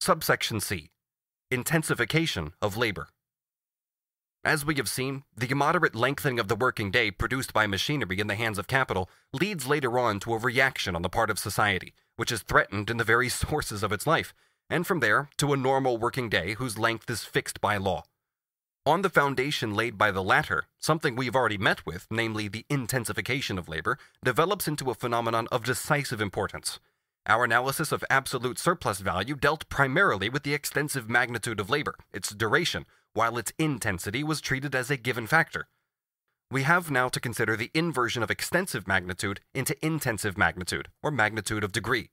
Subsection C. Intensification of labor. As we have seen, the immoderate lengthening of the working day produced by machinery in the hands of capital leads later on to a reaction on the part of society, which is threatened in the very sources of its life, and from there to a normal working day whose length is fixed by law. On the foundation laid by the latter, something we've already met with, namely the intensification of labor, develops into a phenomenon of decisive importance. Our analysis of absolute surplus value dealt primarily with the extensive magnitude of labor, its duration, while its intensity was treated as a given factor. We have now to consider the inversion of extensive magnitude into intensive magnitude, or magnitude of degree.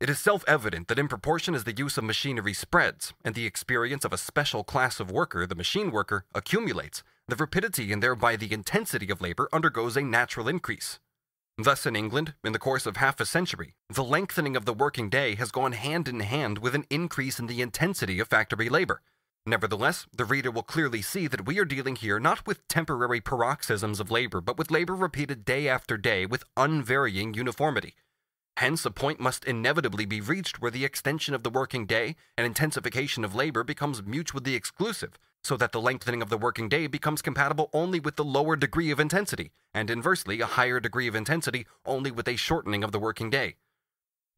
It is self-evident that in proportion as the use of machinery spreads, and the experience of a special class of worker, the machine worker, accumulates, the rapidity and thereby the intensity of labor undergoes a natural increase. Thus in England, in the course of half a century, the lengthening of the working day has gone hand in hand with an increase in the intensity of factory labor. Nevertheless, the reader will clearly see that we are dealing here not with temporary paroxysms of labor, but with labor repeated day after day with unvarying uniformity. Hence, a point must inevitably be reached where the extension of the working day and intensification of labor becomes mutually exclusive, so that the lengthening of the working day becomes compatible only with the lower degree of intensity, and inversely, a higher degree of intensity only with a shortening of the working day.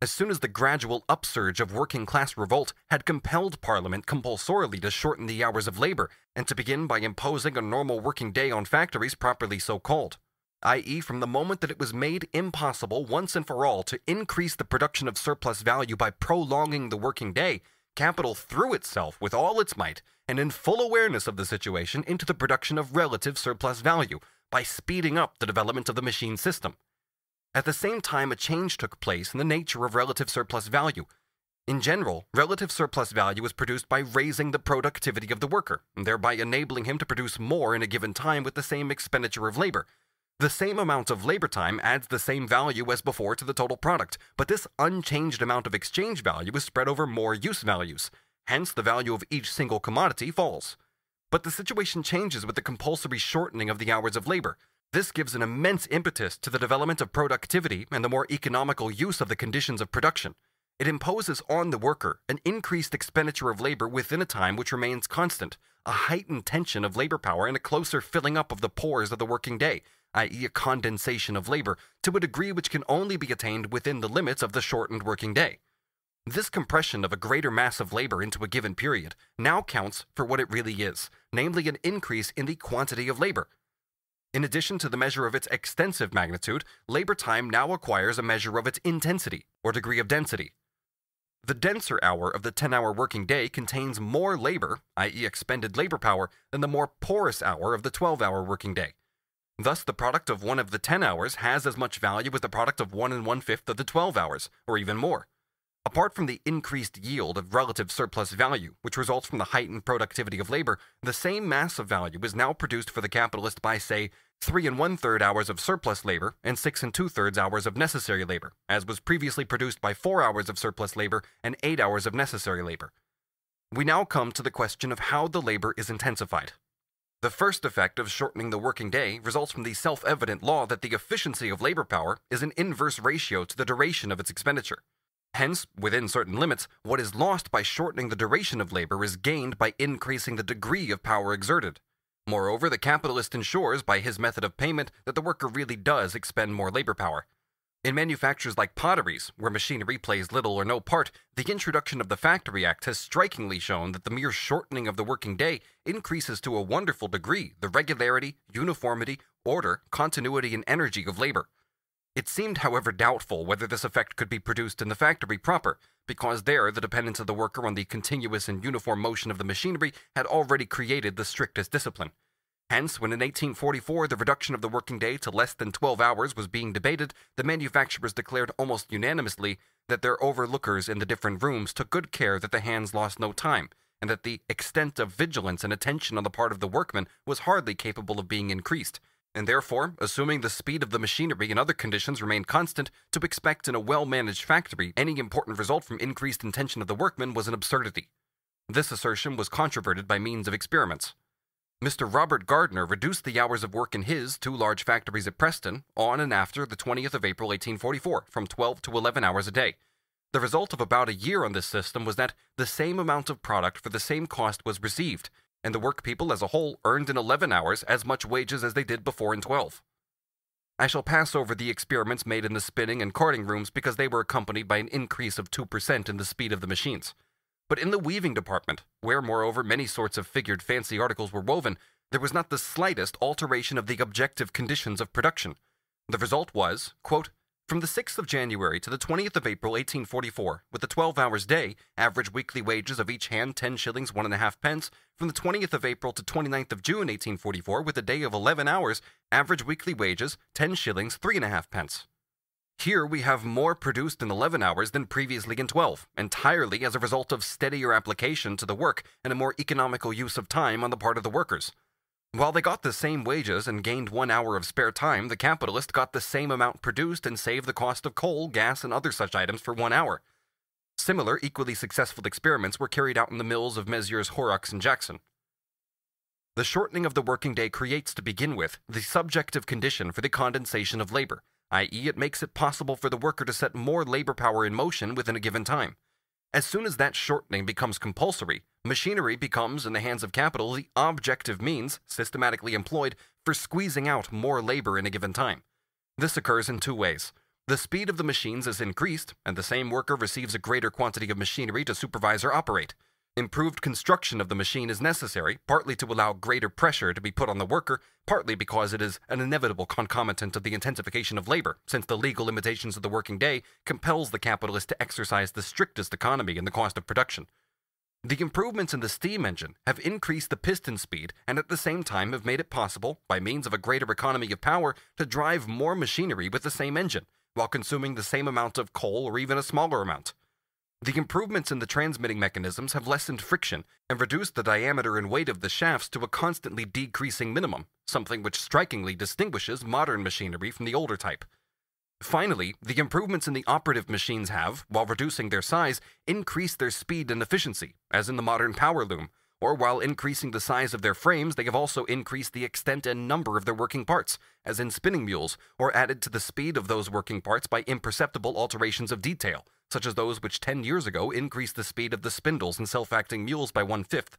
As soon as the gradual upsurge of working-class revolt had compelled Parliament compulsorily to shorten the hours of labor, and to begin by imposing a normal working day on factories properly so called, i.e. from the moment that it was made impossible once and for all to increase the production of surplus value by prolonging the working day, capital threw itself with all its might, and in full awareness of the situation, into the production of relative surplus value, by speeding up the development of the machine system. At the same time, a change took place in the nature of relative surplus value. In general, relative surplus value is produced by raising the productivity of the worker, and thereby enabling him to produce more in a given time with the same expenditure of labor. The same amount of labor time adds the same value as before to the total product, but this unchanged amount of exchange value is spread over more use values. Hence, the value of each single commodity falls. But the situation changes with the compulsory shortening of the hours of labor. This gives an immense impetus to the development of productivity and the more economical use of the conditions of production. It imposes on the worker an increased expenditure of labor within a time which remains constant, a heightened tension of labor power and a closer filling up of the pores of the working day, i.e. a condensation of labor, to a degree which can only be attained within the limits of the shortened working day. This compression of a greater mass of labor into a given period now counts for what it really is, namely an increase in the quantity of labor. In addition to the measure of its extensive magnitude, labor time now acquires a measure of its intensity, or degree of density. The denser hour of the 10-hour working day contains more labor, i.e. expended labor power, than the more porous hour of the 12-hour working day. Thus, the product of one of the 10 hours has as much value as the product of 1 1/5 of the 12 hours, or even more. Apart from the increased yield of relative surplus value, which results from the heightened productivity of labor, the same mass of value is now produced for the capitalist by, say, 3 1/3 hours of surplus labor and 6 2/3 hours of necessary labor, as was previously produced by 4 hours of surplus labor and 8 hours of necessary labor. We now come to the question of how the labor is intensified. The first effect of shortening the working day results from the self-evident law that the efficiency of labor power is an inverse ratio to the duration of its expenditure. Hence, within certain limits, what is lost by shortening the duration of labor is gained by increasing the degree of power exerted. Moreover, the capitalist ensures by his method of payment that the worker really does expend more labor power. In manufactures like potteries, where machinery plays little or no part, the introduction of the Factory Act has strikingly shown that the mere shortening of the working day increases to a wonderful degree the regularity, uniformity, order, continuity, and energy of labor. It seemed, however, doubtful whether this effect could be produced in the factory proper, because there the dependence of the worker on the continuous and uniform motion of the machinery had already created the strictest discipline. Hence, when in 1844 the reduction of the working day to less than 12 hours was being debated, the manufacturers declared almost unanimously that their overlookers in the different rooms took good care that the hands lost no time, and that the extent of vigilance and attention on the part of the workmen was hardly capable of being increased, and therefore, assuming the speed of the machinery and other conditions remained constant, to expect in a well-managed factory any important result from increased intention of the workmen was an absurdity. This assertion was controverted by means of experiments. Mr. Robert Gardner reduced the hours of work in his 2 large factories at Preston on and after the 20th of April 1844 from 12 to 11 hours a day. The result of about a year on this system was that the same amount of product for the same cost was received, and the workpeople as a whole earned in 11 hours as much wages as they did before in 12. I shall pass over the experiments made in the spinning and carding rooms because they were accompanied by an increase of 2% in the speed of the machines. But in the weaving department, where moreover many sorts of figured fancy articles were woven, there was not the slightest alteration of the objective conditions of production. The result was, quote, from the 6th of January to the 20th of April 1844, with the 12 hours day, average weekly wages of each hand 10 shillings 1.5 pence. From the 20th of April to 29th of June 1844, with a day of 11 hours, average weekly wages 10 shillings 3.5 pence. Here we have more produced in 11 hours than previously in 12, entirely as a result of steadier application to the work and a more economical use of time on the part of the workers. While they got the same wages and gained 1 hour of spare time, the capitalist got the same amount produced and saved the cost of coal, gas, and other such items for 1 hour. Similar, equally successful experiments were carried out in the mills of Messrs. Horrocks and Jackson. The shortening of the working day creates, to begin with, the subjective condition for the condensation of labor, i.e., it makes it possible for the worker to set more labor power in motion within a given time. As soon as that shortening becomes compulsory, machinery becomes, in the hands of capital, the objective means, systematically employed, for squeezing out more labor in a given time. This occurs in two ways. The speed of the machines is increased, and the same worker receives a greater quantity of machinery to supervise or operate. Improved construction of the machine is necessary, partly to allow greater pressure to be put on the worker, partly because it is an inevitable concomitant of the intensification of labor, since the legal limitations of the working day compels the capitalist to exercise the strictest economy in the cost of production. The improvements in the steam engine have increased the piston speed and at the same time have made it possible, by means of a greater economy of power, to drive more machinery with the same engine, while consuming the same amount of coal or even a smaller amount. The improvements in the transmitting mechanisms have lessened friction and reduced the diameter and weight of the shafts to a constantly decreasing minimum, something which strikingly distinguishes modern machinery from the older type. Finally, the improvements in the operative machines have, while reducing their size, increased their speed and efficiency, as in the modern power loom, or while increasing the size of their frames, they have also increased the extent and number of their working parts, as in spinning mules, or added to the speed of those working parts by imperceptible alterations of detail, such as those which 10 years ago increased the speed of the spindles and self-acting mules by 1/5.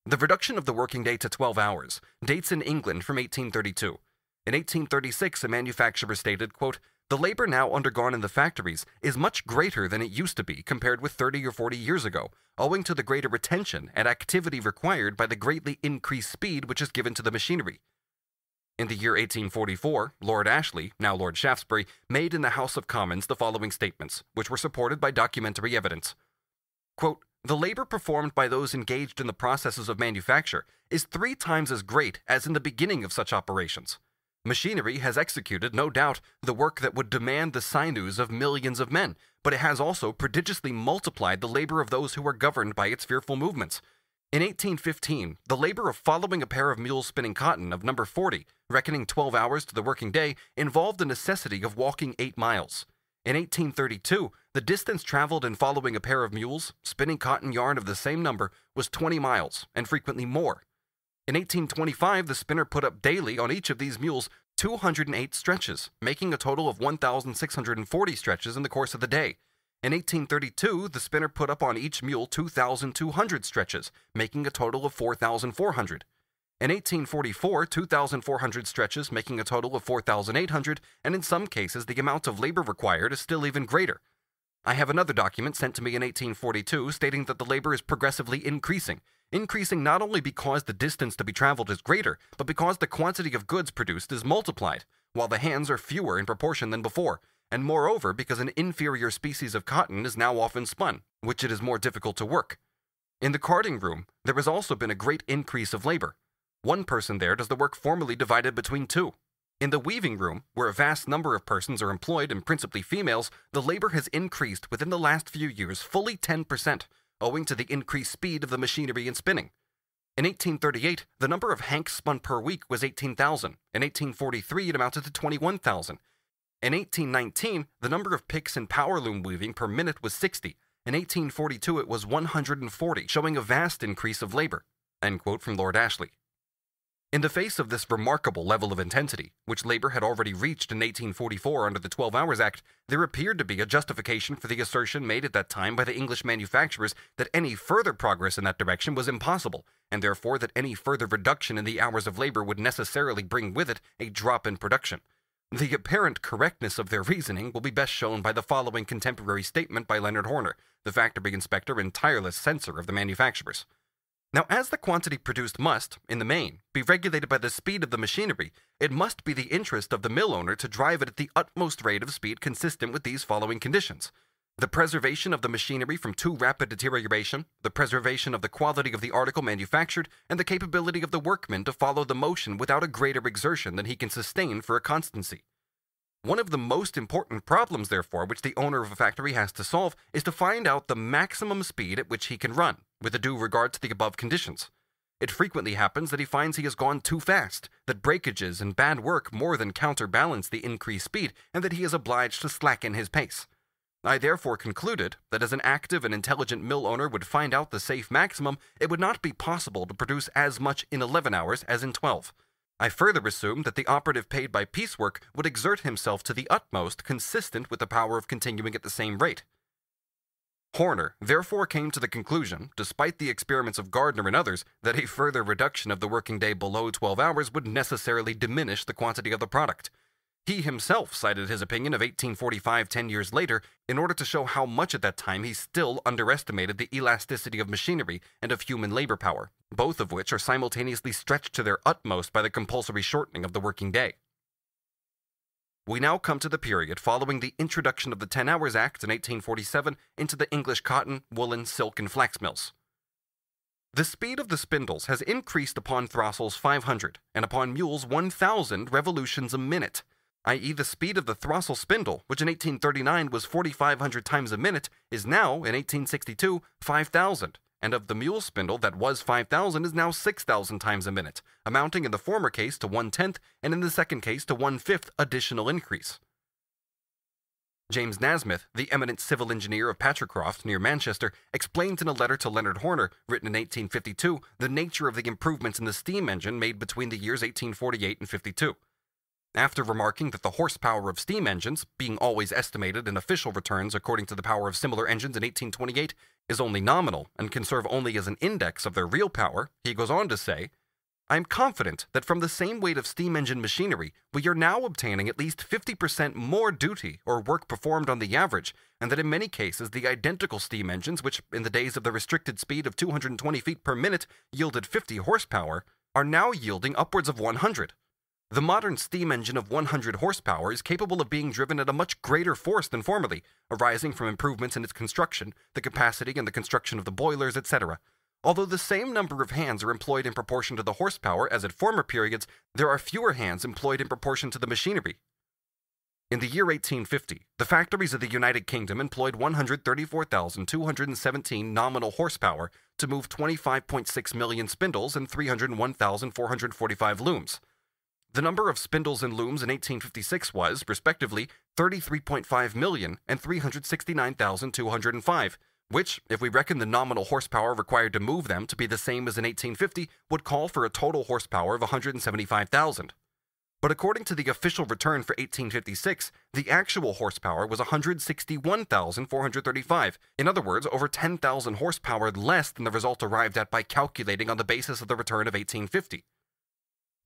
The reduction of the working day to 12 hours dates in England from 1832. In 1836, a manufacturer stated, quote, the labor now undergone in the factories is much greater than it used to be compared with 30 or 40 years ago, owing to the greater attention and activity required by the greatly increased speed which is given to the machinery. In the year 1844, Lord Ashley, now Lord Shaftesbury, made in the House of Commons the following statements, which were supported by documentary evidence. Quote, the labor performed by those engaged in the processes of manufacture is 3 times as great as in the beginning of such operations. Machinery has executed, no doubt, the work that would demand the sinews of millions of men, but it has also prodigiously multiplied the labor of those who are governed by its fearful movements. In 1815, the labor of following a pair of mules spinning cotton of number 40, reckoning 12 hours to the working day, involved the necessity of walking 8 miles. In 1832, the distance traveled in following a pair of mules, spinning cotton yarn of the same number, was 20 miles, and frequently more. In 1825, the spinner put up daily on each of these mules 208 stretches, making a total of 1,640 stretches in the course of the day. In 1832, the spinner put up on each mule 2,200 stretches, making a total of 4,400. In 1844, 2,400 stretches, making a total of 4,800, and in some cases the amount of labor required is still even greater. I have another document sent to me in 1842 stating that the labor is progressively increasing not only because the distance to be traveled is greater, but because the quantity of goods produced is multiplied, while the hands are fewer in proportion than before, and moreover because an inferior species of cotton is now often spun, which it is more difficult to work. In the carding room, there has also been a great increase of labor. 1 person there does the work formerly divided between 2. In the weaving room, where a vast number of persons are employed and principally females, the labor has increased within the last few years fully 10%, owing to the increased speed of the machinery in spinning. In 1838, the number of hanks spun per week was 18,000. In 1843, it amounted to 21,000. In 1819, the number of picks in power loom weaving per minute was 60. In 1842, it was 140, showing a vast increase of labor. End quote from Lord Ashley. In the face of this remarkable level of intensity, which labor had already reached in 1844 under the 12 Hours Act, there appeared to be a justification for the assertion made at that time by the English manufacturers that any further progress in that direction was impossible, and therefore that any further reduction in the hours of labor would necessarily bring with it a drop in production. The apparent correctness of their reasoning will be best shown by the following contemporary statement by Leonard Horner, the factory inspector and tireless censor of the manufacturers. Now, as the quantity produced must, in the main, be regulated by the speed of the machinery, it must be the interest of the mill owner to drive it at the utmost rate of speed consistent with these following conditions: the preservation of the machinery from too rapid deterioration, the preservation of the quality of the article manufactured, and the capability of the workman to follow the motion without a greater exertion than he can sustain for a constancy. One of the most important problems, therefore, which the owner of a factory has to solve is to find out the maximum speed at which he can run, with a due regard to the above conditions. It frequently happens that he finds he has gone too fast, that breakages and bad work more than counterbalance the increased speed, and that he is obliged to slacken his pace. I therefore concluded that as an active and intelligent mill owner would find out the safe maximum, it would not be possible to produce as much in 11 hours as in 12. I further assumed that the operative paid by piecework would exert himself to the utmost consistent with the power of continuing at the same rate. Horner therefore came to the conclusion, despite the experiments of Gardner and others, that a further reduction of the working day below 12 hours would necessarily diminish the quantity of the product. He himself cited his opinion of 1845 10 years later in order to show how much at that time he still underestimated the elasticity of machinery and of human labor power, both of which are simultaneously stretched to their utmost by the compulsory shortening of the working day. We now come to the period following the introduction of the 10 Hours Act in 1847 into the English cotton, woolen, silk, and flax mills. The speed of the spindles has increased upon throstles 500 and upon mules 1,000 revolutions a minute, i.e. the speed of the throstle spindle, which in 1839 was 4,500 times a minute, is now, in 1862, 5,000, and of the mule spindle that was 5,000 is now 6,000 times a minute, amounting in the former case to 1/10 and in the second case to 1/5 additional increase. James Nasmyth, the eminent civil engineer of Patricroft near Manchester, explains in a letter to Leonard Horner, written in 1852, the nature of the improvements in the steam engine made between the years 1848 and 52. After remarking that the horsepower of steam engines, being always estimated in official returns according to the power of similar engines in 1828, is only nominal and can serve only as an index of their real power, he goes on to say, "I am confident that from the same weight of steam engine machinery, we are now obtaining at least 50% more duty or work performed on the average, and that in many cases the identical steam engines, which in the days of the restricted speed of 220 feet per minute yielded 50 horsepower, are now yielding upwards of 100. The modern steam engine of 100 horsepower is capable of being driven at a much greater force than formerly, arising from improvements in its construction, the capacity and the construction of the boilers, etc. Although the same number of hands are employed in proportion to the horsepower as at former periods, there are fewer hands employed in proportion to the machinery. In the year 1850, the factories of the United Kingdom employed 134,217 nominal horsepower to move 25.6 million spindles and 301,445 looms. The number of spindles and looms in 1856 was, respectively, 33.5 million and 369,205, which, if we reckon the nominal horsepower required to move them to be the same as in 1850, would call for a total horsepower of 175,000. But according to the official return for 1856, the actual horsepower was 161,435, in other words, over 10,000 horsepower less than the result arrived at by calculating on the basis of the return of 1850.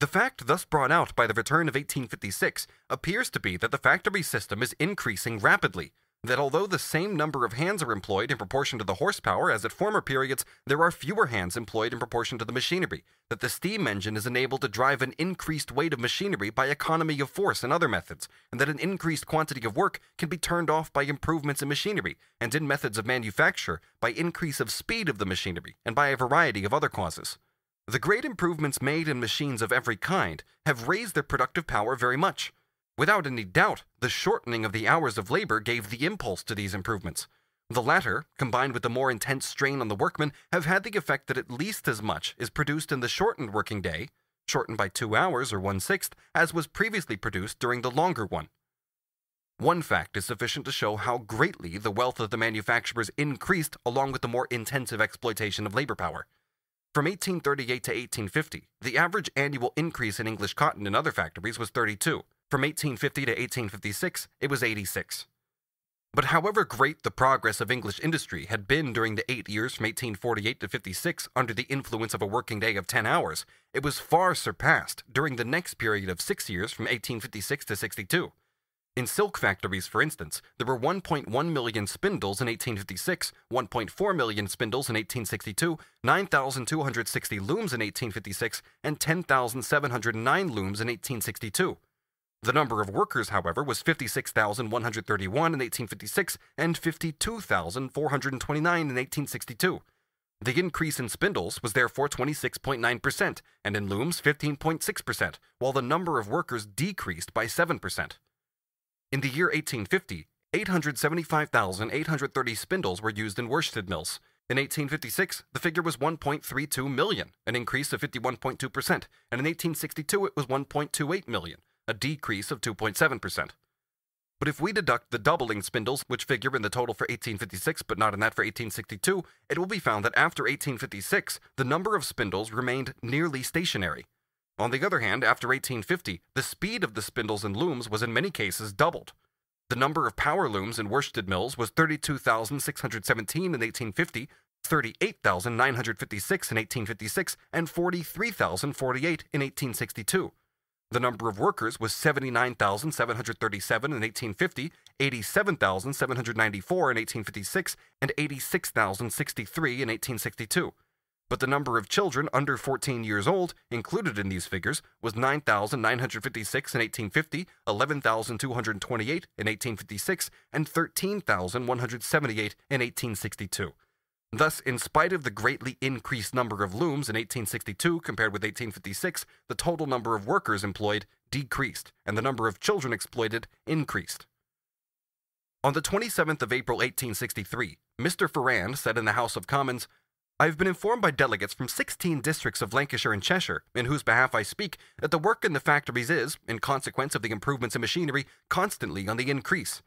The fact thus brought out by the return of 1856 appears to be that the factory system is increasing rapidly, that although the same number of hands are employed in proportion to the horsepower as at former periods, there are fewer hands employed in proportion to the machinery, that the steam engine is enabled to drive an increased weight of machinery by economy of force and other methods, and that an increased quantity of work can be turned off by improvements in machinery, and in methods of manufacture by increase of speed of the machinery, and by a variety of other causes. The great improvements made in machines of every kind have raised their productive power very much. Without any doubt, the shortening of the hours of labor gave the impulse to these improvements. The latter, combined with the more intense strain on the workman, have had the effect that at least as much is produced in the shortened working day, shortened by 2 hours or 1/6, as was previously produced during the longer one. One fact is sufficient to show how greatly the wealth of the manufacturers increased along with the more intensive exploitation of labor power. From 1838 to 1850, the average annual increase in English cotton in other factories was 32. From 1850 to 1856, it was 86. But however great the progress of English industry had been during the 8 years from 1848 to 56 under the influence of a working day of 10 hours, it was far surpassed during the next period of 6 years from 1856 to 62. In silk factories, for instance, there were 1.1 million spindles in 1856, 1.4 million spindles in 1862, 9,260 looms in 1856, and 10,709 looms in 1862. The number of workers, however, was 56,131 in 1856 and 52,429 in 1862. The increase in spindles was therefore 26.9%, and in looms 15.6%, while the number of workers decreased by 7%. In the year 1850, 875,830 spindles were used in worsted mills. In 1856, the figure was 1.32 million, an increase of 51.2%, and in 1862 it was 1.28 million, a decrease of 2.7%. But if we deduct the doubling spindles, which figure in the total for 1856 but not in that for 1862, it will be found that after 1856, the number of spindles remained nearly stationary. On the other hand, after 1850, the speed of the spindles in looms was in many cases doubled. The number of power looms in worsted mills was 32,617 in 1850, 38,956 in 1856, and 43,048 in 1862. The number of workers was 79,737 in 1850, 87,794 in 1856, and 86,063 in 1862. But the number of children under 14 years old included in these figures was 9,956 in 1850, 11,228 in 1856, and 13,178 in 1862. Thus, in spite of the greatly increased number of looms in 1862 compared with 1856, the total number of workers employed decreased, and the number of children exploited increased. On the 27th of April 1863, Mr. Ferrand said in the House of Commons, "I have been informed by delegates from 16 districts of Lancashire and Cheshire, in whose behalf I speak, that the work in the factories is, in consequence of the improvements in machinery, constantly on the increase.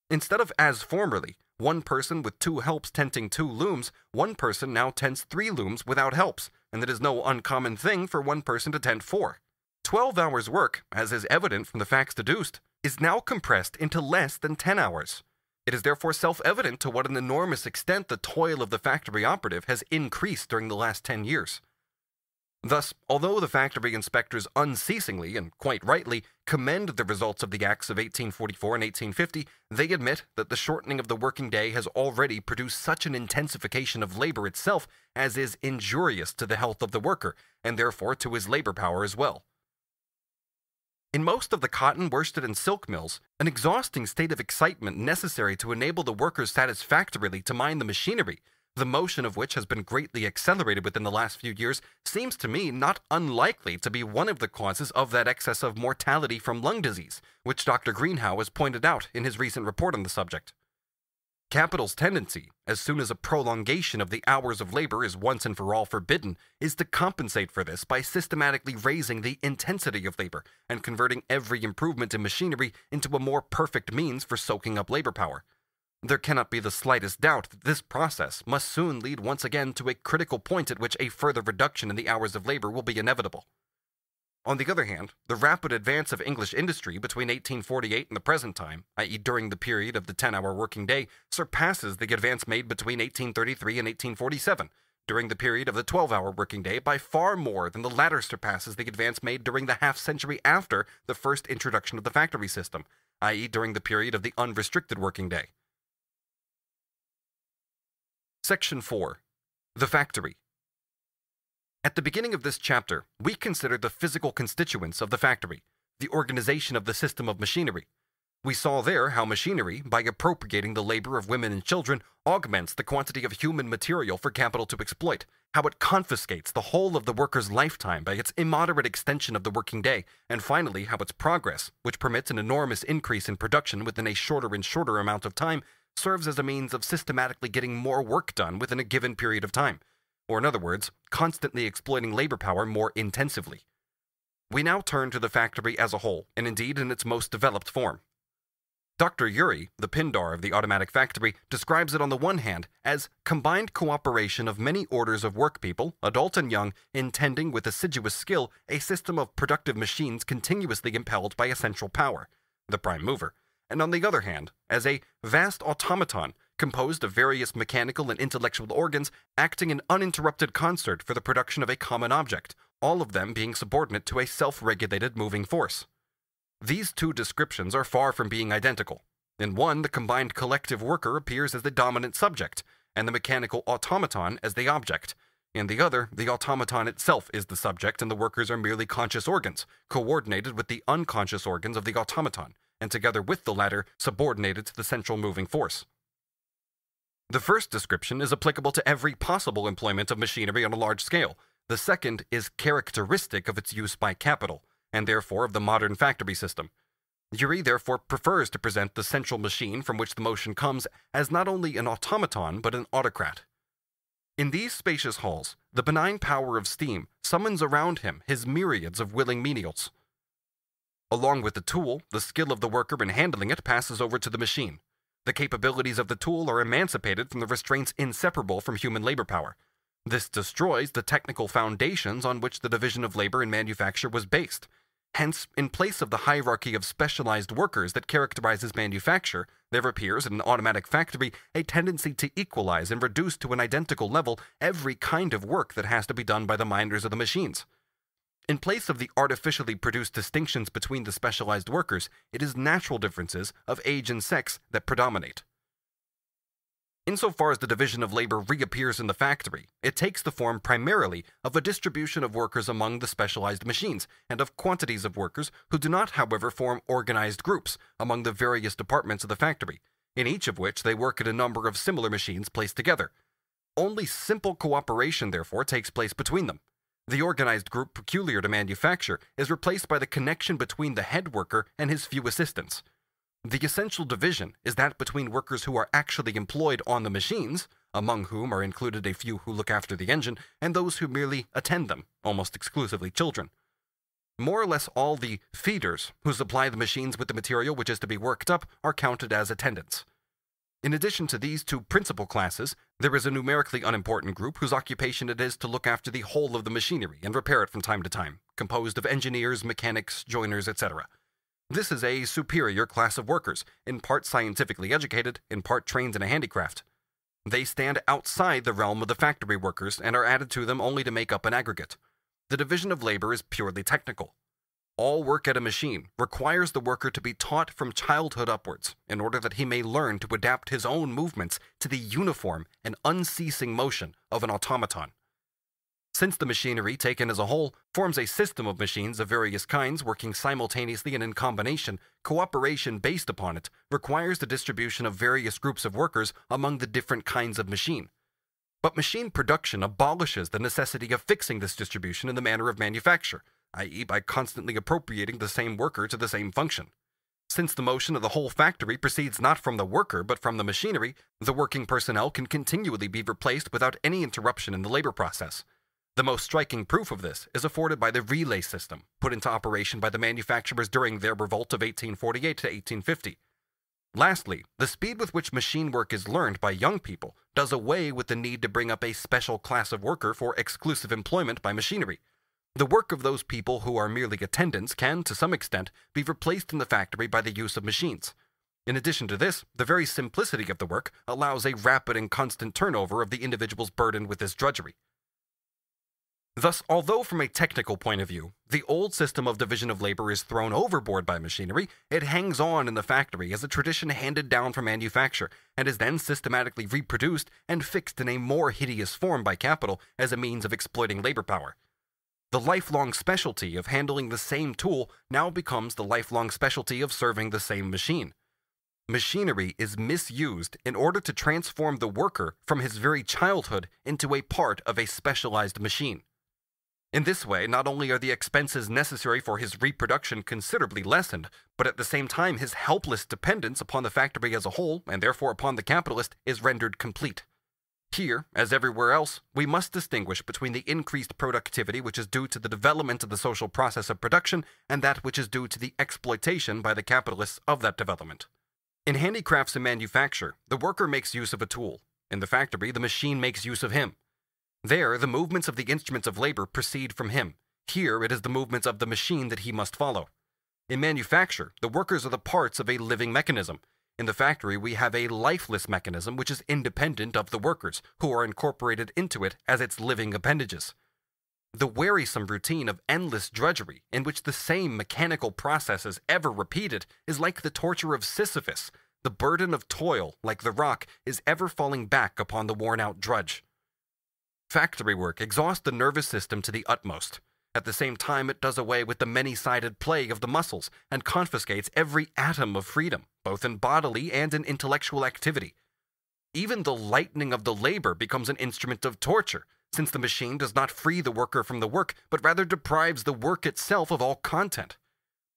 Instead of, as formerly, one person with 2 helps tenting 2 looms, one person now tends 3 looms without helps, and it is no uncommon thing for one person to tent 4. 12 hours' work, as is evident from the facts deduced, is now compressed into less than 10 hours. It is therefore self-evident to what an enormous extent the toil of the factory operative has increased during the last 10 years. Thus, although the factory inspectors unceasingly, and quite rightly, commend the results of the Acts of 1844 and 1850, they admit that the shortening of the working day has already produced such an intensification of labor itself as is injurious to the health of the worker, and therefore to his labor power as well. In most of the cotton, worsted, and silk mills, an exhausting state of excitement necessary to enable the workers satisfactorily to mind the machinery, the motion of which has been greatly accelerated within the last few years, seems to me not unlikely to be one of the causes of that excess of mortality from lung disease, which Dr. Greenhow has pointed out in his recent report on the subject. Capital's tendency, as soon as a prolongation of the hours of labor is once and for all forbidden, is to compensate for this by systematically raising the intensity of labor and converting every improvement in machinery into a more perfect means for soaking up labor power. There cannot be the slightest doubt that this process must soon lead once again to a critical point at which a further reduction in the hours of labor will be inevitable. On the other hand, the rapid advance of English industry between 1848 and the present time, i.e. during the period of the 10-hour working day, surpasses the advance made between 1833 and 1847, during the period of the 12-hour working day, by far more than the latter surpasses the advance made during the half-century after the first introduction of the factory system, i.e. during the period of the unrestricted working day. Section 4. The Factory. At the beginning of this chapter, we considered the physical constituents of the factory, the organization of the system of machinery. We saw there how machinery, by appropriating the labor of women and children, augments the quantity of human material for capital to exploit, how it confiscates the whole of the worker's lifetime by its immoderate extension of the working day, and finally how its progress, which permits an enormous increase in production within a shorter and shorter amount of time, serves as a means of systematically getting more work done within a given period of time, or in other words, constantly exploiting labor power more intensively. We now turn to the factory as a whole, and indeed in its most developed form. Dr. Urey, the Pindar of the automatic factory, describes it on the one hand as combined cooperation of many orders of workpeople, adult and young, intending with assiduous skill a system of productive machines continuously impelled by a central power, the prime mover, and on the other hand, as a vast automaton composed of various mechanical and intellectual organs acting in uninterrupted concert for the production of a common object, all of them being subordinate to a self-regulated moving force. These two descriptions are far from being identical. In one, the combined collective worker appears as the dominant subject, and the mechanical automaton as the object. In the other, the automaton itself is the subject, and the workers are merely conscious organs, coordinated with the unconscious organs of the automaton, and together with the latter, subordinated to the central moving force. The first description is applicable to every possible employment of machinery on a large scale. The second is characteristic of its use by capital, and therefore of the modern factory system. Urey therefore prefers to present the central machine from which the motion comes as not only an automaton but an autocrat. In these spacious halls, the benign power of steam summons around him his myriads of willing menials. Along with the tool, the skill of the worker in handling it passes over to the machine. The capabilities of the tool are emancipated from the restraints inseparable from human labor power. This destroys the technical foundations on which the division of labor in manufacture was based. Hence, in place of the hierarchy of specialized workers that characterizes manufacture, there appears in an automatic factory a tendency to equalize and reduce to an identical level every kind of work that has to be done by the minders of the machines. In place of the artificially produced distinctions between the specialized workers, it is natural differences of age and sex that predominate. Insofar as the division of labor reappears in the factory, it takes the form primarily of a distribution of workers among the specialized machines, and of quantities of workers who do not, however, form organized groups among the various departments of the factory, in each of which they work at a number of similar machines placed together. Only simple cooperation, therefore, takes place between them. The organized group peculiar to manufacture is replaced by the connection between the head worker and his few assistants. The essential division is that between workers who are actually employed on the machines, among whom are included a few who look after the engine, and those who merely attend them, almost exclusively children. More or less all the feeders who supply the machines with the material which is to be worked up are counted as attendants. In addition to these two principal classes, there is a numerically unimportant group whose occupation it is to look after the whole of the machinery and repair it from time to time, composed of engineers, mechanics, joiners, etc. This is a superior class of workers, in part scientifically educated, in part trained in a handicraft. They stand outside the realm of the factory workers and are added to them only to make up an aggregate. The division of labor is purely technical. All work at a machine requires the worker to be taught from childhood upwards, in order that he may learn to adapt his own movements to the uniform and unceasing motion of an automaton. Since the machinery, taken as a whole, forms a system of machines of various kinds working simultaneously and in combination, cooperation based upon it requires the distribution of various groups of workers among the different kinds of machine. But machine production abolishes the necessity of fixing this distribution in the manner of manufacture, i.e., by constantly appropriating the same worker to the same function. Since the motion of the whole factory proceeds not from the worker but from the machinery, the working personnel can continually be replaced without any interruption in the labor process. The most striking proof of this is afforded by the relay system, put into operation by the manufacturers during their revolt of 1848 to 1850. Lastly, the speed with which machine work is learned by young people does away with the need to bring up a special class of worker for exclusive employment by machinery. The work of those people who are merely attendants can, to some extent, be replaced in the factory by the use of machines. In addition to this, the very simplicity of the work allows a rapid and constant turnover of the individuals burdened with this drudgery. Thus, although from a technical point of view, the old system of division of labor is thrown overboard by machinery, it hangs on in the factory as a tradition handed down from manufacture, and is then systematically reproduced and fixed in a more hideous form by capital as a means of exploiting labor power. The lifelong specialty of handling the same tool now becomes the lifelong specialty of serving the same machine. Machinery is misused in order to transform the worker from his very childhood into a part of a specialized machine. In this way, not only are the expenses necessary for his reproduction considerably lessened, but at the same time his helpless dependence upon the factory as a whole, and therefore upon the capitalist, is rendered complete. Here, as everywhere else, we must distinguish between the increased productivity which is due to the development of the social process of production and that which is due to the exploitation by the capitalists of that development. In handicrafts and manufacture, the worker makes use of a tool. In the factory, the machine makes use of him. There, the movements of the instruments of labor proceed from him. Here, it is the movements of the machine that he must follow. In manufacture, the workers are the parts of a living mechanism. In the factory, we have a lifeless mechanism which is independent of the workers, who are incorporated into it as its living appendages. The wearisome routine of endless drudgery, in which the same mechanical process is ever repeated, is like the torture of Sisyphus. The burden of toil, like the rock, is ever falling back upon the worn-out drudge. Factory work exhausts the nervous system to the utmost. At the same time, it does away with the many-sided plague of the muscles and confiscates every atom of freedom, both in bodily and in intellectual activity. Even the lightening of the labor becomes an instrument of torture, since the machine does not free the worker from the work, but rather deprives the work itself of all content.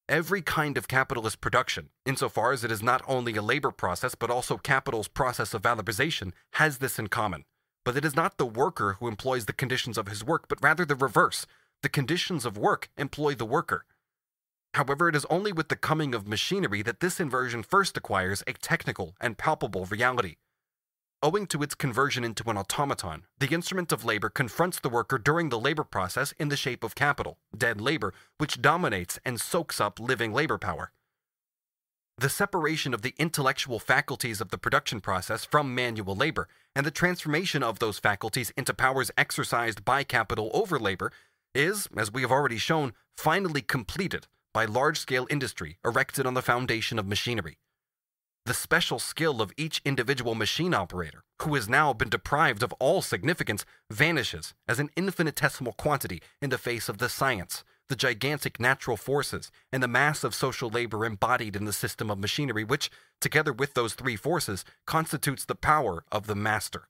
Every kind of capitalist production, insofar as it is not only a labor process but also capital's process of valorization, has this in common. But it is not the worker who employs the conditions of his work, but rather the reverse. The conditions of work employ the worker. However, it is only with the coming of machinery that this inversion first acquires a technical and palpable reality. Owing to its conversion into an automaton, the instrument of labor confronts the worker during the labor process in the shape of capital, dead labor, which dominates and soaks up living labor power. The separation of the intellectual faculties of the production process from manual labor, and the transformation of those faculties into powers exercised by capital over labor, is, as we have already shown, finally completed by large-scale industry erected on the foundation of machinery. The special skill of each individual machine operator, who has now been deprived of all significance, vanishes as an infinitesimal quantity in the face of the science, the gigantic natural forces, and the mass of social labor embodied in the system of machinery which, together with those three forces, constitutes the power of the master.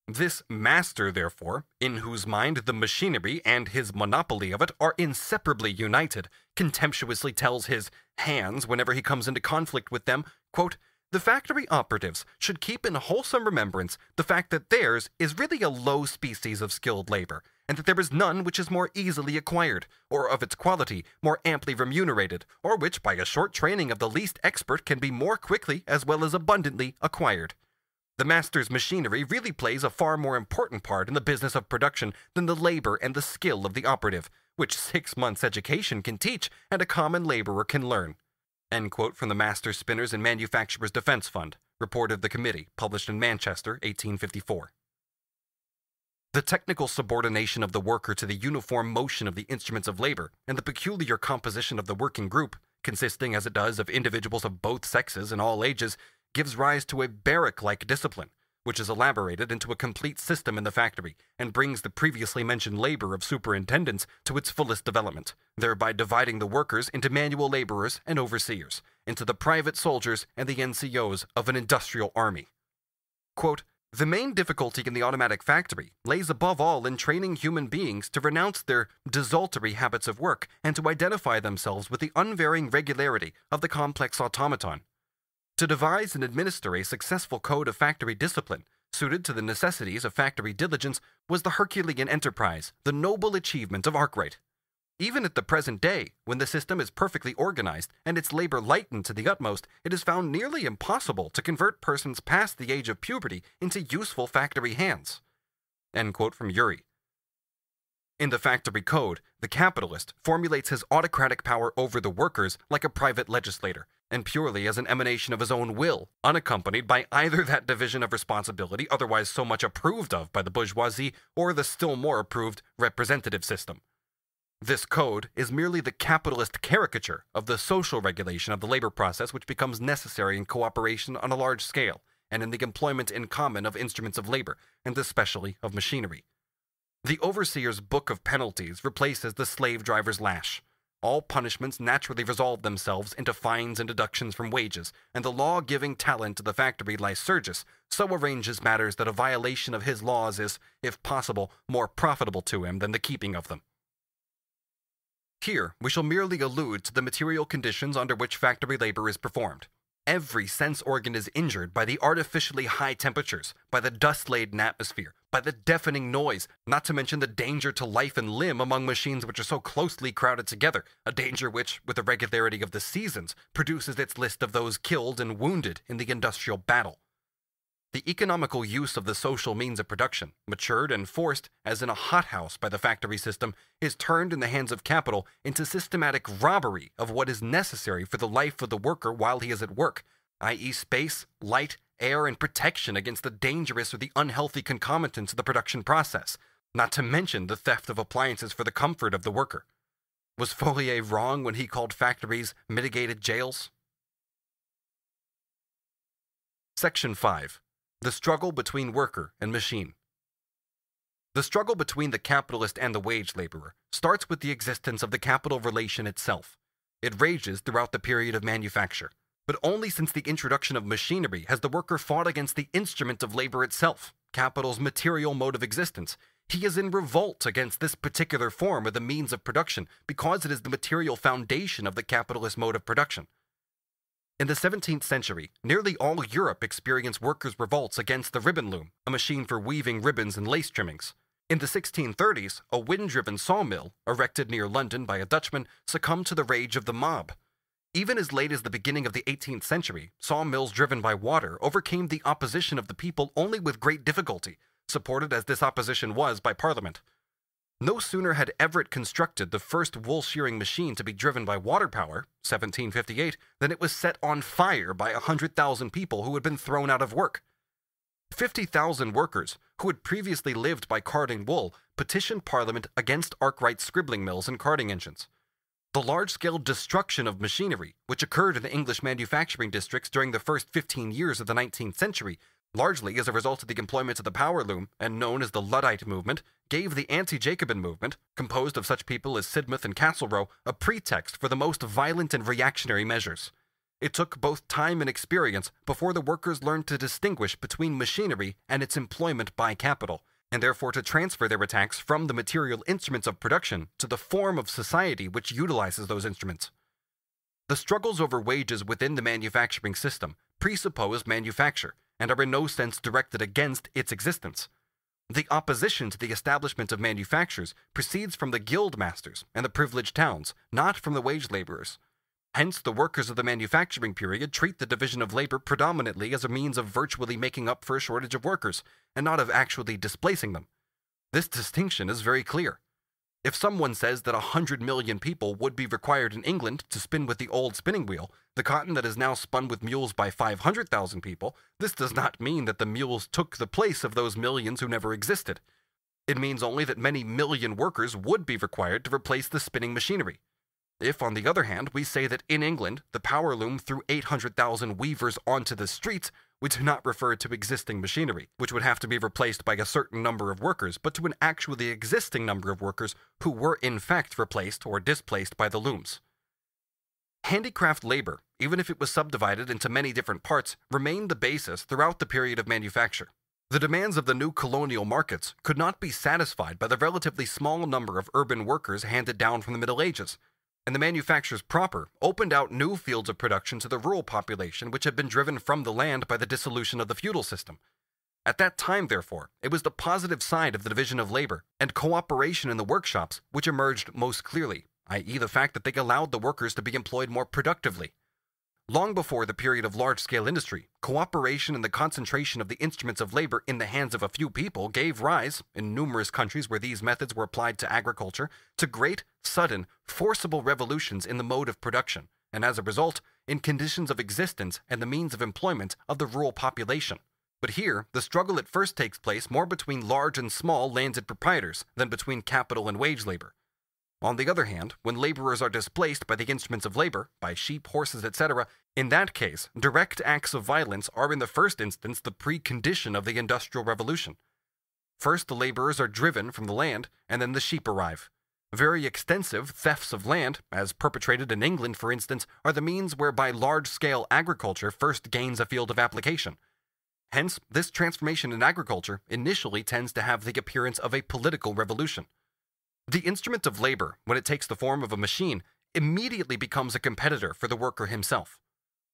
This master, therefore, in whose mind the machinery and his monopoly of it are inseparably united, contemptuously tells his hands, whenever he comes into conflict with them, quote, "The factory operatives should keep in wholesome remembrance the fact that theirs is really a low species of skilled labor, and that there is none which is more easily acquired, or of its quality more amply remunerated, or which by a short training of the least expert can be more quickly as well as abundantly acquired. The master's machinery really plays a far more important part in the business of production than the labor and the skill of the operative, which 6 months' education can teach and a common laborer can learn." End quote from the Master Spinners and Manufacturers Defense Fund, report of the committee, published in Manchester, 1854. The technical subordination of the worker to the uniform motion of the instruments of labor, and the peculiar composition of the working group, consisting as it does of individuals of both sexes and all ages, gives rise to a barrack-like discipline, which is elaborated into a complete system in the factory, and brings the previously mentioned labor of superintendents to its fullest development, thereby dividing the workers into manual laborers and overseers, into the private soldiers and the NCOs of an industrial army. Quote, "The main difficulty in the automatic factory lays above all in training human beings to renounce their desultory habits of work and to identify themselves with the unvarying regularity of the complex automaton. To devise and administer a successful code of factory discipline, suited to the necessities of factory diligence, was the Herculean enterprise, the noble achievement of Arkwright. Even at the present day, when the system is perfectly organized and its labor lightened to the utmost, it is found nearly impossible to convert persons past the age of puberty into useful factory hands." End quote from Urey. In the factory code, the capitalist formulates his autocratic power over the workers like a private legislator, and purely as an emanation of his own will, unaccompanied by either that division of responsibility otherwise so much approved of by the bourgeoisie or the still more approved representative system. This code is merely the capitalist caricature of the social regulation of the labor process which becomes necessary in cooperation on a large scale, and in the employment in common of instruments of labor, and especially of machinery. The overseer's book of penalties replaces the slave driver's lash. All punishments naturally resolve themselves into fines and deductions from wages, and the law-giving talent of the factory lycurgus so arranges matters that a violation of his laws is, if possible, more profitable to him than the keeping of them. Here we shall merely allude to the material conditions under which factory labor is performed. Every sense organ is injured by the artificially high temperatures, by the dust-laden atmosphere, by the deafening noise, not to mention the danger to life and limb among machines which are so closely crowded together, a danger which, with the regularity of the seasons, produces its list of those killed and wounded in the industrial battle. The economical use of the social means of production, matured and forced as in a hothouse by the factory system, is turned in the hands of capital into systematic robbery of what is necessary for the life of the worker while he is at work, i.e. space, light, air, and protection against the dangerous or the unhealthy concomitants of the production process, not to mention the theft of appliances for the comfort of the worker. Was Formulae wrong when he called factories mitigated jails? Section 5. The struggle between worker and machine. The struggle between the capitalist and the wage laborer starts with the existence of the capital relation itself. It rages throughout the period of manufacture, but only since the introduction of machinery has the worker fought against the instrument of labor itself, capital's material mode of existence. He is in revolt against this particular form of the means of production because it is the material foundation of the capitalist mode of production. In the 17th century, nearly all Europe experienced workers' revolts against the ribbon loom, a machine for weaving ribbons and lace trimmings. In the 1630s, a wind-driven sawmill, erected near London by a Dutchman, succumbed to the rage of the mob. Even as late as the beginning of the 18th century, sawmills driven by water overcame the opposition of the people only with great difficulty, supported as this opposition was by Parliament. No sooner had Everett constructed the first wool-shearing machine to be driven by water power, 1758, than it was set on fire by 100,000 people who had been thrown out of work. 50,000 workers, who had previously lived by carding wool, petitioned Parliament against Arkwright scribbling mills and carding engines. The large-scale destruction of machinery, which occurred in the English manufacturing districts during the first 15 years of the 19th century, largely as a result of the employment of the power loom, and known as the Luddite movement, gave the anti-Jacobin movement, composed of such people as Sidmouth and Castlereagh, a pretext for the most violent and reactionary measures. It took both time and experience before the workers learned to distinguish between machinery and its employment by capital, and therefore to transfer their attacks from the material instruments of production to the form of society which utilizes those instruments. The struggles over wages within the manufacturing system presuppose manufacture, and are in no sense directed against its existence. The opposition to the establishment of manufactures proceeds from the guild masters and the privileged towns, not from the wage laborers. Hence, the workers of the manufacturing period treat the division of labor predominantly as a means of virtually making up for a shortage of workers, and not of actually displacing them. This distinction is very clear. If someone says that 100 million people would be required in England to spin with the old spinning wheel, the cotton that is now spun with mules by 500,000 people, this does not mean that the mules took the place of those millions who never existed. It means only that many million workers would be required to replace the spinning machinery. If, on the other hand, we say that in England the power loom threw 800,000 weavers onto the streets, we do not refer to existing machinery, which would have to be replaced by a certain number of workers, but to an actually existing number of workers who were in fact replaced or displaced by the looms. Handicraft labor, even if it was subdivided into many different parts, remained the basis throughout the period of manufacture. The demands of the new colonial markets could not be satisfied by the relatively small number of urban workers handed down from the Middle Ages, and the manufactures proper opened out new fields of production to the rural population which had been driven from the land by the dissolution of the feudal system. At that time, therefore, it was the positive side of the division of labor and cooperation in the workshops which emerged most clearly, i.e. the fact that they allowed the workers to be employed more productively. Long before the period of large-scale industry, cooperation and the concentration of the instruments of labor in the hands of a few people gave rise, in numerous countries where these methods were applied to agriculture, to great, sudden, forcible revolutions in the mode of production, and as a result, in conditions of existence and the means of employment of the rural population. But here, the struggle at first takes place more between large and small landed proprietors than between capital and wage labor. On the other hand, when laborers are displaced by the instruments of labor, by sheep, horses, etc., in that case, direct acts of violence are in the first instance the precondition of the Industrial Revolution. First, the laborers are driven from the land, and then the sheep arrive. Very extensive thefts of land, as perpetrated in England for instance, are the means whereby large-scale agriculture first gains a field of application. Hence, this transformation in agriculture initially tends to have the appearance of a political revolution. The instrument of labor, when it takes the form of a machine, immediately becomes a competitor for the worker himself.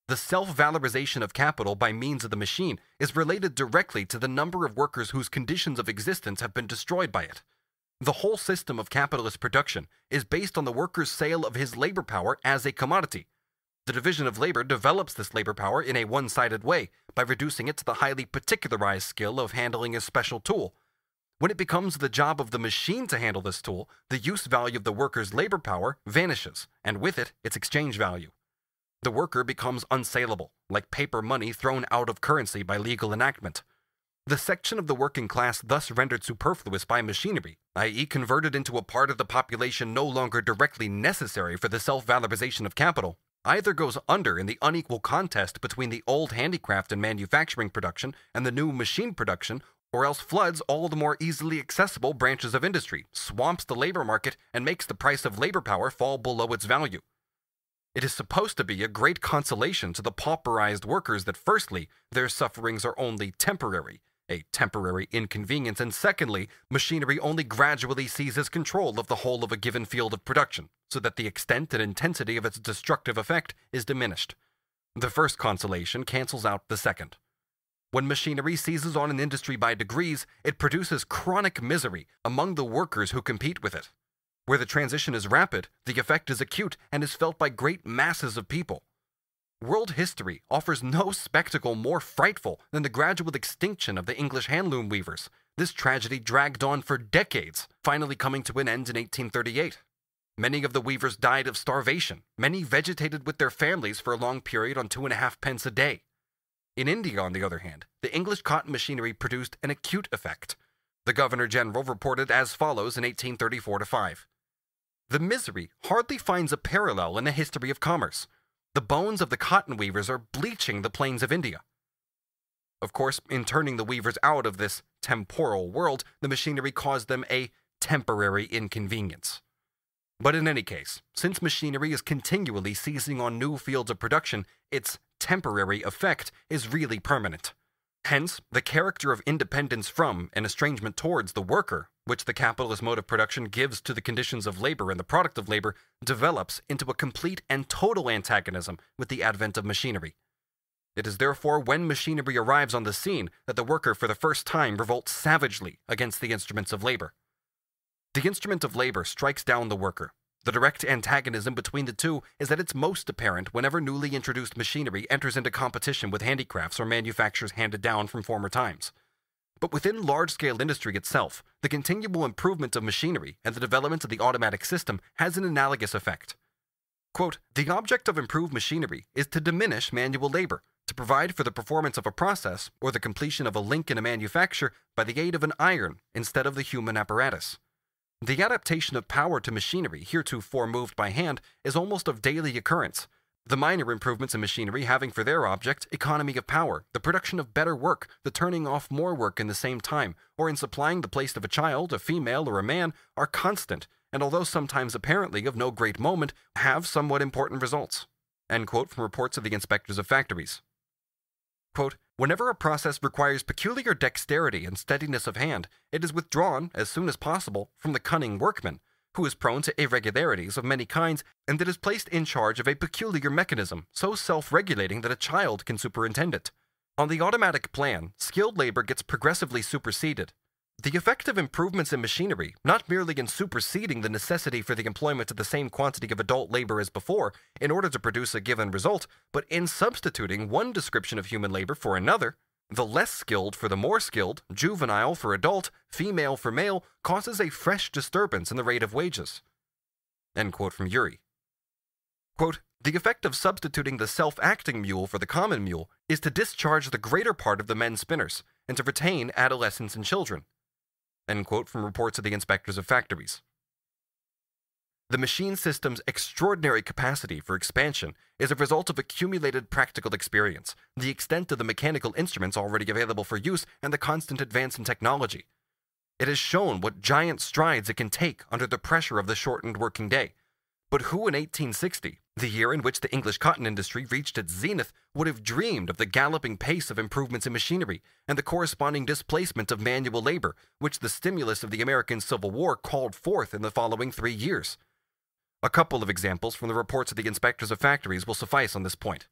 The self-valorization of capital by means of the machine is related directly to the number of workers whose conditions of existence have been destroyed by it. The whole system of capitalist production is based on the worker's sale of his labor power as a commodity. The division of labor develops this labor power in a one-sided way by reducing it to the highly particularized skill of handling a special tool. When it becomes the job of the machine to handle this tool, the use value of the worker's labor power vanishes, and with it, its exchange value. The worker becomes unsaleable, like paper money thrown out of currency by legal enactment. The section of the working class thus rendered superfluous by machinery, i.e. converted into a part of the population no longer directly necessary for the self-valorization of capital, either goes under in the unequal contest between the old handicraft and manufacturing production and the new machine production, or else floods all the more easily accessible branches of industry, swamps the labor market, and makes the price of labor power fall below its value. It is supposed to be a great consolation to the pauperized workers that firstly, their sufferings are only temporary, a temporary inconvenience, and secondly, machinery only gradually seizes control of the whole of a given field of production, so that the extent and intensity of its destructive effect is diminished. The first consolation cancels out the second. When machinery seizes on an industry by degrees, it produces chronic misery among the workers who compete with it. Where the transition is rapid, the effect is acute and is felt by great masses of people. World history offers no spectacle more frightful than the gradual extinction of the English handloom weavers. This tragedy dragged on for decades, finally coming to an end in 1838. Many of the weavers died of starvation. Many vegetated with their families for a long period on 2.5 pence a day. In India, on the other hand, the English cotton machinery produced an acute effect. The Governor-General reported as follows in 1834-5. The misery hardly finds a parallel in the history of commerce. The bones of the cotton weavers are bleaching the plains of India. Of course, in turning the weavers out of this temporal world, the machinery caused them a temporary inconvenience. But in any case, since machinery is continually seizing on new fields of production, its temporary effect is really permanent. Hence, the character of independence from and estrangement towards the worker, which the capitalist mode of production gives to the conditions of labor and the product of labor, develops into a complete and total antagonism with the advent of machinery. It is therefore when machinery arrives on the scene that the worker for the first time revolts savagely against the instruments of labor. The instrument of labor strikes down the worker. The direct antagonism between the two is that it's most apparent whenever newly introduced machinery enters into competition with handicrafts or manufactures handed down from former times. But within large-scale industry itself, the continual improvement of machinery and the development of the automatic system has an analogous effect. Quote, the object of improved machinery is to diminish manual labor, to provide for the performance of a process or the completion of a link in a manufacture by the aid of an iron instead of the human apparatus. The adaptation of power to machinery heretofore moved by hand is almost of daily occurrence, the minor improvements in machinery having for their object economy of power, the production of better work, the turning off more work in the same time, or in supplying the place of a child, a female, or a man, are constant, and although sometimes apparently of no great moment, have somewhat important results. End quote from reports of the inspectors of factories. Quote, whenever a process requires peculiar dexterity and steadiness of hand, it is withdrawn, as soon as possible, from the cunning workman, who is prone to irregularities of many kinds, and it is placed in charge of a peculiar mechanism, so self-regulating that a child can superintend it. On the automatic plan, skilled labor gets progressively superseded. The effect of improvements in machinery, not merely in superseding the necessity for the employment of the same quantity of adult labor as before, in order to produce a given result, but in substituting one description of human labor for another, the less skilled for the more skilled, juvenile for adult, female for male, causes a fresh disturbance in the rate of wages. End quote from Urey. Quote, the effect of substituting the self-acting mule for the common mule is to discharge the greater part of the men spinners, and to retain adolescents and children. End quote from reports of the inspectors of factories. The machine system's extraordinary capacity for expansion is a result of accumulated practical experience, the extent of the mechanical instruments already available for use, and the constant advance in technology. It has shown what giant strides it can take under the pressure of the shortened working day. But who in 1860, the year in which the English cotton industry reached its zenith, would have dreamed of the galloping pace of improvements in machinery and the corresponding displacement of manual labor, which the stimulus of the American Civil War called forth in the following 3 years? A couple of examples from the reports of the inspectors of factories will suffice on this point.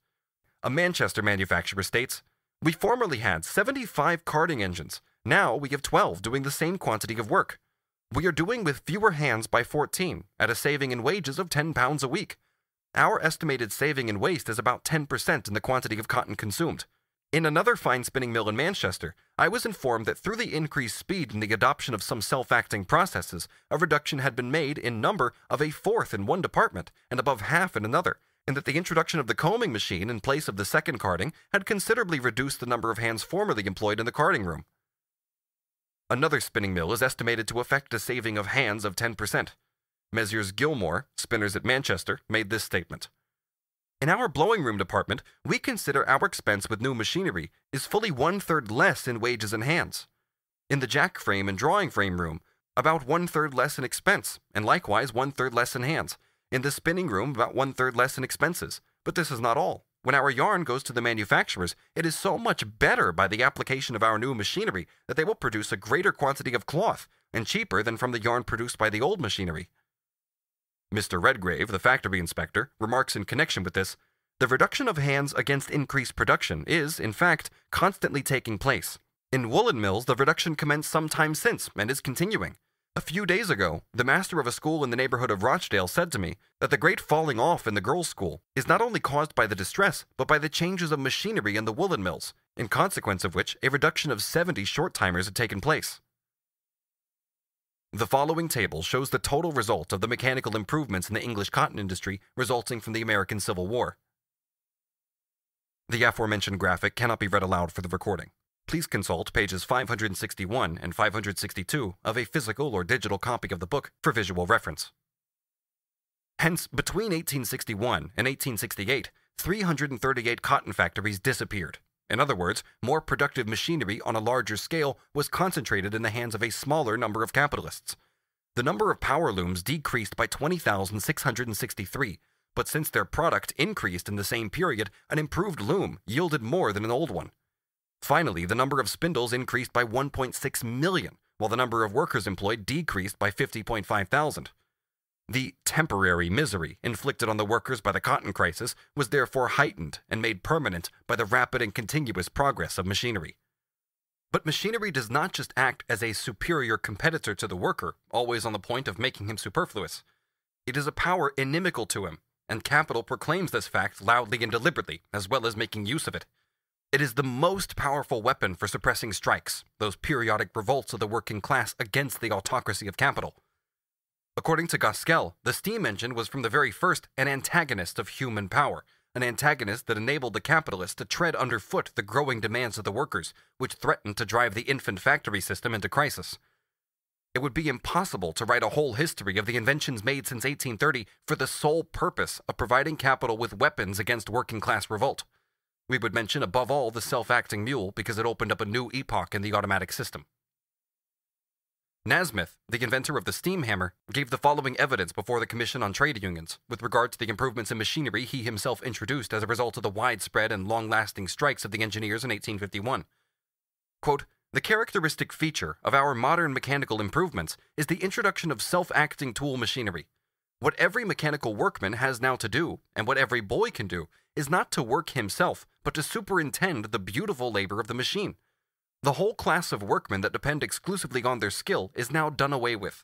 A Manchester manufacturer states, "We formerly had 75 carding engines. Now we have 12 doing the same quantity of work. We are doing with fewer hands by 14, at a saving in wages of £10 a week. Our estimated saving in waste is about 10% in the quantity of cotton consumed." In another fine spinning mill in Manchester, I was informed that through the increased speed in the adoption of some self-acting processes, a reduction had been made in number of a fourth in one department and above half in another, and that the introduction of the combing machine in place of the second carding had considerably reduced the number of hands formerly employed in the carding room. Another spinning mill is estimated to effect a saving of hands of 10%. Messrs. Gilmore, spinners at Manchester, made this statement. "In our blowing room department, we consider our expense with new machinery is fully 1/3 less in wages and hands. In the jack frame and drawing frame room, about 1/3 less in expense, and likewise 1/3 less in hands. In the spinning room, about 1/3 less in expenses. But this is not all. When our yarn goes to the manufacturers, it is so much better by the application of our new machinery that they will produce a greater quantity of cloth, and cheaper than from the yarn produced by the old machinery." Mr. Redgrave, the factory inspector, remarks in connection with this, "The reduction of hands against increased production is, in fact, constantly taking place. In woolen mills, the reduction commenced some time since and is continuing. A few days ago, the master of a school in the neighborhood of Rochdale said to me that the great falling off in the girls' school is not only caused by the distress, but by the changes of machinery in the woolen mills, in consequence of which a reduction of 70 short-timers had taken place." The following table shows the total result of the mechanical improvements in the English cotton industry resulting from the American Civil War. The aforementioned graphic cannot be read aloud for the recording. Please consult pages 561 and 562 of a physical or digital copy of the book for visual reference. Hence, between 1861 and 1868, 338 cotton factories disappeared. In other words, more productive machinery on a larger scale was concentrated in the hands of a smaller number of capitalists. The number of power looms decreased by 20,663, but since their product increased in the same period, an improved loom yielded more than an old one. Finally, the number of spindles increased by 1.6 million, while the number of workers employed decreased by 50.5 thousand. The temporary misery inflicted on the workers by the cotton crisis was therefore heightened and made permanent by the rapid and continuous progress of machinery. But machinery does not just act as a superior competitor to the worker, always on the point of making him superfluous. It is a power inimical to him, and capital proclaims this fact loudly and deliberately, as well as making use of it. It is the most powerful weapon for suppressing strikes, those periodic revolts of the working class against the autocracy of capital. According to Gaskell, the steam engine was from the very first an antagonist of human power, an antagonist that enabled the capitalist to tread underfoot the growing demands of the workers, which threatened to drive the infant factory system into crisis. It would be impossible to write a whole history of the inventions made since 1830 for the sole purpose of providing capital with weapons against working-class revolt. We would mention above all the self-acting mule because it opened up a new epoch in the automatic system. Nasmyth, the inventor of the steam hammer, gave the following evidence before the Commission on Trade Unions with regard to the improvements in machinery he himself introduced as a result of the widespread and long-lasting strikes of the engineers in 1851. Quote, "The characteristic feature of our modern mechanical improvements is the introduction of self-acting tool machinery. What every mechanical workman has now to do, and what every boy can do, is not to work himself, but to superintend the beautiful labor of the machine. The whole class of workmen that depend exclusively on their skill is now done away with.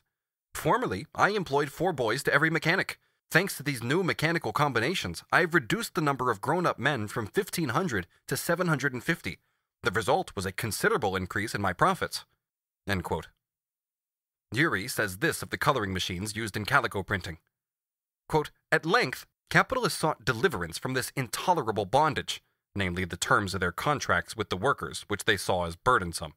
Formerly, I employed 4 boys to every mechanic. Thanks to these new mechanical combinations, I have reduced the number of grown-up men from 1,500 to 750. The result was a considerable increase in my profits." End quote. Urey says this of the coloring machines used in calico printing. Quote, "At length, capitalists sought deliverance from this intolerable bondage, namely the terms of their contracts with the workers, which they saw as burdensome,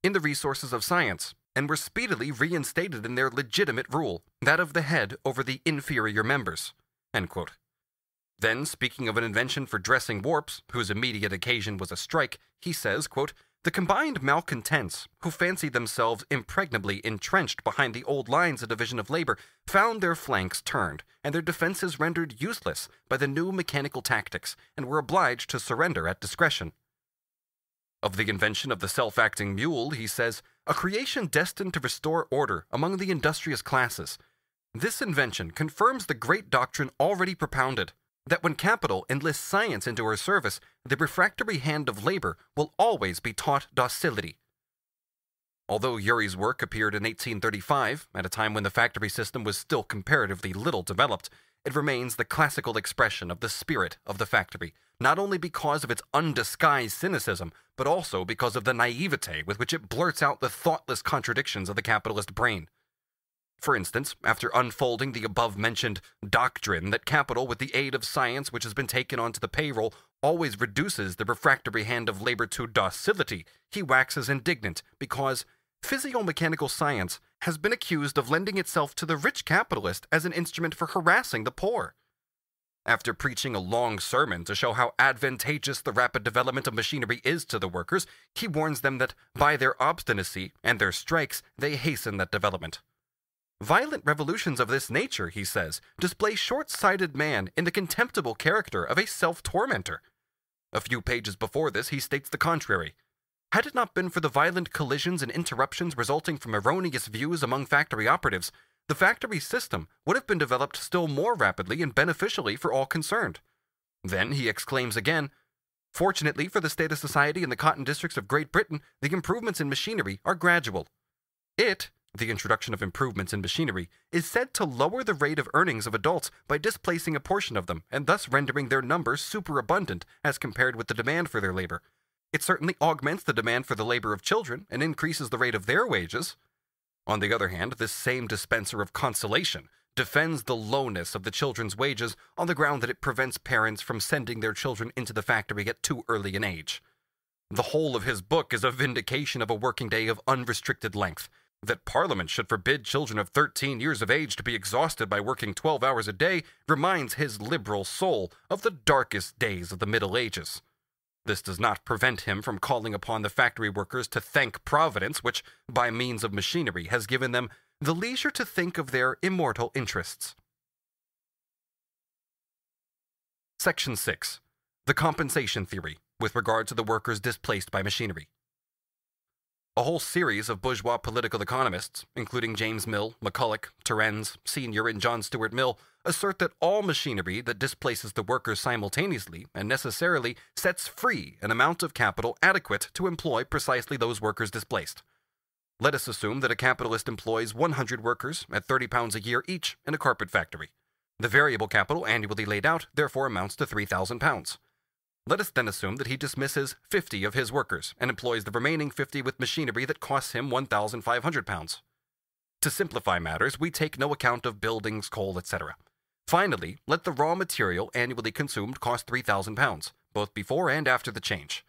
in the resources of science, and were speedily reinstated in their legitimate rule, that of the head over the inferior members." End quote. Then, speaking of an invention for dressing warps, whose immediate occasion was a strike, he says, quote, "The combined malcontents, who fancied themselves impregnably entrenched behind the old lines of division of labor, found their flanks turned, and their defenses rendered useless by the new mechanical tactics, and were obliged to surrender at discretion." Of the invention of the self-acting mule, he says, "A creation destined to restore order among the industrious classes. This invention confirms the great doctrine already propounded. that when capital enlists science into her service, the refractory hand of labor will always be taught docility. Although Urey's work appeared in 1835, at a time when the factory system was still comparatively little developed, it remains the classical expression of the spirit of the factory, not only because of its undisguised cynicism, but also because of the naivete with which it blurts out the thoughtless contradictions of the capitalist brain. For instance, after unfolding the above-mentioned doctrine that capital, with the aid of science which has been taken onto the payroll, always reduces the refractory hand of labor to docility, he waxes indignant because physiomechanical science has been accused of lending itself to the rich capitalist as an instrument for harassing the poor. After preaching a long sermon to show how advantageous the rapid development of machinery is to the workers, he warns them that by their obstinacy and their strikes they hasten that development. Violent revolutions of this nature, he says, display short-sighted man in the contemptible character of a self-tormentor. A few pages before this he states the contrary. Had it not been for the violent collisions and interruptions resulting from erroneous views among factory operatives, the factory system would have been developed still more rapidly and beneficially for all concerned. Then he exclaims again, "Fortunately for the state of society in the cotton districts of Great Britain, the improvements in machinery are gradual. The introduction of improvements in machinery, is said to lower the rate of earnings of adults by displacing a portion of them, and thus rendering their numbers superabundant as compared with the demand for their labor. It certainly augments the demand for the labor of children and increases the rate of their wages. On the other hand, this same dispenser of consolation defends the lowness of the children's wages on the ground that it prevents parents from sending their children into the factory at too early an age. The whole of his book is a vindication of a working day of unrestricted length. That Parliament should forbid children of 13 years of age to be exhausted by working 12 hours a day reminds his liberal soul of the darkest days of the Middle Ages. This does not prevent him from calling upon the factory workers to thank Providence, which, by means of machinery, has given them the leisure to think of their immortal interests. Section 6. The compensation theory, with regard to the workers displaced by machinery. A whole series of bourgeois political economists, including James Mill, McCulloch, Terence, Sr., and John Stuart Mill, assert that all machinery that displaces the workers simultaneously and necessarily sets free an amount of capital adequate to employ precisely those workers displaced. Let us assume that a capitalist employs 100 workers at £30 a year each in a carpet factory. The variable capital annually laid out therefore amounts to £3,000. Let us then assume that he dismisses 50 of his workers and employs the remaining 50 with machinery that costs him £1,500. To simplify matters, we take no account of buildings, coal, etc. Finally, let the raw material annually consumed cost £3,000, both before and after the change.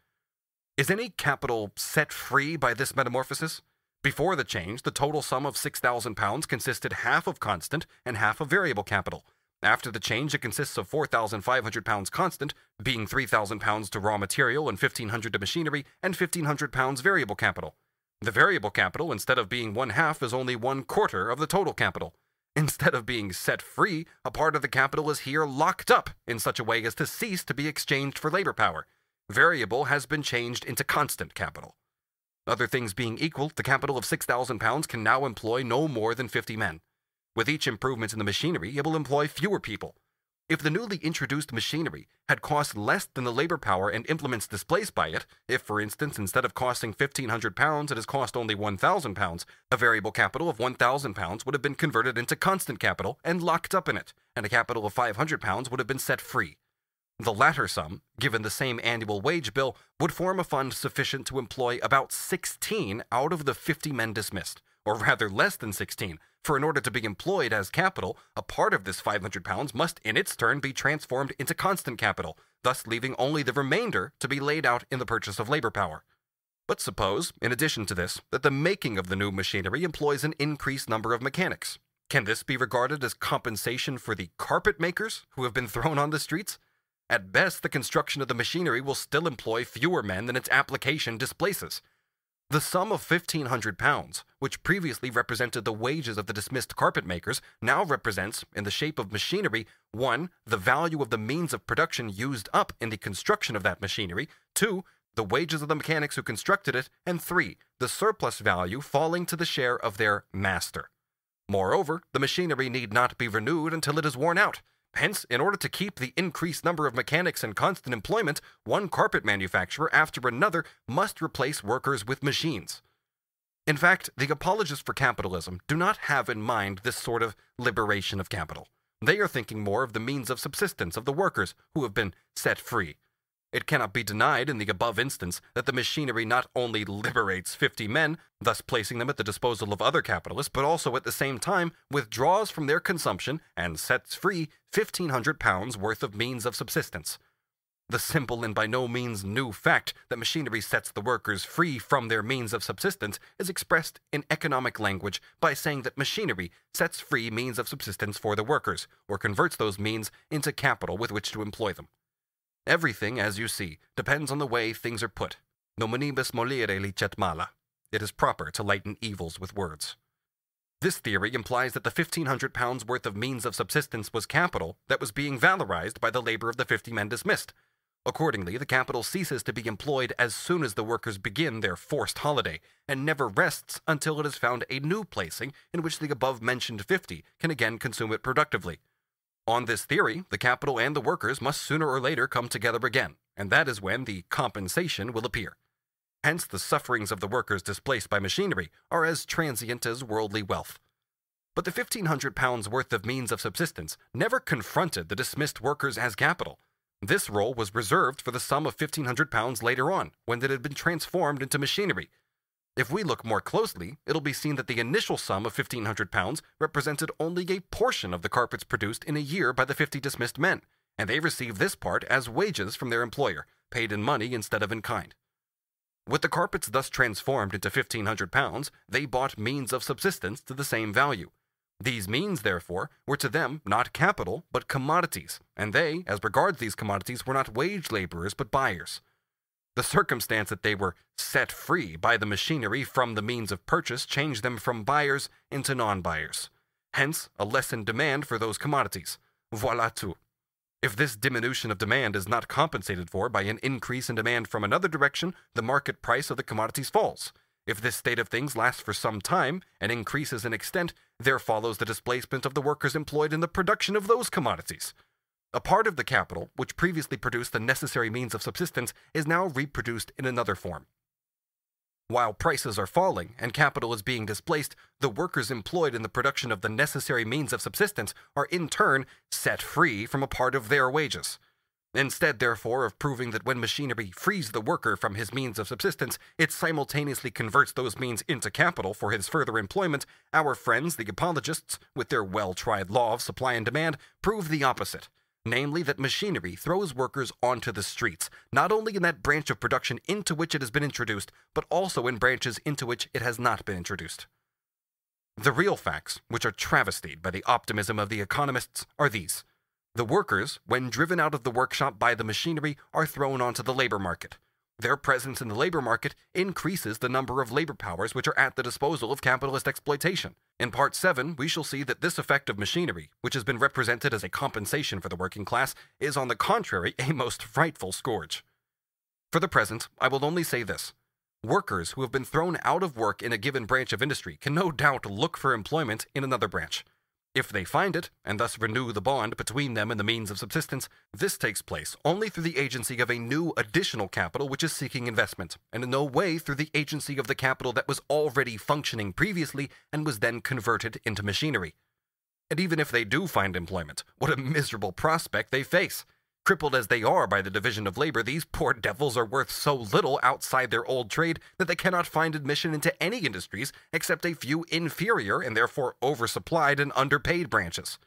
Is any capital set free by this metamorphosis? Before the change, the total sum of £6,000 consisted half of constant and half of variable capital. After the change, it consists of £4,500 constant, being £3,000 to raw material and £1,500 to machinery, and £1,500 variable capital. The variable capital, instead of being 1/2, is only 1/4 of the total capital. Instead of being set free, a part of the capital is here locked up in such a way as to cease to be exchanged for labor power. Variable has been changed into constant capital. Other things being equal, the capital of £6,000 can now employ no more than 50 men. With each improvement in the machinery, it will employ fewer people. If the newly introduced machinery had cost less than the labor power and implements displaced by it, if, for instance, instead of costing £1,500, it has cost only £1,000, a variable capital of £1,000 would have been converted into constant capital and locked up in it, and a capital of £500 would have been set free. The latter sum, given the same annual wage bill, would form a fund sufficient to employ about 16 out of the 50 men dismissed, or rather less than 16, for in order to be employed as capital, a part of this £500 must in its turn be transformed into constant capital, thus leaving only the remainder to be laid out in the purchase of labor power. But suppose, in addition to this, that the making of the new machinery employs an increased number of mechanics. Can this be regarded as compensation for the carpet makers who have been thrown on the streets? At best, the construction of the machinery will still employ fewer men than its application displaces. The sum of £1,500, which previously represented the wages of the dismissed carpet makers, now represents, in the shape of machinery, 1. The value of the means of production used up in the construction of that machinery, 2. The wages of the mechanics who constructed it, and 3. The surplus value falling to the share of their master. Moreover, the machinery need not be renewed until it is worn out. Hence, in order to keep the increased number of mechanics in constant employment, one carpet manufacturer after another must replace workers with machines. In fact, the apologists for capitalism do not have in mind this sort of liberation of capital. They are thinking more of the means of subsistence of the workers who have been set free. It cannot be denied in the above instance that the machinery not only liberates 50 men, thus placing them at the disposal of other capitalists, but also at the same time withdraws from their consumption and sets free £1,500 worth of means of subsistence. The simple and by no means new fact that machinery sets the workers free from their means of subsistence is expressed in economic language by saying that machinery sets free means of subsistence for the workers, or converts those means into capital with which to employ them. Everything, as you see, depends on the way things are put. Nominibus molire licet mala. It is proper to lighten evils with words. This theory implies that the £1,500 worth of means of subsistence was capital that was being valorized by the labor of the 50 men dismissed. Accordingly, the capital ceases to be employed as soon as the workers begin their forced holiday, and never rests until it has found a new placing in which the above-mentioned 50 can again consume it productively. On this theory, the capital and the workers must sooner or later come together again, and that is when the compensation will appear. Hence, the sufferings of the workers displaced by machinery are as transient as worldly wealth. But the £1,500 worth of means of subsistence never confronted the dismissed workers as capital. This role was reserved for the sum of £1,500 later on, when it had been transformed into machinery. If we look more closely, it'll be seen that the initial sum of £1,500 represented only a portion of the carpets produced in a year by the 50 dismissed men, and they received this part as wages from their employer, paid in money instead of in kind. With the carpets thus transformed into £1,500, they bought means of subsistence to the same value. These means, therefore, were to them not capital, but commodities, and they, as regards these commodities, were not wage laborers, but buyers. The circumstance that they were set free by the machinery from the means of purchase changed them from buyers into non-buyers. Hence, a lessened demand for those commodities. Voilà tout. If this diminution of demand is not compensated for by an increase in demand from another direction, the market price of the commodities falls. If this state of things lasts for some time and increases in extent, there follows the displacement of the workers employed in the production of those commodities. A part of the capital, which previously produced the necessary means of subsistence, is now reproduced in another form. While prices are falling and capital is being displaced, the workers employed in the production of the necessary means of subsistence are in turn set free from a part of their wages. Instead, therefore, of proving that when machinery frees the worker from his means of subsistence, it simultaneously converts those means into capital for his further employment, our friends, the apologists, with their well-tried law of supply and demand, prove the opposite. Namely, that machinery throws workers onto the streets, not only in that branch of production into which it has been introduced, but also in branches into which it has not been introduced. The real facts, which are travestied by the optimism of the economists, are these. The workers, when driven out of the workshop by the machinery, are thrown onto the labor market. Their presence in the labor market increases the number of labor powers which are at the disposal of capitalist exploitation. In Part 7, we shall see that this effect of machinery, which has been represented as a compensation for the working class, is on the contrary a most frightful scourge. For the present, I will only say this. Workers who have been thrown out of work in a given branch of industry can no doubt look for employment in another branch. If they find it, and thus renew the bond between them and the means of subsistence, this takes place only through the agency of a new additional capital which is seeking investment, and in no way through the agency of the capital that was already functioning previously and was then converted into machinery. And even if they do find employment, what a miserable prospect they face! Crippled as they are by the division of labor, these poor devils are worth so little outside their old trade that they cannot find admission into any industries except a few inferior and therefore oversupplied and underpaid branches.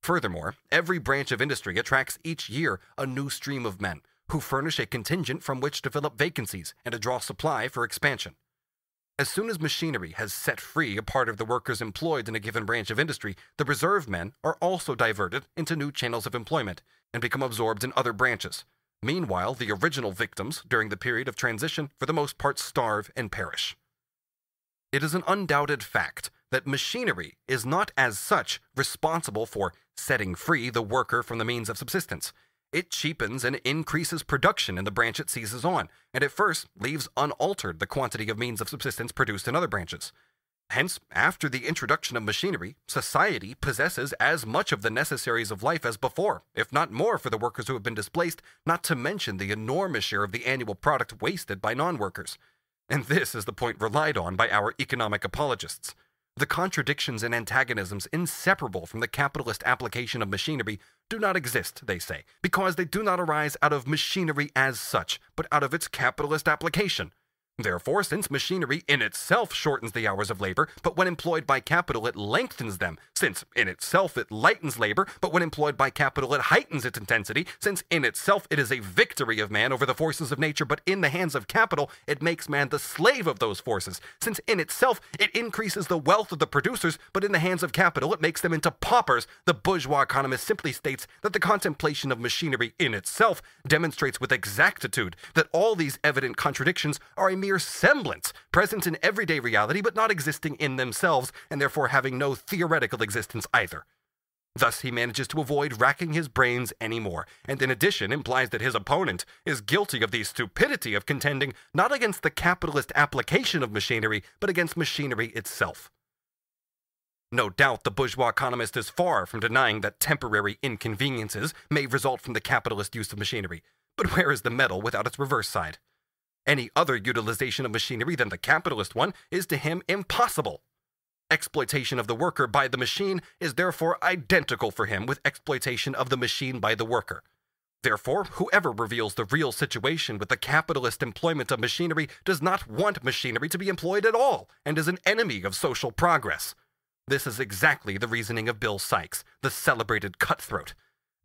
Furthermore, every branch of industry attracts each year a new stream of men, who furnish a contingent from which to fill up vacancies and to draw supply for expansion. As soon as machinery has set free a part of the workers employed in a given branch of industry, the reserve men are also diverted into new channels of employment and become absorbed in other branches. Meanwhile, the original victims, during the period of transition, for the most part starve and perish. It is an undoubted fact that machinery is not as such responsible for setting free the worker from the means of subsistence. It cheapens and increases production in the branch it seizes on, and at first leaves unaltered the quantity of means of subsistence produced in other branches. Hence, after the introduction of machinery, society possesses as much of the necessaries of life as before, if not more for the workers who have been displaced, not to mention the enormous share of the annual product wasted by non-workers. And this is the point relied on by our economic apologists. The contradictions and antagonisms inseparable from the capitalist application of machinery do not exist, they say, because they do not arise out of machinery as such, but out of its capitalist application. Therefore, since machinery in itself shortens the hours of labor, but when employed by capital it lengthens them, since in itself it lightens labor, but when employed by capital it heightens its intensity, since in itself it is a victory of man over the forces of nature, but in the hands of capital it makes man the slave of those forces, since in itself it increases the wealth of the producers, but in the hands of capital it makes them into paupers, the bourgeois economist simply states that the contemplation of machinery in itself demonstrates with exactitude that all these evident contradictions are a mere semblance, present in everyday reality but not existing in themselves, and therefore having no theoretical existence either. Thus he manages to avoid racking his brains anymore, and in addition implies that his opponent is guilty of the stupidity of contending not against the capitalist application of machinery, but against machinery itself. No doubt the bourgeois economist is far from denying that temporary inconveniences may result from the capitalist use of machinery, but where is the medal without its reverse side? Any other utilization of machinery than the capitalist one is to him impossible. Exploitation of the worker by the machine is therefore identical for him with exploitation of the machine by the worker. Therefore, whoever reveals the real situation with the capitalist employment of machinery does not want machinery to be employed at all, and is an enemy of social progress. This is exactly the reasoning of Bill Sykes, the celebrated cutthroat.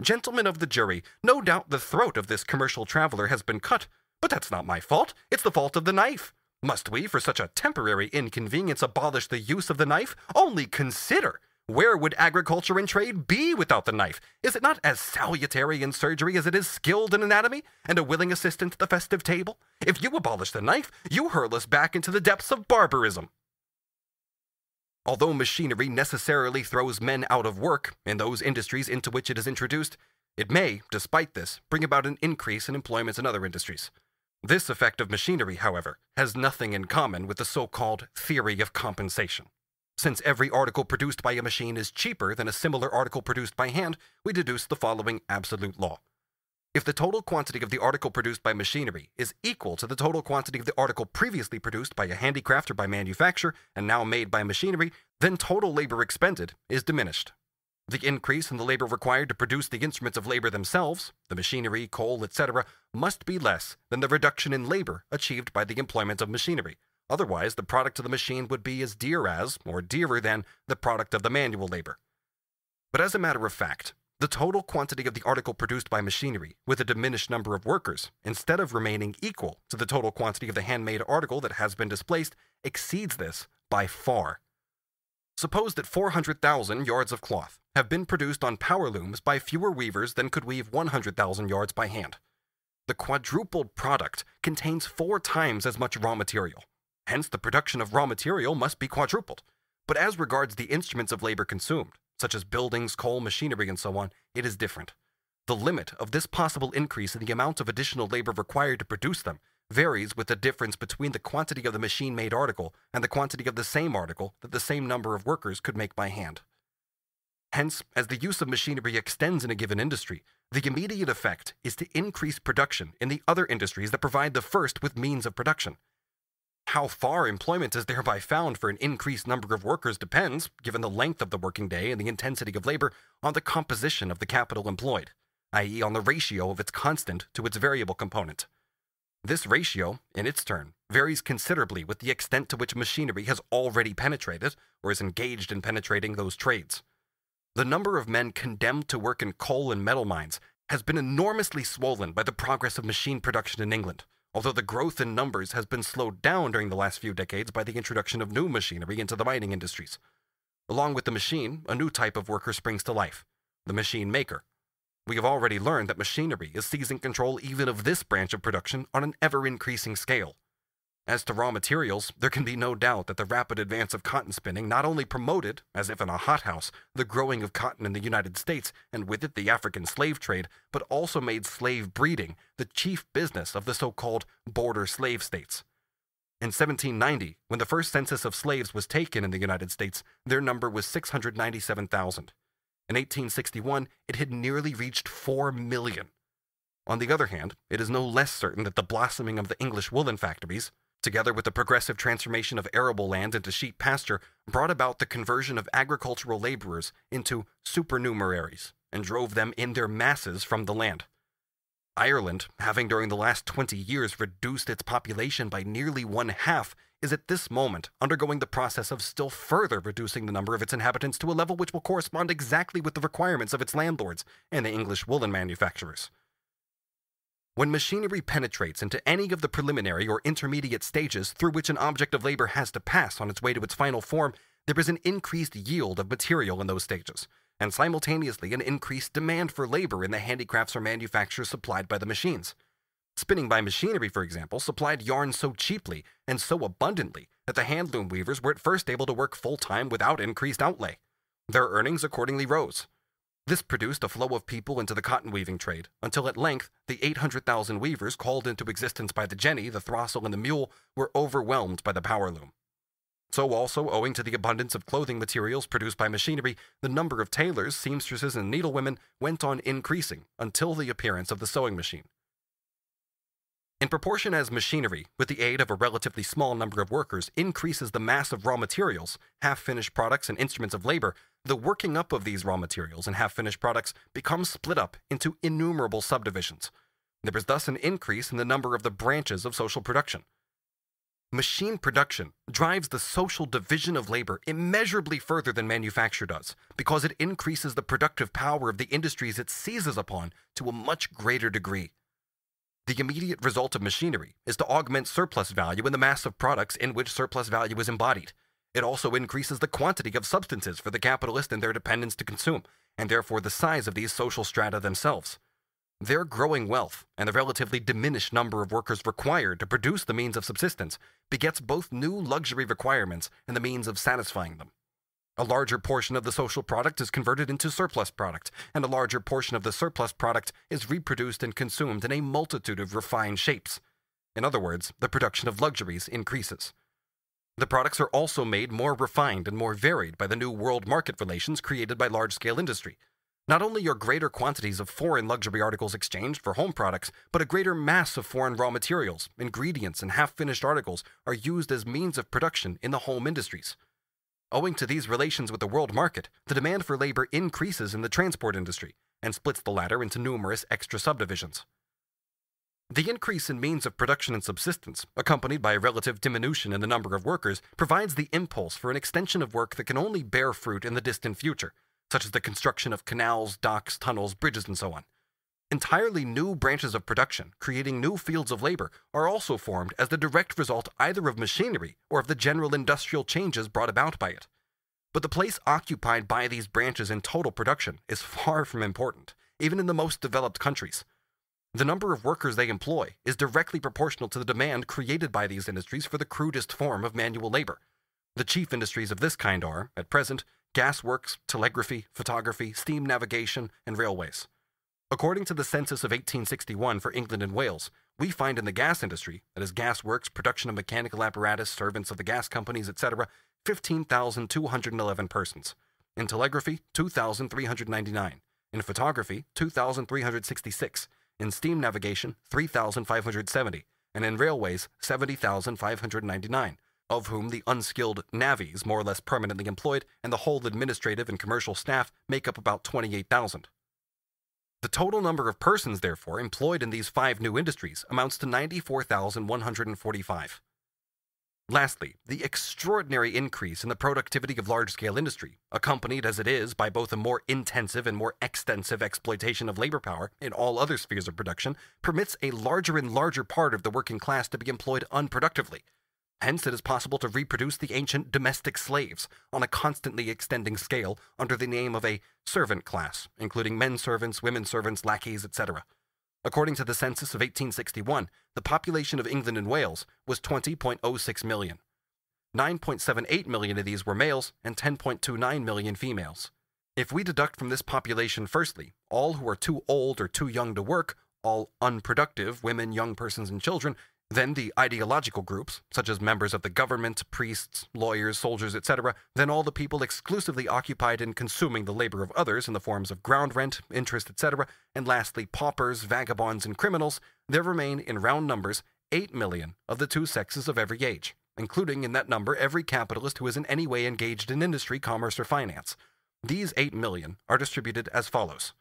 Gentlemen of the jury, no doubt the throat of this commercial traveler has been cut, but that's not my fault. It's the fault of the knife. Must we, for such a temporary inconvenience, abolish the use of the knife? Only consider! Where would agriculture and trade be without the knife? Is it not as salutary in surgery as it is skilled in anatomy, and a willing assistant at the festive table? If you abolish the knife, you hurl us back into the depths of barbarism. Although machinery necessarily throws men out of work in those industries into which it is introduced, it may, despite this, bring about an increase in employment in other industries. This effect of machinery, however, has nothing in common with the so-called theory of compensation. Since every article produced by a machine is cheaper than a similar article produced by hand, we deduce the following absolute law. If the total quantity of the article produced by machinery is equal to the total quantity of the article previously produced by a handicraft or by manufacture and now made by machinery, then total labor expended is diminished. The increase in the labor required to produce the instruments of labor themselves, the machinery, coal, etc., must be less than the reduction in labor achieved by the employment of machinery. Otherwise, the product of the machine would be as dear as, or dearer than, the product of the manual labor. But as a matter of fact, the total quantity of the article produced by machinery, with a diminished number of workers, instead of remaining equal to the total quantity of the handmade article that has been displaced, exceeds this by far. Suppose that 400,000 yards of cloth have been produced on power looms by fewer weavers than could weave 100,000 yards by hand. The quadrupled product contains 4 times as much raw material. Hence, the production of raw material must be quadrupled. But as regards the instruments of labor consumed, such as buildings, coal, machinery, and so on, it is different. The limit of this possible increase in the amount of additional labor required to produce them varies with the difference between the quantity of the machine-made article and the quantity of the same article that the same number of workers could make by hand. Hence, as the use of machinery extends in a given industry, the immediate effect is to increase production in the other industries that provide the first with means of production. How far employment is thereby found for an increased number of workers depends, given the length of the working day and the intensity of labor, on the composition of the capital employed, i.e. on the ratio of its constant to its variable component. This ratio, in its turn, varies considerably with the extent to which machinery has already penetrated, or is engaged in penetrating those trades. The number of men condemned to work in coal and metal mines has been enormously swollen by the progress of machine production in England, although the growth in numbers has been slowed down during the last few decades by the introduction of new machinery into the mining industries. Along with the machine, a new type of worker springs to life, the machine maker. We have already learned that machinery is seizing control even of this branch of production on an ever-increasing scale. As to raw materials, there can be no doubt that the rapid advance of cotton spinning not only promoted, as if in a hothouse, the growing of cotton in the United States, and with it the African slave trade, but also made slave breeding the chief business of the so-called border slave states. In 1790, when the first census of slaves was taken in the United States, their number was 697,000. In 1861, it had nearly reached 4 million. On the other hand, it is no less certain that the blossoming of the English woolen factories, together with the progressive transformation of arable land into sheep pasture, brought about the conversion of agricultural laborers into supernumeraries and drove them in their masses from the land. Ireland, having during the last 20 years reduced its population by nearly 1/2, is at this moment undergoing the process of still further reducing the number of its inhabitants to a level which will correspond exactly with the requirements of its landlords and the English woolen manufacturers. When machinery penetrates into any of the preliminary or intermediate stages through which an object of labor has to pass on its way to its final form, there is an increased yield of material in those stages, and simultaneously an increased demand for labor in the handicrafts or manufactures supplied by the machines. Spinning by machinery, for example, supplied yarn so cheaply and so abundantly that the handloom weavers were at first able to work full-time without increased outlay. Their earnings accordingly rose. This produced a flow of people into the cotton weaving trade, until at length the 800,000 weavers called into existence by the jenny, the throstle, and the mule were overwhelmed by the power loom. So also, owing to the abundance of clothing materials produced by machinery, the number of tailors, seamstresses, and needlewomen went on increasing until the appearance of the sewing machine. In proportion as machinery, with the aid of a relatively small number of workers, increases the mass of raw materials, half-finished products, and instruments of labor, the working up of these raw materials and half-finished products becomes split up into innumerable subdivisions. There is thus an increase in the number of the branches of social production. Machine production drives the social division of labor immeasurably further than manufacture does, because it increases the productive power of the industries it seizes upon to a much greater degree. The immediate result of machinery is to augment surplus value in the mass of products in which surplus value is embodied. It also increases the quantity of substances for the capitalist and their dependents to consume, and therefore the size of these social strata themselves. Their growing wealth and the relatively diminished number of workers required to produce the means of subsistence begets both new luxury requirements and the means of satisfying them. A larger portion of the social product is converted into surplus product, and a larger portion of the surplus product is reproduced and consumed in a multitude of refined shapes. In other words, the production of luxuries increases. The products are also made more refined and more varied by the new world market relations created by large-scale industry. Not only are greater quantities of foreign luxury articles exchanged for home products, but a greater mass of foreign raw materials, ingredients, and half-finished articles are used as means of production in the home industries. Owing to these relations with the world market, the demand for labor increases in the transport industry and splits the latter into numerous extra subdivisions. The increase in means of production and subsistence, accompanied by a relative diminution in the number of workers, provides the impulse for an extension of work that can only bear fruit in the distant future, such as the construction of canals, docks, tunnels, bridges, and so on. Entirely new branches of production, creating new fields of labor, are also formed as the direct result either of machinery or of the general industrial changes brought about by it. But the place occupied by these branches in total production is far from important, even in the most developed countries. The number of workers they employ is directly proportional to the demand created by these industries for the crudest form of manual labor. The chief industries of this kind are, at present, gasworks, telegraphy, photography, steam navigation, and railways. According to the census of 1861 for England and Wales, we find in the gas industry, that is gasworks, production of mechanical apparatus, servants of the gas companies, etc., 15,211 persons. In telegraphy, 2,399. In photography, 2,366. In steam navigation, 3,570. And in railways, 70,599, of whom the unskilled navvies, more or less permanently employed, and the whole administrative and commercial staff make up about 28,000. The total number of persons, therefore, employed in these 5 new industries amounts to 94,145. Lastly, the extraordinary increase in the productivity of large-scale industry, accompanied as it is by both a more intensive and more extensive exploitation of labor power in all other spheres of production, permits a larger and larger part of the working class to be employed unproductively. Hence, it is possible to reproduce the ancient domestic slaves on a constantly extending scale under the name of a servant class, including men servants, women servants, lackeys, etc. According to the census of 1861, the population of England and Wales was 20.06 million. 9.78 million of these were males and 10.29 million females. If we deduct from this population, firstly, all who are too old or too young to work, all unproductive women, young persons, and children, Then the ideological groups, such as members of the government, priests, lawyers, soldiers, etc., then all the people exclusively occupied in consuming the labor of others in the forms of ground rent, interest, etc., and lastly paupers, vagabonds, and criminals, there remain in round numbers 8 million of the two sexes of every age, including in that number every capitalist who is in any way engaged in industry, commerce, or finance. These 8 million are distributed as follows.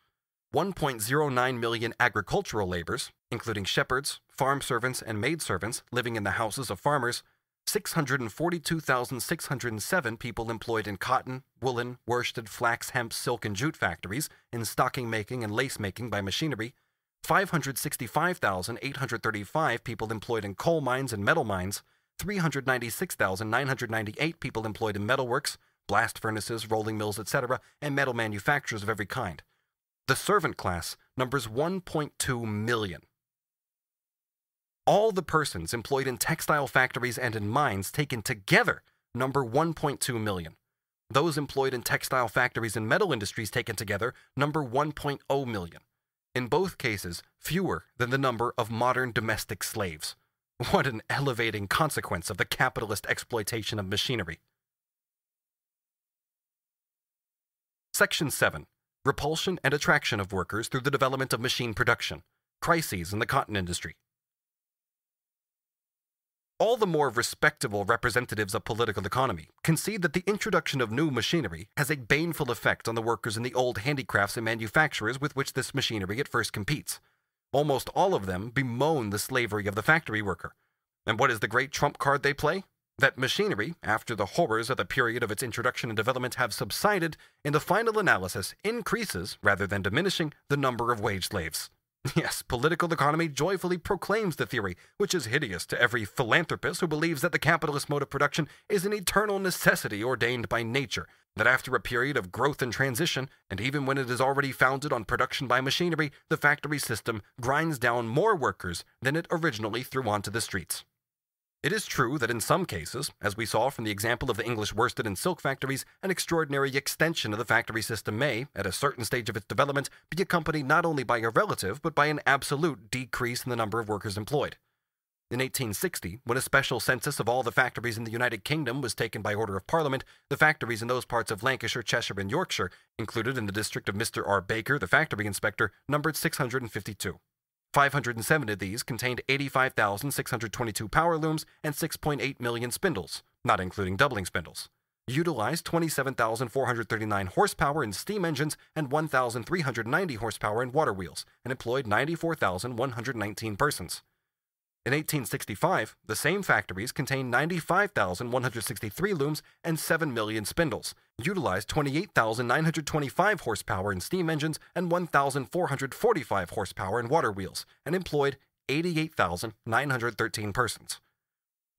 1.09 million agricultural laborers, including shepherds, farm servants, and maidservants living in the houses of farmers, 642,607 people employed in cotton, woolen, worsted, flax, hemp, silk, and jute factories, in stocking making and lace making by machinery, 565,835 people employed in coal mines and metal mines, 396,998 people employed in metalworks, blast furnaces, rolling mills, etc., and metal manufacturers of every kind. The servant class numbers 1.2 million. All the persons employed in textile factories and in mines taken together number 1.2 million. Those employed in textile factories and metal industries taken together number 1.0 million. In both cases, fewer than the number of modern domestic slaves. What an elevating consequence of the capitalist exploitation of machinery. Section 7. Repulsion and attraction of workers through the development of machine production. Crises in the cotton industry. All the more respectable representatives of political economy concede that the introduction of new machinery has a baneful effect on the workers in the old handicrafts and manufacturers with which this machinery at first competes. Almost all of them bemoan the slavery of the factory worker. And what is the great trump card they play? That machinery, after the horrors of the period of its introduction and development have subsided, in the final analysis increases, rather than diminishing, the number of wage slaves. Yes, political economy joyfully proclaims the theory, which is hideous to every philanthropist who believes that the capitalist mode of production is an eternal necessity ordained by nature, that after a period of growth and transition, and even when it is already founded on production by machinery, the factory system grinds down more workers than it originally threw onto the streets. It is true that in some cases, as we saw from the example of the English worsted and silk factories, an extraordinary extension of the factory system may, at a certain stage of its development, be accompanied not only by a relative, but by an absolute decrease in the number of workers employed. In 1860, when a special census of all the factories in the United Kingdom was taken by order of Parliament, the factories in those parts of Lancashire, Cheshire, and Yorkshire, included in the district of Mr. R. Baker, the factory inspector, numbered 652. 507 of these contained 85,622 power looms and 6.8 million spindles, not including doubling spindles. Utilized 27,439 horsepower in steam engines and 1,390 horsepower in water wheels, and employed 94,119 persons. In 1865, the same factories contained 95,163 looms and 7 million spindles, utilized 28,925 horsepower in steam engines and 1,445 horsepower in water wheels, and employed 88,913 persons.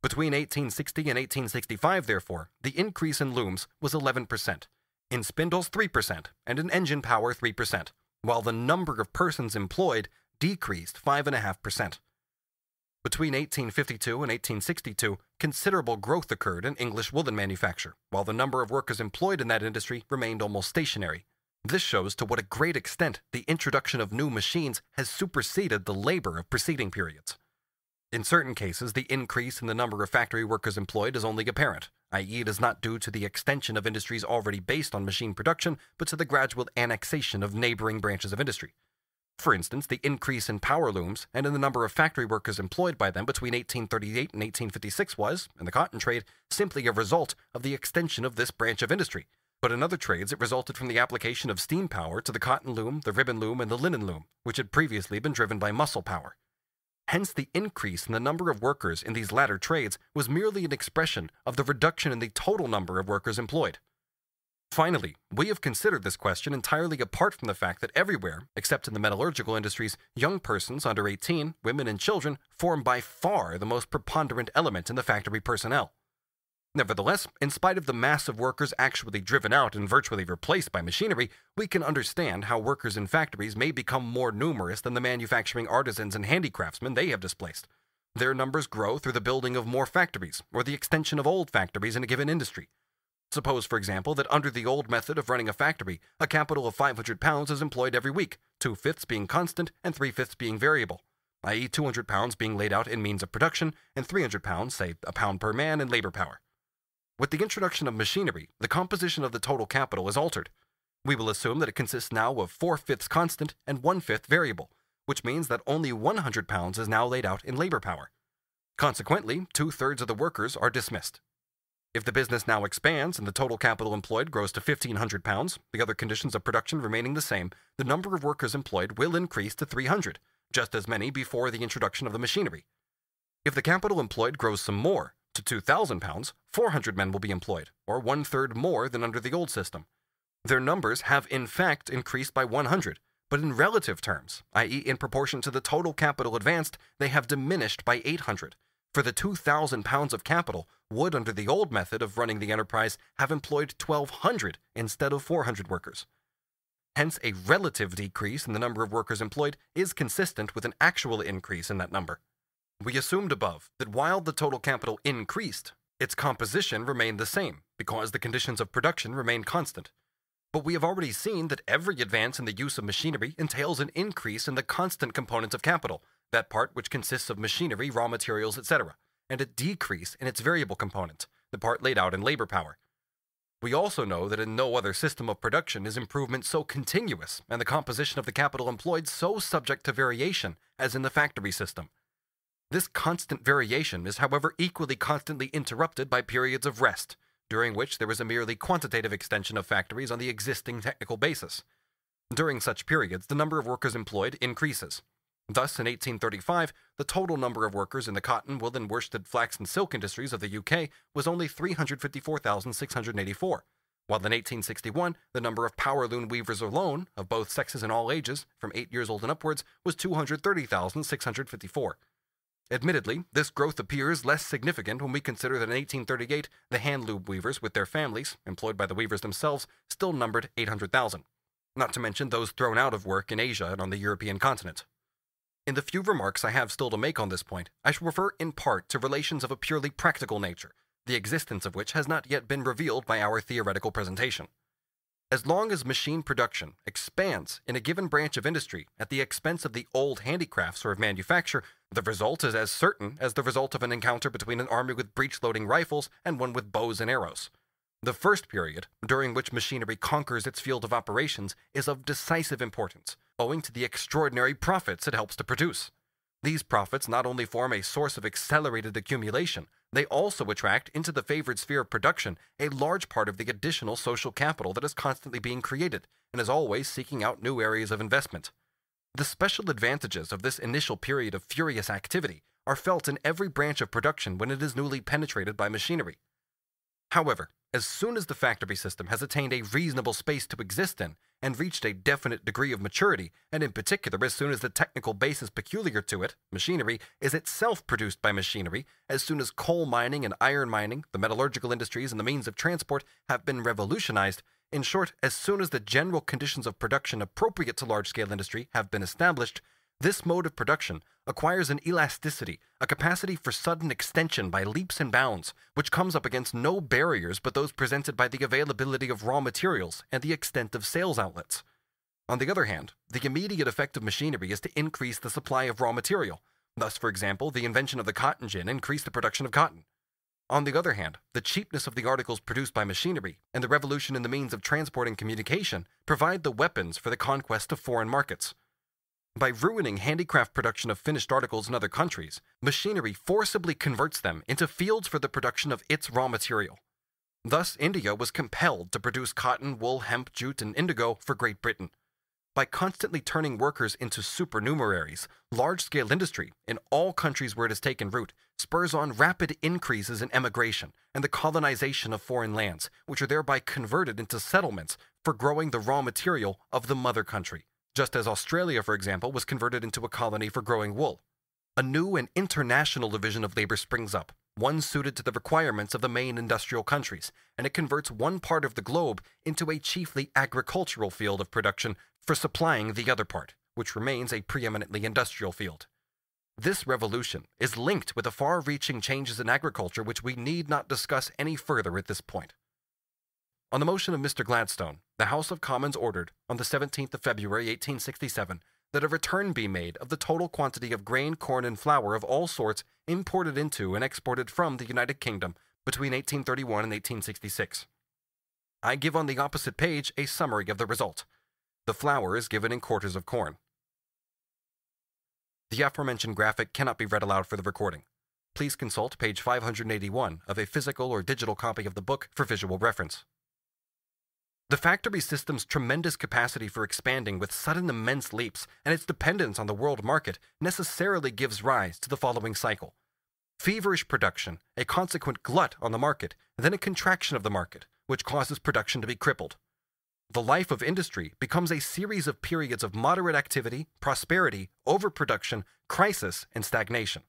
Between 1860 and 1865, therefore, the increase in looms was 11%, in spindles 3%, and in engine power 3%, while the number of persons employed decreased 5.5%. Between 1852 and 1862, considerable growth occurred in English woolen manufacture, while the number of workers employed in that industry remained almost stationary. This shows to what a great extent the introduction of new machines has superseded the labor of preceding periods. In certain cases, the increase in the number of factory workers employed is only apparent, i.e. it is not due to the extension of industries already based on machine production, but to the gradual annexation of neighboring branches of industry. For instance, the increase in power looms and in the number of factory workers employed by them between 1838 and 1856 was, in the cotton trade, simply a result of the extension of this branch of industry. But in other trades, it resulted from the application of steam power to the cotton loom, the ribbon loom, and the linen loom, which had previously been driven by muscle power. Hence, the increase in the number of workers in these latter trades was merely an expression of the reduction in the total number of workers employed. Finally, we have considered this question entirely apart from the fact that everywhere, except in the metallurgical industries, young persons under 18, women and children, form by far the most preponderant element in the factory personnel. Nevertheless, in spite of the mass of workers actually driven out and virtually replaced by machinery, we can understand how workers in factories may become more numerous than the manufacturing artisans and handicraftsmen they have displaced. Their numbers grow through the building of more factories, or the extension of old factories in a given industry. Suppose, for example, that under the old method of running a factory, a capital of £500 is employed every week, 2/5 being constant and 3/5 being variable. i.e. 200 pounds being laid out in means of production and 300 pounds, say a pound per man, in labor power. With the introduction of machinery, the composition of the total capital is altered. We will assume that it consists now of 4/5 constant and 1/5 variable, which means that only 100 pounds is now laid out in labor power. Consequently, 2/3 of the workers are dismissed. If the business now expands and the total capital employed grows to 1,500 pounds, the other conditions of production remaining the same, the number of workers employed will increase to 300, just as many before the introduction of the machinery. If the capital employed grows some more, to 2,000 pounds, 400 men will be employed, or 1/3 more than under the old system. Their numbers have in fact increased by 100, but in relative terms, i.e. in proportion to the total capital advanced, they have diminished by 800. For the 2,000 pounds of capital would, under the old method of running the enterprise, have employed 1,200 instead of 400 workers. Hence, a relative decrease in the number of workers employed is consistent with an actual increase in that number. We assumed above that while the total capital increased, its composition remained the same, because the conditions of production remained constant. But we have already seen that every advance in the use of machinery entails an increase in the constant component of capital, that part which consists of machinery, raw materials, etc., and a decrease in its variable component, the part laid out in labor power. We also know that in no other system of production is improvement so continuous and the composition of the capital employed so subject to variation as in the factory system. This constant variation is, however, equally constantly interrupted by periods of rest, during which there is a merely quantitative extension of factories on the existing technical basis. During such periods, the number of workers employed increases. Thus, in 1835, the total number of workers in the cotton, wool, and worsted, flax, and silk industries of the UK was only 354,684, while in 1861, the number of power loom weavers alone, of both sexes and all ages, from 8 years old and upwards, was 230,654. Admittedly, this growth appears less significant when we consider that in 1838, the hand loom weavers with their families, employed by the weavers themselves, still numbered 800,000, not to mention those thrown out of work in Asia and on the European continent. In the few remarks I have still to make on this point, I shall refer in part to relations of a purely practical nature, the existence of which has not yet been revealed by our theoretical presentation. As long as machine production expands in a given branch of industry at the expense of the old handicrafts or of manufacture, the result is as certain as the result of an encounter between an army with breech-loading rifles and one with bows and arrows. The first period, during which machinery conquers its field of operations, is of decisive importance, owing to the extraordinary profits it helps to produce. These profits not only form a source of accelerated accumulation, they also attract into the favored sphere of production a large part of the additional social capital that is constantly being created and is always seeking out new areas of investment. The special advantages of this initial period of furious activity are felt in every branch of production when it is newly penetrated by machinery. However, as soon as the factory system has attained a reasonable space to exist in and reached a definite degree of maturity, and in particular as soon as the technical basis peculiar to it, machinery, is itself produced by machinery, as soon as coal mining and iron mining, the metallurgical industries, and the means of transport have been revolutionized, in short, as soon as the general conditions of production appropriate to large-scale industry have been established, this mode of production acquires an elasticity, a capacity for sudden extension by leaps and bounds, which comes up against no barriers but those presented by the availability of raw materials and the extent of sales outlets. On the other hand, the immediate effect of machinery is to increase the supply of raw material. Thus, for example, the invention of the cotton gin increased the production of cotton. On the other hand, the cheapness of the articles produced by machinery and the revolution in the means of transport and communication provide the weapons for the conquest of foreign markets. By ruining handicraft production of finished articles in other countries, machinery forcibly converts them into fields for the production of its raw material. Thus, India was compelled to produce cotton, wool, hemp, jute, and indigo for Great Britain. By constantly turning workers into supernumeraries, large-scale industry, in all countries where it has taken root, spurs on rapid increases in emigration and the colonization of foreign lands, which are thereby converted into settlements for growing the raw material of the mother country. Just as Australia, for example, was converted into a colony for growing wool. A new and international division of labor springs up, one suited to the requirements of the main industrial countries, and it converts one part of the globe into a chiefly agricultural field of production for supplying the other part, which remains a preeminently industrial field. This revolution is linked with the far-reaching changes in agriculture which we need not discuss any further at this point. On the motion of Mr. Gladstone, the House of Commons ordered, on the 17th of February, 1867, that a return be made of the total quantity of grain, corn, and flour of all sorts imported into and exported from the United Kingdom between 1831 and 1866. I give on the opposite page a summary of the result. The flour is given in quarters of corn. The aforementioned graphic cannot be read aloud for the recording. Please consult page 581 of a physical or digital copy of the book for visual reference. The factory system's tremendous capacity for expanding with sudden immense leaps and its dependence on the world market necessarily gives rise to the following cycle. Feverish production, a consequent glut on the market, then a contraction of the market, which causes production to be crippled. The life of industry becomes a series of periods of moderate activity, prosperity, overproduction, crisis, and stagnation.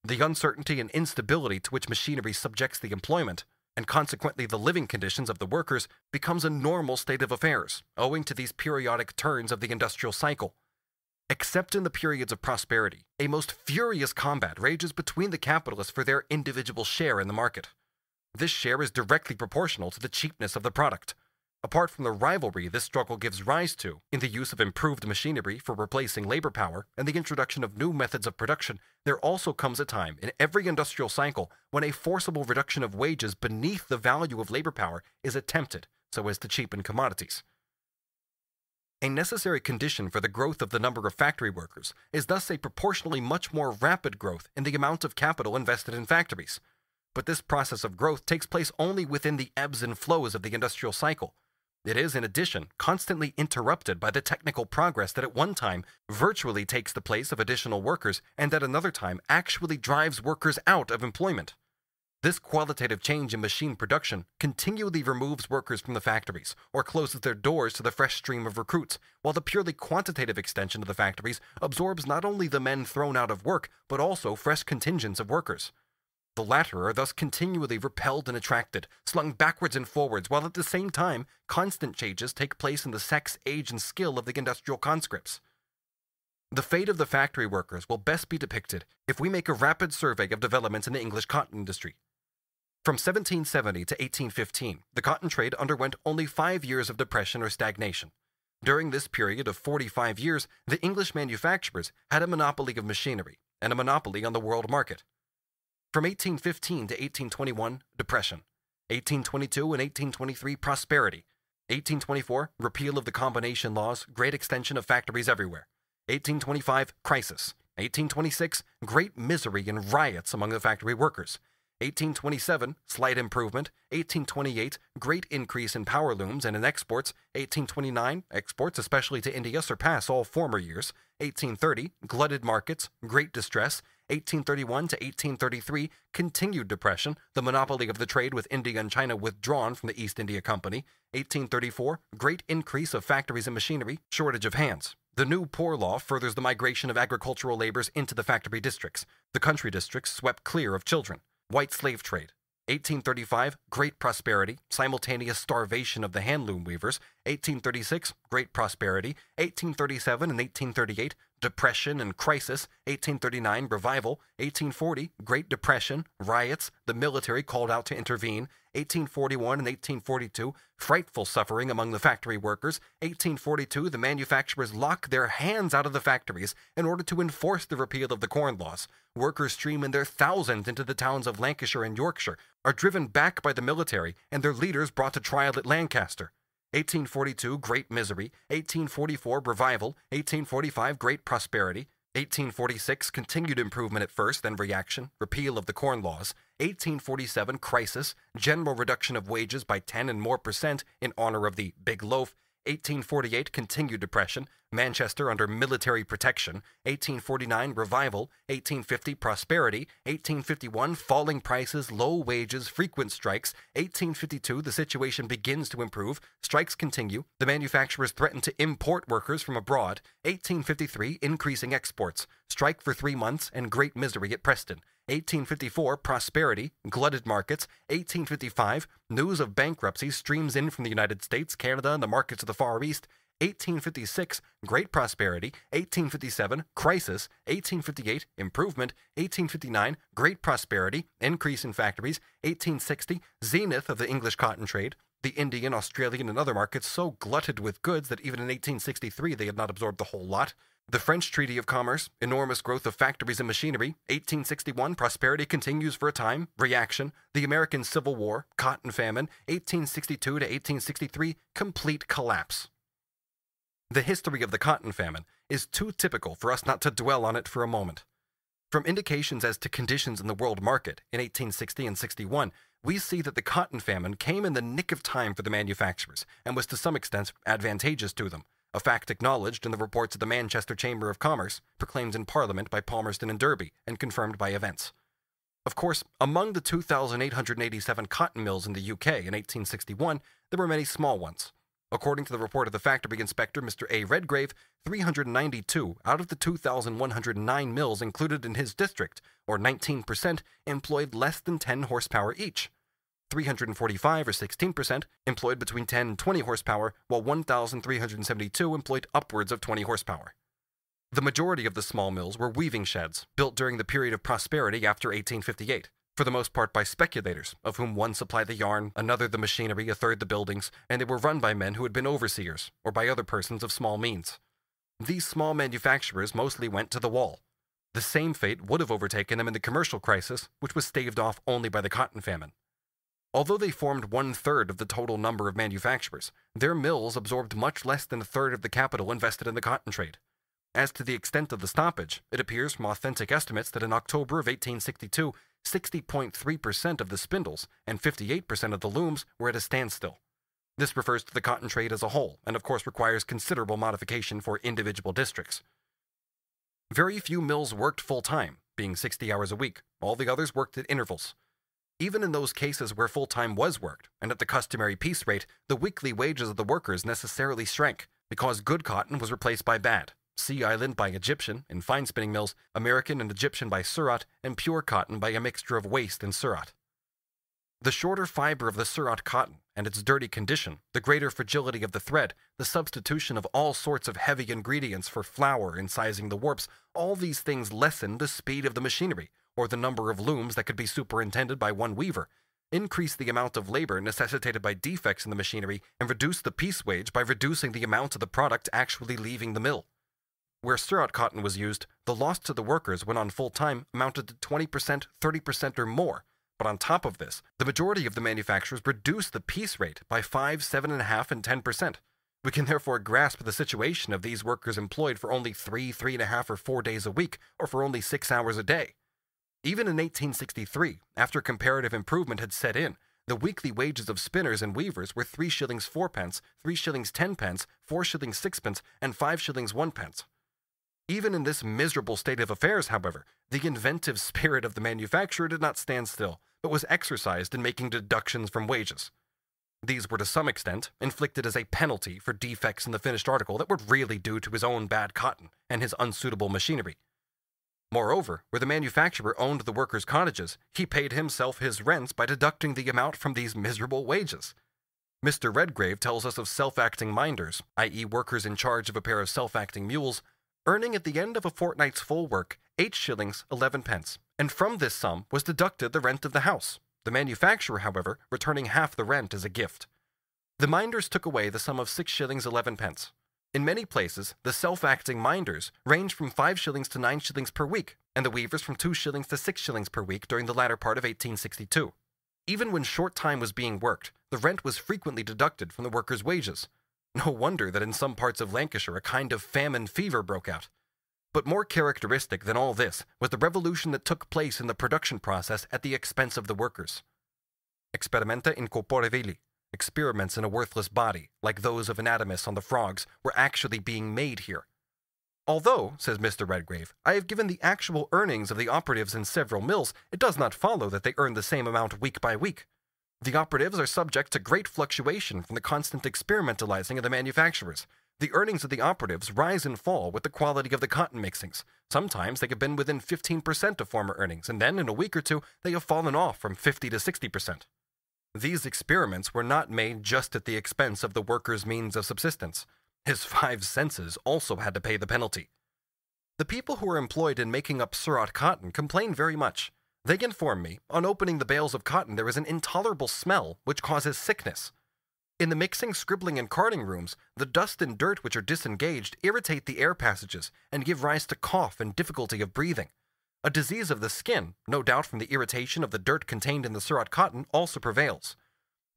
The uncertainty and instability to which machinery subjects the employment, and consequently the living conditions of the workers, becomes a normal state of affairs, owing to these periodic turns of the industrial cycle. Except in the periods of prosperity, a most furious combat rages between the capitalists for their individual share in the market. This share is directly proportional to the cheapness of the product. Apart from the rivalry this struggle gives rise to in the use of improved machinery for replacing labor power and the introduction of new methods of production, there also comes a time in every industrial cycle when a forcible reduction of wages beneath the value of labor power is attempted so as to cheapen commodities. A necessary condition for the growth of the number of factory workers is thus a proportionally much more rapid growth in the amount of capital invested in factories. But this process of growth takes place only within the ebbs and flows of the industrial cycle. It is, in addition, constantly interrupted by the technical progress that at one time virtually takes the place of additional workers and at another time actually drives workers out of employment. This qualitative change in machine production continually removes workers from the factories or closes their doors to the fresh stream of recruits, while the purely quantitative extension of the factories absorbs not only the men thrown out of work but also fresh contingents of workers. The latter are thus continually repelled and attracted, slung backwards and forwards, while at the same time constant changes take place in the sex, age, and skill of the industrial conscripts. The fate of the factory workers will best be depicted if we make a rapid survey of developments in the English cotton industry. From 1770 to 1815, the cotton trade underwent only 5 years of depression or stagnation. During this period of 45 years, the English manufacturers had a monopoly of machinery and a monopoly on the world market. From 1815 to 1821, depression. 1822 and 1823, prosperity. 1824, repeal of the combination laws, great extension of factories everywhere. 1825, crisis. 1826, great misery and riots among the factory workers. 1827, slight improvement. 1828, great increase in power looms and in exports. 1829, exports, especially to India, surpass all former years. 1830, glutted markets, great distress. 1831 to 1833, continued depression, the monopoly of the trade with India and China withdrawn from the East India Company. 1834, great increase of factories and machinery, shortage of hands. The new Poor Law furthers the migration of agricultural laborers into the factory districts. The country districts swept clear of children. White slave trade. 1835, great prosperity, simultaneous starvation of the handloom weavers. 1836, great prosperity. 1837 and 1838, depression and crisis. 1839, revival. 1840, Great Depression, riots, the military called out to intervene. 1841 and 1842, frightful suffering among the factory workers. 1842, the manufacturers lock their hands out of the factories in order to enforce the repeal of the Corn Laws. Workers stream in their thousands into the towns of Lancashire and Yorkshire, are driven back by the military, and their leaders brought to trial at Lancaster. 1842, Great Misery. 1844, Revival. 1845, Great Prosperity. 1846, continued improvement at first, then reaction, repeal of the Corn Laws. 1847, crisis, general reduction of wages by 10% and more in honor of the Big Loaf. 1848, continued depression, Manchester under military protection. 1849, revival. 1850, prosperity. 1851, falling prices, low wages, frequent strikes. 1852, the situation begins to improve. Strikes continue. The manufacturers threaten to import workers from abroad. 1853, increasing exports. Strike for 3 months and great misery at Preston. 1854, prosperity, glutted markets. 1855, news of bankruptcy streams in from the United States, Canada, and the markets of the Far East. 1856, great prosperity. 1857, crisis. 1858, improvement. 1859, great prosperity, increase in factories. 1860, zenith of the English cotton trade. The Indian, Australian, and other markets so glutted with goods that even in 1863 they had not absorbed the whole lot. The French Treaty of Commerce, enormous growth of factories and machinery, 1861, prosperity continues for a time, reaction, the American Civil War, cotton famine, 1862 to 1863, complete collapse. The history of the cotton famine is too typical for us not to dwell on it for a moment. From indications as to conditions in the world market in 1860 and 61, we see that the cotton famine came in the nick of time for the manufacturers and was to some extent advantageous to them, a fact acknowledged in the reports of the Manchester Chamber of Commerce, proclaimed in Parliament by Palmerston and Derby, and confirmed by events. Of course, among the 2,887 cotton mills in the UK in 1861, there were many small ones. According to the report of the factory inspector, Mr. A. Redgrave, 392 out of the 2,109 mills included in his district, or 19%, employed less than 10 horsepower each. 345, or 16%, employed between 10 and 20 horsepower, while 1,372 employed upwards of 20 horsepower. The majority of the small mills were weaving sheds, built during the period of prosperity after 1858. For the most part by speculators, of whom one supplied the yarn, another the machinery, a third the buildings, and they were run by men who had been overseers, or by other persons of small means. These small manufacturers mostly went to the wall. The same fate would have overtaken them in the commercial crisis, which was staved off only by the cotton famine. Although they formed 1/3 of the total number of manufacturers, their mills absorbed much less than 1/3 of the capital invested in the cotton trade. As to the extent of the stoppage, it appears from authentic estimates that in October of 1862, 60.3% of the spindles and 58% of the looms were at a standstill. This refers to the cotton trade as a whole, and of course requires considerable modification for individual districts. Very few mills worked full-time, being 60 hours a week. All the others worked at intervals. Even in those cases where full-time was worked, and at the customary piece rate, the weekly wages of the workers necessarily shrank, because good cotton was replaced by bad. Sea Island by Egyptian in fine spinning mills, American and Egyptian by Surat, and pure cotton by a mixture of waste and Surat. The shorter fiber of the Surat cotton and its dirty condition, the greater fragility of the thread, the substitution of all sorts of heavy ingredients for flour in sizing the warps, all these things lessened the speed of the machinery, or the number of looms that could be superintended by one weaver, increased the amount of labor necessitated by defects in the machinery, and reduced the piece wage by reducing the amount of the product actually leaving the mill. Where Surat cotton was used, the loss to the workers when on full-time amounted to 20%, 30% or more. But on top of this, the majority of the manufacturers reduced the piece rate by 5, 7.5, and 10%. We can therefore grasp the situation of these workers employed for only 3, 3.5, or 4 days a week, or for only 6 hours a day. Even in 1863, after comparative improvement had set in, the weekly wages of spinners and weavers were 3 shillings 4 pence, 3 shillings 10 pence, 4 shillings 6 pence, and 5 shillings 1 pence. Even in this miserable state of affairs, however, the inventive spirit of the manufacturer did not stand still, but was exercised in making deductions from wages. These were to some extent inflicted as a penalty for defects in the finished article that were really due to his own bad cotton and his unsuitable machinery. Moreover, where the manufacturer owned the workers' cottages, he paid himself his rents by deducting the amount from these miserable wages. Mr. Redgrave tells us of self-acting minders, i.e. workers in charge of a pair of self-acting mules, earning at the end of a fortnight's full work 8 shillings 11 pence, and from this sum was deducted the rent of the house, the manufacturer, however, returning half the rent as a gift. The minders took away the sum of 6 shillings 11 pence. In many places, the self-acting minders ranged from 5 shillings to 9 shillings per week, and the weavers from 2 shillings to 6 shillings per week during the latter part of 1862. Even when short time was being worked, the rent was frequently deducted from the workers' wages. No wonder that in some parts of Lancashire a kind of famine fever broke out. But more characteristic than all this was the revolution that took place in the production process at the expense of the workers. Experimenta incorporabili, experiments in a worthless body, like those of anatomists on the frogs, were actually being made here. Although, says Mr. Redgrave, I have given the actual earnings of the operatives in several mills, it does not follow that they earn the same amount week by week. The operatives are subject to great fluctuation from the constant experimentalizing of the manufacturers. The earnings of the operatives rise and fall with the quality of the cotton mixings. Sometimes they have been within 15% of former earnings, and then in a week or two they have fallen off from 50 to 60%. These experiments were not made just at the expense of the worker's means of subsistence. His 5 senses also had to pay the penalty. The people who are employed in making up Surat cotton complain very much. They inform me, on opening the bales of cotton there is an intolerable smell which causes sickness. In the mixing, scribbling, and carding rooms, the dust and dirt which are disengaged irritate the air passages and give rise to cough and difficulty of breathing. A disease of the skin, no doubt from the irritation of the dirt contained in the surat cotton, also prevails.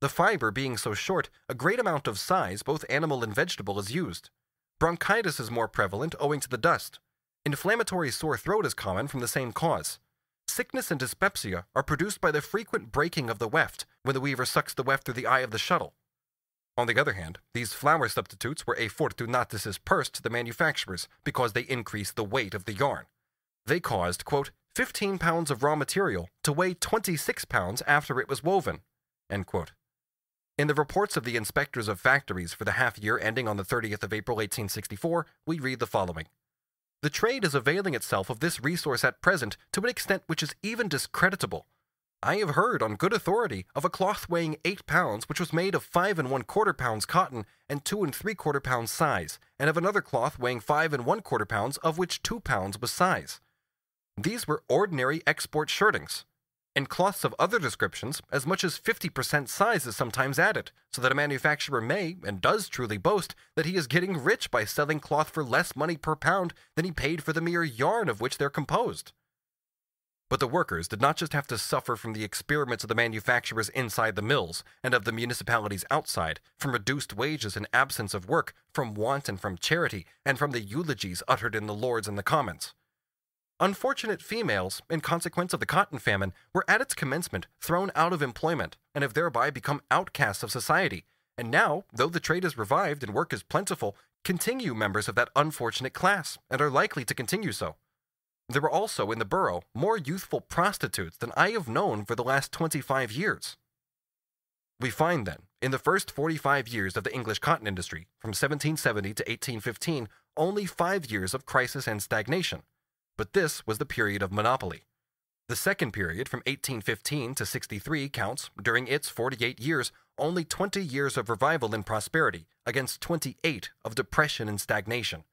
The fiber being so short, a great amount of size, both animal and vegetable, is used. Bronchitis is more prevalent owing to the dust. Inflammatory sore throat is common from the same cause. Sickness and dyspepsia are produced by the frequent breaking of the weft when the weaver sucks the weft through the eye of the shuttle. On the other hand, these flour substitutes were a fortunatus purse to the manufacturers because they increased the weight of the yarn. They caused, quote, 15 pounds of raw material to weigh 26 pounds after it was woven, end quote. In the reports of the inspectors of factories for the half-year ending on the 30th of April 1864, we read the following. The trade is availing itself of this resource at present to an extent which is even discreditable. I have heard on good authority of a cloth weighing 8 pounds which was made of 5 1/4 pounds cotton and 2 3/4 pounds size, and of another cloth weighing 5 1/4 pounds of which 2 pounds was size. These were ordinary export shirtings. In cloths of other descriptions, as much as 50% size is sometimes added, so that a manufacturer may, and does truly boast, that he is getting rich by selling cloth for less money per pound than he paid for the mere yarn of which they're composed. But the workers did not just have to suffer from the experiments of the manufacturers inside the mills and of the municipalities outside, from reduced wages and absence of work, from want and from charity, and from the eulogies uttered in the Lords and the Commons. Unfortunate females, in consequence of the cotton famine, were at its commencement thrown out of employment and have thereby become outcasts of society, and now, though the trade is revived and work is plentiful, continue members of that unfortunate class, and are likely to continue so. There are also in the borough more youthful prostitutes than I have known for the last 25 years. We find then, in the first 45 years of the English cotton industry, from 1770 to 1815, only 5 years of crisis and stagnation. But this was the period of monopoly. The second period, from 1815 to 63, counts, during its 48 years, only 20 years of revival and prosperity against 28 of depression and stagnation.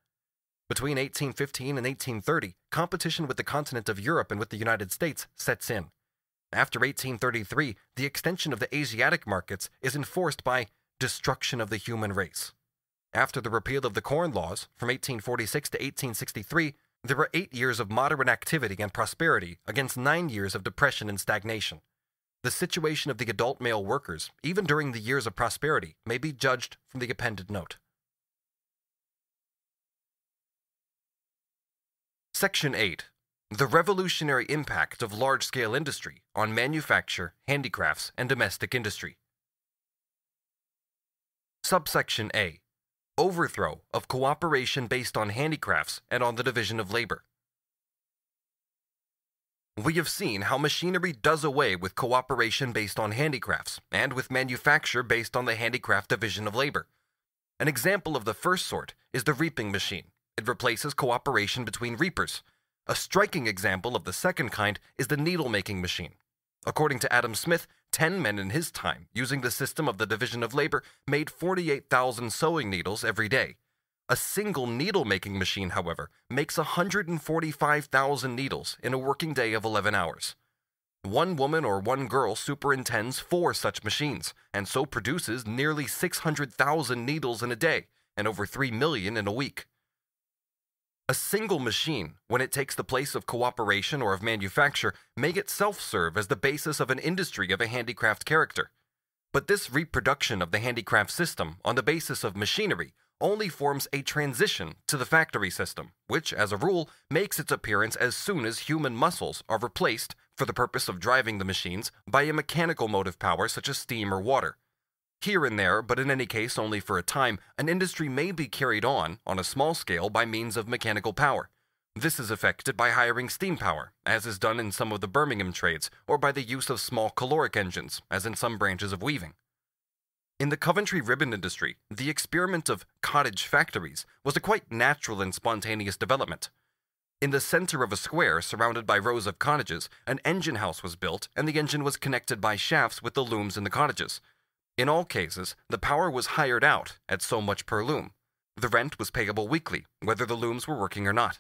Between 1815 and 1830, competition with the continent of Europe and with the United States sets in. After 1833, the extension of the Asiatic markets is enforced by destruction of the human race. After the repeal of the Corn Laws, from 1846 to 1863, there were 8 years of moderate activity and prosperity against 9 years of depression and stagnation. The situation of the adult male workers, even during the years of prosperity, may be judged from the appended note. Section 8. The revolutionary impact of large-scale industry on manufacture, handicrafts, and domestic industry. Subsection A. Overthrow of cooperation based on handicrafts and on the division of labor. We have seen how machinery does away with cooperation based on handicrafts and with manufacture based on the handicraft division of labor. An example of the first sort is the reaping machine. It replaces cooperation between reapers. A striking example of the second kind is the needle-making machine. According to Adam Smith, 10 men in his time, using the system of the division of labor, made 48,000 sewing needles every day. A single needle-making machine, however, makes 145,000 needles in a working day of 11 hours. One woman or one girl superintends 4 such machines, and so produces nearly 600,000 needles in a day, and over 3 million in a week. A single machine, when it takes the place of cooperation or of manufacture, may itself serve as the basis of an industry of a handicraft character. But this reproduction of the handicraft system on the basis of machinery only forms a transition to the factory system, which, as a rule, makes its appearance as soon as human muscles are replaced, for the purpose of driving the machines, by a mechanical motive power such as steam or water. Here and there, but in any case only for a time, an industry may be carried on a small scale by means of mechanical power. This is effected by hiring steam power, as is done in some of the Birmingham trades, or by the use of small caloric engines, as in some branches of weaving. In the Coventry ribbon industry, the experiment of cottage factories was a quite natural and spontaneous development. In the center of a square surrounded by rows of cottages, an engine house was built, and the engine was connected by shafts with the looms in the cottages. In all cases, the power was hired out at so much per loom. The rent was payable weekly, whether the looms were working or not.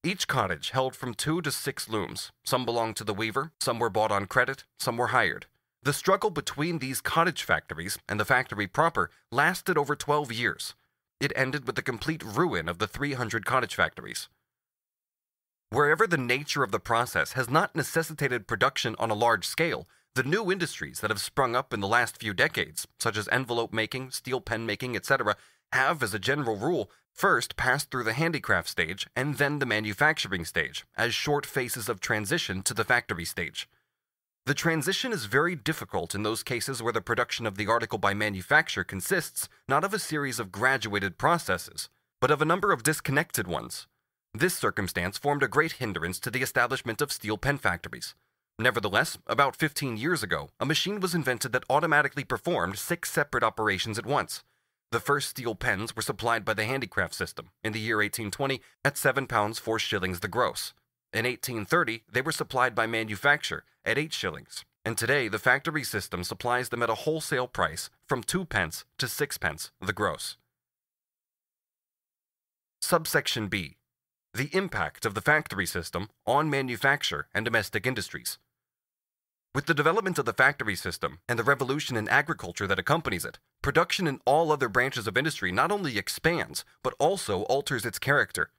Each cottage held from 2 to 6 looms. Some belonged to the weaver, some were bought on credit, some were hired. The struggle between these cottage factories and the factory proper lasted over 12 years. It ended with the complete ruin of the 300 cottage factories. Wherever the nature of the process has not necessitated production on a large scale, the new industries that have sprung up in the last few decades, such as envelope making, steel pen making, etc., have, as a general rule, first passed through the handicraft stage and then the manufacturing stage, as short phases of transition to the factory stage. The transition is very difficult in those cases where the production of the article by manufacture consists not of a series of graduated processes, but of a number of disconnected ones. This circumstance formed a great hindrance to the establishment of steel pen factories. Nevertheless, about 15 years ago, a machine was invented that automatically performed 6 separate operations at once. The first steel pens were supplied by the handicraft system in the year 1820 at £7 4 shillings the gross. In 1830, they were supplied by manufacture at 8 shillings, and today the factory system supplies them at a wholesale price from 2 pence to 6 pence the gross. Subsection B. The impact of the factory system on manufacture and domestic industries. With the development of the factory system and the revolution in agriculture that accompanies it, production in all other branches of industry not only expands, but also alters its character.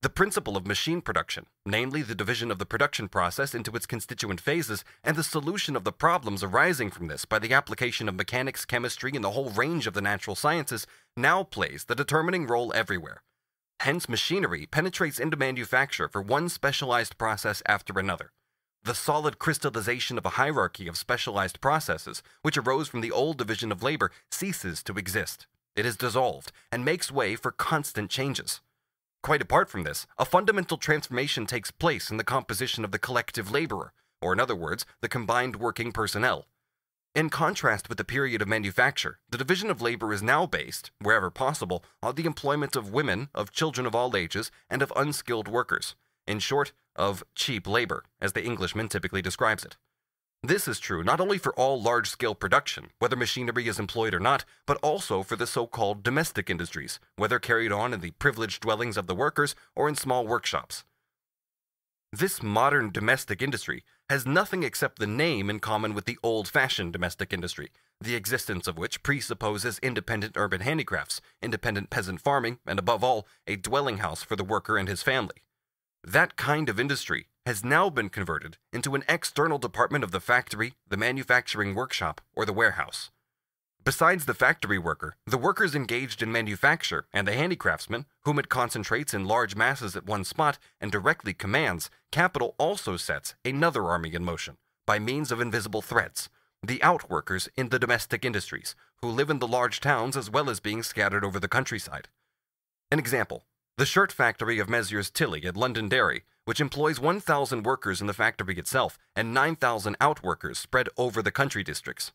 The principle of machine production, namely the division of the production process into its constituent phases and the solution of the problems arising from this by the application of mechanics, chemistry, and the whole range of the natural sciences, now plays the determining role everywhere. Hence, machinery penetrates into manufacture for one specialized process after another. The solid crystallization of a hierarchy of specialized processes, which arose from the old division of labor, ceases to exist. It is dissolved and makes way for constant changes. Quite apart from this, a fundamental transformation takes place in the composition of the collective laborer, or in other words, the combined working personnel. In contrast with the period of manufacture, the division of labor is now based, wherever possible, on the employment of women, of children of all ages, and of unskilled workers. In short, of cheap labor, as the Englishman typically describes it. This is true not only for all large-scale production, whether machinery is employed or not, but also for the so-called domestic industries, whether carried on in the privileged dwellings of the workers or in small workshops. This modern domestic industry has nothing except the name in common with the old-fashioned domestic industry, the existence of which presupposes independent urban handicrafts, independent peasant farming, and above all, a dwelling house for the worker and his family. That kind of industry has now been converted into an external department of the factory, the manufacturing workshop, or the warehouse. Besides the factory worker, the workers engaged in manufacture and the handicraftsman, whom it concentrates in large masses at one spot and directly commands, capital also sets another army in motion, by means of invisible threads, the outworkers in the domestic industries, who live in the large towns as well as being scattered over the countryside. An example. The shirt factory of Messrs. Tilley at Londonderry, which employs 1,000 workers in the factory itself and 9,000 outworkers spread over the country districts.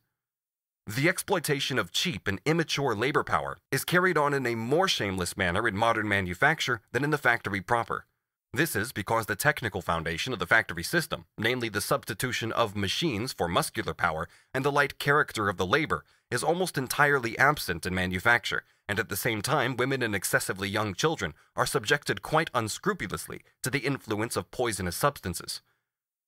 The exploitation of cheap and immature labor power is carried on in a more shameless manner in modern manufacture than in the factory proper. This is because the technical foundation of the factory system, namely the substitution of machines for muscular power and the light character of the labor, is almost entirely absent in manufacture, and at the same time women and excessively young children are subjected quite unscrupulously to the influence of poisonous substances.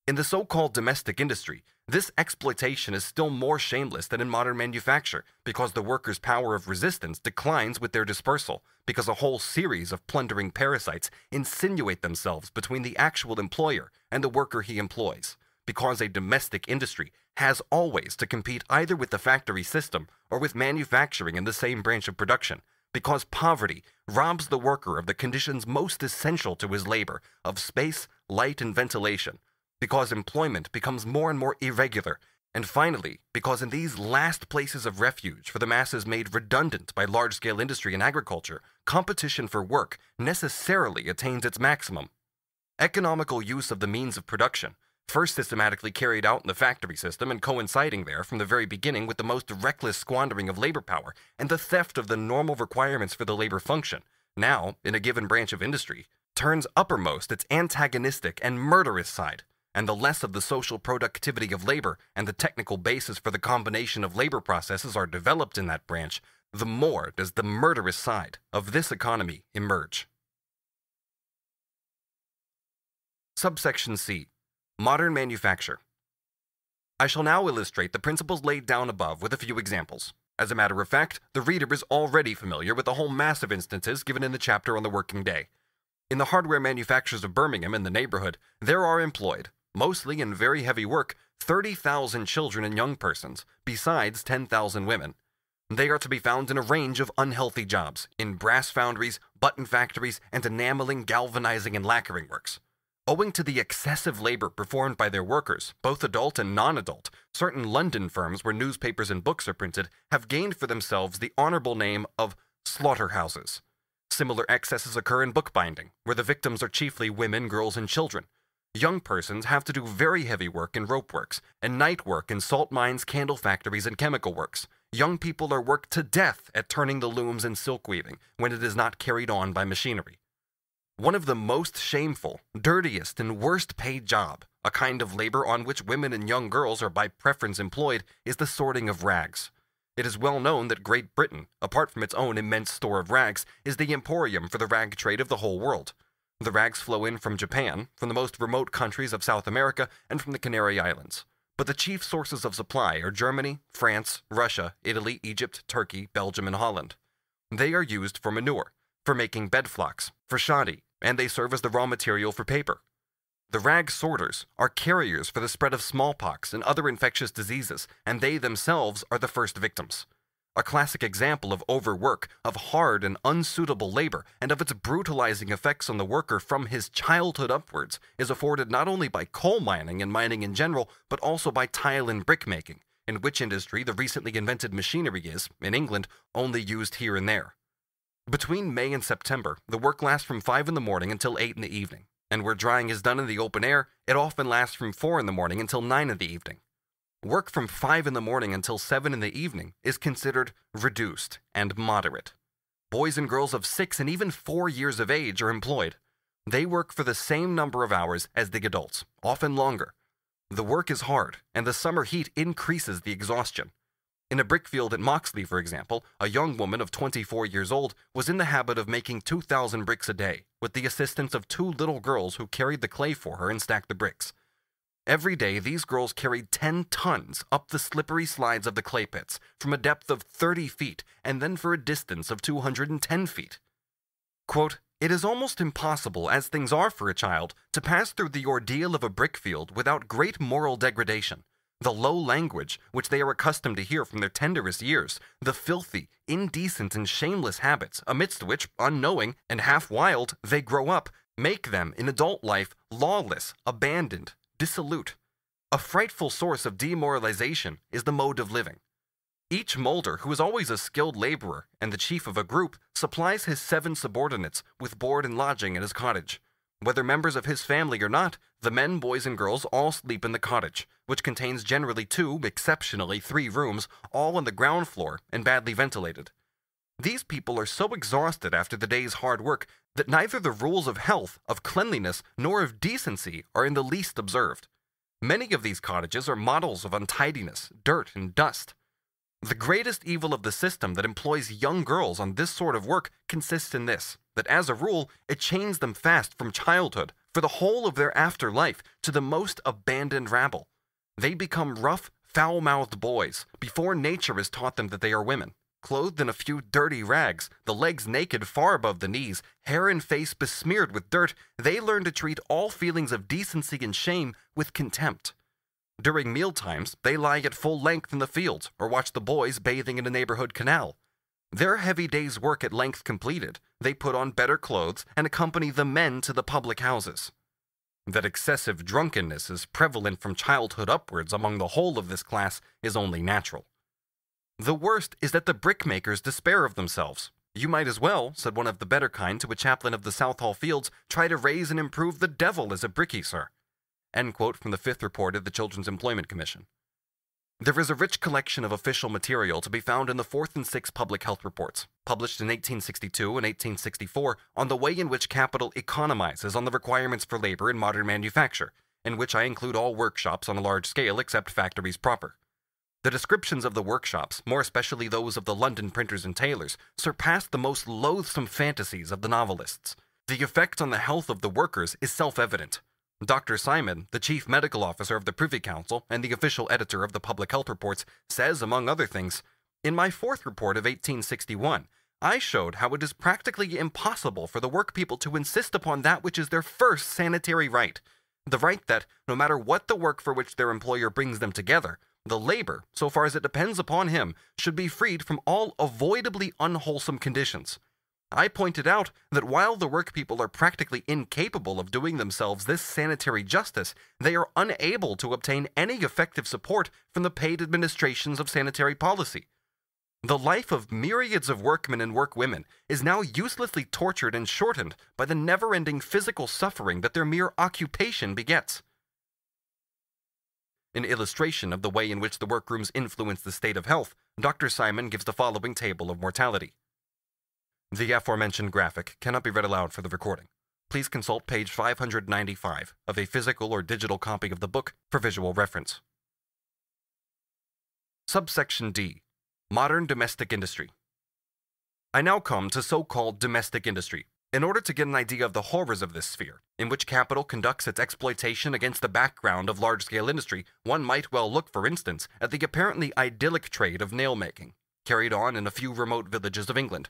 In the so-called domestic industry, this exploitation is still more shameless than in modern manufacture, because the workers' power of resistance declines with their dispersal, because a whole series of plundering parasites insinuate themselves between the actual employer and the worker he employs, because a domestic industry has always to compete either with the factory system or with manufacturing in the same branch of production, because poverty robs the worker of the conditions most essential to his labor, of space, light, and ventilation, because employment becomes more and more irregular, and finally, because in these last places of refuge for the masses made redundant by large-scale industry and agriculture, competition for work necessarily attains its maximum. Economical use of the means of production, first systematically carried out in the factory system and coinciding there from the very beginning with the most reckless squandering of labor power and the theft of the normal requirements for the labor function, now, in a given branch of industry, turns uppermost its antagonistic and murderous side, and the less of the social productivity of labor and the technical basis for the combination of labor processes are developed in that branch, the more does the murderous side of this economy emerge. Subsection C. Modern manufacture. I shall now illustrate the principles laid down above with a few examples. As a matter of fact, the reader is already familiar with the whole mass of instances given in the chapter on the working day. In the hardware manufacturers of Birmingham and the neighborhood, there are employed, mostly in very heavy work, 30,000 children and young persons, besides 10,000 women. They are to be found in a range of unhealthy jobs, in brass foundries, button factories, and enameling, galvanizing, and lacquering works. Owing to the excessive labor performed by their workers, both adult and non-adult, certain London firms where newspapers and books are printed have gained for themselves the honorable name of slaughterhouses. Similar excesses occur in bookbinding, where the victims are chiefly women, girls, and children. Young persons have to do very heavy work in rope works, and night work in salt mines, candle factories, and chemical works. Young people are worked to death at turning the looms and silk weaving when it is not carried on by machinery. One of the most shameful, dirtiest, and worst paid job, a kind of labor on which women and young girls are by preference employed, is the sorting of rags. It is well known that Great Britain, apart from its own immense store of rags, is the emporium for the rag trade of the whole world. The rags flow in from Japan, from the most remote countries of South America, and from the Canary Islands. But the chief sources of supply are Germany, France, Russia, Italy, Egypt, Turkey, Belgium, and Holland. They are used for manure, for making bed flocks, for shoddy, and they serve as the raw material for paper. The rag sorters are carriers for the spread of smallpox and other infectious diseases, and they themselves are the first victims. A classic example of overwork, of hard and unsuitable labor, and of its brutalizing effects on the worker from his childhood upwards is afforded not only by coal mining and mining in general, but also by tile and brick making, in which industry the recently invented machinery is, in England, only used here and there. Between May and September, the work lasts from 5 in the morning until 8 in the evening, and where drying is done in the open air, it often lasts from 4 in the morning until 9 in the evening. Work from 5 in the morning until 7 in the evening is considered reduced and moderate. Boys and girls of 6 and even 4 years of age are employed. They work for the same number of hours as the adults, often longer. The work is hard, and the summer heat increases the exhaustion. In a brickfield at Moxley, for example, a young woman of 24 years old was in the habit of making 2,000 bricks a day, with the assistance of 2 little girls who carried the clay for her and stacked the bricks. Every day, these girls carried 10 tons up the slippery slides of the clay pits, from a depth of 30 feet, and then for a distance of 210 feet. Quote, "It is almost impossible, as things are for a child, to pass through the ordeal of a brickfield without great moral degradation. The low language, which they are accustomed to hear from their tenderest years, the filthy, indecent, and shameless habits, amidst which, unknowing and half wild, they grow up, make them, in adult life, lawless, abandoned, dissolute. A frightful source of demoralization is the mode of living. Each molder, who is always a skilled laborer and the chief of a group, supplies his 7 subordinates with board and lodging in his cottage. Whether members of his family or not, the men, boys, and girls all sleep in the cottage, which contains generally 2, exceptionally 3 rooms, all on the ground floor and badly ventilated. These people are so exhausted after the day's hard work that neither the rules of health, of cleanliness, nor of decency are in the least observed. Many of these cottages are models of untidiness, dirt, and dust. The greatest evil of the system that employs young girls on this sort of work consists in this, that as a rule, it chains them fast from childhood, for the whole of their after life, to the most abandoned rabble. They become rough, foul-mouthed boys, before nature has taught them that they are women. Clothed in a few dirty rags, the legs naked far above the knees, hair and face besmeared with dirt, they learn to treat all feelings of decency and shame with contempt. During mealtimes, they lie at full length in the fields, or watch the boys bathing in a neighborhood canal. Their heavy day's work at length completed, they put on better clothes and accompany the men to the public houses. That excessive drunkenness is prevalent from childhood upwards among the whole of this class is only natural. The worst is that the brickmakers despair of themselves. "You might as well," said one of the better kind to a chaplain of the Southall Fields, "try to raise and improve the devil as a brickie, sir." End quote from the 5th report of the Children's Employment Commission. There is a rich collection of official material to be found in the 4th and 6th public health reports, published in 1862 and 1864, on the way in which capital economizes on the requirements for labor in modern manufacture, in which I include all workshops on a large scale except factories proper. The descriptions of the workshops, more especially those of the London printers and tailors, surpass the most loathsome fantasies of the novelists. The effect on the health of the workers is self-evident. Dr. Simon, the chief medical officer of the Privy Council and the official editor of the Public Health Reports, says, among other things, "In my fourth report of 1861, I showed how it is practically impossible for the workpeople to insist upon that which is their first sanitary right, the right that, no matter what the work for which their employer brings them together, the labor, so far as it depends upon him, should be freed from all avoidably unwholesome conditions. I pointed out that while the workpeople are practically incapable of doing themselves this sanitary justice, they are unable to obtain any effective support from the paid administrations of sanitary policy. The life of myriads of workmen and workwomen is now uselessly tortured and shortened by the never-ending physical suffering that their mere occupation begets." In illustration of the way in which the workrooms influence the state of health, Dr. Simon gives the following table of mortality. The aforementioned graphic cannot be read aloud for the recording. Please consult page 595 of a physical or digital copy of the book for visual reference. Subsection D. Modern domestic industry. I now come to so-called domestic industry, in order to get an idea of the horrors of this sphere, in which capital conducts its exploitation against the background of large-scale industry. One might well look, for instance, at the apparently idyllic trade of nail-making, carried on in a few remote villages of England.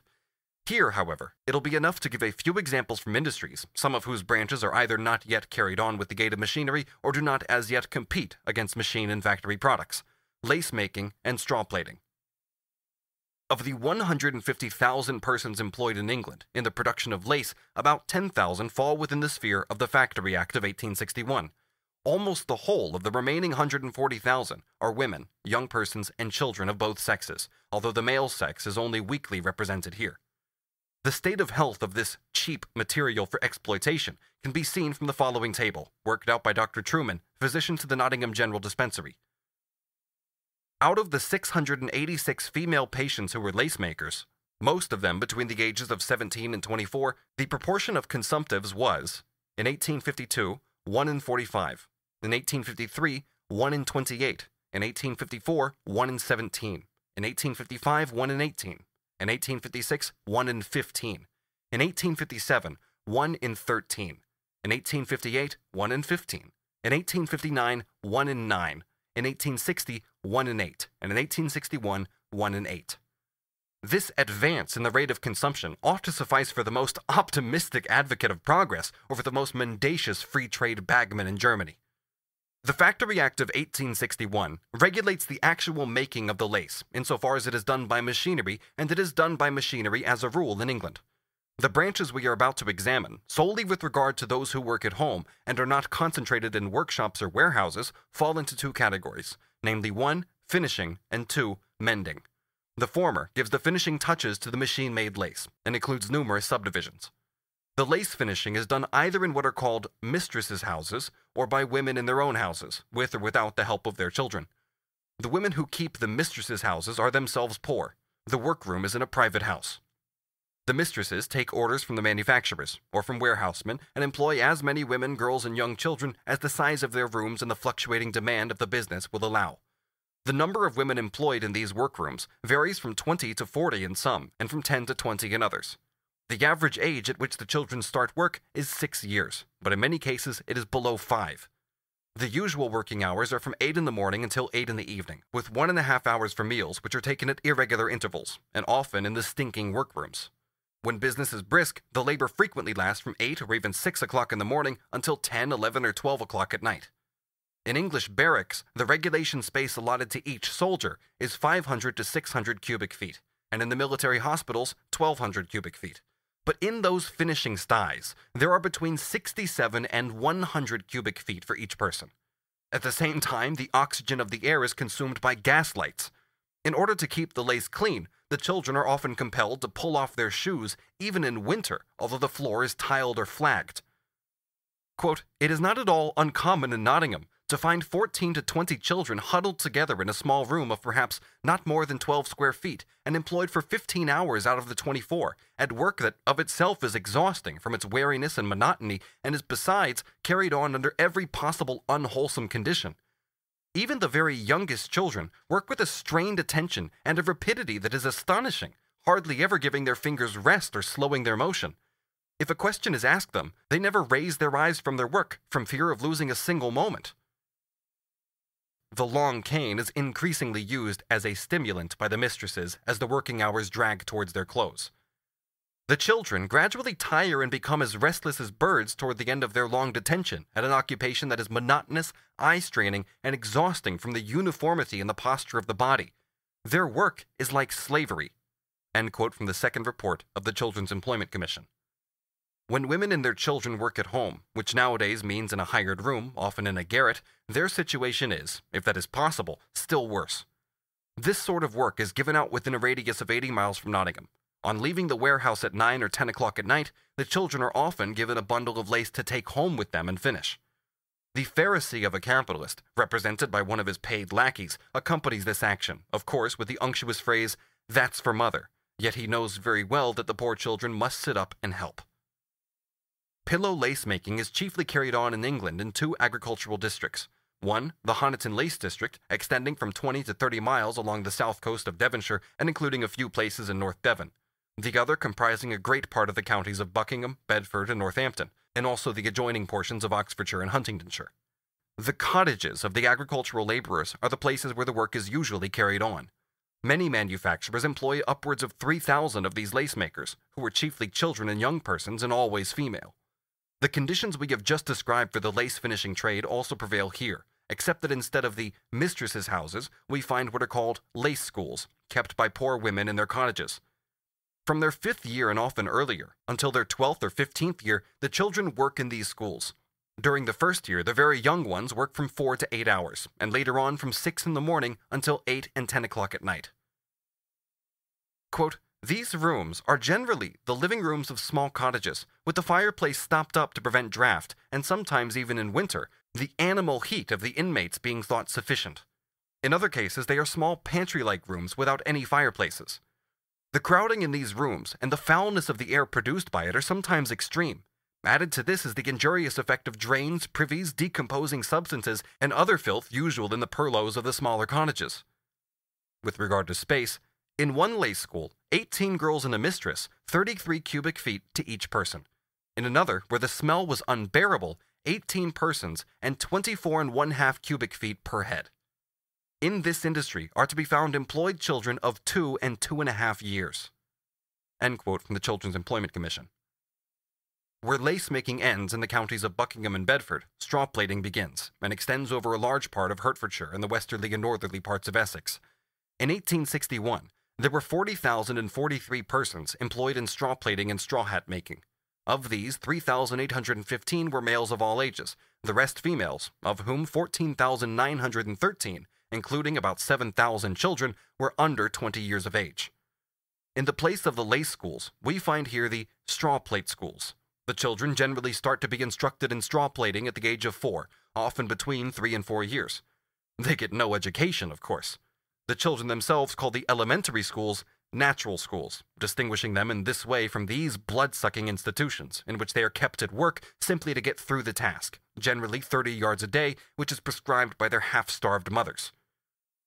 Here, however, it'll be enough to give a few examples from industries, some of whose branches are either not yet carried on with the gait of machinery or do not as yet compete against machine and factory products: lace-making and straw-plaiting. Of the 150,000 persons employed in England in the production of lace, about 10,000 fall within the sphere of the Factory Act of 1861. Almost the whole of the remaining 140,000 are women, young persons, and children of both sexes, although the male sex is only weakly represented here. The state of health of this cheap material for exploitation can be seen from the following table, worked out by Dr. Truman, physician to the Nottingham General Dispensary. Out of the 686 female patients who were lace makers, most of them between the ages of 17 and 24, the proportion of consumptives was, in 1852, 1 in 45, in 1853, 1 in 28, in 1854, 1 in 17, in 1855, 1 in 18, in 1856, 1 in 15, in 1857, 1 in 13, in 1858, 1 in 15, in 1859, 1 in 9, in 1860, 1 in 8, and in 1861, 1 in 8. This advance in the rate of consumption ought to suffice for the most optimistic advocate of progress or for the most mendacious free trade bagman in Germany. The Factory Act of 1861 regulates the actual making of the lace, insofar as it is done by machinery, and it is done by machinery as a rule in England. The branches we are about to examine, solely with regard to those who work at home and are not concentrated in workshops or warehouses, fall into two categories, namely 1, finishing, and 2, mending. The former gives the finishing touches to the machine-made lace, and includes numerous subdivisions. The lace finishing is done either in what are called mistresses' houses, or by women in their own houses, with or without the help of their children. The women who keep the mistresses' houses are themselves poor. The workroom is in a private house. The mistresses take orders from the manufacturers, or from warehousemen, and employ as many women, girls, and young children as the size of their rooms and the fluctuating demand of the business will allow. The number of women employed in these workrooms varies from 20 to 40 in some, and from 10 to 20 in others. The average age at which the children start work is 6 years, but in many cases it is below 5. The usual working hours are from 8 in the morning until 8 in the evening, with 1.5 hours for meals, which are taken at irregular intervals, and often in the stinking workrooms. When business is brisk, the labor frequently lasts from 8 or even 6 o'clock in the morning until 10, 11, or 12 o'clock at night. In English barracks, the regulation space allotted to each soldier is 500 to 600 cubic feet, and in the military hospitals, 1,200 cubic feet. But in those finishing sties, there are between 67 and 100 cubic feet for each person. At the same time, the oxygen of the air is consumed by gas lights. In order to keep the lace clean, the children are often compelled to pull off their shoes, even in winter, although the floor is tiled or flagged. Quote, "It is not at all uncommon in Nottingham to find 14 to 20 children huddled together in a small room of perhaps not more than 12 square feet and employed for 15 hours out of the 24 at work that of itself is exhausting from its weariness and monotony and is besides carried on under every possible unwholesome condition. Even the very youngest children work with a strained attention and a rapidity that is astonishing, hardly ever giving their fingers rest or slowing their motion. If a question is asked them, they never raise their eyes from their work from fear of losing a single moment. The long cane is increasingly used as a stimulant by the mistresses as the working hours drag towards their close. The children gradually tire and become as restless as birds toward the end of their long detention at an occupation that is monotonous, eye-straining, and exhausting from the uniformity in the posture of the body. Their work is like slavery. End quote from the second report of the Children's Employment Commission. When women and their children work at home, which nowadays means in a hired room, often in a garret, their situation is, if that is possible, still worse. This sort of work is given out within a radius of 80 miles from Nottingham. On leaving the warehouse at 9 or 10 o'clock at night, the children are often given a bundle of lace to take home with them and finish. The Pharisee of a capitalist, represented by one of his paid lackeys, accompanies this action, of course with the unctuous phrase, "That's for mother," yet he knows very well that the poor children must sit up and help. Pillow lace making is chiefly carried on in England in two agricultural districts. One, the Honiton Lace District, extending from 20 to 30 miles along the south coast of Devonshire and including a few places in North Devon. The other comprising a great part of the counties of Buckingham, Bedford, and Northampton, and also the adjoining portions of Oxfordshire and Huntingdonshire. The cottages of the agricultural laborers are the places where the work is usually carried on. Many manufacturers employ upwards of 3,000 of these lace makers, who are chiefly children and young persons and always female. The conditions we have just described for the lace finishing trade also prevail here, except that instead of the mistresses' houses, we find what are called lace schools, kept by poor women in their cottages. From their 5th year and often earlier, until their 12th or 15th year, the children work in these schools. During the first year, the very young ones work from 4 to 8 hours, and later on from 6 in the morning until 8 and 10 o'clock at night. Quote, "These rooms are generally the living rooms of small cottages, with the fireplace stopped up to prevent draught, and sometimes even in winter, the animal heat of the inmates being thought sufficient. In other cases, they are small pantry-like rooms without any fireplaces. The crowding in these rooms and the foulness of the air produced by it are sometimes extreme. Added to this is the injurious effect of drains, privies, decomposing substances, and other filth usual in the purlieus of the smaller cottages." With regard to space, in one lace school, 18 girls and a mistress, 33 cubic feet to each person. In another, where the smell was unbearable, 18 persons and 24½ cubic feet per head. In this industry are to be found employed children of 2 and 2½ years. End quote from the Children's Employment Commission. Where lace making ends in the counties of Buckingham and Bedford, straw plaiting begins, and extends over a large part of Hertfordshire and the westerly and northerly parts of Essex. In 1861, there were 40,043 persons employed in straw plaiting and straw hat making. Of these, 3,815 were males of all ages, the rest females, of whom 14,913, including about 7,000 children, were under 20 years of age. In the place of the lace schools, we find here the straw plait schools. The children generally start to be instructed in straw plaiting at the age of 4, often between 3 and 4 years. They get no education, of course. The children themselves call the elementary schools natural schools, distinguishing them in this way from these blood-sucking institutions, in which they are kept at work simply to get through the task, generally 30 yards a day, which is prescribed by their half-starved mothers.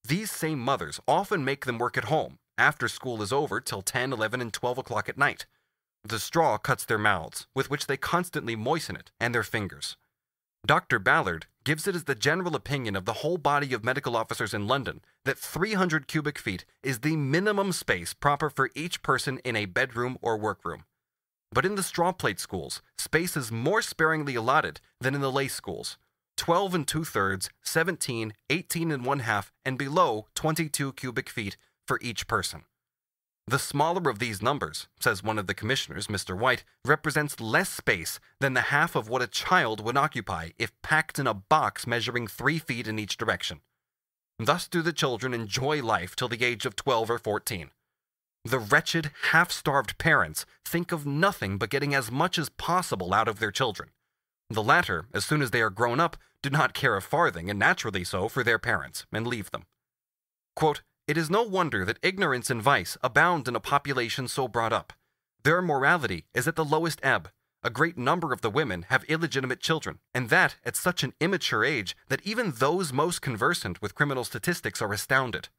These same mothers often make them work at home, after school is over till 10, 11, and 12 o'clock at night. The straw cuts their mouths, with which they constantly moisten it, and their fingers. Dr. Ballard gives it as the general opinion of the whole body of medical officers in London that 300 cubic feet is the minimum space proper for each person in a bedroom or workroom. But in the straw plait schools, space is more sparingly allotted than in the lace schools. 12 2/3, 17, 18 1/2, and below 22 cubic feet for each person. The smaller of these numbers, says one of the commissioners, Mr. White, represents less space than the half of what a child would occupy if packed in a box measuring 3 feet in each direction. Thus do the children enjoy life till the age of 12 or 14. The wretched, half-starved parents think of nothing but getting as much as possible out of their children. The latter, as soon as they are grown up, do not care a farthing, and naturally so, for their parents, and leave them. Quote, "It is no wonder that ignorance and vice abound in a population so brought up. Their morality is at the lowest ebb. A great number of the women have illegitimate children, and that at such an immature age that even those most conversant with criminal statistics are astounded."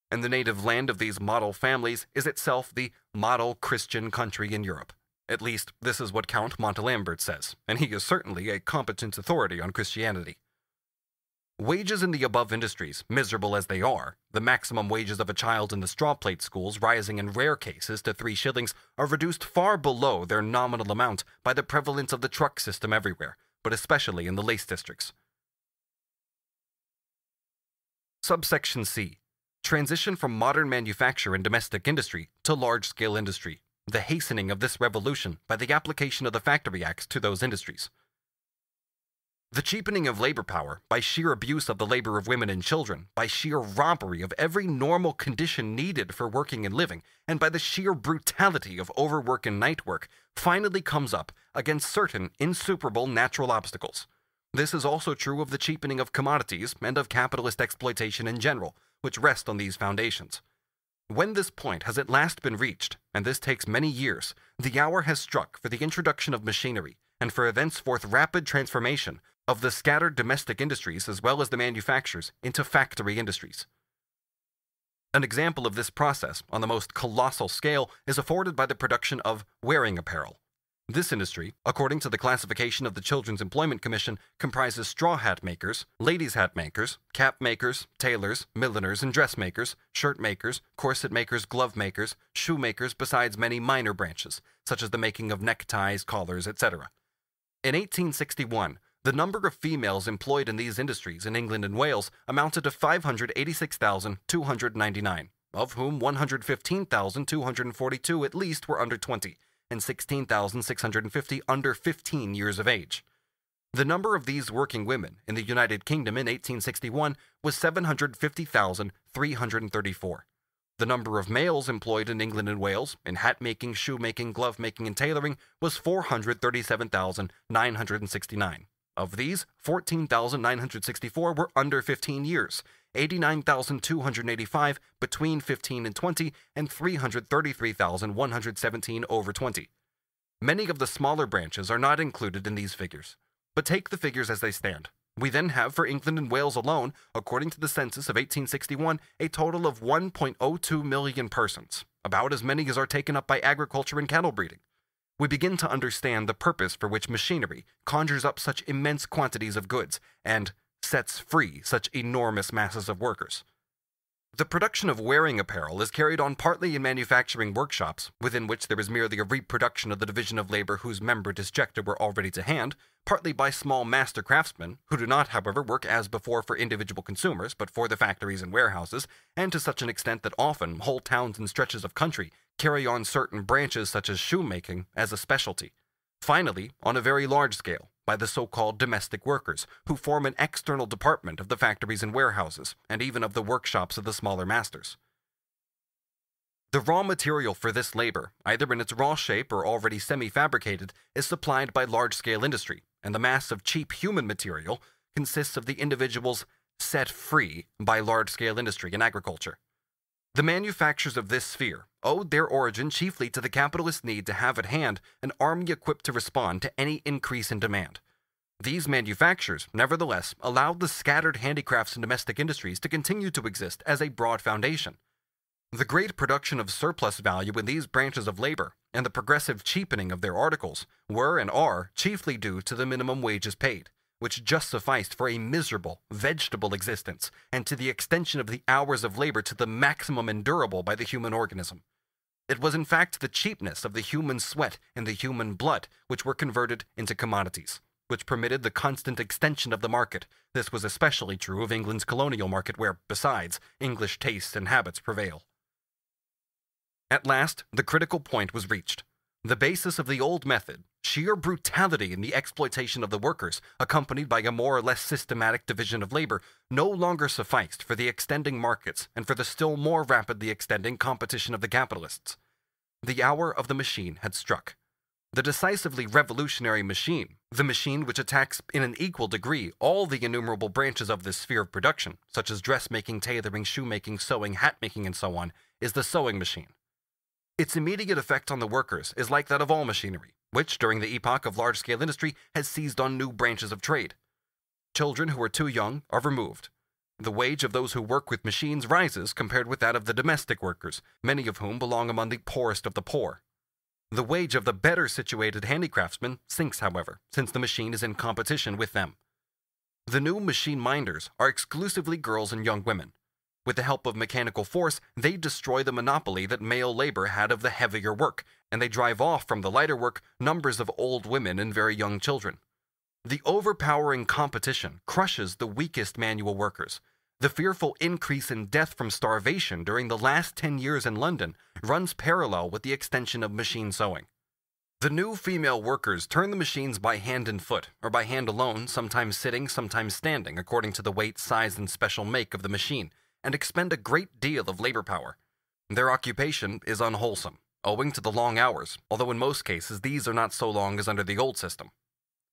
And the native land of these model families is itself the model Christian country in Europe. At least, this is what Count Montalembert says, and he is certainly a competent authority on Christianity. Wages in the above industries, miserable as they are, the maximum wages of a child in the straw plate schools rising in rare cases to 3 shillings, are reduced far below their nominal amount by the prevalence of the truck system everywhere, but especially in the lace districts. Subsection C. Transition from modern manufacture and domestic industry to large-scale industry. The hastening of this revolution by the application of the Factory Acts to those industries. The cheapening of labor power by sheer abuse of the labor of women and children, by sheer robbery of every normal condition needed for working and living, and by the sheer brutality of overwork and night work, finally comes up against certain insuperable natural obstacles. This is also true of the cheapening of commodities and of capitalist exploitation in general, which rest on these foundations. When this point has at last been reached, and this takes many years, the hour has struck for the introduction of machinery, and for thenceforth rapid transformation of the scattered domestic industries as well as the manufactures into factory industries. An example of this process on the most colossal scale is afforded by the production of wearing apparel. This industry, according to the classification of the Children's Employment Commission, comprises straw hat makers, ladies' hat makers, cap makers, tailors, milliners and dressmakers, shirt makers, corset makers, glove makers, shoe makers, besides many minor branches, such as the making of neckties, collars, etc. In 1861, the number of females employed in these industries in England and Wales amounted to 586,299, of whom 115,242 at least were under 20, and 16,650 under 15 years of age. The number of these working women in the United Kingdom in 1861 was 750,334. The number of males employed in England and Wales in hat-making, shoe-making, glove-making, and tailoring was 437,969. Of these, 14,964 were under 15 years, 89,285 between 15 and 20, and 333,117 over 20. Many of the smaller branches are not included in these figures, but take the figures as they stand. We then have for England and Wales alone, according to the census of 1861, a total of 1.02 million persons, about as many as are taken up by agriculture and cattle breeding. We begin to understand the purpose for which machinery conjures up such immense quantities of goods and sets free such enormous masses of workers. The production of wearing apparel is carried on partly in manufacturing workshops, within which there is merely a reproduction of the division of labor whose member disjecta were already to hand, partly by small master craftsmen, who do not, however, work as before for individual consumers, but for the factories and warehouses, and to such an extent that often whole towns and stretches of country carry on certain branches such as shoemaking as a specialty. Finally, on a very large scale, by the so-called domestic workers, who form an external department of the factories and warehouses, and even of the workshops of the smaller masters. The raw material for this labor, either in its raw shape or already semi-fabricated, is supplied by large-scale industry, and the mass of cheap human material consists of the individuals set free by large-scale industry and agriculture. The manufactures of this sphere owed their origin chiefly to the capitalist need to have at hand an army equipped to respond to any increase in demand. These manufactures, nevertheless, allowed the scattered handicrafts and domestic industries to continue to exist as a broad foundation. The great production of surplus value in these branches of labor and the progressive cheapening of their articles were and are chiefly due to the minimum wages paid, which just sufficed for a miserable, vegetable existence, and to the extension of the hours of labor to the maximum endurable by the human organism. It was in fact the cheapness of the human sweat and the human blood which were converted into commodities, which permitted the constant extension of the market. This was especially true of England's colonial market where, besides, English tastes and habits prevail. At last, the critical point was reached. The basis of the old method, sheer brutality in the exploitation of the workers, accompanied by a more or less systematic division of labor, no longer sufficed for the extending markets and for the still more rapidly extending competition of the capitalists. The hour of the machine had struck. The decisively revolutionary machine, the machine which attacks in an equal degree all the innumerable branches of this sphere of production, such as dressmaking, tailoring, shoemaking, sewing, hat-making, and so on, is the sewing machine. Its immediate effect on the workers is like that of all machinery, which, during the epoch of large-scale industry, has seized on new branches of trade. Children who are too young are removed. The wage of those who work with machines rises compared with that of the domestic workers, many of whom belong among the poorest of the poor. The wage of the better situated handicraftsmen sinks, however, since the machine is in competition with them. The new machine minders are exclusively girls and young women. With the help of mechanical force, they destroy the monopoly that male labor had of the heavier work, and they drive off from the lighter work numbers of old women and very young children. The overpowering competition crushes the weakest manual workers. The fearful increase in death from starvation during the last 10 years in London runs parallel with the extension of machine sewing. The new female workers turn the machines by hand and foot, or by hand alone, sometimes sitting, sometimes standing, according to the weight, size, and special make of the machine, and expend a great deal of labor power. Their occupation is unwholesome, owing to the long hours, although in most cases these are not so long as under the old system.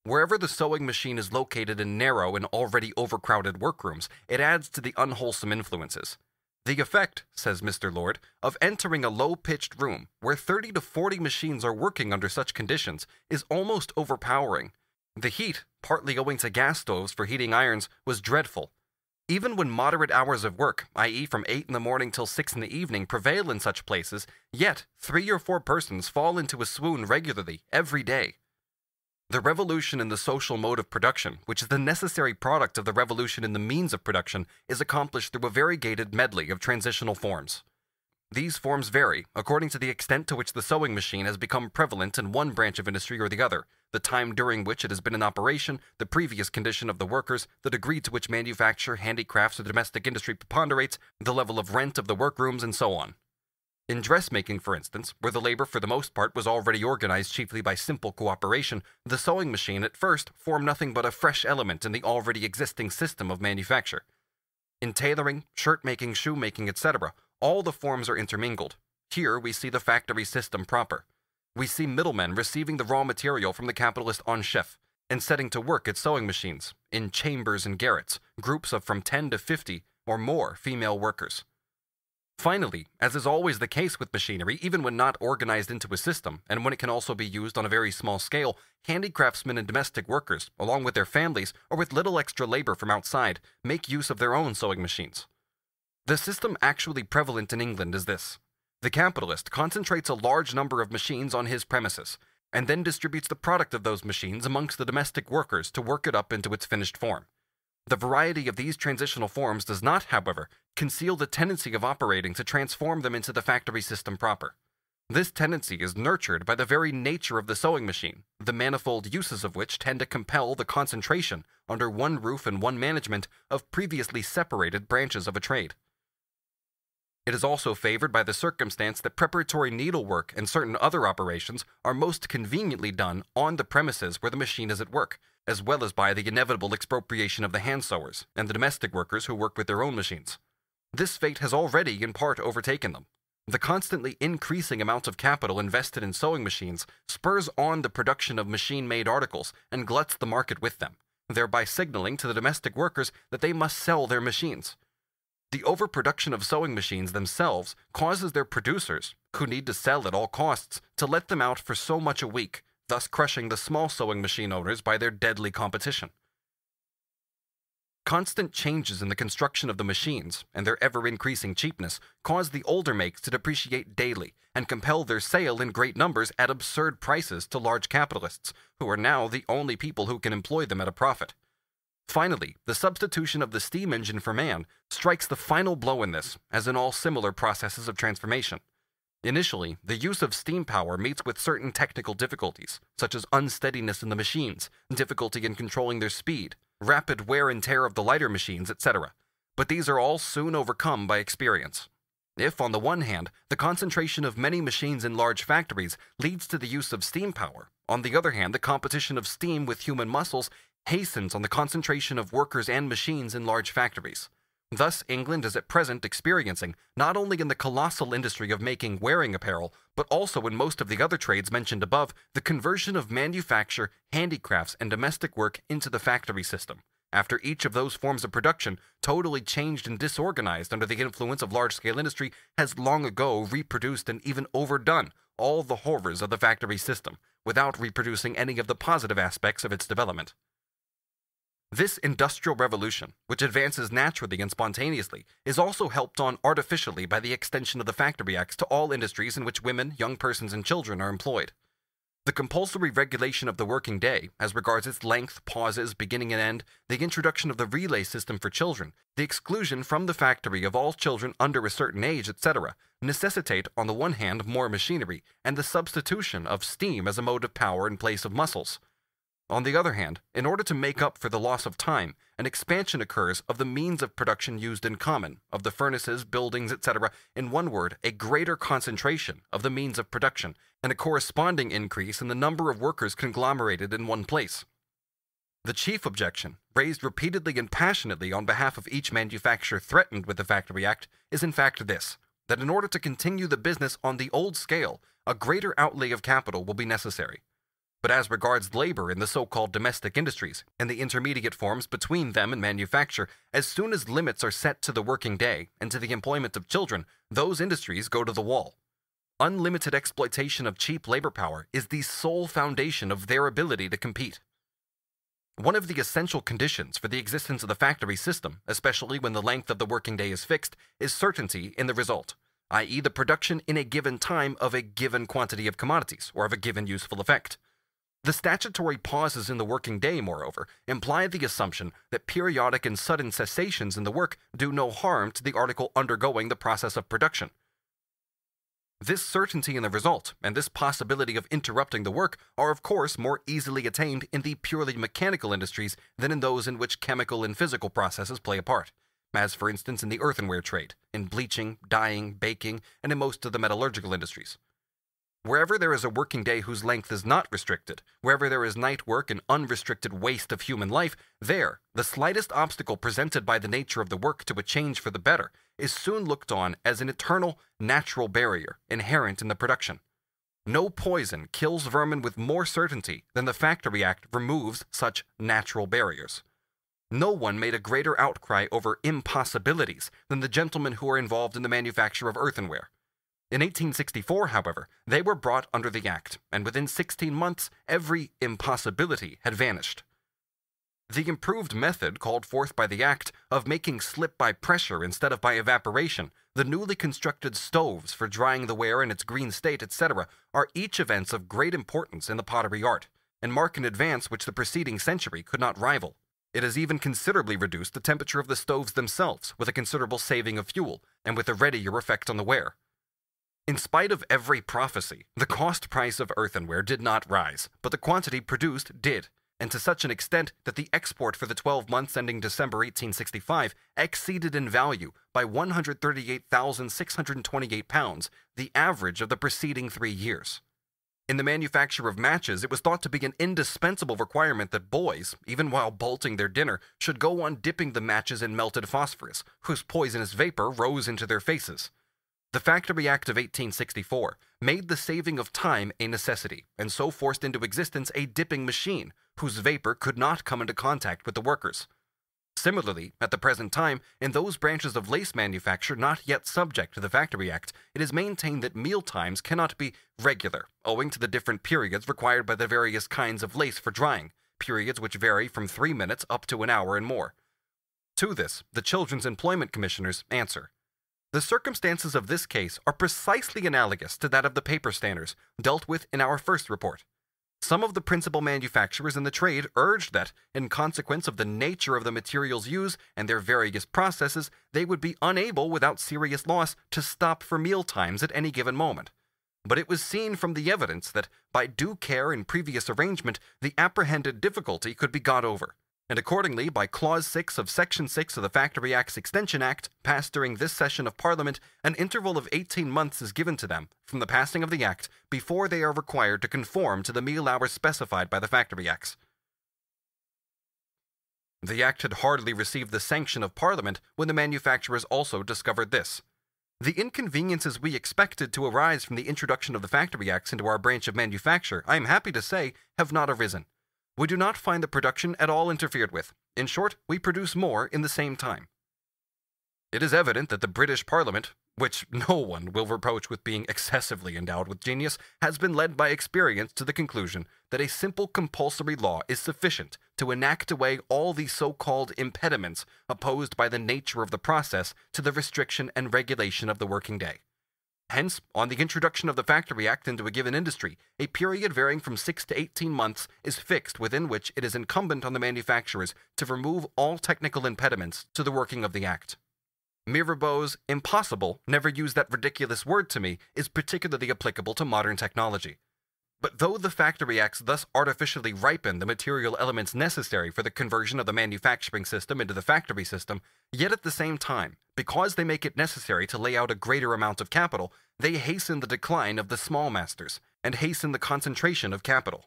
Wherever the sewing machine is located in narrow and already overcrowded workrooms, it adds to the unwholesome influences. The effect, says Mr. Lord, of entering a low-pitched room where 30 to 40 machines are working under such conditions is almost overpowering. The heat, partly owing to gas stoves for heating irons, was dreadful. Even when moderate hours of work, i.e. from 8 in the morning till 6 in the evening, prevail in such places, yet 3 or 4 persons fall into a swoon regularly, every day. The revolution in the social mode of production, which is the necessary product of the revolution in the means of production, is accomplished through a variegated medley of transitional forms. These forms vary according to the extent to which the sewing machine has become prevalent in one branch of industry or the other, the time during which it has been in operation, the previous condition of the workers, the degree to which manufacture, handicrafts, or domestic industry preponderates, the level of rent of the workrooms, and so on. In dressmaking, for instance, where the labor for the most part was already organized chiefly by simple cooperation, the sewing machine at first formed nothing but a fresh element in the already existing system of manufacture. In tailoring, shirt-making, shoemaking, etc., all the forms are intermingled. Here we see the factory system proper. We see middlemen receiving the raw material from the capitalist en chef and setting to work at sewing machines, in chambers and garrets, groups of from 10 to 50 or more female workers. Finally, as is always the case with machinery, even when not organized into a system, and when it can also be used on a very small scale, handicraftsmen and domestic workers, along with their families, or with little extra labor from outside, make use of their own sewing machines. The system actually prevalent in England is this. The capitalist concentrates a large number of machines on his premises, and then distributes the product of those machines amongst the domestic workers to work it up into its finished form. The variety of these transitional forms does not, however, conceal the tendency of operating to transform them into the factory system proper. This tendency is nurtured by the very nature of the sewing machine, the manifold uses of which tend to compel the concentration, under one roof and one management, of previously separated branches of a trade. It is also favored by the circumstance that preparatory needlework and certain other operations are most conveniently done on the premises where the machine is at work, as well as by the inevitable expropriation of the hand sewers and the domestic workers who work with their own machines. This fate has already in part overtaken them. The constantly increasing amount of capital invested in sewing machines spurs on the production of machine-made articles and gluts the market with them, thereby signaling to the domestic workers that they must sell their machines. The overproduction of sewing machines themselves causes their producers, who need to sell at all costs, to let them out for so much a week, thus crushing the small sewing machine owners by their deadly competition. Constant changes in the construction of the machines and their ever-increasing cheapness cause the older makes to depreciate daily and compel their sale in great numbers at absurd prices to large capitalists, who are now the only people who can employ them at a profit. Finally, the substitution of the steam engine for man strikes the final blow in this, as in all similar processes of transformation. Initially, the use of steam power meets with certain technical difficulties, such as unsteadiness in the machines, difficulty in controlling their speed, rapid wear and tear of the lighter machines, etc. But these are all soon overcome by experience. If, on the one hand, the concentration of many machines in large factories leads to the use of steam power, on the other hand, the competition of steam with human muscles hastens on the concentration of workers and machines in large factories. Thus, England is at present experiencing, not only in the colossal industry of making wearing apparel, but also in most of the other trades mentioned above, the conversion of manufacture, handicrafts, and domestic work into the factory system, after each of those forms of production, totally changed and disorganized under the influence of large-scale industry, has long ago reproduced and even overdone all the horrors of the factory system, without reproducing any of the positive aspects of its development. This industrial revolution, which advances naturally and spontaneously, is also helped on artificially by the extension of the Factory Acts to all industries in which women, young persons, and children are employed. The compulsory regulation of the working day, as regards its length, pauses, beginning and end, the introduction of the relay system for children, the exclusion from the factory of all children under a certain age, etc., necessitate, on the one hand, more machinery, and the substitution of steam as a mode of power in place of muscles. On the other hand, in order to make up for the loss of time, an expansion occurs of the means of production used in common, of the furnaces, buildings, etc., in one word, a greater concentration of the means of production, and a corresponding increase in the number of workers conglomerated in one place. The chief objection, raised repeatedly and passionately on behalf of each manufacturer threatened with the Factory Act, is in fact this, that in order to continue the business on the old scale, a greater outlay of capital will be necessary. But as regards labor in the so-called domestic industries and the intermediate forms between them and manufacture, as soon as limits are set to the working day and to the employment of children, those industries go to the wall. Unlimited exploitation of cheap labor power is the sole foundation of their ability to compete. One of the essential conditions for the existence of the factory system, especially when the length of the working day is fixed, is certainty in the result, i.e. the production in a given time of a given quantity of commodities or of a given useful effect. The statutory pauses in the working day, moreover, imply the assumption that periodic and sudden cessations in the work do no harm to the article undergoing the process of production. This certainty in the result, and this possibility of interrupting the work, are of course more easily attained in the purely mechanical industries than in those in which chemical and physical processes play a part, as for instance in the earthenware trade, in bleaching, dyeing, baking, and in most of the metallurgical industries. Wherever there is a working day whose length is not restricted, wherever there is night work and unrestricted waste of human life, there, the slightest obstacle presented by the nature of the work to a change for the better is soon looked on as an eternal, natural barrier inherent in the production. No poison kills vermin with more certainty than the Factory Act removes such natural barriers. No one made a greater outcry over impossibilities than the gentlemen who are involved in the manufacture of earthenware. In 1864, however, they were brought under the Act, and within 16 months, every impossibility had vanished. The improved method called forth by the Act of making slip by pressure instead of by evaporation, the newly constructed stoves for drying the ware in its green state, etc., are each events of great importance in the pottery art, and mark an advance which the preceding century could not rival. It has even considerably reduced the temperature of the stoves themselves, with a considerable saving of fuel, and with a readier effect on the ware. In spite of every prophecy, the cost price of earthenware did not rise, but the quantity produced did, and to such an extent that the export for the 12 months ending December 1865 exceeded in value by £138,628 the average of the preceding 3 years. In the manufacture of matches, it was thought to be an indispensable requirement that boys, even while bolting their dinner, should go on dipping the matches in melted phosphorus, whose poisonous vapor rose into their faces. The Factory Act of 1864 made the saving of time a necessity, and so forced into existence a dipping machine, whose vapor could not come into contact with the workers. Similarly, at the present time, in those branches of lace manufacture not yet subject to the Factory Act, it is maintained that meal times cannot be regular, owing to the different periods required by the various kinds of lace for drying, periods which vary from 3 minutes up to an hour and more. To this, the Children's Employment Commissioners answer: the circumstances of this case are precisely analogous to that of the paper standers, dealt with in our first report. Some of the principal manufacturers in the trade urged that, in consequence of the nature of the materials used and their various processes, they would be unable, without serious loss, to stop for meal times at any given moment. But it was seen from the evidence that, by due care and previous arrangement, the apprehended difficulty could be got over. And accordingly, by Clause 6 of Section 6 of the Factory Acts Extension Act, passed during this session of Parliament, an interval of 18 months is given to them from the passing of the Act before they are required to conform to the meal hours specified by the Factory Acts. The Act had hardly received the sanction of Parliament when the manufacturers also discovered this: the inconveniences we expected to arise from the introduction of the Factory Acts into our branch of manufacture, I am happy to say, have not arisen. We do not find the production at all interfered with. In short, we produce more in the same time. It is evident that the British Parliament, which no one will reproach with being excessively endowed with genius, has been led by experience to the conclusion that a simple compulsory law is sufficient to enact away all the so-called impediments opposed by the nature of the process to the restriction and regulation of the working day. Hence, on the introduction of the Factory Act into a given industry, a period varying from 6 to 18 months is fixed within which it is incumbent on the manufacturers to remove all technical impediments to the working of the Act. Mirabeau's "impossible, never use that ridiculous word to me" is particularly applicable to modern technology. But though the Factory Acts thus artificially ripen the material elements necessary for the conversion of the manufacturing system into the factory system, yet at the same time, because they make it necessary to lay out a greater amount of capital, they hasten the decline of the small masters, and hasten the concentration of capital.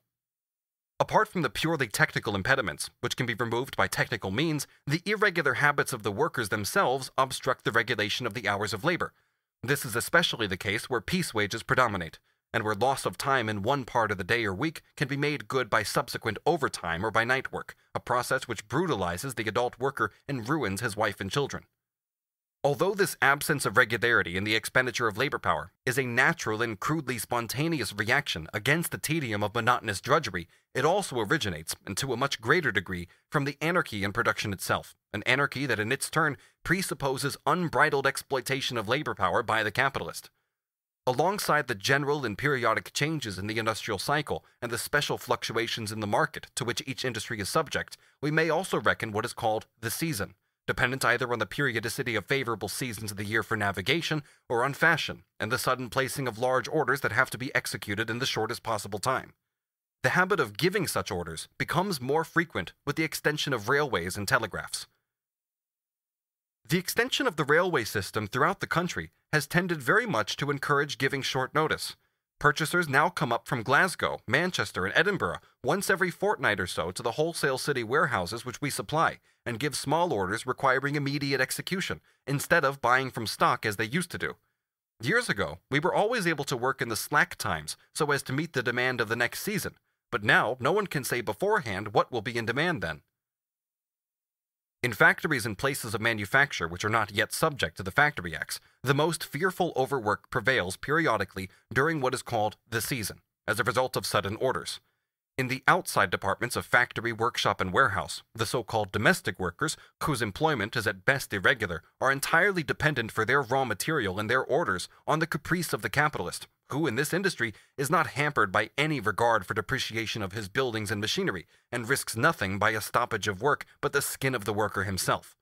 Apart from the purely technical impediments, which can be removed by technical means, the irregular habits of the workers themselves obstruct the regulation of the hours of labor. This is especially the case where piece wages predominate, and where loss of time in one part of the day or week can be made good by subsequent overtime or by night work, a process which brutalizes the adult worker and ruins his wife and children. Although this absence of regularity in the expenditure of labor power is a natural and crudely spontaneous reaction against the tedium of monotonous drudgery, it also originates, and to a much greater degree, from the anarchy in production itself, an anarchy that in its turn presupposes unbridled exploitation of labor power by the capitalist. Alongside the general and periodic changes in the industrial cycle and the special fluctuations in the market to which each industry is subject, we may also reckon what is called the season, dependent either on the periodicity of favorable seasons of the year for navigation or on fashion and the sudden placing of large orders that have to be executed in the shortest possible time. The habit of giving such orders becomes more frequent with the extension of railways and telegraphs. The extension of the railway system throughout the country has tended very much to encourage giving short notice. Purchasers now come up from Glasgow, Manchester, and Edinburgh once every fortnight or so to the wholesale city warehouses which we supply, and give small orders requiring immediate execution, instead of buying from stock as they used to do. Years ago, we were always able to work in the slack times so as to meet the demand of the next season, but now no one can say beforehand what will be in demand then. In factories and places of manufacture which are not yet subject to the Factory Acts, the most fearful overwork prevails periodically during what is called the season, as a result of sudden orders. In the outside departments of factory, workshop, and warehouse, the so-called domestic workers, whose employment is at best irregular, are entirely dependent for their raw material and their orders on the caprice of the capitalist, who in this industry is not hampered by any regard for depreciation of his buildings and machinery, and risks nothing by a stoppage of work but the skin of the worker himself.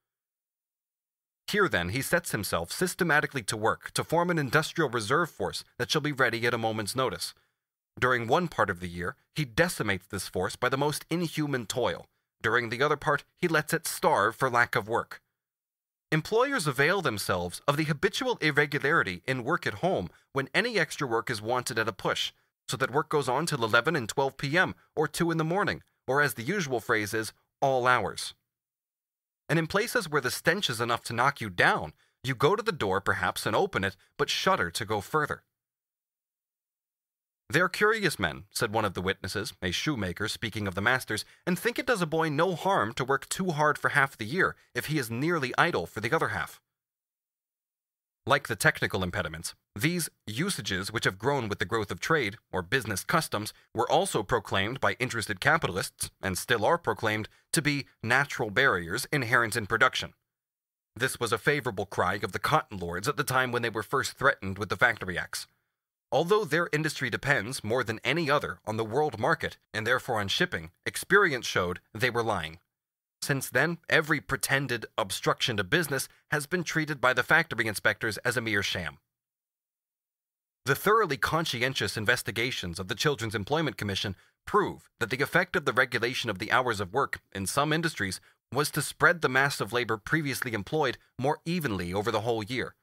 Here, then, he sets himself systematically to work to form an industrial reserve force that shall be ready at a moment's notice. During one part of the year, he decimates this force by the most inhuman toil. During the other part, he lets it starve for lack of work. Employers avail themselves of the habitual irregularity in work at home when any extra work is wanted at a push, so that work goes on till 11 and 12 p.m. or 2 in the morning, or as the usual phrase is, all hours. And in places where the stench is enough to knock you down, you go to the door perhaps and open it, but shudder to go further. "They are curious men," said one of the witnesses, a shoemaker, speaking of the masters, "and think it does a boy no harm to work too hard for half the year if he is nearly idle for the other half." Like the technical impediments, these usages which have grown with the growth of trade, or business customs, were also proclaimed by interested capitalists, and still are proclaimed, to be natural barriers inherent in production. This was a favorable cry of the cotton lords at the time when they were first threatened with the Factory Acts. Although their industry depends more than any other on the world market, and therefore on shipping, experience showed they were lying. Since then, every pretended obstruction to business has been treated by the factory inspectors as a mere sham. The thoroughly conscientious investigations of the Children's Employment Commission prove that the effect of the regulation of the hours of work in some industries was to spread the mass of labor previously employed more evenly over the whole year.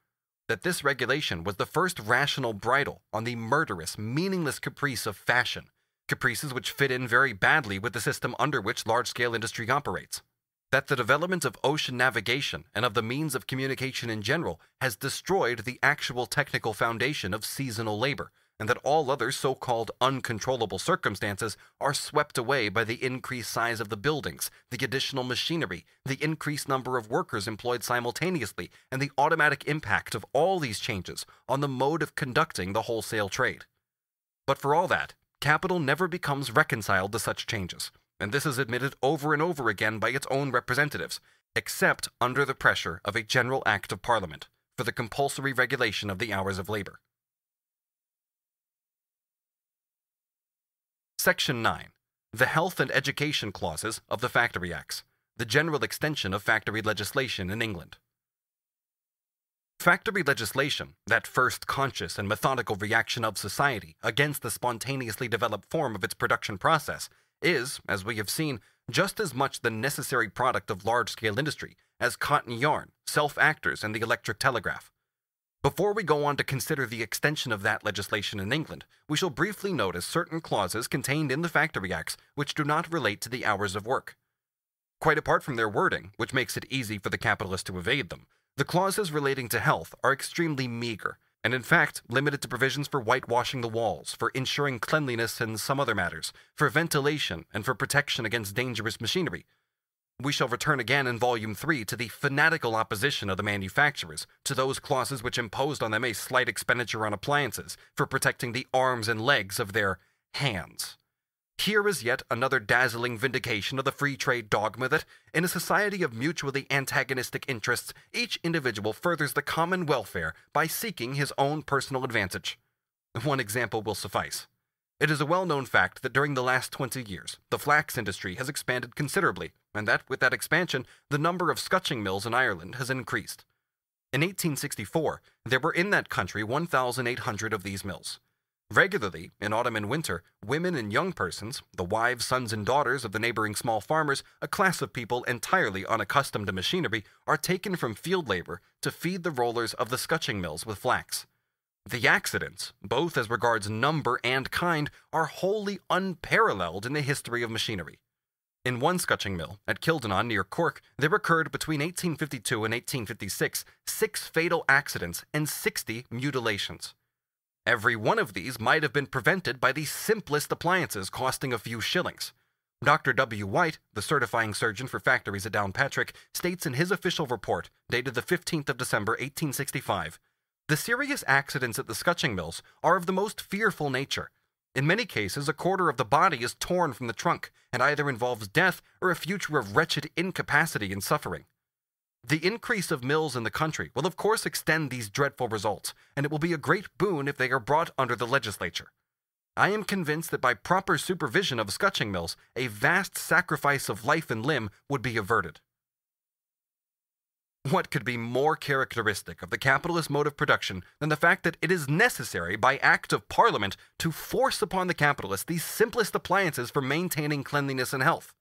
That this regulation was the first rational bridle on the murderous, meaningless caprice of fashion, caprices which fit in very badly with the system under which large-scale industry operates. That the development of ocean navigation and of the means of communication in general has destroyed the actual technical foundation of seasonal labor, and that all other so-called uncontrollable circumstances are swept away by the increased size of the buildings, the additional machinery, the increased number of workers employed simultaneously, and the automatic impact of all these changes on the mode of conducting the wholesale trade. But for all that, capital never becomes reconciled to such changes. and this is admitted over and over again by its own representatives, except under the pressure of a general act of Parliament for the compulsory regulation of the hours of labor. Section 9. The Health and Education Clauses of the Factory Acts, the general extension of factory legislation in England. Factory legislation, that first conscious and methodical reaction of society against the spontaneously developed form of its production process, is, as we have seen, just as much the necessary product of large-scale industry as cotton yarn, self-actors, and the electric telegraph. Before we go on to consider the extension of that legislation in England, we shall briefly notice certain clauses contained in the Factory Acts which do not relate to the hours of work. Quite apart from their wording, which makes it easy for the capitalist to evade them, the clauses relating to health are extremely meager, and in fact limited to provisions for whitewashing the walls, for ensuring cleanliness and some other matters, for ventilation, and for protection against dangerous machinery. We shall return again in Volume 3 to the fanatical opposition of the manufacturers to those clauses which imposed on them a slight expenditure on appliances for protecting the arms and legs of their hands. Here is yet another dazzling vindication of the free trade dogma that, in a society of mutually antagonistic interests, each individual furthers the common welfare by seeking his own personal advantage. One example will suffice. It is a well-known fact that during the last 20 years, the flax industry has expanded considerably, and that, with that expansion, the number of scutching mills in Ireland has increased. In 1864, there were in that country 1,800 of these mills. Regularly, in autumn and winter, women and young persons, the wives, sons, and daughters of the neighboring small farmers, a class of people entirely unaccustomed to machinery, are taken from field labor to feed the rollers of the scutching mills with flax. The accidents, both as regards number and kind, are wholly unparalleled in the history of machinery. In one scutching mill, at Kildonan near Cork, there occurred between 1852 and 1856 6 fatal accidents and 60 mutilations. Every one of these might have been prevented by the simplest appliances costing a few shillings. Dr. W. White, the certifying surgeon for factories at Downpatrick, states in his official report, dated the 15th of December 1865, "The serious accidents at the scutching mills are of the most fearful nature. In many cases, a quarter of the body is torn from the trunk, and either involves death or a future of wretched incapacity and suffering. The increase of mills in the country will of course extend these dreadful results, and it will be a great boon if they are brought under the legislature. I am convinced that by proper supervision of scutching mills, a vast sacrifice of life and limb would be averted." What could be more characteristic of the capitalist mode of production than the fact that it is necessary by Act of Parliament to force upon the capitalist the simplest appliances for maintaining cleanliness and health?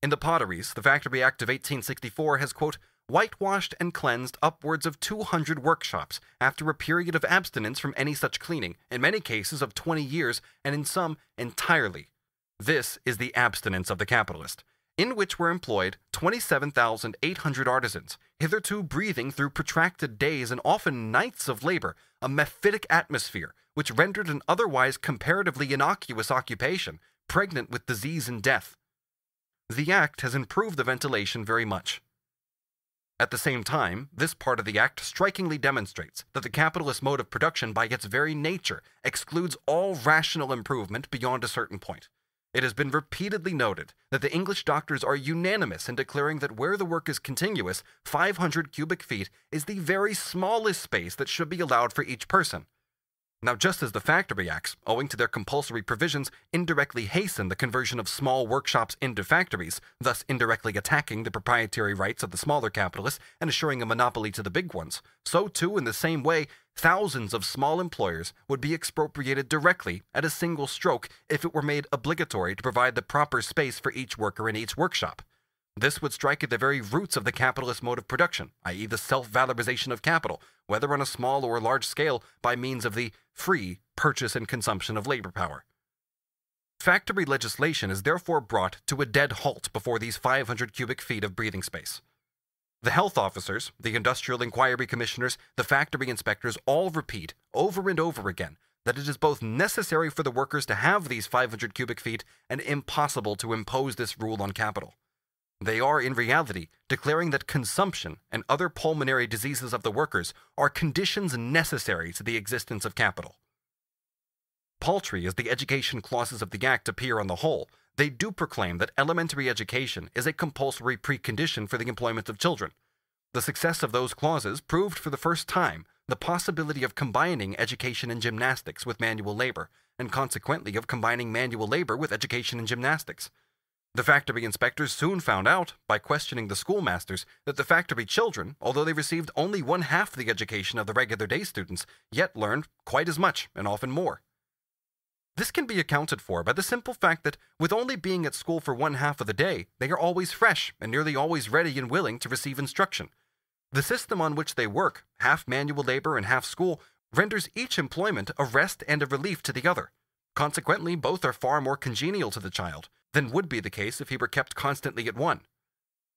In the potteries, the Factory Act of 1864 has, quote, "whitewashed and cleansed upwards of 200 workshops after a period of abstinence from any such cleaning, in many cases of 20 years, and in some entirely. This is the abstinence of the capitalist, in which were employed 27,800 artisans, hitherto breathing through protracted days and often nights of labor a mephitic atmosphere, which rendered an otherwise comparatively innocuous occupation pregnant with disease and death. The Act has improved the ventilation very much. At the same time, this part of the Act strikingly demonstrates that the capitalist mode of production by its very nature excludes all rational improvement beyond a certain point. It has been repeatedly noted that the English doctors are unanimous in declaring that where the work is continuous, 500 cubic feet is the very smallest space that should be allowed for each person. Now, just as the Factory Acts, owing to their compulsory provisions, indirectly hasten the conversion of small workshops into factories, thus indirectly attacking the proprietary rights of the smaller capitalists and assuring a monopoly to the big ones, so too, in the same way, thousands of small employers would be expropriated directly at a single stroke if it were made obligatory to provide the proper space for each worker in each workshop. This would strike at the very roots of the capitalist mode of production, i.e. the self-valorization of capital, whether on a small or large scale, by means of the free purchase and consumption of labor power. Factory legislation is therefore brought to a dead halt before these 500 cubic feet of breathing space. The health officers, the industrial inquiry commissioners, the factory inspectors all repeat, over and over again, that it is both necessary for the workers to have these 500 cubic feet and impossible to impose this rule on capital. They are, in reality, declaring that consumption and other pulmonary diseases of the workers are conditions necessary to the existence of capital. Paltry as the education clauses of the Act appear on the whole, they do proclaim that elementary education is a compulsory precondition for the employment of children. The success of those clauses proved for the first time the possibility of combining education and gymnastics with manual labor, and consequently of combining manual labor with education and gymnastics. The factory inspectors soon found out, by questioning the schoolmasters, that the factory children, although they received only one half the education of the regular day students, yet learned quite as much, and often more. This can be accounted for by the simple fact that, with only being at school for one half of the day, they are always fresh and nearly always ready and willing to receive instruction. The system on which they work, half manual labor and half school, renders each employment a rest and a relief to the other. Consequently, both are far more congenial to the child than would be the case if he were kept constantly at one.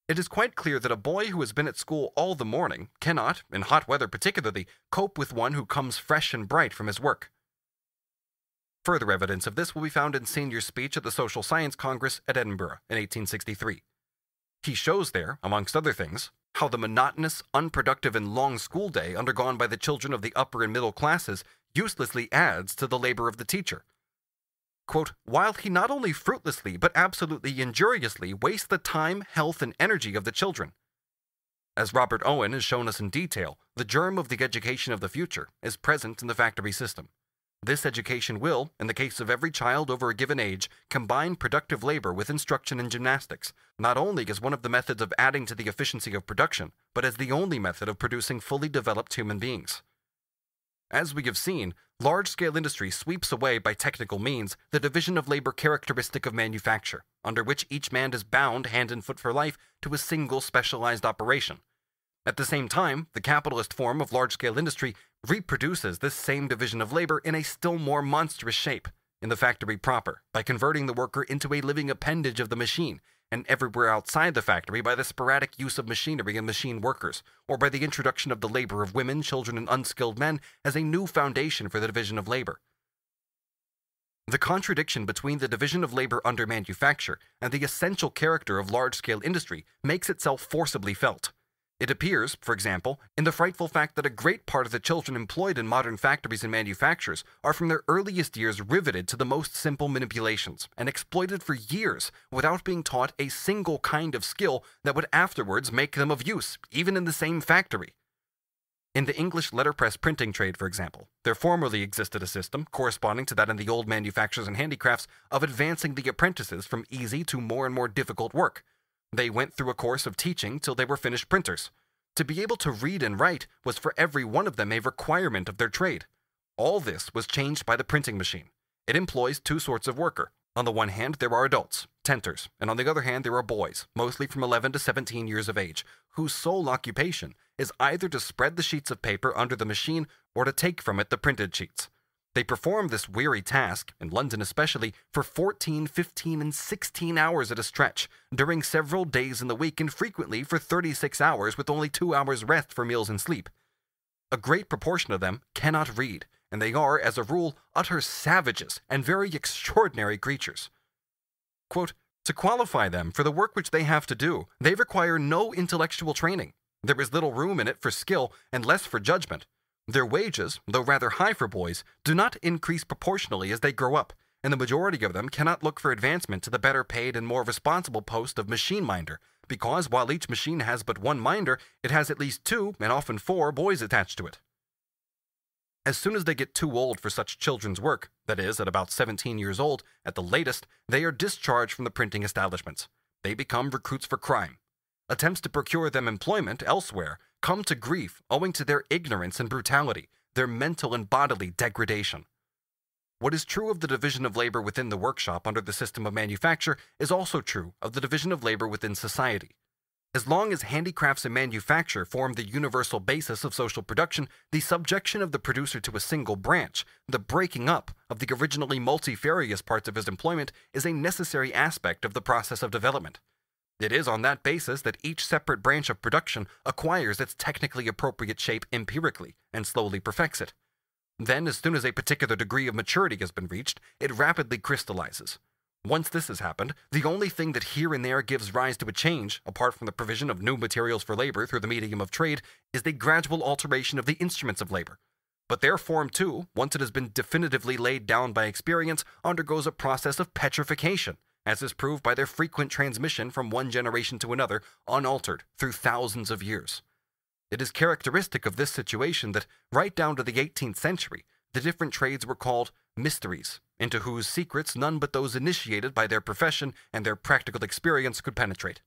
It is quite clear that a boy who has been at school all the morning cannot, in hot weather particularly, cope with one who comes fresh and bright from his work. Further evidence of this will be found in Senior's speech at the Social Science Congress at Edinburgh in 1863. He shows there, amongst other things, how the monotonous, unproductive, and long school day undergone by the children of the upper and middle classes uselessly adds to the labor of the teacher. Quote, while he not only fruitlessly but absolutely injuriously wastes the time, health, and energy of the children. As Robert Owen has shown us in detail, the germ of the education of the future is present in the factory system. This education will, in the case of every child over a given age, combine productive labor with instruction in gymnastics, not only as one of the methods of adding to the efficiency of production, but as the only method of producing fully developed human beings. As we have seen, large-scale industry sweeps away by technical means the division of labor characteristic of manufacture, under which each man is bound hand and foot for life to a single specialized operation. At the same time, the capitalist form of large-scale industry reproduces this same division of labor in a still more monstrous shape, in the factory proper, by converting the worker into a living appendage of the machine, and everywhere outside the factory by the sporadic use of machinery and machine workers, or by the introduction of the labor of women, children, and unskilled men as a new foundation for the division of labor. The contradiction between the division of labor under manufacture and the essential character of large-scale industry makes itself forcibly felt. It appears, for example, in the frightful fact that a great part of the children employed in modern factories and manufactures are from their earliest years riveted to the most simple manipulations and exploited for years without being taught a single kind of skill that would afterwards make them of use, even in the same factory. In the English letterpress printing trade, for example, there formerly existed a system, corresponding to that in the old manufactures and handicrafts, of advancing the apprentices from easy to more and more difficult work. They went through a course of teaching till they were finished printers. To be able to read and write was for every one of them a requirement of their trade. All this was changed by the printing machine. It employs two sorts of worker. On the one hand, there are adults, tenters, and on the other hand, there are boys, mostly from 11 to 17 years of age, whose sole occupation is either to spread the sheets of paper under the machine or to take from it the printed sheets. They perform this weary task, in London especially, for 14, 15, and 16 hours at a stretch, during several days in the week, and frequently for 36 hours with only 2 hours rest for meals and sleep. A great proportion of them cannot read, and they are, as a rule, utter savages and very extraordinary creatures. Quote, to qualify them for the work which they have to do, they require no intellectual training. There is little room in it for skill and less for judgment. Their wages, though rather high for boys, do not increase proportionally as they grow up, and the majority of them cannot look for advancement to the better paid and more responsible post of machine minder, because while each machine has but one minder, it has at least 2, and often 4, boys attached to it. As soon as they get too old for such children's work, that is, at about 17 years old, at the latest, they are discharged from the printing establishments. They become recruits for crime. Attempts to procure them employment elsewhere come to grief owing to their ignorance and brutality, their mental and bodily degradation. What is true of the division of labor within the workshop under the system of manufacture is also true of the division of labor within society. As long as handicrafts and manufacture form the universal basis of social production, the subjection of the producer to a single branch, the breaking up of the originally multifarious parts of his employment, is a necessary aspect of the process of development. It is on that basis that each separate branch of production acquires its technically appropriate shape empirically and slowly perfects it. Then, as soon as a particular degree of maturity has been reached, it rapidly crystallizes. Once this has happened, the only thing that here and there gives rise to a change, apart from the provision of new materials for labor through the medium of trade, is the gradual alteration of the instruments of labor. But their form, too, once it has been definitively laid down by experience, undergoes a process of petrification, as is proved by their frequent transmission from one generation to another, unaltered through thousands of years. It is characteristic of this situation that, right down to the 18th century, the different trades were called mysteries, into whose secrets none but those initiated by their profession and their practical experience could penetrate.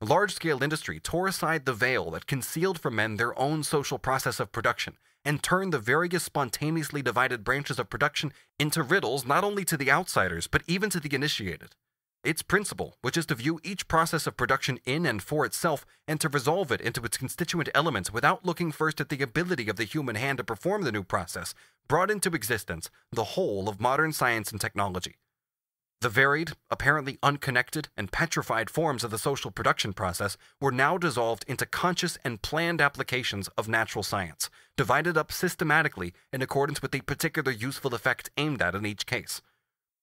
Large-scale industry tore aside the veil that concealed from men their own social process of production and turned the various spontaneously divided branches of production into riddles not only to the outsiders but even to the initiated. Its principle, which is to view each process of production in and for itself and to resolve it into its constituent elements without looking first at the ability of the human hand to perform the new process, brought into existence the whole of modern science and technology. The varied, apparently unconnected, and petrified forms of the social production process were now dissolved into conscious and planned applications of natural science, divided up systematically in accordance with the particular useful effect aimed at in each case.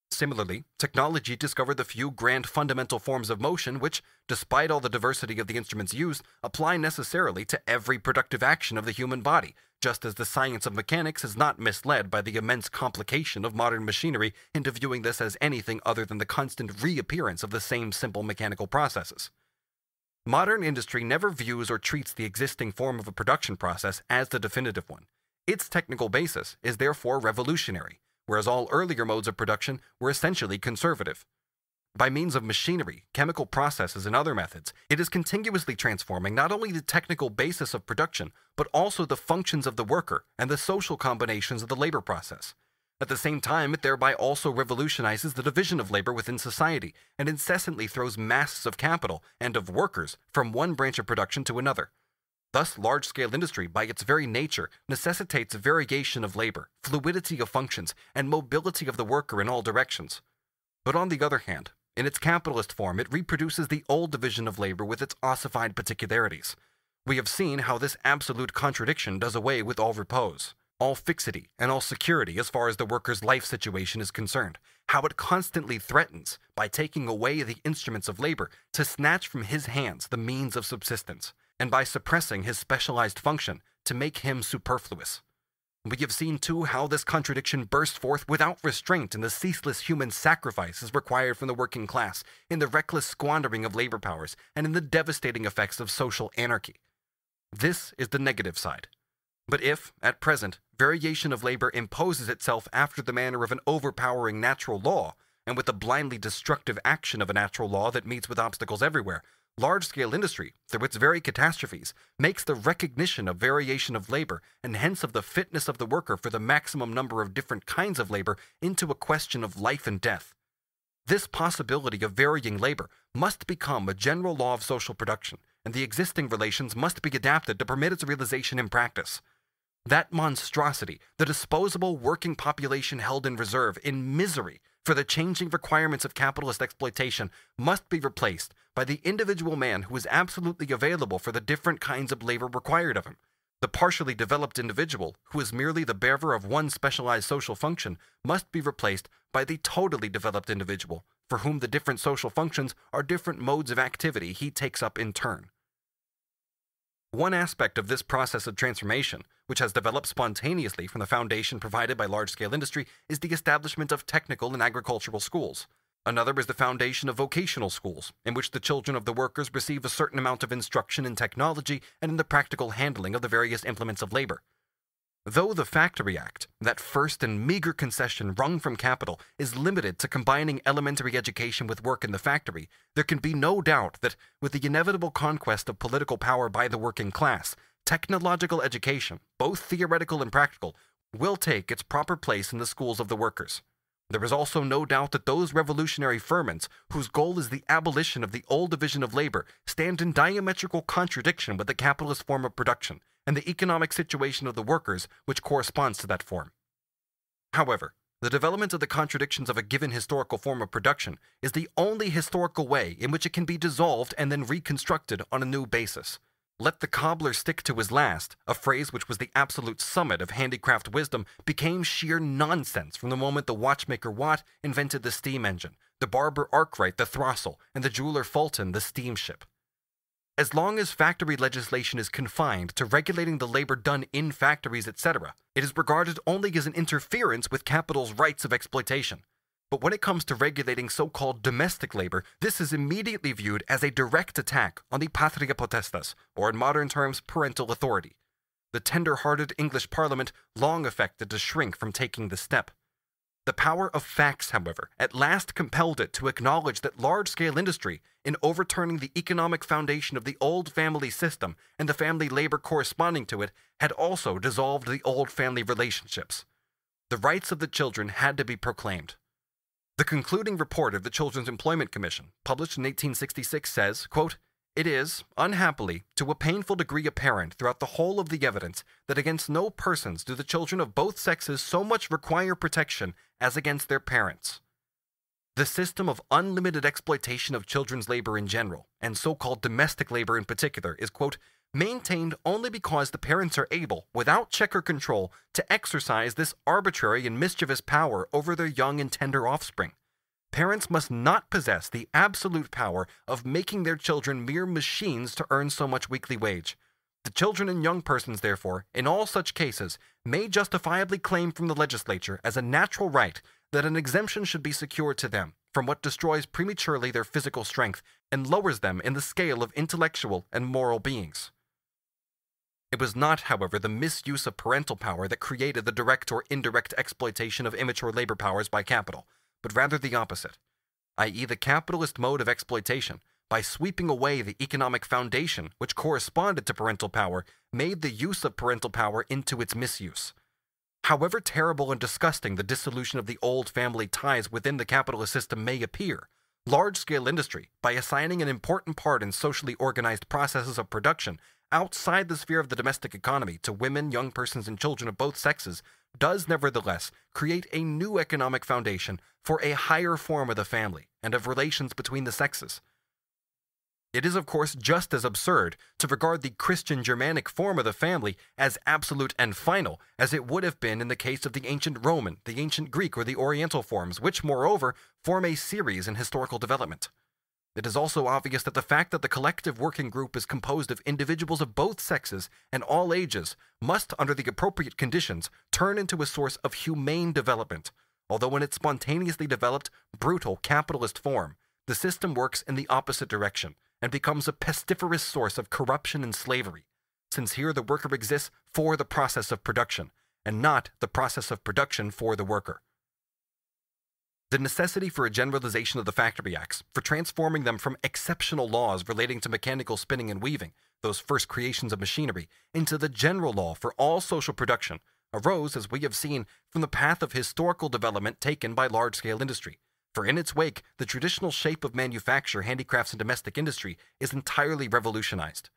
Similarly, technology discovered the few grand fundamental forms of motion which, despite all the diversity of the instruments used, apply necessarily to every productive action of the human body, just as the science of mechanics is not misled by the immense complication of modern machinery into viewing this as anything other than the constant reappearance of the same simple mechanical processes. Modern industry never views or treats the existing form of a production process as the definitive one. Its technical basis is therefore revolutionary, whereas all earlier modes of production were essentially conservative. By means of machinery, chemical processes, and other methods, it is continuously transforming not only the technical basis of production, but also the functions of the worker and the social combinations of the labor process. At the same time, it thereby also revolutionizes the division of labor within society and incessantly throws masses of capital and of workers from one branch of production to another. Thus, large-scale industry, by its very nature, necessitates variation of labor, fluidity of functions, and mobility of the worker in all directions. But on the other hand, in its capitalist form, it reproduces the old division of labor with its ossified particularities. We have seen how this absolute contradiction does away with all repose, all fixity, and all security as far as the worker's life situation is concerned, how it constantly threatens, by taking away the instruments of labor, to snatch from his hands the means of subsistence, and by suppressing his specialized function, to make him superfluous. We have seen, too, how this contradiction bursts forth without restraint in the ceaseless human sacrifices required from the working class, in the reckless squandering of labor powers, and in the devastating effects of social anarchy. This is the negative side. But if, at present, variation of labor imposes itself after the manner of an overpowering natural law, and with the blindly destructive action of a natural law that meets with obstacles everywhere, large-scale industry, through its very catastrophes, makes the recognition of variation of labor, and hence of the fitness of the worker for the maximum number of different kinds of labor, into a question of life and death. This possibility of varying labor must become a general law of social production, and the existing relations must be adapted to permit its realization in practice. That monstrosity, the disposable working population held in reserve, in misery, for the changing requirements of capitalist exploitation, must be replaced by the individual man who is absolutely available for the different kinds of labor required of him. The partially developed individual, who is merely the bearer of one specialized social function, must be replaced by the totally developed individual, for whom the different social functions are different modes of activity he takes up in turn. One aspect of this process of transformation, which has developed spontaneously from the foundation provided by large-scale industry, is the establishment of technical and agricultural schools. Another is the foundation of vocational schools, in which the children of the workers receive a certain amount of instruction in technology and in the practical handling of the various implements of labor. Though the Factory Act, that first and meager concession wrung from capital, is limited to combining elementary education with work in the factory, there can be no doubt that, with the inevitable conquest of political power by the working class, technological education, both theoretical and practical, will take its proper place in the schools of the workers. There is also no doubt that those revolutionary ferments, whose goal is the abolition of the old division of labor, stand in diametrical contradiction with the capitalist form of production, and the economic situation of the workers which corresponds to that form. However, the development of the contradictions of a given historical form of production is the only historical way in which it can be dissolved and then reconstructed on a new basis. Let the cobbler stick to his last, a phrase which was the absolute summit of handicraft wisdom, became sheer nonsense from the moment the watchmaker Watt invented the steam engine, the barber Arkwright the throstle, and the jeweler Fulton the steamship. As long as factory legislation is confined to regulating the labor done in factories, etc., it is regarded only as an interference with capital's rights of exploitation. But when it comes to regulating so-called domestic labor, this is immediately viewed as a direct attack on the patria potestas, or in modern terms, parental authority. The tender-hearted English Parliament long affected to shrink from taking the step. The power of facts, however, at last compelled it to acknowledge that large-scale industry, in overturning the economic foundation of the old family system and the family labor corresponding to it, had also dissolved the old family relationships. The rights of the children had to be proclaimed. The concluding report of the Children's Employment Commission, published in 1866, says, quote, "It is, unhappily, to a painful degree apparent throughout the whole of the evidence that against no persons do the children of both sexes so much require protection as against their parents. The system of unlimited exploitation of children's labor in general, and so-called domestic labor in particular, is, quote, maintained only because the parents are able, without check or control, to exercise this arbitrary and mischievous power over their young and tender offspring. Parents must not possess the absolute power of making their children mere machines to earn so much weekly wage. The children and young persons, therefore, in all such cases, may justifiably claim from the legislature as a natural right that an exemption should be secured to them from what destroys prematurely their physical strength and lowers them in the scale of intellectual and moral beings." It was not, however, the misuse of parental power that created the direct or indirect exploitation of immature labor powers by capital, but rather the opposite, i.e. the capitalist mode of exploitation, by sweeping away the economic foundation which corresponded to parental power, made the use of parental power into its misuse. However terrible and disgusting the dissolution of the old family ties within the capitalist system may appear, large-scale industry, by assigning an important part in socially organized processes of production outside the sphere of the domestic economy to women, young persons, and children of both sexes, does nevertheless create a new economic foundation for a higher form of the family and of relations between the sexes. It is, of course, just as absurd to regard the Christian Germanic form of the family as absolute and final as it would have been in the case of the ancient Roman, the ancient Greek, or the Oriental forms, which, moreover, form a series in historical development. It is also obvious that the fact that the collective working group is composed of individuals of both sexes and all ages must, under the appropriate conditions, turn into a source of humane development, although in its spontaneously developed, brutal, capitalist form, the system works in the opposite direction and becomes a pestiferous source of corruption and slavery, since here the worker exists for the process of production, and not the process of production for the worker. The necessity for a generalization of the Factory Acts, for transforming them from exceptional laws relating to mechanical spinning and weaving, those first creations of machinery, into the general law for all social production, arose, as we have seen, from the path of historical development taken by large-scale industry. For in its wake, the traditional shape of manufacture, handicrafts, and domestic industry is entirely revolutionized.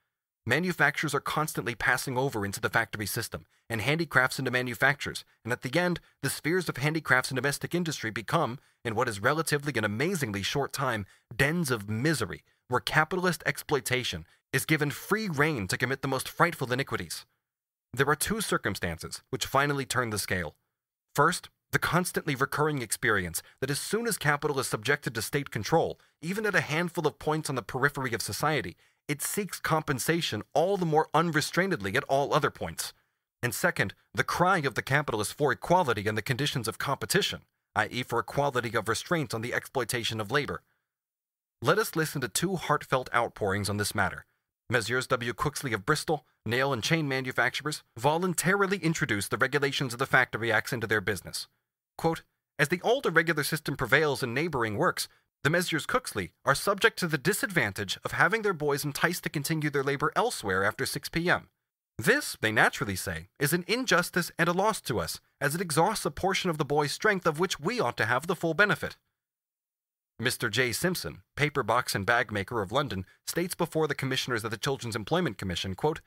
Manufactures are constantly passing over into the factory system, and handicrafts into manufactures, and at the end, the spheres of handicrafts and domestic industry become, in what is relatively an amazingly short time, dens of misery, where capitalist exploitation is given free rein to commit the most frightful iniquities. There are two circumstances which finally turn the scale. First, the constantly recurring experience that as soon as capital is subjected to state control, even at a handful of points on the periphery of society, it seeks compensation all the more unrestrainedly at all other points. And second, the cry of the capitalist for equality and the conditions of competition, i.e. for equality of restraint on the exploitation of labor. Let us listen to two heartfelt outpourings on this matter. Messrs. W. Cooksley of Bristol, nail and chain manufacturers, voluntarily introduced the regulations of the Factory Acts into their business. Quote, "As the old irregular system prevails in neighboring works, the Messrs. Cooksley are subject to the disadvantage of having their boys enticed to continue their labor elsewhere after 6 p.m. This, they naturally say, is an injustice and a loss to us, as it exhausts a portion of the boys' strength of which we ought to have the full benefit." Mr. J. Simpson, paper box and bag maker of London, states before the commissioners of the Children's Employment Commission, quote,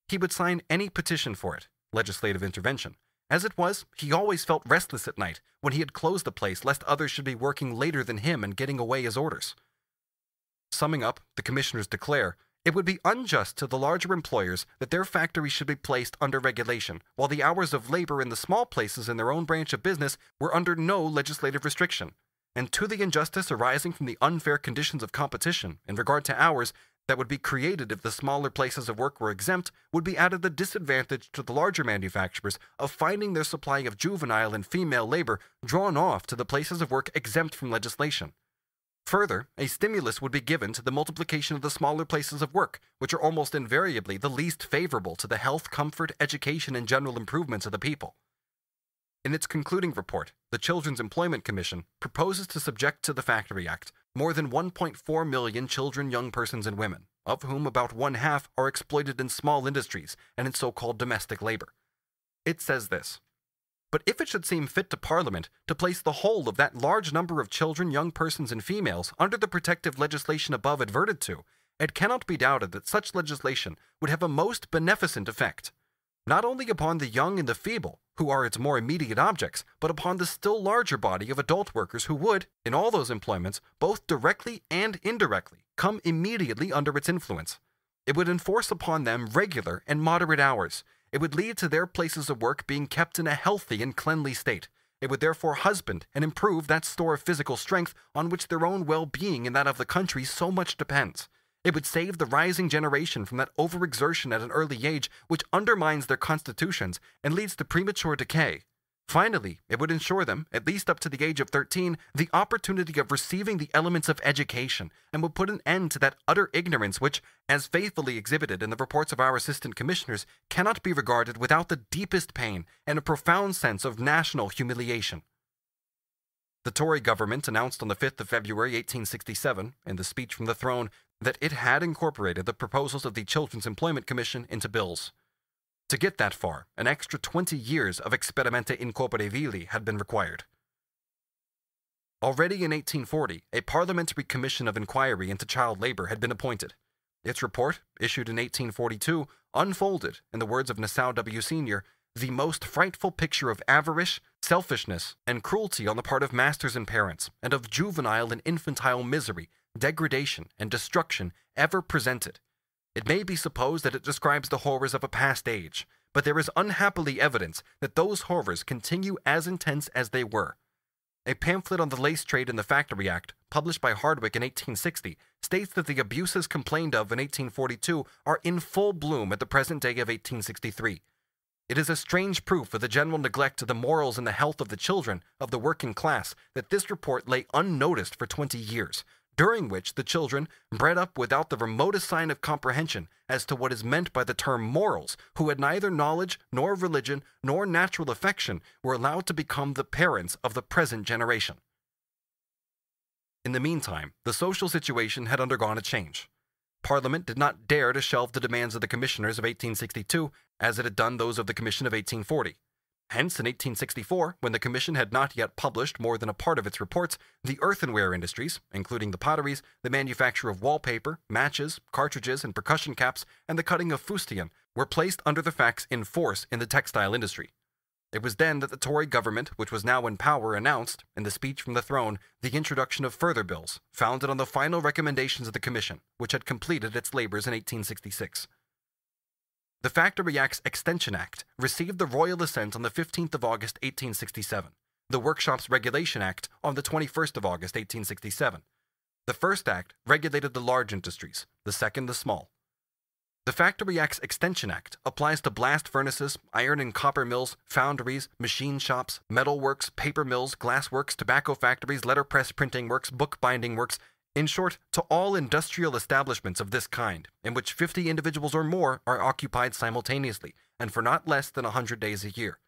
"He would sign any petition for it, legislative intervention. As it was, he always felt restless at night when he had closed the place lest others should be working later than him and getting away his orders." Summing up, the commissioners declare, "It would be unjust to the larger employers that their factories should be placed under regulation, while the hours of labor in the small places in their own branch of business were under no legislative restriction. And to the injustice arising from the unfair conditions of competition in regard to hours, that would be created if the smaller places of work were exempt would be at the disadvantage to the larger manufacturers of finding their supply of juvenile and female labor drawn off to the places of work exempt from legislation. Further, a stimulus would be given to the multiplication of the smaller places of work, which are almost invariably the least favorable to the health, comfort, education, and general improvements of the people. In its concluding report, the Children's Employment Commission proposes to subject to the Factory Act more than 1.4 million children, young persons, and women, of whom about one-half are exploited in small industries and in so-called domestic labor. It says this: "But if it should seem fit to Parliament to place the whole of that large number of children, young persons, and females under the protective legislation above adverted to, it cannot be doubted that such legislation would have a most beneficent effect, not only upon the young and the feeble, who are its more immediate objects, but upon the still larger body of adult workers who would, in all those employments, both directly and indirectly, come immediately under its influence. It would enforce upon them regular and moderate hours. It would lead to their places of work being kept in a healthy and cleanly state. It would therefore husband and improve that store of physical strength on which their own well-being and that of the country so much depends. It would save the rising generation from that overexertion at an early age which undermines their constitutions and leads to premature decay. Finally, it would ensure them, at least up to the age of 13, the opportunity of receiving the elements of education, and would put an end to that utter ignorance which, as faithfully exhibited in the reports of our assistant commissioners, cannot be regarded without the deepest pain and a profound sense of national humiliation." The Tory government announced on the 5th of February 1867, in the speech from the throne, that it had incorporated the proposals of the Children's Employment Commission into bills. To get that far, an extra 20 years of experimenta incorporabili had been required. Already in 1840, a parliamentary commission of inquiry into child labor had been appointed. Its report, issued in 1842, unfolded, in the words of Nassau W. Sr., the most frightful picture of avarice, selfishness, and cruelty on the part of masters and parents, and of juvenile and infantile misery, degradation, and destruction ever presented. It may be supposed that it describes the horrors of a past age, but there is unhappily evidence that those horrors continue as intense as they were. A pamphlet on the lace trade in the Factory Act, published by Hardwick in 1860, states that the abuses complained of in 1842 are in full bloom at the present day of 1863. It is a strange proof of the general neglect of the morals and the health of the children of the working class that this report lay unnoticed for 20 years, during which the children, bred up without the remotest sign of comprehension as to what is meant by the term morals, who had neither knowledge, nor religion, nor natural affection, were allowed to become the parents of the present generation. In the meantime, the social situation had undergone a change. Parliament did not dare to shelve the demands of the commissioners of 1862 as it had done those of the Commission of 1840. Hence, in 1864, when the Commission had not yet published more than a part of its reports, the earthenware industries, including the potteries, the manufacture of wallpaper, matches, cartridges, and percussion caps, and the cutting of fustian, were placed under the facts in force in the textile industry. It was then that the Tory government, which was now in power, announced, in the speech from the throne, the introduction of further bills, founded on the final recommendations of the Commission, which had completed its labors in 1866. The Factory Act's Extension Act received the royal assent on the 15th of August, 1867, the Workshops Regulation Act on the 21st of August, 1867. The first act regulated the large industries, the second the small. The Factory Act's Extension Act applies to blast furnaces, iron and copper mills, foundries, machine shops, metal works, paper mills, glass works, tobacco factories, letterpress printing works, bookbinding works, in short, to all industrial establishments of this kind, in which 50 individuals or more are occupied simultaneously, and for not less than 100 days a year.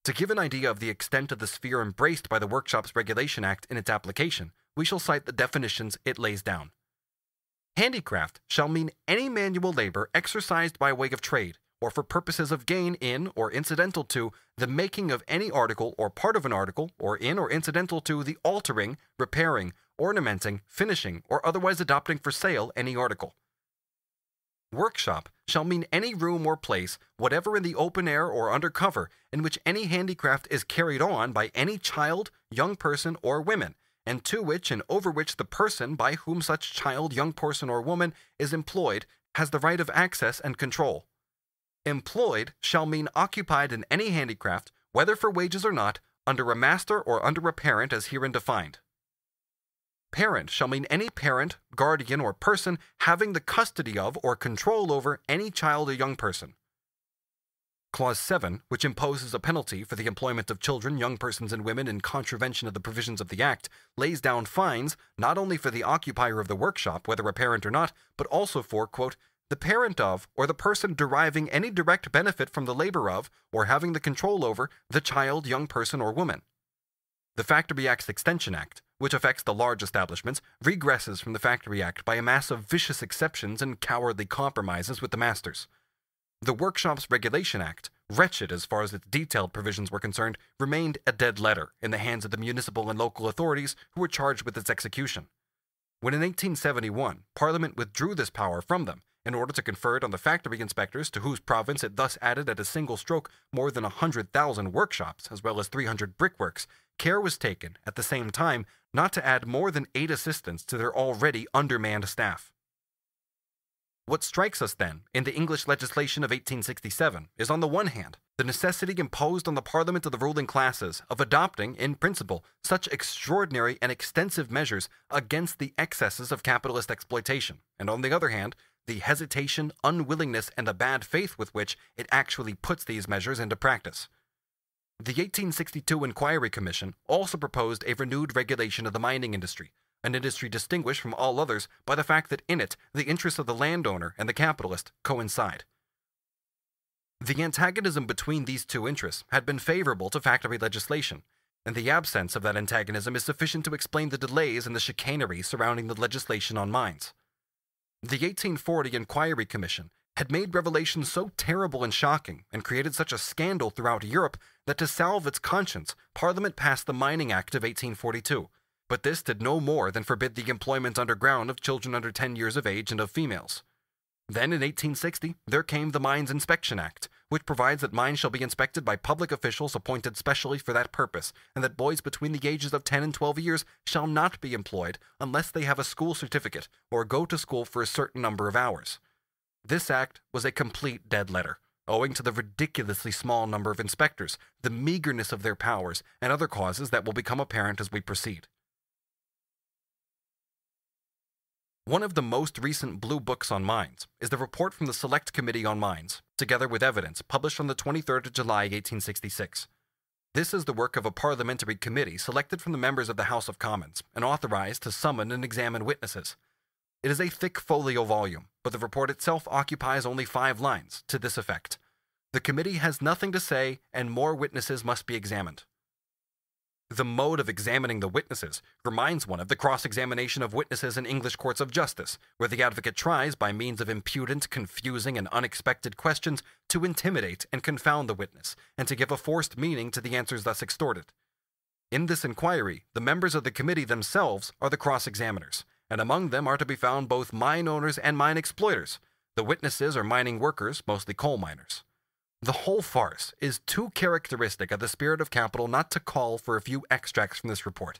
To give an idea of the extent of the sphere embraced by the Workshops Regulation Act in its application, we shall cite the definitions it lays down. Handicraft shall mean any manual labor exercised by way of trade, or for purposes of gain in or incidental to the making of any article or part of an article, or in or incidental to the altering, repairing, ornamenting, finishing, or otherwise adopting for sale any article. Workshop shall mean any room or place, whatever in the open air or under cover, in which any handicraft is carried on by any child, young person, or women, and to which and over which the person by whom such child, young person, or woman is employed has the right of access and control. Employed shall mean occupied in any handicraft, whether for wages or not, under a master or under a parent as herein defined. Parent shall mean any parent, guardian, or person having the custody of or control over any child or young person. Clause 7, which imposes a penalty for the employment of children, young persons, and women in contravention of the provisions of the Act, lays down fines not only for the occupier of the workshop, whether a parent or not, but also for, quote, the parent of, or the person deriving any direct benefit from the labor of, or having the control over, the child, young person, or woman. The Factory Act's Extension Act, which affects the large establishments, regresses from the Factory Act by a mass of vicious exceptions and cowardly compromises with the masters. The Workshops Regulation Act, wretched as far as its detailed provisions were concerned, remained a dead letter in the hands of the municipal and local authorities who were charged with its execution. When in 1871 Parliament withdrew this power from them in order to confer it on the factory inspectors, to whose province it thus added at a single stroke more than 100,000 workshops as well as 300 brickworks, care was taken, at the same time, not to add more than 8 assistants to their already undermanned staff. What strikes us, then, in the English legislation of 1867 is, on the one hand, the necessity imposed on the Parliament of the ruling classes of adopting, in principle, such extraordinary and extensive measures against the excesses of capitalist exploitation, and on the other hand, the hesitation, unwillingness, and the bad faith with which it actually puts these measures into practice. The 1862 Inquiry Commission also proposed a renewed regulation of the mining industry, an industry distinguished from all others by the fact that in it the interests of the landowner and the capitalist coincide. The antagonism between these two interests had been favorable to factory legislation, and the absence of that antagonism is sufficient to explain the delays and the chicanery surrounding the legislation on mines. The 1840 Inquiry Commission had made revelations so terrible and shocking and created such a scandal throughout Europe that to salve its conscience, Parliament passed the Mining Act of 1842, but this did no more than forbid the employment underground of children under 10 years of age and of females. Then in 1860, there came the Mines Inspection Act, which provides that mines shall be inspected by public officials appointed specially for that purpose, and that boys between the ages of 10 and 12 years shall not be employed unless they have a school certificate or go to school for a certain number of hours. This act was a complete dead letter, owing to the ridiculously small number of inspectors, the meagerness of their powers, and other causes that will become apparent as we proceed. One of the most recent blue books on mines is the report from the Select Committee on Mines, together with evidence, published on the 23rd of July, 1866. This is the work of a parliamentary committee selected from the members of the House of Commons and authorized to summon and examine witnesses. It is a thick folio volume, but the report itself occupies only 5 lines, to this effect: the committee has nothing to say and more witnesses must be examined. The mode of examining the witnesses reminds one of the cross-examination of witnesses in English courts of justice, where the advocate tries, by means of impudent, confusing, and unexpected questions, to intimidate and confound the witness, and to give a forced meaning to the answers thus extorted. In this inquiry, the members of the committee themselves are the cross-examiners, and among them are to be found both mine owners and mine exploiters. The witnesses are mining workers, mostly coal miners. The whole farce is too characteristic of the spirit of capital not to call for a few extracts from this report.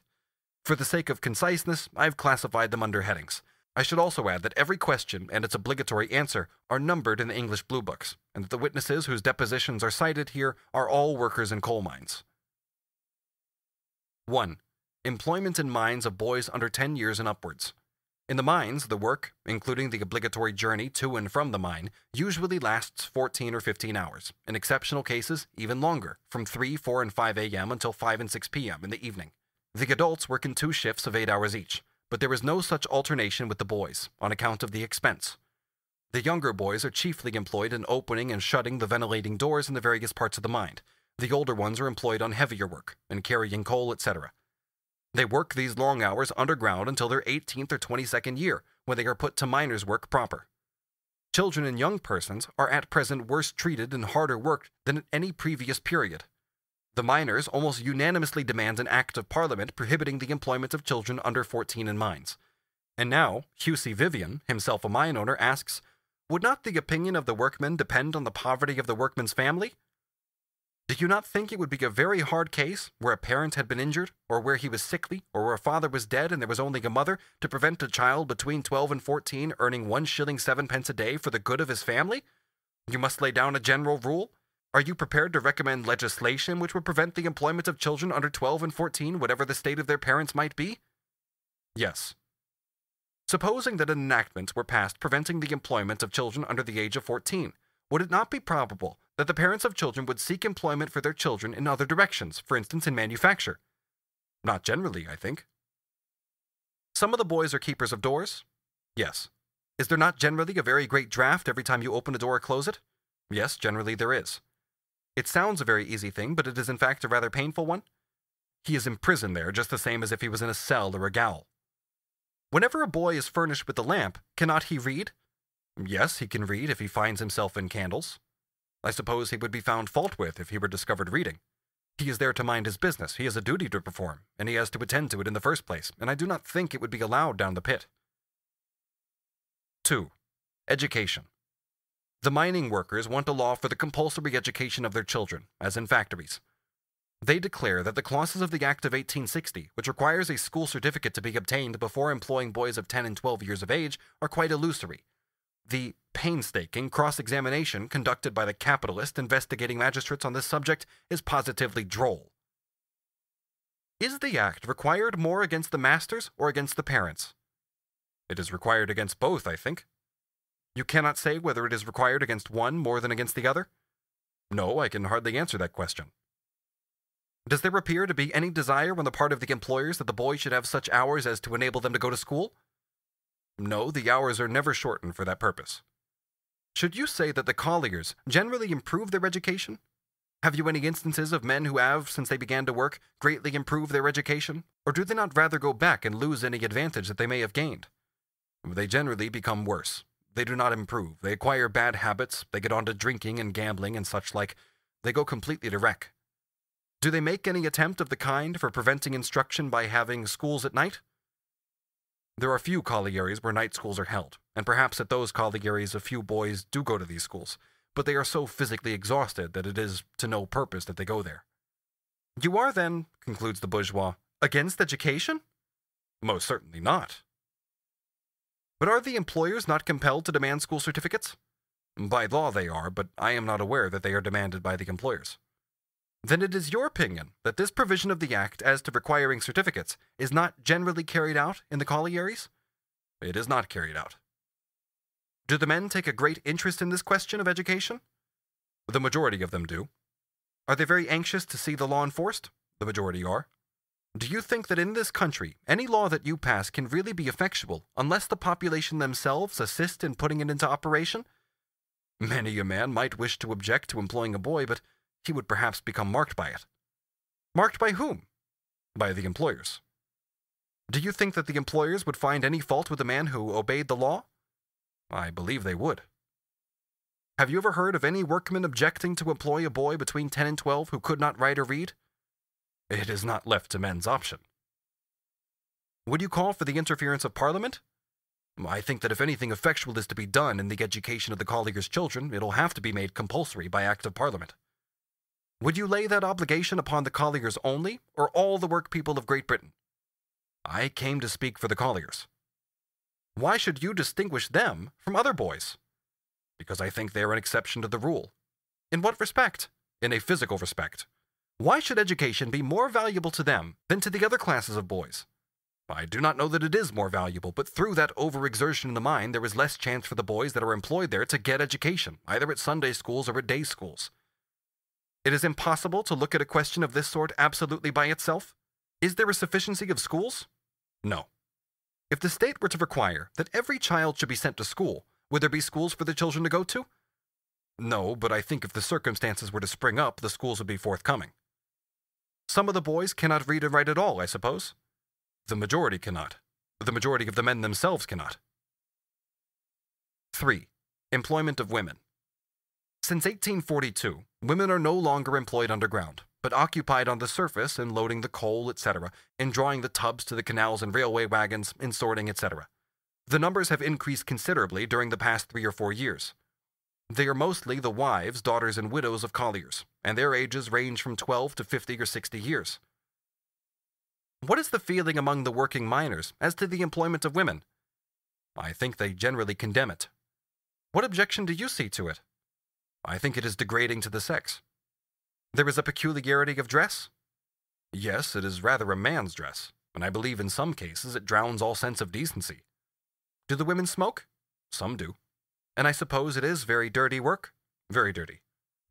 For the sake of conciseness, I have classified them under headings. I should also add that every question and its obligatory answer are numbered in the English Blue Books, and that the witnesses whose depositions are cited here are all workers in coal mines. 1. Employment in mines of boys under 10 years and upwards. In the mines, the work, including the obligatory journey to and from the mine, usually lasts 14 or 15 hours, in exceptional cases even longer, from 3, 4, and 5 a.m. until 5 and 6 p.m. in the evening. The adults work in 2 shifts of 8 hours each, but there is no such alternation with the boys, on account of the expense. The younger boys are chiefly employed in opening and shutting the ventilating doors in the various parts of the mine. The older ones are employed on heavier work, in carrying coal, etc. They work these long hours underground until their 18th or 22nd year, when they are put to miners' work proper. Children and young persons are at present worse treated and harder worked than at any previous period. The miners almost unanimously demand an Act of Parliament prohibiting the employment of children under 14 in mines. And now, Hugh C. Vivian, himself a mine owner, asks, would not the opinion of the workmen depend on the poverty of the workman's family? Do you not think it would be a very hard case, where a parent had been injured, or where he was sickly, or where a father was dead and there was only a mother, to prevent a child between 12 and 14 earning 1 shilling 7 pence a day for the good of his family? You must lay down a general rule. Are you prepared to recommend legislation which would prevent the employment of children under 12 and 14, whatever the state of their parents might be? Yes. Supposing that an enactment were passed preventing the employment of children under the age of 14, would it not be probable that the parents of children would seek employment for their children in other directions, for instance in manufacture? Not generally, I think. Some of the boys are keepers of doors? Yes. Is there not generally a very great draft every time you open a door or close it? Yes, generally there is. It sounds a very easy thing, but it is in fact a rather painful one. He is imprisoned there just the same as if he was in a cell or a gaol. Whenever a boy is furnished with a lamp, cannot he read? Yes, he can read if he finds himself in candles. I suppose he would be found fault with if he were discovered reading. He is there to mind his business, he has a duty to perform, and he has to attend to it in the first place, and I do not think it would be allowed down the pit. 2. Education. The mining workers want a law for the compulsory education of their children, as in factories. They declare that the clauses of the Act of 1860, which requires a school certificate to be obtained before employing boys of 10 and 12 years of age, are quite illusory. The painstaking cross-examination conducted by the capitalist investigating magistrates on this subject is positively droll. Is the Act required more against the masters or against the parents? It is required against both, I think. You cannot say whether it is required against one more than against the other? No, I can hardly answer that question. Does there appear to be any desire on the part of the employers that the boys should have such hours as to enable them to go to school? No, the hours are never shortened for that purpose. Should you say that the colliers generally improve their education? Have you any instances of men who have, since they began to work, greatly improved their education? Or do they not rather go back and lose any advantage that they may have gained? They generally become worse. They do not improve. They acquire bad habits. They get on to drinking and gambling and such like. They go completely to wreck. Do they make any attempt of the kind for preventing instruction by having schools at night? There are few collieries where night schools are held, and perhaps at those collieries a few boys do go to these schools, but they are so physically exhausted that it is to no purpose that they go there. You are then, concludes the bourgeois, against education? Most certainly not. But are the employers not compelled to demand school certificates? By law they are, but I am not aware that they are demanded by the employers. Then it is your opinion that this provision of the Act as to requiring certificates is not generally carried out in the collieries? It is not carried out. Do the men take a great interest in this question of education? The majority of them do. Are they very anxious to see the law enforced? The majority are. Do you think that in this country, any law that you pass can really be effectual unless the population themselves assist in putting it into operation? Many a man might wish to object to employing a boy, but he would perhaps become marked by it. Marked by whom? By the employers. Do you think that the employers would find any fault with a man who obeyed the law? I believe they would. Have you ever heard of any workman objecting to employ a boy between 10 and 12 who could not write or read? It is not left to men's option. Would you call for the interference of Parliament? I think that if anything effectual is to be done in the education of the colliers' children, it'll have to be made compulsory by Act of Parliament. Would you lay that obligation upon the colliers only, or all the workpeople of Great Britain? I came to speak for the colliers. Why should you distinguish them from other boys? Because I think they are an exception to the rule. In what respect? In a physical respect. Why should education be more valuable to them than to the other classes of boys? I do not know that it is more valuable, but through that overexertion in the mind, there is less chance for the boys that are employed there to get education, either at Sunday schools or at day schools. It is impossible to look at a question of this sort absolutely by itself. Is there a sufficiency of schools? No. If the state were to require that every child should be sent to school, would there be schools for the children to go to? No, but I think if the circumstances were to spring up, the schools would be forthcoming. Some of the boys cannot read and write at all, I suppose. The majority cannot. The majority of the men themselves cannot. 3. Employment of women. Since 1842, women are no longer employed underground, but occupied on the surface in loading the coal, etc., in drawing the tubs to the canals and railway wagons, in sorting, etc. The numbers have increased considerably during the past 3 or 4 years. They are mostly the wives, daughters, and widows of colliers, and their ages range from 12 to 50 or 60 years. What is the feeling among the working miners as to the employment of women? I think they generally condemn it. What objection do you see to it? I think it is degrading to the sex. There is a peculiarity of dress? Yes, it is rather a man's dress. and I believe in some cases it drowns all sense of decency. Do the women smoke? Some do. And I suppose it is very dirty work? Very dirty.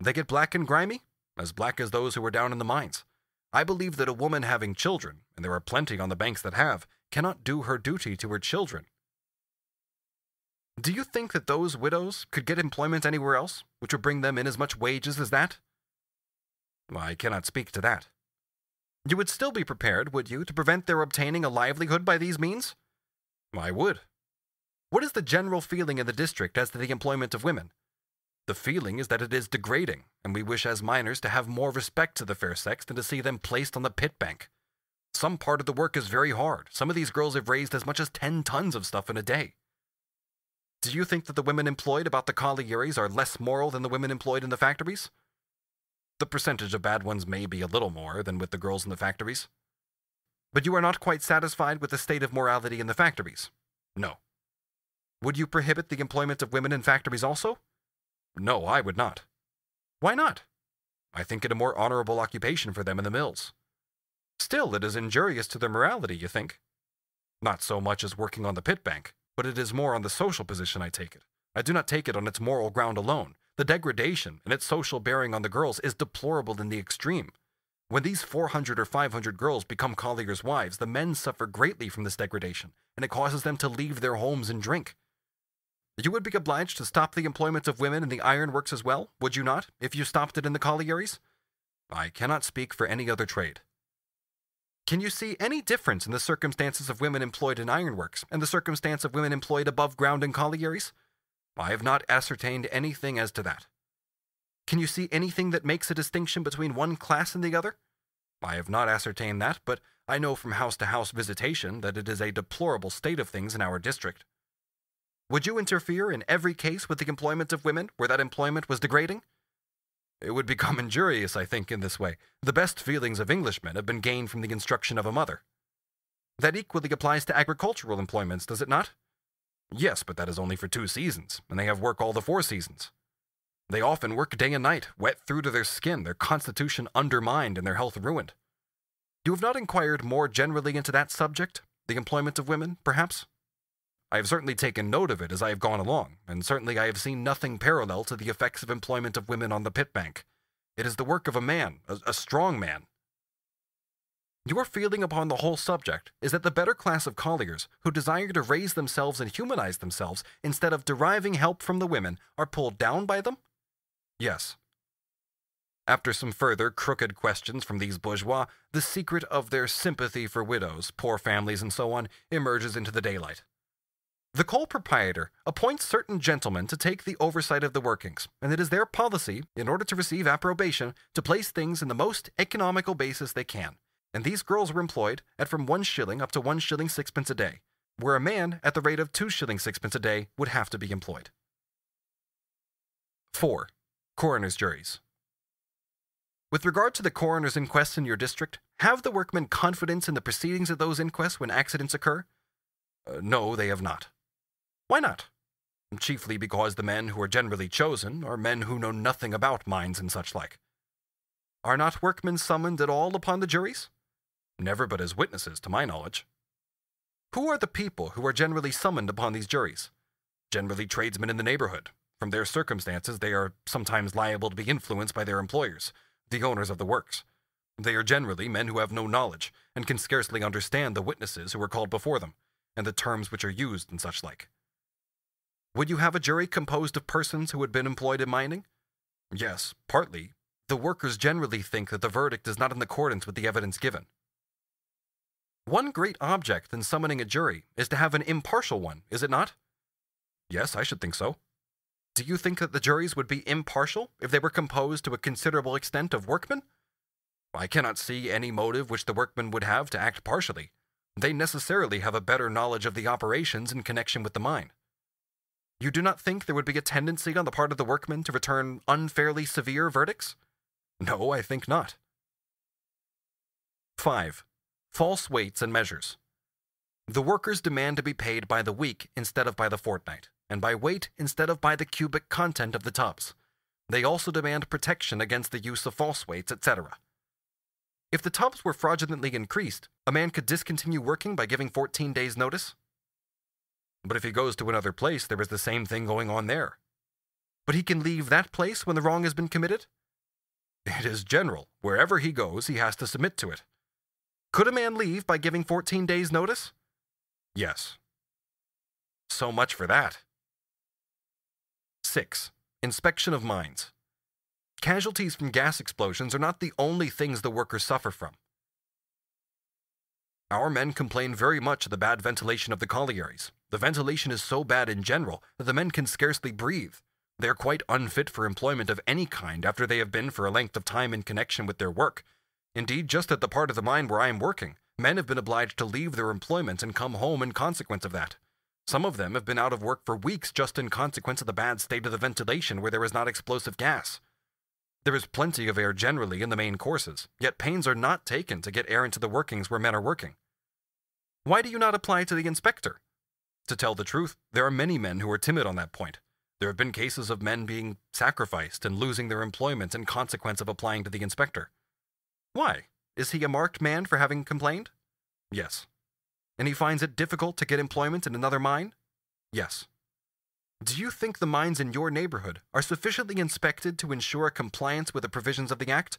They get black and grimy? As black as those who were down in the mines. I believe that a woman having children, and there are plenty on the banks that have, cannot do her duty to her children. Do you think that those widows could get employment anywhere else, which would bring them in as much wages as that? I cannot speak to that. You would still be prepared, would you, to prevent their obtaining a livelihood by these means? I would. What is the general feeling in the district as to the employment of women? The feeling is that it is degrading, and we wish as miners to have more respect to the fair sex than to see them placed on the pit bank. Some part of the work is very hard. Some of these girls have raised as much as 10 tons of stuff in a day. Do you think that the women employed about the collieries are less moral than the women employed in the factories? The percentage of bad ones may be a little more than with the girls in the factories. But you are not quite satisfied with the state of morality in the factories? No. Would you prohibit the employment of women in factories also? No, I would not. Why not? I think it a more honorable occupation for them in the mills. Still, it is injurious to their morality, you think? Not so much as working on the pit bank, but it is more on the social position I take it. I do not take it on its moral ground alone. The degradation and its social bearing on the girls is deplorable in the extreme. When these 400 or 500 girls become colliers' wives, the men suffer greatly from this degradation, and it causes them to leave their homes and drink. You would be obliged to stop the employment of women in the iron works as well, would you not, if you stopped it in the collieries? I cannot speak for any other trade. Can you see any difference in the circumstances of women employed in ironworks and the circumstance of women employed above ground in collieries? I have not ascertained anything as to that. Can you see anything that makes a distinction between one class and the other? I have not ascertained that, but I know from house-to-house visitation that it is a deplorable state of things in our district. Would you interfere in every case with the employment of women where that employment was degrading? It would become injurious, I think, in this way. The best feelings of Englishmen have been gained from the instruction of a mother. That equally applies to agricultural employments, does it not? Yes, but that is only for 2 seasons, and they have work all the 4 seasons. They often work day and night, wet through to their skin, their constitution undermined and their health ruined. You have not inquired more generally into that subject, the employment of women, perhaps? I have certainly taken note of it as I have gone along, and certainly I have seen nothing parallel to the effects of employment of women on the pit bank. It is the work of a man, a strong man. Your feeling upon the whole subject is that the better class of colliers, who desire to raise themselves and humanize themselves instead of deriving help from the women, are pulled down by them? Yes. After some further crooked questions from these bourgeois, the secret of their sympathy for widows, poor families, and so on emerges into the daylight. The coal proprietor appoints certain gentlemen to take the oversight of the workings, and it is their policy, in order to receive approbation, to place things in the most economical basis they can, and these girls were employed at from 1 shilling up to 1 shilling 6 a day, where a man at the rate of 2 shillings 6 a day would have to be employed. 4. Coroner's juries. With regard to the coroner's inquests in your district, have the workmen confidence in the proceedings of those inquests when accidents occur? No, they have not. Why not? Chiefly because the men who are generally chosen are men who know nothing about mines and such like. Are not workmen summoned at all upon the juries? Never but as witnesses, to my knowledge. Who are the people who are generally summoned upon these juries? Generally tradesmen in the neighborhood. From their circumstances, they are sometimes liable to be influenced by their employers, the owners of the works. They are generally men who have no knowledge, and can scarcely understand the witnesses who are called before them, and the terms which are used and such like. Would you have a jury composed of persons who had been employed in mining? Yes, partly. The workers generally think that the verdict is not in accordance with the evidence given. One great object in summoning a jury is to have an impartial one, is it not? Yes, I should think so. Do you think that the juries would be impartial if they were composed to a considerable extent of workmen? I cannot see any motive which the workmen would have to act partially. They necessarily have a better knowledge of the operations in connection with the mine. You do not think there would be a tendency on the part of the workmen to return unfairly severe verdicts? No, I think not. 5. False weights and measures. The workers demand to be paid by the week instead of by the fortnight, and by weight instead of by the cubic content of the tubs. They also demand protection against the use of false weights, etc. If the tubs were fraudulently increased, a man could discontinue working by giving 14 days' notice. But if he goes to another place, there is the same thing going on there. But he can leave that place when the wrong has been committed? It is general. Wherever he goes, he has to submit to it. Could a man leave by giving 14 days' notice? Yes. So much for that. 6. Inspection of mines. Casualties from gas explosions are not the only things the workers suffer from. Our men complain very much of the bad ventilation of the collieries. The ventilation is so bad in general that the men can scarcely breathe. They are quite unfit for employment of any kind after they have been for a length of time in connection with their work. Indeed, just at the part of the mine where I am working, men have been obliged to leave their employment and come home in consequence of that. Some of them have been out of work for weeks just in consequence of the bad state of the ventilation where there is not explosive gas. There is plenty of air generally in the main courses, yet pains are not taken to get air into the workings where men are working. Why do you not apply to the inspector? To tell the truth, there are many men who are timid on that point. There have been cases of men being sacrificed and losing their employment in consequence of applying to the inspector. Why? Is he a marked man for having complained? Yes. And he finds it difficult to get employment in another mine? Yes. Do you think the mines in your neighborhood are sufficiently inspected to ensure compliance with the provisions of the Act?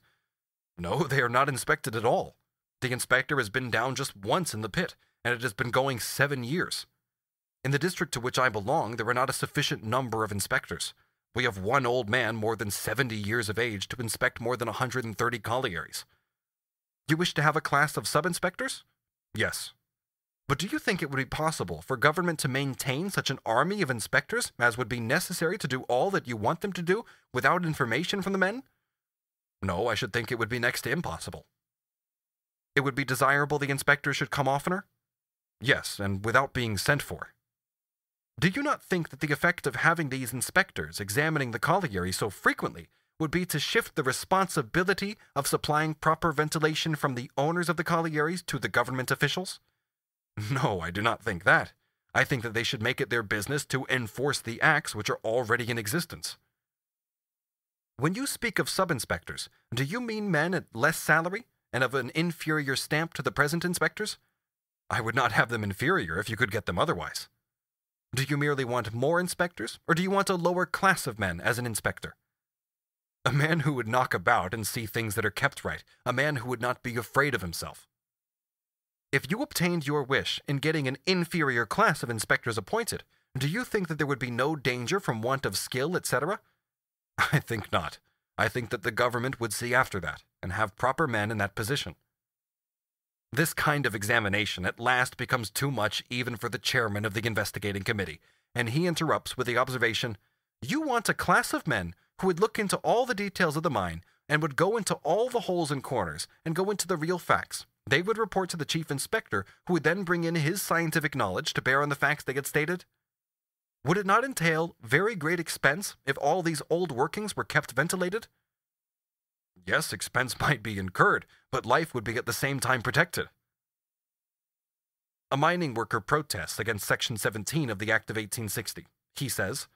No, they are not inspected at all. The inspector has been down just once in the pit, and it has been going 7 years. In the district to which I belong, there are not a sufficient number of inspectors. We have one old man more than 70 years of age to inspect more than 130 collieries. You wish to have a class of sub-inspectors? Yes. But do you think it would be possible for government to maintain such an army of inspectors as would be necessary to do all that you want them to do without information from the men? No, I should think it would be next to impossible. It would be desirable the inspectors should come oftener? Yes, and without being sent for. Do you not think that the effect of having these inspectors examining the colliery so frequently would be to shift the responsibility of supplying proper ventilation from the owners of the collieries to the government officials? No, I do not think that. I think that they should make it their business to enforce the acts which are already in existence. When you speak of sub-inspectors, do you mean men at less salary and of an inferior stamp to the present inspectors? I would not have them inferior if you could get them otherwise. Do you merely want more inspectors, or do you want a lower class of men as an inspector? A man who would knock about and see things that are kept right, a man who would not be afraid of himself. If you obtained your wish in getting an inferior class of inspectors appointed, do you think that there would be no danger from want of skill, etc.? I think not. I think that the government would see after that, and have proper men in that position. This kind of examination at last becomes too much even for the chairman of the investigating committee, and he interrupts with the observation, "You want a class of men who would look into all the details of the mine, and would go into all the holes and corners, and go into the real facts. They would report to the chief inspector, who would then bring in his scientific knowledge to bear on the facts they get stated? Would it not entail very great expense if all these old workings were kept ventilated?" Yes, expense might be incurred, but life would be at the same time protected. A mining worker protests against Section 17 of the Act of 1860. He says,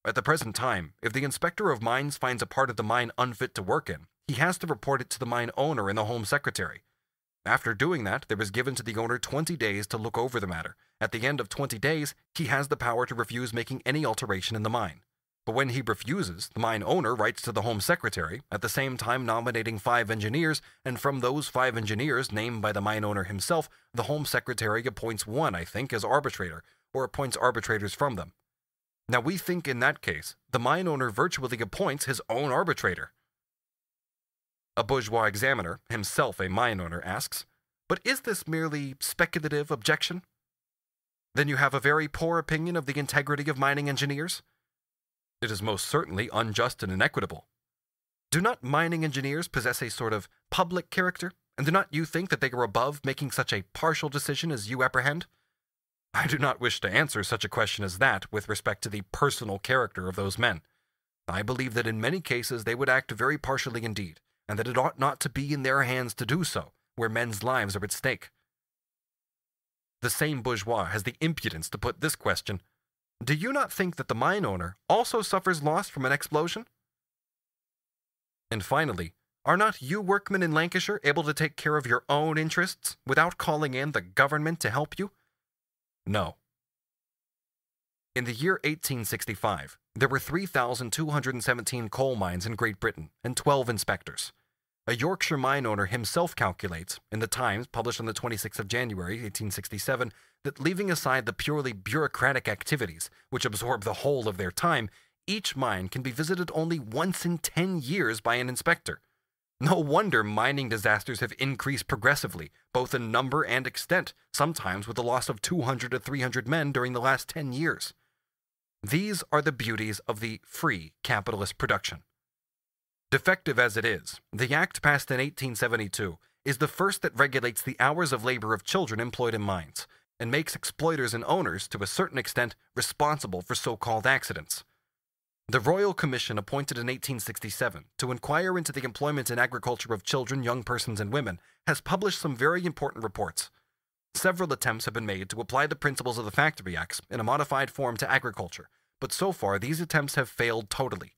"At the present time, if the inspector of mines finds a part of the mine unfit to work in, he has to report it to the mine owner and the Home Secretary. After doing that, there is given to the owner 20 days to look over the matter. At the end of 20 days, he has the power to refuse making any alteration in the mine. But when he refuses, the mine owner writes to the Home Secretary, at the same time nominating 5 engineers, and from those 5 engineers named by the mine owner himself, the Home Secretary appoints one, I think, as arbitrator, or appoints arbitrators from them. Now we think in that case, the mine owner virtually appoints his own arbitrator." A bourgeois examiner, himself a mine owner, asks, "But is this merely speculative objection? Then you have a very poor opinion of the integrity of mining engineers?" "It is most certainly unjust and inequitable." "Do not mining engineers possess a sort of public character, and do not you think that they are above making such a partial decision as you apprehend?" "I do not wish to answer such a question as that with respect to the personal character of those men. I believe that in many cases they would act very partially indeed, and that it ought not to be in their hands to do so, where men's lives are at stake." The same bourgeois has the impudence to put this question, "Do you not think that the mine owner also suffers loss from an explosion?" And finally, Are not you workmen in Lancashire able to take care of your own interests without calling in the government to help you? No. In the year 1865, there were 3,217 coal mines in Great Britain and 12 inspectors. A Yorkshire mine owner himself calculates, in the Times published on the 26th of January, 1867, that leaving aside the purely bureaucratic activities, which absorb the whole of their time, each mine can be visited only once in 10 years by an inspector. No wonder mining disasters have increased progressively, both in number and extent, sometimes with the loss of 200 to 300 men during the last 10 years. These are the beauties of the free capitalist production. Defective as it is, the Act passed in 1872 is the first that regulates the hours of labor of children employed in mines, and makes exploiters and owners, to a certain extent, responsible for so-called accidents. The Royal Commission appointed in 1867 to inquire into the employment in agriculture of children, young persons, and women has published some very important reports. Several attempts have been made to apply the principles of the Factory Acts in a modified form to agriculture, but so far these attempts have failed totally.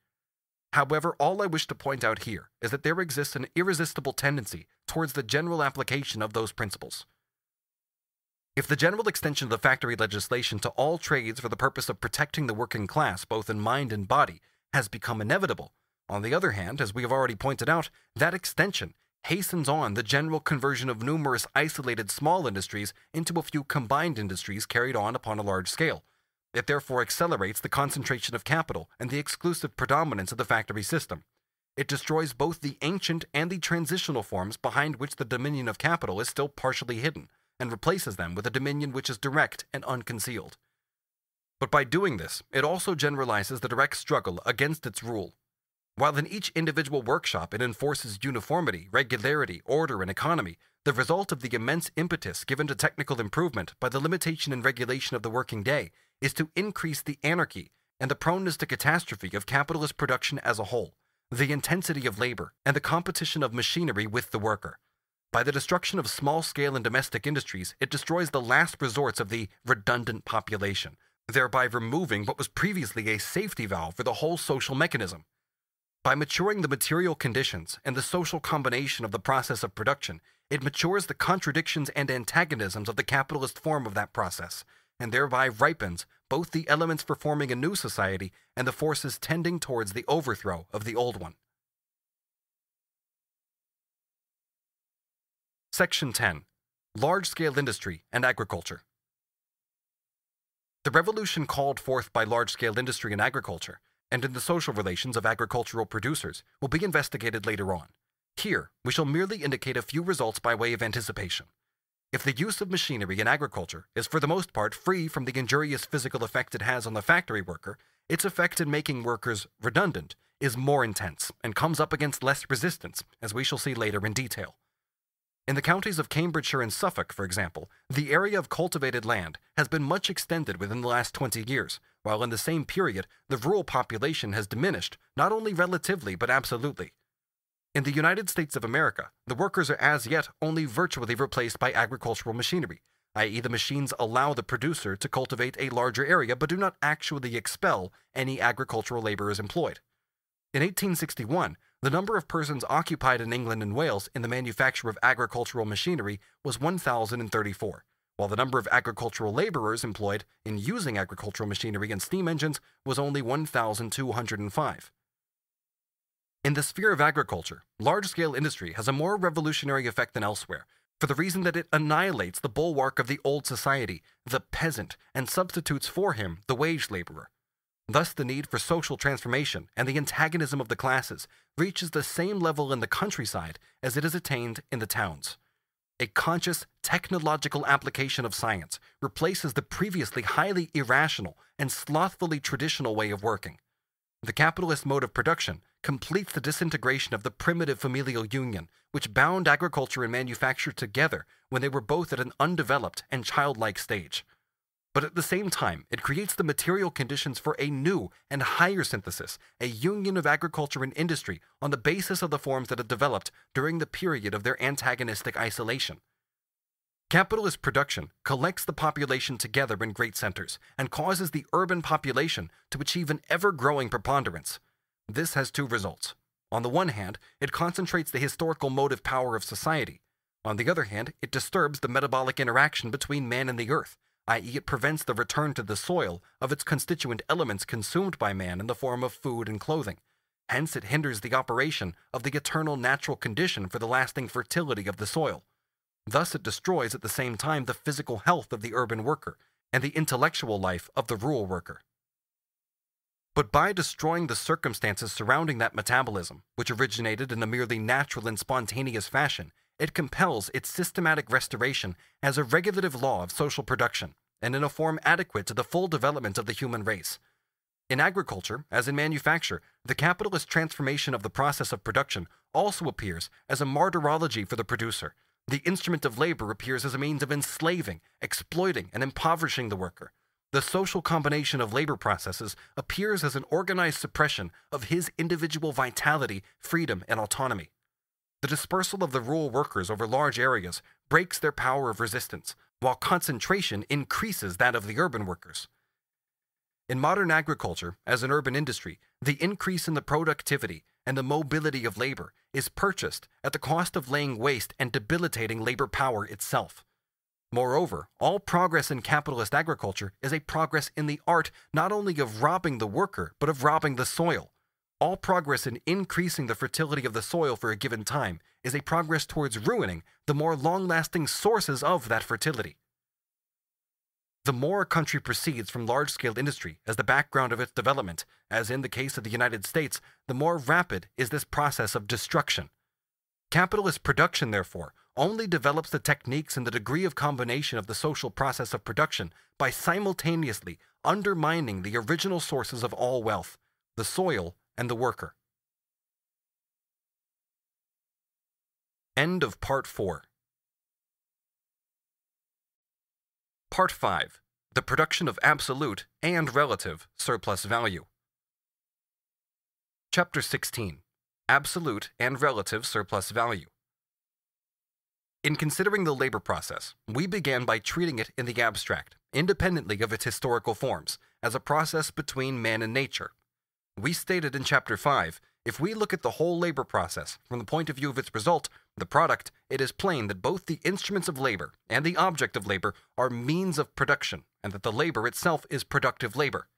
However, all I wish to point out here is that there exists an irresistible tendency towards the general application of those principles. If the general extension of the factory legislation to all trades for the purpose of protecting the working class, both in mind and body, has become inevitable, on the other hand, as we have already pointed out, that extension hastens on the general conversion of numerous isolated small industries into a few combined industries carried on upon a large scale. It therefore accelerates the concentration of capital and the exclusive predominance of the factory system. It destroys both the ancient and the transitional forms behind which the dominion of capital is still partially hidden, and replaces them with a dominion which is direct and unconcealed. But by doing this, it also generalizes the direct struggle against its rule. While in each individual workshop it enforces uniformity, regularity, order, and economy, the result of the immense impetus given to technical improvement by the limitation and regulation of the working day is to increase the anarchy and the proneness to catastrophe of capitalist production as a whole, the intensity of labor, and the competition of machinery with the worker. By the destruction of small-scale and domestic industries, it destroys the last resorts of the redundant population, thereby removing what was previously a safety valve for the whole social mechanism. By maturing the material conditions and the social combination of the process of production, it matures the contradictions and antagonisms of the capitalist form of that process, and thereby ripens both the elements for forming a new society and the forces tending towards the overthrow of the old one. Section 10. Large-scale industry and agriculture. The revolution called forth by large-scale industry and agriculture, and in the social relations of agricultural producers, will be investigated later on. Here, we shall merely indicate a few results by way of anticipation. If the use of machinery in agriculture is for the most part free from the injurious physical effect it has on the factory worker, its effect in making workers redundant is more intense and comes up against less resistance, as we shall see later in detail. In the counties of Cambridgeshire and Suffolk, for example, the area of cultivated land has been much extended within the last 20 years, while in the same period the rural population has diminished, not only relatively but absolutely. In the United States of America, the workers are as yet only virtually replaced by agricultural machinery, i.e. the machines allow the producer to cultivate a larger area but do not actually expel any agricultural laborers employed. In 1861, the number of persons occupied in England and Wales in the manufacture of agricultural machinery was 1,034, while the number of agricultural laborers employed in using agricultural machinery and steam engines was only 1,205. In the sphere of agriculture, large-scale industry has a more revolutionary effect than elsewhere, for the reason that it annihilates the bulwark of the old society, the peasant, and substitutes for him the wage laborer. Thus the need for social transformation and the antagonism of the classes reaches the same level in the countryside as it is attained in the towns. A conscious, technological application of science replaces the previously highly irrational and slothfully traditional way of working. The capitalist mode of production completes the disintegration of the primitive familial union which bound agriculture and manufacture together when they were both at an undeveloped and childlike stage. But at the same time, it creates the material conditions for a new and higher synthesis, a union of agriculture and industry on the basis of the forms that had developed during the period of their antagonistic isolation. Capitalist production collects the population together in great centers and causes the urban population to achieve an ever-growing preponderance. This has two results. On the one hand, it concentrates the historical motive power of society. On the other hand, it disturbs the metabolic interaction between man and the earth, i.e., it prevents the return to the soil of its constituent elements consumed by man in the form of food and clothing. Hence, it hinders the operation of the eternal natural condition for the lasting fertility of the soil. Thus, it destroys at the same time the physical health of the urban worker and the intellectual life of the rural worker. But by destroying the circumstances surrounding that metabolism, which originated in a merely natural and spontaneous fashion, it compels its systematic restoration as a regulative law of social production, and in a form adequate to the full development of the human race. In agriculture, as in manufacture, the capitalist transformation of the process of production also appears as a martyrology for the producer. The instrument of labor appears as a means of enslaving, exploiting, and impoverishing the worker. The social combination of labor processes appears as an organized suppression of his individual vitality, freedom, and autonomy. The dispersal of the rural workers over large areas breaks their power of resistance, while concentration increases that of the urban workers. In modern agriculture, as an urban industry, the increase in the productivity and the mobility of labor is purchased at the cost of laying waste and debilitating labor power itself. Moreover, all progress in capitalist agriculture is a progress in the art not only of robbing the worker, but of robbing the soil. All progress in increasing the fertility of the soil for a given time is a progress towards ruining the more long-lasting sources of that fertility. The more a country proceeds from large-scale industry as the background of its development, as in the case of the United States, the more rapid is this process of destruction. Capitalist production, therefore, only develops the techniques and the degree of combination of the social process of production by simultaneously undermining the original sources of all wealth, the soil and the worker. End of Part 4. Part 5. The production of absolute and relative surplus value. Chapter 16. Absolute and relative surplus value. In considering the labor process, we began by treating it in the abstract, independently of its historical forms, as a process between man and nature. We stated in Chapter 5, if we look at the whole labor process from the point of view of its result, the product, it is plain that both the instruments of labor and the object of labor are means of production, and that the labor itself is productive labor.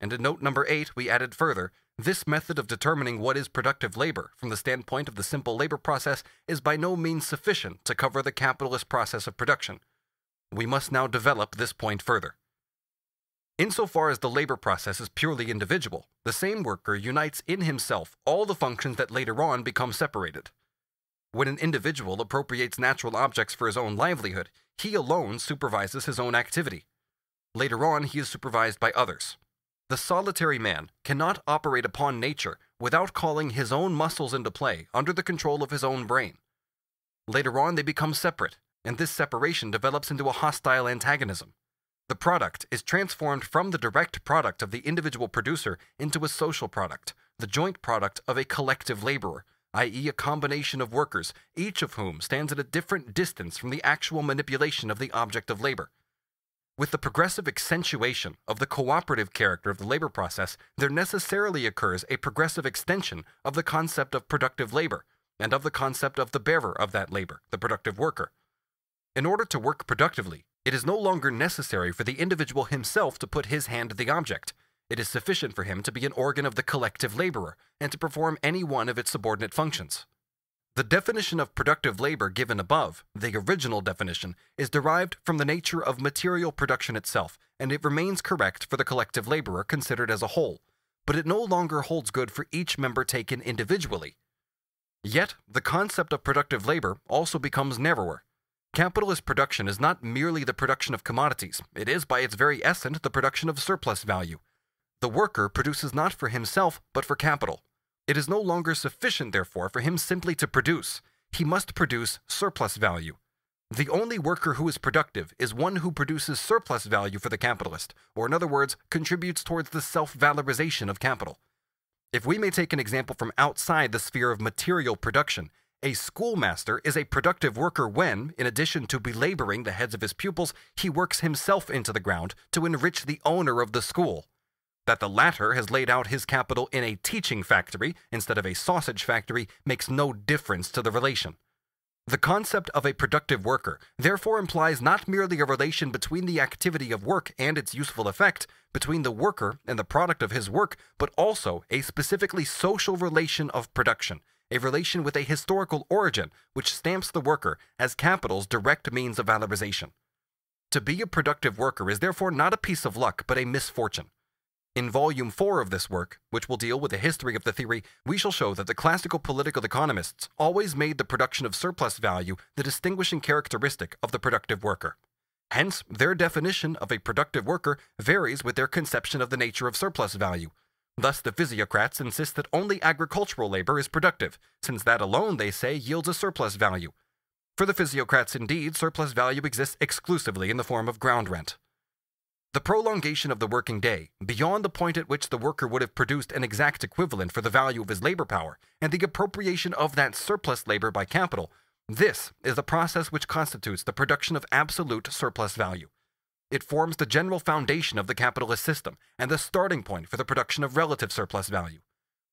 And in note number 8, we added further, this method of determining what is productive labor from the standpoint of the simple labor process is by no means sufficient to cover the capitalist process of production. We must now develop this point further. Insofar as the labor process is purely individual, the same worker unites in himself all the functions that later on become separated. When an individual appropriates natural objects for his own livelihood, he alone supervises his own activity. Later on, he is supervised by others. The solitary man cannot operate upon nature without calling his own muscles into play under the control of his own brain. Later on, they become separate, and this separation develops into a hostile antagonism. The product is transformed from the direct product of the individual producer into a social product, the joint product of a collective laborer, i.e., a combination of workers, each of whom stands at a different distance from the actual manipulation of the object of labor. With the progressive accentuation of the cooperative character of the labor process, there necessarily occurs a progressive extension of the concept of productive labor, and of the concept of the bearer of that labor, the productive worker. In order to work productively, it is no longer necessary for the individual himself to put his hand to the object. It is sufficient for him to be an organ of the collective laborer, and to perform any one of its subordinate functions. The definition of productive labor given above, the original definition, is derived from the nature of material production itself, and it remains correct for the collective laborer considered as a whole, but it no longer holds good for each member taken individually. Yet, the concept of productive labor also becomes narrower. Capitalist production is not merely the production of commodities, it is by its very essence the production of surplus value. The worker produces not for himself, but for capital. It is no longer sufficient, therefore, for him simply to produce. He must produce surplus value. The only worker who is productive is one who produces surplus value for the capitalist, or in other words, contributes towards the self-valorization of capital. If we may take an example from outside the sphere of material production, a schoolmaster is a productive worker when, in addition to belaboring the heads of his pupils, he works himself into the ground to enrich the owner of the school. That the latter has laid out his capital in a teaching factory instead of a sausage factory makes no difference to the relation. The concept of a productive worker therefore implies not merely a relation between the activity of work and its useful effect, between the worker and the product of his work, but also a specifically social relation of production, a relation with a historical origin which stamps the worker as capital's direct means of valorization. To be a productive worker is therefore not a piece of luck, but a misfortune. In Volume 4 of this work, which will deal with the history of the theory, we shall show that the classical political economists always made the production of surplus value the distinguishing characteristic of the productive worker. Hence, their definition of a productive worker varies with their conception of the nature of surplus value. Thus, the physiocrats insist that only agricultural labor is productive, since that alone, they say, yields a surplus value. For the physiocrats, indeed, surplus value exists exclusively in the form of ground rent. The prolongation of the working day, beyond the point at which the worker would have produced an exact equivalent for the value of his labor power, and the appropriation of that surplus labor by capital, this is the process which constitutes the production of absolute surplus value. It forms the general foundation of the capitalist system, and the starting point for the production of relative surplus value.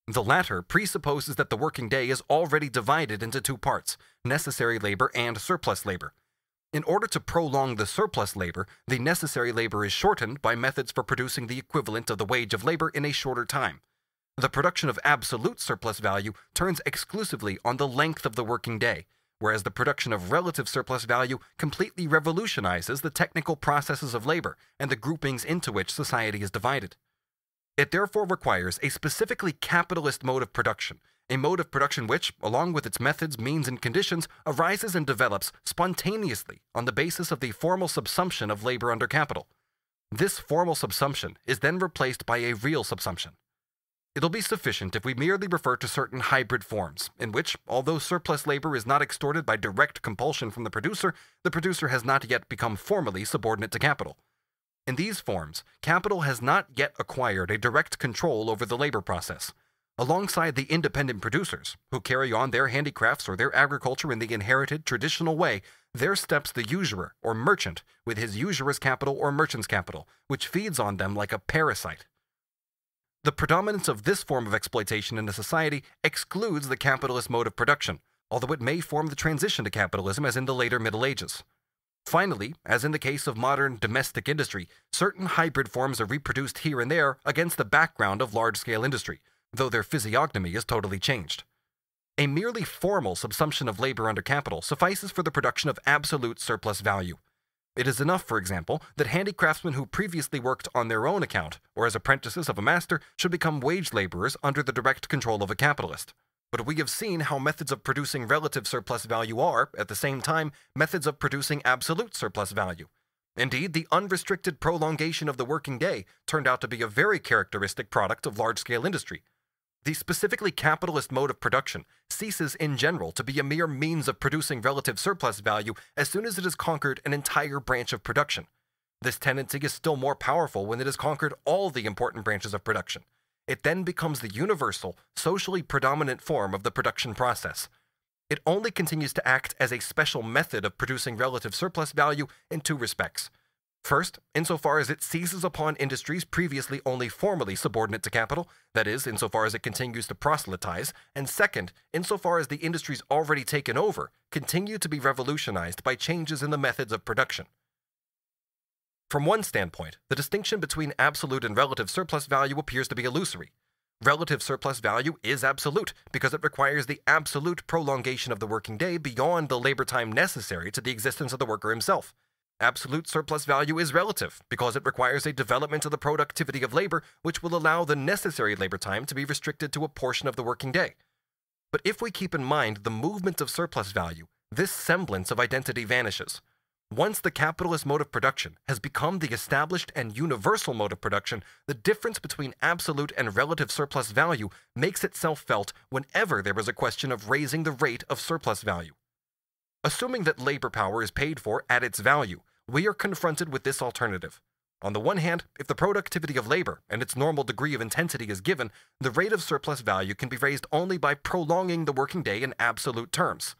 The latter presupposes that the working day is already divided into two parts, necessary labor and surplus labor. In order to prolong the surplus labor, the necessary labor is shortened by methods for producing the equivalent of the wage of labor in a shorter time. The production of absolute surplus value turns exclusively on the length of the working day, whereas the production of relative surplus value completely revolutionizes the technical processes of labor and the groupings into which society is divided. It therefore requires a specifically capitalist mode of production, a mode of production which, along with its methods, means, and conditions, arises and develops spontaneously on the basis of the formal subsumption of labor under capital. This formal subsumption is then replaced by a real subsumption. It'll be sufficient if we merely refer to certain hybrid forms, in which, although surplus labor is not extorted by direct compulsion from the producer has not yet become formally subordinate to capital. In these forms, capital has not yet acquired a direct control over the labor process. Alongside the independent producers, who carry on their handicrafts or their agriculture in the inherited, traditional way, there steps the usurer or merchant with his usurer's capital or merchant's capital, which feeds on them like a parasite. The predominance of this form of exploitation in a society excludes the capitalist mode of production, although it may form the transition to capitalism as in the later Middle Ages. Finally, as in the case of modern domestic industry, certain hybrid forms are reproduced here and there against the background of large-scale industry, though their physiognomy is totally changed. A merely formal subsumption of labor under capital suffices for the production of absolute surplus value. It is enough, for example, that handicraftsmen who previously worked on their own account or as apprentices of a master should become wage laborers under the direct control of a capitalist. But we have seen how methods of producing relative surplus value are, at the same time, methods of producing absolute surplus value. Indeed, the unrestricted prolongation of the working day turned out to be a very characteristic product of large-scale industry. The specifically capitalist mode of production ceases in general to be a mere means of producing relative surplus value as soon as it has conquered an entire branch of production. This tendency is still more powerful when it has conquered all the important branches of production. It then becomes the universal, socially predominant form of the production process. It only continues to act as a special method of producing relative surplus value in two respects. First, insofar as it seizes upon industries previously only formally subordinate to capital, that is, insofar as it continues to proselytize, and second, insofar as the industries already taken over continue to be revolutionized by changes in the methods of production. From one standpoint, the distinction between absolute and relative surplus value appears to be illusory. Relative surplus value is absolute because it requires the absolute prolongation of the working day beyond the labor time necessary to the existence of the worker himself. Absolute surplus value is relative because it requires a development of the productivity of labor which will allow the necessary labor time to be restricted to a portion of the working day. But if we keep in mind the movement of surplus value, this semblance of identity vanishes. Once the capitalist mode of production has become the established and universal mode of production, the difference between absolute and relative surplus value makes itself felt whenever there is a question of raising the rate of surplus value. Assuming that labor power is paid for at its value, we are confronted with this alternative. On the one hand, if the productivity of labor and its normal degree of intensity is given, the rate of surplus value can be raised only by prolonging the working day in absolute terms.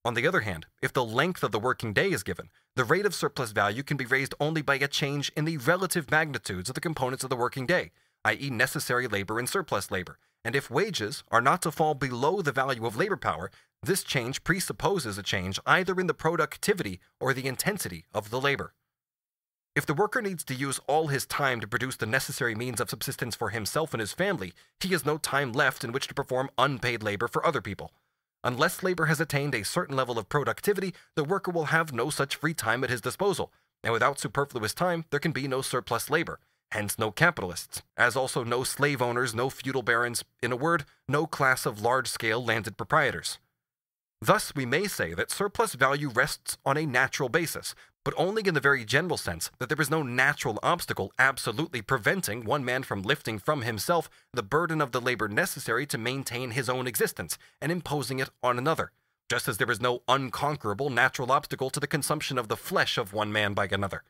On the other hand, if the length of the working day is given, the rate of surplus value can be raised only by a change in the relative magnitudes of the components of the working day, i.e. necessary labor and surplus labor, and if wages are not to fall below the value of labor power, this change presupposes a change either in the productivity or the intensity of the labor. If the worker needs to use all his time to produce the necessary means of subsistence for himself and his family, he has no time left in which to perform unpaid labor for other people. Unless labor has attained a certain level of productivity, the worker will have no such free time at his disposal, and without superfluous time, there can be no surplus labor, hence no capitalists, as also no slave owners, no feudal barons, in a word, no class of large-scale landed proprietors. Thus, we may say that surplus value rests on a natural basis, but only in the very general sense that there is no natural obstacle absolutely preventing one man from lifting from himself the burden of the labor necessary to maintain his own existence and imposing it on another, just as there is no unconquerable natural obstacle to the consumption of the flesh of one man by another.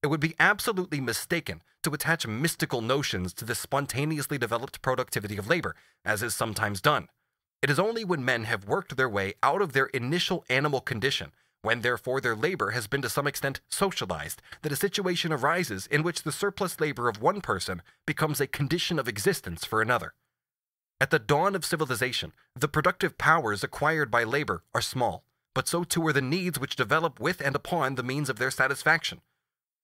It would be absolutely mistaken to attach mystical notions to this spontaneously developed productivity of labor, as is sometimes done. It is only when men have worked their way out of their initial animal condition, when therefore their labor has been to some extent socialized, that a situation arises in which the surplus labor of one person becomes a condition of existence for another. At the dawn of civilization, the productive powers acquired by labor are small, but so too are the needs which develop with and upon the means of their satisfaction.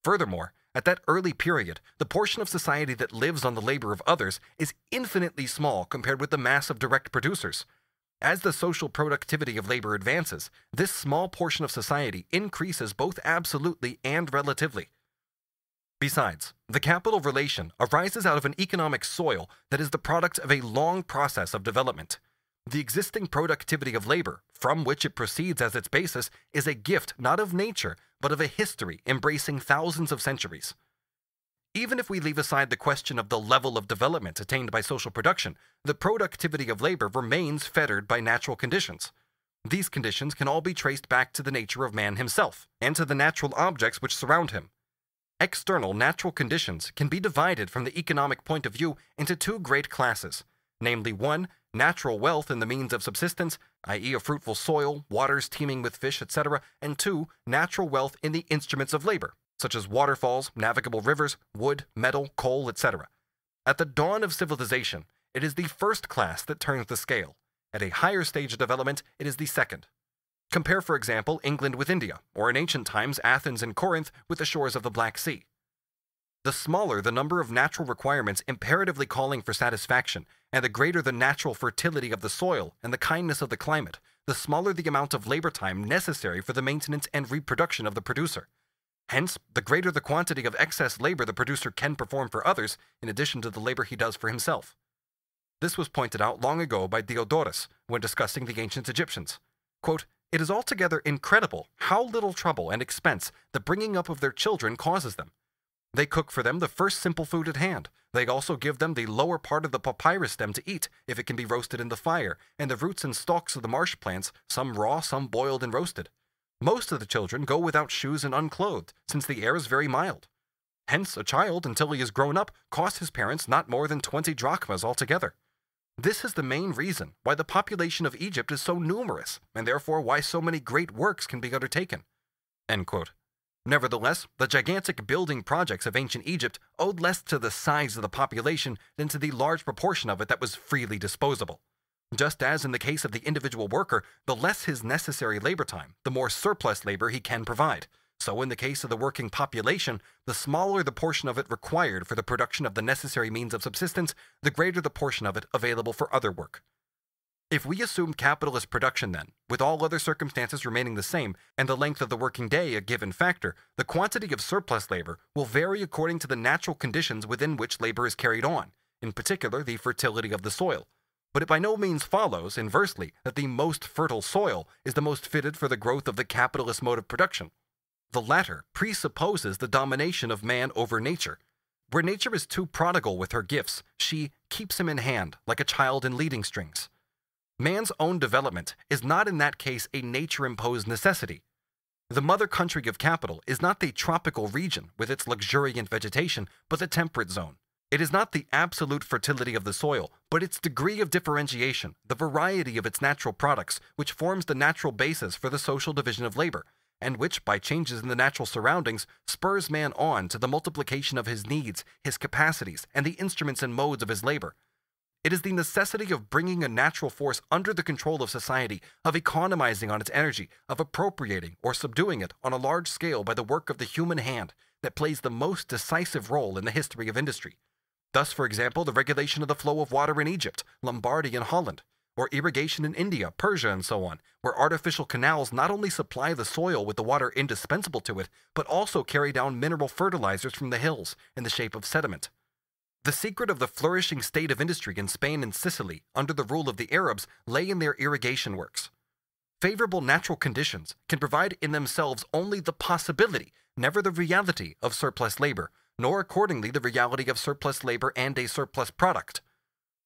Furthermore, at that early period, the portion of society that lives on the labor of others is infinitely small compared with the mass of direct producers. As the social productivity of labor advances, this small portion of society increases both absolutely and relatively. Besides, the capital relation arises out of an economic soil that is the product of a long process of development. The existing productivity of labor, from which it proceeds as its basis, is a gift not of nature, but of a history embracing thousands of centuries. Even if we leave aside the question of the level of development attained by social production, the productivity of labor remains fettered by natural conditions. These conditions can all be traced back to the nature of man himself, and to the natural objects which surround him. External natural conditions can be divided from the economic point of view into two great classes, namely 1. Natural wealth in the means of subsistence, i.e. a fruitful soil, waters teeming with fish, etc., and 2. Natural wealth in the instruments of labor, such as waterfalls, navigable rivers, wood, metal, coal, etc. At the dawn of civilization, it is the first class that turns the scale. At a higher stage of development, it is the second. Compare, for example, England with India, or in ancient times Athens and Corinth with the shores of the Black Sea. The smaller the number of natural requirements imperatively calling for satisfaction, and the greater the natural fertility of the soil and the kindness of the climate, the smaller the amount of labor time necessary for the maintenance and reproduction of the producer. Hence, the greater the quantity of excess labor the producer can perform for others, in addition to the labor he does for himself. This was pointed out long ago by Diodorus when discussing the ancient Egyptians. Quote, "It is altogether incredible how little trouble and expense the bringing up of their children causes them. They cook for them the first simple food at hand. They also give them the lower part of the papyrus stem to eat, if it can be roasted in the fire, and the roots and stalks of the marsh plants, some raw, some boiled and roasted. Most of the children go without shoes and unclothed, since the air is very mild. Hence, a child, until he is grown up, costs his parents not more than 20 drachmas altogether. This is the main reason why the population of Egypt is so numerous, and therefore why so many great works can be undertaken." End quote. Nevertheless, the gigantic building projects of ancient Egypt owed less to the size of the population than to the large proportion of it that was freely disposable. Just as in the case of the individual worker, the less his necessary labor time, the more surplus labor he can provide. So in the case of the working population, the smaller the portion of it required for the production of the necessary means of subsistence, the greater the portion of it available for other work. If we assume capitalist production then, with all other circumstances remaining the same, and the length of the working day a given factor, the quantity of surplus labor will vary according to the natural conditions within which labor is carried on, in particular the fertility of the soil. But it by no means follows, inversely, that the most fertile soil is the most fitted for the growth of the capitalist mode of production. The latter presupposes the domination of man over nature. Where nature is too prodigal with her gifts, she keeps him in hand, like a child in leading strings. Man's own development is not in that case a nature-imposed necessity. The mother country of capital is not the tropical region with its luxuriant vegetation, but the temperate zone. It is not the absolute fertility of the soil, but its degree of differentiation, the variety of its natural products, which forms the natural basis for the social division of labor, and which, by changes in the natural surroundings, spurs man on to the multiplication of his needs, his capacities, and the instruments and modes of his labor. It is the necessity of bringing a natural force under the control of society, of economizing on its energy, of appropriating or subduing it on a large scale by the work of the human hand, that plays the most decisive role in the history of industry. Thus, for example, the regulation of the flow of water in Egypt, Lombardy, and Holland, or irrigation in India, Persia, and so on, where artificial canals not only supply the soil with the water indispensable to it, but also carry down mineral fertilizers from the hills in the shape of sediment. The secret of the flourishing state of industry in Spain and Sicily, under the rule of the Arabs, lay in their irrigation works. Favorable natural conditions can provide in themselves only the possibility, never the reality, of surplus labor, nor accordingly the reality of surplus labor and a surplus product.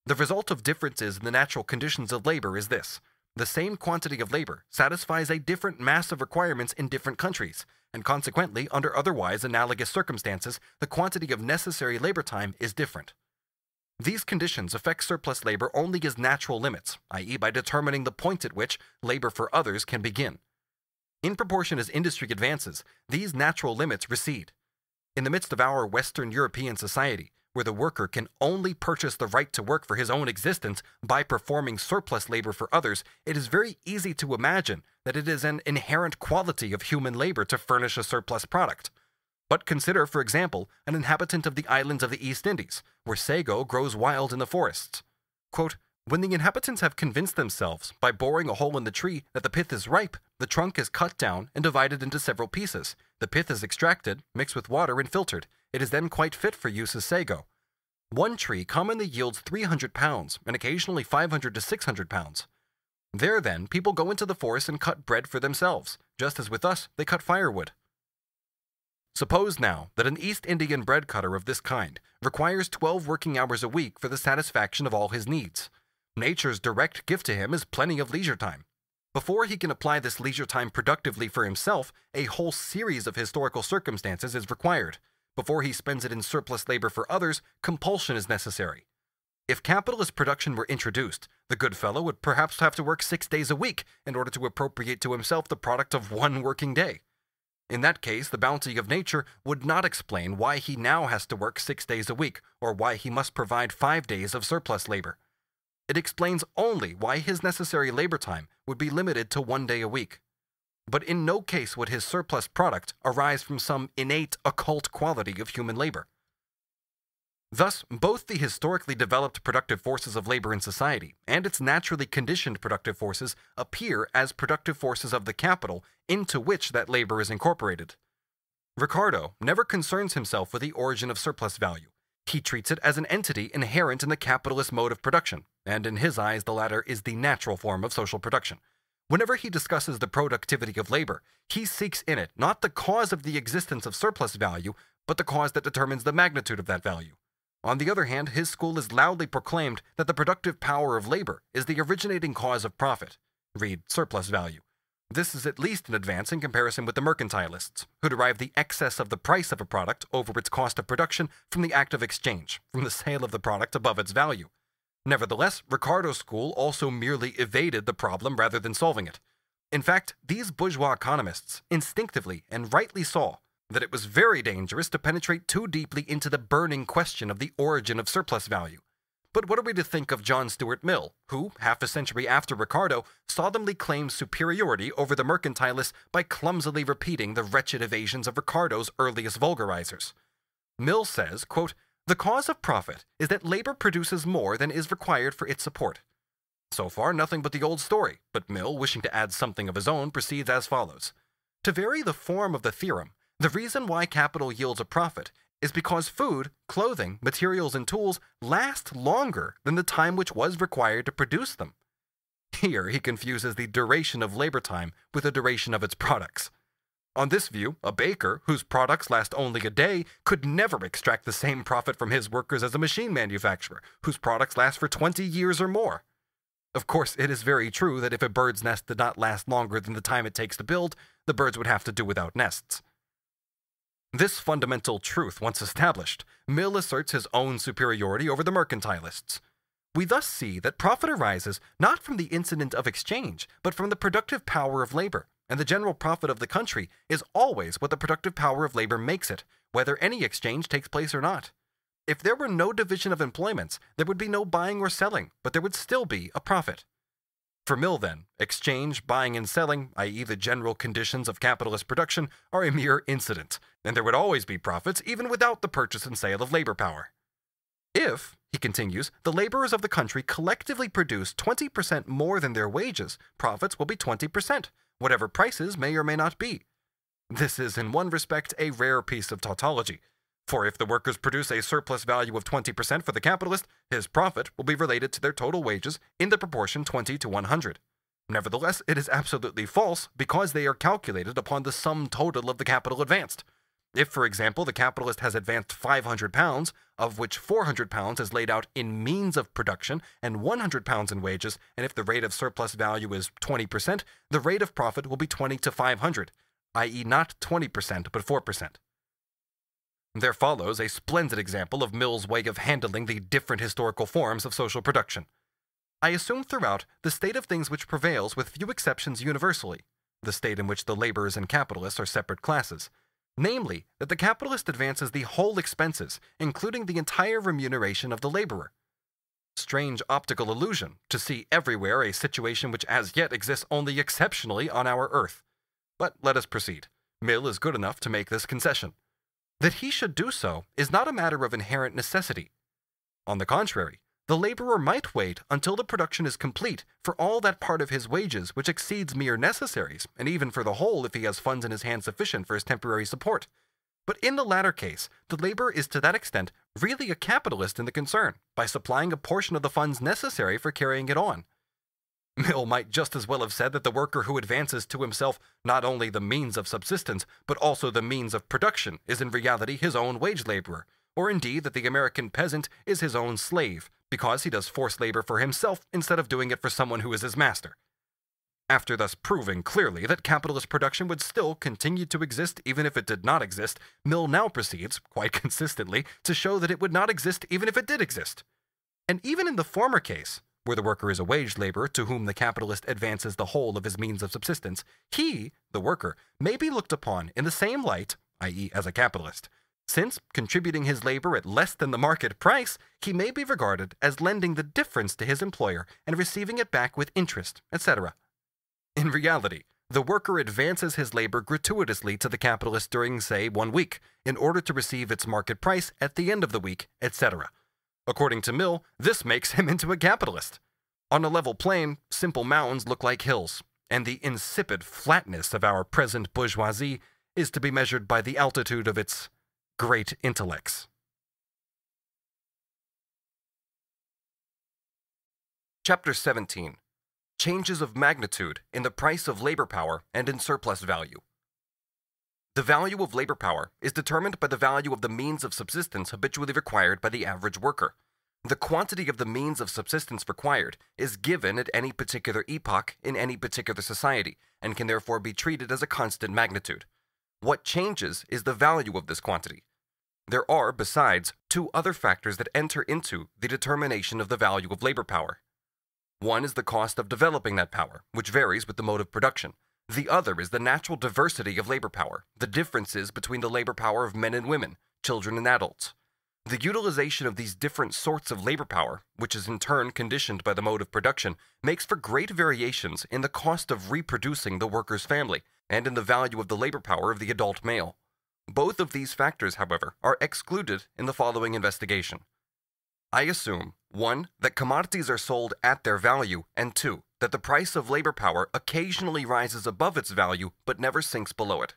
The result of differences in the natural conditions of labor is this: the same quantity of labor satisfies a different mass of requirements in different countries, and consequently, under otherwise analogous circumstances, the quantity of necessary labor time is different. These conditions affect surplus labor only as natural limits, i.e., by determining the point at which labor for others can begin. In proportion as industry advances, these natural limits recede. In the midst of our Western European society, where the worker can only purchase the right to work for his own existence by performing surplus labor for others, it is very easy to imagine that it is an inherent quality of human labor to furnish a surplus product. But consider, for example, an inhabitant of the islands of the East Indies, where sago grows wild in the forests. Quote, "When the inhabitants have convinced themselves, by boring a hole in the tree, that the pith is ripe, the trunk is cut down and divided into several pieces. The pith is extracted, mixed with water, and filtered. It is then quite fit for use as sago. One tree commonly yields 300 pounds, and occasionally 500 to 600 pounds. There, then, people go into the forest and cut bread for themselves, just as with us they cut firewood. Suppose now that an East Indian bread cutter of this kind requires 12 working hours a week for the satisfaction of all his needs. Nature's direct gift to him is plenty of leisure time. Before he can apply this leisure time productively for himself, a whole series of historical circumstances is required. Before he spends it in surplus labor for others, compulsion is necessary. If capitalist production were introduced, the good fellow would perhaps have to work 6 days a week in order to appropriate to himself the product of one working day. In that case, the bounty of nature would not explain why he now has to work 6 days a week, or why he must provide 5 days of surplus labor. It explains only why his necessary labor time would be limited to 1 day a week. But in no case would his surplus product arise from some innate occult quality of human labor. Thus, both the historically developed productive forces of labor in society and its naturally conditioned productive forces appear as productive forces of the capital into which that labor is incorporated. Ricardo never concerns himself with the origin of surplus value. He treats it as an entity inherent in the capitalist mode of production, and in his eyes the latter is the natural form of social production. Whenever he discusses the productivity of labor, he seeks in it not the cause of the existence of surplus value, but the cause that determines the magnitude of that value. On the other hand, his school has loudly proclaimed that the productive power of labor is the originating cause of profit. Read surplus value. This is at least an advance in comparison with the mercantilists, who derive the excess of the price of a product over its cost of production from the act of exchange, from the sale of the product above its value. Nevertheless, Ricardo's school also merely evaded the problem rather than solving it. In fact, these bourgeois economists instinctively and rightly saw that it was very dangerous to penetrate too deeply into the burning question of the origin of surplus value. But what are we to think of John Stuart Mill, who, half a century after Ricardo, solemnly claims superiority over the mercantilists by clumsily repeating the wretched evasions of Ricardo's earliest vulgarizers? Mill says, quote, "The cause of profit is that labor produces more than is required for its support." So far, nothing but the old story, but Mill, wishing to add something of his own, proceeds as follows. To vary the form of the theorem, the reason why capital yields a profit is because food, clothing, materials, and tools last longer than the time which was required to produce them. Here he confuses the duration of labor time with the duration of its products. On this view, a baker, whose products last only a day, could never extract the same profit from his workers as a machine manufacturer, whose products last for 20 years or more. Of course, it is very true that if a bird's nest did not last longer than the time it takes to build, the birds would have to do without nests. This fundamental truth once established, Mill asserts his own superiority over the mercantilists. We thus see that profit arises not from the incident of exchange, but from the productive power of labor, and the general profit of the country is always what the productive power of labor makes it, whether any exchange takes place or not. If there were no division of employments, there would be no buying or selling, but there would still be a profit. For Mill, then, exchange, buying and selling, i.e. the general conditions of capitalist production, are a mere incident, and there would always be profits even without the purchase and sale of labor power. If, he continues, the laborers of the country collectively produce 20% more than their wages, profits will be 20%, whatever prices may or may not be. This is, in one respect, a rare piece of tautology. For if the workers produce a surplus value of 20% for the capitalist, his profit will be related to their total wages in the proportion 20 to 100. Nevertheless, it is absolutely false because they are calculated upon the sum total of the capital advanced. If, for example, the capitalist has advanced 500 pounds, of which 400 pounds is laid out in means of production and 100 pounds in wages, and if the rate of surplus value is 20%, the rate of profit will be 20 to 500, i.e. not 20% but 4%. There follows a splendid example of Mill's way of handling the different historical forms of social production. I assume throughout the state of things which prevails with few exceptions universally, the state in which the laborers and capitalists are separate classes, namely, that the capitalist advances the whole expenses, including the entire remuneration of the laborer. Strange optical illusion to see everywhere a situation which as yet exists only exceptionally on our earth. But let us proceed. Mill is good enough to make this concession. That he should do so is not a matter of inherent necessity. On the contrary, the laborer might wait until the production is complete for all that part of his wages which exceeds mere necessaries, and even for the whole if he has funds in his hand sufficient for his temporary support. But in the latter case, the laborer is to that extent really a capitalist in the concern, by supplying a portion of the funds necessary for carrying it on. Mill might just as well have said that the worker who advances to himself not only the means of subsistence, but also the means of production is in reality his own wage laborer, or indeed that the American peasant is his own slave, because he does forced labor for himself instead of doing it for someone who is his master. After thus proving clearly that capitalist production would still continue to exist even if it did not exist, Mill now proceeds, quite consistently, to show that it would not exist even if it did exist. And even in the former case, where the worker is a wage laborer to whom the capitalist advances the whole of his means of subsistence, he, the worker, may be looked upon in the same light, i.e. as a capitalist, since, contributing his labor at less than the market price, he may be regarded as lending the difference to his employer and receiving it back with interest, etc. In reality, the worker advances his labor gratuitously to the capitalist during, say, 1 week, in order to receive its market price at the end of the week, etc. According to Mill, this makes him into a capitalist. On a level plane, simple mountains look like hills, and the insipid flatness of our present bourgeoisie is to be measured by the altitude of its great intellects. Chapter 17. Changes of magnitude in the price of labor power and in surplus value. The value of labor power is determined by the value of the means of subsistence habitually required by the average worker. The quantity of the means of subsistence required is given at any particular epoch in any particular society, and can therefore be treated as a constant magnitude. What changes is the value of this quantity. There are, besides, 2 other factors that enter into the determination of the value of labor power. One is the cost of developing that power, which varies with the mode of production. The other is the natural diversity of labor power, the differences between the labor power of men and women, children and adults. The utilization of these different sorts of labor power, which is in turn conditioned by the mode of production, makes for great variations in the cost of reproducing the worker's family, and in the value of the labor power of the adult male. Both of these factors, however, are excluded in the following investigation. I assume, 1, that commodities are sold at their value, and 2, that the price of labor power occasionally rises above its value but never sinks below it.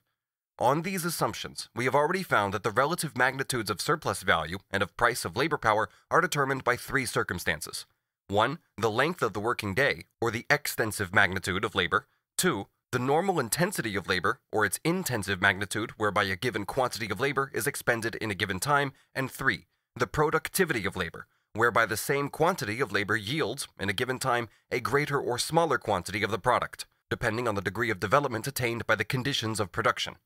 On these assumptions, we have already found that the relative magnitudes of surplus value and of price of labor power are determined by 3 circumstances. 1, the length of the working day, or the extensive magnitude of labor. 2, the normal intensity of labor, or its intensive magnitude, whereby a given quantity of labor is expended in a given time. And 3, the productivity of labor, whereby the same quantity of labor yields, in a given time, a greater or smaller quantity of the product, depending on the degree of development attained by the conditions of production.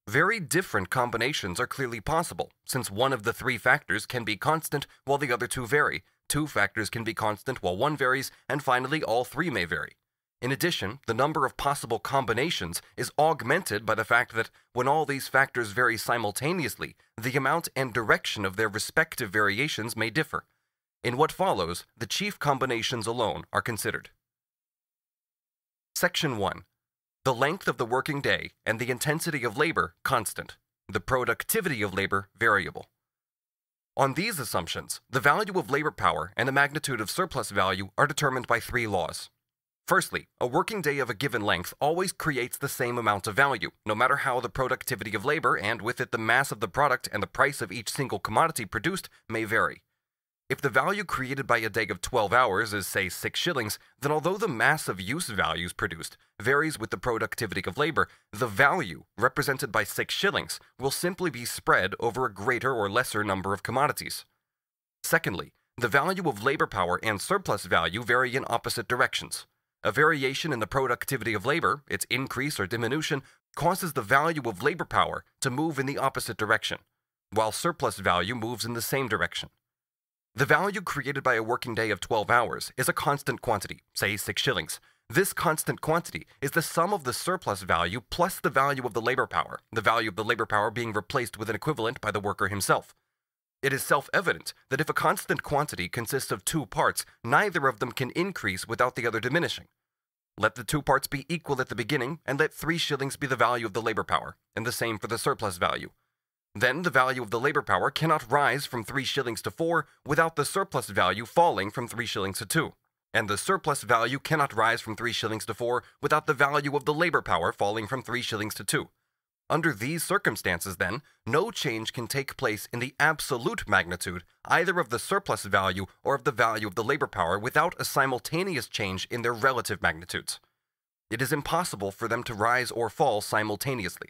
Very different combinations are clearly possible, since one of the 3 factors can be constant while the other 2 vary, 2 factors can be constant while one varies, and finally all 3 may vary. In addition, the number of possible combinations is augmented by the fact that when all these factors vary simultaneously, the amount and direction of their respective variations may differ. In what follows, the chief combinations alone are considered. Section 1. The length of the working day and the intensity of labor constant. The productivity of labor variable. On these assumptions, the value of labor power and the magnitude of surplus value are determined by three laws. Firstly, a working day of a given length always creates the same amount of value, no matter how the productivity of labor and with it the mass of the product and the price of each single commodity produced may vary. If the value created by a day of 12 hours is, say, 6 shillings, then although the mass of use values produced varies with the productivity of labor, the value, represented by 6 shillings, will simply be spread over a greater or lesser number of commodities. Secondly, the value of labor power and surplus value vary in opposite directions. A variation in the productivity of labor, its increase or diminution, causes the value of labor power to move in the opposite direction, while surplus value moves in the same direction. The value created by a working day of 12 hours is a constant quantity, say 6 shillings. This constant quantity is the sum of the surplus value plus the value of the labor power, the value of the labor power being replaced with an equivalent by the worker himself. It is self-evident that if a constant quantity consists of two parts, neither of them can increase without the other diminishing. Let the two parts be equal at the beginning, and let 3 shillings be the value of the labor power, and the same for the surplus value. Then the value of the labor power cannot rise from 3 shillings to 4 without the surplus value falling from 3 shillings to 2. And the surplus value cannot rise from 3 shillings to 4 without the value of the labor power falling from 3 shillings to 2. Under these circumstances, then, no change can take place in the absolute magnitude either of the surplus value or of the value of the labor power without a simultaneous change in their relative magnitudes. It is impossible for them to rise or fall simultaneously.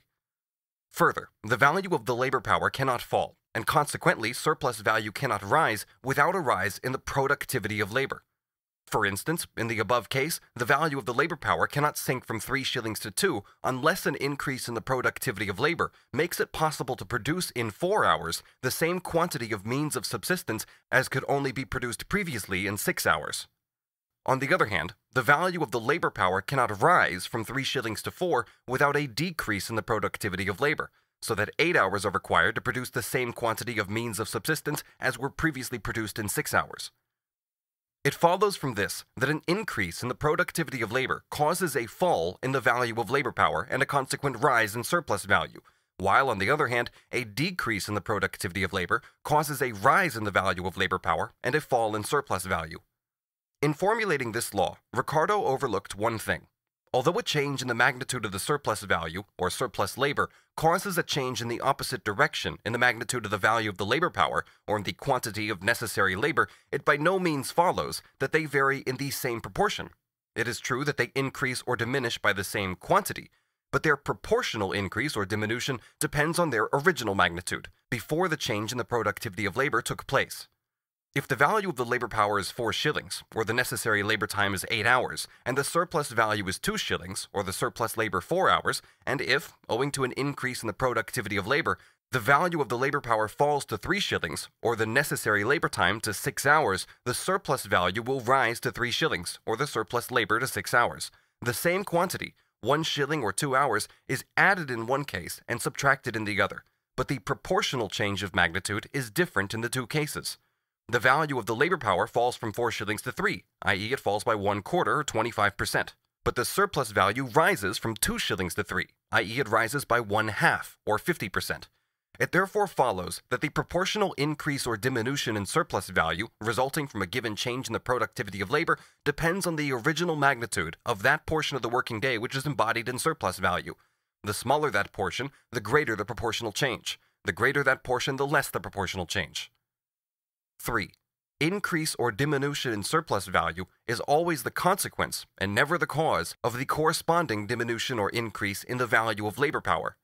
Further, the value of the labor power cannot fall, and consequently surplus value cannot rise without a rise in the productivity of labor. For instance, in the above case, the value of the labor power cannot sink from 3 shillings to 2 unless an increase in the productivity of labor makes it possible to produce in 4 hours the same quantity of means of subsistence as could only be produced previously in 6 hours. On the other hand, the value of the labor power cannot rise from 3 shillings to 4 without a decrease in the productivity of labor, so that 8 hours are required to produce the same quantity of means of subsistence as were previously produced in 6 hours. It follows from this that an increase in the productivity of labor causes a fall in the value of labor power and a consequent rise in surplus value, while, on the other hand, a decrease in the productivity of labor causes a rise in the value of labor power and a fall in surplus value. In formulating this law, Ricardo overlooked one thing. Although a change in the magnitude of the surplus value, or surplus labor, causes a change in the opposite direction in the magnitude of the value of the labor power, or in the quantity of necessary labor, it by no means follows that they vary in the same proportion. It is true that they increase or diminish by the same quantity, but their proportional increase or diminution depends on their original magnitude, before the change in the productivity of labor took place. If the value of the labor power is 4 shillings, or the necessary labor time is 8 hours, and the surplus value is 2 shillings, or the surplus labor 4 hours, and if, owing to an increase in the productivity of labor, the value of the labor power falls to 3 shillings, or the necessary labor time to 6 hours, the surplus value will rise to 3 shillings, or the surplus labor to 6 hours. The same quantity, 1 shilling or 2 hours, is added in one case and subtracted in the other, but the proportional change of magnitude is different in the two cases. The value of the labor power falls from 4 shillings to 3, i.e. it falls by 1/4 or 25%. But the surplus value rises from 2 shillings to 3, i.e. it rises by 1/2 or 50%. It therefore follows that the proportional increase or diminution in surplus value resulting from a given change in the productivity of labor depends on the original magnitude of that portion of the working day which is embodied in surplus value. The smaller that portion, the greater the proportional change. The greater that portion, the less the proportional change. 3. Increase or diminution in surplus value is always the consequence and never the cause of the corresponding diminution or increase in the value of labor power.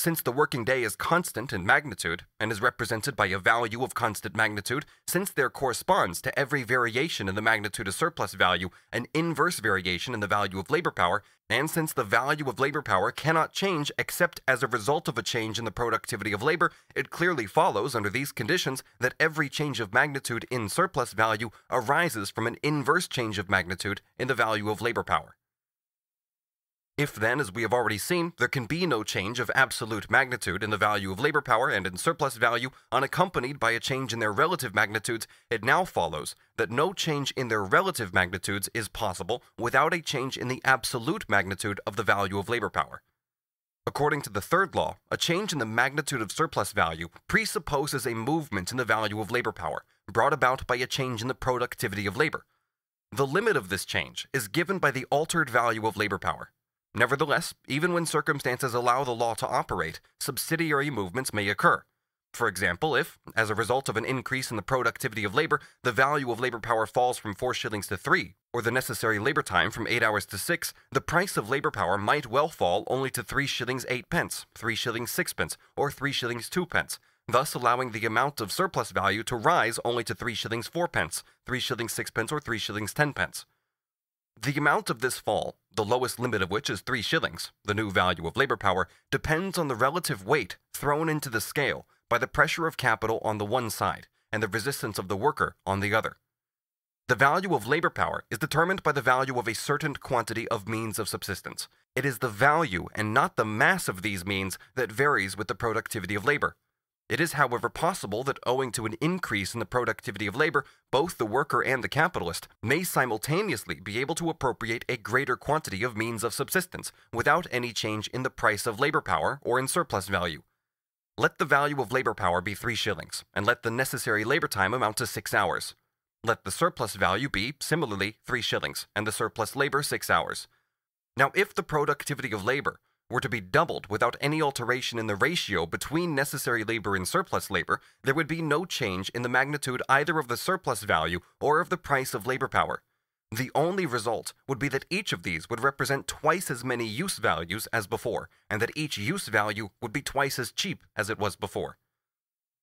Since the working day is constant in magnitude and is represented by a value of constant magnitude, since there corresponds to every variation in the magnitude of surplus value an inverse variation in the value of labor power, and since the value of labor power cannot change except as a result of a change in the productivity of labor, it clearly follows under these conditions that every change of magnitude in surplus value arises from an inverse change of magnitude in the value of labor power. If then, as we have already seen, there can be no change of absolute magnitude in the value of labor power and in surplus value unaccompanied by a change in their relative magnitudes, it now follows that no change in their relative magnitudes is possible without a change in the absolute magnitude of the value of labor power. According to the third law, a change in the magnitude of surplus value presupposes a movement in the value of labor power, brought about by a change in the productivity of labor. The limit of this change is given by the altered value of labor power. Nevertheless, even when circumstances allow the law to operate, subsidiary movements may occur. For example, if, as a result of an increase in the productivity of labor, the value of labor power falls from 4 shillings to 3, or the necessary labor time from 8 hours to 6, the price of labor power might well fall only to 3 shillings 8 pence, 3 shillings 6 pence, or 3 shillings 2 pence, thus allowing the amount of surplus value to rise only to 3 shillings 4 pence, 3 shillings 6 pence, or 3 shillings 10 pence. The amount of this fall, the lowest limit of which is 3 shillings, the new value of labor power, depends on the relative weight thrown into the scale by the pressure of capital on the one side and the resistance of the worker on the other. The value of labor power is determined by the value of a certain quantity of means of subsistence. It is the value and not the mass of these means that varies with the productivity of labor. It is, however, possible that owing to an increase in the productivity of labor, both the worker and the capitalist may simultaneously be able to appropriate a greater quantity of means of subsistence without any change in the price of labor power or in surplus value. Let the value of labor power be 3 shillings, and let the necessary labor time amount to 6 hours. Let the surplus value be, similarly, 3 shillings, and the surplus labor 6 hours. Now, if the productivity of labor were to be doubled without any alteration in the ratio between necessary labor and surplus labor, there would be no change in the magnitude either of the surplus value or of the price of labor power. The only result would be that each of these would represent twice as many use values as before, and that each use value would be twice as cheap as it was before.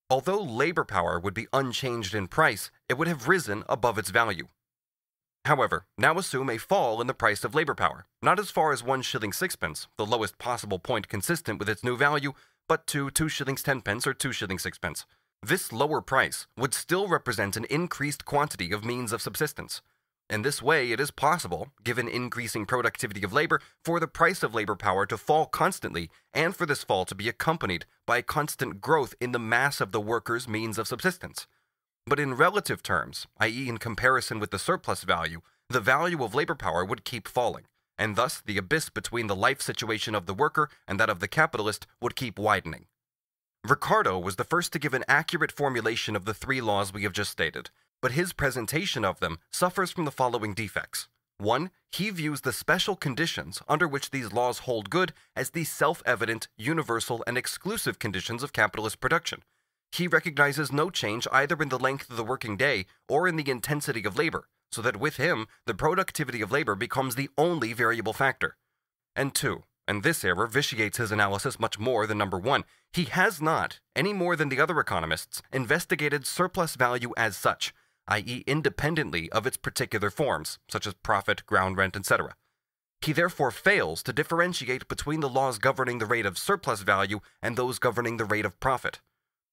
Although labor power would be unchanged in price, it would have risen above its value. However, now assume a fall in the price of labor power, not as far as 1 shilling 6 pence, the lowest possible point consistent with its new value, but to 2 shillings 10 pence or 2 shillings 6 pence. This lower price would still represent an increased quantity of means of subsistence. In this way, it is possible, given increasing productivity of labor, for the price of labor power to fall constantly, and for this fall to be accompanied by a constant growth in the mass of the worker's means of subsistence. But in relative terms, i.e. in comparison with the surplus value, the value of labor power would keep falling, and thus the abyss between the life situation of the worker and that of the capitalist would keep widening. Ricardo was the first to give an accurate formulation of the 3 laws we have just stated, but his presentation of them suffers from the following defects. 1. He views the special conditions under which these laws hold good as the self-evident, universal, and exclusive conditions of capitalist production. He recognizes no change either in the length of the working day or in the intensity of labor, so that with him, the productivity of labor becomes the only variable factor. And 2, and this error vitiates his analysis much more than number 1, he has not, any more than the other economists, investigated surplus value as such, i.e. independently of its particular forms, such as profit, ground rent, etc. He therefore fails to differentiate between the laws governing the rate of surplus value and those governing the rate of profit.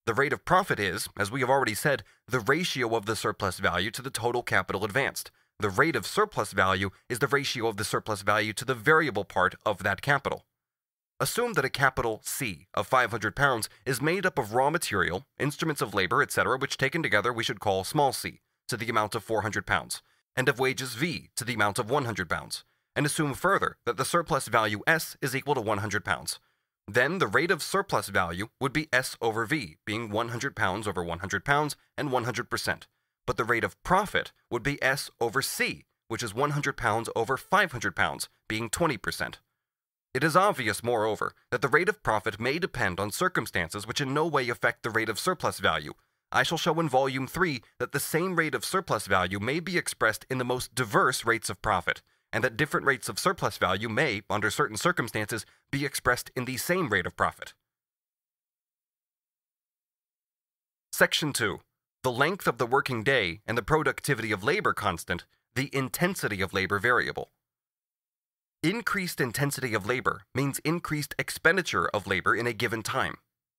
The rate of profit is, as we have already said, the ratio of the surplus value to the total capital advanced. The rate of surplus value is the ratio of the surplus value to the variable part of that capital. Assume that a capital C of £500 is made up of raw material, instruments of labor, etc., which taken together we should call small c, to the amount of £400, and of wages V to the amount of £100, and assume further that the surplus value S is equal to £100. Then the rate of surplus value would be S over V, being £100 over £100 and 100%, but the rate of profit would be S over C, which is £100 over £500, being 20%. It is obvious, moreover, that the rate of profit may depend on circumstances which in no way affect the rate of surplus value. I shall show in Volume 3 that the same rate of surplus value may be expressed in the most diverse rates of profit, and that different rates of surplus value may, under certain circumstances, be expressed in the same rate of profit. Section 2. The length of the working day and the productivity of labor constant, the intensity of labor variable. Increased intensity of labor means increased expenditure of labor in a given time.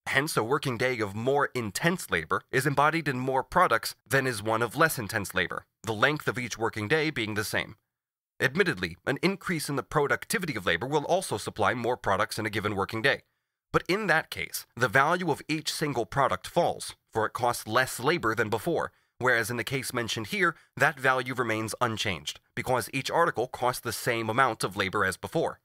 Hence, a working day of more intense labor is embodied in more products than is one of less intense labor, the length of each working day being the same. Admittedly, an increase in the productivity of labor will also supply more products in a given working day. But in that case, the value of each single product falls, for it costs less labor than before, whereas in the case mentioned here, that value remains unchanged, because each article costs the same amount of labor as before.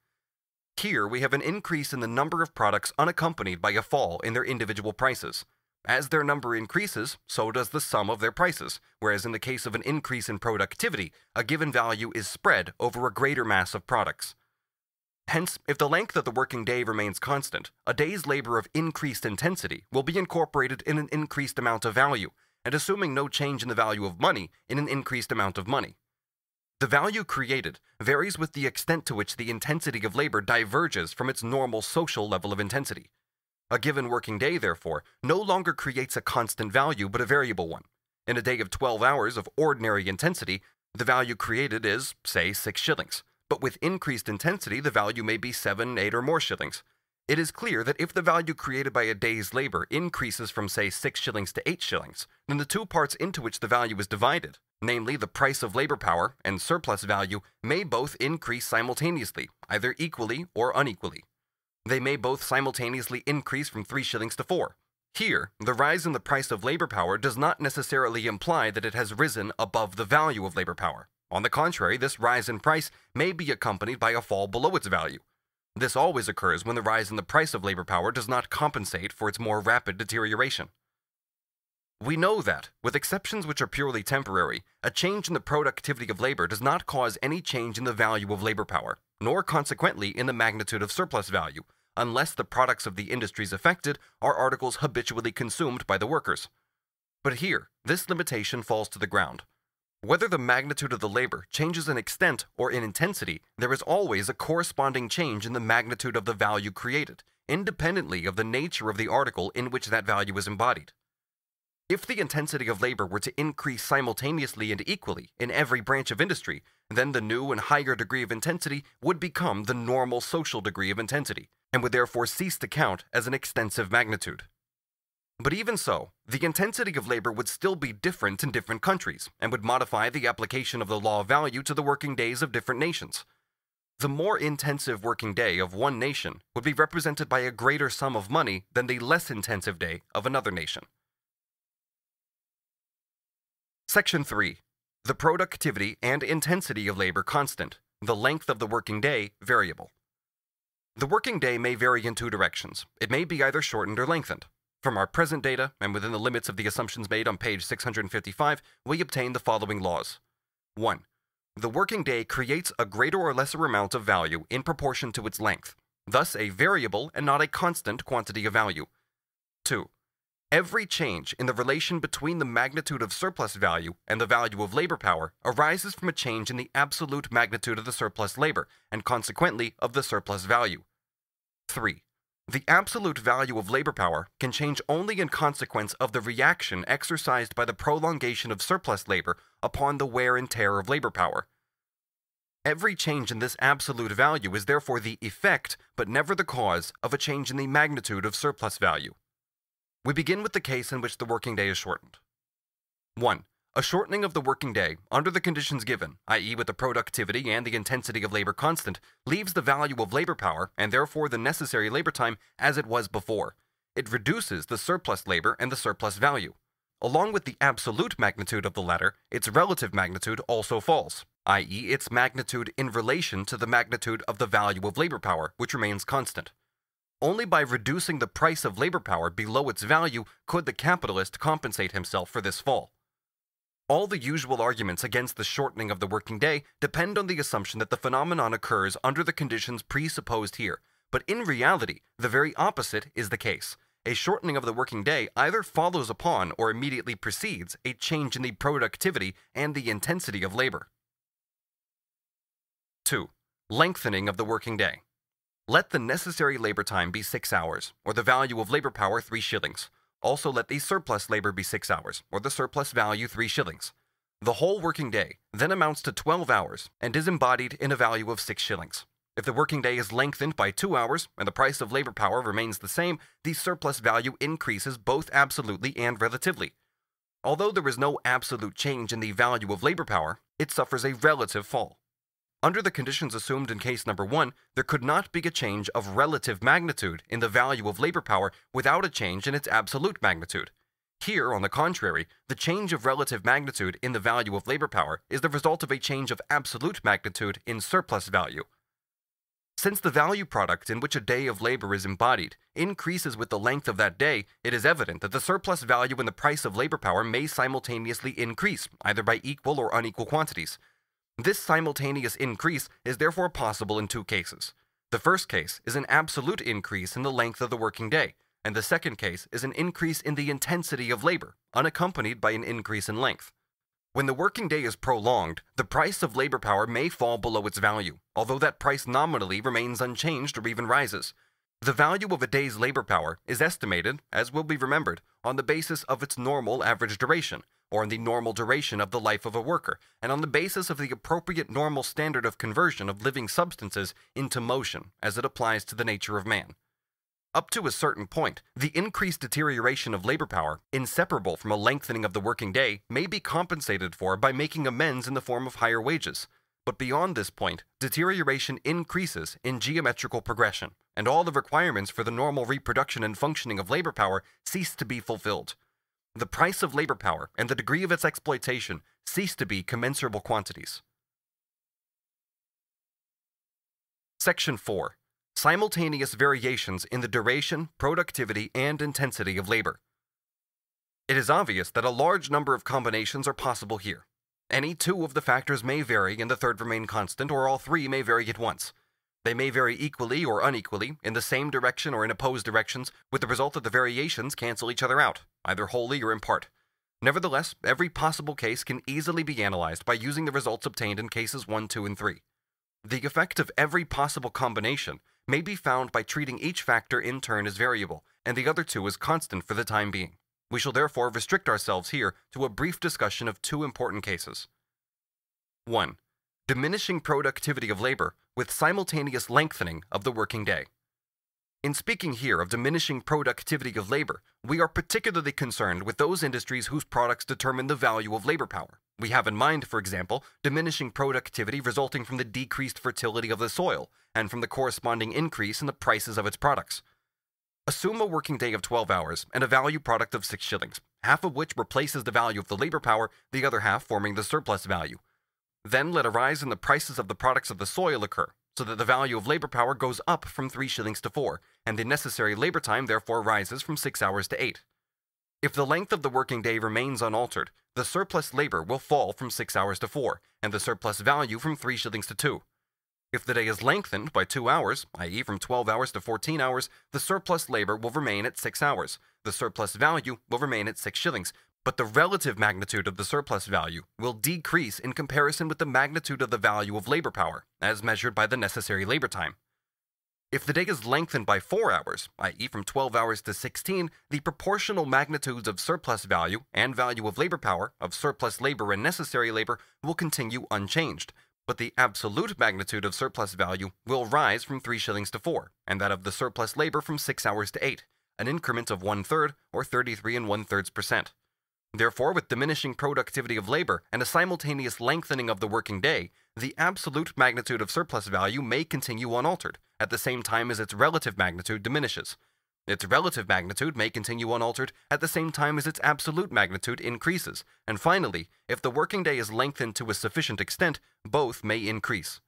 Here we have an increase in the number of products unaccompanied by a fall in their individual prices. As their number increases, so does the sum of their prices, whereas in the case of an increase in productivity, a given value is spread over a greater mass of products. Hence, if the length of the working day remains constant, a day's labor of increased intensity will be incorporated in an increased amount of value, and assuming no change in the value of money, in an increased amount of money. The value created varies with the extent to which the intensity of labor diverges from its normal social level of intensity. A given working day, therefore, no longer creates a constant value but a variable one. In a day of 12 hours of ordinary intensity, the value created is, say, 6 shillings. But with increased intensity, the value may be 7, 8, or more shillings. It is clear that if the value created by a day's labor increases from, say, 6 shillings to 8 shillings, then the two parts into which the value is divided, namely the price of labor power and surplus value, may both increase simultaneously, either equally or unequally. They may both simultaneously increase from 3 shillings to 4. Here, the rise in the price of labor power does not necessarily imply that it has risen above the value of labor power. On the contrary, this rise in price may be accompanied by a fall below its value. This always occurs when the rise in the price of labor power does not compensate for its more rapid deterioration. We know that, with exceptions which are purely temporary, a change in the productivity of labor does not cause any change in the value of labor power, nor consequently in the magnitude of surplus value, unless the products of the industries affected are articles habitually consumed by the workers. But here, this limitation falls to the ground. Whether the magnitude of the labor changes in extent or in intensity, there is always a corresponding change in the magnitude of the value created, independently of the nature of the article in which that value is embodied. If the intensity of labor were to increase simultaneously and equally in every branch of industry, then the new and higher degree of intensity would become the normal social degree of intensity, and would therefore cease to count as an extensive magnitude. But even so, the intensity of labor would still be different in different countries, and would modify the application of the law of value to the working days of different nations. The more intensive working day of one nation would be represented by a greater sum of money than the less intensive day of another nation. Section 3. The productivity and intensity of labor constant, the length of the working day variable. The working day may vary in two directions. It may be either shortened or lengthened. From our present data, and within the limits of the assumptions made on page 655, we obtain the following laws. 1. The working day creates a greater or lesser amount of value in proportion to its length, thus a variable and not a constant quantity of value. 2. Every change in the relation between the magnitude of surplus value and the value of labor power arises from a change in the absolute magnitude of the surplus labor, and consequently of the surplus value. 3. The absolute value of labor power can change only in consequence of the reaction exercised by the prolongation of surplus labor upon the wear and tear of labor power. Every change in this absolute value is therefore the effect, but never the cause, of a change in the magnitude of surplus value. We begin with the case in which the working day is shortened. 1. A shortening of the working day, under the conditions given, i.e. with the productivity and the intensity of labor constant, leaves the value of labor power, and therefore the necessary labor time, as it was before. It reduces the surplus labor and the surplus value. Along with the absolute magnitude of the latter, its relative magnitude also falls, i.e. its magnitude in relation to the magnitude of the value of labor power, which remains constant. Only by reducing the price of labor power below its value could the capitalist compensate himself for this fall. All the usual arguments against the shortening of the working day depend on the assumption that the phenomenon occurs under the conditions presupposed here, but in reality, the very opposite is the case. A shortening of the working day either follows upon or immediately precedes a change in the productivity and the intensity of labor. 2. Lengthening of the working day. Let the necessary labor time be 6 hours, or the value of labor power 3 shillings. Also let the surplus labor be 6 hours, or the surplus value 3 shillings. The whole working day then amounts to 12 hours and is embodied in a value of 6 shillings. If the working day is lengthened by 2 hours and the price of labor power remains the same, the surplus value increases both absolutely and relatively. Although there is no absolute change in the value of labor power, it suffers a relative fall. Under the conditions assumed in case number 1, there could not be a change of relative magnitude in the value of labor power without a change in its absolute magnitude. Here, on the contrary, the change of relative magnitude in the value of labor power is the result of a change of absolute magnitude in surplus value. Since the value product in which a day of labor is embodied increases with the length of that day, it is evident that the surplus value in the price of labor power may simultaneously increase, either by equal or unequal quantities. This simultaneous increase is therefore possible in 2 cases. The first case is an absolute increase in the length of the working day, and the second case is an increase in the intensity of labor, unaccompanied by an increase in length. When the working day is prolonged, the price of labor power may fall below its value, although that price nominally remains unchanged or even rises. The value of a day's labor power is estimated, as will be remembered, on the basis of its normal average duration, or on the normal duration of the life of a worker, and on the basis of the appropriate normal standard of conversion of living substances into motion, as it applies to the nature of man. Up to a certain point, the increased deterioration of labor power, inseparable from a lengthening of the working day, may be compensated for by making amends in the form of higher wages. But beyond this point, deterioration increases in geometrical progression, and all the requirements for the normal reproduction and functioning of labor power cease to be fulfilled. The price of labor power and the degree of its exploitation cease to be commensurable quantities. Section 4. Simultaneous variations in the duration, productivity, and intensity of labor. It is obvious that a large number of combinations are possible here. Any 2 of the factors may vary and the third remain constant, or all 3 may vary at once. They may vary equally or unequally, in the same direction or in opposed directions, with the result that the variations cancel each other out, either wholly or in part. Nevertheless, every possible case can easily be analyzed by using the results obtained in cases 1, 2, and 3. The effect of every possible combination may be found by treating each factor in turn as variable, and the other 2 as constant for the time being. We shall therefore restrict ourselves here to a brief discussion of 2 important cases. 1. Diminishing productivity of labor with simultaneous lengthening of the working day. In speaking here of diminishing productivity of labor, we are particularly concerned with those industries whose products determine the value of labor power. We have in mind, for example, diminishing productivity resulting from the decreased fertility of the soil and from the corresponding increase in the prices of its products. Assume a working day of 12 hours and a value product of 6 shillings, half of which replaces the value of the labor power, the other half forming the surplus value. Then let a rise in the prices of the products of the soil occur, so that the value of labor power goes up from 3 shillings to 4, and the necessary labor time therefore rises from 6 hours to 8. If the length of the working day remains unaltered, the surplus labor will fall from 6 hours to 4, and the surplus value from 3 shillings to 2. If the day is lengthened by 2 hours, i.e. from 12 hours to 14 hours, the surplus labor will remain at 6 hours. The surplus value will remain at 6 shillings, but the relative magnitude of the surplus value will decrease in comparison with the magnitude of the value of labor power, as measured by the necessary labor time. If the day is lengthened by 4 hours, i.e. from 12 hours to 16, the proportional magnitudes of surplus value and value of labor power, of surplus labor and necessary labor, will continue unchanged, but the absolute magnitude of surplus value will rise from 3 shillings to 4, and that of the surplus labor from 6 hours to 8, an increment of 1/3, or 33 1/3%. Therefore, with diminishing productivity of labor and a simultaneous lengthening of the working day, the absolute magnitude of surplus value may continue unaltered, at the same time as its relative magnitude diminishes. Its relative magnitude may continue unaltered at the same time as its absolute magnitude increases, and finally, if the working day is lengthened to a sufficient extent, both may increase.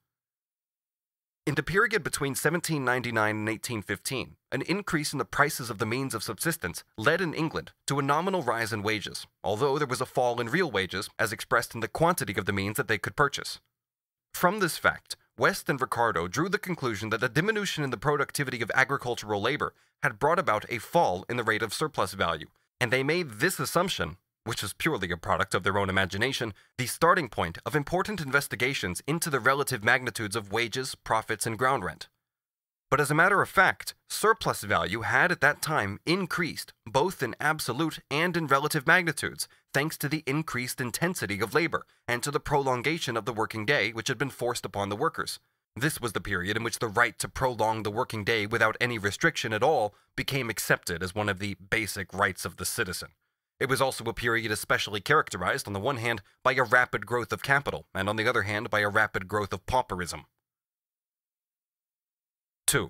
In the period between 1799 and 1815, an increase in the prices of the means of subsistence led in England to a nominal rise in wages, although there was a fall in real wages as expressed in the quantity of the means that they could purchase. From this fact, West and Ricardo drew the conclusion that the diminution in the productivity of agricultural labor had brought about a fall in the rate of surplus value, and they made this assumption, which is purely a product of their own imagination, the starting point of important investigations into the relative magnitudes of wages, profits, and ground rent. But as a matter of fact, surplus value had at that time increased, both in absolute and in relative magnitudes, thanks to the increased intensity of labor and to the prolongation of the working day which had been forced upon the workers. This was the period in which the right to prolong the working day without any restriction at all became accepted as one of the basic rights of the citizen. It was also a period especially characterized, on the one hand, by a rapid growth of capital, and on the other hand, by a rapid growth of pauperism. 2.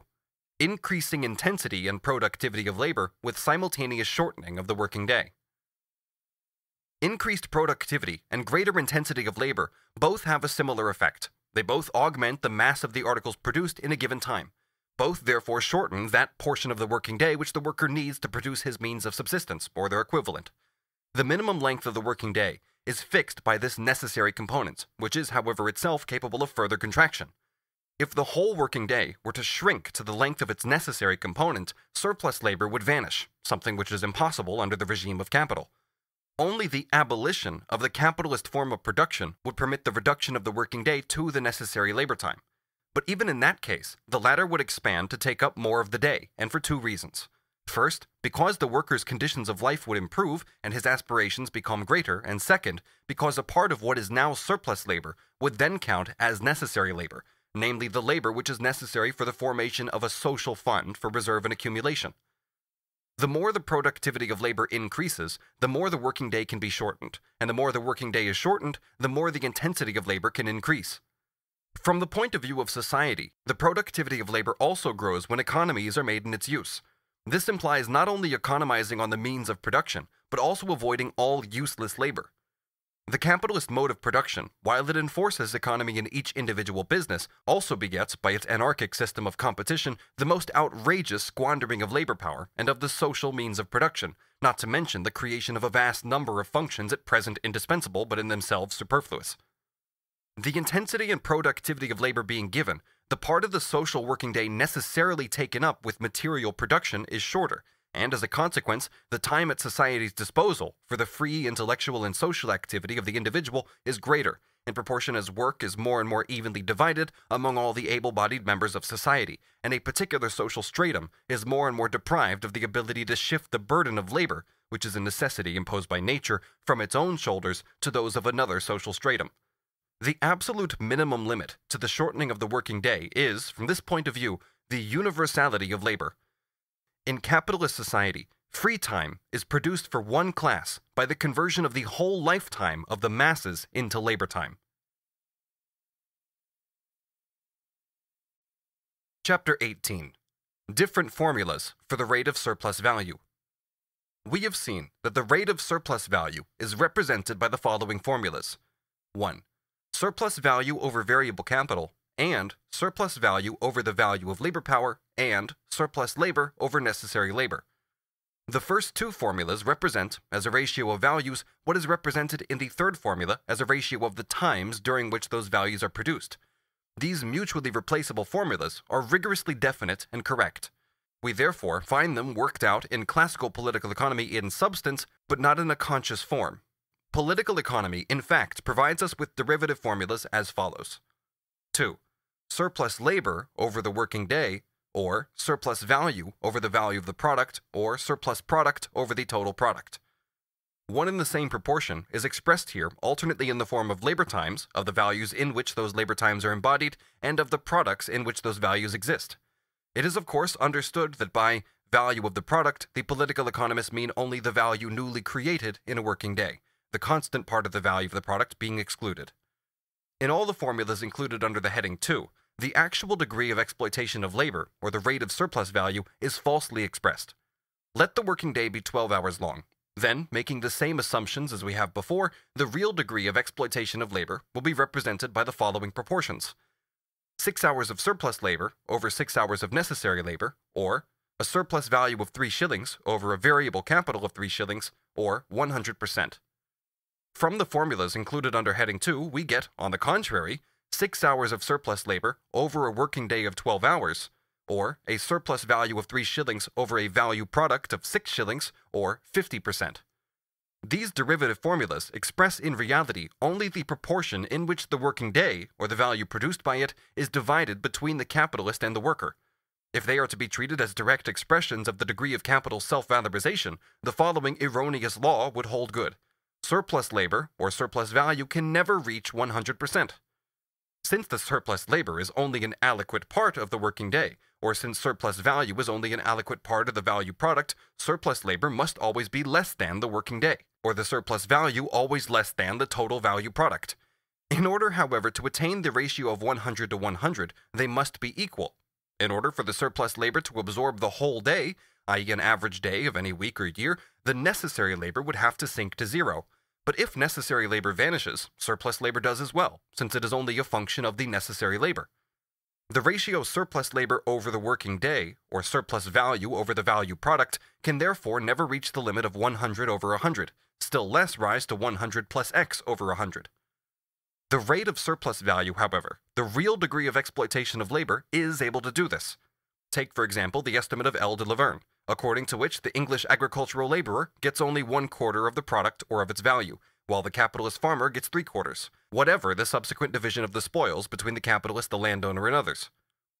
Increasing intensity and productivity of labor with simultaneous shortening of the working day. Increased productivity and greater intensity of labor both have a similar effect. They both augment the mass of the articles produced in a given time. Both therefore shorten that portion of the working day which the worker needs to produce his means of subsistence, or their equivalent. The minimum length of the working day is fixed by this necessary component, which is, however, itself capable of further contraction. If the whole working day were to shrink to the length of its necessary component, surplus labor would vanish, something which is impossible under the regime of capital. Only the abolition of the capitalist form of production would permit the reduction of the working day to the necessary labor time. But even in that case, the latter would expand to take up more of the day, and for two reasons. First, because the worker's conditions of life would improve and his aspirations become greater, and second, because a part of what is now surplus labor would then count as necessary labor, namely the labor which is necessary for the formation of a social fund for reserve and accumulation. The more the productivity of labor increases, the more the working day can be shortened, and the more the working day is shortened, the more the intensity of labor can increase. From the point of view of society, the productivity of labor also grows when economies are made in its use. This implies not only economizing on the means of production, but also avoiding all useless labor. The capitalist mode of production, while it enforces economy in each individual business, also begets, by its anarchic system of competition, the most outrageous squandering of labor power and of the social means of production, not to mention the creation of a vast number of functions at present indispensable but in themselves superfluous. The intensity and productivity of labor being given, the part of the social working day necessarily taken up with material production is shorter, and as a consequence, the time at society's disposal for the free intellectual and social activity of the individual is greater, in proportion as work is more and more evenly divided among all the able-bodied members of society, and a particular social stratum is more and more deprived of the ability to shift the burden of labor, which is a necessity imposed by nature, from its own shoulders to those of another social stratum. The absolute minimum limit to the shortening of the working day is, from this point of view, the universality of labor. In capitalist society, free time is produced for one class by the conversion of the whole lifetime of the masses into labor time. Chapter 18. Different formulas for the rate of surplus value. We have seen that the rate of surplus value is represented by the following formulas. 1. Surplus value over variable capital, and surplus value over the value of labor power, and surplus labor over necessary labor. The first two formulas represent, as a ratio of values, what is represented in the third formula as a ratio of the times during which those values are produced. These mutually replaceable formulas are rigorously definite and correct. We therefore find them worked out in classical political economy in substance, but not in a conscious form. Political economy, in fact, provides us with derivative formulas as follows. 2. Surplus labor over the working day, or surplus value over the value of the product, or surplus product over the total product. One and the same proportion is expressed here alternately in the form of labor times, of the values in which those labor times are embodied, and of the products in which those values exist. It is of course understood that by value of the product, the political economists mean only the value newly created in a working day, the constant part of the value of the product being excluded. In all the formulas included under the heading 2, the actual degree of exploitation of labor, or the rate of surplus value, is falsely expressed. Let the working day be 12 hours long. Then, making the same assumptions as we have before, the real degree of exploitation of labor will be represented by the following proportions. 6 hours of surplus labor over 6 hours of necessary labor, or a surplus value of 3 shillings over a variable capital of 3 shillings, or 100%. From the formulas included under heading 2, we get, on the contrary, 6 hours of surplus labor over a working day of 12 hours, or a surplus value of 3 shillings over a value product of 6 shillings, or 50%. These derivative formulas express in reality only the proportion in which the working day, or the value produced by it, is divided between the capitalist and the worker. If they are to be treated as direct expressions of the degree of capital's self-valorization, the following erroneous law would hold good. Surplus labor, or surplus value, can never reach 100%. Since the surplus labor is only an aliquot part of the working day, or since surplus value is only an aliquot part of the value product, surplus labor must always be less than the working day, or the surplus value always less than the total value product. In order, however, to attain the ratio of 100 to 100, they must be equal. In order for the surplus labor to absorb the whole day, i.e. an average day of any week or year, the necessary labor would have to sink to zero. But if necessary labor vanishes, surplus labor does as well, since it is only a function of the necessary labor. The ratio surplus labor over the working day, or surplus value over the value product, can therefore never reach the limit of 100 over 100, still less rise to 100 plus x over 100. The rate of surplus value, however, the real degree of exploitation of labor, is able to do this. Take, for example, the estimate of L. de Laverne, according to which the English agricultural laborer gets only 1/4 of the product or of its value, while the capitalist farmer gets 3/4, whatever the subsequent division of the spoils between the capitalist, the landowner, and others.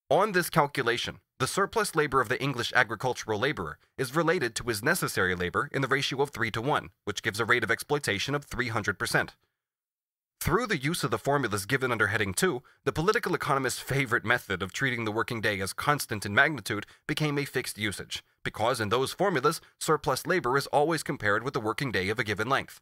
On this calculation, the surplus labor of the English agricultural laborer is related to his necessary labor in the ratio of 3 to 1, which gives a rate of exploitation of 300%. Through the use of the formulas given under heading 2, the political economist's favorite method of treating the working day as constant in magnitude became a fixed usage, because in those formulas, surplus labor is always compared with the working day of a given length.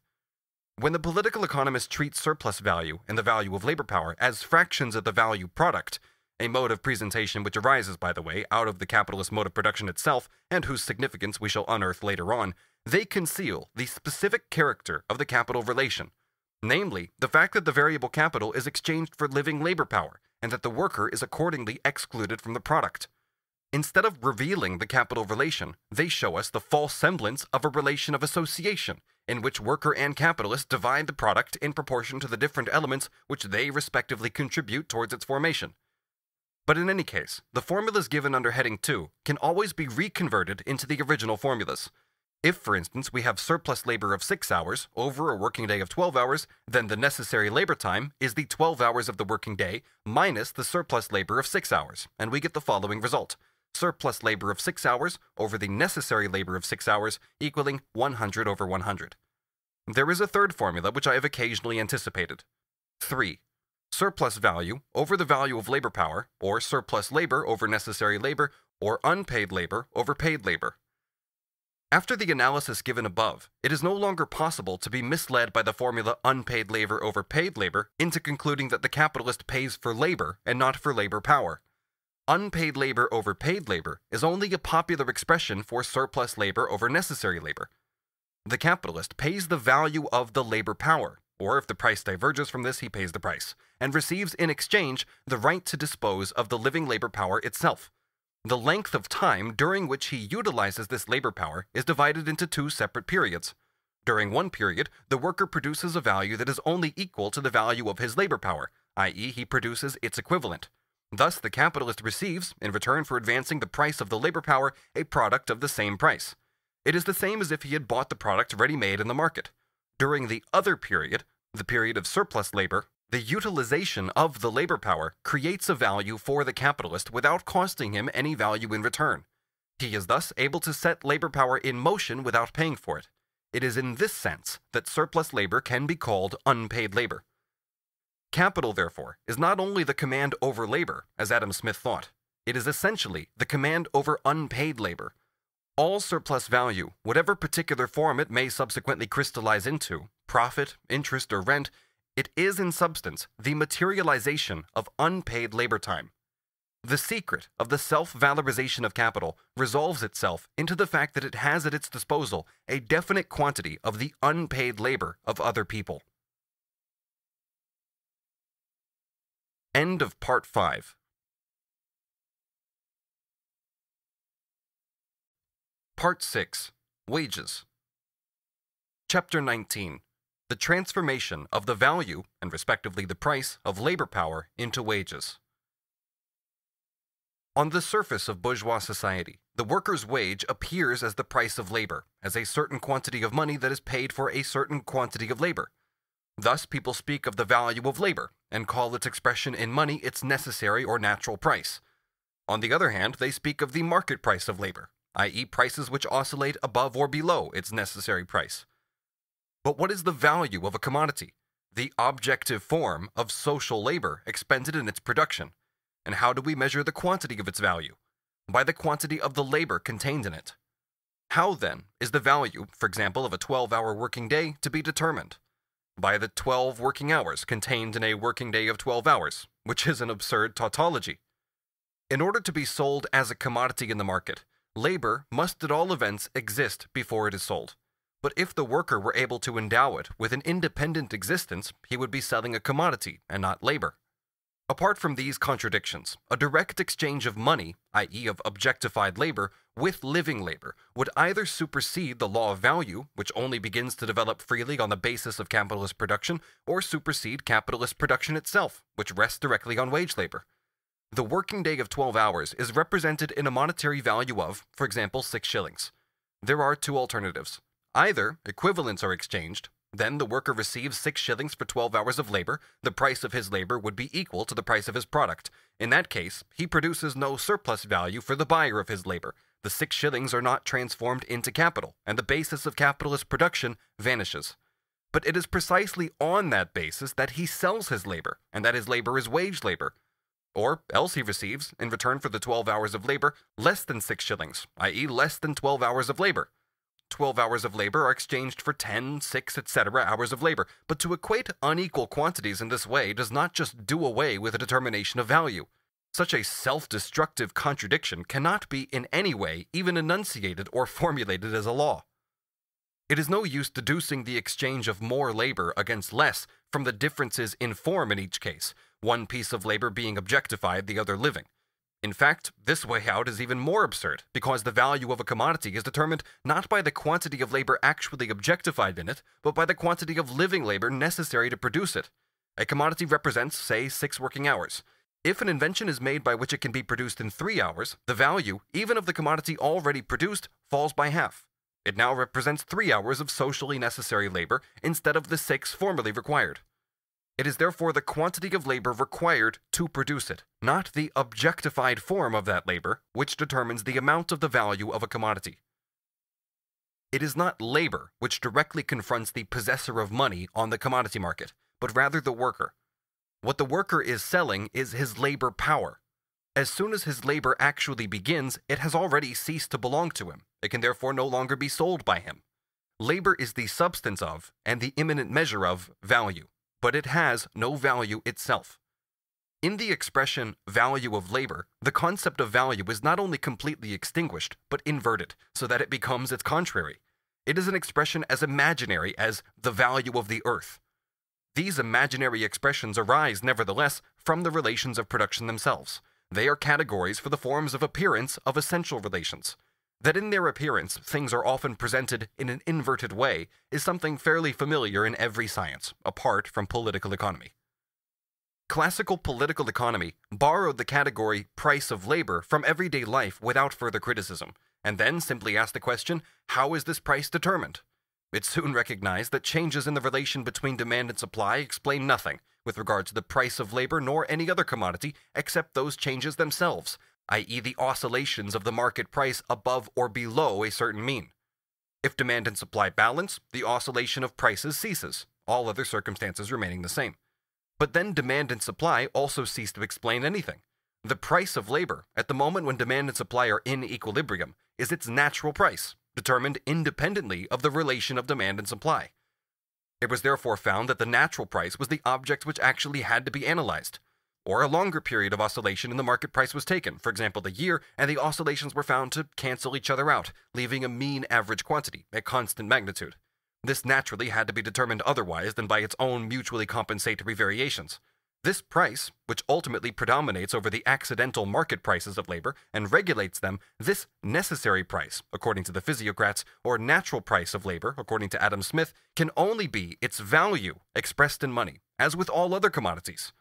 When the political economist treats surplus value and the value of labor power as fractions of the value product, a mode of presentation which arises, by the way, out of the capitalist mode of production itself, and whose significance we shall unearth later on, they conceal the specific character of the capital relation. Namely, the fact that the variable capital is exchanged for living labor power, and that the worker is accordingly excluded from the product. Instead of revealing the capital relation, they show us the false semblance of a relation of association, in which worker and capitalist divide the product in proportion to the different elements which they respectively contribute towards its formation. But in any case, the formulas given under heading 2 can always be reconverted into the original formulas. If, for instance, we have surplus labor of 6 hours over a working day of 12 hours, then the necessary labor time is the 12 hours of the working day minus the surplus labor of 6 hours, and we get the following result. Surplus labor of 6 hours over the necessary labor of 6 hours equaling 100 over 100. There is a third formula which I have occasionally anticipated. 3. Surplus value over the value of labor power, or surplus labor over necessary labor, or unpaid labor over paid labor. After the analysis given above, it is no longer possible to be misled by the formula unpaid labor over paid labor into concluding that the capitalist pays for labor and not for labor power. Unpaid labor over paid labor is only a popular expression for surplus labor over necessary labor. The capitalist pays the value of the labor power, or if the price diverges from this, he pays the price, and receives in exchange the right to dispose of the living labor power itself. The length of time during which he utilizes this labor power is divided into 2 separate periods. During one period, the worker produces a value that is only equal to the value of his labor power, i.e. he produces its equivalent. Thus, the capitalist receives, in return for advancing the price of the labor power, a product of the same price. It is the same as if he had bought the product ready-made in the market. During the other period, the period of surplus labor, the utilization of the labor power creates a value for the capitalist without costing him any value in return. He is thus able to set labor power in motion without paying for it. It is in this sense that surplus labor can be called unpaid labor. Capital, therefore, is not only the command over labor, as Adam Smith thought. It is essentially the command over unpaid labor. All surplus value, whatever particular form it may subsequently crystallize into, profit, interest, or rent, it is in substance the materialization of unpaid labor time. The secret of the self-valorization of capital resolves itself into the fact that it has at its disposal a definite quantity of the unpaid labor of other people. End of Part 5. Part 6. Wages. Chapter 19. The transformation of the value, and respectively the price, of labor power into wages. On the surface of bourgeois society, the worker's wage appears as the price of labor, as a certain quantity of money that is paid for a certain quantity of labor. Thus, people speak of the value of labor, and call its expression in money its necessary or natural price. On the other hand, they speak of the market price of labor, i.e. prices which oscillate above or below its necessary price. But what is the value of a commodity, the objective form of social labor expended in its production? And how do we measure the quantity of its value? By the quantity of the labor contained in it. How, then, is the value, for example, of a 12-hour working day to be determined? By the 12 working hours contained in a working day of 12 hours, which is an absurd tautology. In order to be sold as a commodity in the market, labor must at all events exist before it is sold. But if the worker were able to endow it with an independent existence, he would be selling a commodity and not labor. Apart from these contradictions, a direct exchange of money, i.e. of objectified labor, with living labor would either supersede the law of value, which only begins to develop freely on the basis of capitalist production, or supersede capitalist production itself, which rests directly on wage labor. The working day of 12 hours is represented in a monetary value of, for example, 6 shillings. There are two alternatives. Either equivalents are exchanged, then the worker receives 6 shillings for 12 hours of labor. The price of his labor would be equal to the price of his product. In that case, he produces no surplus value for the buyer of his labor. The 6 shillings are not transformed into capital, and the basis of capitalist production vanishes. But it is precisely on that basis that he sells his labor, and that his labor is wage labor. Or else he receives, in return for the 12 hours of labor, less than 6 shillings, i.e. less than 12 hours of labor. 12 hours of labor are exchanged for 10, 6, etc. hours of labor, but to equate unequal quantities in this way does not just do away with a determination of value. Such a self-destructive contradiction cannot be in any way even enunciated or formulated as a law. It is no use deducing the exchange of more labor against less from the differences in form in each case, one piece of labor being objectified, the other living. In fact, this way out is even more absurd, because the value of a commodity is determined not by the quantity of labor actually objectified in it, but by the quantity of living labor necessary to produce it. A commodity represents, say, 6 working hours. If an invention is made by which it can be produced in 3 hours, the value, even of the commodity already produced, falls by half. It now represents 3 hours of socially necessary labor instead of the 6 formerly required. It is therefore the quantity of labor required to produce it, not the objectified form of that labor, which determines the amount of the value of a commodity. It is not labor which directly confronts the possessor of money on the commodity market, but rather the worker. What the worker is selling is his labor power. As soon as his labor actually begins, it has already ceased to belong to him. It can therefore no longer be sold by him. Labor is the substance of, and the imminent measure of, value, but it has no value itself. In the expression value of labor, the concept of value is not only completely extinguished, but inverted, so that it becomes its contrary. It is an expression as imaginary as the value of the earth. These imaginary expressions arise, nevertheless, from the relations of production themselves. They are categories for the forms of appearance of essential relations. That in their appearance things are often presented in an inverted way is something fairly familiar in every science, apart from political economy. Classical political economy borrowed the category price of labor from everyday life without further criticism, and then simply asked the question, how is this price determined? It soon recognized that changes in the relation between demand and supply explain nothing with regard to the price of labor nor any other commodity except those changes themselves, i.e. the oscillations of the market price above or below a certain mean. If demand and supply balance, the oscillation of prices ceases, all other circumstances remaining the same. But then demand and supply also cease to explain anything. The price of labor, at the moment when demand and supply are in equilibrium, is its natural price, determined independently of the relation of demand and supply. It was therefore found that the natural price was the object which actually had to be analyzed. Or a longer period of oscillation in the market price was taken, for example the year, and the oscillations were found to cancel each other out, leaving a mean average quantity, a constant magnitude. This naturally had to be determined otherwise than by its own mutually compensatory variations. This price, which ultimately predominates over the accidental market prices of labor and regulates them, this necessary price, according to the physiocrats, or natural price of labor, according to Adam Smith, can only be its value expressed in money, as with all other commodities.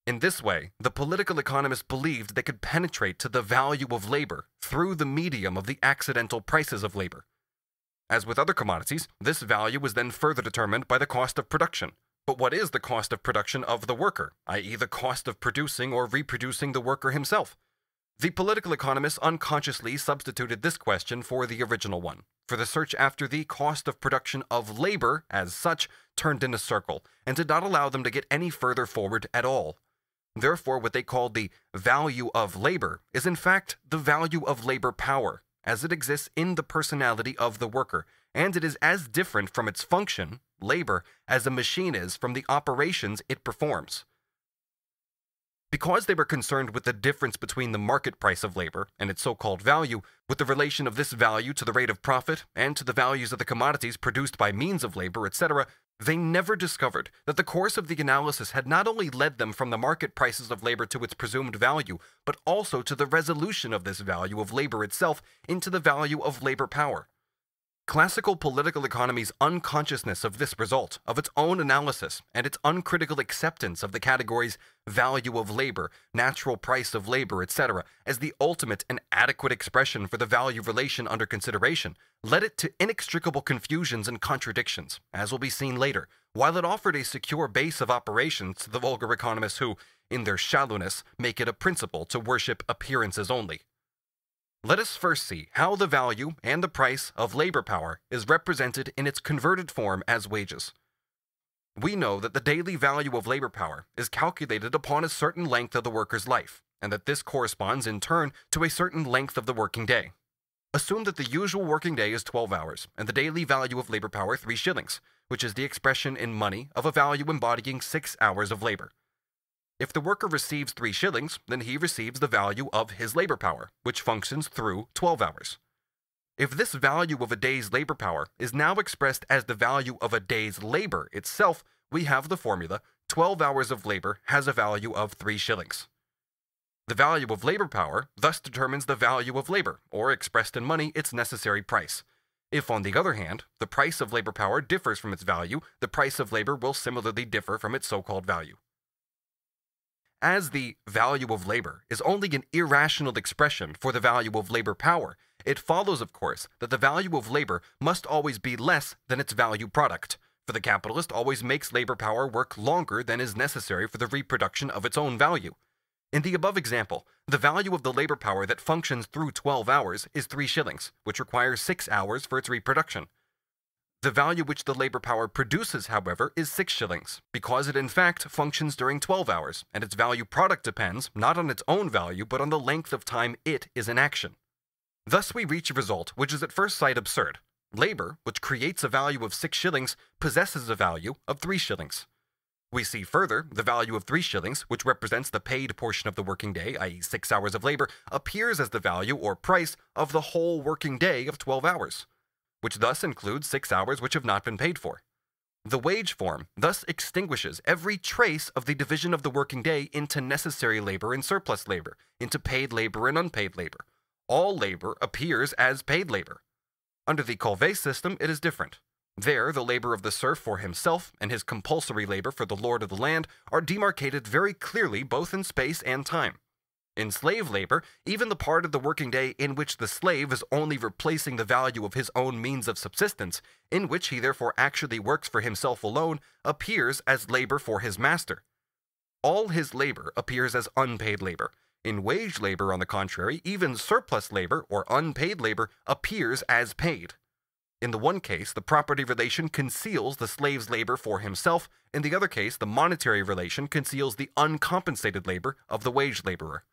In this way, the political economists believed they could penetrate to the value of labor through the medium of the accidental prices of labor. As with other commodities, this value was then further determined by the cost of production. But what is the cost of production of the worker, i.e. the cost of producing or reproducing the worker himself? The political economists unconsciously substituted this question for the original one, for the search after the cost of production of labor, as such, turned in a circle, and did not allow them to get any further forward at all. Therefore, what they called the value of labor is in fact the value of labor power, as it exists in the personality of the worker, and it is as different from its function, labor, as a machine is from the operations it performs. Because they were concerned with the difference between the market price of labor and its so-called value, with the relation of this value to the rate of profit and to the values of the commodities produced by means of labor, etc., they never discovered that the course of the analysis had not only led them from the market prices of labor to its presumed value, but also to the resolution of this value of labor itself into the value of labor power. Classical political economy's unconsciousness of this result, of its own analysis, and its uncritical acceptance of the categories value of labor, natural price of labor, etc., as the ultimate and adequate expression for the value relation under consideration, led it to inextricable confusions and contradictions, as will be seen later, while it offered a secure base of operations to the vulgar economists who, in their shallowness, make it a principle to worship appearances only. Let us first see how the value and the price of labor power is represented in its converted form as wages. We know that the daily value of labor power is calculated upon a certain length of the worker's life, and that this corresponds in turn to a certain length of the working day. Assume that the usual working day is 12 hours, and the daily value of labor power 3 shillings, which is the expression in money of a value embodying 6 hours of labor. If the worker receives 3 shillings, then he receives the value of his labor power, which functions through 12 hours. If this value of a day's labor power is now expressed as the value of a day's labor itself, we have the formula 12 hours of labor has a value of 3 shillings. The value of labor power thus determines the value of labor, or expressed in money, its necessary price. If, on the other hand, the price of labor power differs from its value, the price of labor will similarly differ from its so-called value. As the value of labor is only an irrational expression for the value of labor power, it follows, of course, that the value of labor must always be less than its value product, for the capitalist always makes labor power work longer than is necessary for the reproduction of its own value. In the above example, the value of the labor power that functions through 12 hours is 3 shillings, which requires 6 hours for its reproduction. The value which the labor power produces, however, is 6 shillings, because it in fact functions during 12 hours, and its value product depends not on its own value but on the length of time it is in action. Thus we reach a result which is at first sight absurd. Labor, which creates a value of 6 shillings, possesses a value of 3 shillings. We see further, the value of 3 shillings, which represents the paid portion of the working day, i.e. 6 hours of labor, appears as the value or price of the whole working day of 12 hours. Which thus includes 6 hours which have not been paid for. The wage form thus extinguishes every trace of the division of the working day into necessary labor and surplus labor, into paid labor and unpaid labor. All labor appears as paid labor. Under the Colvet system, it is different. There, the labor of the serf for himself and his compulsory labor for the lord of the land are demarcated very clearly both in space and time. In slave labor, even the part of the working day in which the slave is only replacing the value of his own means of subsistence, in which he therefore actually works for himself alone, appears as labor for his master. All his labor appears as unpaid labor. In wage labor, on the contrary, even surplus labor, or unpaid labor, appears as paid. In the one case, the property relation conceals the slave's labor for himself. In the other case, the monetary relation conceals the uncompensated labor of the wage laborer.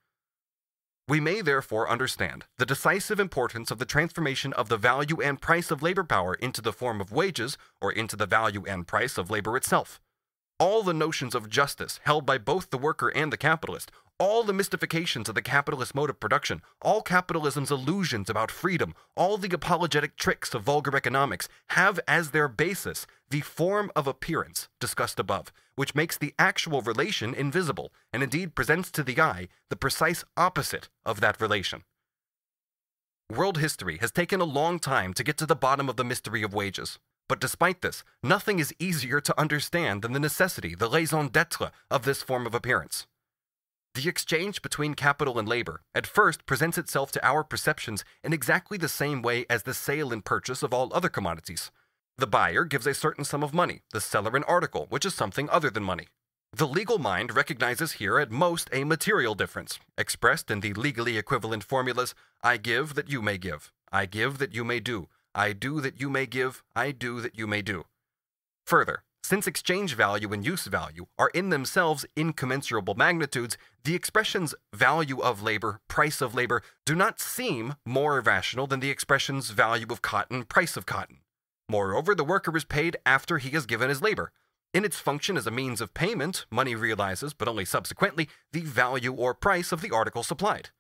We may therefore understand the decisive importance of the transformation of the value and price of labor power into the form of wages, or into the value and price of labor itself. All the notions of justice held by both the worker and the capitalist, all the mystifications of the capitalist mode of production, all capitalism's illusions about freedom, all the apologetic tricks of vulgar economics have as their basis the form of appearance discussed above, which makes the actual relation invisible, and indeed presents to the eye the precise opposite of that relation. World history has taken a long time to get to the bottom of the mystery of wages. But despite this, nothing is easier to understand than the necessity, the raison d'être, of this form of appearance. The exchange between capital and labor at first presents itself to our perceptions in exactly the same way as the sale and purchase of all other commodities. The buyer gives a certain sum of money, the seller an article, which is something other than money. The legal mind recognizes here at most a material difference, expressed in the legally equivalent formulas, I give that you may give, I give that you may do, I do that you may give, I do that you may do. Further, since exchange value and use value are in themselves incommensurable magnitudes, the expressions value of labor, price of labor do not seem more rational than the expressions value of cotton, price of cotton. Moreover, the worker is paid after he has given his labor. In its function as a means of payment, money realizes, but only subsequently, the value or price of the article supplied.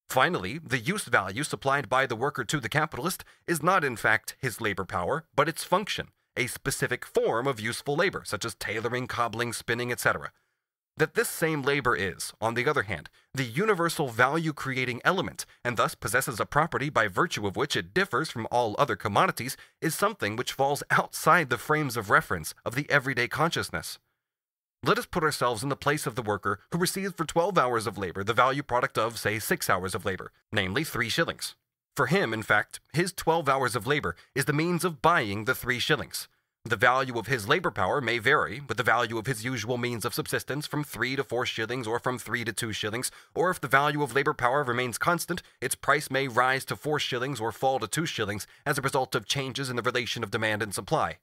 Finally, the use value supplied by the worker to the capitalist is not in fact his labor power, but its function, a specific form of useful labor, such as tailoring, cobbling, spinning, etc. That this same labor is, on the other hand, the universal value-creating element, and thus possesses a property by virtue of which it differs from all other commodities, is something which falls outside the frames of reference of the everyday consciousness. Let us put ourselves in the place of the worker who receives for 12 hours of labor the value product of, say, 6 hours of labor, namely 3 shillings. For him, in fact, his 12 hours of labor is the means of buying the 3 shillings. The value of his labor power may vary with the value of his usual means of subsistence from 3 to 4 shillings or from 3 to 2 shillings, or if the value of labor power remains constant, its price may rise to 4 shillings or fall to 2 shillings as a result of changes in the relation of demand and supply.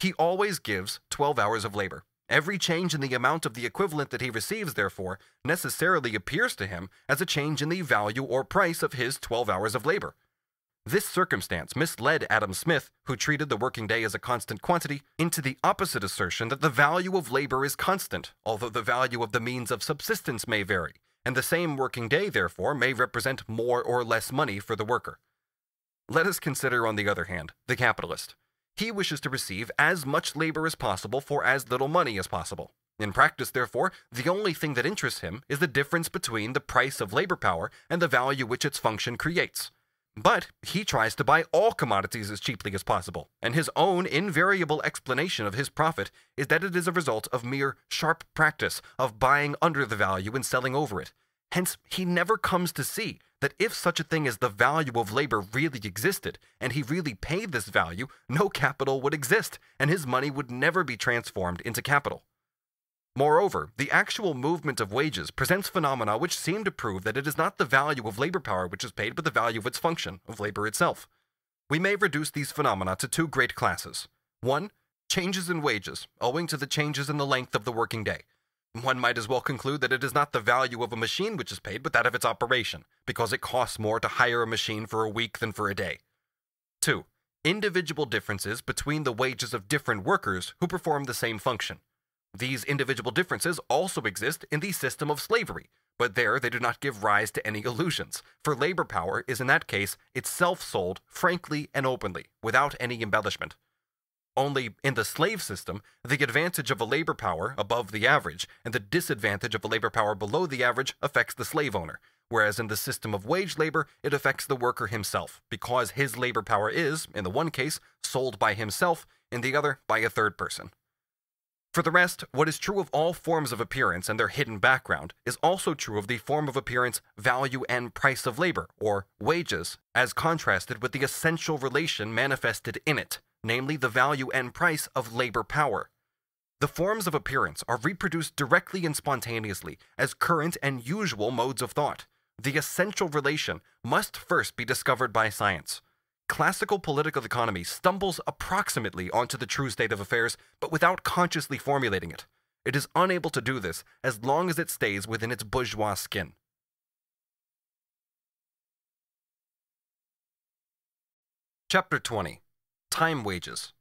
He always gives 12 hours of labor. Every change in the amount of the equivalent that he receives, therefore, necessarily appears to him as a change in the value or price of his 12 hours of labor. This circumstance misled Adam Smith, who treated the working day as a constant quantity, into the opposite assertion that the value of labor is constant, although the value of the means of subsistence may vary, and the same working day, therefore, may represent more or less money for the worker. Let us consider, on the other hand, the capitalist. He wishes to receive as much labor as possible for as little money as possible. In practice, therefore, the only thing that interests him is the difference between the price of labor power and the value which its function creates. But he tries to buy all commodities as cheaply as possible, and his own invariable explanation of his profit is that it is a result of mere sharp practice of buying under the value and selling over it. Hence, he never comes to see that if such a thing as the value of labor really existed, and he really paid this value, no capital would exist, and his money would never be transformed into capital. Moreover, the actual movement of wages presents phenomena which seem to prove that it is not the value of labor power which is paid, but the value of its function, of labor itself. We may reduce these phenomena to 2 great classes. 1. Changes in wages, owing to the changes in the length of the working day. One might as well conclude that it is not the value of a machine which is paid, but that of its operation, because it costs more to hire a machine for a week than for a day. 2. Individual differences between the wages of different workers who perform the same function. These individual differences also exist in the system of slavery, but there they do not give rise to any illusions, for labor power is in that case itself sold frankly and openly, without any embellishment. Only in the slave system, the advantage of a labor power above the average and the disadvantage of a labor power below the average affects the slave owner, whereas in the system of wage labor, it affects the worker himself, because his labor power is, in the one case, sold by himself, in the other by a third person. For the rest, what is true of all forms of appearance and their hidden background is also true of the form of appearance, value, and price of labor, or wages, as contrasted with the essential relation manifested in it, namely the value and price of labor power. The forms of appearance are reproduced directly and spontaneously as current and usual modes of thought. The essential relation must first be discovered by science. Classical political economy stumbles approximately onto the true state of affairs, but without consciously formulating it. It is unable to do this as long as it stays within its bourgeois skin. Chapter 20. Time wages.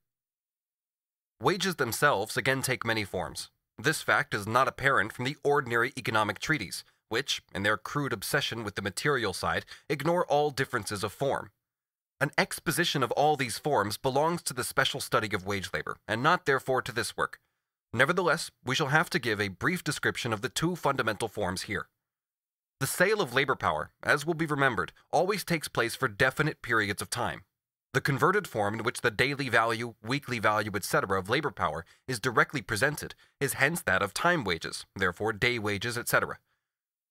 Wages themselves again take many forms. This fact is not apparent from the ordinary economic treaties, which, in their crude obsession with the material side, ignore all differences of form. An exposition of all these forms belongs to the special study of wage labor, and not therefore to this work. Nevertheless, we shall have to give a brief description of the 2 fundamental forms here. The sale of labor power, as will be remembered, always takes place for definite periods of time. The converted form in which the daily value, weekly value, etc. of labor power is directly presented is hence that of time wages, therefore day wages, etc.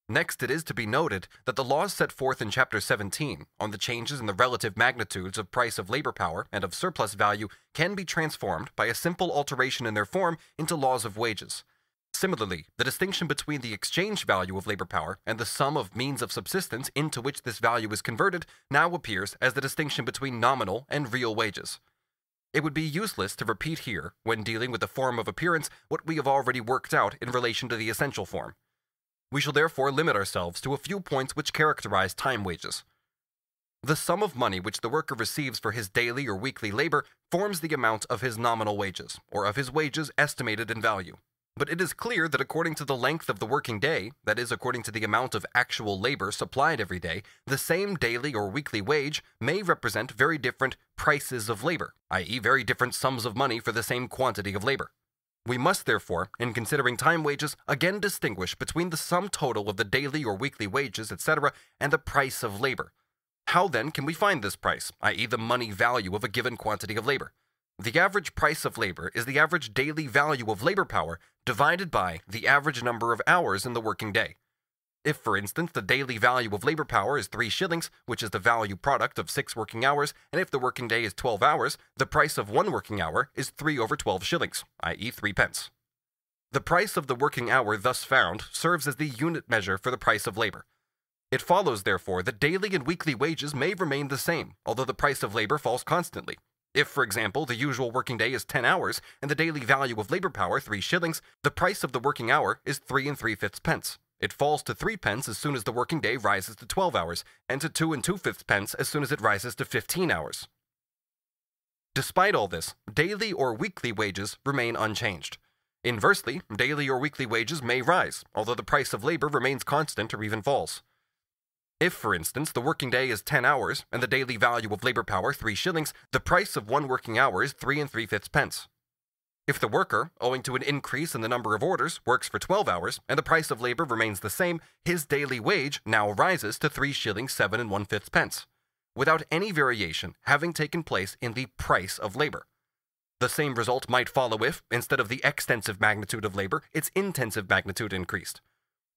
Next, it is to be noted that the laws set forth in Chapter 17 on the changes in the relative magnitudes of price of labor power and of surplus value can be transformed by a simple alteration in their form into laws of wages. Similarly, the distinction between the exchange value of labor power and the sum of means of subsistence into which this value is converted now appears as the distinction between nominal and real wages. It would be useless to repeat here, when dealing with the form of appearance, what we have already worked out in relation to the essential form. We shall therefore limit ourselves to a few points which characterize time wages. The sum of money which the worker receives for his daily or weekly labor forms the amount of his nominal wages, or of his wages estimated in value. But it is clear that according to the length of the working day, that is, according to the amount of actual labor supplied every day, the same daily or weekly wage may represent very different prices of labor, i.e., very different sums of money for the same quantity of labor. We must therefore, in considering time wages, again distinguish between the sum total of the daily or weekly wages, etc., and the price of labor. How then can we find this price, i.e., the money value of a given quantity of labor? The average price of labor is the average daily value of labor power divided by the average number of hours in the working day. If, for instance, the daily value of labor power is 3 shillings, which is the value product of 6 working hours, and if the working day is 12 hours, the price of 1 working hour is 3 over 12 shillings, i.e. 3 pence. The price of the working hour thus found serves as the unit measure for the price of labor. It follows, therefore, that daily and weekly wages may remain the same, although the price of labor falls constantly. If, for example, the usual working day is 10 hours and the daily value of labor power 3 shillings, the price of the working hour is 3 3/5 pence. It falls to 3 pence as soon as the working day rises to 12 hours, and to 2 2/5 pence as soon as it rises to 15 hours. Despite all this, daily or weekly wages remain unchanged. Inversely, daily or weekly wages may rise, although the price of labor remains constant or even falls. If, for instance, the working day is 10 hours and the daily value of labor power 3 shillings, the price of 1 working hour is 3 3/5 pence. If the worker, owing to an increase in the number of orders, works for 12 hours and the price of labor remains the same, his daily wage now rises to 3 shillings 7 1/5 pence, without any variation having taken place in the price of labor. The same result might follow if, instead of the extensive magnitude of labor, its intensive magnitude increased.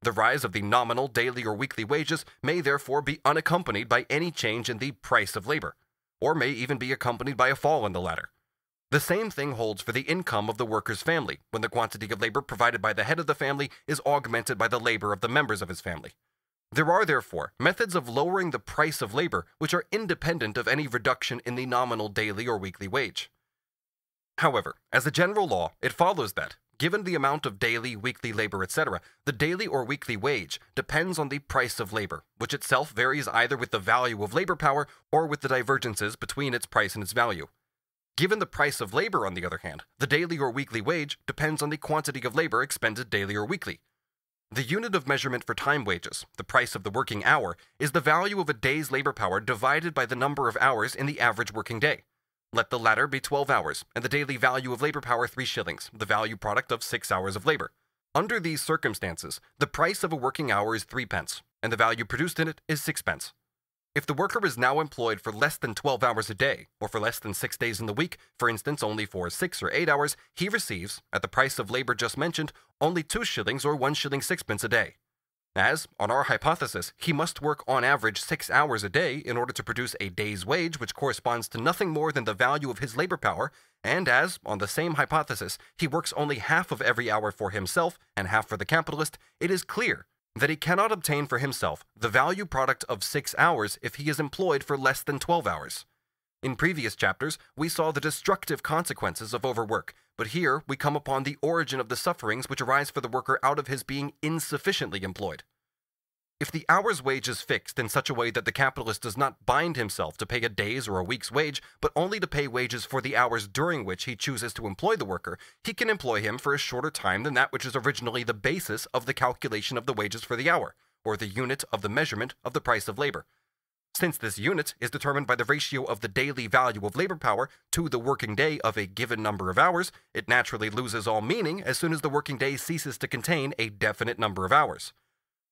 The rise of the nominal daily or weekly wages may therefore be unaccompanied by any change in the price of labor, or may even be accompanied by a fall in the latter. The same thing holds for the income of the worker's family, when the quantity of labor provided by the head of the family is augmented by the labor of the members of his family. There are, therefore, methods of lowering the price of labor which are independent of any reduction in the nominal daily or weekly wage. However, as a general law, it follows that, given the amount of daily, weekly labor, etc., the daily or weekly wage depends on the price of labor, which itself varies either with the value of labor power or with the divergences between its price and its value. Given the price of labor, on the other hand, the daily or weekly wage depends on the quantity of labor expended daily or weekly. The unit of measurement for time wages, the price of the working hour, is the value of a day's labor power divided by the number of hours in the average working day. Let the latter be 12 hours, and the daily value of labor power 3 shillings, the value product of 6 hours of labor. Under these circumstances, the price of a working hour is 3 pence, and the value produced in it is 6 pence. If the worker is now employed for less than 12 hours a day, or for less than 6 days in the week, for instance only for 6 or 8 hours, he receives, at the price of labor just mentioned, only 2 shillings or 1 shilling 6 pence a day. As, on our hypothesis, he must work on average 6 hours a day in order to produce a day's wage which corresponds to nothing more than the value of his labor power, and as, on the same hypothesis, he works only half of every hour for himself and half for the capitalist, it is clear that he cannot obtain for himself the value product of 6 hours if he is employed for less than 12 hours. In previous chapters, we saw the destructive consequences of overwork, but here we come upon the origin of the sufferings which arise for the worker out of his being insufficiently employed. If the hour's wage is fixed in such a way that the capitalist does not bind himself to pay a day's or a week's wage, but only to pay wages for the hours during which he chooses to employ the worker, he can employ him for a shorter time than that which is originally the basis of the calculation of the wages for the hour, or the unit of the measurement of the price of labor. Since this unit is determined by the ratio of the daily value of labor power to the working day of a given number of hours, it naturally loses all meaning as soon as the working day ceases to contain a definite number of hours.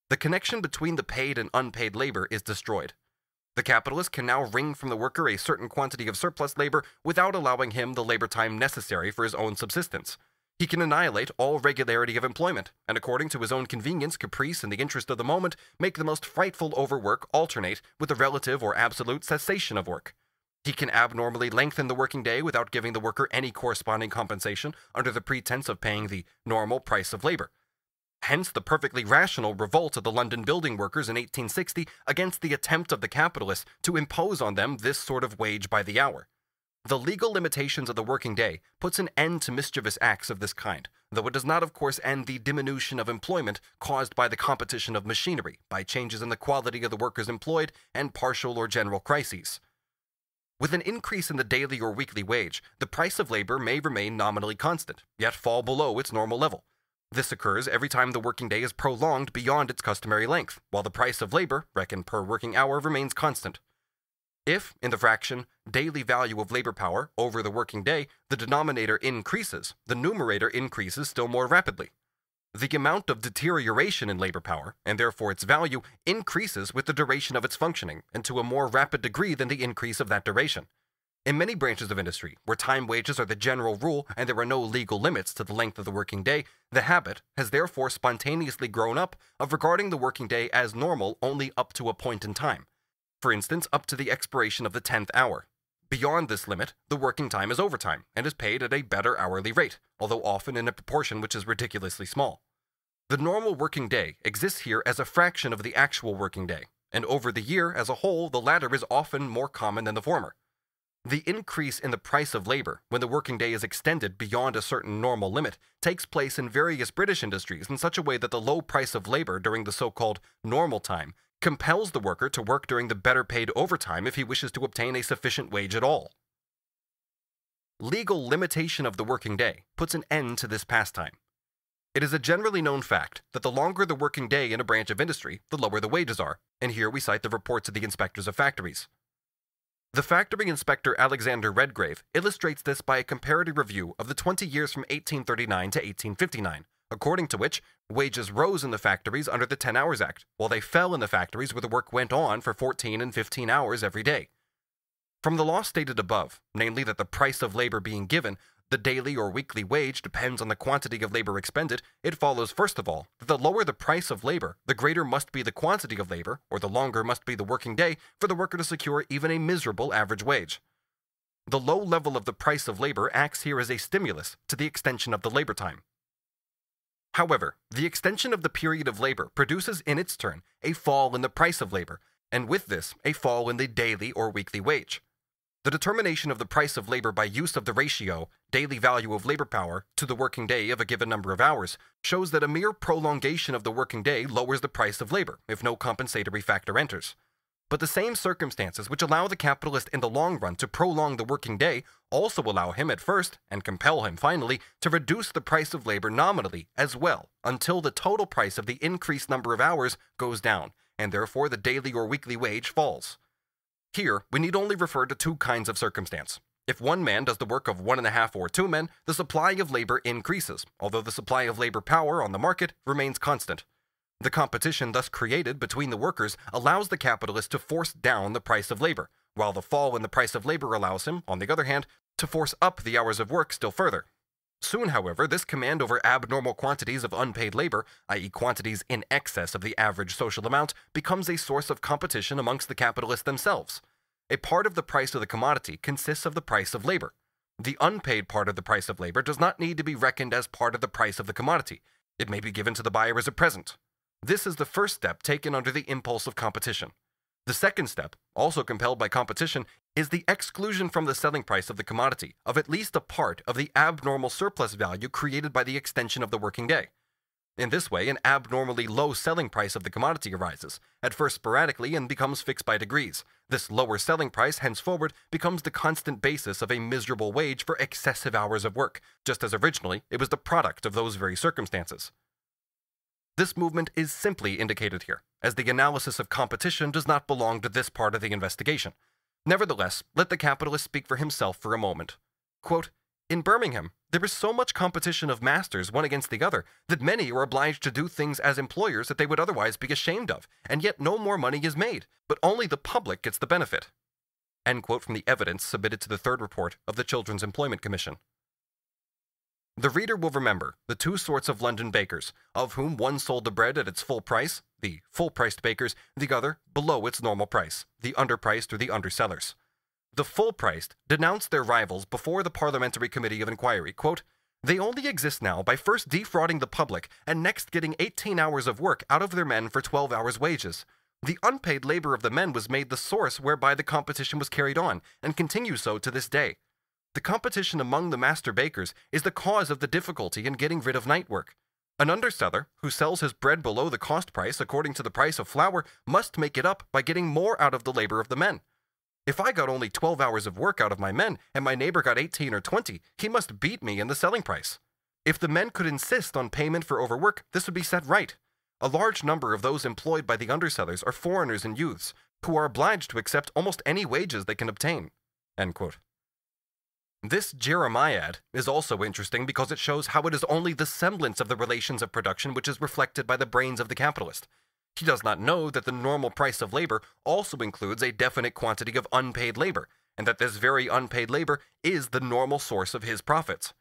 The connection between the paid and unpaid labor is destroyed. The capitalist can now wring from the worker a certain quantity of surplus labor without allowing him the labor time necessary for his own subsistence. He can annihilate all regularity of employment, and according to his own convenience, caprice, and the interest of the moment, make the most frightful overwork alternate with the relative or absolute cessation of work. He can abnormally lengthen the working day without giving the worker any corresponding compensation under the pretense of paying the normal price of labor, Hence the perfectly rational revolt of the London building workers in 1860 against the attempt of the capitalists to impose on them this sort of wage by the hour. The legal limitations of the working day puts an end to mischievous acts of this kind, though it does not of course end the diminution of employment caused by the competition of machinery, by changes in the quality of the workers employed, and partial or general crises. With an increase in the daily or weekly wage, the price of labor may remain nominally constant, yet fall below its normal level. This occurs every time the working day is prolonged beyond its customary length, while the price of labor, reckoned per working hour, remains constant. If, in the fraction daily value of labor power over the working day, the denominator increases, the numerator increases still more rapidly. The amount of deterioration in labor power, and therefore its value, increases with the duration of its functioning, and to a more rapid degree than the increase of that duration. In many branches of industry, where time wages are the general rule and there are no legal limits to the length of the working day, the habit has therefore spontaneously grown up of regarding the working day as normal only up to a point in time. For instance, up to the expiration of the 10th hour. Beyond this limit, the working time is overtime and is paid at a better hourly rate, although often in a proportion which is ridiculously small. The normal working day exists here as a fraction of the actual working day, and over the year as a whole, the latter is often more common than the former. The increase in the price of labor, when the working day is extended beyond a certain normal limit, takes place in various British industries in such a way that the low price of labor during the so-called normal time compels the worker to work during the better paid overtime if he wishes to obtain a sufficient wage at all. Legal limitation of the working day puts an end to this pastime. It is a generally known fact that the longer the working day in a branch of industry, the lower the wages are, and here we cite the reports of the inspectors of factories. The factory inspector Alexander Redgrave illustrates this by a comparative review of the 20 years from 1839 to 1859, according to which wages rose in the factories under the 10 Hours Act, while they fell in the factories where the work went on for 14 and 15 hours every day. From the law stated above, namely that the price of labor being given, the daily or weekly wage depends on the quantity of labor expended, it follows first of all that the lower the price of labor, the greater must be the quantity of labor, or the longer must be the working day for the worker to secure even a miserable average wage. The low level of the price of labor acts here as a stimulus to the extension of the labor time. However, the extension of the period of labor produces in its turn a fall in the price of labor, and with this a fall in the daily or weekly wage. The determination of the price of labor by use of the ratio, daily value of labor power, to the working day of a given number of hours, shows that a mere prolongation of the working day lowers the price of labor, if no compensatory factor enters. But the same circumstances which allow the capitalist in the long run to prolong the working day also allow him at first, and compel him finally, to reduce the price of labor nominally as well, until the total price of the increased number of hours goes down, and therefore the daily or weekly wage falls. Here, we need only refer to two kinds of circumstance. If one man does the work of 1.5 or 2 men, the supply of labor increases, although the supply of labor power on the market remains constant. The competition thus created between the workers allows the capitalist to force down the price of labor, while the fall in the price of labor allows him, on the other hand, to force up the hours of work still further. Soon, however, this command over abnormal quantities of unpaid labor, i.e. quantities in excess of the average social amount, becomes a source of competition amongst the capitalists themselves. A part of the price of the commodity consists of the price of labor. The unpaid part of the price of labor does not need to be reckoned as part of the price of the commodity. It may be given to the buyer as a present. This is the first step taken under the impulse of competition. The second step, also compelled by competition, is the exclusion from the selling price of the commodity of at least a part of the abnormal surplus value created by the extension of the working day. In this way, an abnormally low selling price of the commodity arises, at first sporadically and becomes fixed by degrees. This lower selling price henceforward becomes the constant basis of a miserable wage for excessive hours of work, just as originally it was the product of those very circumstances. This movement is simply indicated here, as the analysis of competition does not belong to this part of the investigation. Nevertheless, let the capitalist speak for himself for a moment. Quote, "In Birmingham, there is so much competition of masters one against the other that many are obliged to do things as employers that they would otherwise be ashamed of, and yet no more money is made, but only the public gets the benefit." End quote from the evidence submitted to the third report of the Children's Employment Commission. The reader will remember the two sorts of London bakers, of whom one sold the bread at its full price, the full-priced bakers, the other below its normal price, the underpriced or the undersellers. The full-priced denounced their rivals before the Parliamentary Committee of Inquiry, quote, They only exist now by first defrauding the public and next getting 18 hours of work out of their men for 12 hours' wages. The unpaid labor of the men was made the source whereby the competition was carried on, and continues so to this day. The competition among the master bakers is the cause of the difficulty in getting rid of night work. An underseller who sells his bread below the cost price according to the price of flour must make it up by getting more out of the labor of the men. If I got only 12 hours of work out of my men and my neighbor got 18 or 20, he must beat me in the selling price. If the men could insist on payment for overwork, this would be set right. A large number of those employed by the undersellers are foreigners and youths, who are obliged to accept almost any wages they can obtain." End quote. This Jeremiad is also interesting because it shows how it is only the semblance of the relations of production which is reflected by the brains of the capitalist. He does not know that the normal price of labor also includes a definite quantity of unpaid labor, and that this very unpaid labor is the normal source of his profits.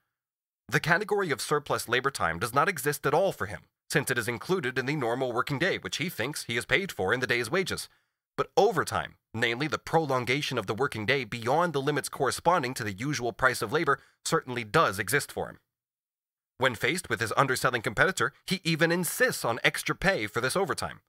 The category of surplus labor time does not exist at all for him, since it is included in the normal working day, which he thinks he is paid for in the day's wages. But overtime, namely the prolongation of the working day beyond the limits corresponding to the usual price of labor, certainly does exist for him. When faced with his underselling competitor, he even insists on extra pay for this overtime.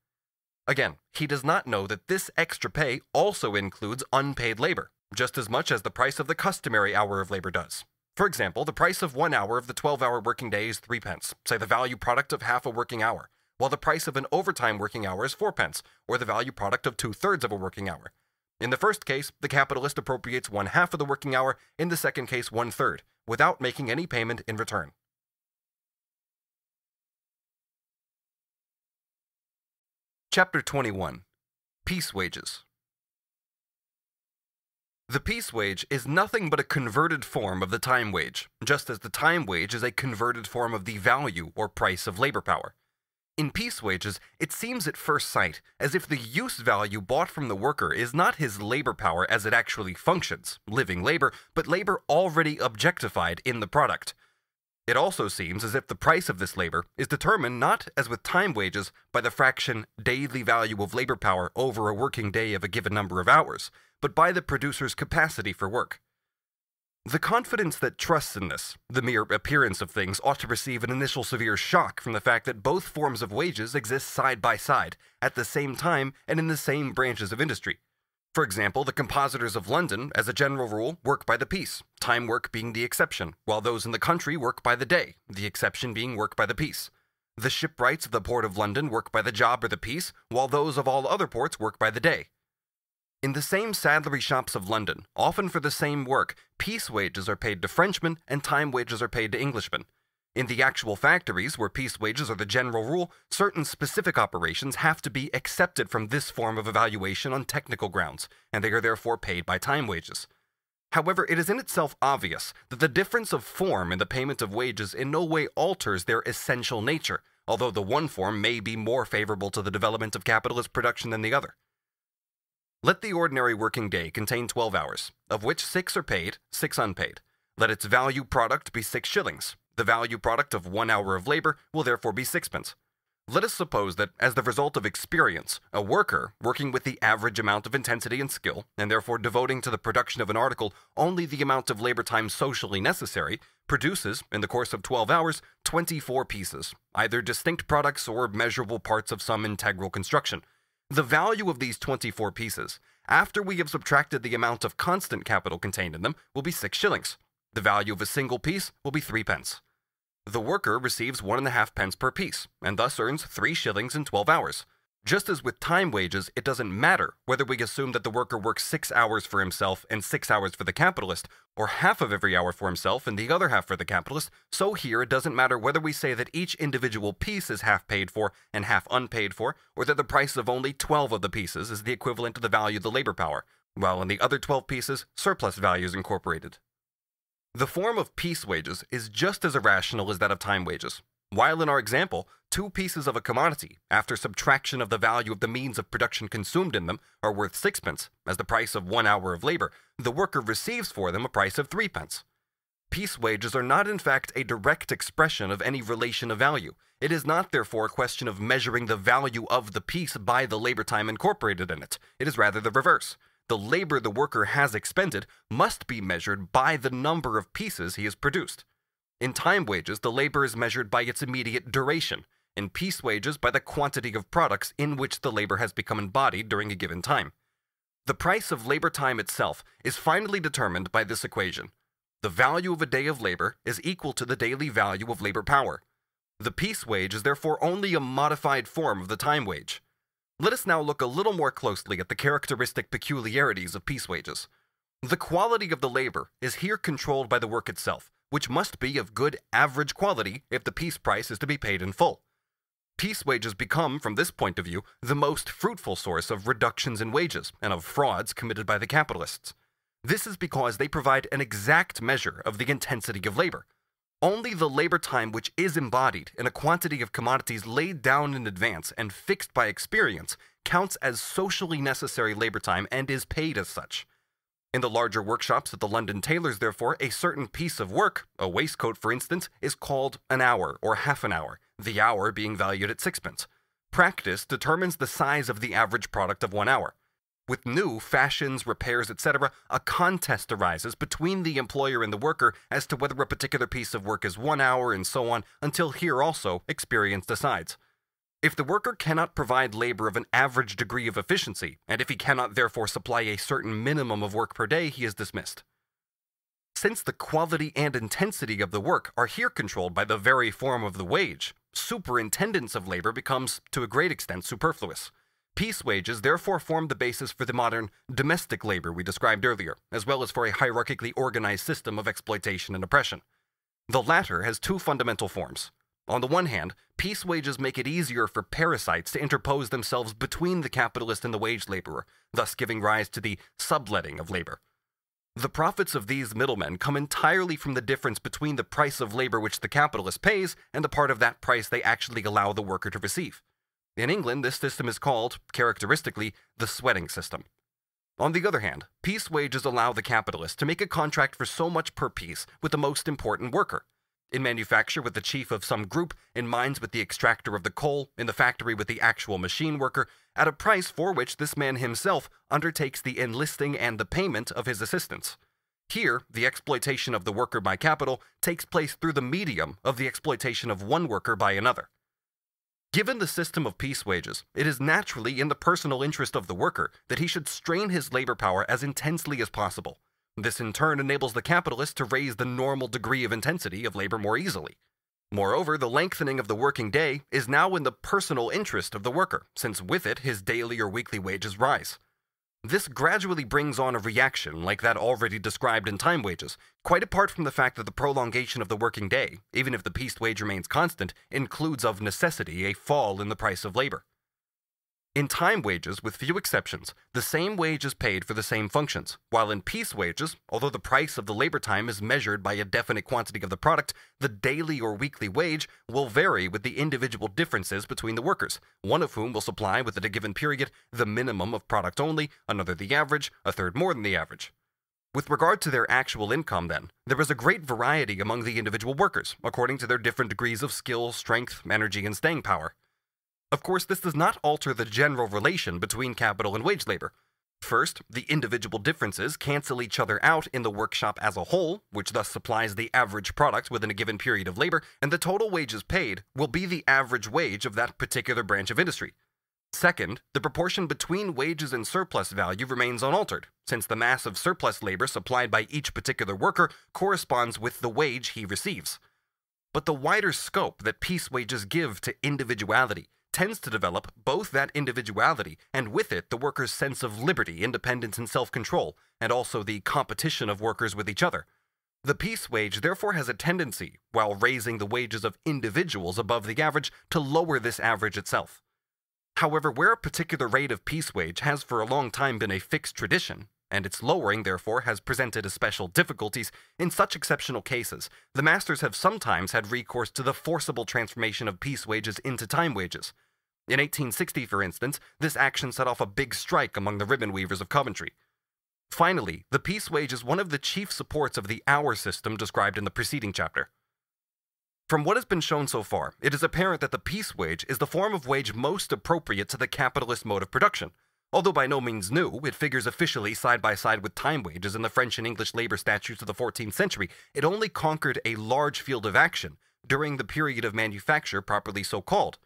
Again, he does not know that this extra pay also includes unpaid labor, just as much as the price of the customary hour of labor does. For example, the price of 1 hour of the 12-hour working day is 3 pence, say the value product of half a working hour, while the price of an overtime working hour is 4 pence, or the value product of 2/3 of a working hour. In the first case, the capitalist appropriates 1/2 of the working hour, in the second case 1/3, without making any payment in return. Chapter 21. Peace Wages. The peace wage is nothing but a converted form of the time wage, just as the time wage is a converted form of the value or price of labor power. In peace wages, it seems at first sight as if the use value bought from the worker is not his labor power as it actually functions, living labor, but labor already objectified in the product. It also seems as if the price of this labor is determined not, as with time wages, by the fraction daily value of labor power over a working day of a given number of hours, but by the producer's capacity for work. The confidence that trusts in this, the mere appearance of things, ought to receive an initial severe shock from the fact that both forms of wages exist side by side, at the same time and in the same branches of industry. For example, the compositors of London, as a general rule, work by the piece, time work being the exception, while those in the country work by the day, the exception being work by the piece. The shipwrights of the Port of London work by the job or the piece, while those of all other ports work by the day. In the same saddlery shops of London, often for the same work, piece wages are paid to Frenchmen and time wages are paid to Englishmen. In the actual factories, where piece wages are the general rule, certain specific operations have to be excepted from this form of evaluation on technical grounds, and they are therefore paid by time wages. However, it is in itself obvious that the difference of form in the payment of wages in no way alters their essential nature, although the one form may be more favorable to the development of capitalist production than the other. Let the ordinary working day contain 12 hours, of which 6 are paid, 6 unpaid. Let its value product be 6 shillings. The value product of 1 hour of labor will therefore be 6 pence. Let us suppose that, as the result of experience, a worker, working with the average amount of intensity and skill, and therefore devoting to the production of an article only the amount of labor time socially necessary, produces, in the course of 12 hours, 24 pieces, either distinct products or measurable parts of some integral construction. The value of these 24 pieces, after we have subtracted the amount of constant capital contained in them, will be 6 shillings. The value of a single piece will be 3 pence. The worker receives 1.5 pence per piece, and thus earns 3 shillings in 12 hours. Just as with time wages, it doesn't matter whether we assume that the worker works 6 hours for himself and 6 hours for the capitalist, or half of every hour for himself and the other half for the capitalist, so here it doesn't matter whether we say that each individual piece is half paid for and half unpaid for, or that the price of only 12 of the pieces is the equivalent to the value of the labor power, while in the other 12 pieces, surplus value is incorporated. The form of piece wages is just as irrational as that of time wages. While in our example, 2 pieces of a commodity, after subtraction of the value of the means of production consumed in them, are worth 6 pence, as the price of 1 hour of labor, the worker receives for them a price of 3 pence. Piece wages are not in fact a direct expression of any relation of value. It is not therefore a question of measuring the value of the piece by the labor time incorporated in it. It is rather the reverse. The labor the worker has expended must be measured by the number of pieces he has produced. In time wages, the labor is measured by its immediate duration. In piece wages, by the quantity of products in which the labor has become embodied during a given time. The price of labor time itself is finally determined by this equation. The value of a day of labor is equal to the daily value of labor power. The piece wage is therefore only a modified form of the time wage. Let us now look a little more closely at the characteristic peculiarities of piece wages. The quality of the labor is here controlled by the work itself, which must be of good average quality if the piece price is to be paid in full. Piece wages become, from this point of view, the most fruitful source of reductions in wages and of frauds committed by the capitalists. This is because they provide an exact measure of the intensity of labor. Only the labor time which is embodied in a quantity of commodities laid down in advance and fixed by experience counts as socially necessary labor time and is paid as such. In the larger workshops at the London tailors, therefore, a certain piece of work, a waistcoat for instance, is called an hour or half an hour, the hour being valued at 6pence. Practice determines the size of the average product of 1 hour. With new fashions, repairs, etc., a contest arises between the employer and the worker as to whether a particular piece of work is 1 hour and so on, until here also experience decides. If the worker cannot provide labor of an average degree of efficiency, and if he cannot therefore supply a certain minimum of work per day, he is dismissed. Since the quality and intensity of the work are here controlled by the very form of the wage, superintendence of labor becomes, to a great extent, superfluous. Piece wages therefore form the basis for the modern domestic labor we described earlier, as well as for a hierarchically organized system of exploitation and oppression. The latter has two fundamental forms. On the one hand, piece wages make it easier for parasites to interpose themselves between the capitalist and the wage laborer, thus giving rise to the subletting of labor. The profits of these middlemen come entirely from the difference between the price of labor which the capitalist pays and the part of that price they actually allow the worker to receive. In England, this system is called, characteristically, the sweating system. On the other hand, piece wages allow the capitalist to make a contract for so much per piece with the most important worker. In manufacture with the chief of some group, in mines with the extractor of the coal, in the factory with the actual machine worker, at a price for which this man himself undertakes the enlisting and the payment of his assistants. Here, the exploitation of the worker by capital takes place through the medium of the exploitation of one worker by another. Given the system of piece wages, it is naturally in the personal interest of the worker that he should strain his labor power as intensely as possible. This in turn enables the capitalist to raise the normal degree of intensity of labor more easily. Moreover, the lengthening of the working day is now in the personal interest of the worker, since with it his daily or weekly wages rise. This gradually brings on a reaction like that already described in time wages, quite apart from the fact that the prolongation of the working day, even if the piece wage remains constant, includes of necessity a fall in the price of labor. In time wages, with few exceptions, the same wage is paid for the same functions, while in piece wages, although the price of the labor time is measured by a definite quantity of the product, the daily or weekly wage will vary with the individual differences between the workers, one of whom will supply within a given period the minimum of product only, another the average, a third more than the average. With regard to their actual income, then, there is a great variety among the individual workers, according to their different degrees of skill, strength, energy, and staying power. Of course, this does not alter the general relation between capital and wage labor. First, the individual differences cancel each other out in the workshop as a whole, which thus supplies the average product within a given period of labor, and the total wages paid will be the average wage of that particular branch of industry. Second, the proportion between wages and surplus value remains unaltered, since the mass of surplus labor supplied by each particular worker corresponds with the wage he receives. But the wider scope that piece wages give to individuality tends to develop both that individuality and with it the worker's sense of liberty, independence, and self-control, and also the competition of workers with each other. The piece wage therefore has a tendency, while raising the wages of individuals above the average, to lower this average itself. However, where a particular rate of piece wage has for a long time been a fixed tradition, and its lowering therefore has presented as special difficulties, in such exceptional cases, the masters have sometimes had recourse to the forcible transformation of piece wages into time wages. In 1860, for instance, this action set off a big strike among the ribbon weavers of Coventry. Finally, the piece wage is one of the chief supports of the hour system described in the preceding chapter. From what has been shown so far, it is apparent that the piece wage is the form of wage most appropriate to the capitalist mode of production. Although by no means new, it figures officially side by side with time wages in the French and English labor statutes of the 14th century. It only conquered a large field of action during the period of manufacture properly so called.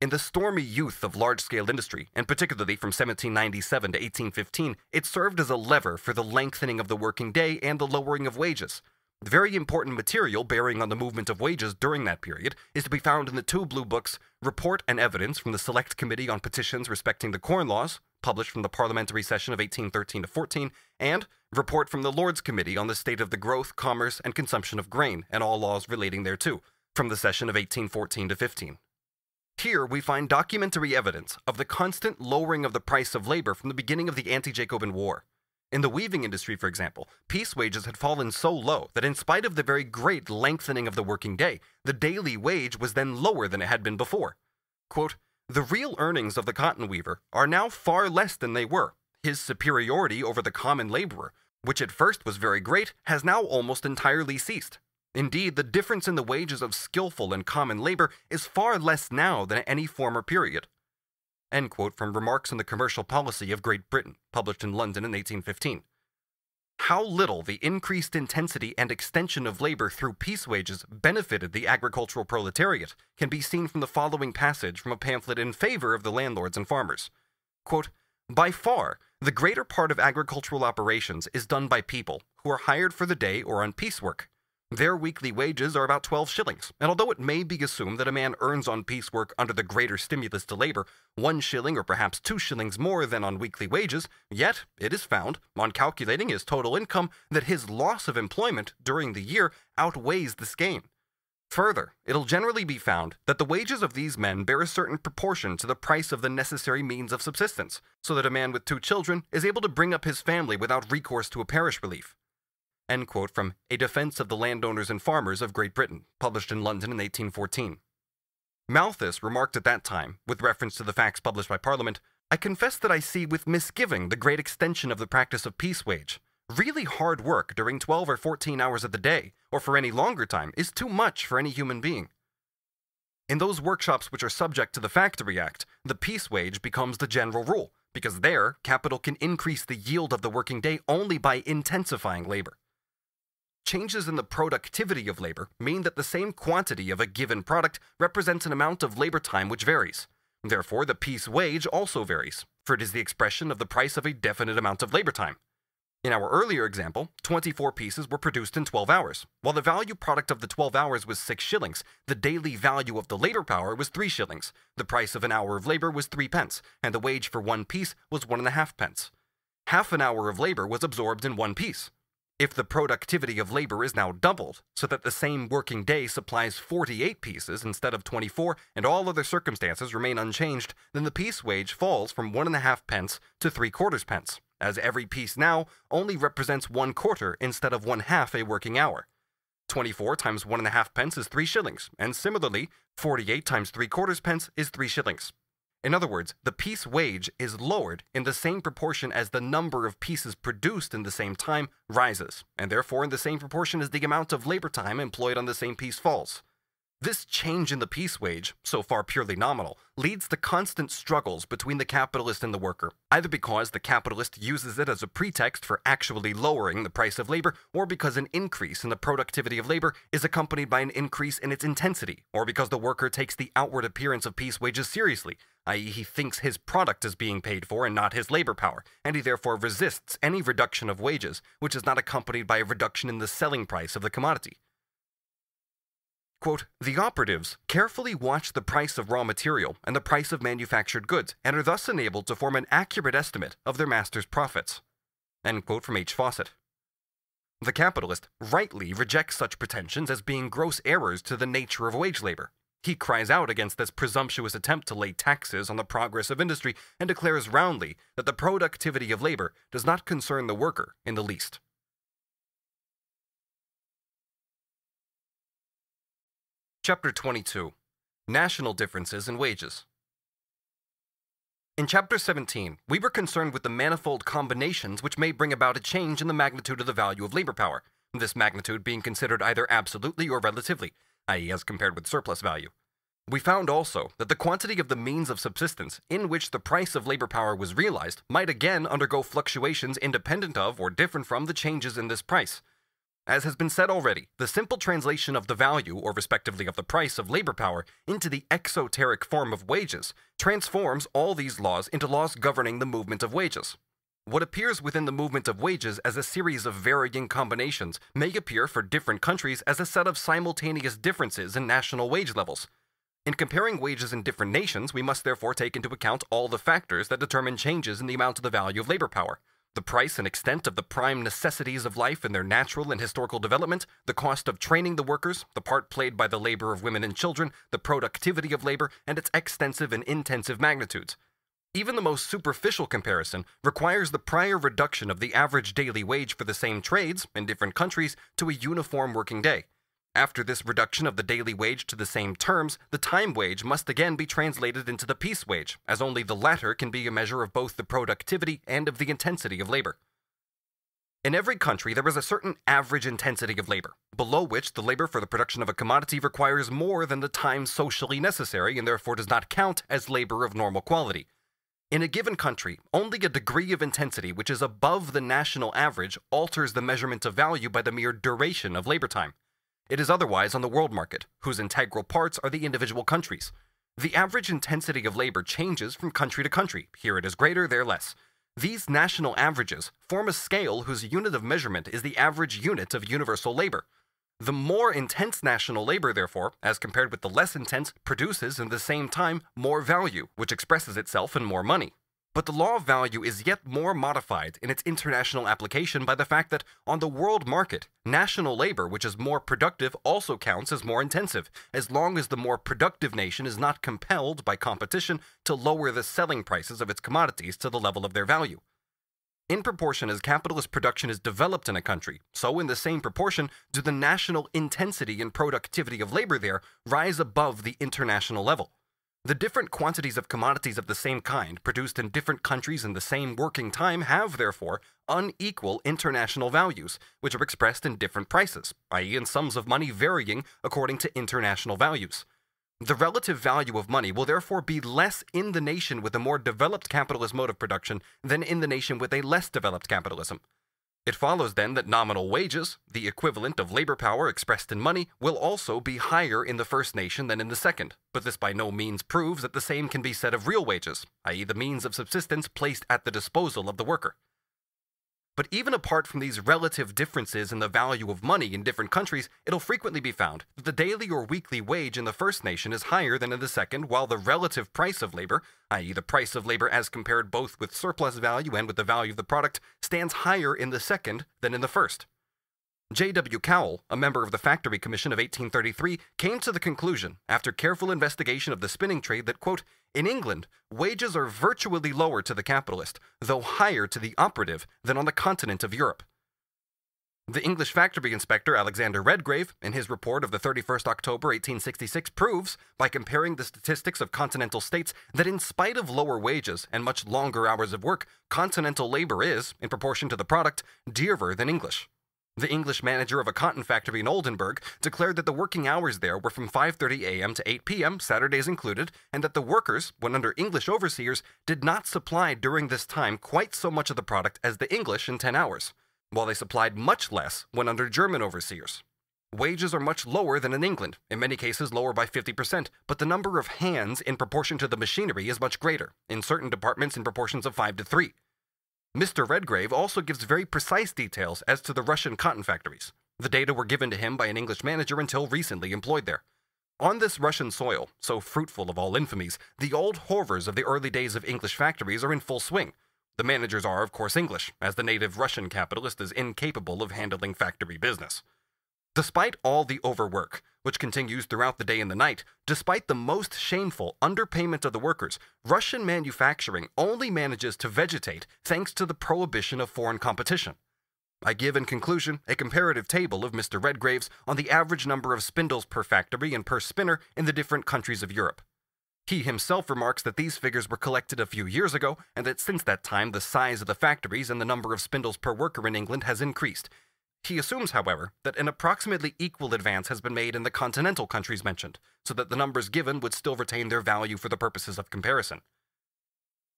In the stormy youth of large-scale industry, and particularly from 1797 to 1815, it served as a lever for the lengthening of the working day and the lowering of wages. The very important material bearing on the movement of wages during that period is to be found in the two blue books, Report and Evidence from the Select Committee on Petitions Respecting the Corn Laws, published from the parliamentary session of 1813 to 14, and Report from the Lords Committee on the State of the Growth, Commerce, and Consumption of Grain, and all laws relating thereto, from the session of 1814 to 15. Here we find documentary evidence of the constant lowering of the price of labor from the beginning of the anti-Jacobin War. In the weaving industry, for example, piece wages had fallen so low that in spite of the very great lengthening of the working day, the daily wage was then lower than it had been before. Quote, "The real earnings of the cotton weaver are now far less than they were. His superiority over the common laborer, which at first was very great, has now almost entirely ceased. Indeed, the difference in the wages of skillful and common labor is far less now than at any former period." End quote from Remarks on the Commercial Policy of Great Britain, published in London in 1815. How little the increased intensity and extension of labor through piece wages benefited the agricultural proletariat can be seen from the following passage from a pamphlet in favor of the landlords and farmers. Quote, "By far, the greater part of agricultural operations is done by people who are hired for the day or on piecework. Their weekly wages are about 12 shillings, and although it may be assumed that a man earns on piecework under the greater stimulus to labor 1 shilling or perhaps 2 shillings more than on weekly wages, yet it is found, on calculating his total income, that his loss of employment during the year outweighs this gain. Further, it'll generally be found that the wages of these men bear a certain proportion to the price of the necessary means of subsistence, so that a man with 2 children is able to bring up his family without recourse to a parish relief." End quote from A Defense of the Landowners and Farmers of Great Britain, published in London in 1814. Malthus remarked at that time, with reference to the facts published by Parliament, "I confess that I see with misgiving the great extension of the practice of piece wage. Really hard work during 12 or 14 hours of the day, or for any longer time, is too much for any human being." In those workshops which are subject to the Factory Act, the piece wage becomes the general rule, because there, capital can increase the yield of the working day only by intensifying labor. Changes in the productivity of labor mean that the same quantity of a given product represents an amount of labor time which varies. Therefore, the piece wage also varies, for it is the expression of the price of a definite amount of labor time. In our earlier example, 24 pieces were produced in 12 hours. While the value product of the 12 hours was 6 shillings, the daily value of the labor power was 3 shillings, the price of an hour of labor was 3 pence, and the wage for 1 piece was 1.5 pence. Half an hour of labor was absorbed in 1 piece. If the productivity of labor is now doubled, so that the same working day supplies 48 pieces instead of 24, and all other circumstances remain unchanged, then the piece wage falls from 1.5 pence to 3/4 pence, as every piece now only represents 1/4 instead of 1/2 a working hour. 24 times 1.5 pence is 3 shillings, and similarly, 48 times 3/4 pence is 3 shillings. In other words, the piece wage is lowered in the same proportion as the number of pieces produced in the same time rises, and therefore in the same proportion as the amount of labor time employed on the same piece falls. This change in the piece wage, so far purely nominal, leads to constant struggles between the capitalist and the worker, either because the capitalist uses it as a pretext for actually lowering the price of labor, or because an increase in the productivity of labor is accompanied by an increase in its intensity, or because the worker takes the outward appearance of piece wages seriously, i.e. he thinks his product is being paid for and not his labor power, and he therefore resists any reduction of wages which is not accompanied by a reduction in the selling price of the commodity. Quote, "The operatives carefully watch the price of raw material and the price of manufactured goods, and are thus enabled to form an accurate estimate of their master's profits." End quote from H. Fawcett. The capitalist rightly rejects such pretensions as being gross errors to the nature of wage labor. He cries out against this presumptuous attempt to lay taxes on the progress of industry and declares roundly that the productivity of labor does not concern the worker in the least. Chapter 22. National Differences in Wages. In Chapter 17, we were concerned with the manifold combinations which may bring about a change in the magnitude of the value of labor power, this magnitude being considered either absolutely or relatively, i.e. as compared with surplus value. We found also that the quantity of the means of subsistence in which the price of labor power was realized might again undergo fluctuations independent of or different from the changes in this price. As has been said already, the simple translation of the value, or respectively of the price of labor power, into the exoteric form of wages transforms all these laws into laws governing the movement of wages. What appears within the movement of wages as a series of varying combinations may appear for different countries as a set of simultaneous differences in national wage levels. In comparing wages in different nations, we must therefore take into account all the factors that determine changes in the amount of the value of labor power. The price and extent of the prime necessities of life in their natural and historical development, the cost of training the workers, the part played by the labor of women and children, the productivity of labor, and its extensive and intensive magnitudes. Even the most superficial comparison requires the prior reduction of the average daily wage for the same trades in different countries to a uniform working day. After this reduction of the daily wage to the same terms, the time wage must again be translated into the piece wage, as only the latter can be a measure of both the productivity and of the intensity of labor. In every country, there is a certain average intensity of labor, below which the labor for the production of a commodity requires more than the time socially necessary and therefore does not count as labor of normal quality. In a given country, only a degree of intensity which is above the national average alters the measurement of value by the mere duration of labor time. It is otherwise on the world market, whose integral parts are the individual countries. The average intensity of labor changes from country to country. Here it is greater, there less. These national averages form a scale whose unit of measurement is the average unit of universal labor. The more intense national labor, therefore, as compared with the less intense, produces in the same time more value, which expresses itself in more money. But the law of value is yet more modified in its international application by the fact that on the world market, national labor which is more productive also counts as more intensive, as long as the more productive nation is not compelled by competition to lower the selling prices of its commodities to the level of their value. In proportion as capitalist production is developed in a country, so in the same proportion do the national intensity and productivity of labor there rise above the international level. The different quantities of commodities of the same kind produced in different countries in the same working time have, therefore, unequal international values, which are expressed in different prices, i.e. in sums of money varying according to international values. The relative value of money will therefore be less in the nation with a more developed capitalist mode of production than in the nation with a less developed capitalism. It follows then that nominal wages, the equivalent of labor power expressed in money, will also be higher in the first nation than in the second, but this by no means proves that the same can be said of real wages, i.e. the means of subsistence placed at the disposal of the worker. But even apart from these relative differences in the value of money in different countries, it'll frequently be found that the daily or weekly wage in the first nation is higher than in the second, while the relative price of labor, i.e. the price of labor as compared both with surplus value and with the value of the product, stands higher in the second than in the first. J.W. Cowell, a member of the Factory Commission of 1833, came to the conclusion, after careful investigation of the spinning trade, that, quote, in England, wages are virtually lower to the capitalist, though higher to the operative than on the continent of Europe. The English factory inspector Alexander Redgrave, in his report of the 31st October 1866, proves, by comparing the statistics of continental states, that in spite of lower wages and much longer hours of work, continental labor is, in proportion to the product, dearer than English. The English manager of a cotton factory in Oldenburg declared that the working hours there were from 5:30 a.m. to 8 p.m., Saturdays included, and that the workers, when under English overseers, did not supply during this time quite so much of the product as the English in 10 hours, while they supplied much less when under German overseers. Wages are much lower than in England, in many cases lower by 50%, but the number of hands in proportion to the machinery is much greater, in certain departments in proportions of 5 to 3. Mr. Redgrave also gives very precise details as to the Russian cotton factories. The data were given to him by an English manager until recently employed there. On this Russian soil, so fruitful of all infamies, the old horrors of the early days of English factories are in full swing. The managers are, of course, English, as the native Russian capitalist is incapable of handling factory business. Despite all the overwork, which continues throughout the day and the night, despite the most shameful underpayment of the workers, Russian manufacturing only manages to vegetate thanks to the prohibition of foreign competition. I give in conclusion a comparative table of Mr. Redgrave's on the average number of spindles per factory and per spinner in the different countries of Europe. He himself remarks that these figures were collected a few years ago, and that since that time the size of the factories and the number of spindles per worker in England has increased. He assumes, however, that an approximately equal advance has been made in the continental countries mentioned, so that the numbers given would still retain their value for the purposes of comparison.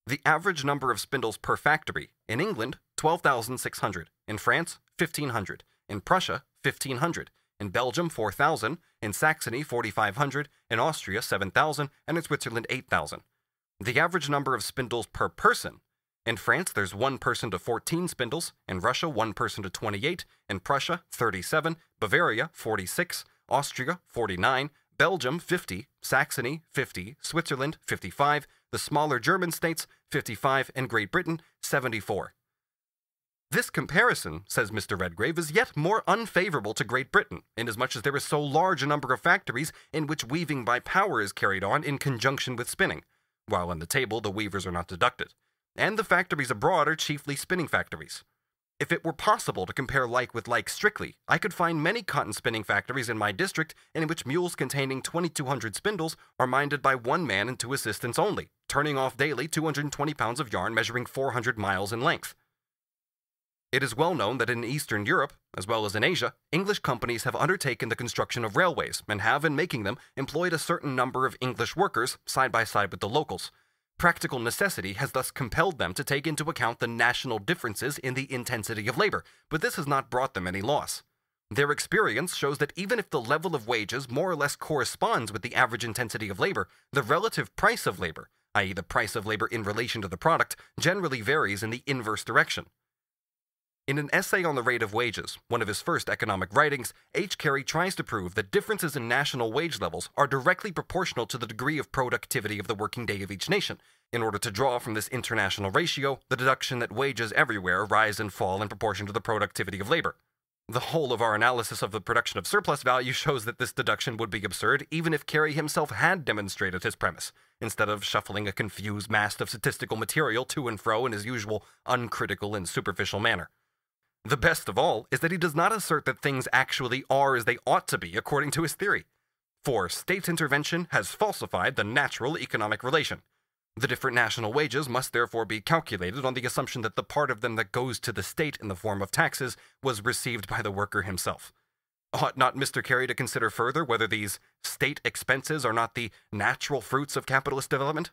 The average number of spindles per factory in England, 12,600, in France, 1,500, in Prussia, 1,500, in Belgium, 4,000, in Saxony, 4,500, in Austria, 7,000, and in Switzerland, 8,000. The average number of spindles per person. In France, there's 1 person to 14 spindles, in Russia, 1 person to 28, in Prussia, 37, Bavaria, 46, Austria, 49, Belgium, 50, Saxony, 50, Switzerland, 55, the smaller German states, 55, and Great Britain, 74. This comparison, says Mr. Redgrave, is yet more unfavorable to Great Britain, inasmuch as there is so large a number of factories in which weaving by power is carried on in conjunction with spinning, while in the table the weavers are not deducted, and the factories abroad are chiefly spinning factories. If it were possible to compare like with like strictly, I could find many cotton spinning factories in my district in which mules containing 2,200 spindles are minded by 1 man and 2 assistants only, turning off daily 220 pounds of yarn measuring 400 miles in length. It is well known that in Eastern Europe, as well as in Asia, English companies have undertaken the construction of railways and have, in making them, employed a certain number of English workers side by side with the locals. Practical necessity has thus compelled them to take into account the national differences in the intensity of labor, but this has not brought them any loss. Their experience shows that even if the level of wages more or less corresponds with the average intensity of labor, the relative price of labor, i.e. the price of labor in relation to the product, generally varies in the inverse direction. In an essay on the rate of wages, one of his first economic writings, H. Carey tries to prove that differences in national wage levels are directly proportional to the degree of productivity of the working day of each nation, in order to draw from this international ratio the deduction that wages everywhere rise and fall in proportion to the productivity of labor. The whole of our analysis of the production of surplus value shows that this deduction would be absurd even if Carey himself had demonstrated his premise, instead of shuffling a confused mass of statistical material to and fro in his usual uncritical and superficial manner. The best of all is that he does not assert that things actually are as they ought to be according to his theory. For state intervention has falsified the natural economic relation. The different national wages must therefore be calculated on the assumption that the part of them that goes to the state in the form of taxes was received by the worker himself. Ought not Mr. Carey to consider further whether these state expenses are not the natural fruits of capitalist development?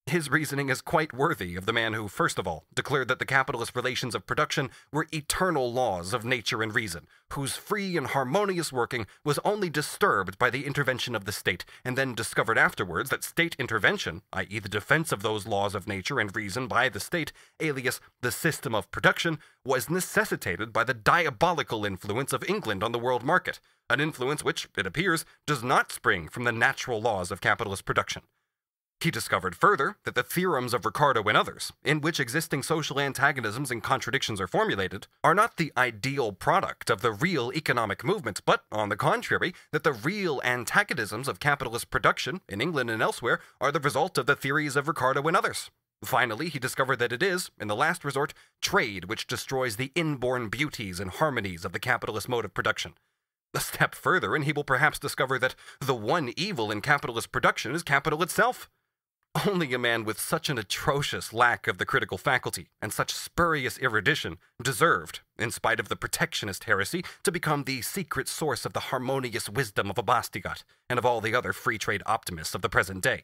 His reasoning is quite worthy of the man who, first of all, declared that the capitalist relations of production were eternal laws of nature and reason, whose free and harmonious working was only disturbed by the intervention of the state, and then discovered afterwards that state intervention, i.e. the defense of those laws of nature and reason by the state, alias the system of production, was necessitated by the diabolical influence of England on the world market, an influence which, it appears, does not spring from the natural laws of capitalist production. He discovered further that the theorems of Ricardo and others, in which existing social antagonisms and contradictions are formulated, are not the ideal product of the real economic movement, but, on the contrary, that the real antagonisms of capitalist production, in England and elsewhere, are the result of the theories of Ricardo and others. Finally, he discovered that it is, in the last resort, trade which destroys the inborn beauties and harmonies of the capitalist mode of production. A step further, and he will perhaps discover that the one evil in capitalist production is capital itself. Only a man with such an atrocious lack of the critical faculty and such spurious erudition deserved, in spite of the protectionist heresy, to become the secret source of the harmonious wisdom of a Bastigat and of all the other free trade optimists of the present day.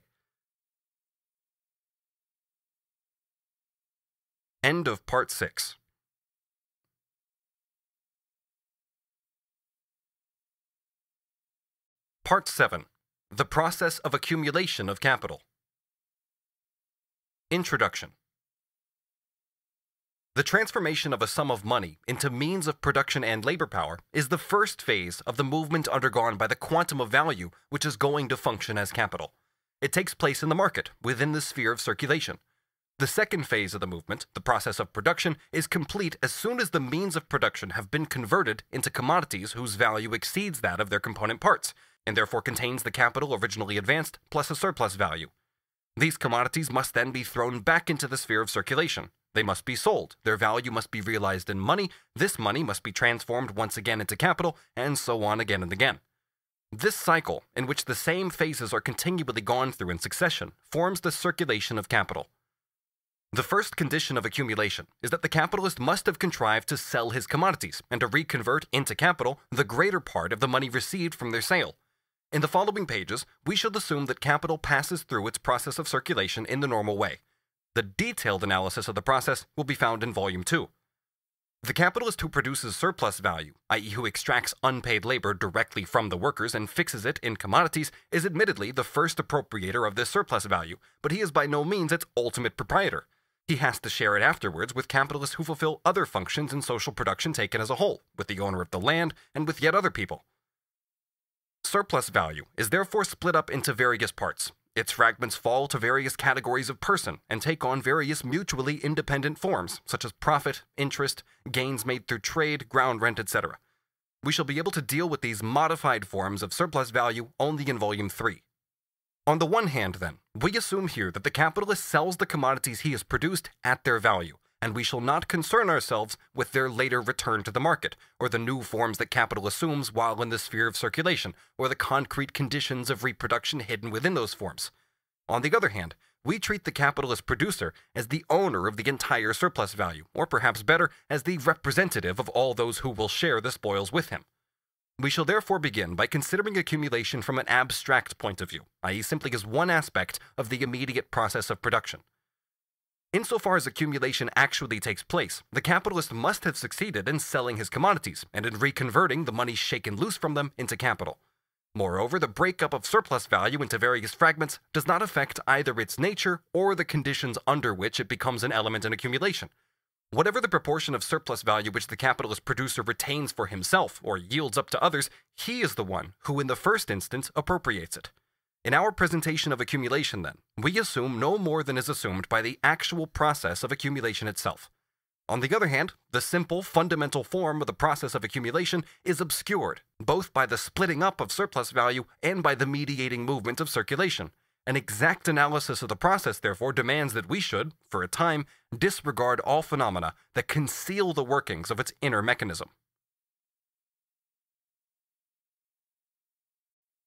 End of Part 6. Part 7. The Process of Accumulation of Capital. Introduction. The transformation of a sum of money into means of production and labor power is the first phase of the movement undergone by the quantum of value which is going to function as capital. It takes place in the market, within the sphere of circulation. The second phase of the movement, the process of production, is complete as soon as the means of production have been converted into commodities whose value exceeds that of their component parts, and therefore contains the capital originally advanced plus a surplus value. These commodities must then be thrown back into the sphere of circulation. They must be sold, their value must be realized in money, this money must be transformed once again into capital, and so on again and again. This cycle, in which the same phases are continually gone through in succession, forms the circulation of capital. The first condition of accumulation is that the capitalist must have contrived to sell his commodities and to reconvert into capital the greater part of the money received from their sale. In the following pages, we shall assume that capital passes through its process of circulation in the normal way. The detailed analysis of the process will be found in Volume 2. The capitalist who produces surplus value, i.e. who extracts unpaid labor directly from the workers and fixes it in commodities, is admittedly the first appropriator of this surplus value, but he is by no means its ultimate proprietor. He has to share it afterwards with capitalists who fulfill other functions in social production taken as a whole, with the owner of the land and with yet other people. Surplus value is therefore split up into various parts. Its fragments fall to various categories of person and take on various mutually independent forms, such as profit, interest, gains made through trade, ground rent, etc. We shall be able to deal with these modified forms of surplus value only in Volume 3. On the one hand, then, we assume here that the capitalist sells the commodities he has produced at their value, and we shall not concern ourselves with their later return to the market, or the new forms that capital assumes while in the sphere of circulation, or the concrete conditions of reproduction hidden within those forms. On the other hand, we treat the capitalist producer as the owner of the entire surplus value, or perhaps better, as the representative of all those who will share the spoils with him. We shall therefore begin by considering accumulation from an abstract point of view, i.e. simply as one aspect of the immediate process of production. Insofar as accumulation actually takes place, the capitalist must have succeeded in selling his commodities and in reconverting the money shaken loose from them into capital. Moreover, the breakup of surplus value into various fragments does not affect either its nature or the conditions under which it becomes an element in accumulation. Whatever the proportion of surplus value which the capitalist producer retains for himself or yields up to others, he is the one who in the first instance appropriates it. In our presentation of accumulation, then, we assume no more than is assumed by the actual process of accumulation itself. On the other hand, the simple, fundamental form of the process of accumulation is obscured, both by the splitting up of surplus value and by the mediating movement of circulation. An exact analysis of the process, therefore, demands that we should, for a time, disregard all phenomena that conceal the workings of its inner mechanism.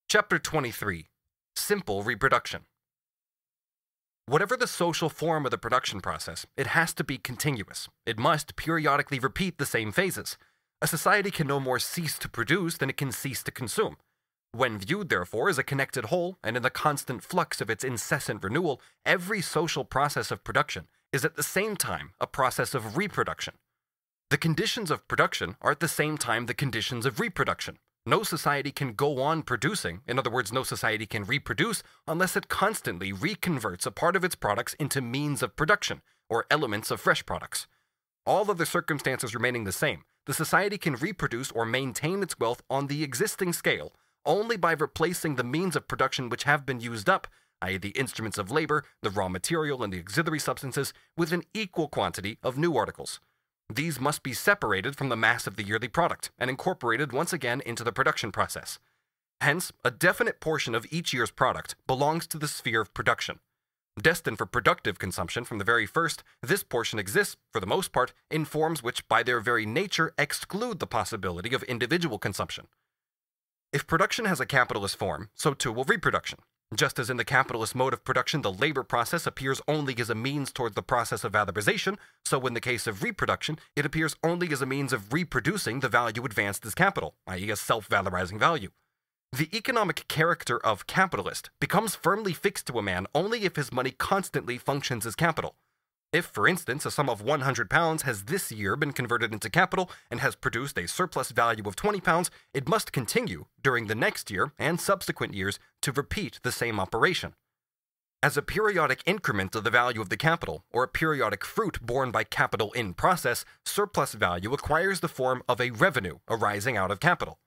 Chapter 23. Simple reproduction. Whatever the social form of the production process, it has to be continuous. It must periodically repeat the same phases. A society can no more cease to produce than it can cease to consume. When viewed, therefore, as a connected whole, and in the constant flux of its incessant renewal, every social process of production is at the same time a process of reproduction. The conditions of production are at the same time the conditions of reproduction. No society can go on producing, in other words, no society can reproduce, unless it constantly reconverts a part of its products into means of production, or elements of fresh products. All other circumstances remaining the same, the society can reproduce or maintain its wealth on the existing scale only by replacing the means of production which have been used up, i.e. the instruments of labor, the raw material, and the auxiliary substances, with an equal quantity of new articles. These must be separated from the mass of the yearly product and incorporated once again into the production process. Hence, a definite portion of each year's product belongs to the sphere of production. Destined for productive consumption from the very first, this portion exists, for the most part, in forms which by their very nature exclude the possibility of individual consumption. If production has a capitalist form, so too will reproduction. Just as in the capitalist mode of production the labor process appears only as a means towards the process of valorization, so in the case of reproduction, it appears only as a means of reproducing the value advanced as capital, i.e. a self-valorizing value. The economic character of capitalist becomes firmly fixed to a man only if his money constantly functions as capital. If, for instance, a sum of £100 has this year been converted into capital and has produced a surplus value of £20, it must continue, during the next year and subsequent years, to repeat the same operation. As a periodic increment of the value of the capital, or a periodic fruit borne by capital in process, surplus value acquires the form of a revenue arising out of capital.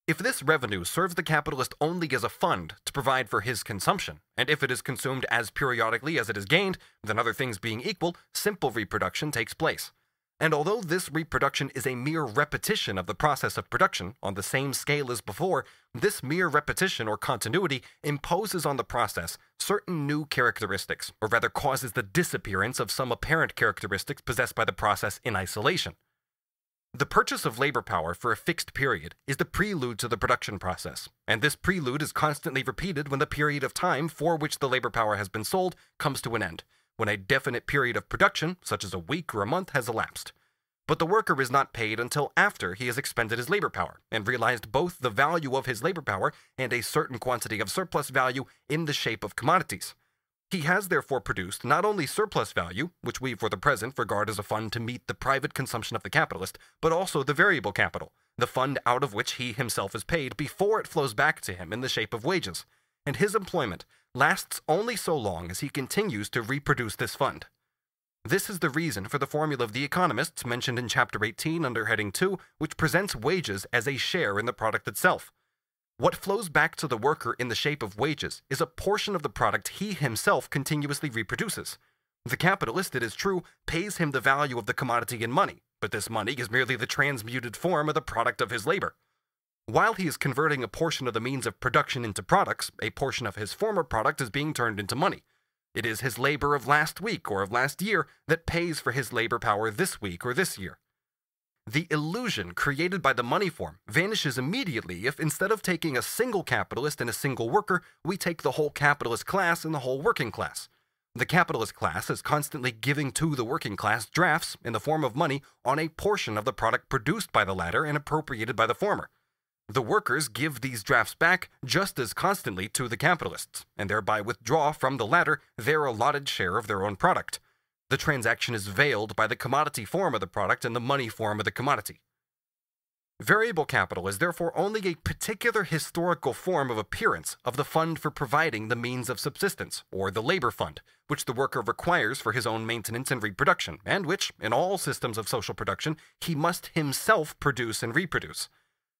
If this revenue serves the capitalist only as a fund to provide for his consumption, and if it is consumed as periodically as it is gained, then other things being equal, simple reproduction takes place. And although this reproduction is a mere repetition of the process of production on the same scale as before, this mere repetition or continuity imposes on the process certain new characteristics, or rather causes the disappearance of some apparent characteristics possessed by the process in isolation. The purchase of labor power for a fixed period is the prelude to the production process, and this prelude is constantly repeated when the period of time for which the labor power has been sold comes to an end, when a definite period of production, such as a week or a month, has elapsed. But the worker is not paid until after he has expended his labor power and realized both the value of his labor power and a certain quantity of surplus value in the shape of commodities. He has therefore produced not only surplus value, which we for the present regard as a fund to meet the private consumption of the capitalist, but also the variable capital, the fund out of which he himself is paid before it flows back to him in the shape of wages. And his employment lasts only so long as he continues to reproduce this fund. This is the reason for the formula of the economists mentioned in Chapter 18 under Heading 2, which presents wages as a share in the product itself. What flows back to the worker in the shape of wages is a portion of the product he himself continuously reproduces. The capitalist, it is true, pays him the value of the commodity in money, but this money is merely the transmuted form of the product of his labor. While he is converting a portion of the means of production into products, a portion of his former product is being turned into money. It is his labor of last week or of last year that pays for his labor power this week or this year. The illusion created by the money form vanishes immediately if, instead of taking a single capitalist and a single worker, we take the whole capitalist class and the whole working class. The capitalist class is constantly giving to the working class drafts in the form of money on a portion of the product produced by the latter and appropriated by the former. The workers give these drafts back just as constantly to the capitalists, and thereby withdraw from the latter their allotted share of their own product. The transaction is veiled by the commodity form of the product and the money form of the commodity. Variable capital is therefore only a particular historical form of appearance of the fund for providing the means of subsistence, or the labor fund, which the worker requires for his own maintenance and reproduction, and which, in all systems of social production, he must himself produce and reproduce.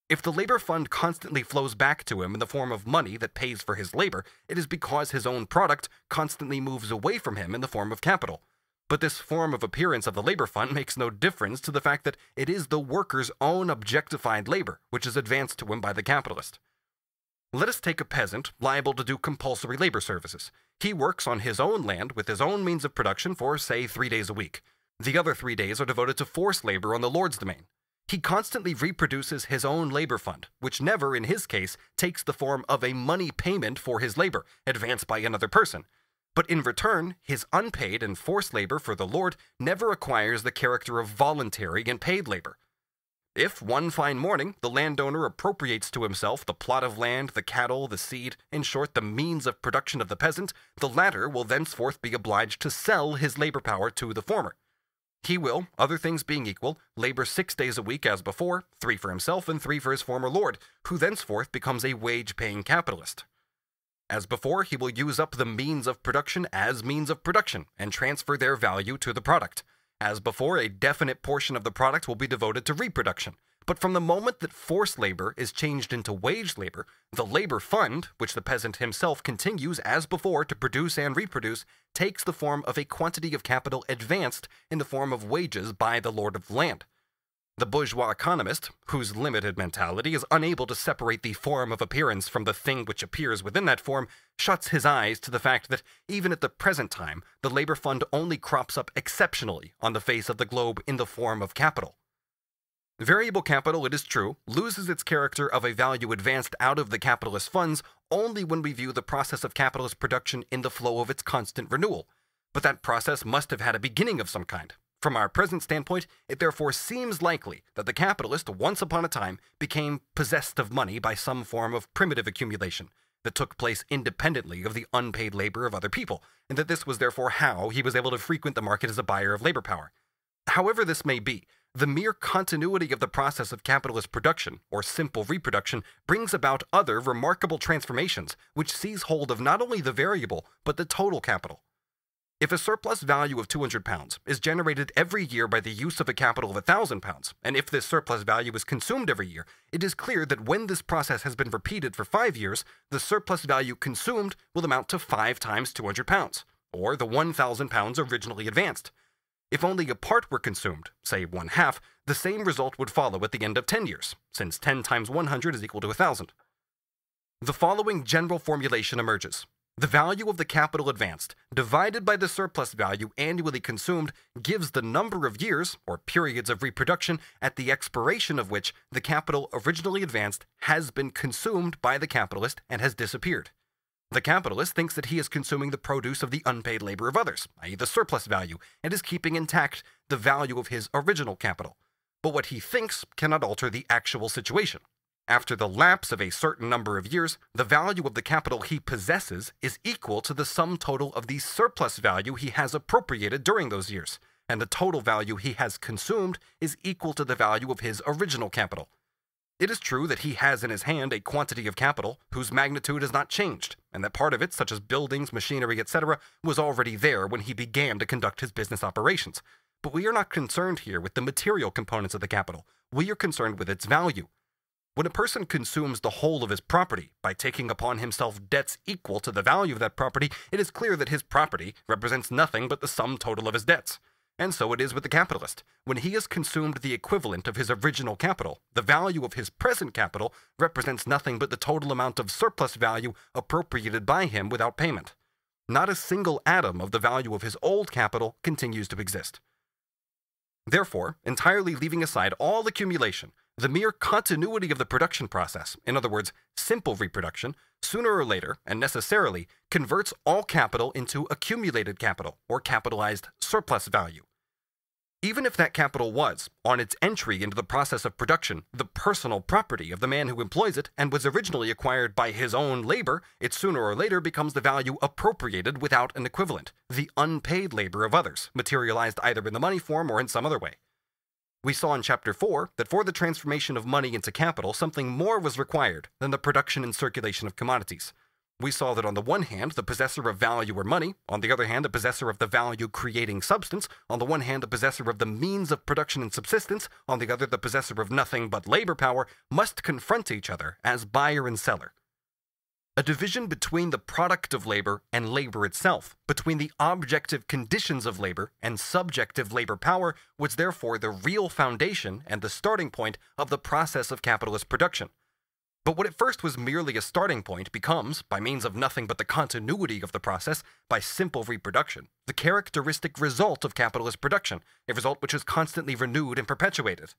If the labor fund constantly flows back to him in the form of money that pays for his labor, it is because his own product constantly moves away from him in the form of capital. But this form of appearance of the labor fund makes no difference to the fact that it is the worker's own objectified labor which is advanced to him by the capitalist. Let us take a peasant liable to do compulsory labor services. He works on his own land with his own means of production for, say, 3 days a week. The other 3 days are devoted to forced labor on the lord's domain. He constantly reproduces his own labor fund, which never, in his case, takes the form of a money payment for his labor, advanced by another person. But in return, his unpaid and forced labor for the lord never acquires the character of voluntary and paid labor. If, one fine morning, the landowner appropriates to himself the plot of land, the cattle, the seed, in short, the means of production of the peasant, the latter will thenceforth be obliged to sell his labor power to the former. He will, other things being equal, labor 6 days a week as before, 3 for himself and 3 for his former lord, who thenceforth becomes a wage-paying capitalist. As before, he will use up the means of production as means of production and transfer their value to the product. As before, a definite portion of the product will be devoted to reproduction. But from the moment that forced labor is changed into wage labor, the labor fund, which the peasant himself continues as before to produce and reproduce, takes the form of a quantity of capital advanced in the form of wages by the lord of the land. The bourgeois economist, whose limited mentality is unable to separate the form of appearance from the thing which appears within that form, shuts his eyes to the fact that even at the present time, the labor fund only crops up exceptionally on the face of the globe in the form of capital. Variable capital, it is true, loses its character of a value advanced out of the capitalist funds only when we view the process of capitalist production in the flow of its constant renewal. But that process must have had a beginning of some kind. From our present standpoint, it therefore seems likely that the capitalist, once upon a time, became possessed of money by some form of primitive accumulation that took place independently of the unpaid labor of other people, and that this was therefore how he was able to frequent the market as a buyer of labor power. However this may be, the mere continuity of the process of capitalist production, or simple reproduction, brings about other remarkable transformations which seize hold of not only the variable, but the total capital. If a surplus value of £200 is generated every year by the use of a capital of £1,000, and if this surplus value is consumed every year, it is clear that when this process has been repeated for 5 years, the surplus value consumed will amount to 5 times £200, or the £1,000 originally advanced. If only a part were consumed, say 1/2, the same result would follow at the end of 10 years, since 10 times 100 is equal to 1,000. The following general formulation emerges. The value of the capital advanced, divided by the surplus value annually consumed, gives the number of years, or periods of reproduction, at the expiration of which the capital originally advanced has been consumed by the capitalist and has disappeared. The capitalist thinks that he is consuming the produce of the unpaid labor of others, i.e. the surplus value, and is keeping intact the value of his original capital. But what he thinks cannot alter the actual situation. After the lapse of a certain number of years, the value of the capital he possesses is equal to the sum total of the surplus value he has appropriated during those years, and the total value he has consumed is equal to the value of his original capital. It is true that he has in his hand a quantity of capital whose magnitude has not changed, and that part of it, such as buildings, machinery, etc., was already there when he began to conduct his business operations. But we are not concerned here with the material components of the capital. We are concerned with its value. When a person consumes the whole of his property by taking upon himself debts equal to the value of that property, it is clear that his property represents nothing but the sum total of his debts. And so it is with the capitalist. When he has consumed the equivalent of his original capital, the value of his present capital represents nothing but the total amount of surplus value appropriated by him without payment. Not a single atom of the value of his old capital continues to exist. Therefore, entirely leaving aside all accumulation, the mere continuity of the production process, in other words, simple reproduction, sooner or later, and necessarily, converts all capital into accumulated capital, or capitalized surplus value. Even if that capital was, on its entry into the process of production, the personal property of the man who employs it, and was originally acquired by his own labor, it sooner or later becomes the value appropriated without an equivalent, the unpaid labor of others, materialized either in the money form or in some other way. We saw in Chapter 4 that for the transformation of money into capital, something more was required than the production and circulation of commodities. We saw that on the one hand, the possessor of value or money, on the other hand, the possessor of the value-creating substance, on the one hand, the possessor of the means of production and subsistence, on the other, the possessor of nothing but labor power, must confront each other as buyer and seller. A division between the product of labor and labor itself, between the objective conditions of labor and subjective labor power, was therefore the real foundation and the starting point of the process of capitalist production. But what at first was merely a starting point becomes, by means of nothing but the continuity of the process, by simple reproduction, the characteristic result of capitalist production, a result which is constantly renewed and perpetuated.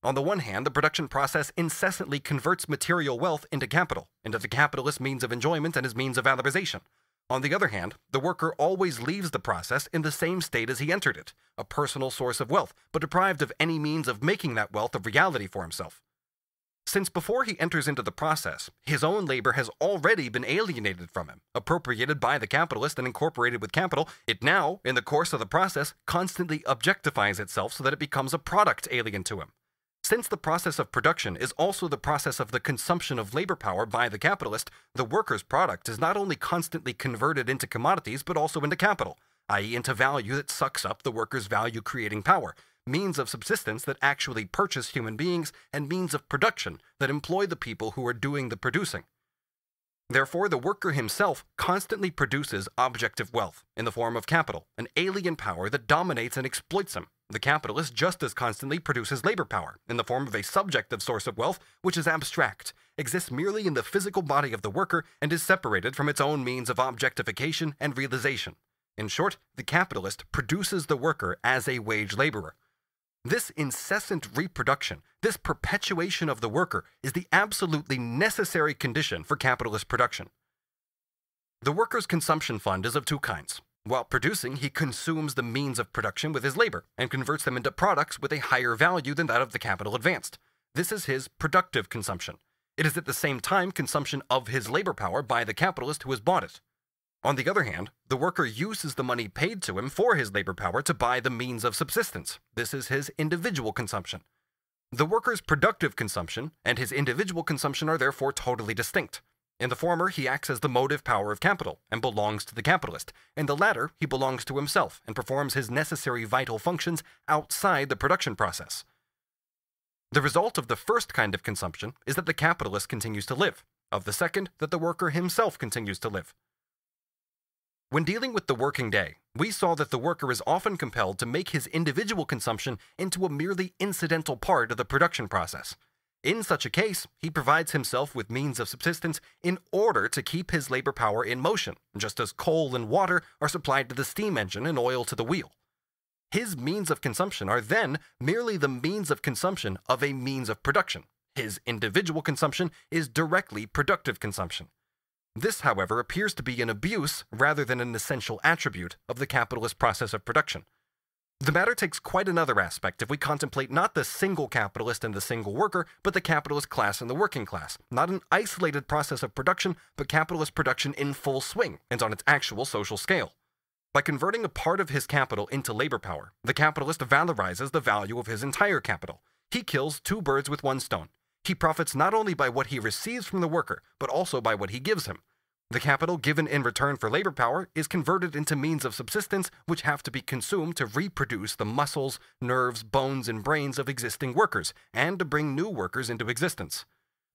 On the one hand, the production process incessantly converts material wealth into capital, into the capitalist's means of enjoyment and his means of valorization. On the other hand, the worker always leaves the process in the same state as he entered it, a personal source of wealth, but deprived of any means of making that wealth a reality for himself. Since before he enters into the process, his own labor has already been alienated from him, appropriated by the capitalist and incorporated with capital, it now, in the course of the process, constantly objectifies itself so that it becomes a product alien to him. Since the process of production is also the process of the consumption of labor power by the capitalist, the worker's product is not only constantly converted into commodities but also into capital, i.e. into value that sucks up the worker's value-creating power, means of subsistence that actually purchase human beings, and means of production that employ the people who are doing the producing. Therefore, the worker himself constantly produces objective wealth in the form of capital, an alien power that dominates and exploits him. The capitalist just as constantly produces labor power in the form of a subjective source of wealth which is abstract, exists merely in the physical body of the worker, and is separated from its own means of objectification and realization. In short, the capitalist produces the worker as a wage laborer. This incessant reproduction, this perpetuation of the worker, is the absolutely necessary condition for capitalist production. The worker's consumption fund is of two kinds. While producing, he consumes the means of production with his labor and converts them into products with a higher value than that of the capital advanced. This is his productive consumption. It is at the same time consumption of his labor power by the capitalist who has bought it. On the other hand, the worker uses the money paid to him for his labor power to buy the means of subsistence. This is his individual consumption. The worker's productive consumption and his individual consumption are therefore totally distinct. In the former, he acts as the motive power of capital and belongs to the capitalist. In the latter, he belongs to himself and performs his necessary vital functions outside the production process. The result of the first kind of consumption is that the capitalist continues to live, of the second, that the worker himself continues to live. When dealing with the working day, we saw that the worker is often compelled to make his individual consumption into a merely incidental part of the production process. In such a case, he provides himself with means of subsistence in order to keep his labor power in motion, just as coal and water are supplied to the steam engine and oil to the wheel. His means of consumption are then merely the means of consumption of a means of production. His individual consumption is directly productive consumption. This, however, appears to be an abuse rather than an essential attribute of the capitalist process of production. The matter takes quite another aspect if we contemplate not the single capitalist and the single worker, but the capitalist class and the working class, not an isolated process of production, but capitalist production in full swing and on its actual social scale. By converting a part of his capital into labor power, the capitalist valorizes the value of his entire capital. He kills two birds with one stone. He profits not only by what he receives from the worker, but also by what he gives him. The capital given in return for labor power is converted into means of subsistence which have to be consumed to reproduce the muscles, nerves, bones, and brains of existing workers, and to bring new workers into existence.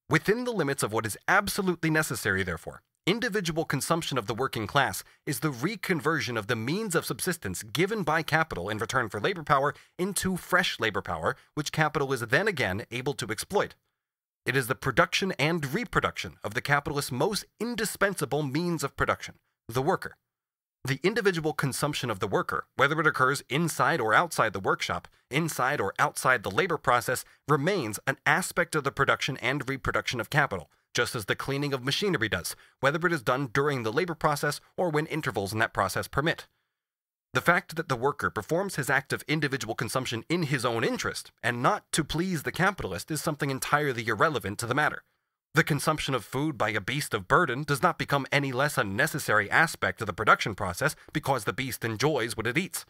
Within the limits of what is absolutely necessary, therefore, individual consumption of the working class is the reconversion of the means of subsistence given by capital in return for labor power into fresh labor power, which capital is then again able to exploit. It is the production and reproduction of the capitalist's most indispensable means of production, the worker. The individual consumption of the worker, whether it occurs inside or outside the workshop, inside or outside the labor process, remains an aspect of the production and reproduction of capital, just as the cleaning of machinery does, whether it is done during the labor process or when intervals in that process permit. The fact that the worker performs his act of individual consumption in his own interest, and not to please the capitalist, is something entirely irrelevant to the matter. The consumption of food by a beast of burden does not become any less a necessary aspect of the production process because the beast enjoys what it eats.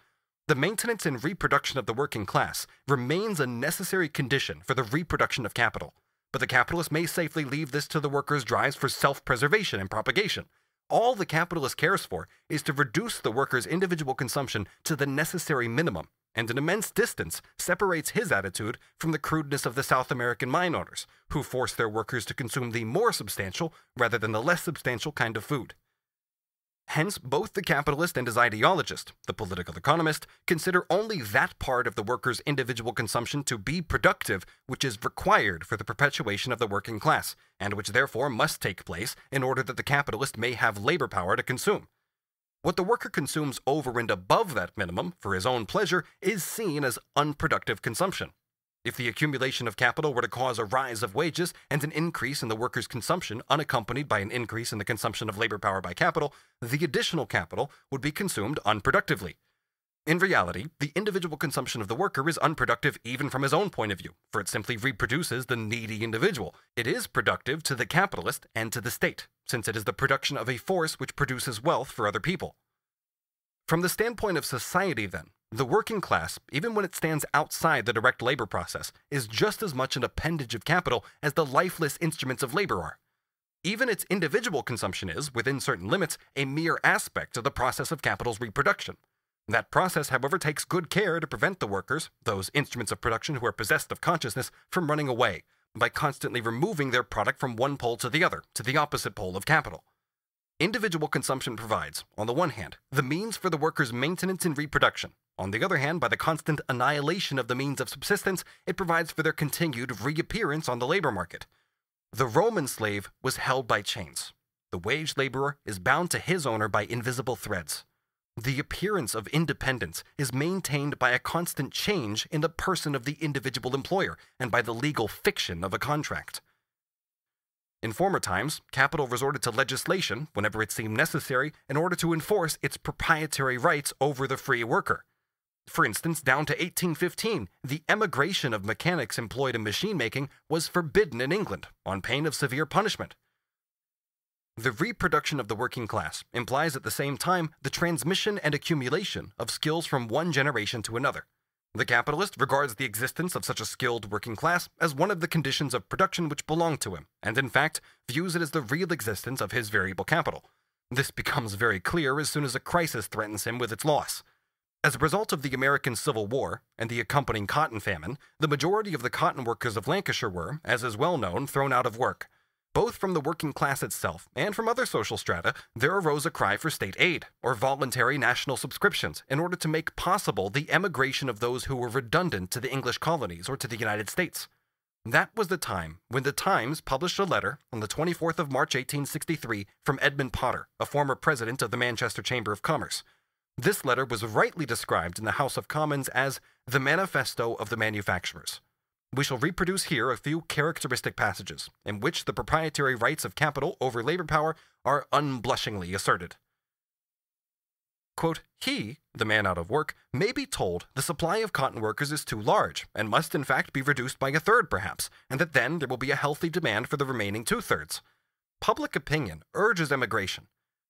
The maintenance and reproduction of the working class remains a necessary condition for the reproduction of capital, but the capitalist may safely leave this to the worker's drives for self-preservation and propagation. All the capitalist cares for is to reduce the worker's individual consumption to the necessary minimum, and an immense distance separates his attitude from the crudeness of the South American mine owners, who force their workers to consume the more substantial rather than the less substantial kind of food. Hence, both the capitalist and his ideologist, the political economist, consider only that part of the worker's individual consumption to be productive which is required for the perpetuation of the working class, and which therefore must take place in order that the capitalist may have labor power to consume. What the worker consumes over and above that minimum for his own pleasure is seen as unproductive consumption. If the accumulation of capital were to cause a rise of wages and an increase in the worker's consumption unaccompanied by an increase in the consumption of labor power by capital, the additional capital would be consumed unproductively. In reality, the individual consumption of the worker is unproductive even from his own point of view, for it simply reproduces the needy individual. It is productive to the capitalist and to the state, since it is the production of a force which produces wealth for other people. From the standpoint of society, then, the working class, even when it stands outside the direct labor process, is just as much an appendage of capital as the lifeless instruments of labor are. Even its individual consumption is, within certain limits, a mere aspect of the process of capital's reproduction. That process, however, takes good care to prevent the workers, those instruments of production who are possessed of consciousness, from running away, by constantly removing their product from one pole to the other, to the opposite pole of capital. Individual consumption provides, on the one hand, the means for the worker's maintenance and reproduction. On the other hand, by the constant annihilation of the means of subsistence, it provides for their continued reappearance on the labor market. The Roman slave was held by chains. The wage laborer is bound to his owner by invisible threads. The appearance of independence is maintained by a constant change in the person of the individual employer and by the legal fiction of a contract. In former times, capital resorted to legislation whenever it seemed necessary in order to enforce its proprietary rights over the free worker. For instance, down to 1815, the emigration of mechanics employed in machine making was forbidden in England, on pain of severe punishment. The reproduction of the working class implies at the same time the transmission and accumulation of skills from one generation to another. The capitalist regards the existence of such a skilled working class as one of the conditions of production which belong to him, and in fact views it as the real existence of his variable capital. This becomes very clear as soon as a crisis threatens him with its loss. As a result of the American Civil War and the accompanying cotton famine, the majority of the cotton workers of Lancashire were, as is well known, thrown out of work. Both from the working class itself and from other social strata, there arose a cry for state aid, or voluntary national subscriptions, in order to make possible the emigration of those who were redundant to the English colonies or to the United States. That was the time when the Times published a letter on the 24th of March 1863 from Edmund Potter, a former president of the Manchester Chamber of Commerce. This letter was rightly described in the House of Commons as the Manifesto of the Manufacturers. We shall reproduce here a few characteristic passages, in which the proprietary rights of capital over labor power are unblushingly asserted. Quote, he, the man out of work, may be told the supply of cotton workers is too large, and must in fact be reduced by a third perhaps, and that then there will be a healthy demand for the remaining two-thirds. Public opinion urges emigration.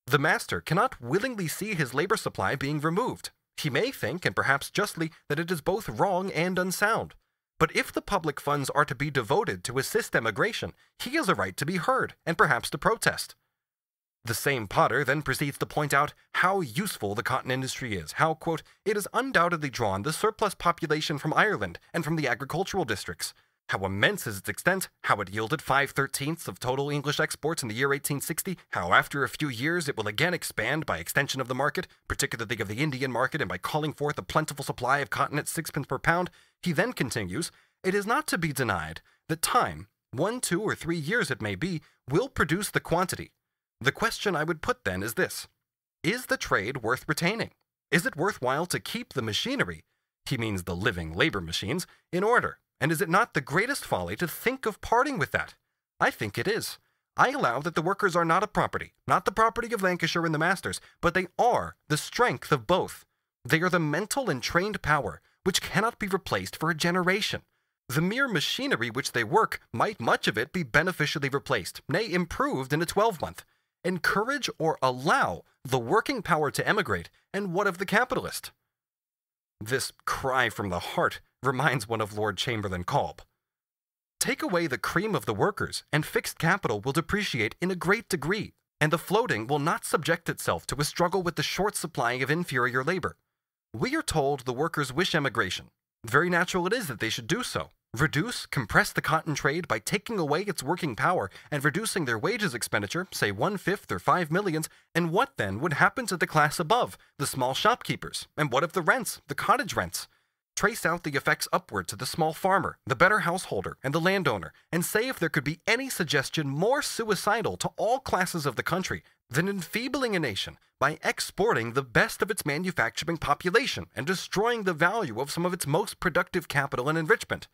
The master cannot willingly see his labor supply being removed. He may think, and perhaps justly, that it is both wrong and unsound. But if the public funds are to be devoted to assist emigration, he has a right to be heard, and perhaps to protest. The same Potter then proceeds to point out how useful the cotton industry is, how, quote, it has undoubtedly drawn the surplus population from Ireland and from the agricultural districts, how immense is its extent, how it yielded 5/13 of total English exports in the year 1860, how after a few years it will again expand by extension of the market, particularly of the Indian market, and by calling forth a plentiful supply of cotton at 6 pence per pound. He then continues, it is not to be denied that time, 1, 2, or 3 years it may be, will produce the quantity. The question I would put then is this: is the trade worth retaining? Is it worthwhile to keep the machinery, he means the living labor machines, in order? And is it not the greatest folly to think of parting with that? I think it is. I allow that the workers are not a property, not the property of Lancashire and the masters, but they are the strength of both. They are the mental and trained power, which cannot be replaced for a generation. The mere machinery which they work might much of it be beneficially replaced, nay, improved in a 12-month. Encourage or allow the working power to emigrate, and what of the capitalist? This cry from the heart reminds one of Lord Chamberlain Kolb. Take away the cream of the workers, and fixed capital will depreciate in a great degree, and the floating will not subject itself to a struggle with the short supply of inferior labor. We are told the workers wish emigration. Very natural it is that they should do so. Reduce, compress the cotton trade by taking away its working power and reducing their wages expenditure, say 1/5 or 5 millions, and what then would happen to the class above, the small shopkeepers? And what of the rents, the cottage rents? Trace out the effects upward to the small farmer, the better householder, and the landowner, and say if there could be any suggestion more suicidal to all classes of the country than enfeebling a nation by exporting the best of its manufacturing population and destroying the value of some of its most productive capital and enrichment.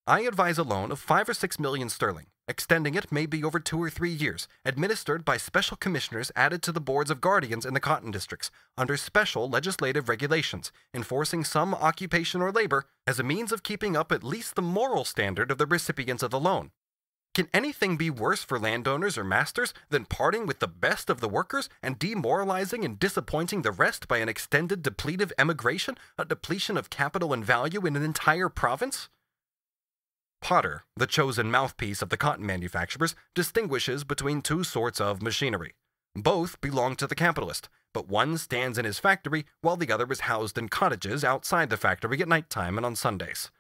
I advise a loan of 5 or 6 million sterling, extending it maybe over 2 or 3 years, administered by special commissioners added to the boards of guardians in the cotton districts, under special legislative regulations, enforcing some occupation or labor as a means of keeping up at least the moral standard of the recipients of the loan. Can anything be worse for landowners or masters than parting with the best of the workers and demoralizing and disappointing the rest by an extended depletive emigration, a depletion of capital and value in an entire province? Potter, the chosen mouthpiece of the cotton manufacturers, distinguishes between two sorts of machinery. Both belong to the capitalist, but one stands in his factory while the other is housed in cottages outside the factory at night time and on Sundays.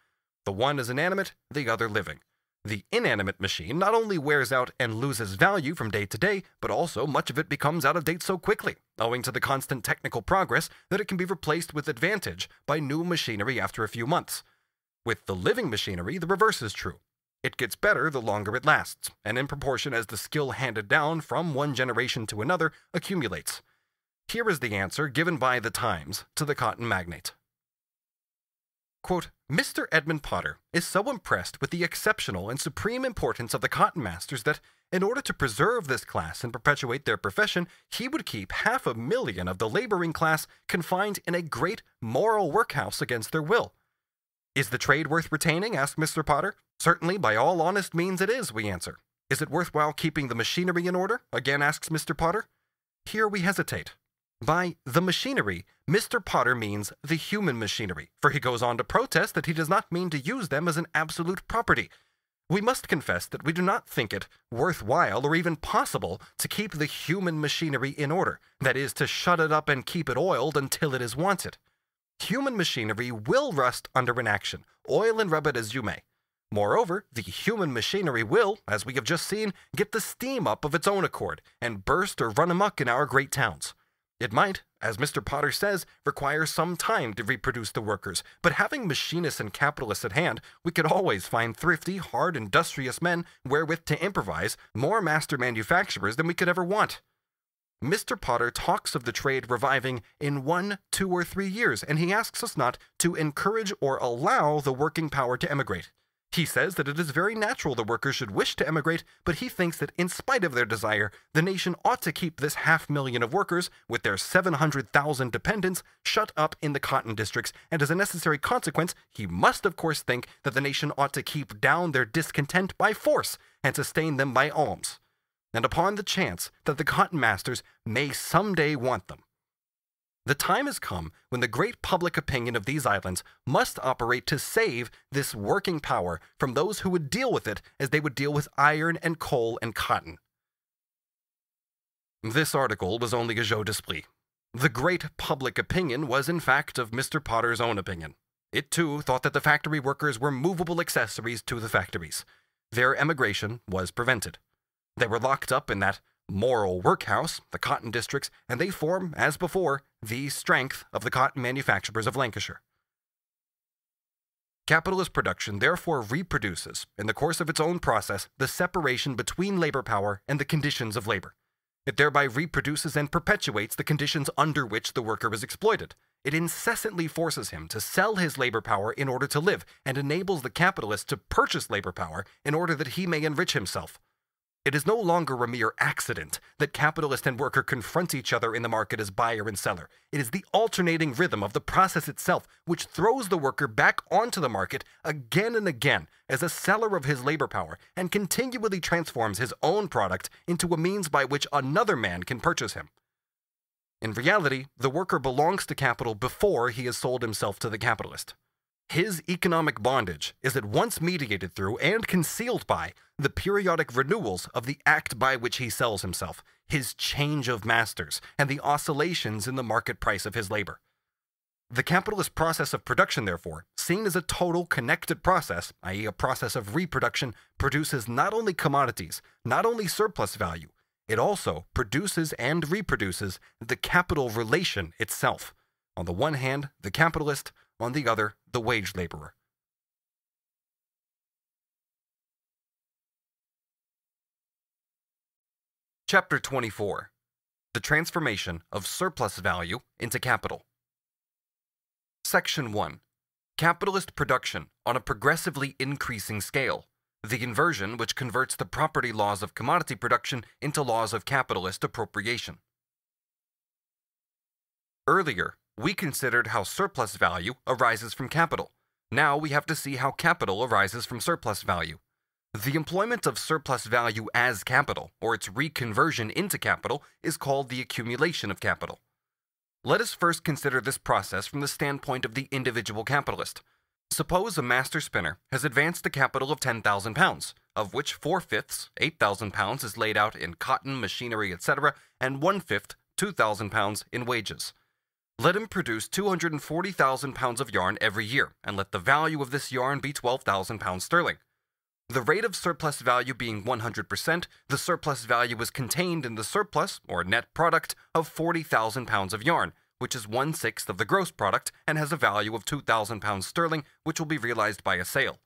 The one is inanimate, the other living. The inanimate machine not only wears out and loses value from day to day, but also much of it becomes out of date so quickly, owing to the constant technical progress, that it can be replaced with advantage by new machinery after a few months. With the living machinery, the reverse is true. It gets better the longer it lasts, and in proportion as the skill handed down from one generation to another accumulates. Here is the answer given by the Times to the cotton magnate. Quote, Mr. Edmund Potter is so impressed with the exceptional and supreme importance of the cotton masters that, in order to preserve this class and perpetuate their profession, he would keep 500,000 of the laboring class confined in a great moral workhouse against their will. Is the trade worth retaining? Asked Mr. Potter. Certainly, by all honest means it is, we answer. Is it worthwhile keeping the machinery in order? Again asks Mr. Potter. Here we hesitate. By the machinery, Mr. Potter means the human machinery, for he goes on to protest that he does not mean to use them as an absolute property. We must confess that we do not think it worthwhile or even possible to keep the human machinery in order, that is, to shut it up and keep it oiled until it is wanted. Human machinery will rust under inaction, oil and rub it as you may. Moreover, the human machinery will, as we have just seen, get the steam up of its own accord, and burst or run amok in our great towns. It might, as Mr. Potter says, require some time to reproduce the workers, but having machinists and capitalists at hand, we could always find thrifty, hard, industrious men wherewith to improvise more master manufacturers than we could ever want. Mr. Potter talks of the trade reviving in 1, 2, or 3 years, and he asks us not to encourage or allow the working power to emigrate. He says that it is very natural the workers should wish to emigrate, but he thinks that in spite of their desire, the nation ought to keep this 500,000 of workers, with their 700,000 dependents, shut up in the cotton districts, and as a necessary consequence, he must of course think that the nation ought to keep down their discontent by force, and sustain them by alms, and upon the chance that the cotton masters may someday want them. The time has come when the great public opinion of these islands must operate to save this working power from those who would deal with it as they would deal with iron and coal and cotton. This article was only a jeu d'esprit. The great public opinion was in fact of Mr. Potter's own opinion. It too thought that the factory workers were movable accessories to the factories. Their emigration was prevented. They were locked up in that moral workhouse, the cotton districts, and they form, as before, the strength of the cotton manufacturers of Lancashire. Capitalist production therefore reproduces, in the course of its own process, the separation between labor power and the conditions of labor. It thereby reproduces and perpetuates the conditions under which the worker is exploited. It incessantly forces him to sell his labor power in order to live, and enables the capitalist to purchase labor power in order that he may enrich himself. It is no longer a mere accident that capitalist and worker confront each other in the market as buyer and seller. It is the alternating rhythm of the process itself which throws the worker back onto the market again and again as a seller of his labor power and continually transforms his own product into a means by which another man can purchase him. In reality, the worker belongs to capital before he has sold himself to the capitalist. His economic bondage is at once mediated through and concealed by the periodic renewals of the act by which he sells himself, his change of masters, and the oscillations in the market price of his labor. The capitalist process of production, therefore, seen as a total connected process, i.e. a process of reproduction, produces not only commodities, not only surplus value, it also produces and reproduces the capital relation itself. On the one hand, the capitalist, on the other, the wage laborer. Chapter 24. The transformation of surplus value into capital. Section 1. Capitalist production on a progressively increasing scale. The inversion which converts the property laws of commodity production into laws of capitalist appropriation. Earlier, we considered how surplus value arises from capital. Now we have to see how capital arises from surplus value. The employment of surplus value as capital, or its reconversion into capital, is called the accumulation of capital. Let us first consider this process from the standpoint of the individual capitalist. Suppose a master spinner has advanced a capital of £10,000, of which 4/5, £8,000, is laid out in cotton, machinery, etc., and 1/5, £2,000, in wages. Let him produce £240,000 of yarn every year, and let the value of this yarn be £12,000 sterling. The rate of surplus value being 100%, the surplus value is contained in the surplus, or net product, of £40,000 of yarn, which is 1/6 of the gross product and has a value of £2,000 sterling, which will be realized by a sale.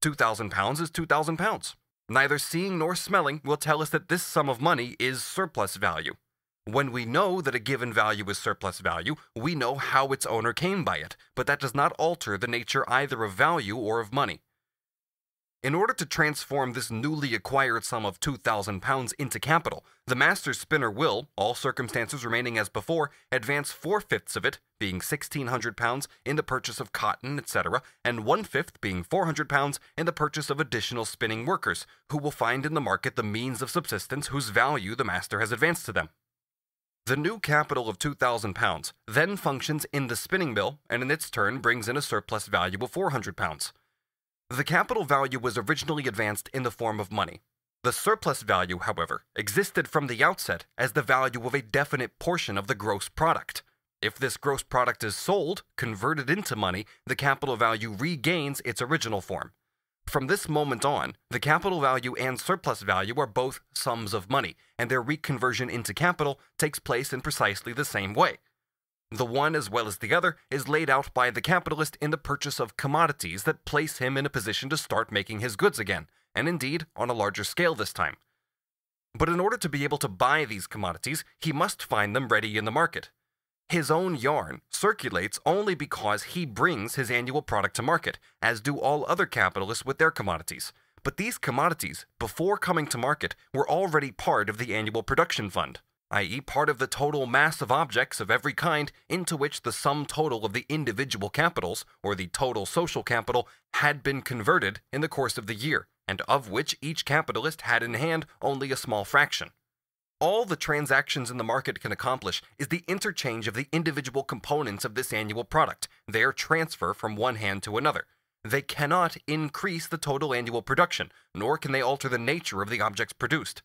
£2,000 is £2,000. Neither seeing nor smelling will tell us that this sum of money is surplus value. When we know that a given value is surplus value, we know how its owner came by it, but that does not alter the nature either of value or of money. In order to transform this newly acquired sum of £2,000 into capital, the master spinner will, all circumstances remaining as before, advance 4/5 of it, being £1,600, in the purchase of cotton, etc., and 1/5, being £400, in the purchase of additional spinning workers, who will find in the market the means of subsistence whose value the master has advanced to them. The new capital of £2,000 then functions in the spinning mill and in its turn brings in a surplus value of £400. The capital value was originally advanced in the form of money. The surplus value, however, existed from the outset as the value of a definite portion of the gross product. If this gross product is sold, converted into money, the capital value regains its original form. From this moment on, the capital value and surplus value are both sums of money, and their reconversion into capital takes place in precisely the same way. The one, as well as the other, is laid out by the capitalist in the purchase of commodities that place him in a position to start making his goods again, and indeed on a larger scale this time. But in order to be able to buy these commodities, he must find them ready in the market. His own yarn, circulates only because he brings his annual product to market, as do all other capitalists with their commodities. But these commodities, before coming to market, were already part of the annual production fund, i.e. part of the total mass of objects of every kind into which the sum total of the individual capitals, or the total social capital, had been converted in the course of the year, and of which each capitalist had in hand only a small fraction. All the transactions in the market can accomplish is the interchange of the individual components of this annual product, their transfer from one hand to another. They cannot increase the total annual production, nor can they alter the nature of the objects produced.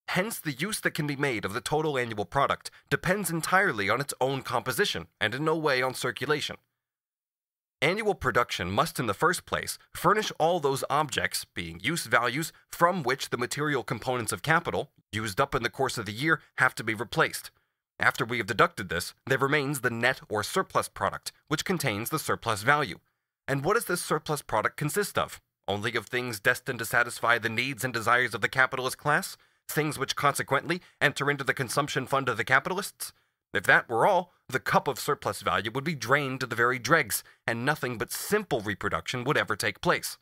Hence, the use that can be made of the total annual product depends entirely on its own composition, and in no way on circulation. Annual production must in the first place furnish all those objects, being use values, from which the material components of capital, used up in the course of the year, have to be replaced. After we have deducted this, there remains the net or surplus product, which contains the surplus value. And what does this surplus product consist of? Only of things destined to satisfy the needs and desires of the capitalist class? Things which consequently enter into the consumption fund of the capitalists? If that were all, the cup of surplus value would be drained to the very dregs, and nothing but simple reproduction would ever take place.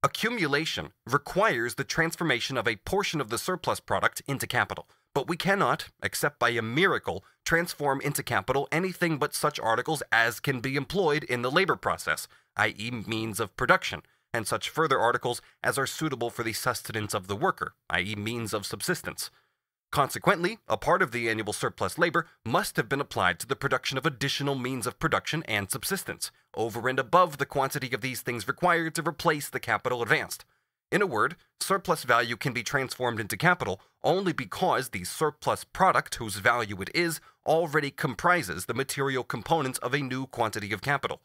Accumulation requires the transformation of a portion of the surplus product into capital, but we cannot, except by a miracle, transform into capital anything but such articles as can be employed in the labor process, i.e. means of production, and such further articles as are suitable for the sustenance of the worker, i.e. means of subsistence. Consequently, a part of the annual surplus labor must have been applied to the production of additional means of production and subsistence, over and above the quantity of these things required to replace the capital advanced. In a word, surplus value can be transformed into capital only because the surplus product, whose value it is, already comprises the material components of a new quantity of capital.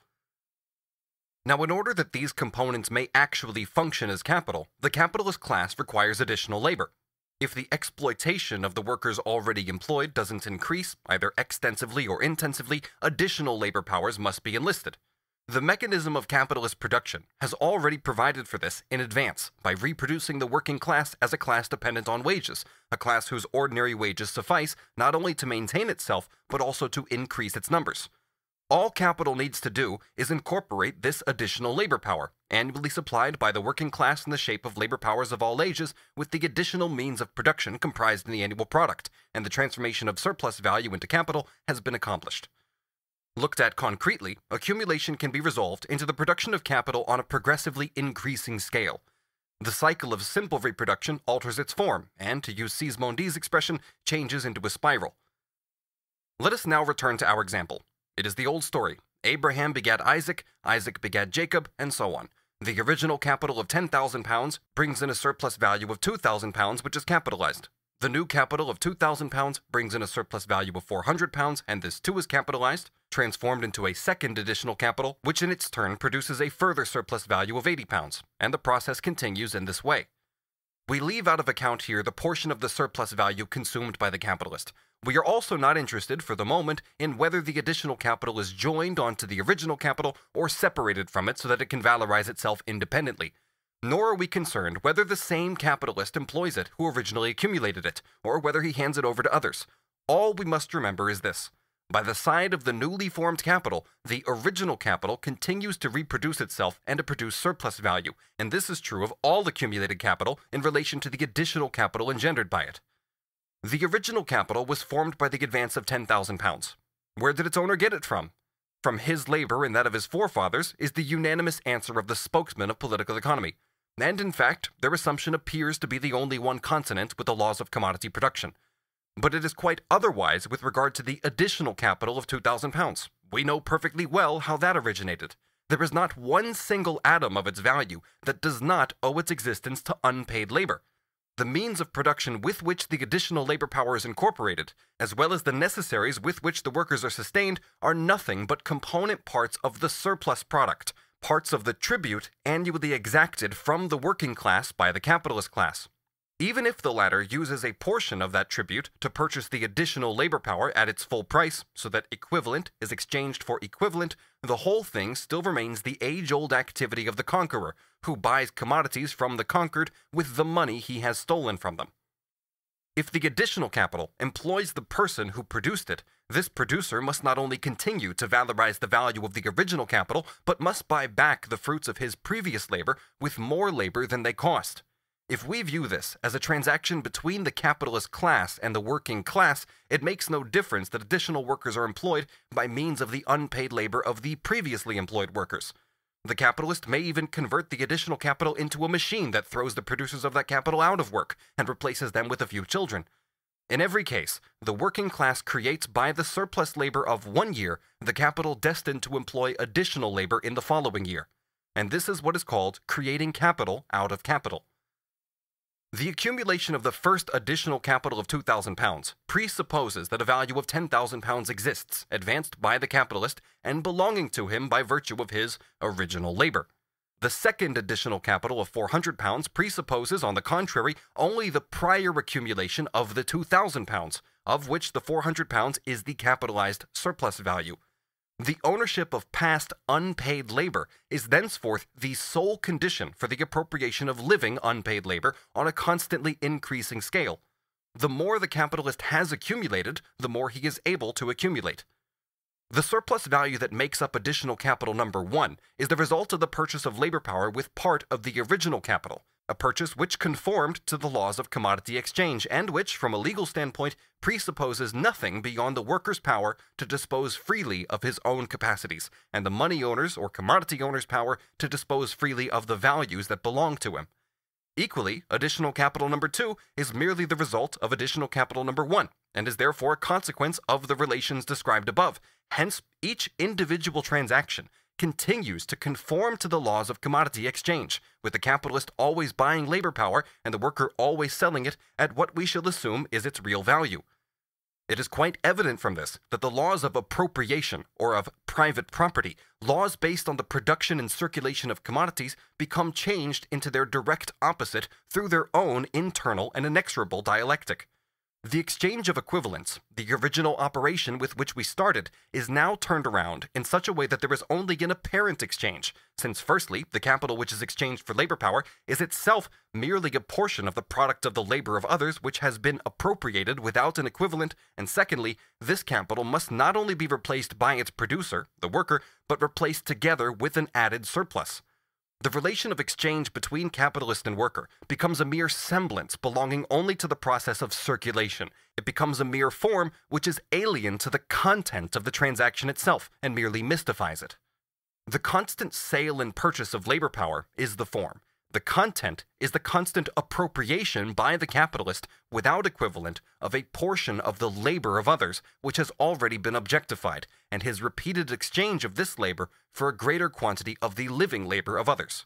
Now, in order that these components may actually function as capital, the capitalist class requires additional labor. If the exploitation of the workers already employed doesn't increase, either extensively or intensively, additional labor powers must be enlisted. The mechanism of capitalist production has already provided for this in advance by reproducing the working class as a class dependent on wages, a class whose ordinary wages suffice not only to maintain itself, but also to increase its numbers. All capital needs to do is incorporate this additional labor power, annually supplied by the working class in the shape of labor powers of all ages, with the additional means of production comprised in the annual product, and the transformation of surplus value into capital has been accomplished. Looked at concretely, accumulation can be resolved into the production of capital on a progressively increasing scale. The cycle of simple reproduction alters its form, and, to use Sismondi's expression, changes into a spiral. Let us now return to our example. It is the old story. Abraham begat Isaac, Isaac begat Jacob, and so on. The original capital of £10,000 brings in a surplus value of £2,000, which is capitalized. The new capital of £2,000 brings in a surplus value of £400, and this too is capitalized, transformed into a second additional capital, which in its turn produces a further surplus value of £80, and the process continues in this way. We leave out of account here the portion of the surplus value consumed by the capitalist. We are also not interested for the moment in whether the additional capital is joined onto the original capital or separated from it so that it can valorize itself independently. Nor are we concerned whether the same capitalist employs it who originally accumulated it, or whether he hands it over to others. All we must remember is this. By the side of the newly formed capital, the original capital continues to reproduce itself and to produce surplus value, and this is true of all accumulated capital in relation to the additional capital engendered by it. The original capital was formed by the advance of £10,000. Where did its owner get it from? From his labor and that of his forefathers is the unanimous answer of the spokesman of political economy. And in fact, their assumption appears to be the only one consonant with the laws of commodity production. But it is quite otherwise with regard to the additional capital of £2,000. We know perfectly well how that originated. There is not one single atom of its value that does not owe its existence to unpaid labor. The means of production with which the additional labor power is incorporated, as well as the necessaries with which the workers are sustained, are nothing but component parts of the surplus product, parts of the tribute annually exacted from the working class by the capitalist class. Even if the latter uses a portion of that tribute to purchase the additional labor power at its full price, so that equivalent is exchanged for equivalent, the whole thing still remains the age-old activity of the conqueror, who buys commodities from the conquered with the money he has stolen from them. If the additional capital employs the person who produced it, this producer must not only continue to valorize the value of the original capital, but must buy back the fruits of his previous labor with more labor than they cost. If we view this as a transaction between the capitalist class and the working class, it makes no difference that additional workers are employed by means of the unpaid labor of the previously employed workers. The capitalist may even convert the additional capital into a machine that throws the producers of that capital out of work and replaces them with a few children. In every case, the working class creates by the surplus labor of one year the capital destined to employ additional labor in the following year. And this is what is called creating capital out of capital. The accumulation of the first additional capital of £2,000 presupposes that a value of £10,000 exists, advanced by the capitalist and belonging to him by virtue of his original labor. The second additional capital of £400 presupposes, on the contrary, only the prior accumulation of the £2,000, of which the £400 is the capitalized surplus value. The ownership of past unpaid labor is thenceforth the sole condition for the appropriation of living unpaid labor on a constantly increasing scale. The more the capitalist has accumulated, the more he is able to accumulate. The surplus value that makes up additional capital number 1 is the result of the purchase of labor power with part of the original capital, a purchase which conformed to the laws of commodity exchange and which, from a legal standpoint, presupposes nothing beyond the worker's power to dispose freely of his own capacities, and the money owner's or commodity owner's power to dispose freely of the values that belong to him. Equally, additional capital number 2 is merely the result of additional capital number 1, and is therefore a consequence of the relations described above. Hence, each individual transaction continues to conform to the laws of commodity exchange, with the capitalist always buying labor power and the worker always selling it at what we shall assume is its real value. It is quite evident from this that the laws of appropriation, or of private property, laws based on the production and circulation of commodities, become changed into their direct opposite through their own internal and inexorable dialectic. The exchange of equivalents, the original operation with which we started, is now turned around in such a way that there is only an apparent exchange, since firstly, the capital which is exchanged for labor power is itself merely a portion of the product of the labor of others which has been appropriated without an equivalent, and secondly, this capital must not only be replaced by its producer, the worker, but replaced together with an added surplus. The relation of exchange between capitalist and worker becomes a mere semblance belonging only to the process of circulation. It becomes a mere form which is alien to the content of the transaction itself and merely mystifies it. The constant sale and purchase of labor power is the form. The content is the constant appropriation by the capitalist without equivalent of a portion of the labor of others which has already been objectified, and his repeated exchange of this labor for a greater quantity of the living labor of others.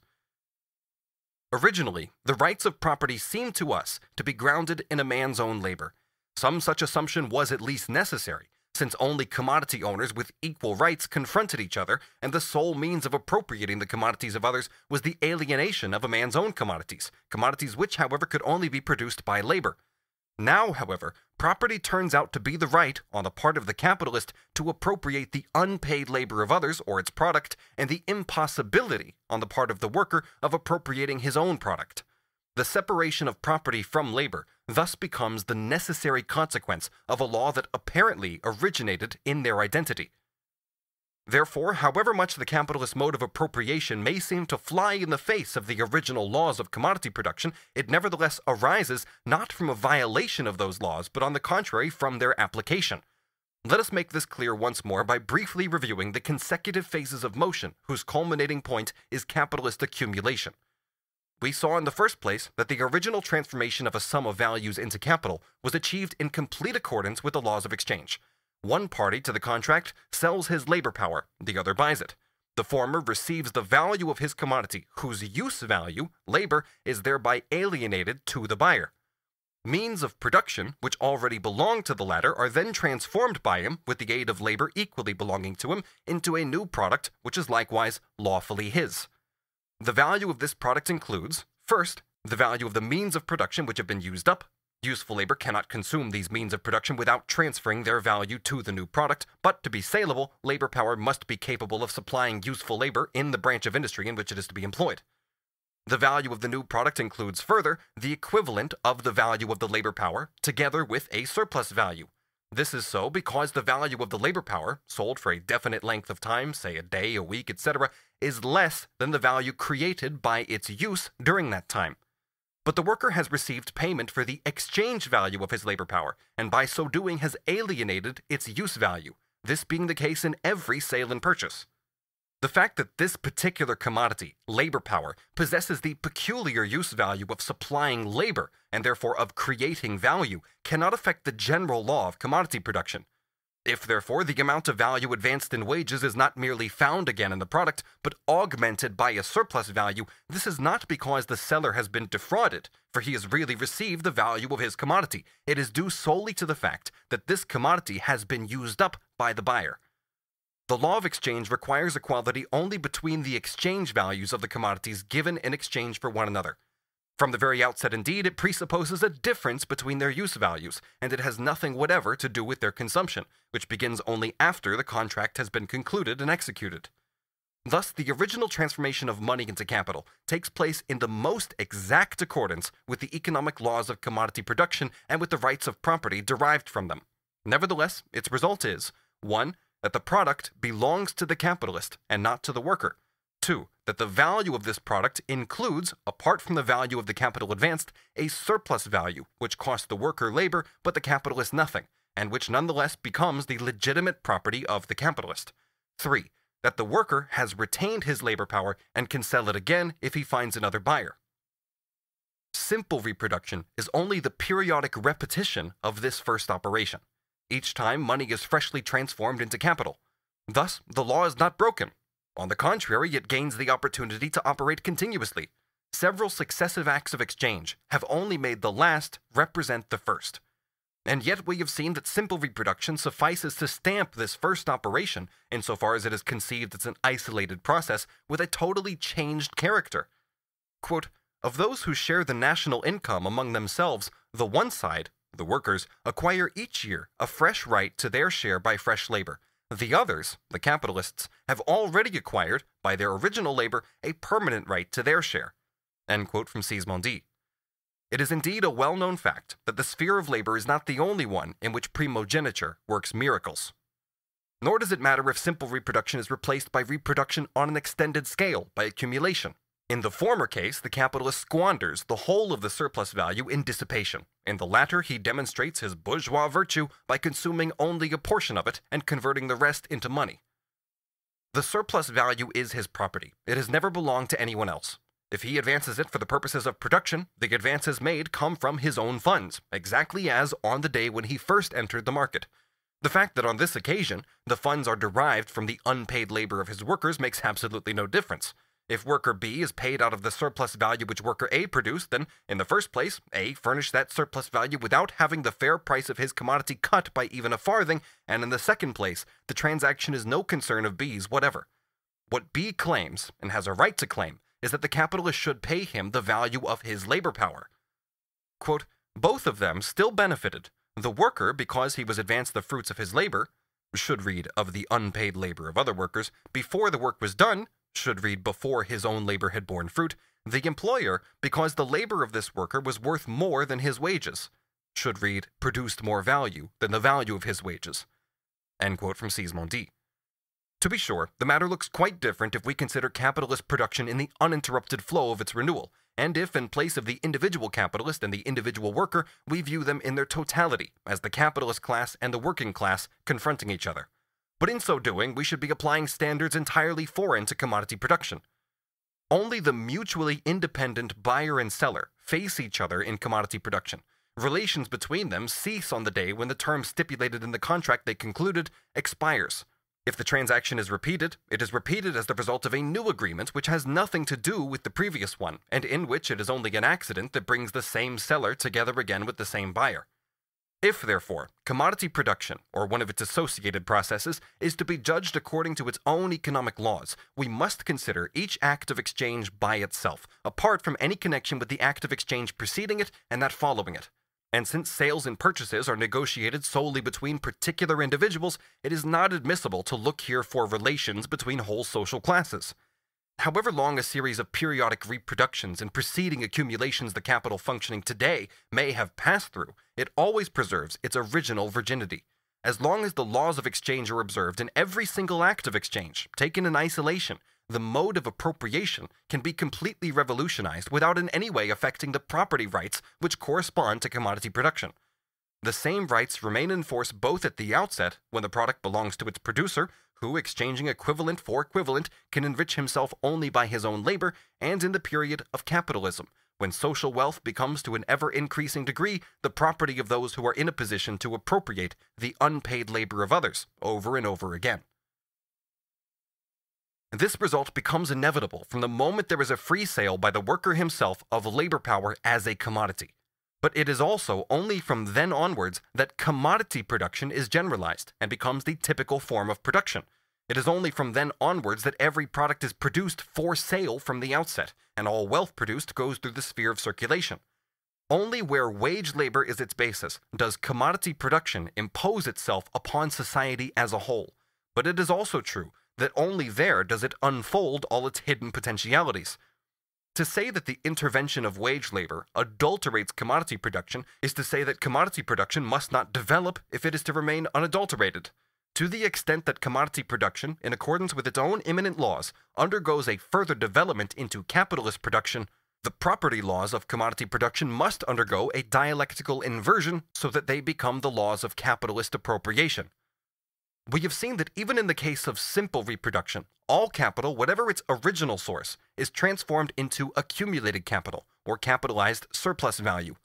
Originally, the rights of property seem to us to be grounded in a man's own labor. Some such assumption was at least necessary, since only commodity owners with equal rights confronted each other, and the sole means of appropriating the commodities of others was the alienation of a man's own commodities, commodities which, however, could only be produced by labor. Now, however, property turns out to be the right, on the part of the capitalist, to appropriate the unpaid labor of others or its product, and the impossibility, on the part of the worker, of appropriating his own product. The separation of property from labor thus becomes the necessary consequence of a law that apparently originated in their identity. Therefore, however much the capitalist mode of appropriation may seem to fly in the face of the original laws of commodity production, it nevertheless arises not from a violation of those laws, but on the contrary from their application. Let us make this clear once more by briefly reviewing the consecutive phases of motion whose culminating point is capitalist accumulation. We saw in the first place that the original transformation of a sum of values into capital was achieved in complete accordance with the laws of exchange. One party to the contract sells his labor power, the other buys it. The former receives the value of his commodity, whose use value, labor, is thereby alienated to the buyer. Means of production, which already belong to the latter, are then transformed by him, with the aid of labor equally belonging to him, into a new product, which is likewise lawfully his. The value of this product includes, first, the value of the means of production which have been used up. Useful labor cannot consume these means of production without transferring their value to the new product, but to be saleable, labor power must be capable of supplying useful labor in the branch of industry in which it is to be employed. The value of the new product includes further the equivalent of the value of the labor power together with a surplus value. This is so because the value of the labor power, sold for a definite length of time, say a day, a week, etc., is less than the value created by its use during that time. But the worker has received payment for the exchange value of his labor power, and by so doing has alienated its use value, this being the case in every sale and purchase. The fact that this particular commodity, labor power, possesses the peculiar use value of supplying labor, and therefore of creating value, cannot affect the general law of commodity production. If, therefore, the amount of value advanced in wages is not merely found again in the product, but augmented by a surplus value, this is not because the seller has been defrauded, for he has really received the value of his commodity. It is due solely to the fact that this commodity has been used up by the buyer. The law of exchange requires equality only between the exchange values of the commodities given in exchange for one another. From the very outset, indeed, it presupposes a difference between their use values, and it has nothing whatever to do with their consumption, which begins only after the contract has been concluded and executed. Thus, the original transformation of money into capital takes place in the most exact accordance with the economic laws of commodity production and with the rights of property derived from them. Nevertheless, its result is 1. That the product belongs to the capitalist and not to the worker. 2. That the value of this product includes, apart from the value of the capital advanced, a surplus value which costs the worker labor but the capitalist nothing, and which nonetheless becomes the legitimate property of the capitalist. 3. That the worker has retained his labor power and can sell it again if he finds another buyer. Simple reproduction is only the periodic repetition of this first operation. Each time, money is freshly transformed into capital. Thus, the law is not broken. On the contrary, it gains the opportunity to operate continuously. Several successive acts of exchange have only made the last represent the first. And yet we have seen that simple reproduction suffices to stamp this first operation, insofar as it is conceived as an isolated process with a totally changed character. Quote, of those who share the national income among themselves, the one side, the workers, acquire each year a fresh right to their share by fresh labor. The others, the capitalists, have already acquired, by their original labor, a permanent right to their share. End quote from Sismondi. It is indeed a well-known fact that the sphere of labor is not the only one in which primogeniture works miracles. Nor does it matter if simple reproduction is replaced by reproduction on an extended scale, by accumulation. In the former case, the capitalist squanders the whole of the surplus value in dissipation. In the latter, he demonstrates his bourgeois virtue by consuming only a portion of it and converting the rest into money. The surplus value is his property. It has never belonged to anyone else. If he advances it for the purposes of production, the advances made come from his own funds, exactly as on the day when he first entered the market. The fact that on this occasion the funds are derived from the unpaid labor of his workers makes absolutely no difference. If worker B is paid out of the surplus value which worker A produced, then, in the first place, A furnished that surplus value without having the fair price of his commodity cut by even a farthing, and in the second place, the transaction is no concern of B's whatever. What B claims, and has a right to claim, is that the capitalist should pay him the value of his labor power. Quote, both of them still benefited. The worker, because he was advanced the fruits of his labor, should read of the unpaid labor of other workers, before the work was done, should read before his own labor had borne fruit. The employer, because the labor of this worker was worth more than his wages, should read produced more value than the value of his wages. End quote from Sismondi. To be sure, the matter looks quite different if we consider capitalist production in the uninterrupted flow of its renewal, and if, in place of the individual capitalist and the individual worker, we view them in their totality, as the capitalist class and the working class confronting each other. But in so doing, we should be applying standards entirely foreign to commodity production. Only the mutually independent buyer and seller face each other in commodity production. Relations between them cease on the day when the term stipulated in the contract they concluded expires. If the transaction is repeated, it is repeated as the result of a new agreement which has nothing to do with the previous one, and in which it is only an accident that brings the same seller together again with the same buyer. If, therefore, commodity production, or one of its associated processes, is to be judged according to its own economic laws, we must consider each act of exchange by itself, apart from any connection with the act of exchange preceding it and that following it. And since sales and purchases are negotiated solely between particular individuals, it is not admissible to look here for relations between whole social classes. However long a series of periodic reproductions and preceding accumulations the capital functioning today may have passed through, it always preserves its original virginity. As long as the laws of exchange are observed in every single act of exchange, taken in isolation, the mode of appropriation can be completely revolutionized without in any way affecting the property rights which correspond to commodity production. The same rights remain in force both at the outset, when the product belongs to its producer, who, exchanging equivalent for equivalent, can enrich himself only by his own labor, and in the period of capitalism, when social wealth becomes to an ever-increasing degree the property of those who are in a position to appropriate the unpaid labor of others, over and over again. This result becomes inevitable from the moment there is a free sale by the worker himself of labor power as a commodity. But it is also only from then onwards that commodity production is generalized and becomes the typical form of production. It is only from then onwards that every product is produced for sale from the outset, and all wealth produced goes through the sphere of circulation. Only where wage labor is its basis does commodity production impose itself upon society as a whole. But it is also true that only there does it unfold all its hidden potentialities. To say that the intervention of wage labor adulterates commodity production is to say that commodity production must not develop if it is to remain unadulterated. To the extent that commodity production, in accordance with its own immanent laws, undergoes a further development into capitalist production, the property laws of commodity production must undergo a dialectical inversion so that they become the laws of capitalist appropriation. We have seen that even in the case of simple reproduction, all capital, whatever its original source, is transformed into accumulated capital, or capitalized surplus value.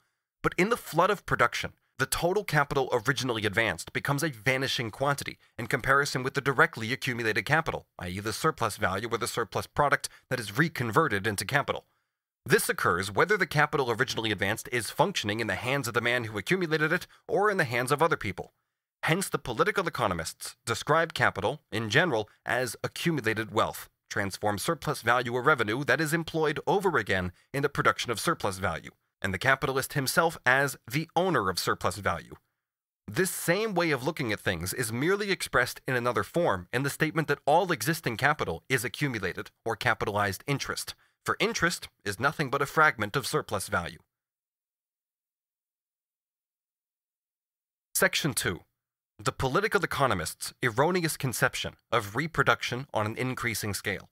But in the flood of production, the total capital originally advanced becomes a vanishing quantity in comparison with the directly accumulated capital, i.e. the surplus value or the surplus product that is reconverted into capital. This occurs whether the capital originally advanced is functioning in the hands of the man who accumulated it or in the hands of other people. Hence, the political economists describe capital, in general, as accumulated wealth, transform surplus value or revenue that is employed over again in the production of surplus value, and the capitalist himself as the owner of surplus value. This same way of looking at things is merely expressed in another form in the statement that all existing capital is accumulated or capitalized interest, for interest is nothing but a fragment of surplus value. Section 2. The political economists' erroneous conception of reproduction on an increasing scale.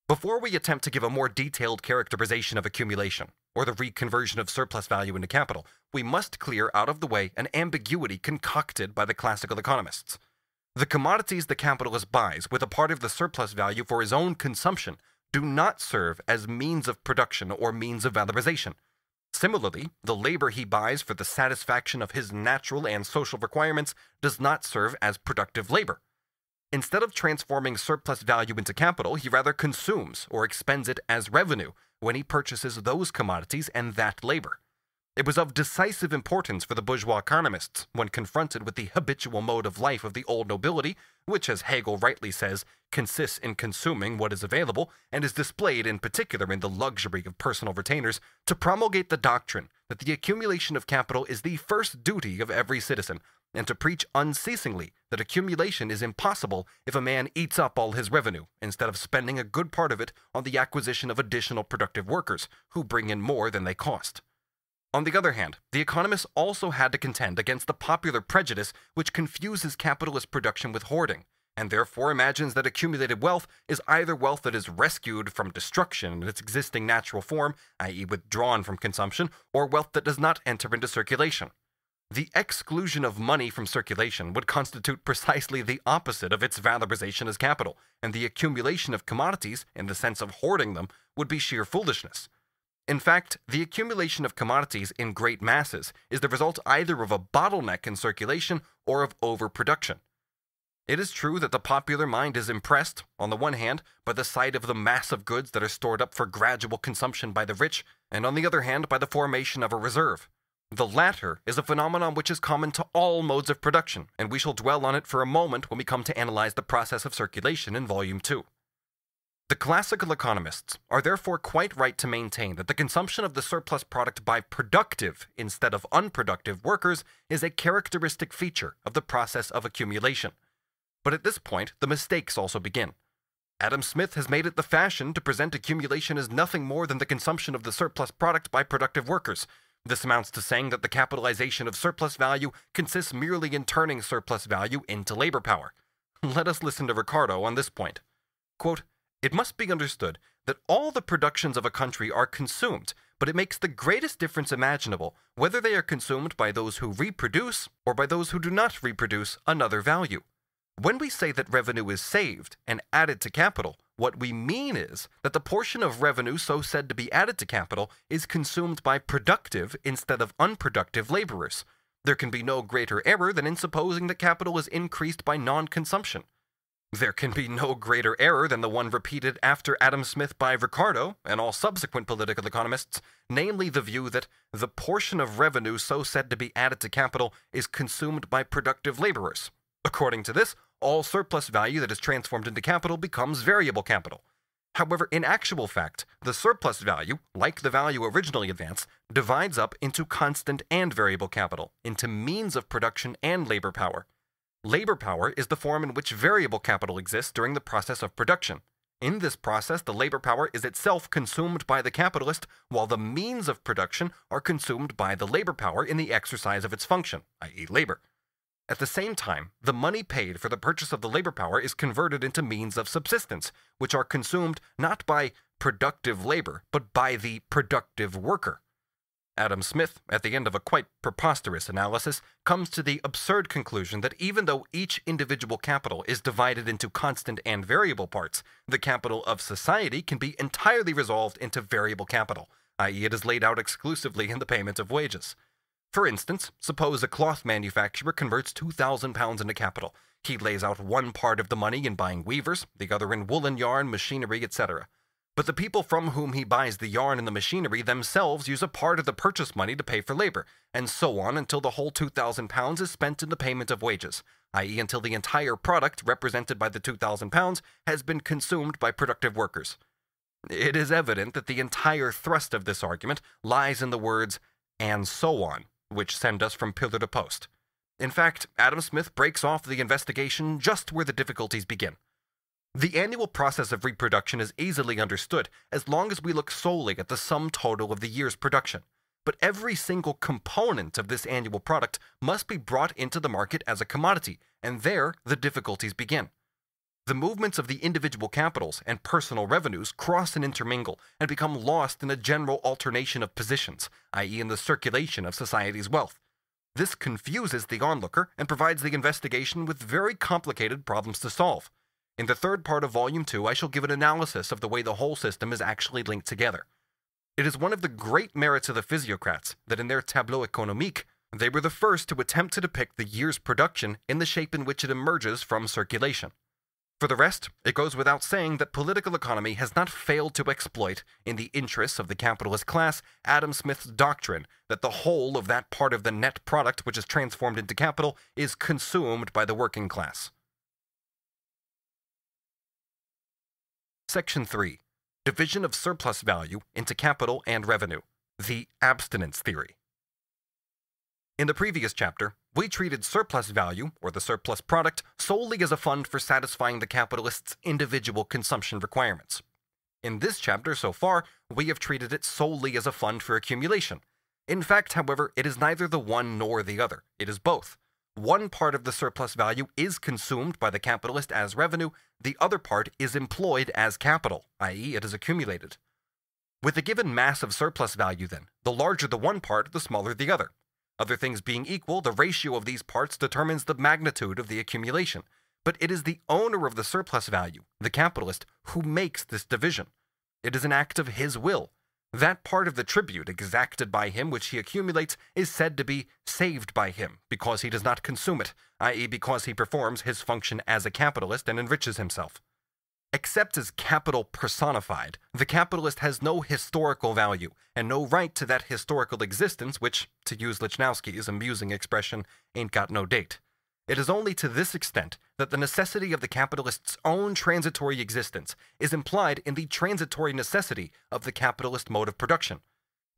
Before we attempt to give a more detailed characterization of accumulation, or the reconversion of surplus value into capital, we must clear out of the way an ambiguity concocted by the classical economists. The commodities the capitalist buys with a part of the surplus value for his own consumption do not serve as means of production or means of valorization. Similarly, the labor he buys for the satisfaction of his natural and social requirements does not serve as productive labor. Instead of transforming surplus value into capital, he rather consumes or expends it as revenue when he purchases those commodities and that labor. It was of decisive importance for the bourgeois economists, when confronted with the habitual mode of life of the old nobility, which, as Hegel rightly says, consists in consuming what is available and is displayed in particular in the luxury of personal retainers, to promulgate the doctrine that the accumulation of capital is the first duty of every citizen, and to preach unceasingly that accumulation is impossible if a man eats up all his revenue, instead of spending a good part of it on the acquisition of additional productive workers, who bring in more than they cost. On the other hand, the economists also had to contend against the popular prejudice which confuses capitalist production with hoarding, and therefore imagines that accumulated wealth is either wealth that is rescued from destruction in its existing natural form, i.e. withdrawn from consumption, or wealth that does not enter into circulation. The exclusion of money from circulation would constitute precisely the opposite of its valorization as capital, and the accumulation of commodities, in the sense of hoarding them, would be sheer foolishness. In fact, the accumulation of commodities in great masses is the result either of a bottleneck in circulation or of overproduction. It is true that the popular mind is impressed, on the one hand, by the sight of the mass of goods that are stored up for gradual consumption by the rich, and on the other hand by the formation of a reserve. The latter is a phenomenon which is common to all modes of production, and we shall dwell on it for a moment when we come to analyze the process of circulation in Volume 2. The classical economists are therefore quite right to maintain that the consumption of the surplus product by productive instead of unproductive workers is a characteristic feature of the process of accumulation. But at this point, the mistakes also begin. Adam Smith has made it the fashion to present accumulation as nothing more than the consumption of the surplus product by productive workers. This amounts to saying that the capitalization of surplus value consists merely in turning surplus value into labor power. Let us listen to Ricardo on this point. Quote, "It must be understood that all the productions of a country are consumed, but it makes the greatest difference imaginable whether they are consumed by those who reproduce or by those who do not reproduce another value. When we say that revenue is saved and added to capital, what we mean is that the portion of revenue so said to be added to capital is consumed by productive instead of unproductive laborers. There can be no greater error than in supposing that capital is increased by non-consumption. There can be no greater error than the one repeated after Adam Smith by Ricardo and all subsequent political economists, namely the view that the portion of revenue so said to be added to capital is consumed by productive laborers. According to this, all surplus value that is transformed into capital becomes variable capital. However, in actual fact, the surplus value, like the value originally advanced, divides up into constant and variable capital, into means of production and labor power. Labor power is the form in which variable capital exists during the process of production. In this process, the labor power is itself consumed by the capitalist, while the means of production are consumed by the labor power in the exercise of its function, i.e. labor. At the same time, the money paid for the purchase of the labor power is converted into means of subsistence, which are consumed not by productive labor, but by the productive worker. Adam Smith, at the end of a quite preposterous analysis, comes to the absurd conclusion that even though each individual capital is divided into constant and variable parts, the capital of society can be entirely resolved into variable capital, i.e. it is laid out exclusively in the payment of wages. For instance, suppose a cloth manufacturer converts 2,000 pounds into capital. He lays out one part of the money in buying weavers, the other in woolen yarn, machinery, etc. But the people from whom he buys the yarn and the machinery themselves use a part of the purchase money to pay for labor, and so on until the whole 2,000 pounds is spent in the payment of wages, i.e. until the entire product represented by the 2,000 pounds has been consumed by productive workers. It is evident that the entire thrust of this argument lies in the words, "and so on," which send us from pillar to post. In fact, Adam Smith breaks off the investigation just where the difficulties begin. The annual process of reproduction is easily understood as long as we look solely at the sum total of the year's production. But every single component of this annual product must be brought into the market as a commodity, and there the difficulties begin. The movements of the individual capitals and personal revenues cross and intermingle and become lost in a general alternation of positions, i.e. in the circulation of society's wealth. This confuses the onlooker and provides the investigation with very complicated problems to solve. In the third part of Volume 2, I shall give an analysis of the way the whole system is actually linked together. It is one of the great merits of the physiocrats that in their tableau économique, they were the first to attempt to depict the year's production in the shape in which it emerges from circulation. For the rest, it goes without saying that political economy has not failed to exploit, in the interests of the capitalist class, Adam Smith's doctrine that the whole of that part of the net product which is transformed into capital is consumed by the working class. Section 3. Division of surplus value into capital and revenue. The abstinence theory. In the previous chapter, we treated surplus value, or the surplus product, solely as a fund for satisfying the capitalist's individual consumption requirements. In this chapter so far, we have treated it solely as a fund for accumulation. In fact, however, it is neither the one nor the other. It is both. One part of the surplus value is consumed by the capitalist as revenue, the other part is employed as capital, i.e. it is accumulated. With a given mass of surplus value then, the larger the one part, the smaller the other. Other things being equal, the ratio of these parts determines the magnitude of the accumulation, but it is the owner of the surplus value, the capitalist, who makes this division. It is an act of his will. That part of the tribute exacted by him which he accumulates is said to be saved by him because he does not consume it, i.e. because he performs his function as a capitalist and enriches himself. Except as capital personified, the capitalist has no historical value and no right to that historical existence which, to use Lichnowsky's amusing expression, ain't got no date. It is only to this extent that the necessity of the capitalist's own transitory existence is implied in the transitory necessity of the capitalist mode of production.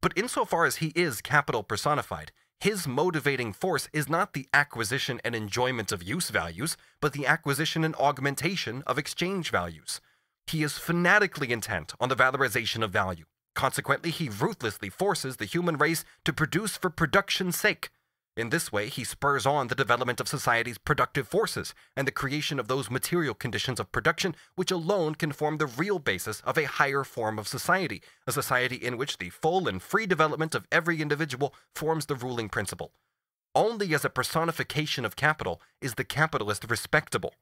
But insofar as he is capital personified, his motivating force is not the acquisition and enjoyment of use values, but the acquisition and augmentation of exchange values. He is fanatically intent on the valorization of value. Consequently, he ruthlessly forces the human race to produce for production's sake. In this way, he spurs on the development of society's productive forces and the creation of those material conditions of production which alone can form the real basis of a higher form of society, a society in which the full and free development of every individual forms the ruling principle. Only as a personification of capital is the capitalist respectable.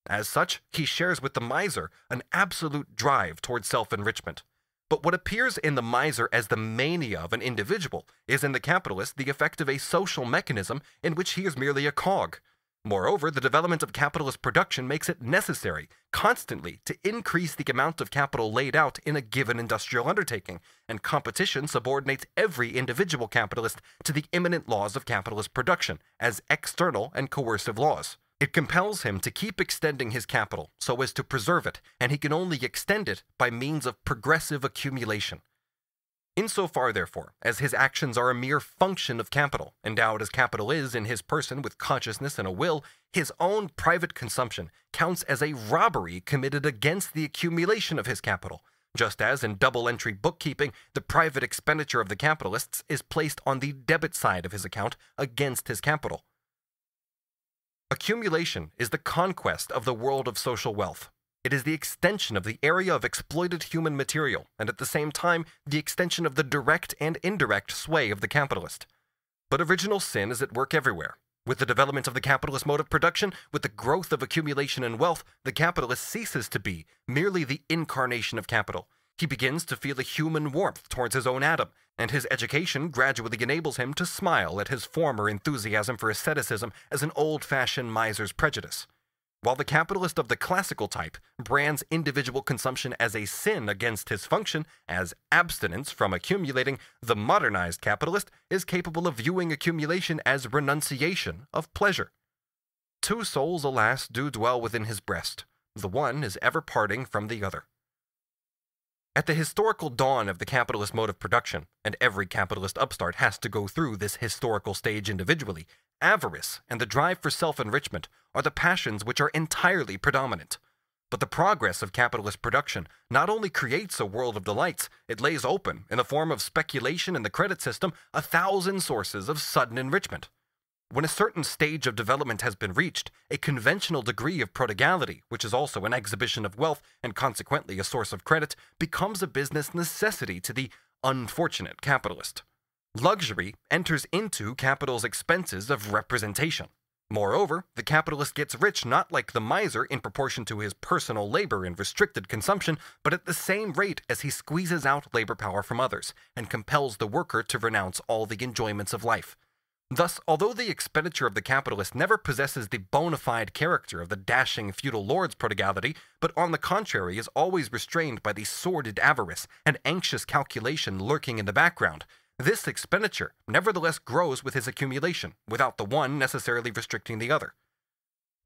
As such, he shares with the miser an absolute drive toward self-enrichment. But what appears in the miser as the mania of an individual is in the capitalist the effect of a social mechanism in which he is merely a cog. Moreover, the development of capitalist production makes it necessary constantly to increase the amount of capital laid out in a given industrial undertaking, and competition subordinates every individual capitalist to the immanent laws of capitalist production as external and coercive laws. It compels him to keep extending his capital so as to preserve it, and he can only extend it by means of progressive accumulation. Insofar, therefore, as his actions are a mere function of capital, endowed as capital is in his person with consciousness and a will, his own private consumption counts as a robbery committed against the accumulation of his capital, just as in double-entry bookkeeping, the private expenditure of the capitalists is placed on the debit side of his account against his capital. Accumulation is the conquest of the world of social wealth. It is the extension of the area of exploited human material, and at the same time, the extension of the direct and indirect sway of the capitalist. But original sin is at work everywhere. With the development of the capitalist mode of production, with the growth of accumulation and wealth, the capitalist ceases to be merely the incarnation of capital. He begins to feel a human warmth towards his own atom, and his education gradually enables him to smile at his former enthusiasm for asceticism as an old-fashioned miser's prejudice. While the capitalist of the classical type brands individual consumption as a sin against his function, as abstinence from accumulating, the modernized capitalist is capable of viewing accumulation as renunciation of pleasure. Two souls, alas, do dwell within his breast. The one is ever parting from the other. At the historical dawn of the capitalist mode of production, and every capitalist upstart has to go through this historical stage individually, avarice and the drive for self-enrichment are the passions which are entirely predominant. But the progress of capitalist production not only creates a world of delights, it lays open, in the form of speculation and the credit system, 1,000 sources of sudden enrichment. When a certain stage of development has been reached, a conventional degree of prodigality, which is also an exhibition of wealth and consequently a source of credit, becomes a business necessity to the unfortunate capitalist. Luxury enters into capital's expenses of representation. Moreover, the capitalist gets rich not like the miser in proportion to his personal labor and restricted consumption, but at the same rate as he squeezes out labor power from others and compels the worker to renounce all the enjoyments of life. Thus, although the expenditure of the capitalist never possesses the bona fide character of the dashing feudal lord's prodigality, but on the contrary is always restrained by the sordid avarice and anxious calculation lurking in the background, this expenditure nevertheless grows with his accumulation, without the one necessarily restricting the other.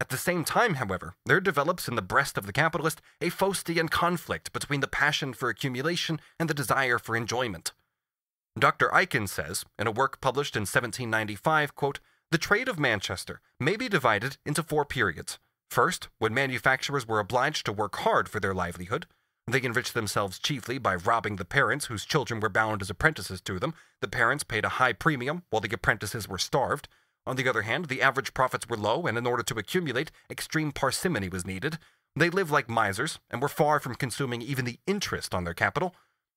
At the same time, however, there develops in the breast of the capitalist a Faustian conflict between the passion for accumulation and the desire for enjoyment. Dr. Aiken says, in a work published in 1795, quote, "The trade of Manchester may be divided into 4 periods. First, when manufacturers were obliged to work hard for their livelihood. They enriched themselves chiefly by robbing the parents whose children were bound as apprentices to them. The parents paid a high premium, while the apprentices were starved. On the other hand, the average profits were low, and in order to accumulate, extreme parsimony was needed. They lived like misers, and were far from consuming even the interest on their capital.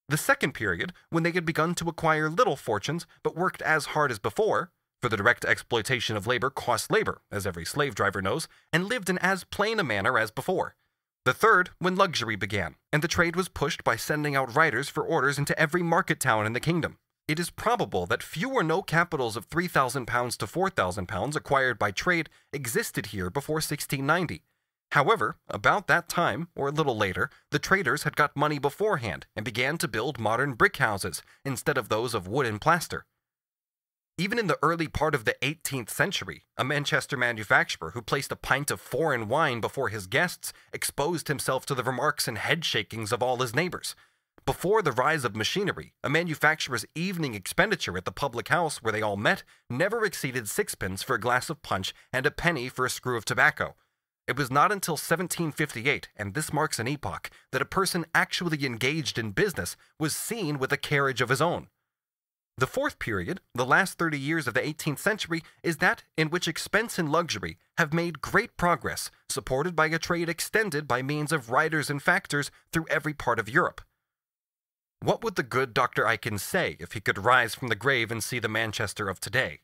The second period, when they had begun to acquire little fortunes, but worked as hard as before, for the direct exploitation of labor costs labor, as every slave driver knows, and lived in as plain a manner as before. The third, when luxury began, and the trade was pushed by sending out writers for orders into every market town in the kingdom. It is probable that few or no capitals of £3,000 to £4,000 acquired by trade existed here before 1690. However, about that time, or a little later, the traders had got money beforehand and began to build modern brick houses instead of those of wood and plaster. Even in the early part of the 18th century, a Manchester manufacturer who placed a pint of foreign wine before his guests exposed himself to the remarks and head-shakings of all his neighbors. Before the rise of machinery, a manufacturer's evening expenditure at the public house where they all met never exceeded 6pence for a glass of punch and a penny for a screw of tobacco. It was not until 1758, and this marks an epoch, that a person actually engaged in business was seen with a carriage of his own. The fourth period, the last 30 years of the 18th century, is that in which expense and luxury have made great progress, supported by a trade extended by means of riders and factors through every part of Europe. What would the good Dr. Aiken say if he could rise from the grave and see the Manchester of today?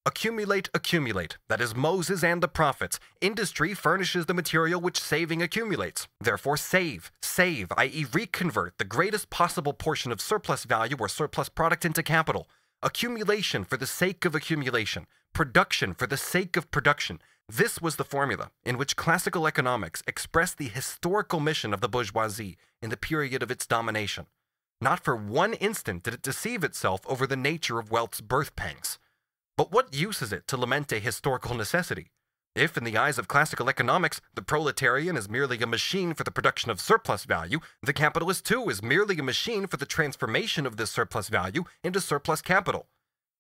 Accumulate, accumulate, that is Moses and the prophets. Industry furnishes the material which saving accumulates. Therefore save, i.e. reconvert the greatest possible portion of surplus value or surplus product into capital. Accumulation for the sake of accumulation. Production for the sake of production. This was the formula in which classical economics expressed the historical mission of the bourgeoisie in the period of its domination. Not for one instant did it deceive itself over the nature of wealth's birth pangs. But what use is it to lament a historical necessity? If, in the eyes of classical economics, the proletarian is merely a machine for the production of surplus value, the capitalist too is merely a machine for the transformation of this surplus value into surplus capital.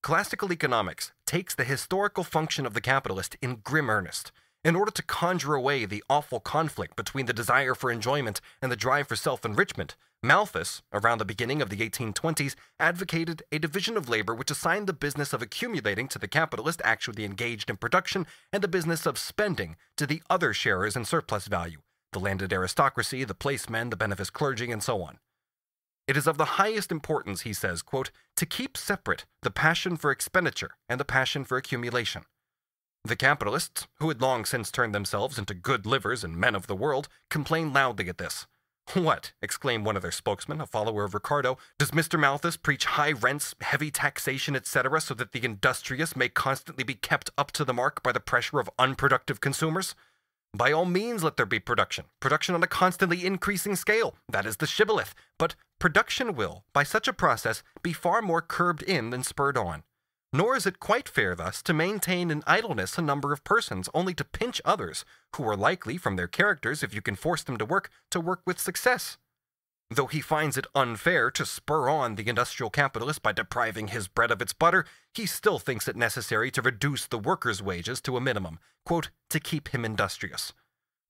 Classical economics takes the historical function of the capitalist in grim earnest. In order to conjure away the awful conflict between the desire for enjoyment and the drive for self-enrichment, Malthus, around the beginning of the 1820s, advocated a division of labor which assigned the business of accumulating to the capitalist actually engaged in production and the business of spending to the other sharers in surplus value, the landed aristocracy, the placemen, the beneficed clergy, and so on. It is of the highest importance, he says, quote, to keep separate the passion for expenditure and the passion for accumulation. The capitalists, who had long since turned themselves into good livers and men of the world, complained loudly at this. What, exclaimed one of their spokesmen, a follower of Ricardo, does Mr. Malthus preach high rents, heavy taxation, etc., so that the industrious may constantly be kept up to the mark by the pressure of unproductive consumers? By all means let there be production on a constantly increasing scale, that is the shibboleth, but production will, by such a process, be far more curbed in than spurred on. Nor is it quite fair thus to maintain in idleness a number of persons, only to pinch others, who are likely, from their characters, if you can force them to work with success. Though he finds it unfair to spur on the industrial capitalist by depriving his bread of its butter, he still thinks it necessary to reduce the worker's wages to a minimum, quote, to keep him industrious.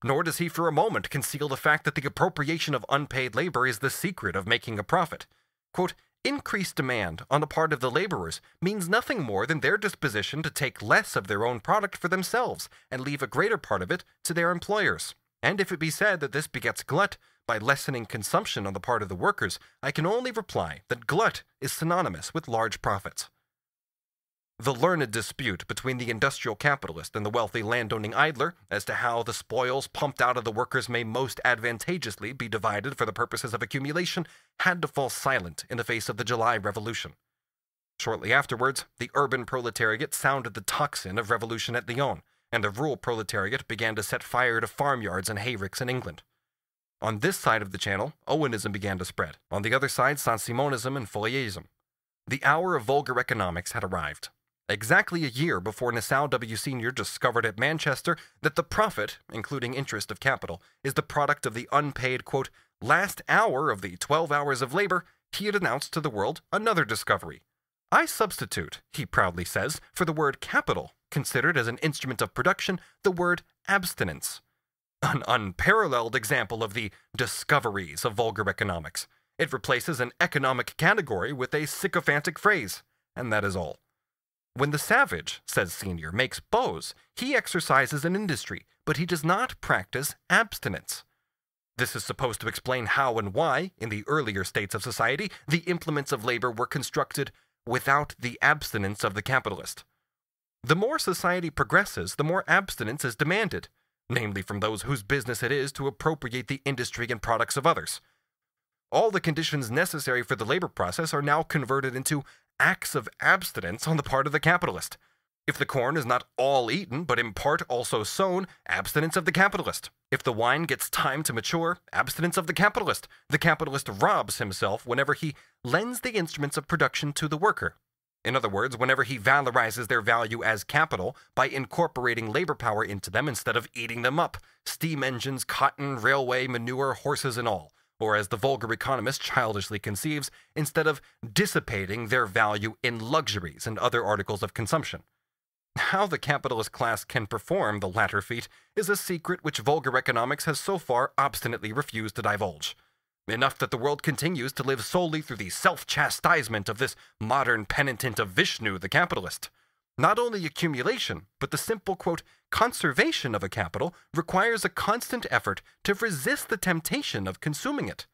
Nor does he for a moment conceal the fact that the appropriation of unpaid labor is the secret of making a profit. Quote, increased demand on the part of the laborers means nothing more than their disposition to take less of their own product for themselves and leave a greater part of it to their employers. And if it be said that this begets glut by lessening consumption on the part of the workers, I can only reply that glut is synonymous with large profits. The learned dispute between the industrial capitalist and the wealthy landowning idler as to how the spoils pumped out of the workers may most advantageously be divided for the purposes of accumulation had to fall silent in the face of the July Revolution. Shortly afterwards, the urban proletariat sounded the tocsin of revolution at Lyon, and the rural proletariat began to set fire to farmyards and hayricks in England. On this side of the channel, Owenism began to spread. On the other side, Saint-Simonism and Fourierism. The hour of vulgar economics had arrived. Exactly a year before Nassau W. Sr. discovered at Manchester that the profit, including interest of capital, is the product of the unpaid, quote, last hour of the 12 hours of labor, he had announced to the world another discovery. I substitute, he proudly says, for the word capital, considered as an instrument of production, the word abstinence. An unparalleled example of the discoveries of vulgar economics. It replaces an economic category with a sycophantic phrase, and that is all. When the savage, says Senior, makes bows, he exercises an industry, but he does not practice abstinence. This is supposed to explain how and why, in the earlier states of society, the implements of labor were constructed without the abstinence of the capitalist. The more society progresses, the more abstinence is demanded, namely from those whose business it is to appropriate the industry and products of others. All the conditions necessary for the labor process are now converted into acts of abstinence on the part of the capitalist. If the corn is not all eaten, but in part also sown, abstinence of the capitalist. If the wine gets time to mature, abstinence of the capitalist. The capitalist robs himself whenever he lends the instruments of production to the worker. In other words, whenever he valorizes their value as capital by incorporating labor power into them instead of eating them up, steam engines, cotton, railway, manure, horses and all. Or as the vulgar economist childishly conceives, instead of dissipating their value in luxuries and other articles of consumption. How the capitalist class can perform the latter feat is a secret which vulgar economics has so far obstinately refused to divulge. Enough that the world continues to live solely through the self-chastisement of this modern penitent of Vishnu the capitalist. Not only accumulation, but the simple, quote, conservation of a capital requires a constant effort to resist the temptation of consuming it.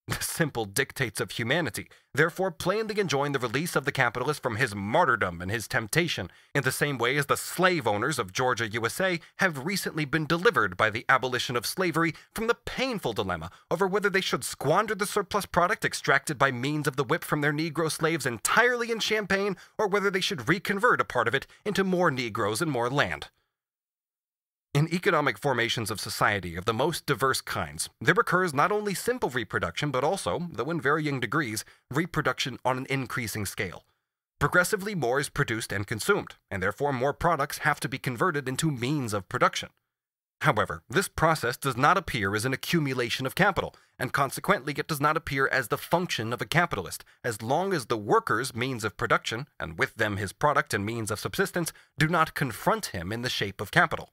The simple dictates of humanity therefore plainly enjoin the release of the capitalist from his martyrdom and his temptation, in the same way as the slave owners of Georgia, USA, have recently been delivered by the abolition of slavery from the painful dilemma over whether they should squander the surplus product extracted by means of the whip from their Negro slaves entirely in Champagne, or whether they should reconvert a part of it into more Negroes and more land. In economic formations of society of the most diverse kinds, there occurs not only simple reproduction, but also, though in varying degrees, reproduction on an increasing scale. Progressively more is produced and consumed, and therefore more products have to be converted into means of production. However, this process does not appear as an accumulation of capital, and consequently it does not appear as the function of a capitalist, as long as the worker's means of production, and with them his product and means of subsistence, do not confront him in the shape of capital.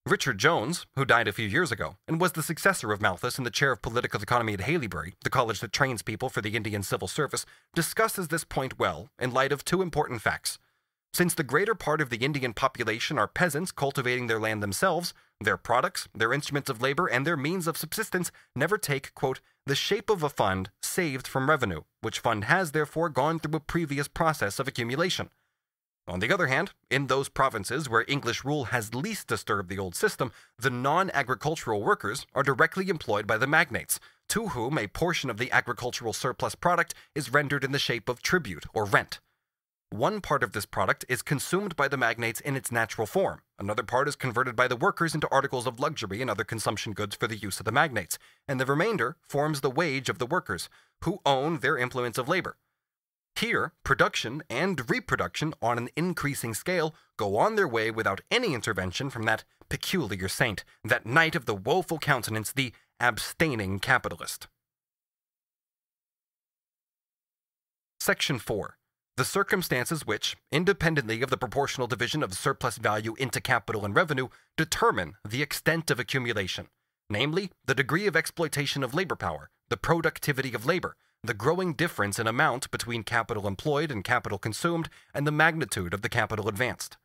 Richard Jones, who died a few years ago, and was the successor of Malthus in the chair of political economy at Haileybury, the college that trains people for the Indian civil service, discusses this point well in light of two important facts. Since the greater part of the Indian population are peasants cultivating their land themselves, their products, their instruments of labor, and their means of subsistence never take, quote, the shape of a fund saved from revenue, which fund has therefore gone through a previous process of accumulation. On the other hand, in those provinces where English rule has least disturbed the old system, the non-agricultural workers are directly employed by the magnates, to whom a portion of the agricultural surplus product is rendered in the shape of tribute or rent. One part of this product is consumed by the magnates in its natural form, another part is converted by the workers into articles of luxury and other consumption goods for the use of the magnates, and the remainder forms the wage of the workers, who own their implements of labor. Here, production and reproduction on an increasing scale go on their way without any intervention from that peculiar saint, that knight of the woeful countenance, the abstaining capitalist. Section 4. The circumstances which, independently of the proportional division of surplus value into capital and revenue, determine the extent of accumulation, namely, the degree of exploitation of labor power, the productivity of labor, the growing difference in amount between capital employed and capital consumed, and the magnitude of the capital advanced.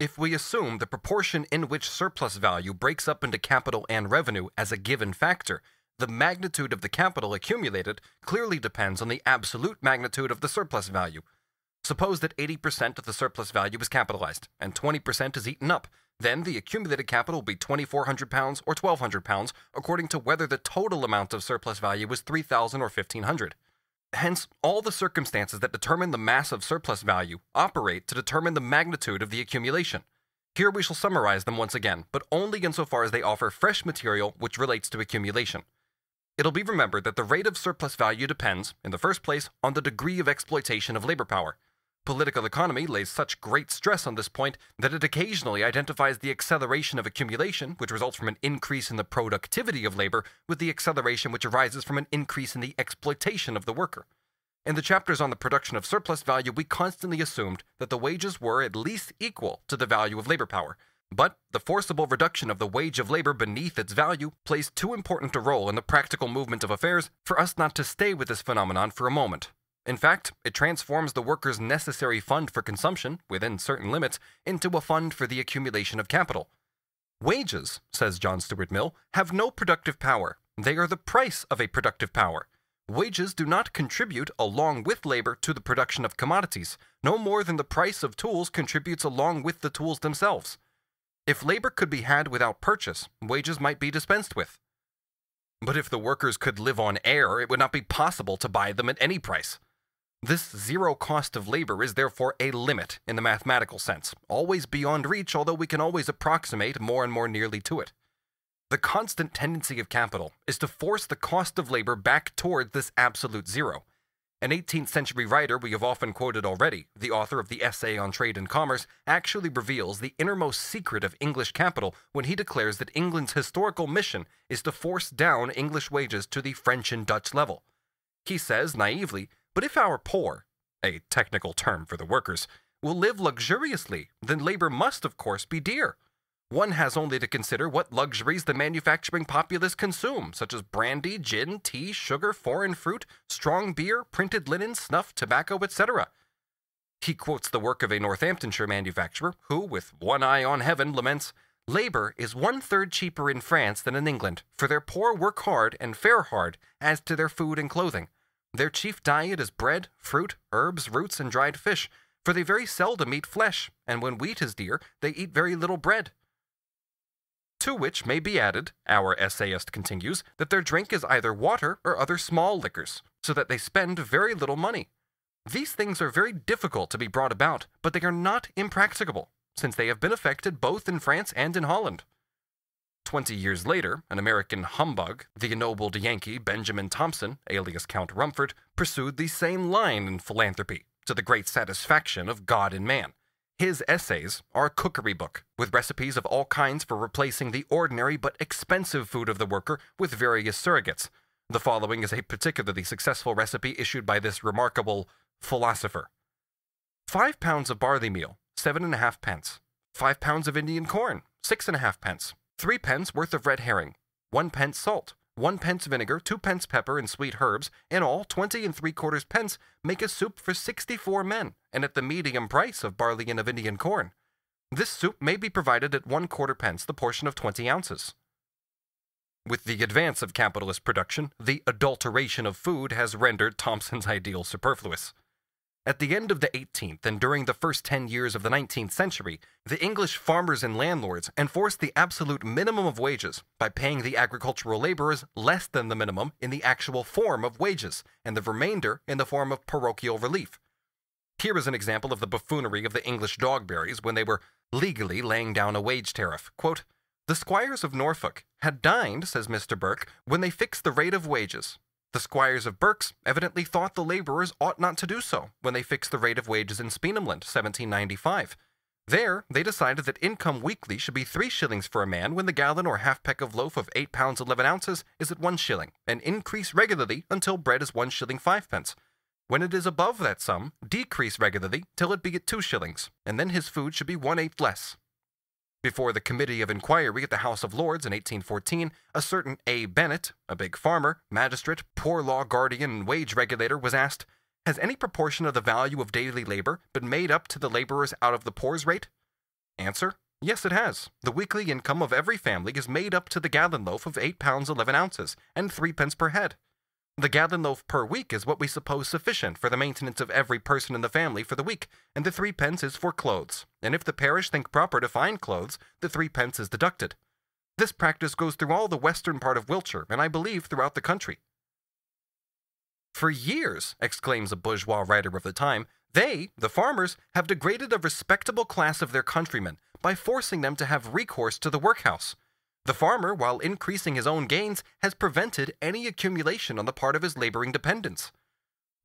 If we assume the proportion in which surplus value breaks up into capital and revenue as a given factor, the magnitude of the capital accumulated clearly depends on the absolute magnitude of the surplus value. Suppose that 80% of the surplus value is capitalized, and 20% is eaten up. Then the accumulated capital will be £2,400 or £1,200, according to whether the total amount of surplus value is £3,000 or £1,500. Hence, all the circumstances that determine the mass of surplus value operate to determine the magnitude of the accumulation. Here we shall summarize them once again, but only insofar as they offer fresh material which relates to accumulation. It'll be remembered that the rate of surplus value depends, in the first place, on the degree of exploitation of labor power. Political economy lays such great stress on this point that it occasionally identifies the acceleration of accumulation, which results from an increase in the productivity of labor, with the acceleration which arises from an increase in the exploitation of the worker. In the chapters on the production of surplus value, we constantly assumed that the wages were at least equal to the value of labor power. But the forcible reduction of the wage of labor beneath its value plays too important a role in the practical movement of affairs for us not to stay with this phenomenon for a moment. In fact, it transforms the worker's necessary fund for consumption, within certain limits, into a fund for the accumulation of capital. Wages, says John Stuart Mill, have no productive power. They are the price of a productive power. Wages do not contribute along with labor to the production of commodities, no more than the price of tools contributes along with the tools themselves. If labor could be had without purchase, wages might be dispensed with. But if the workers could live on air, it would not be possible to buy them at any price. This zero cost of labor is therefore a limit in the mathematical sense, always beyond reach, although we can always approximate more and more nearly to it. The constant tendency of capital is to force the cost of labor back towards this absolute zero. An 18th century writer we have often quoted already, the author of the Essay on Trade and Commerce, actually reveals the innermost secret of English capital when he declares that England's historical mission is to force down English wages to the French and Dutch level. He says, naively, but if our poor, a technical term for the workers, will live luxuriously, then labor must, of course, be dear. One has only to consider what luxuries the manufacturing populace consume, such as brandy, gin, tea, sugar, foreign fruit, strong beer, printed linen, snuff, tobacco, etc. He quotes the work of a Northamptonshire manufacturer who, with one eye on heaven, laments, "Labor is 1/3 cheaper in France than in England, for their poor work hard and fare hard as to their food and clothing. Their chief diet is bread, fruit, herbs, roots, and dried fish, for they very seldom eat flesh, and when wheat is dear, they eat very little bread." To which may be added, our essayist continues, that their drink is either water or other small liquors, so that they spend very little money. These things are very difficult to be brought about, but they are not impracticable, since they have been effected both in France and in Holland. 20 years later, an American humbug, the ennobled Yankee Benjamin Thompson, alias Count Rumford, pursued the same line in philanthropy, to the great satisfaction of God and man. His essays are a cookery book, with recipes of all kinds for replacing the ordinary but expensive food of the worker with various surrogates. The following is a particularly successful recipe issued by this remarkable philosopher. 5 pounds of barley meal, 7.5 pence. 5 pounds of Indian corn, 6.5 pence. 3 pence worth of red herring, 1 pence salt, 1 pence vinegar, 2 pence pepper and sweet herbs, in all 20 3/4 pence make a soup for 64 men, and at the medium price of barley and of Indian corn. This soup may be provided at 1/4 pence the portion of 20 ounces. With the advance of capitalist production, the adulteration of food has rendered Thompson's ideal superfluous. At the end of the 18th and during the first 10 years of the 19th century, the English farmers and landlords enforced the absolute minimum of wages by paying the agricultural laborers less than the minimum in the actual form of wages, and the remainder in the form of parochial relief. Here is an example of the buffoonery of the English dogberries when they were legally laying down a wage tariff. Quote, "The squires of Norfolk had dined," says Mr. Burke, "when they fixed the rate of wages. The squires of Berks evidently thought the laborers ought not to do so when they fixed the rate of wages in Speenhamland, 1795. There, they decided that income weekly should be 3 shillings for a man when the gallon or half-peck of loaf of 8 pounds 11 ounces is at 1 shilling, and increase regularly until bread is 1 shilling 5 pence. When it is above that sum, decrease regularly till it be at 2 shillings, and then his food should be 1/8 less." Before the Committee of Inquiry at the House of Lords in 1814, a certain A. Bennett, a big farmer, magistrate, poor law guardian, and wage regulator, was asked, "Has any proportion of the value of daily labor been made up to the laborers out of the poor's rate?" Answer, "Yes, it has. The weekly income of every family is made up to the gallon loaf of 8 pounds 11 ounces, and 3 pence per head. The gallon loaf per week is what we suppose sufficient for the maintenance of every person in the family for the week, and the 3 pence is for clothes, and if the parish think proper to find clothes, the 3 pence is deducted. This practice goes through all the western part of Wiltshire, and I believe throughout the country." "For years," exclaims a bourgeois writer of the time, "they, the farmers, have degraded a respectable class of their countrymen by forcing them to have recourse to the workhouse. The farmer, while increasing his own gains, has prevented any accumulation on the part of his laboring dependents."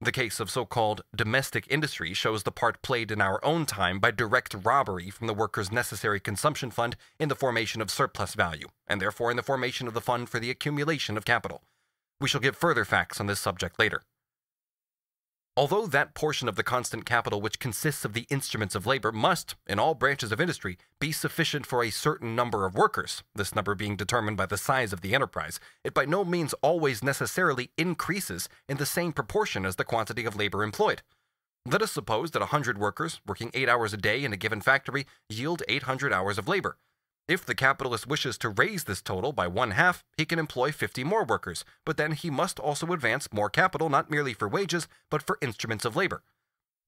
The case of so-called domestic industry shows the part played in our own time by direct robbery from the workers' necessary consumption fund in the formation of surplus value, and therefore in the formation of the fund for the accumulation of capital. We shall give further facts on this subject later. Although that portion of the constant capital which consists of the instruments of labor must, in all branches of industry, be sufficient for a certain number of workers, this number being determined by the size of the enterprise, it by no means always necessarily increases in the same proportion as the quantity of labor employed. Let us suppose that 100 workers, working 8 hours a day in a given factory, yield 800 hours of labor. If the capitalist wishes to raise this total by 1/2, he can employ 50 more workers, but then he must also advance more capital not merely for wages, but for instruments of labor.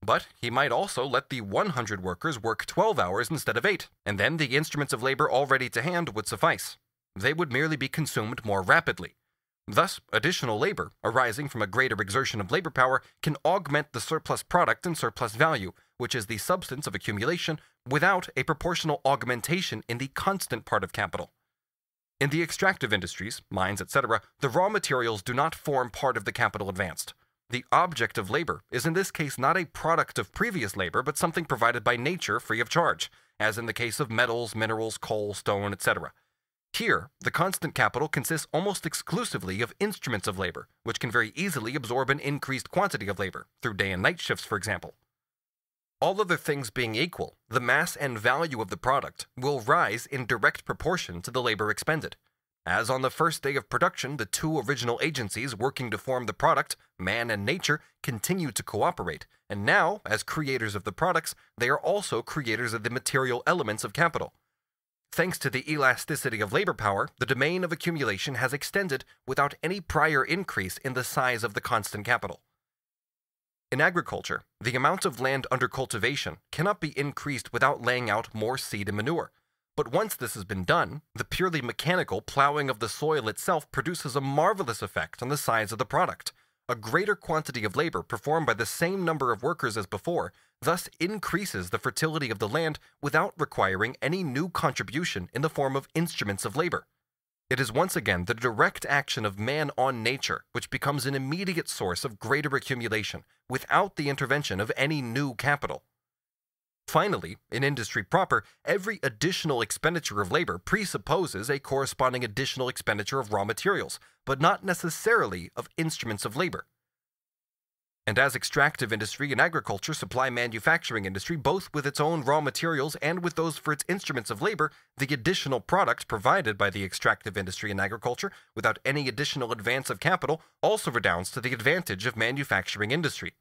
But he might also let the 100 workers work 12 hours instead of 8, and then the instruments of labor already to hand would suffice. They would merely be consumed more rapidly. Thus, additional labor, arising from a greater exertion of labor power, can augment the surplus product and surplus value, which is the substance of accumulation, without a proportional augmentation in the constant part of capital. In the extractive industries, mines, etc., the raw materials do not form part of the capital advanced. The object of labor is in this case not a product of previous labor, but something provided by nature free of charge, as in the case of metals, minerals, coal, stone, etc. Here, the constant capital consists almost exclusively of instruments of labor, which can very easily absorb an increased quantity of labor, through day and night shifts, for example. All other things being equal, the mass and value of the product will rise in direct proportion to the labor expended. As on the first day of production, the two original agencies working to form the product, man and nature, continue to cooperate, and now, as creators of the products, they are also creators of the material elements of capital. Thanks to the elasticity of labor power, the domain of accumulation has extended without any prior increase in the size of the constant capital. In agriculture, the amount of land under cultivation cannot be increased without laying out more seed and manure. But once this has been done, the purely mechanical plowing of the soil itself produces a marvelous effect on the size of the product. A greater quantity of labor performed by the same number of workers as before thus increases the fertility of the land without requiring any new contribution in the form of instruments of labor. It is once again the direct action of man on nature which becomes an immediate source of greater accumulation without the intervention of any new capital. Finally, in industry proper, every additional expenditure of labor presupposes a corresponding additional expenditure of raw materials, but not necessarily of instruments of labor. And as extractive industry and agriculture supply manufacturing industry both with its own raw materials and with those for its instruments of labor, the additional product provided by the extractive industry and agriculture without any additional advance of capital also redounds to the advantage of manufacturing industry.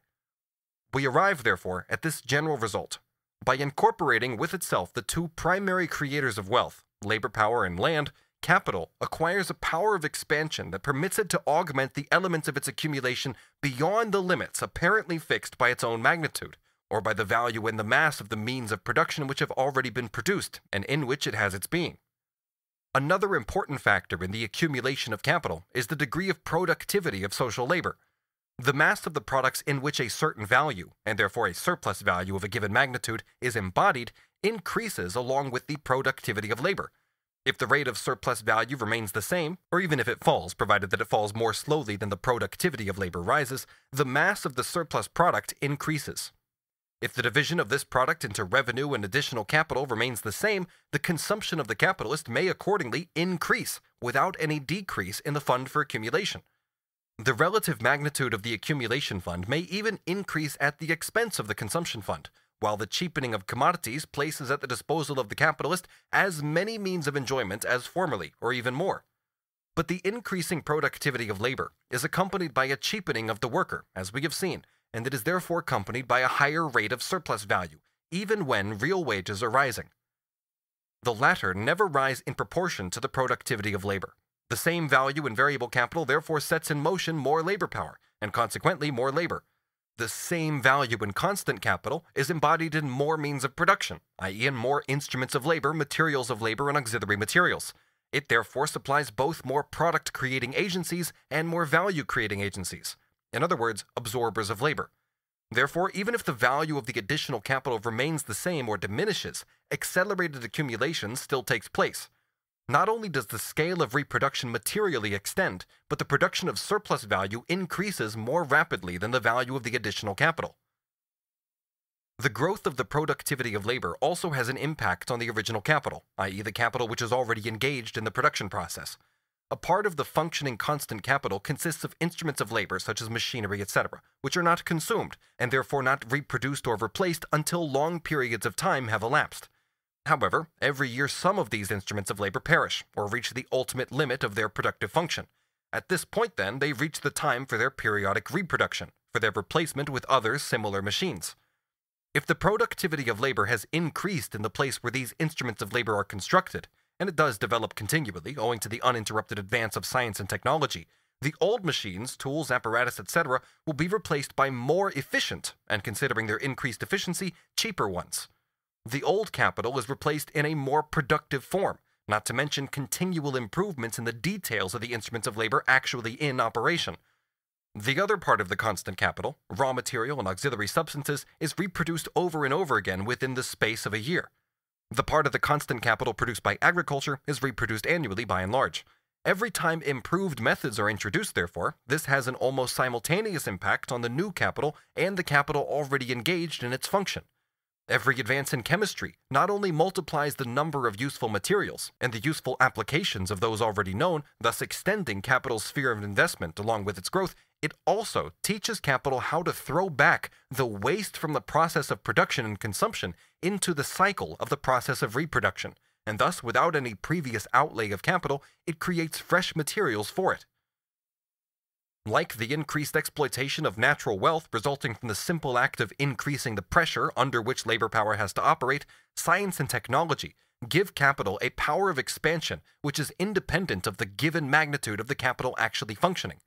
We arrive, therefore, at this general result. By incorporating with itself the two primary creators of wealth, labor power and land, capital acquires a power of expansion that permits it to augment the elements of its accumulation beyond the limits apparently fixed by its own magnitude, or by the value and the mass of the means of production which have already been produced and in which it has its being. Another important factor in the accumulation of capital is the degree of productivity of social labor. The mass of the products in which a certain value, and therefore a surplus value of a given magnitude, is embodied, increases along with the productivity of labor. If the rate of surplus value remains the same, or even if it falls, provided that it falls more slowly than the productivity of labor rises, the mass of the surplus product increases. If the division of this product into revenue and additional capital remains the same, the consumption of the capitalist may accordingly increase without any decrease in the fund for accumulation. The relative magnitude of the accumulation fund may even increase at the expense of the consumption fund, while the cheapening of commodities places at the disposal of the capitalist as many means of enjoyment as formerly, or even more. But the increasing productivity of labor is accompanied by a cheapening of the worker, as we have seen, and it is therefore accompanied by a higher rate of surplus value, even when real wages are rising. The latter never rise in proportion to the productivity of labor. The same value in variable capital therefore sets in motion more labor power, and consequently more labor. The same value in constant capital is embodied in more means of production, i.e. in more instruments of labor, materials of labor, and auxiliary materials. It therefore supplies both more product-creating agencies and more value-creating agencies. In other words, absorbers of labor. Therefore, even if the value of the additional capital remains the same or diminishes, accelerated accumulation still takes place. Not only does the scale of reproduction materially extend, but the production of surplus value increases more rapidly than the value of the additional capital. The growth of the productivity of labor also has an impact on the original capital, i.e. the capital which is already engaged in the production process. A part of the functioning constant capital consists of instruments of labor such as machinery, etc., which are not consumed, and therefore not reproduced or replaced until long periods of time have elapsed. However, every year some of these instruments of labor perish, or reach the ultimate limit of their productive function. At this point, then, they reach the time for their periodic reproduction, for their replacement with other similar machines. If the productivity of labor has increased in the place where these instruments of labor are constructed, and it does develop continually owing to the uninterrupted advance of science and technology, the old machines, tools, apparatus, etc. will be replaced by more efficient, and considering their increased efficiency, cheaper ones. The old capital is replaced in a more productive form, not to mention continual improvements in the details of the instruments of labor actually in operation. The other part of the constant capital, raw material and auxiliary substances, is reproduced over and over again within the space of a year. The part of the constant capital produced by agriculture is reproduced annually by and large. Every time improved methods are introduced, therefore, this has an almost simultaneous impact on the new capital and the capital already engaged in its function. Every advance in chemistry not only multiplies the number of useful materials and the useful applications of those already known, thus extending capital's sphere of investment along with its growth, it also teaches capital how to throw back the waste from the process of production and consumption into the cycle of the process of reproduction, and thus, without any previous outlay of capital, it creates fresh materials for it. Like the increased exploitation of natural wealth resulting from the simple act of increasing the pressure under which labor power has to operate, science and technology give capital a power of expansion which is independent of the given magnitude of the capital actually functioning.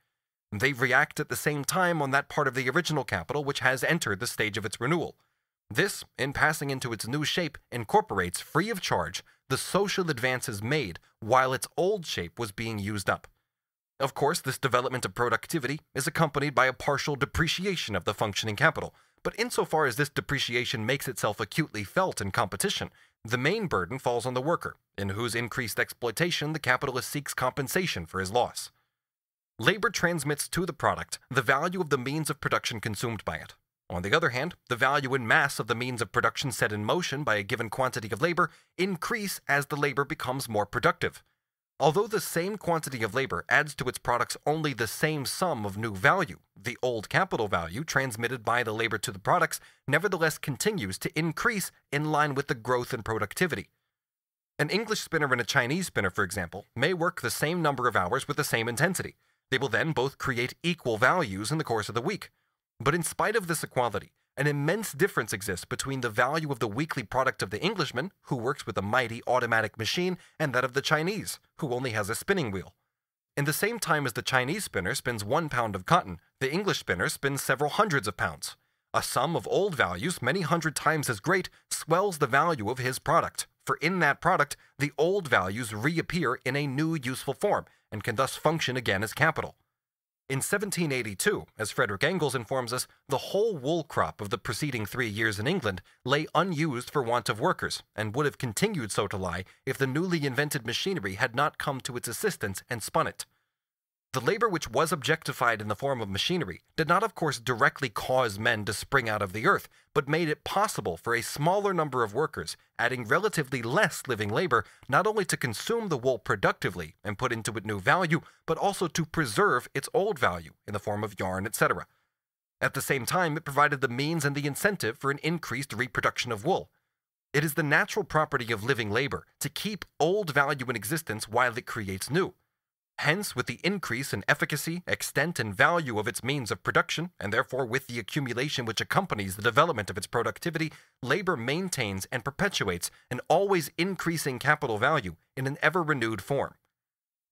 They react at the same time on that part of the original capital which has entered the stage of its renewal. This, in passing into its new shape, incorporates free of charge the social advances made while its old shape was being used up. Of course, this development of productivity is accompanied by a partial depreciation of the functioning capital, but insofar as this depreciation makes itself acutely felt in competition, the main burden falls on the worker, in whose increased exploitation the capitalist seeks compensation for his loss. Labor transmits to the product the value of the means of production consumed by it. On the other hand, the value in mass of the means of production set in motion by a given quantity of labor increase as the labor becomes more productive. Although the same quantity of labor adds to its products only the same sum of new value, the old capital value transmitted by the labor to the products nevertheless continues to increase in line with the growth in productivity. An English spinner and a Chinese spinner, for example, may work the same number of hours with the same intensity. They will then both create equal values in the course of the week. But in spite of this equality, an immense difference exists between the value of the weekly product of the Englishman, who works with a mighty automatic machine, and that of the Chinese, who only has a spinning wheel. In the same time as the Chinese spinner spins 1 pound of cotton, the English spinner spins several hundreds of pounds. A sum of old values many hundred times as great swells the value of his product, for in that product the old values reappear in a new useful form, and can thus function again as capital. In 1782, as Frederick Engels informs us, the whole wool crop of the preceding 3 years in England lay unused for want of workers, and would have continued so to lie if the newly invented machinery had not come to its assistance and spun it. The labor which was objectified in the form of machinery did not of course directly cause men to spring out of the earth, but made it possible for a smaller number of workers, adding relatively less living labor, not only to consume the wool productively and put into it new value, but also to preserve its old value in the form of yarn, etc. At the same time, it provided the means and the incentive for an increased reproduction of wool. It is the natural property of living labor to keep old value in existence while it creates new. Hence, with the increase in efficacy, extent, and value of its means of production, and therefore with the accumulation which accompanies the development of its productivity, labor maintains and perpetuates an always increasing capital value in an ever-renewed form.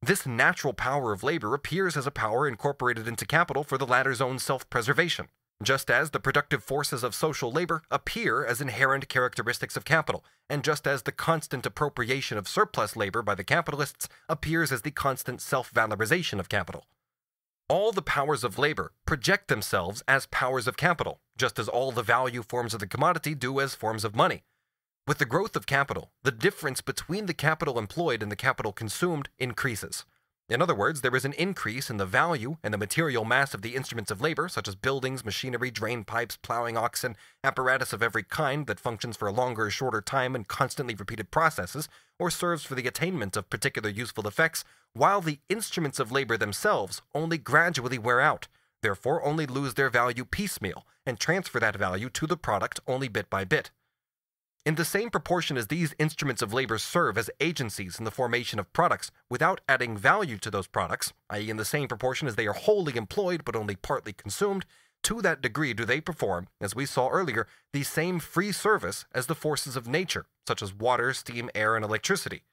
This natural power of labor appears as a power incorporated into capital for the latter's own self-preservation, just as the productive forces of social labor appear as inherent characteristics of capital, and just as the constant appropriation of surplus labor by the capitalists appears as the constant self-valorization of capital. All the powers of labor project themselves as powers of capital, just as all the value forms of the commodity do as forms of money. With the growth of capital, the difference between the capital employed and the capital consumed increases. In other words, there is an increase in the value and the material mass of the instruments of labor, such as buildings, machinery, drain pipes, plowing oxen, apparatus of every kind that functions for a longer or shorter time in constantly repeated processes, or serves for the attainment of particular useful effects, while the instruments of labor themselves only gradually wear out, therefore only lose their value piecemeal, and transfer that value to the product only bit by bit. In the same proportion as these instruments of labor serve as agencies in the formation of products without adding value to those products, i.e. in the same proportion as they are wholly employed but only partly consumed, to that degree do they perform, as we saw earlier, the same free service as the forces of nature, such as water, steam, air, and electricity.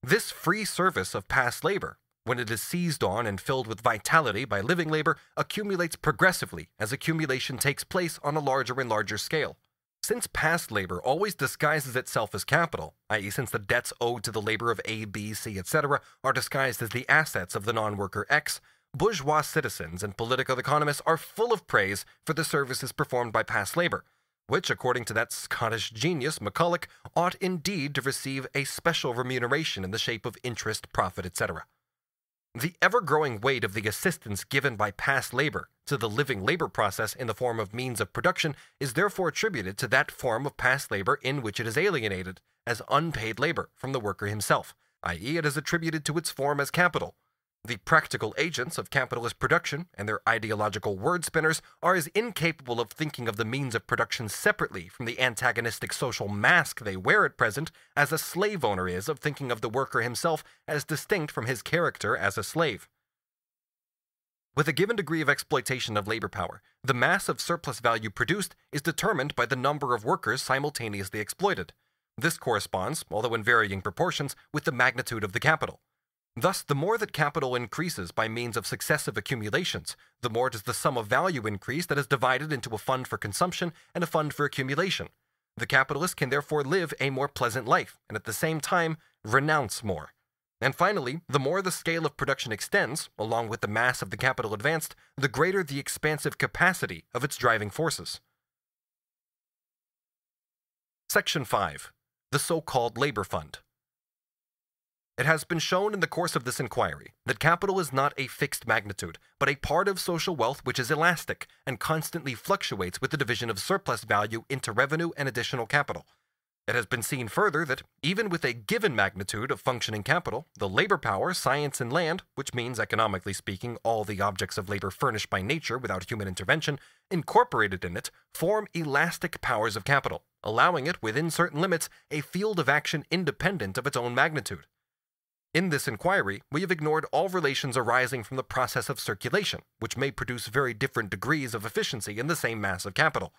This free service of past labor, when it is seized on and filled with vitality by living labor, accumulates progressively as accumulation takes place on a larger and larger scale. Since past labor always disguises itself as capital, i.e. since the debts owed to the labor of A, B, C, etc. are disguised as the assets of the non-worker X, bourgeois citizens and political economists are full of praise for the services performed by past labor, which, according to that Scottish genius, McCulloch, ought indeed to receive a special remuneration in the shape of interest, profit, etc. The ever-growing weight of the assistance given by past labor to the living labor process in the form of means of production is therefore attributed to that form of past labor in which it is alienated as unpaid labor from the worker himself, i.e. it is attributed to its form as capital. The practical agents of capitalist production and their ideological word spinners are as incapable of thinking of the means of production separately from the antagonistic social mask they wear at present as a slave owner is of thinking of the worker himself as distinct from his character as a slave. With a given degree of exploitation of labor power, the mass of surplus value produced is determined by the number of workers simultaneously exploited. This corresponds, although in varying proportions, with the magnitude of the capital. Thus, the more that capital increases by means of successive accumulations, the more does the sum of value increase that is divided into a fund for consumption and a fund for accumulation. The capitalist can therefore live a more pleasant life, and at the same time, renounce more. And finally, the more the scale of production extends, along with the mass of the capital advanced, the greater the expansive capacity of its driving forces. Section 5. The so-called labor fund. It has been shown in the course of this inquiry that capital is not a fixed magnitude, but a part of social wealth which is elastic and constantly fluctuates with the division of surplus value into revenue and additional capital. It has been seen further that, even with a given magnitude of functioning capital, the labor power, science, and land, which means, economically speaking, all the objects of labor furnished by nature without human intervention, incorporated in it, form elastic powers of capital, allowing it, within certain limits, a field of action independent of its own magnitude. In this inquiry, we have ignored all relations arising from the process of circulation, which may produce very different degrees of efficiency in the same mass of capital.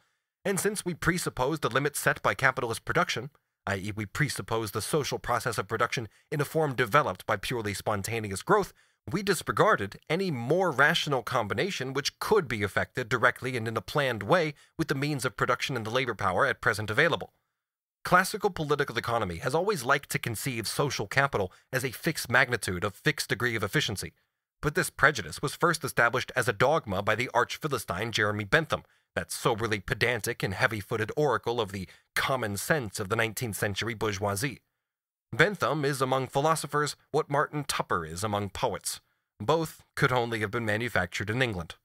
And since we presuppose the limits set by capitalist production, i.e. we presuppose the social process of production in a form developed by purely spontaneous growth, we disregarded any more rational combination which could be effected directly and in a planned way with the means of production and the labor power at present available. Classical political economy has always liked to conceive social capital as a fixed magnitude of fixed degree of efficiency, but this prejudice was first established as a dogma by the arch-Philistine Jeremy Bentham, that soberly pedantic and heavy-footed oracle of the common sense of the 19th century bourgeoisie. Bentham is among philosophers what Martin Tupper is among poets. Both could only have been manufactured in England.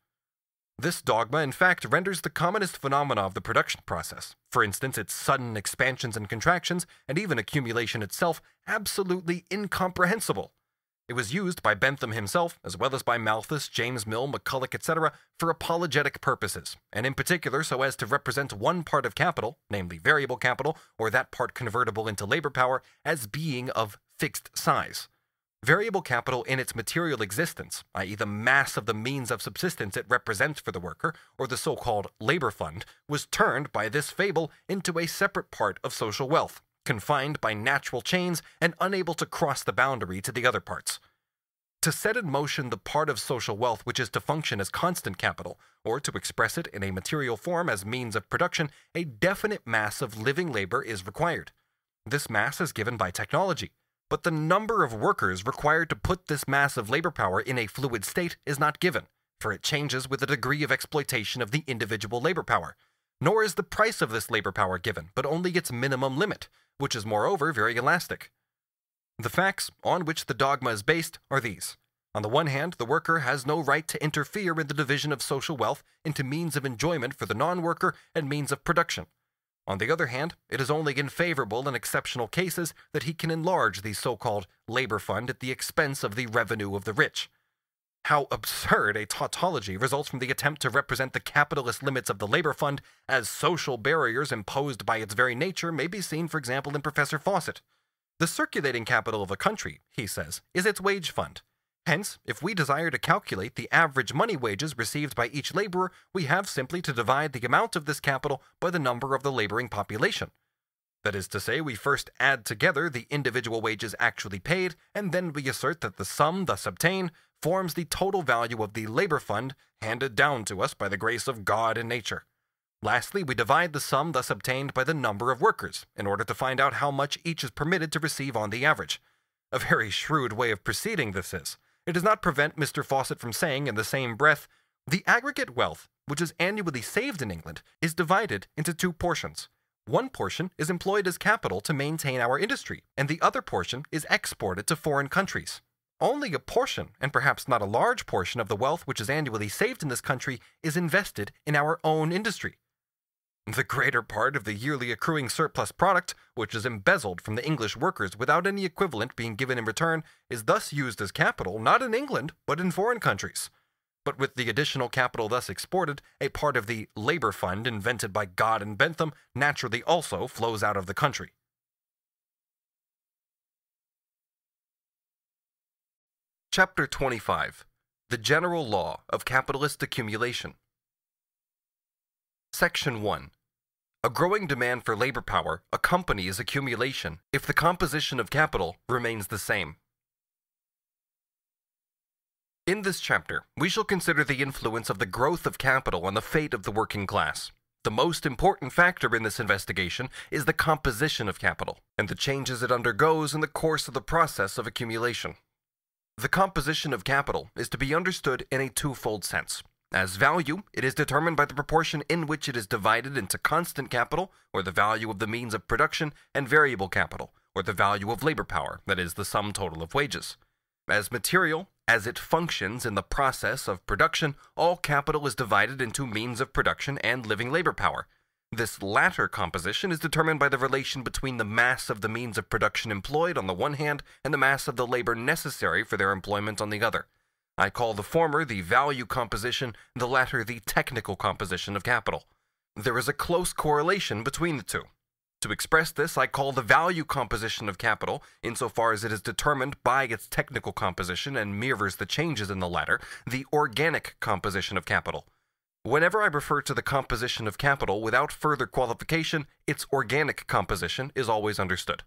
This dogma, in fact, renders the commonest phenomena of the production process, for instance its sudden expansions and contractions, and even accumulation itself, absolutely incomprehensible. It was used by Bentham himself, as well as by Malthus, James Mill, McCulloch, etc., for apologetic purposes, and in particular so as to represent one part of capital, namely variable capital, or that part convertible into labor power, as being of fixed size. Variable capital in its material existence, i.e. the mass of the means of subsistence it represents for the worker, or the so-called labor fund, was turned by this fable into a separate part of social wealth, confined by natural chains and unable to cross the boundary to the other parts. To set in motion the part of social wealth which is to function as constant capital, or to express it in a material form as means of production, a definite mass of living labor is required. This mass is given by technology. But the number of workers required to put this mass of labor power in a fluid state is not given, for it changes with the degree of exploitation of the individual labor power. Nor is the price of this labor power given, but only its minimum limit, which is moreover very elastic. The facts on which the dogma is based are these. On the one hand, the worker has no right to interfere in the division of social wealth into means of enjoyment for the non-worker and means of production. On the other hand, it is only in favorable and exceptional cases that he can enlarge the so-called labor fund at the expense of the revenue of the rich. How absurd a tautology results from the attempt to represent the capitalist limits of the labor fund as social barriers imposed by its very nature may be seen, for example, in Professor Fawcett. The circulating capital of a country, he says, is its wage fund. Hence, if we desire to calculate the average money wages received by each laborer, we have simply to divide the amount of this capital by the number of the laboring population. That is to say, we first add together the individual wages actually paid, and then we assert that the sum thus obtained forms the total value of the labor fund handed down to us by the grace of God and nature. Lastly, we divide the sum thus obtained by the number of workers, in order to find out how much each is permitted to receive on the average. A very shrewd way of proceeding this is. It does not prevent Mr. Fawcett from saying in the same breath, the aggregate wealth, which is annually saved in England, is divided into two portions. One portion is employed as capital to maintain our industry, and the other portion is exported to foreign countries. only a portion, and perhaps not a large portion, of the wealth which is annually saved in this country is invested in our own industry. The greater part of the yearly accruing surplus product, which is embezzled from the English workers without any equivalent being given in return, is thus used as capital not in England, but in foreign countries. But with the additional capital thus exported, a part of the labor fund invented by God and Bentham naturally also flows out of the country. Chapter 25. The General Law of Capitalist Accumulation. Section 1. A growing demand for labor power accompanies accumulation if the composition of capital remains the same. In this chapter, we shall consider the influence of the growth of capital on the fate of the working class. The most important factor in this investigation is the composition of capital, and the changes it undergoes in the course of the process of accumulation. The composition of capital is to be understood in a twofold sense. As value, it is determined by the proportion in which it is divided into constant capital, or the value of the means of production, and variable capital, or the value of labor power, that is, the sum total of wages. As material, as it functions in the process of production, all capital is divided into means of production and living labor power. This latter composition is determined by the relation between the mass of the means of production employed on the one hand and the mass of the labor necessary for their employment on the other. I call the former the value composition, the latter the technical composition of capital. There is a close correlation between the two. To express this, I call the value composition of capital, insofar as it is determined by its technical composition and mirrors the changes in the latter, the organic composition of capital. Whenever I refer to the composition of capital without further qualification, its organic composition is always understood.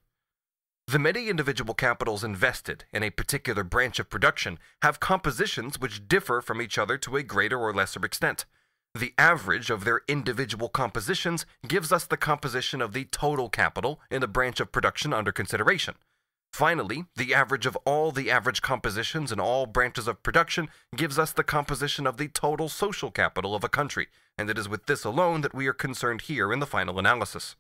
The many individual capitals invested in a particular branch of production have compositions which differ from each other to a greater or lesser extent. The average of their individual compositions gives us the composition of the total capital in the branch of production under consideration. Finally, the average of all the average compositions in all branches of production gives us the composition of the total social capital of a country, and it is with this alone that we are concerned here in the final analysis.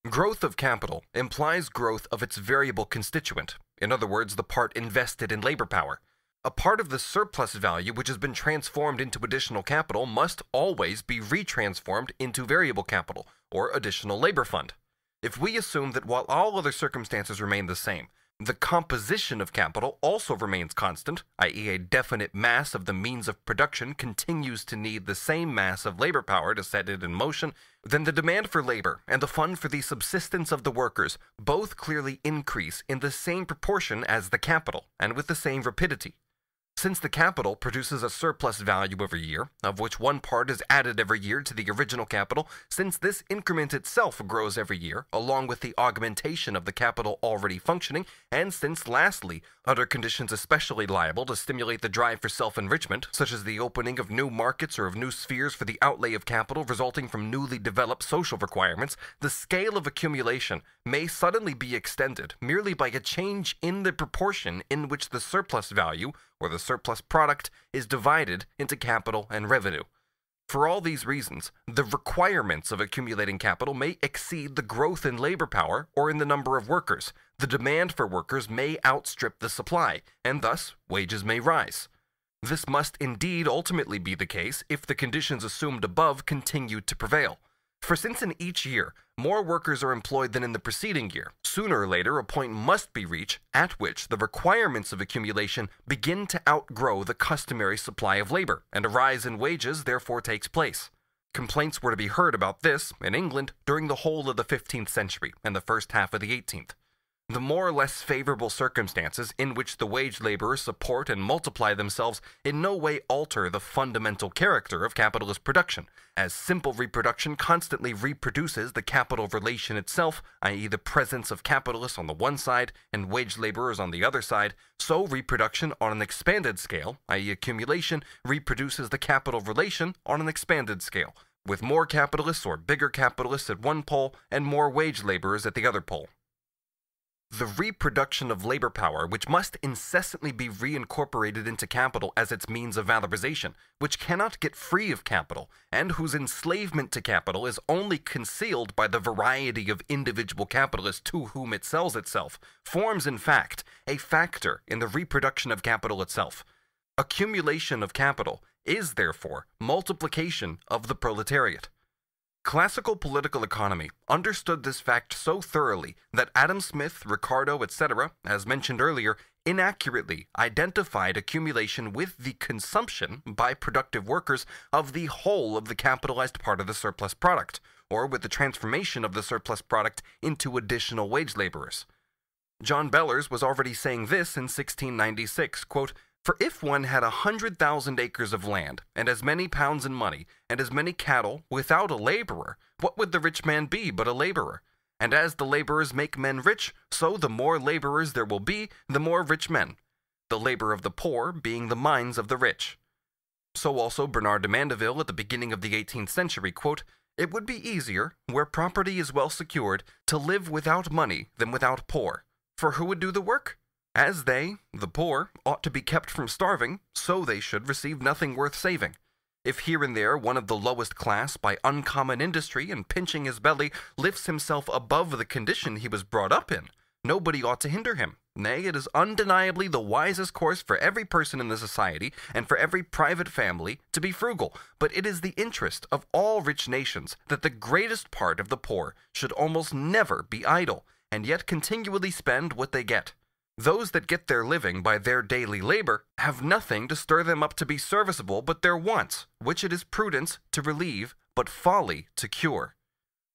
Growth of capital implies growth of its variable constituent, in other words, the part invested in labor power. A part of the surplus value which has been transformed into additional capital must always be retransformed into variable capital, or additional labor fund. If we assume that while all other circumstances remain the same, the composition of capital also remains constant, i.e. a definite mass of the means of production continues to need the same mass of labor power to set it in motion, then the demand for labor and the fund for the subsistence of the workers both clearly increase in the same proportion as the capital, and with the same rapidity. Since the capital produces a surplus value every year, of which one part is added every year to the original capital, since this increment itself grows every year, along with the augmentation of the capital already functioning, and since lastly, under conditions especially liable to stimulate the drive for self-enrichment, such as the opening of new markets or of new spheres for the outlay of capital resulting from newly developed social requirements, the scale of accumulation may suddenly be extended merely by a change in the proportion in which the surplus value, or the surplus product, is divided into capital and revenue. For all these reasons, the requirements of accumulating capital may exceed the growth in labor power or in the number of workers. The demand for workers may outstrip the supply, and thus wages may rise. This must indeed ultimately be the case if the conditions assumed above continue to prevail. For since in each year more workers are employed than in the preceding year, sooner or later a point must be reached at which the requirements of accumulation begin to outgrow the customary supply of labor, and a rise in wages therefore takes place. Complaints were to be heard about this in England during the whole of the 15th century and the first half of the 18th. The more or less favorable circumstances in which the wage laborers support and multiply themselves in no way alter the fundamental character of capitalist production, as simple reproduction constantly reproduces the capital relation itself, i.e. the presence of capitalists on the one side and wage laborers on the other side, so reproduction on an expanded scale, i.e. accumulation, reproduces the capital relation on an expanded scale, with more capitalists or bigger capitalists at one pole and more wage laborers at the other pole. the reproduction of labor power, which must incessantly be reincorporated into capital as its means of valorization, which cannot get free of capital, and whose enslavement to capital is only concealed by the variety of individual capitalists to whom it sells itself, forms in fact a factor in the reproduction of capital itself. Accumulation of capital is, therefore, multiplication of the proletariat. Classical political economy understood this fact so thoroughly that Adam Smith, Ricardo, etc., as mentioned earlier, inaccurately identified accumulation with the consumption by productive workers of the whole of the capitalized part of the surplus product, or with the transformation of the surplus product into additional wage laborers. John Bellers was already saying this in 1696, quote, "For if one had 100,000 acres of land, and as many pounds in money, and as many cattle, without a laborer, what would the rich man be but a laborer? And as the laborers make men rich, so the more laborers there will be, the more rich men. The labor of the poor being the minds of the rich." So also Bernard de Mandeville at the beginning of the 18th century, quote, "It would be easier, where property is well secured, to live without money than without poor. For who would do the work? As they, the poor, ought to be kept from starving, so they should receive nothing worth saving. If here and there one of the lowest class, by uncommon industry and pinching his belly, lifts himself above the condition he was brought up in, nobody ought to hinder him. Nay, it is undeniably the wisest course for every person in the society, and for every private family, to be frugal, but it is the interest of all rich nations that the greatest part of the poor should almost never be idle, and yet continually spend what they get. Those that get their living by their daily labor have nothing to stir them up to be serviceable but their wants, which it is prudence to relieve, but folly to cure.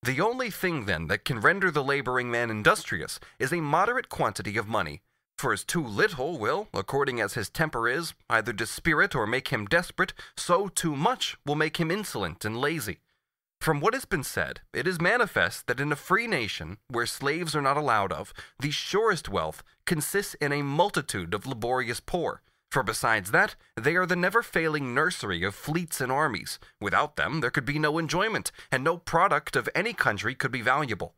The only thing, then, that can render the laboring man industrious is a moderate quantity of money, for as too little will, according as his temper is, either dispirit or make him desperate, so too much will make him insolent and lazy. From what has been said, it is manifest that in a free nation, where slaves are not allowed of, the surest wealth consists in a multitude of laborious poor, for besides that, they are the never-failing nursery of fleets and armies. Without them, there could be no enjoyment, and no product of any country could be valuable.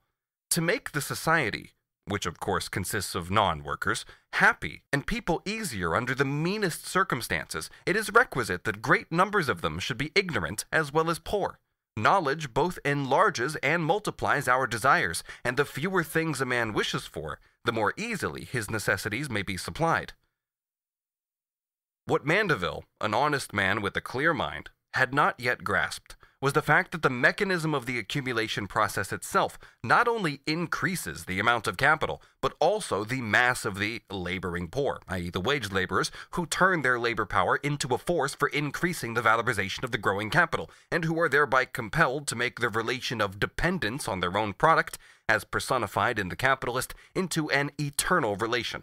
To make the society, which of course consists of non-workers, happy, and people easier under the meanest circumstances, it is requisite that great numbers of them should be ignorant as well as poor. Knowledge both enlarges and multiplies our desires, and the fewer things a man wishes for, the more easily his necessities may be supplied. What Mandeville, an honest man with a clear mind, had not yet grasped was the fact that the mechanism of the accumulation process itself not only increases the amount of capital, but also the mass of the laboring poor, i.e. the wage laborers, who turn their labor power into a force for increasing the valorization of the growing capital, and who are thereby compelled to make the relation of dependence on their own product, as personified in the capitalist, into an eternal relation.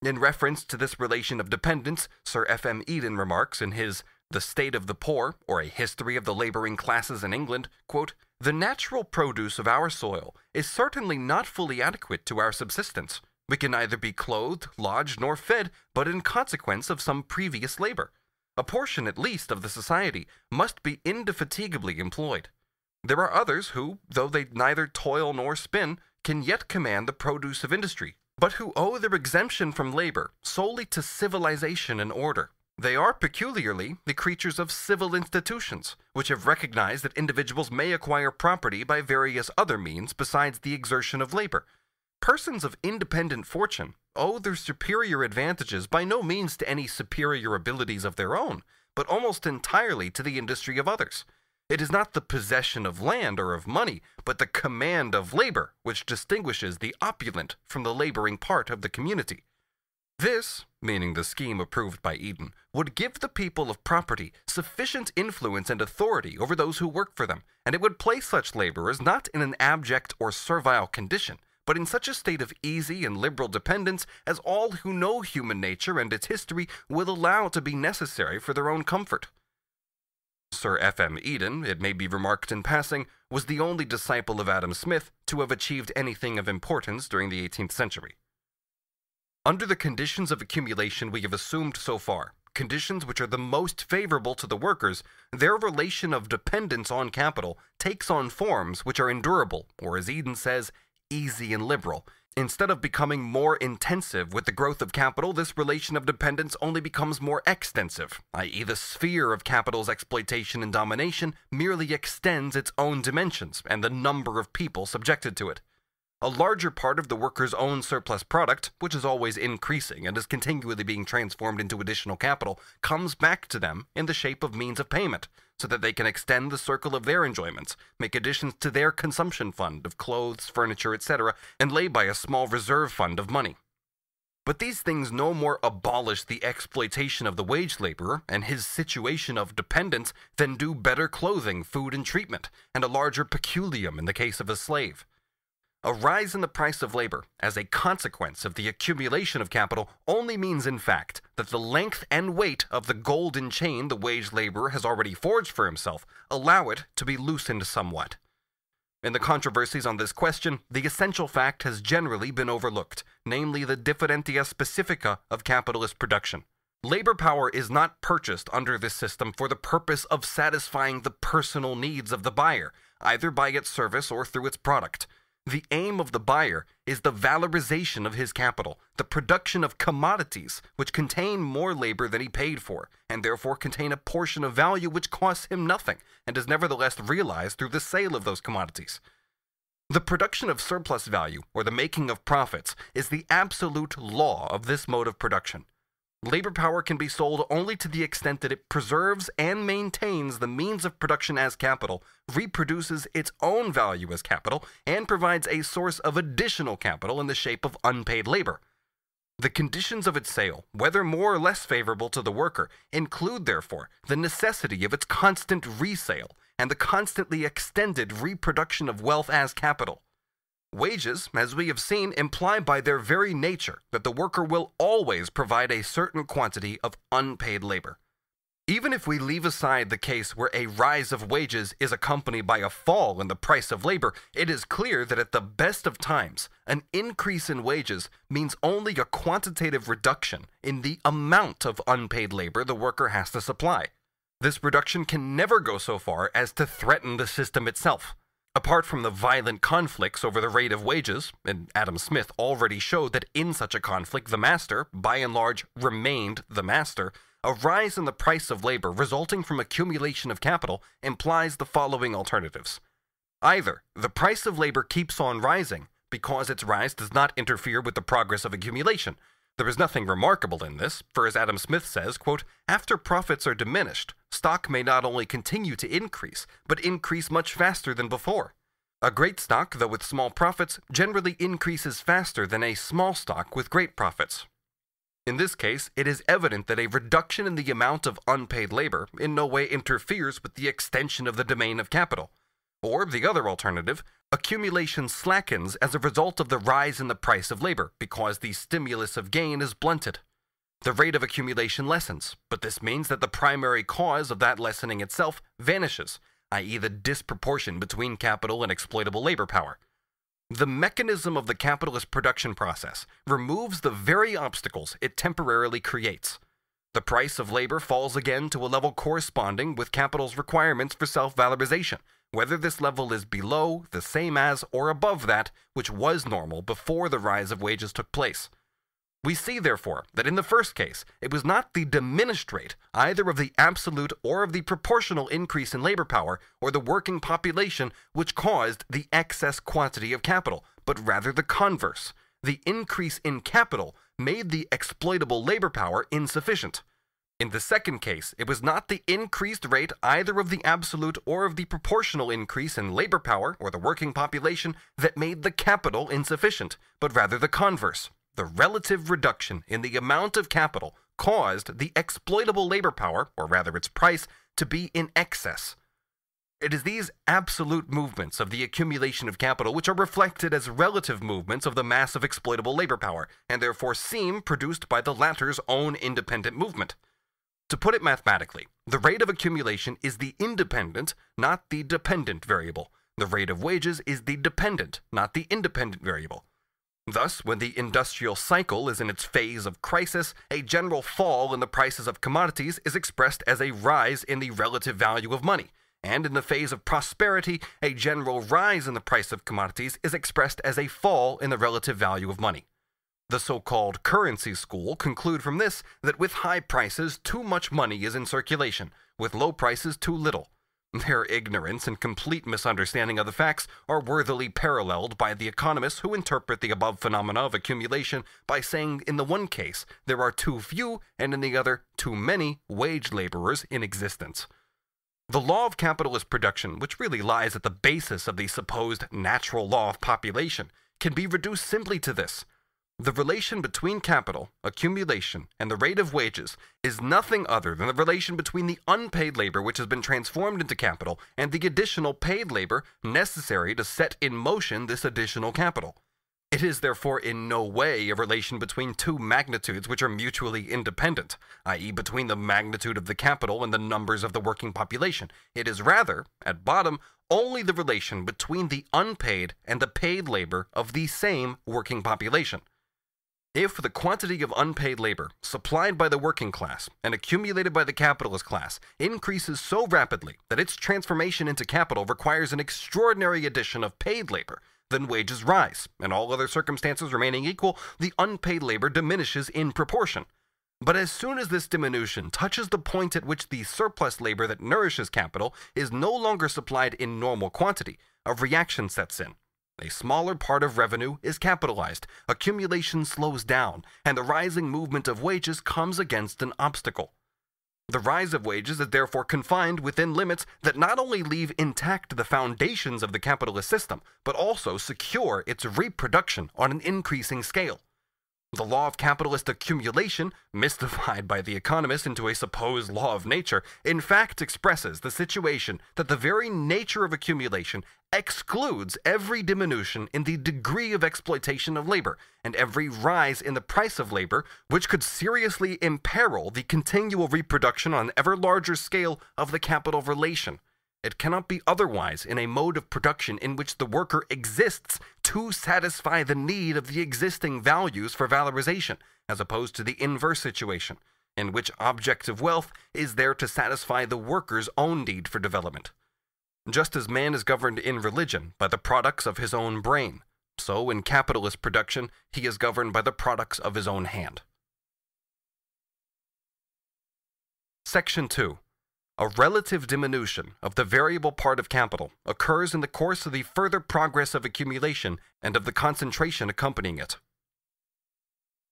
In reference to this relation of dependence, Sir F.M. Eden remarks in his The State of the Poor, or a History of the Laboring Classes in England, quote, "The natural produce of our soil is certainly not fully adequate to our subsistence. We can neither be clothed, lodged, nor fed, but in consequence of some previous labor. A portion, at least, of the society must be indefatigably employed. There are others who, though they neither toil nor spin, can yet command the produce of industry, but who owe their exemption from labor solely to civilization and order. They are peculiarly the creatures of civil institutions, which have recognized that individuals may acquire property by various other means besides the exertion of labor. Persons of independent fortune owe their superior advantages by no means to any superior abilities of their own, but almost entirely to the industry of others. It is not the possession of land or of money, but the command of labor which distinguishes the opulent from the laboring part of the community. This, meaning the scheme approved by Eden, would give the people of property sufficient influence and authority over those who work for them, and it would place such laborers not in an abject or servile condition, but in such a state of easy and liberal dependence as all who know human nature and its history will allow to be necessary for their own comfort." Sir F.M. Eden, it may be remarked in passing, was the only disciple of Adam Smith to have achieved anything of importance during the 18th century. Under the conditions of accumulation we have assumed so far, conditions which are the most favorable to the workers, their relation of dependence on capital takes on forms which are endurable, or as Eden says, easy and liberal, Instead of becoming more intensive with the growth of capital, this relation of dependence only becomes more extensive, i.e. the sphere of capital's exploitation and domination merely extends its own dimensions and the number of people subjected to it. A larger part of the worker's own surplus product, which is always increasing and is continually being transformed into additional capital, comes back to them in the shape of means of payment, so that they can extend the circle of their enjoyments, make additions to their consumption fund of clothes, furniture, etc., and lay by a small reserve fund of money. But these things no more abolish the exploitation of the wage laborer and his situation of dependence than do better clothing, food, and treatment, and a larger peculium in the case of a slave. A rise in the price of labor as a consequence of the accumulation of capital only means, in fact, that the length and weight of the golden chain the wage laborer has already forged for himself allow it to be loosened somewhat. In the controversies on this question, the essential fact has generally been overlooked, namely the differentia specifica of capitalist production. Labor power is not purchased under this system for the purpose of satisfying the personal needs of the buyer, either by its service or through its product. The aim of the buyer is the valorization of his capital, the production of commodities which contain more labor than he paid for, and therefore contain a portion of value which costs him nothing, and is nevertheless realized through the sale of those commodities. The production of surplus value, or the making of profits, is the absolute law of this mode of production. Labor power can be sold only to the extent that it preserves and maintains the means of production as capital, reproduces its own value as capital, and provides a source of additional capital in the shape of unpaid labor. The conditions of its sale, whether more or less favorable to the worker, include, therefore, the necessity of its constant resale and the constantly extended reproduction of wealth as capital. Wages, as we have seen, imply by their very nature that the worker will always provide a certain quantity of unpaid labor. Even if we leave aside the case where a rise of wages is accompanied by a fall in the price of labor, it is clear that at the best of times, an increase in wages means only a quantitative reduction in the amount of unpaid labor the worker has to supply. This reduction can never go so far as to threaten the system itself. Apart from the violent conflicts over the rate of wages, and Adam Smith already showed that in such a conflict the master, by and large, remained the master, a rise in the price of labor resulting from accumulation of capital implies the following alternatives. Either the price of labor keeps on rising because its rise does not interfere with the progress of accumulation. There is nothing remarkable in this, for as Adam Smith says, quote, "After profits are diminished, stock may not only continue to increase, but increase much faster than before. A great stock, though with small profits, generally increases faster than a small stock with great profits." In this case, it is evident that a reduction in the amount of unpaid labor in no way interferes with the extension of the domain of capital. Or, the other alternative, accumulation slackens as a result of the rise in the price of labor, because the stimulus of gain is blunted. The rate of accumulation lessens, but this means that the primary cause of that lessening itself vanishes, i.e. the disproportion between capital and exploitable labor power. The mechanism of the capitalist production process removes the very obstacles it temporarily creates. The price of labor falls again to a level corresponding with capital's requirements for self-valorization, whether this level is below, the same as, or above that which was normal before the rise of wages took place. We see, therefore, that in the first case, it was not the diminished rate, either of the absolute or of the proportional increase in labor power or the working population, which caused the excess quantity of capital, but rather the converse. The increase in capital made the exploitable labor power insufficient. In the second case, it was not the increased rate either of the absolute or of the proportional increase in labor power or the working population that made the capital insufficient, but rather the converse. The relative reduction in the amount of capital caused the exploitable labor power, or rather its price, to be in excess. It is these absolute movements of the accumulation of capital which are reflected as relative movements of the mass of exploitable labor power, and therefore seem produced by the latter's own independent movement. To put it mathematically, the rate of accumulation is the independent, not the dependent variable. The rate of wages is the dependent, not the independent variable. Thus, when the industrial cycle is in its phase of crisis, a general fall in the prices of commodities is expressed as a rise in the relative value of money, and in the phase of prosperity, a general rise in the price of commodities is expressed as a fall in the relative value of money. The so-called currency school conclude from this that with high prices, too much money is in circulation, with low prices, too little. Their ignorance and complete misunderstanding of the facts are worthily paralleled by the economists who interpret the above phenomena of accumulation by saying in the one case there are too few and in the other too many wage laborers in existence. The law of capitalist production, which really lies at the basis of the supposed natural law of population, can be reduced simply to this. The relation between capital, accumulation, and the rate of wages is nothing other than the relation between the unpaid labor which has been transformed into capital and the additional paid labor necessary to set in motion this additional capital. It is therefore in no way a relation between two magnitudes which are mutually independent, i.e. between the magnitude of the capital and the numbers of the working population. It is rather, at bottom, only the relation between the unpaid and the paid labor of the same working population. If the quantity of unpaid labor supplied by the working class and accumulated by the capitalist class increases so rapidly that its transformation into capital requires an extraordinary addition of paid labor, then wages rise, and all other circumstances remaining equal, the unpaid labor diminishes in proportion. But as soon as this diminution touches the point at which the surplus labor that nourishes capital is no longer supplied in normal quantity, a reaction sets in. A smaller part of revenue is capitalized, accumulation slows down, and the rising movement of wages comes against an obstacle. The rise of wages is therefore confined within limits that not only leave intact the foundations of the capitalist system, but also secure its reproduction on an increasing scale. The law of capitalist accumulation, mystified by the economists into a supposed law of nature, in fact expresses the situation that the very nature of accumulation excludes every diminution in the degree of exploitation of labor, and every rise in the price of labor, which could seriously imperil the continual reproduction on an ever larger scale of the capital relation. It cannot be otherwise in a mode of production in which the worker exists to satisfy the need of the existing values for valorization, as opposed to the inverse situation, in which objective wealth is there to satisfy the worker's own need for development. Just as man is governed in religion by the products of his own brain, so in capitalist production he is governed by the products of his own hand. Section 2. A relative diminution of the variable part of capital occurs in the course of the further progress of accumulation and of the concentration accompanying it.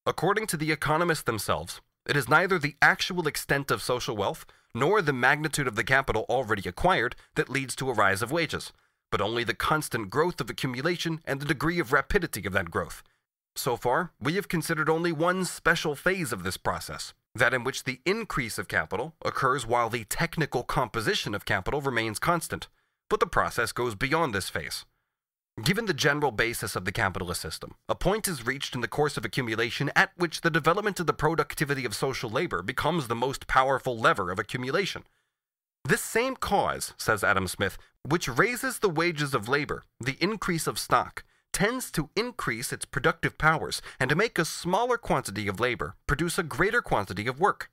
According to the economists themselves, it is neither the actual extent of social wealth nor the magnitude of the capital already acquired that leads to a rise of wages, but only the constant growth of accumulation and the degree of rapidity of that growth. So far, we have considered only one special phase of this process, that in which the increase of capital occurs while the technical composition of capital remains constant, but the process goes beyond this phase. Given the general basis of the capitalist system, a point is reached in the course of accumulation at which the development of the productivity of social labor becomes the most powerful lever of accumulation. This same cause, says Adam Smith, which raises the wages of labor, the increase of stock, tends to increase its productive powers and to make a smaller quantity of labor produce a greater quantity of work.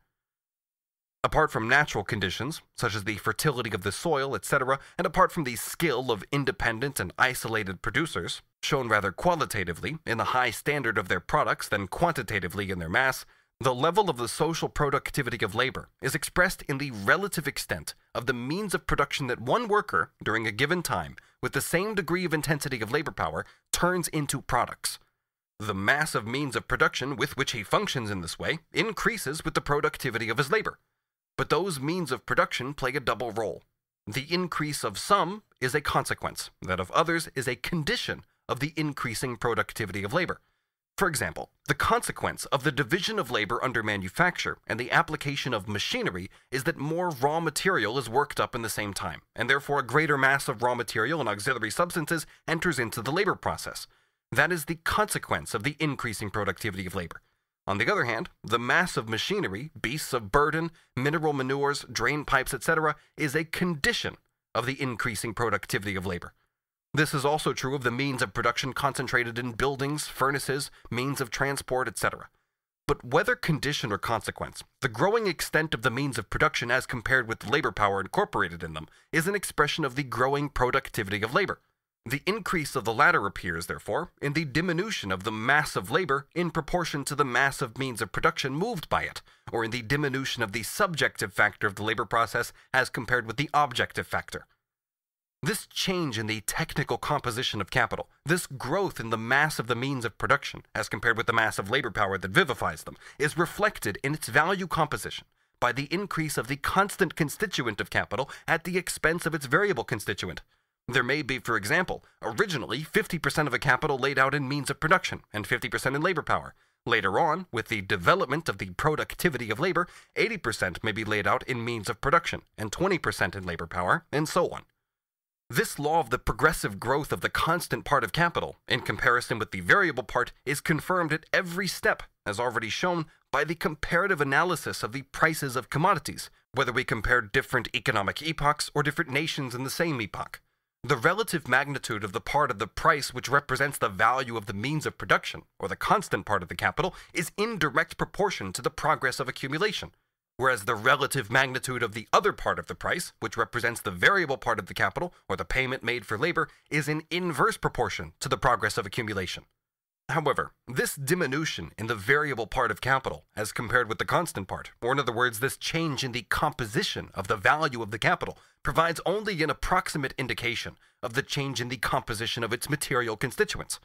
Apart from natural conditions, such as the fertility of the soil, etc., and apart from the skill of independent and isolated producers, shown rather qualitatively in the high standard of their products than quantitatively in their mass, the level of the social productivity of labor is expressed in the relative extent of the means of production that one worker, during a given time, with the same degree of intensity of labor power, turns into products. The mass of means of production with which he functions in this way increases with the productivity of his labor. But those means of production play a double role. The increase of some is a consequence, that of others is a condition of the increasing productivity of labor. For example, the consequence of the division of labor under manufacture and the application of machinery is that more raw material is worked up in the same time, and therefore a greater mass of raw material and auxiliary substances enters into the labor process. That is the consequence of the increasing productivity of labor. On the other hand, the mass of machinery, beasts of burden, mineral manures, drain pipes, etc., is a condition of the increasing productivity of labor. This is also true of the means of production concentrated in buildings, furnaces, means of transport, etc. But whether condition or consequence, the growing extent of the means of production as compared with the labor power incorporated in them is an expression of the growing productivity of labor. The increase of the latter appears, therefore, in the diminution of the mass of labor in proportion to the mass of means of production moved by it, or in the diminution of the subjective factor of the labor process as compared with the objective factor. This change in the technical composition of capital, this growth in the mass of the means of production as compared with the mass of labor power that vivifies them, is reflected in its value composition by the increase of the constant constituent of capital at the expense of its variable constituent. There may be, for example, originally 50% of a capital laid out in means of production and 50% in labor power. Later on, with the development of the productivity of labor, 80% may be laid out in means of production and 20% in labor power, and so on. This law of the progressive growth of the constant part of capital, in comparison with the variable part, is confirmed at every step, as already shown, by the comparative analysis of the prices of commodities, whether we compare different economic epochs or different nations in the same epoch. The relative magnitude of the part of the price which represents the value of the means of production, or the constant part of the capital, is in direct proportion to the progress of accumulation, whereas the relative magnitude of the other part of the price, which represents the variable part of the capital, or the payment made for labor, is in inverse proportion to the progress of accumulation. However, this diminution in the variable part of capital, as compared with the constant part, or in other words, this change in the composition of the value of the capital, provides only an approximate indication of the change in the composition of its material constituents.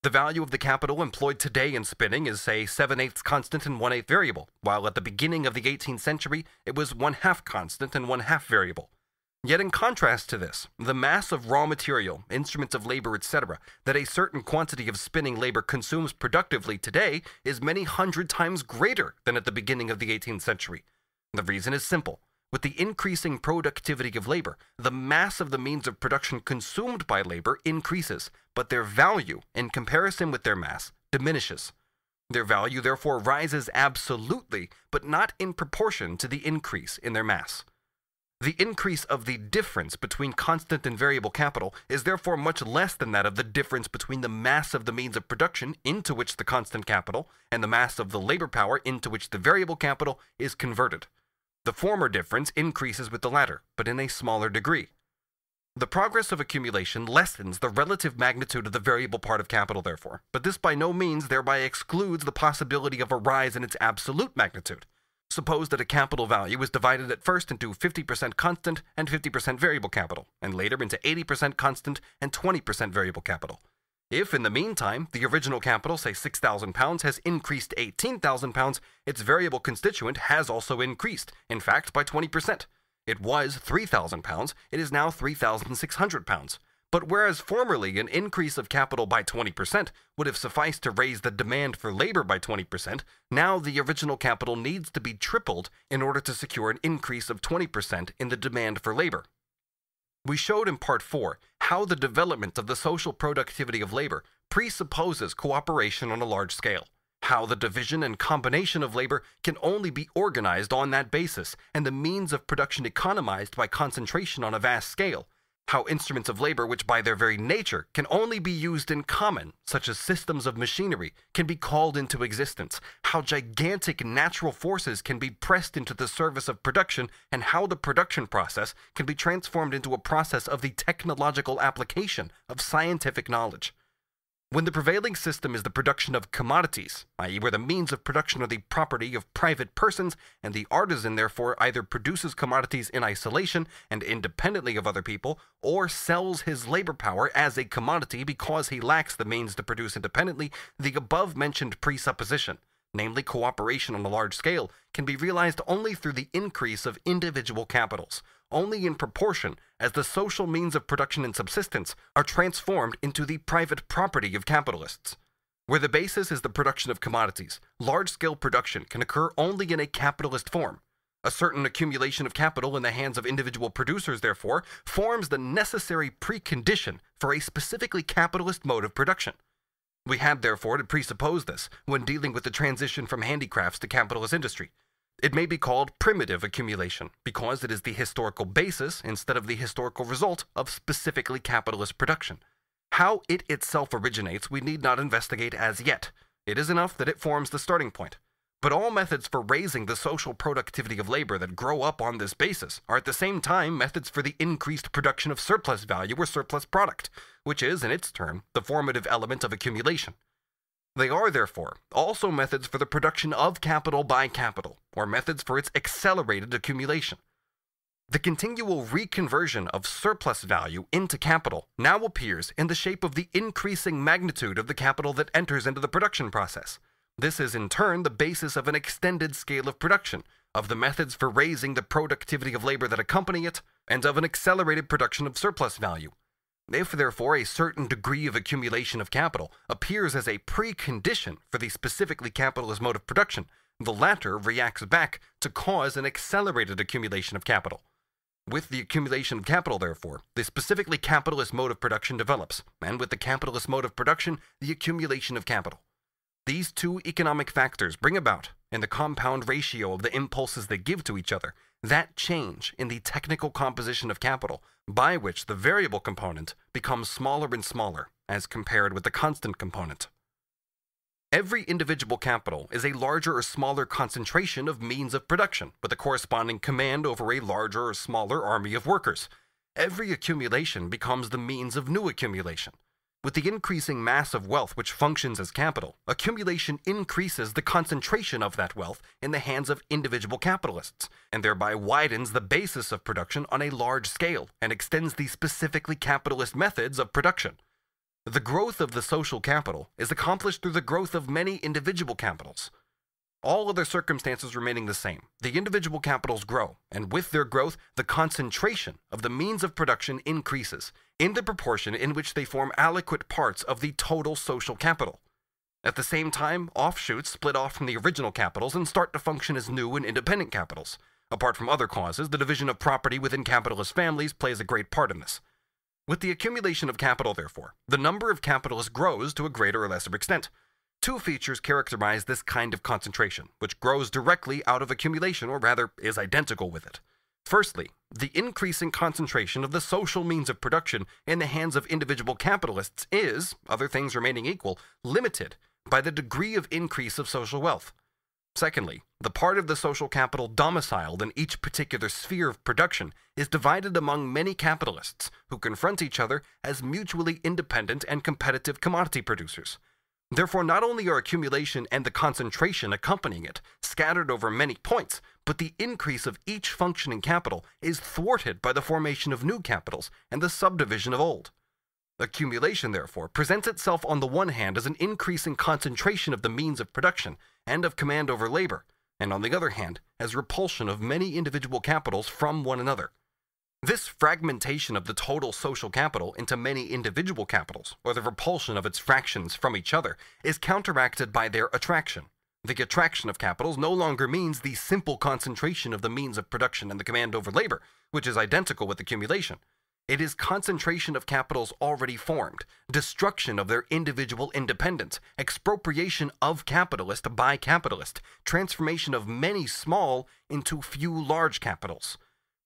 The value of the capital employed today in spinning is, say, 7/8 constant and 1/8 variable, while at the beginning of the 18th century it was 1/2 constant and 1/2 variable. Yet in contrast to this, the mass of raw material, instruments of labor, etc., that a certain quantity of spinning labor consumes productively today is many hundred times greater than at the beginning of the 18th century. The reason is simple. With the increasing productivity of labor, the mass of the means of production consumed by labor increases, but their value, in comparison with their mass, diminishes. Their value therefore rises absolutely, but not in proportion to the increase in their mass. The increase of the difference between constant and variable capital is therefore much less than that of the difference between the mass of the means of production into which the constant capital and the mass of the labor power into which the variable capital is converted. The former difference increases with the latter, but in a smaller degree. The progress of accumulation lessens the relative magnitude of the variable part of capital, therefore, but this by no means thereby excludes the possibility of a rise in its absolute magnitude. Suppose that a capital value is divided at first into 50% constant and 50% variable capital, and later into 80% constant and 20% variable capital. If, in the meantime, the original capital, say £6,000, has increased to £18,000, its variable constituent has also increased, in fact, by 20%. It was £3,000, it is now £3,600. But whereas formerly an increase of capital by 20% would have sufficed to raise the demand for labor by 20%, now the original capital needs to be tripled in order to secure an increase of 20% in the demand for labor. We showed in Part 4 how the development of the social productivity of labor presupposes cooperation on a large scale, how the division and combination of labor can only be organized on that basis, and the means of production economized by concentration on a vast scale, how instruments of labor which by their very nature can only be used in common, such as systems of machinery, can be called into existence, how gigantic natural forces can be pressed into the service of production, and how the production process can be transformed into a process of the technological application of scientific knowledge. When the prevailing system is the production of commodities, i.e. where the means of production are the property of private persons, and the artisan therefore either produces commodities in isolation and independently of other people, or sells his labor power as a commodity because he lacks the means to produce independently, the above-mentioned presupposition, namely cooperation on a large scale, can be realized only through the increase of individual capitals, only in proportion as the social means of production and subsistence are transformed into the private property of capitalists. Where the basis is the production of commodities, large-scale production can occur only in a capitalist form. A certain accumulation of capital in the hands of individual producers, therefore, forms the necessary precondition for a specifically capitalist mode of production. We had, therefore, to presuppose this when dealing with the transition from handicrafts to capitalist industry. It may be called primitive accumulation, because it is the historical basis instead of the historical result of specifically capitalist production. How it itself originates we need not investigate as yet. It is enough that it forms the starting point. But all methods for raising the social productivity of labor that grow up on this basis are at the same time methods for the increased production of surplus value or surplus product, which is, in its turn, the formative element of accumulation. They are, therefore, also methods for the production of capital by capital, or methods for its accelerated accumulation. The continual reconversion of surplus value into capital now appears in the shape of the increasing magnitude of the capital that enters into the production process. This is in turn the basis of an extended scale of production, of the methods for raising the productivity of labor that accompany it, and of an accelerated production of surplus value. If, therefore, a certain degree of accumulation of capital appears as a precondition for the specifically capitalist mode of production, the latter reacts back to cause an accelerated accumulation of capital. With the accumulation of capital, therefore, the specifically capitalist mode of production develops, and with the capitalist mode of production, the accumulation of capital. These two economic factors bring about, in the compound ratio of the impulses they give to each other, that change in the technical composition of capital by which the variable component becomes smaller and smaller as compared with the constant component. Every individual capital is a larger or smaller concentration of means of production, with a corresponding command over a larger or smaller army of workers. Every accumulation becomes the means of new accumulation. With the increasing mass of wealth which functions as capital, accumulation increases the concentration of that wealth in the hands of individual capitalists, and thereby widens the basis of production on a large scale and extends the specifically capitalist methods of production. The growth of the social capital is accomplished through the growth of many individual capitals. All other circumstances remaining the same, the individual capitals grow, and with their growth, the concentration of the means of production increases, in the proportion in which they form adequate parts of the total social capital. At the same time, offshoots split off from the original capitals and start to function as new and independent capitals. Apart from other causes, the division of property within capitalist families plays a great part in this. With the accumulation of capital, therefore, the number of capitalists grows to a greater or lesser extent. Two features characterize this kind of concentration, which grows directly out of accumulation, or rather is identical with it. Firstly, the increasing concentration of the social means of production in the hands of individual capitalists is, other things remaining equal, limited by the degree of increase of social wealth. Secondly, the part of the social capital domiciled in each particular sphere of production is divided among many capitalists who confront each other as mutually independent and competitive commodity producers. Therefore, not only are accumulation and the concentration accompanying it scattered over many points, but the increase of each functioning capital is thwarted by the formation of new capitals and the subdivision of old. Accumulation, therefore, presents itself on the one hand as an increasing concentration of the means of production and of command over labor, and on the other hand as repulsion of many individual capitals from one another. This fragmentation of the total social capital into many individual capitals, or the repulsion of its fractions from each other, is counteracted by their attraction. The attraction of capitals no longer means the simple concentration of the means of production and the command over labor, which is identical with accumulation. It is concentration of capitals already formed, destruction of their individual independence, expropriation of capitalist by capitalist, transformation of many small into few large capitals.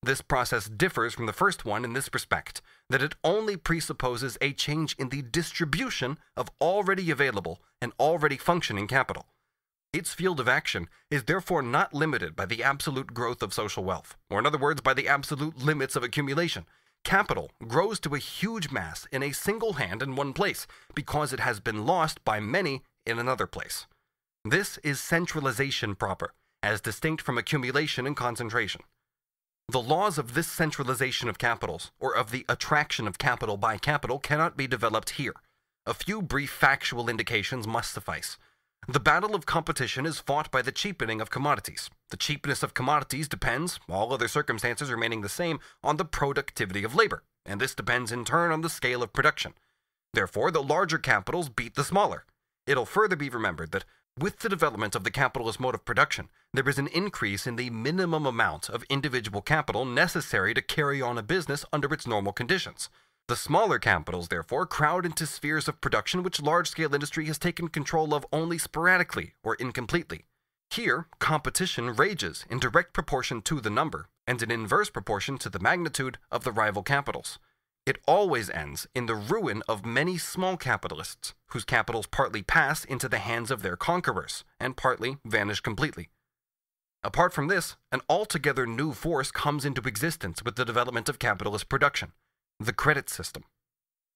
This process differs from the first one in this respect, that it only presupposes a change in the distribution of already available and already functioning capital. Its field of action is therefore not limited by the absolute growth of social wealth, or in other words, by the absolute limits of accumulation. Capital grows to a huge mass in a single hand in one place, because it has been lost by many in another place. This is centralization proper, as distinct from accumulation and concentration. The laws of this centralization of capitals, or of the attraction of capital by capital, cannot be developed here. A few brief factual indications must suffice. The battle of competition is fought by the cheapening of commodities. The cheapness of commodities depends, all other circumstances remaining the same, on the productivity of labor, and this depends in turn on the scale of production. Therefore, the larger capitals beat the smaller. It'll further be remembered that with the development of the capitalist mode of production, there is an increase in the minimum amount of individual capital necessary to carry on a business under its normal conditions. The smaller capitals, therefore, crowd into spheres of production which large-scale industry has taken control of only sporadically or incompletely. Here, competition rages in direct proportion to the number and in inverse proportion to the magnitude of the rival capitals. It always ends in the ruin of many small capitalists, whose capitals partly pass into the hands of their conquerors, and partly vanish completely. Apart from this, an altogether new force comes into existence with the development of capitalist production: the credit system.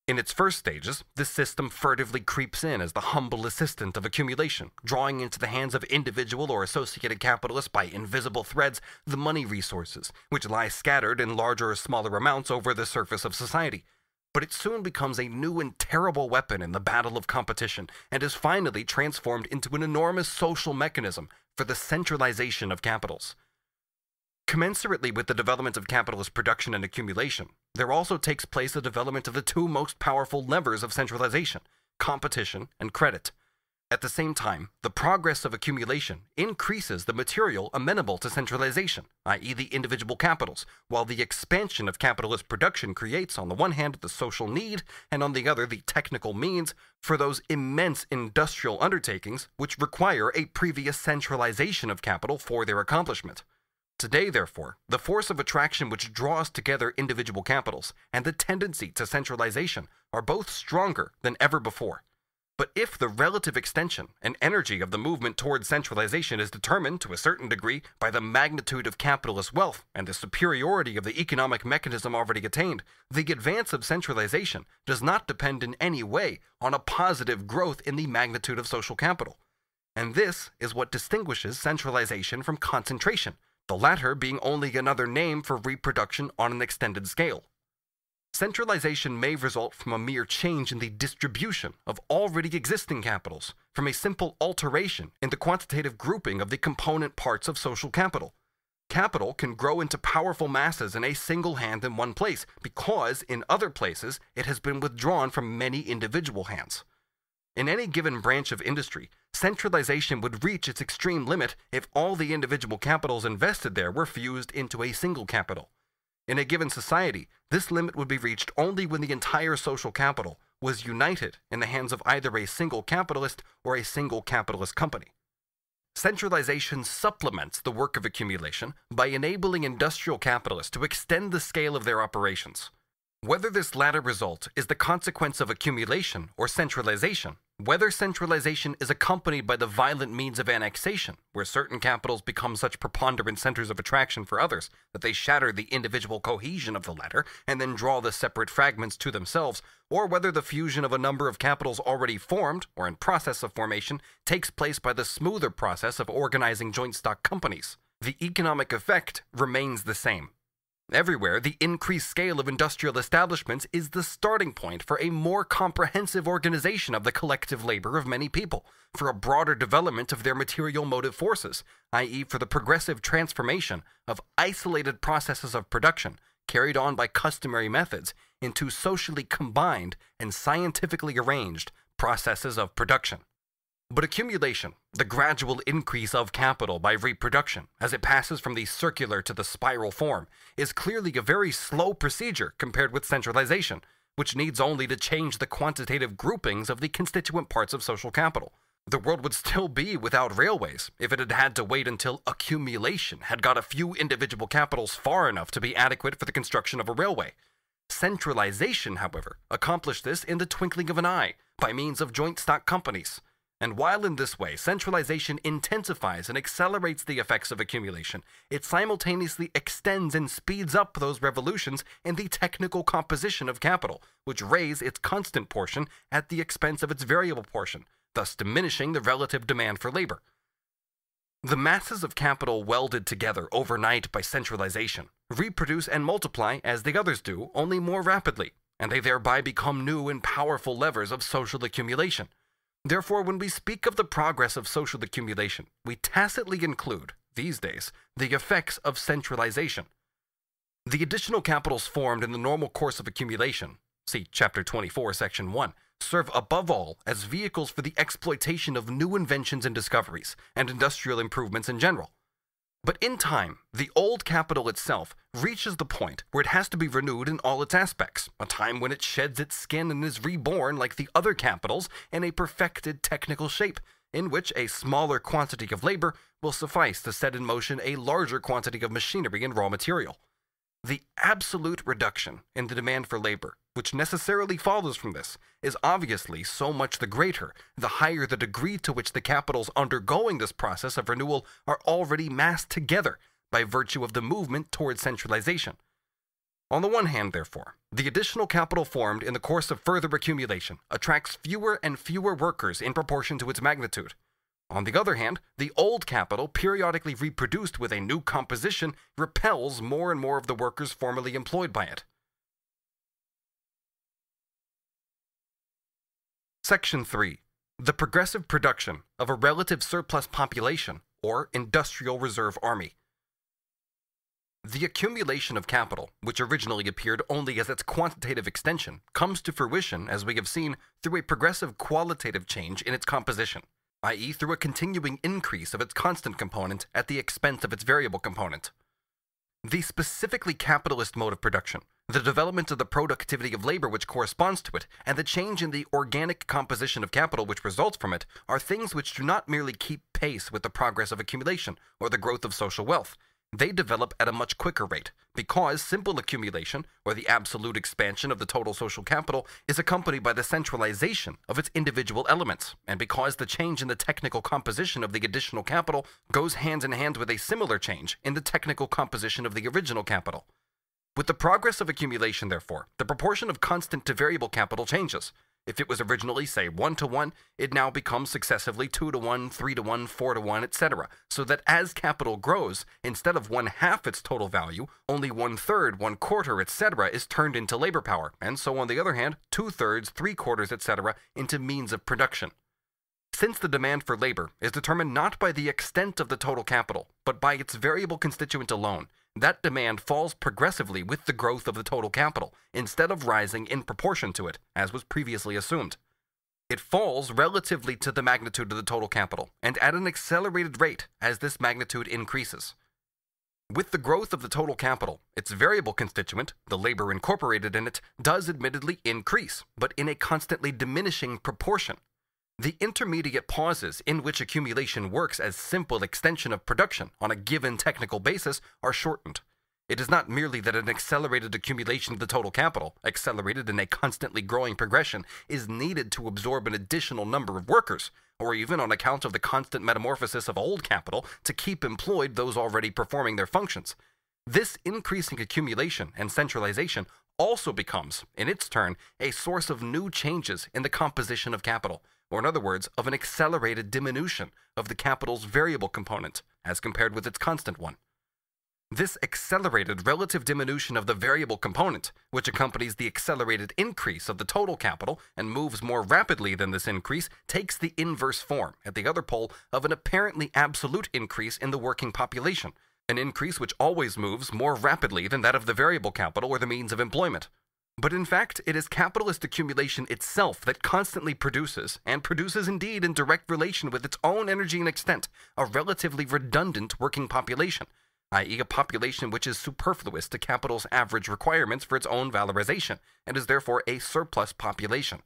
In its first stages, this system furtively creeps in as the humble assistant of accumulation, drawing into the hands of individual or associated capitalists by invisible threads the money resources, which lie scattered in larger or smaller amounts over the surface of society. But it soon becomes a new and terrible weapon in the battle of competition, and is finally transformed into an enormous social mechanism for the centralization of capitals. Commensurately with the development of capitalist production and accumulation, there also takes place the development of the two most powerful levers of centralization: competition and credit. At the same time, the progress of accumulation increases the material amenable to centralization, i.e. the individual capitals, while the expansion of capitalist production creates on the one hand the social need, and on the other the technical means for those immense industrial undertakings which require a previous centralization of capital for their accomplishment. Today, therefore, the force of attraction which draws together individual capitals and the tendency to centralization are both stronger than ever before. But if the relative extension and energy of the movement towards centralization is determined to a certain degree by the magnitude of capitalist wealth and the superiority of the economic mechanism already attained, the advance of centralization does not depend in any way on a positive growth in the magnitude of social capital. And this is what distinguishes centralization from concentration, the latter being only another name for reproduction on an extended scale. Centralization may result from a mere change in the distribution of already existing capitals, from a simple alteration in the quantitative grouping of the component parts of social capital. Capital can grow into powerful masses in a single hand in one place, because in other places it has been withdrawn from many individual hands. In any given branch of industry, centralization would reach its extreme limit if all the individual capitals invested there were fused into a single capital. In a given society, this limit would be reached only when the entire social capital was united in the hands of either a single capitalist or a single capitalist company. Centralization supplements the work of accumulation by enabling industrial capitalists to extend the scale of their operations. Whether this latter result is the consequence of accumulation or centralization, whether centralization is accompanied by the violent means of annexation, where certain capitals become such preponderant centers of attraction for others that they shatter the individual cohesion of the latter and then draw the separate fragments to themselves, or whether the fusion of a number of capitals already formed or in process of formation takes place by the smoother process of organizing joint stock companies, the economic effect remains the same. Everywhere, the increased scale of industrial establishments is the starting point for a more comprehensive organization of the collective labor of many people, for a broader development of their material motive forces, i.e. for the progressive transformation of isolated processes of production, carried on by customary methods, into socially combined and scientifically arranged processes of production. But accumulation, the gradual increase of capital by reproduction, as it passes from the circular to the spiral form, is clearly a very slow procedure compared with centralization, which needs only to change the quantitative groupings of the constituent parts of social capital. The world would still be without railways if it had had to wait until accumulation had got a few individual capitals far enough to be adequate for the construction of a railway. Centralization, however, accomplished this in the twinkling of an eye, by means of joint stock companies. And while in this way centralization intensifies and accelerates the effects of accumulation, it simultaneously extends and speeds up those revolutions in the technical composition of capital, which raise its constant portion at the expense of its variable portion, thus diminishing the relative demand for labor. The masses of capital welded together overnight by centralization reproduce and multiply as the others do, only more rapidly, and they thereby become new and powerful levers of social accumulation. Therefore, when we speak of the progress of social accumulation, we tacitly include, these days, the effects of centralization. The additional capitals formed in the normal course of accumulation, see Chapter 24, Section 1, serve above all as vehicles for the exploitation of new inventions and discoveries, and industrial improvements in general. But in time, the old capital itself reaches the point where it has to be renewed in all its aspects, a time when it sheds its skin and is reborn like the other capitals in a perfected technical shape, in which a smaller quantity of labor will suffice to set in motion a larger quantity of machinery and raw material. The absolute reduction in the demand for labor, which necessarily follows from this, is obviously so much the greater, the higher the degree to which the capitals undergoing this process of renewal are already massed together by virtue of the movement towards centralization. On the one hand, therefore, the additional capital formed in the course of further accumulation attracts fewer and fewer workers in proportion to its magnitude. On the other hand, the old capital, periodically reproduced with a new composition, repels more and more of the workers formerly employed by it. Section 3. The progressive production of a relative surplus population, or industrial reserve army. The accumulation of capital, which originally appeared only as its quantitative extension, comes to fruition, as we have seen, through a progressive qualitative change in its composition, i.e. through a continuing increase of its constant component at the expense of its variable component. The specifically capitalist mode of production, the development of the productivity of labor which corresponds to it, and the change in the organic composition of capital which results from it, are things which do not merely keep pace with the progress of accumulation or the growth of social wealth. They develop at a much quicker rate, because simple accumulation, or the absolute expansion of the total social capital, is accompanied by the centralization of its individual elements, and because the change in the technical composition of the additional capital goes hand in hand with a similar change in the technical composition of the original capital. With the progress of accumulation, therefore, the proportion of constant to variable capital changes. If it was originally, say, 1-to-1, it now becomes successively 2-to-1, 3-to-1, 4-to-1, etc., so that as capital grows, instead of 1/2 its total value, only 1/3, 1/4, etc. is turned into labor power, and so on the other hand, 2/3, 3/4, etc. into means of production. Since the demand for labor is determined not by the extent of the total capital, but by its variable constituent alone, that demand falls progressively with the growth of the total capital, instead of rising in proportion to it, as was previously assumed. It falls relatively to the magnitude of the total capital, and at an accelerated rate as this magnitude increases. With the growth of the total capital, its variable constituent, the labor incorporated in it, does admittedly increase, but in a constantly diminishing proportion. The intermediate pauses in which accumulation works as simple extension of production on a given technical basis are shortened. It is not merely that an accelerated accumulation of the total capital, accelerated in a constantly growing progression, is needed to absorb an additional number of workers, or even on account of the constant metamorphosis of old capital to keep employed those already performing their functions. This increasing accumulation and centralization also becomes, in its turn, a source of new changes in the composition of capital, or in other words, of an accelerated diminution of the capital's variable component as compared with its constant one. This accelerated relative diminution of the variable component, which accompanies the accelerated increase of the total capital and moves more rapidly than this increase, takes the inverse form, at the other pole, of an apparently absolute increase in the working population, an increase which always moves more rapidly than that of the variable capital or the means of employment. But in fact, it is capitalist accumulation itself that constantly produces, and produces indeed in direct relation with its own energy and extent, a relatively redundant working population, i.e. a population which is superfluous to capital's average requirements for its own valorization, and is therefore a surplus population.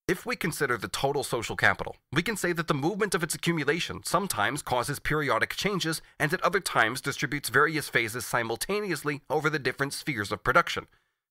If we consider the total social capital, we can say that the movement of its accumulation sometimes causes periodic changes, and at other times distributes various phases simultaneously over the different spheres of production.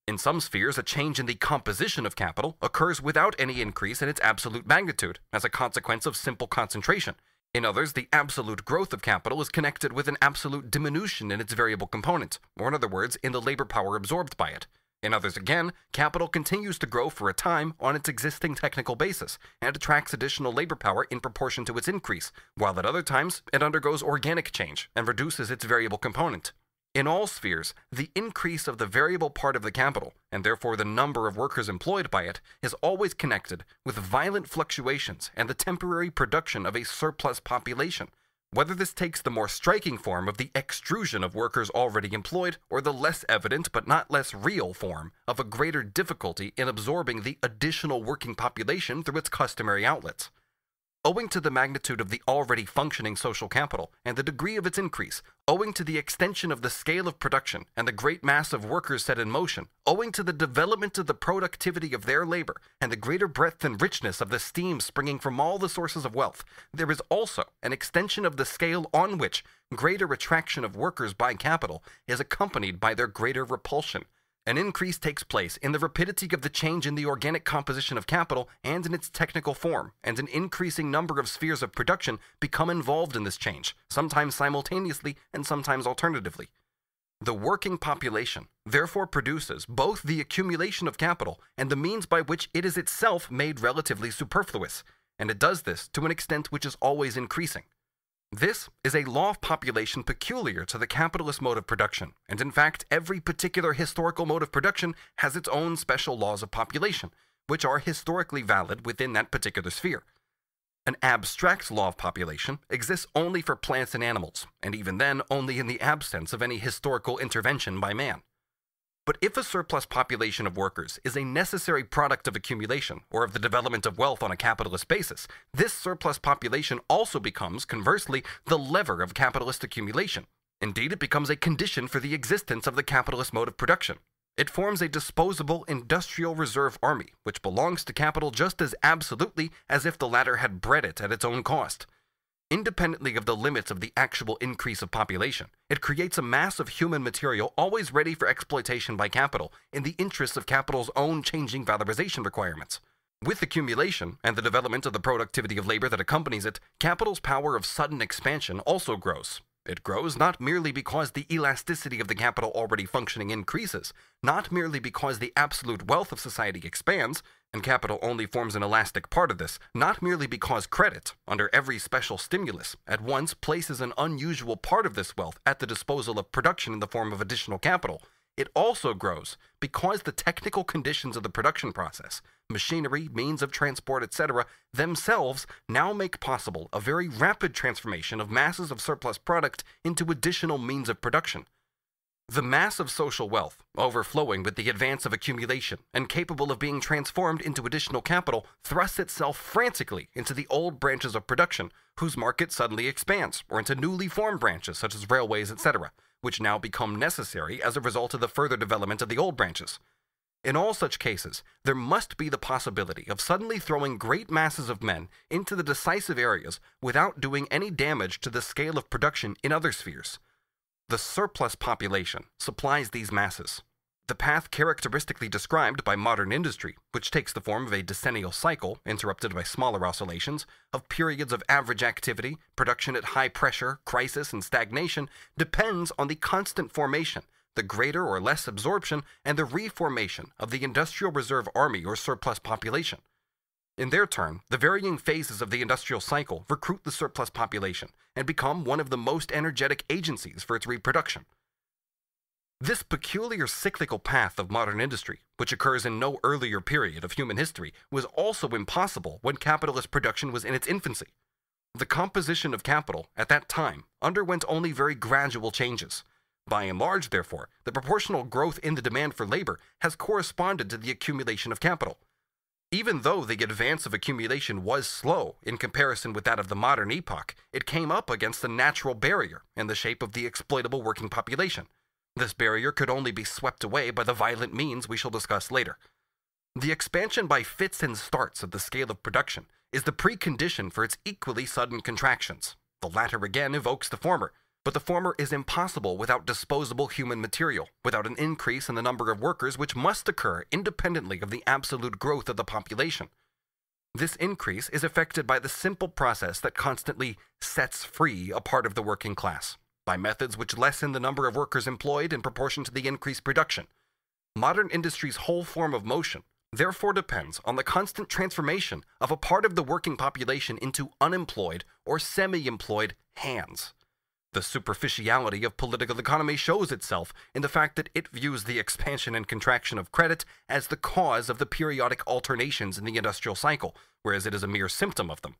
In some spheres, a change in the composition of capital occurs without any increase in its absolute magnitude, as a consequence of simple concentration. In others, the absolute growth of capital is connected with an absolute diminution in its variable component, or in other words, in the labor power absorbed by it. In others again, capital continues to grow for a time on its existing technical basis, and attracts additional labor power in proportion to its increase, while at other times it undergoes organic change and reduces its variable component. In all spheres, the increase of the variable part of the capital, and therefore the number of workers employed by it, is always connected with violent fluctuations and the temporary production of a surplus population, whether this takes the more striking form of the extrusion of workers already employed, or the less evident but not less real form of a greater difficulty in absorbing the additional working population through its customary outlets. owing to the magnitude of the already functioning social capital and the degree of its increase, owing to the extension of the scale of production and the great mass of workers set in motion, owing to the development of the productivity of their labor and the greater breadth and richness of the steam springing from all the sources of wealth, there is also an extension of the scale on which greater attraction of workers by capital is accompanied by their greater repulsion. An increase takes place in the rapidity of the change in the organic composition of capital and in its technical form, and an increasing number of spheres of production become involved in this change, sometimes simultaneously and sometimes alternatively. The working population therefore produces both the accumulation of capital and the means by which it is itself made relatively superfluous, and it does this to an extent which is always increasing. This is a law of population peculiar to the capitalist mode of production, and in fact every particular historical mode of production has its own special laws of population, which are historically valid within that particular sphere. An abstract law of population exists only for plants and animals, and even then only in the absence of any historical intervention by man. But if a surplus population of workers is a necessary product of accumulation or of the development of wealth on a capitalist basis, this surplus population also becomes, conversely, the lever of capitalist accumulation. Indeed, it becomes a condition for the existence of the capitalist mode of production. It forms a disposable industrial reserve army, which belongs to capital just as absolutely as if the latter had bred it at its own cost. Independently of the limits of the actual increase of population, it creates a mass of human material always ready for exploitation by capital in the interests of capital's own changing valorization requirements. With accumulation and the development of the productivity of labor that accompanies it, capital's power of sudden expansion also grows. It grows not merely because the elasticity of the capital already functioning increases, not merely because the absolute wealth of society expands, and capital only forms an elastic part of this, not merely because credit, under every special stimulus, at once places an unusual part of this wealth at the disposal of production in the form of additional capital. It also grows because the technical conditions of the production process, machinery, means of transport, etc., themselves now make possible a very rapid transformation of masses of surplus product into additional means of production. The mass of social wealth, overflowing with the advance of accumulation and capable of being transformed into additional capital, thrusts itself frantically into the old branches of production, whose market suddenly expands, or into newly formed branches such as railways, etc., which now become necessary as a result of the further development of the old branches. In all such cases, there must be the possibility of suddenly throwing great masses of men into the decisive areas without doing any damage to the scale of production in other spheres. The surplus population supplies these masses. The path characteristically described by modern industry, which takes the form of a decennial cycle, interrupted by smaller oscillations, of periods of average activity, production at high pressure, crisis, and stagnation, depends on the constant formation, the greater or less absorption, and the reformation of the industrial reserve army or surplus population. In their turn, the varying phases of the industrial cycle recruit the surplus population and become one of the most energetic agencies for its reproduction. This peculiar cyclical path of modern industry, which occurs in no earlier period of human history, was also impossible when capitalist production was in its infancy. The composition of capital at that time underwent only very gradual changes. By and large, therefore, the proportional growth in the demand for labor has corresponded to the accumulation of capital. Even though the advance of accumulation was slow in comparison with that of the modern epoch, it came up against a natural barrier in the shape of the exploitable working population. This barrier could only be swept away by the violent means we shall discuss later. The expansion by fits and starts of the scale of production is the precondition for its equally sudden contractions. The latter again evokes the former, but the former is impossible without disposable human material, without an increase in the number of workers which must occur independently of the absolute growth of the population. This increase is effected by the simple process that constantly sets free a part of the working class, by methods which lessen the number of workers employed in proportion to the increased production. Modern industry's whole form of motion therefore depends on the constant transformation of a part of the working population into unemployed or semi-employed hands. The superficiality of political economy shows itself in the fact that it views the expansion and contraction of credit as the cause of the periodic alternations in the industrial cycle, whereas it is a mere symptom of them.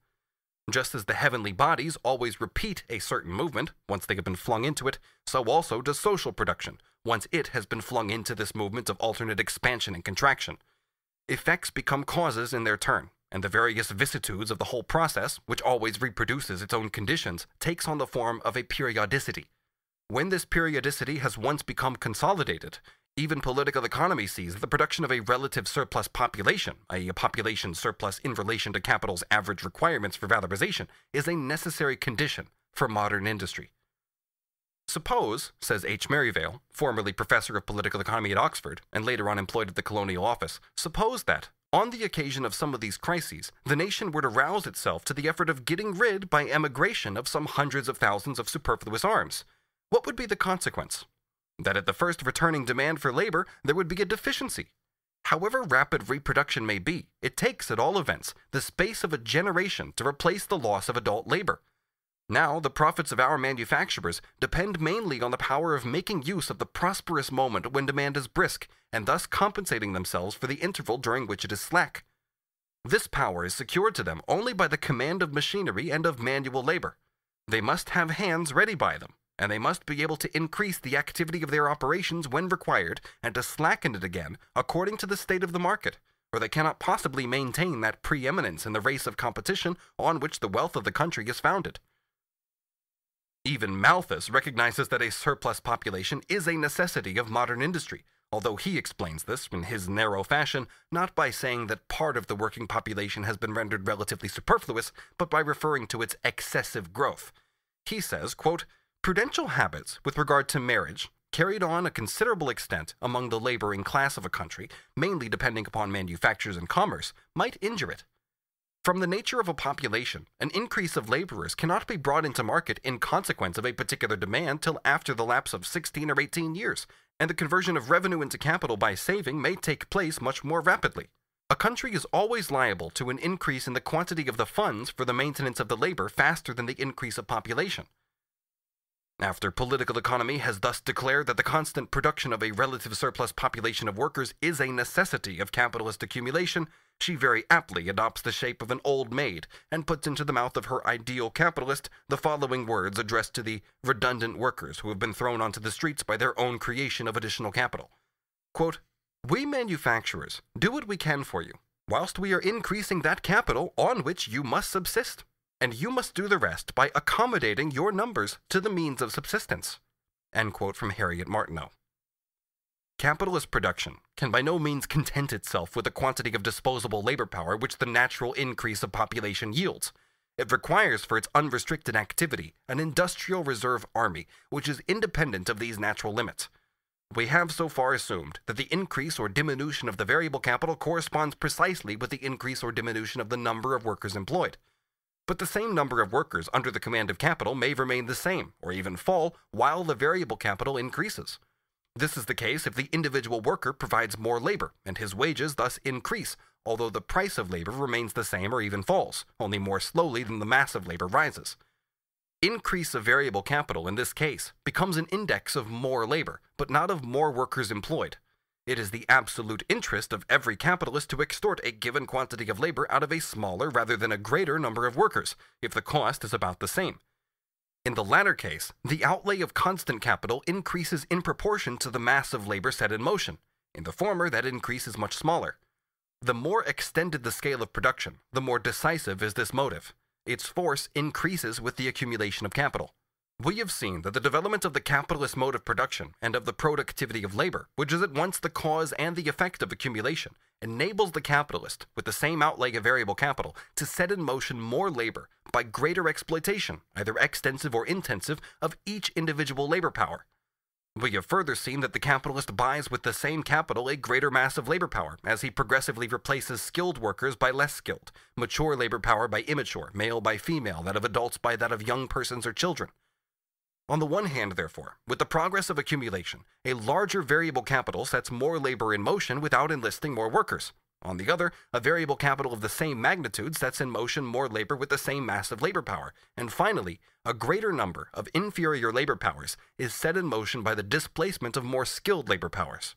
Just as the heavenly bodies always repeat a certain movement once they have been flung into it, so also does social production, once it has been flung into this movement of alternate expansion and contraction. Effects become causes in their turn, and the various vicissitudes of the whole process, which always reproduces its own conditions, takes on the form of a periodicity. When this periodicity has once become consolidated, even political economy sees that the production of a relative surplus population, i.e. a population surplus in relation to capital's average requirements for valorization, is a necessary condition for modern industry. Suppose, says H. Merivale, formerly professor of political economy at Oxford, and later on employed at the Colonial Office, suppose that, on the occasion of some of these crises, the nation were to rouse itself to the effort of getting rid by emigration of some hundreds of thousands of superfluous arms. What would be the consequence? That at the first returning demand for labor, there would be a deficiency. However rapid reproduction may be, it takes, at all events, the space of a generation to replace the loss of adult labor. Now, the profits of our manufacturers depend mainly on the power of making use of the prosperous moment when demand is brisk, and thus compensating themselves for the interval during which it is slack. This power is secured to them only by the command of machinery and of manual labor. They must have hands ready by them, and they must be able to increase the activity of their operations when required, and to slacken it again according to the state of the market, or they cannot possibly maintain that preeminence in the race of competition on which the wealth of the country is founded. Even Malthus recognizes that a surplus population is a necessity of modern industry, although he explains this, in his narrow fashion, not by saying that part of the working population has been rendered relatively superfluous, but by referring to its excessive growth. He says, quote, "Prudential habits with regard to marriage, carried on a considerable extent among the laboring class of a country, mainly depending upon manufactures and commerce, might injure it. From the nature of a population, an increase of laborers cannot be brought into market in consequence of a particular demand till after the lapse of 16 or 18 years, and the conversion of revenue into capital by saving may take place much more rapidly. A country is always liable to an increase in the quantity of the funds for the maintenance of the labor faster than the increase of population. After political economy has thus declared that the constant production of a relative surplus population of workers is a necessity of capitalist accumulation, she very aptly adopts the shape of an old maid and puts into the mouth of her ideal capitalist the following words addressed to the redundant workers who have been thrown onto the streets by their own creation of additional capital. Quote, "We manufacturers do what we can for you, whilst we are increasing that capital on which you must subsist. And you must do the rest by accommodating your numbers to the means of subsistence." End quote from Harriet Martineau. Capitalist production can by no means content itself with the quantity of disposable labor power which the natural increase of population yields. It requires for its unrestricted activity an industrial reserve army which is independent of these natural limits. We have so far assumed that the increase or diminution of the variable capital corresponds precisely with the increase or diminution of the number of workers employed. But the same number of workers under the command of capital may remain the same, or even fall, while the variable capital increases. This is the case if the individual worker provides more labor, and his wages thus increase, although the price of labor remains the same or even falls, only more slowly than the mass of labor rises. Increase of variable capital in this case becomes an index of more labor, but not of more workers employed. It is the absolute interest of every capitalist to extort a given quantity of labor out of a smaller rather than a greater number of workers, if the cost is about the same. In the latter case, the outlay of constant capital increases in proportion to the mass of labor set in motion. In the former, that increase is much smaller. The more extended the scale of production, the more decisive is this motive. Its force increases with the accumulation of capital. We have seen that the development of the capitalist mode of production and of the productivity of labor, which is at once the cause and the effect of accumulation, enables the capitalist, with the same outlay of variable capital, to set in motion more labor by greater exploitation, either extensive or intensive, of each individual labor power. We have further seen that the capitalist buys with the same capital a greater mass of labor power, as he progressively replaces skilled workers by less skilled, mature labor power by immature, male by female, that of adults by that of young persons or children. On the one hand, therefore, with the progress of accumulation, a larger variable capital sets more labor in motion without enlisting more workers. On the other, a variable capital of the same magnitude sets in motion more labor with the same mass of labor power. And finally, a greater number of inferior labor powers is set in motion by the displacement of more skilled labor powers.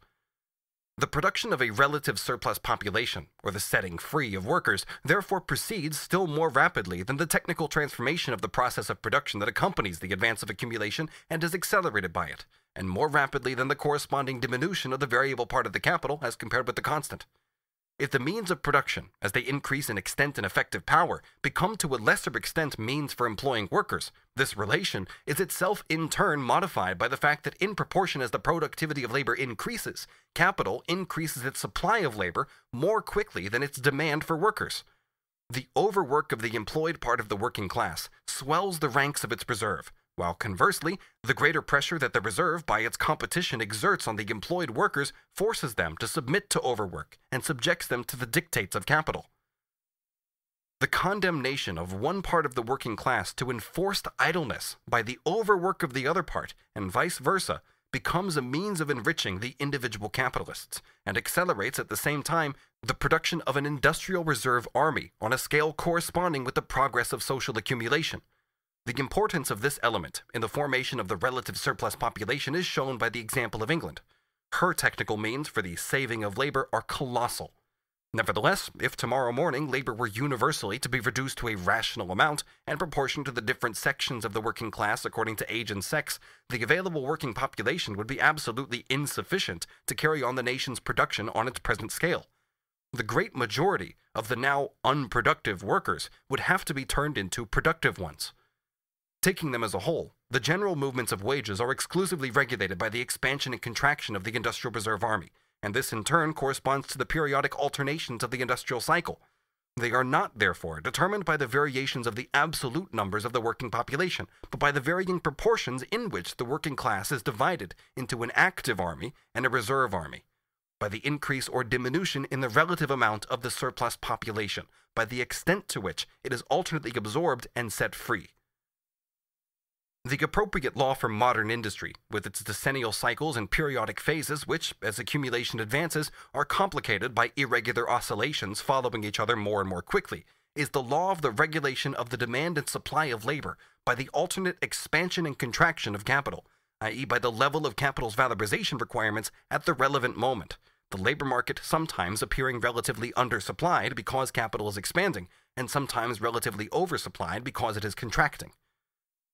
The production of a relative surplus population, or the setting free of workers, therefore proceeds still more rapidly than the technical transformation of the process of production that accompanies the advance of accumulation and is accelerated by it, and more rapidly than the corresponding diminution of the variable part of the capital as compared with the constant. If the means of production, as they increase in extent and effective power, become to a lesser extent means for employing workers, this relation is itself in turn modified by the fact that in proportion as the productivity of labor increases, capital increases its supply of labor more quickly than its demand for workers. The overwork of the employed part of the working class swells the ranks of its reserve, while conversely, the greater pressure that the reserve by its competition exerts on the employed workers forces them to submit to overwork and subjects them to the dictates of capital. The condemnation of one part of the working class to enforced idleness by the overwork of the other part, and vice versa, becomes a means of enriching the individual capitalists, and accelerates at the same time the production of an industrial reserve army on a scale corresponding with the progress of social accumulation. The importance of this element in the formation of the relative surplus population is shown by the example of England. Her technical means for the saving of labor are colossal. Nevertheless, if tomorrow morning labor were universally to be reduced to a rational amount and proportioned to the different sections of the working class according to age and sex, the available working population would be absolutely insufficient to carry on the nation's production on its present scale. The great majority of the now unproductive workers would have to be turned into productive ones. Taking them as a whole, the general movements of wages are exclusively regulated by the expansion and contraction of the industrial reserve army, and this in turn corresponds to the periodic alternations of the industrial cycle. They are not, therefore, determined by the variations of the absolute numbers of the working population, but by the varying proportions in which the working class is divided into an active army and a reserve army, by the increase or diminution in the relative amount of the surplus population, by the extent to which it is alternately absorbed and set free. The appropriate law for modern industry, with its decennial cycles and periodic phases which, as accumulation advances, are complicated by irregular oscillations following each other more and more quickly, is the law of the regulation of the demand and supply of labor by the alternate expansion and contraction of capital, i.e. by the level of capital's valorization requirements at the relevant moment, the labor market sometimes appearing relatively undersupplied because capital is expanding, and sometimes relatively oversupplied because it is contracting.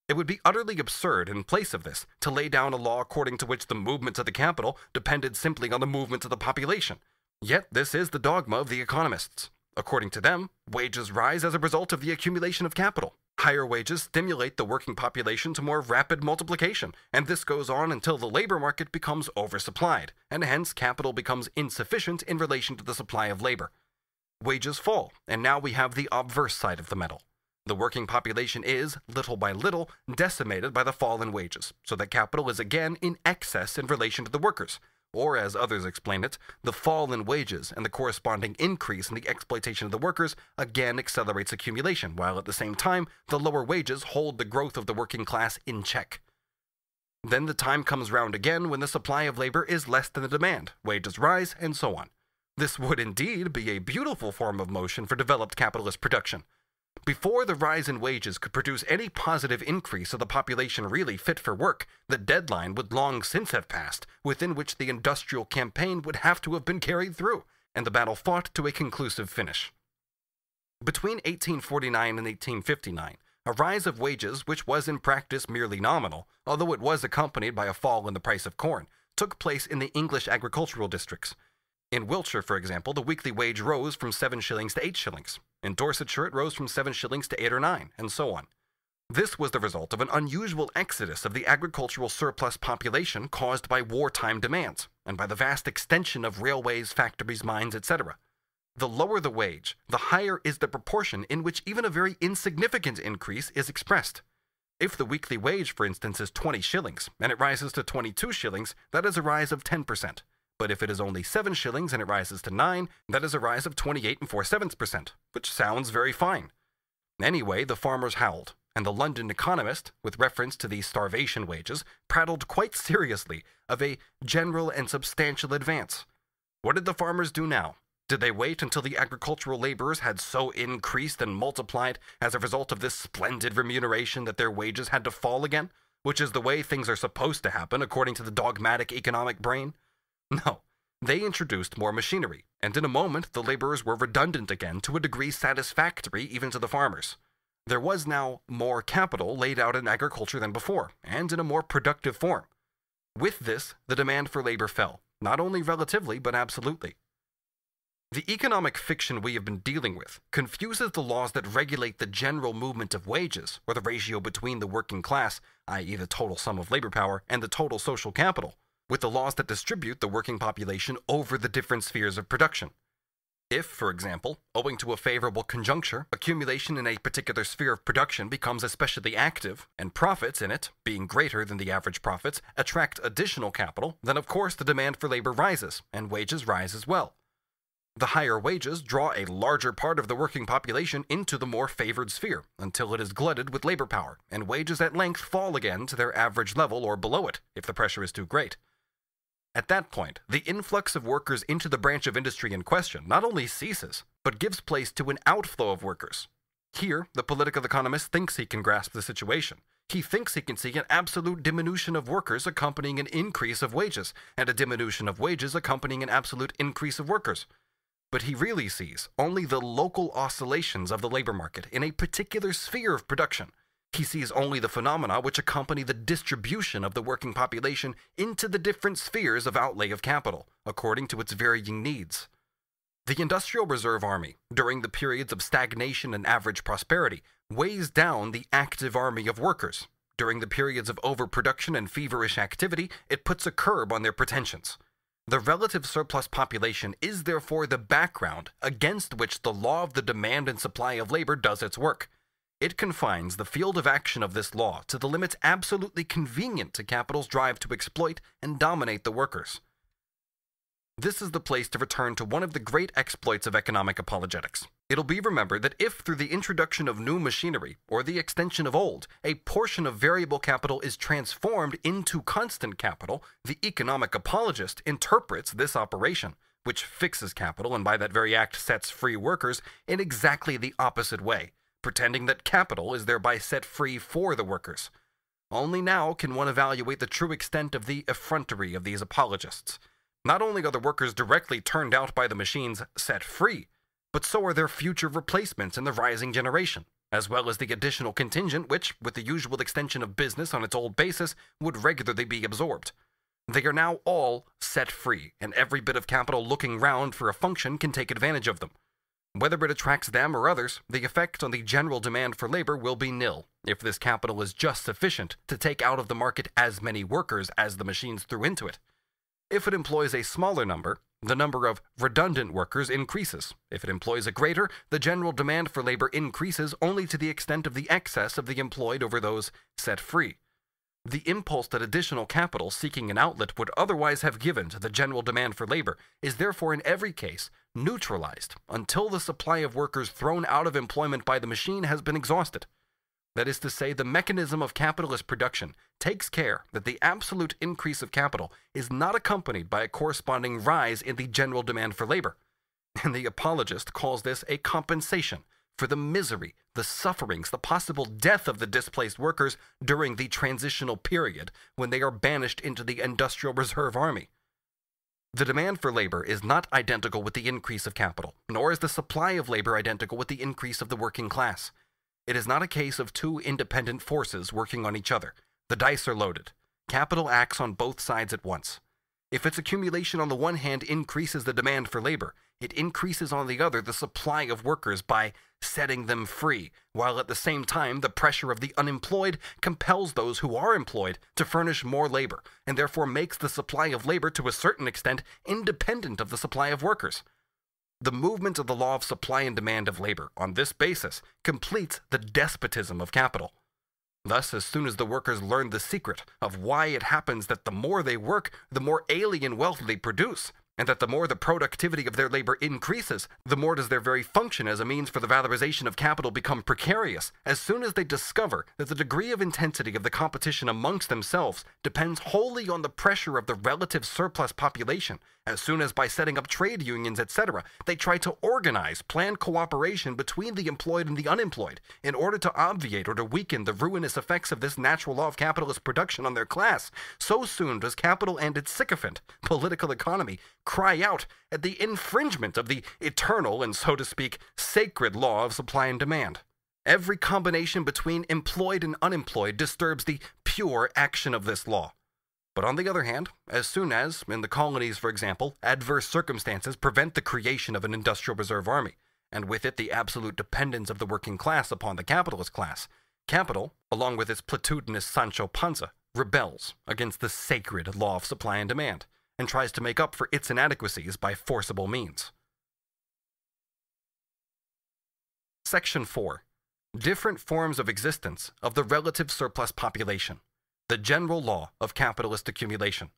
It would be utterly absurd, in place of this, to lay down a law according to which the movements of the capital depended simply on the movements of the population. Yet this is the dogma of the economists. According to them, wages rise as a result of the accumulation of capital. Higher wages stimulate the working population to more rapid multiplication, and this goes on until the labor market becomes oversupplied, and hence capital becomes insufficient in relation to the supply of labor. Wages fall, and now we have the obverse side of the medal. The working population is, little by little, decimated by the fall in wages, so that capital is again in excess in relation to the workers, or as others explain it, the fall in wages and the corresponding increase in the exploitation of the workers again accelerates accumulation, while at the same time the lower wages hold the growth of the working class in check. Then the time comes round again when the supply of labor is less than the demand, wages rise, and so on. This would indeed be a beautiful form of motion for developed capitalist production. Before the rise in wages could produce any positive increase of the population really fit for work, the deadline would long since have passed, within which the industrial campaign would have to have been carried through, and the battle fought to a conclusive finish. Between 1849 and 1859, a rise of wages, which was in practice merely nominal, although it was accompanied by a fall in the price of corn, took place in the English agricultural districts. In Wiltshire, for example, the weekly wage rose from 7 shillings to 8 shillings. In Dorsetshire, it rose from 7 shillings to 8 or 9, and so on. This was the result of an unusual exodus of the agricultural surplus population caused by wartime demands, and by the vast extension of railways, factories, mines, etc. The lower the wage, the higher is the proportion in which even a very insignificant increase is expressed. If the weekly wage, for instance, is 20 shillings, and it rises to 22 shillings, that is a rise of 10%. But if it is only 7 shillings and it rises to 9, that is a rise of 28 4/7%, which sounds very fine. Anyway, the farmers howled, and the London Economist, with reference to these starvation wages, prattled quite seriously of a general and substantial advance. What did the farmers do now? Did they wait until the agricultural laborers had so increased and multiplied as a result of this splendid remuneration that their wages had to fall again, which is the way things are supposed to happen according to the dogmatic economic brain? No, they introduced more machinery, and in a moment the laborers were redundant again to a degree satisfactory even to the farmers. There was now more capital laid out in agriculture than before, and in a more productive form. With this, the demand for labor fell, not only relatively but absolutely. The economic fiction we have been dealing with confuses the laws that regulate the general movement of wages, or the ratio between the working class, i.e. the total sum of labor power, and the total social capital, with the laws that distribute the working population over the different spheres of production. If, for example, owing to a favorable conjuncture, accumulation in a particular sphere of production becomes especially active, and profits in it, being greater than the average profits, attract additional capital, then of course the demand for labor rises, and wages rise as well. The higher wages draw a larger part of the working population into the more favored sphere, until it is glutted with labor power, and wages at length fall again to their average level or below it, if the pressure is too great. At that point, the influx of workers into the branch of industry in question not only ceases, but gives place to an outflow of workers. Here, the political economist thinks he can grasp the situation. He thinks he can see an absolute diminution of workers accompanying an increase of wages, and a diminution of wages accompanying an absolute increase of workers. But he really sees only the local oscillations of the labor market in a particular sphere of production. He sees only the phenomena which accompany the distribution of the working population into the different spheres of outlay of capital, according to its varying needs. The Industrial Reserve Army, during the periods of stagnation and average prosperity, weighs down the active army of workers. During the periods of overproduction and feverish activity, it puts a curb on their pretensions. The relative surplus population is therefore the background against which the law of the demand and supply of labor does its work. It confines the field of action of this law to the limits absolutely convenient to capital's drive to exploit and dominate the workers. This is the place to return to one of the great exploits of economic apologetics. It'll be remembered that if through the introduction of new machinery or the extension of old, a portion of variable capital is transformed into constant capital, the economic apologist interprets this operation, which fixes capital and by that very act sets free workers, in exactly the opposite way, pretending that capital is thereby set free for the workers. Only now can one evaluate the true extent of the effrontery of these apologists. Not only are the workers directly turned out by the machines set free, but so are their future replacements in the rising generation, as well as the additional contingent which, with the usual extension of business on its old basis, would regularly be absorbed. They are now all set free, and every bit of capital looking round for a function can take advantage of them. Whether it attracts them or others, the effect on the general demand for labor will be nil, if this capital is just sufficient to take out of the market as many workers as the machines threw into it. If it employs a smaller number, the number of redundant workers increases. If it employs a greater, the general demand for labor increases only to the extent of the excess of the employed over those set free. The impulse that additional capital seeking an outlet would otherwise have given to the general demand for labor is therefore in every case neutralized until the supply of workers thrown out of employment by the machine has been exhausted. That is to say, the mechanism of capitalist production takes care that the absolute increase of capital is not accompanied by a corresponding rise in the general demand for labor. And the apologist calls this a compensation for the misery, the sufferings, the possible death of the displaced workers during the transitional period when they are banished into the Industrial Reserve Army. The demand for labor is not identical with the increase of capital, nor is the supply of labor identical with the increase of the working class. It is not a case of two independent forces working on each other. The dice are loaded. Capital acts on both sides at once. If its accumulation on the one hand increases the demand for labor, it increases on the other the supply of workers by setting them free, while at the same time the pressure of the unemployed compels those who are employed to furnish more labor, and therefore makes the supply of labor to a certain extent independent of the supply of workers. The movement of the law of supply and demand of labor on this basis completes the despotism of capital. Thus, as soon as the workers learn the secret of why it happens that the more they work, the more alien wealth they produce, and that the more the productivity of their labor increases, the more does their very function as a means for the valorization of capital become precarious. As soon as they discover that the degree of intensity of the competition amongst themselves depends wholly on the pressure of the relative surplus population, as soon as by setting up trade unions, etc., they try to organize planned cooperation between the employed and the unemployed in order to obviate or to weaken the ruinous effects of this natural law of capitalist production on their class, so soon does capital and its sycophant, political economy, cry out at the infringement of the eternal and, so to speak, sacred law of supply and demand. Every combination between employed and unemployed disturbs the pure action of this law. But on the other hand, as soon as, in the colonies for example, adverse circumstances prevent the creation of an industrial reserve army, and with it the absolute dependence of the working class upon the capitalist class, capital, along with its platitudinous Sancho Panza, rebels against the sacred law of supply and demand, and tries to make up for its inadequacies by forcible means. Section 4. Different forms of existence of the relative surplus population. The general law of capitalist accumulation.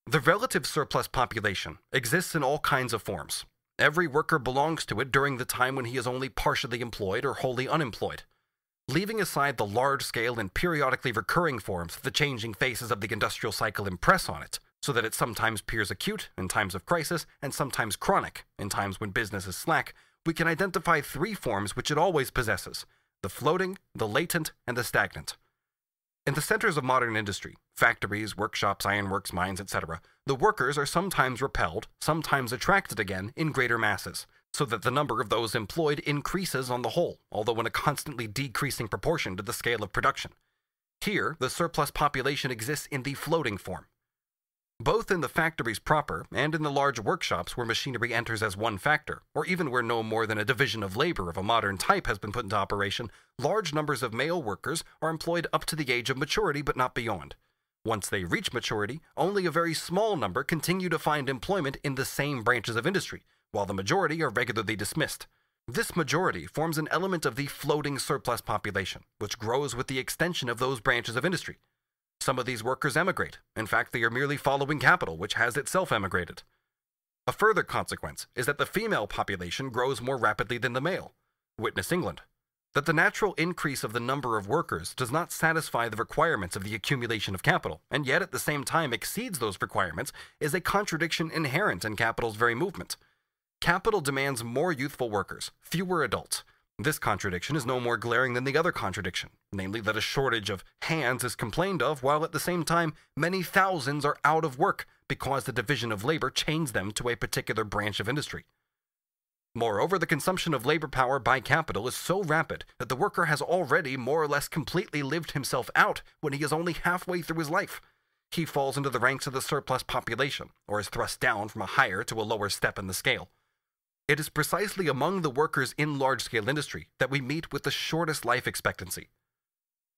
The relative surplus population exists in all kinds of forms. Every worker belongs to it during the time when he is only partially employed or wholly unemployed. Leaving aside the large-scale and periodically recurring forms the changing phases of the industrial cycle impress on it, so that it sometimes appears acute in times of crisis and sometimes chronic in times when business is slack, we can identify three forms which it always possesses: the floating, the latent, and the stagnant. In the centers of modern industry, factories, workshops, ironworks, mines, etc., the workers are sometimes repelled, sometimes attracted again in greater masses, so that the number of those employed increases on the whole, although in a constantly decreasing proportion to the scale of production. Here, the surplus population exists in the floating form. Both in the factories proper and in the large workshops where machinery enters as one factor, or even where no more than a division of labor of a modern type has been put into operation, large numbers of male workers are employed up to the age of maturity but not beyond. Once they reach maturity, only a very small number continue to find employment in the same branches of industry, while the majority are regularly dismissed. This majority forms an element of the floating surplus population, which grows with the extension of those branches of industry. Some of these workers emigrate. In fact, they are merely following capital, which has itself emigrated. A further consequence is that the female population grows more rapidly than the male. Witness England. That the natural increase of the number of workers does not satisfy the requirements of the accumulation of capital, and yet at the same time exceeds those requirements, is a contradiction inherent in capital's very movement. Capital demands more youthful workers, fewer adults. This contradiction is no more glaring than the other contradiction, namely that a shortage of hands is complained of, while at the same time many thousands are out of work because the division of labor chains them to a particular branch of industry. Moreover, the consumption of labor power by capital is so rapid that the worker has already more or less completely lived himself out when he is only halfway through his life. He falls into the ranks of the surplus population, or is thrust down from a higher to a lower step in the scale. It is precisely among the workers in large-scale industry that we meet with the shortest life expectancy.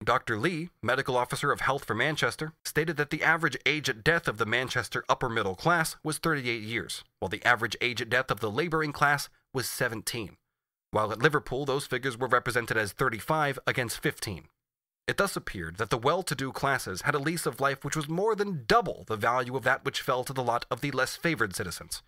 Dr. Lee, medical officer of health for Manchester, stated that the average age at death of the Manchester upper middle class was 38 years, while the average age at death of the laboring class was 17, while at Liverpool those figures were represented as 35 against 15. It thus appeared that the well-to-do classes had a lease of life which was more than double the value of that which fell to the lot of the less favored citizens.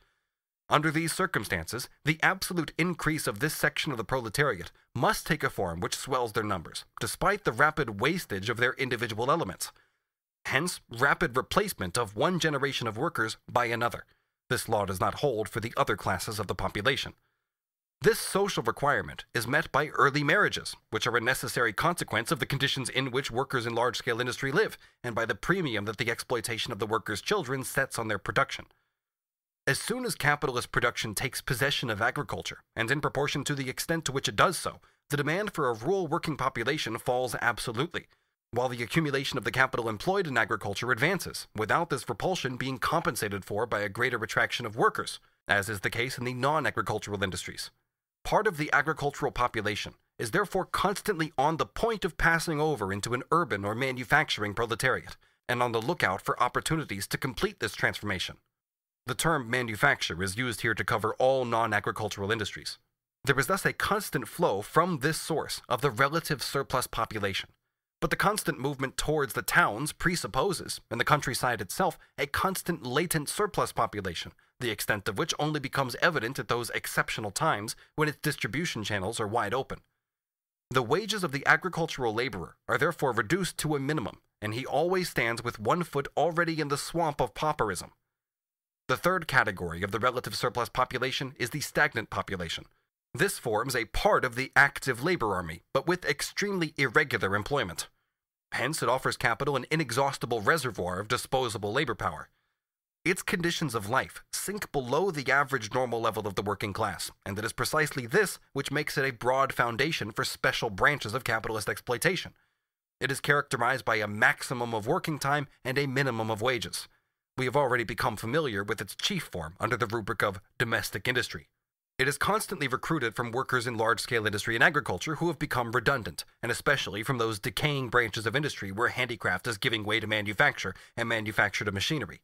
Under these circumstances, the absolute increase of this section of the proletariat must take a form which swells their numbers, despite the rapid wastage of their individual elements. Hence, rapid replacement of one generation of workers by another. This law does not hold for the other classes of the population. This social requirement is met by early marriages, which are a necessary consequence of the conditions in which workers in large-scale industry live, and by the premium that the exploitation of the workers' children sets on their production. As soon as capitalist production takes possession of agriculture, and in proportion to the extent to which it does so, the demand for a rural working population falls absolutely, while the accumulation of the capital employed in agriculture advances, without this repulsion being compensated for by a greater attraction of workers, as is the case in the non-agricultural industries. Part of the agricultural population is therefore constantly on the point of passing over into an urban or manufacturing proletariat, and on the lookout for opportunities to complete this transformation. The term manufacture is used here to cover all non-agricultural industries. There is thus a constant flow from this source of the relative surplus population. But the constant movement towards the towns presupposes, in the countryside itself, a constant latent surplus population, the extent of which only becomes evident at those exceptional times when its distribution channels are wide open. The wages of the agricultural laborer are therefore reduced to a minimum, and he always stands with one foot already in the swamp of pauperism. The third category of the relative surplus population is the stagnant population. This forms a part of the active labor army, but with extremely irregular employment. Hence, it offers capital an inexhaustible reservoir of disposable labor power. Its conditions of life sink below the average normal level of the working class, and it is precisely this which makes it a broad foundation for special branches of capitalist exploitation. It is characterized by a maximum of working time and a minimum of wages. We have already become familiar with its chief form under the rubric of domestic industry. It is constantly recruited from workers in large-scale industry and agriculture who have become redundant, and especially from those decaying branches of industry where handicraft is giving way to manufacture and manufacture to machinery.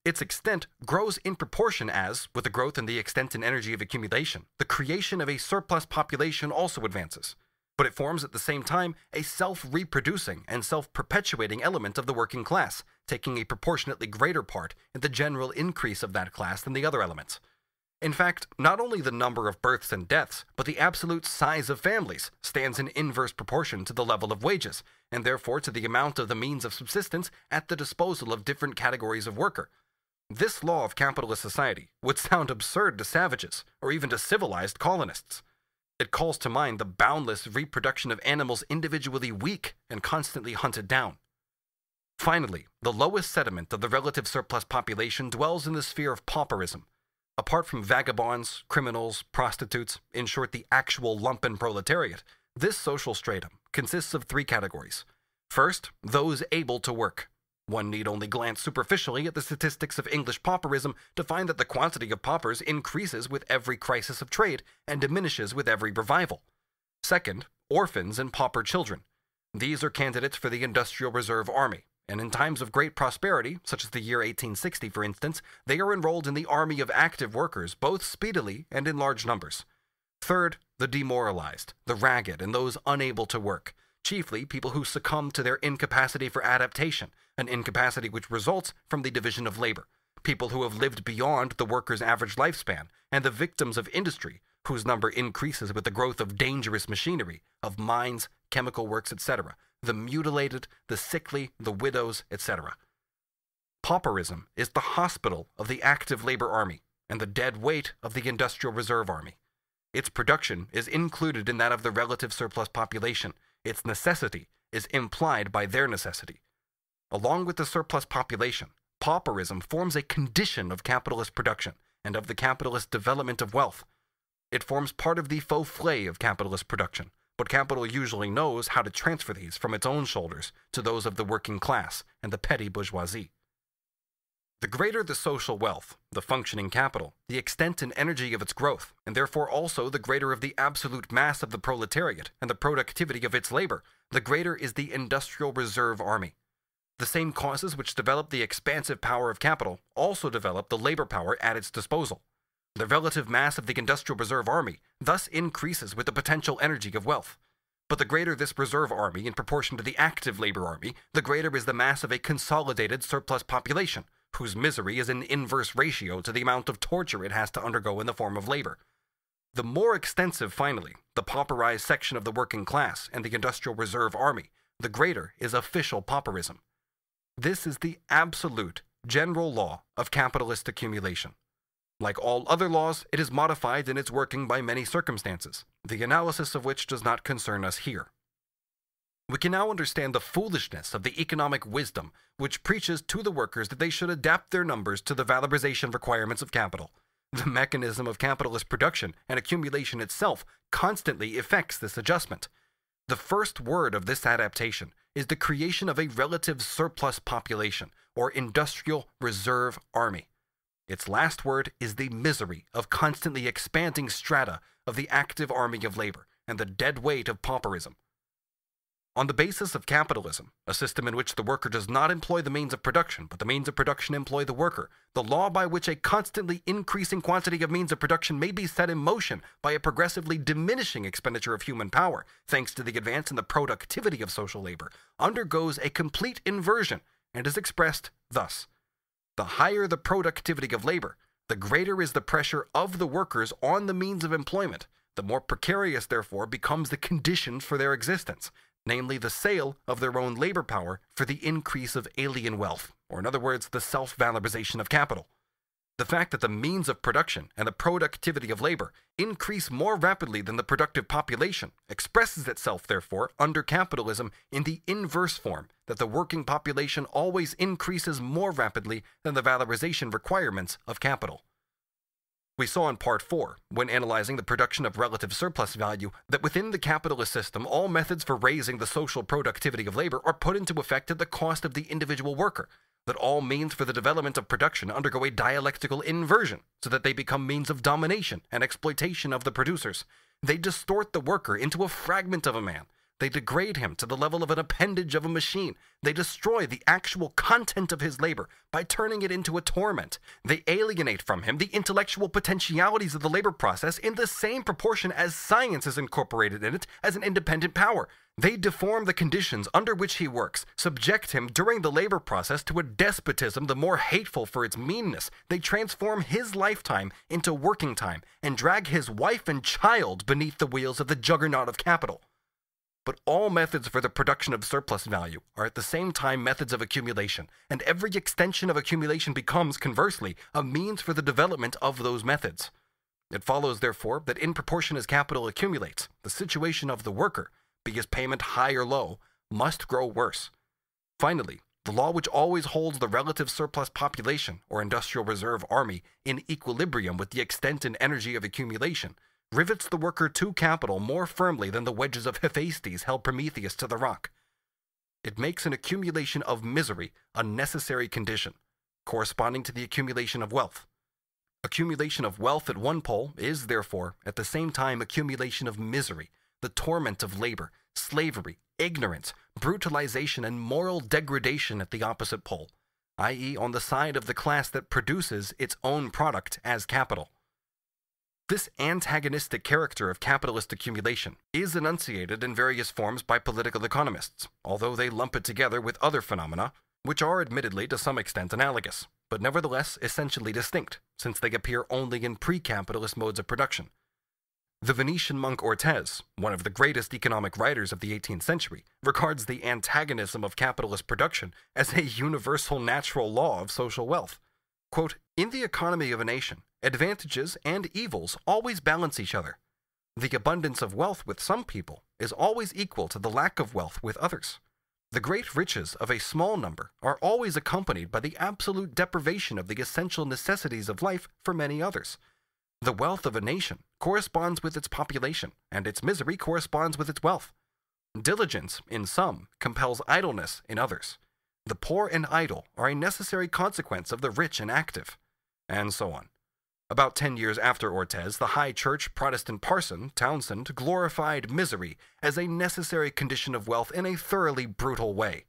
Its extent grows in proportion as, with the growth in the extent and energy of accumulation, the creation of a surplus population also advances. But it forms at the same time a self-reproducing and self-perpetuating element of the working class, taking a proportionately greater part in the general increase of that class than the other elements. In fact, not only the number of births and deaths, but the absolute size of families stands in inverse proportion to the level of wages, and therefore to the amount of the means of subsistence at the disposal of different categories of worker. This law of capitalist society would sound absurd to savages, or even to civilized colonists. It calls to mind the boundless reproduction of animals individually weak and constantly hunted down. Finally, the lowest sediment of the relative surplus population dwells in the sphere of pauperism. Apart from vagabonds, criminals, prostitutes, in short the actual lumpen proletariat, this social stratum consists of three categories. First, those able to work. One need only glance superficially at the statistics of English pauperism to find that the quantity of paupers increases with every crisis of trade and diminishes with every revival. Second, orphans and pauper children. These are candidates for the Industrial Reserve Army, and in times of great prosperity, such as the year 1860 for instance, they are enrolled in the army of active workers both speedily and in large numbers. Third, the demoralized, the ragged, and those unable to work. Chiefly people who succumb to their incapacity for adaptation, an incapacity which results from the division of labor, people who have lived beyond the worker's average lifespan, and the victims of industry, whose number increases with the growth of dangerous machinery, of mines, chemical works, etc., the mutilated, the sickly, the widows, etc. Pauperism is the hospital of the active labor army, and the dead weight of the Industrial Reserve Army. Its production is included in that of the relative surplus population. Its necessity is implied by their necessity. Along with the surplus population, pauperism forms a condition of capitalist production and of the capitalist development of wealth. It forms part of the Formulae of capitalist production, but capital usually knows how to transfer these from its own shoulders to those of the working class and the petty bourgeoisie. The greater the social wealth, the functioning capital, the extent and energy of its growth, and therefore also the greater of the absolute mass of the proletariat and the productivity of its labor, the greater is the Industrial Reserve Army. The same causes which develop the expansive power of capital also develop the labor power at its disposal. The relative mass of the Industrial Reserve Army thus increases with the potential energy of wealth. But the greater this reserve army in proportion to the active labor army, the greater is the mass of a consolidated surplus population, whose misery is in inverse ratio to the amount of torture it has to undergo in the form of labor. The more extensive, finally, the pauperized section of the working class and the Industrial Reserve Army, the greater is official pauperism. This is the absolute, general law of capitalist accumulation. Like all other laws, it is modified in its working by many circumstances, the analysis of which does not concern us here. We can now understand the foolishness of the economic wisdom which preaches to the workers that they should adapt their numbers to the valorization requirements of capital. The mechanism of capitalist production and accumulation itself constantly effects this adjustment. The first word of this adaptation is the creation of a relative surplus population, or industrial reserve army. Its last word is the misery of constantly expanding strata of the active army of labor and the dead weight of pauperism. On the basis of capitalism, a system in which the worker does not employ the means of production, but the means of production employ the worker, the law by which a constantly increasing quantity of means of production may be set in motion by a progressively diminishing expenditure of human power, thanks to the advance in the productivity of social labor, undergoes a complete inversion and is expressed thus. The higher the productivity of labor, the greater is the pressure of the workers on the means of employment, the more precarious, therefore, becomes the conditions for their existence, namely the sale of their own labor power for the increase of alien wealth, or in other words, the self-valorization of capital. The fact that the means of production and the productivity of labor increase more rapidly than the productive population expresses itself, therefore, under capitalism in the inverse form that the working population always increases more rapidly than the valorization requirements of capital. We saw in Part 4, when analyzing the production of relative surplus value, that within the capitalist system, all methods for raising the social productivity of labor are put into effect at the cost of the individual worker, that all means for the development of production undergo a dialectical inversion, so that they become means of domination and exploitation of the producers. They distort the worker into a fragment of a man. They degrade him to the level of an appendage of a machine. They destroy the actual content of his labor by turning it into a torment. They alienate from him the intellectual potentialities of the labor process in the same proportion as science is incorporated in it as an independent power. They deform the conditions under which he works, subject him during the labor process to a despotism the more hateful for its meanness. They transform his lifetime into working time and drag his wife and child beneath the wheels of the juggernaut of capital. But all methods for the production of surplus value are at the same time methods of accumulation, and every extension of accumulation becomes, conversely, a means for the development of those methods. It follows, therefore, that in proportion as capital accumulates, the situation of the worker, be his payment high or low, must grow worse. Finally, the law which always holds the relative surplus population, or industrial reserve army, in equilibrium with the extent and energy of accumulation, rivets the worker to capital more firmly than the wedges of Hephaestus held Prometheus to the rock. It makes an accumulation of misery a necessary condition, corresponding to the accumulation of wealth. Accumulation of wealth at one pole is, therefore, at the same time accumulation of misery, the torment of labor, slavery, ignorance, brutalization, and moral degradation at the opposite pole, i.e., on the side of the class that produces its own product as capital. This antagonistic character of capitalist accumulation is enunciated in various forms by political economists, although they lump it together with other phenomena, which are admittedly to some extent analogous, but nevertheless essentially distinct, since they appear only in pre-capitalist modes of production. The Venetian monk Ortez, one of the greatest economic writers of the 18th century, regards the antagonism of capitalist production as a universal natural law of social wealth. Quote, "In the economy of a nation, advantages and evils always balance each other. The abundance of wealth with some people is always equal to the lack of wealth with others. The great riches of a small number are always accompanied by the absolute deprivation of the essential necessities of life for many others. The wealth of a nation corresponds with its population, and its misery corresponds with its wealth. Diligence, in some, compels idleness in others. The poor and idle are a necessary consequence of the rich and active," and so on. About 10 years after Ortez, the High Church Protestant parson, Townsend, glorified misery as a necessary condition of wealth in a thoroughly brutal way.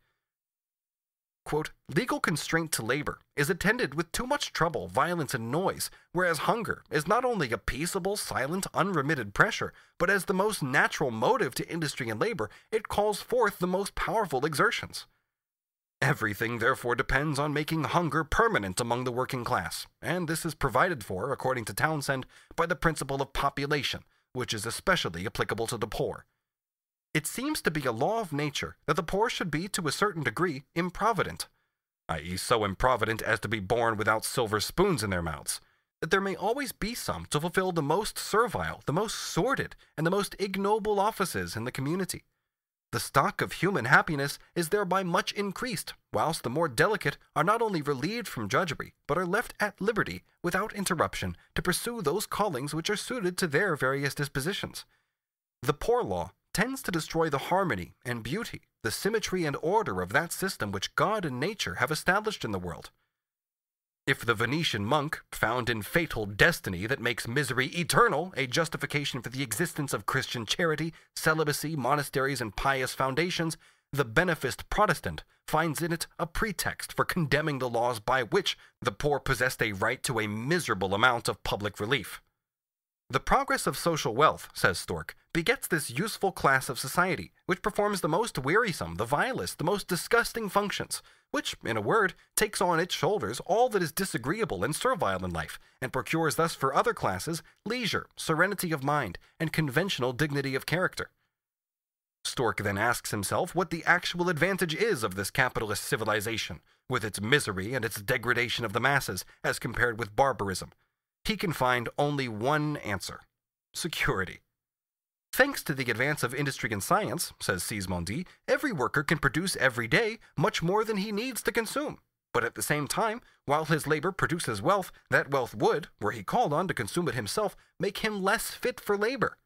Quote, "Legal constraint to labor is attended with too much trouble, violence, and noise, whereas hunger is not only a peaceable, silent, unremitted pressure, but as the most natural motive to industry and labor, it calls forth the most powerful exertions. Everything, therefore, depends on making hunger permanent among the working class, and this is provided for, according to Townsend, by the principle of population, which is especially applicable to the poor. It seems to be a law of nature that the poor should be, to a certain degree, improvident, i.e. so improvident as to be born without silver spoons in their mouths, that there may always be some to fulfill the most servile, the most sordid, and the most ignoble offices in the community. The stock of human happiness is thereby much increased, whilst the more delicate are not only relieved from drudgery, but are left at liberty, without interruption, to pursue those callings which are suited to their various dispositions. The poor law tends to destroy the harmony and beauty, the symmetry and order of that system which God and nature have established in the world. If the Venetian monk found in fatal destiny that makes misery eternal a justification for the existence of Christian charity, celibacy, monasteries, and pious foundations, the beneficed Protestant finds in it a pretext for condemning the laws by which the poor possessed a right to a miserable amount of public relief. The progress of social wealth, says Stork, begets this useful class of society, which performs the most wearisome, the vilest, the most disgusting functions, which, in a word, takes on its shoulders all that is disagreeable and servile in life, and procures thus for other classes leisure, serenity of mind, and conventional dignity of character. Stork then asks himself what the actual advantage is of this capitalist civilization, with its misery and its degradation of the masses, as compared with barbarism. He can find only one answer: security. Thanks to the advance of industry and science, says Sismondi, every worker can produce every day much more than he needs to consume. But at the same time, while his labor produces wealth, that wealth would, were he called on to consume it himself, make him less fit for labor.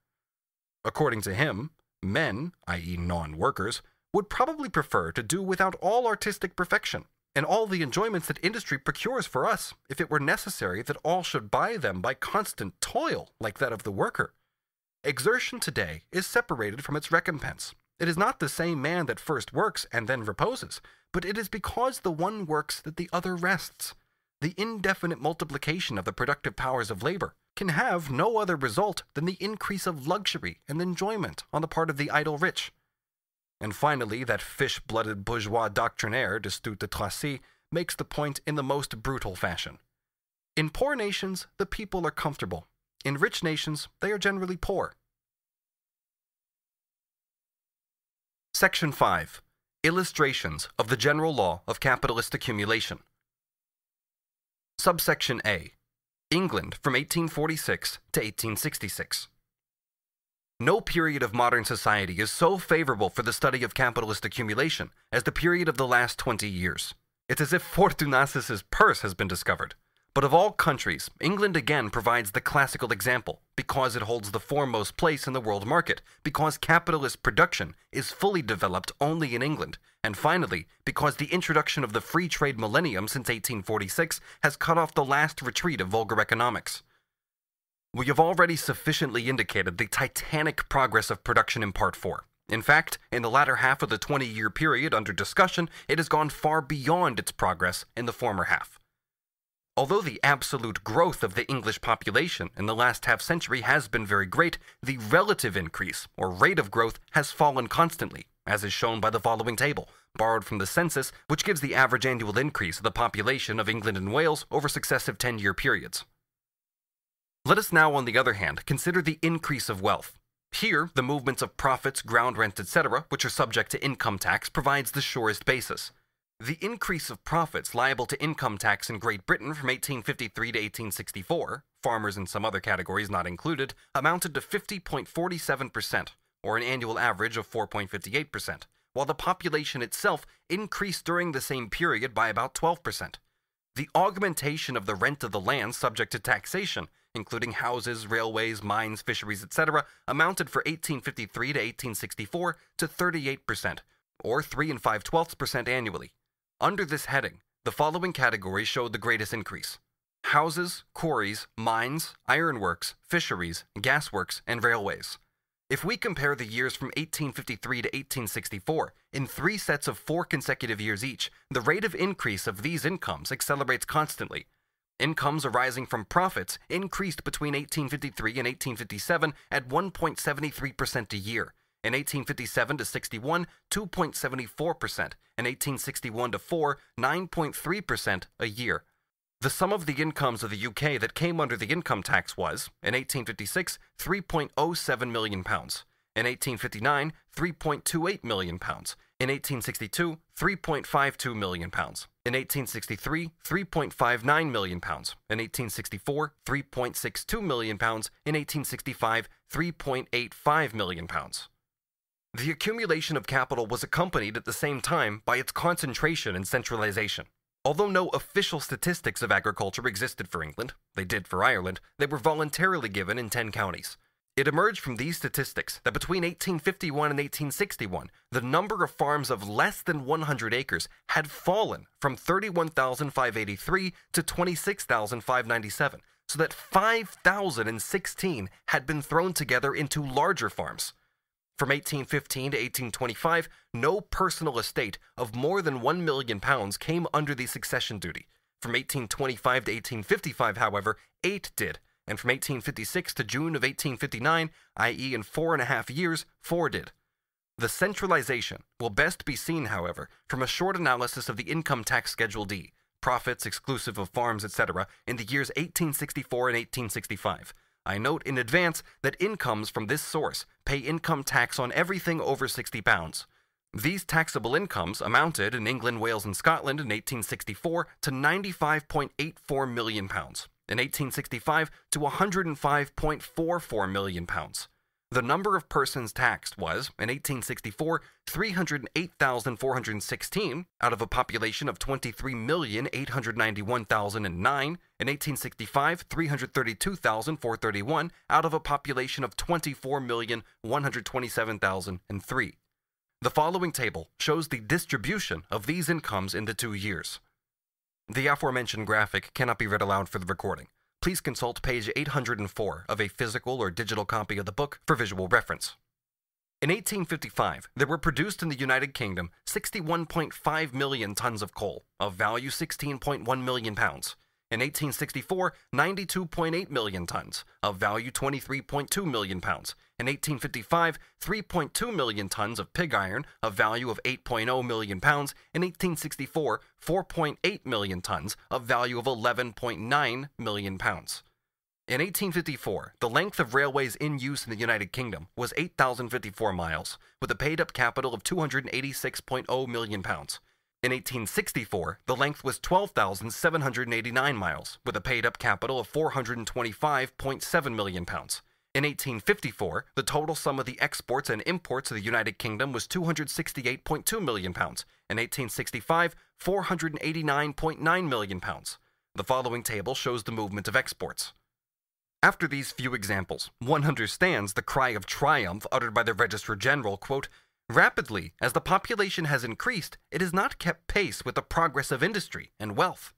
According to him, men, i.e. non-workers, would probably prefer to do without all artistic perfection, and all the enjoyments that industry procures for us, if it were necessary that all should buy them by constant toil like that of the worker. Exertion today is separated from its recompense. It is not the same man that first works and then reposes, but it is because the one works that the other rests. The indefinite multiplication of the productive powers of labor can have no other result than the increase of luxury and enjoyment on the part of the idle rich. And finally, that fish-blooded bourgeois doctrinaire, Destutt de Tracy, makes the point in the most brutal fashion. In poor nations, the people are comfortable. In rich nations, they are generally poor. Section 5. Illustrations of the General Law of Capitalist Accumulation. Subsection A. England from 1846 to 1866. No period of modern society is so favorable for the study of capitalist accumulation as the period of the last 20 years. It's as if Fortunatus's purse has been discovered. But of all countries, England again provides the classical example, because it holds the foremost place in the world market, because capitalist production is fully developed only in England, and finally, because the introduction of the free trade millennium since 1846 has cut off the last retreat of vulgar economics. We have already sufficiently indicated the titanic progress of production in Part 4. In fact, in the latter half of the 20-year period under discussion, it has gone far beyond its progress in the former half. Although the absolute growth of the English population in the last half-century has been very great, the relative increase, or rate of growth, has fallen constantly, as is shown by the following table, borrowed from the census, which gives the average annual increase of the population of England and Wales over successive 10-year periods. Let us now, on the other hand, consider the increase of wealth. Here, the movements of profits, ground rent, etc., which are subject to income tax, provides the surest basis. The increase of profits liable to income tax in Great Britain from 1853 to 1864, farmers and some other categories not included, amounted to 50.47%, or an annual average of 4.58%, while the population itself increased during the same period by about 12%. The augmentation of the rent of the land subject to taxation, including houses, railways, mines, fisheries, etc., amounted for 1853 to 1864 to 38%, or 3 5/12% annually. Under this heading, the following categories showed the greatest increase: houses, quarries, mines, ironworks, fisheries, gasworks, and railways. If we compare the years from 1853 to 1864, in 3 sets of 4 consecutive years each, the rate of increase of these incomes accelerates constantly. Incomes arising from profits increased between 1853 and 1857 at 1.73% a year. In 1857 to 61, 2.74%, and 1861 to 4, 9.3% a year. The sum of the incomes of the UK that came under the income tax was, in 1856, £3.07 million, in 1859, £3.28 million, in 1862, £3.52 million, in 1863, £3.59 million, in 1864, £3.62 million, in 1865, £3.85 million. The accumulation of capital was accompanied at the same time by its concentration and centralization. Although no official statistics of agriculture existed for England, they did for Ireland, they were voluntarily given in 10 counties. It emerged from these statistics that between 1851 and 1861, the number of farms of less than 100 acres had fallen from 31,583 to 26,597, so that 5,016 had been thrown together into larger farms. From 1815 to 1825, no personal estate of more than £1 million came under the succession duty. From 1825 to 1855, however, 8 did, and from 1856 to June of 1859, i.e. in 4.5 years, 4 did. The centralization will best be seen, however, from a short analysis of the Income Tax Schedule D, profits exclusive of farms, etc., in the years 1864 and 1865. I note in advance that incomes from this source pay income tax on everything over £60. These taxable incomes amounted in England, Wales, and Scotland in 1864 to £95.84 million, in 1865 to £105.44 million. The number of persons taxed was, in 1864, 308,416 out of a population of 23,891,009. In 1865, 332,431 out of a population of 24,127,003. The following table shows the distribution of these incomes into 2 years. The aforementioned graphic cannot be read aloud for the recording. Please consult page 804 of a physical or digital copy of the book for visual reference. In 1855, there were produced in the United Kingdom 61.5 million tons of coal, of value 16.1 million pounds. In 1864, 92.8 million tons, of value 23.2 million pounds. In 1855, 3.2 million tons of pig iron, of value of 8.0 million pounds. In 1864, 4.8 million tons, of value of 11.9 million pounds. In 1854, the length of railways in use in the United Kingdom was 8,054 miles, with a paid-up capital of 286.0 million pounds. In 1864, the length was 12,789 miles, with a paid-up capital of 425.7 million pounds. In 1854, the total sum of the exports and imports of the United Kingdom was 268.2 million pounds. In 1865, 489.9 million pounds. The following table shows the movement of exports. After these few examples, one understands the cry of triumph uttered by the Registrar General, quote, "Rapidly, as the population has increased, it has not kept pace with the progress of industry and wealth."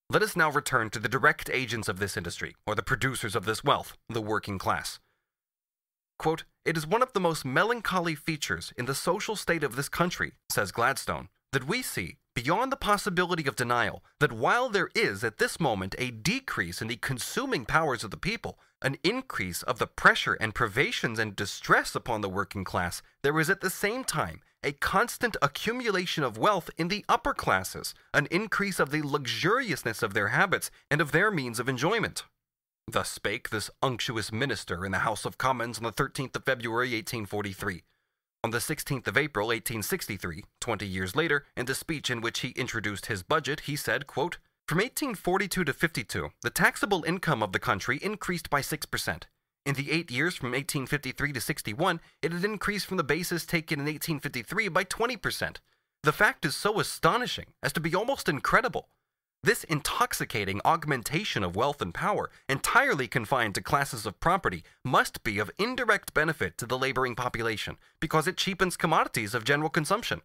Let us now return to the direct agents of this industry, or the producers of this wealth, the working class. Quote, "It is one of the most melancholy features in the social state of this country," says Gladstone, "that we see, beyond the possibility of denial, that while there is at this moment a decrease in the consuming powers of the people, an increase of the pressure and privations and distress upon the working class, there is at the same time a constant accumulation of wealth in the upper classes, an increase of the luxuriousness of their habits and of their means of enjoyment." Thus spake this unctuous minister in the House of Commons on the 13th of February, 1843. On the 16th of April, 1863, 20 years later, in the speech in which he introduced his budget, he said, quote, "From 1842 to 52, the taxable income of the country increased by 6%. In the 8 years from 1853 to 61, it had increased from the basis taken in 1853 by 20%. The fact is so astonishing as to be almost incredible. This intoxicating augmentation of wealth and power, entirely confined to classes of property, must be of indirect benefit to the laboring population, because it cheapens commodities of general consumption.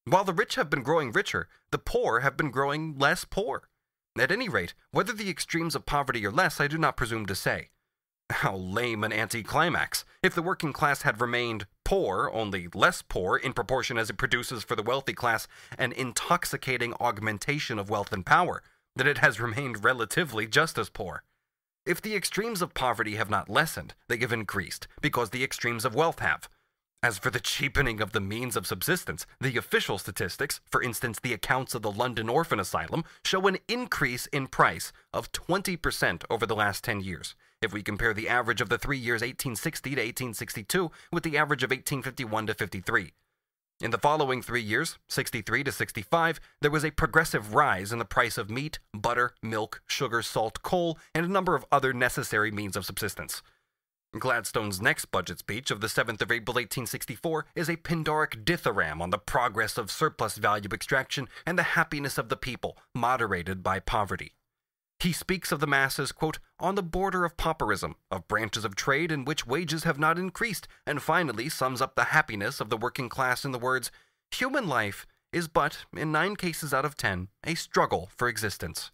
While the rich have been growing richer, the poor have been growing less poor. At any rate, whether the extremes of poverty are less, I do not presume to say." How lame an anticlimax! If the working class had remained poor, only less poor, in proportion as it produces for the wealthy class an intoxicating augmentation of wealth and power, then it has remained relatively just as poor. If the extremes of poverty have not lessened, they have increased, because the extremes of wealth have. As for the cheapening of the means of subsistence, the official statistics, for instance the accounts of the London Orphan Asylum, show an increase in price of 20% over the last 10 years. If we compare the average of the 3 years 1860 to 1862 with the average of 1851 to 53. In the following 3 years, 63 to 65, there was a progressive rise in the price of meat, butter, milk, sugar, salt, coal, and a number of other necessary means of subsistence. Gladstone's next budget speech of the 7th of April 1864 is a Pindaric dithyramb on the progress of surplus value extraction and the happiness of the people, moderated by poverty. He speaks of the masses, quote, "on the border of pauperism, of branches of trade in which wages have not increased," and finally sums up the happiness of the working class in the words, "Human life is but, in 9 cases out of 10, a struggle for existence."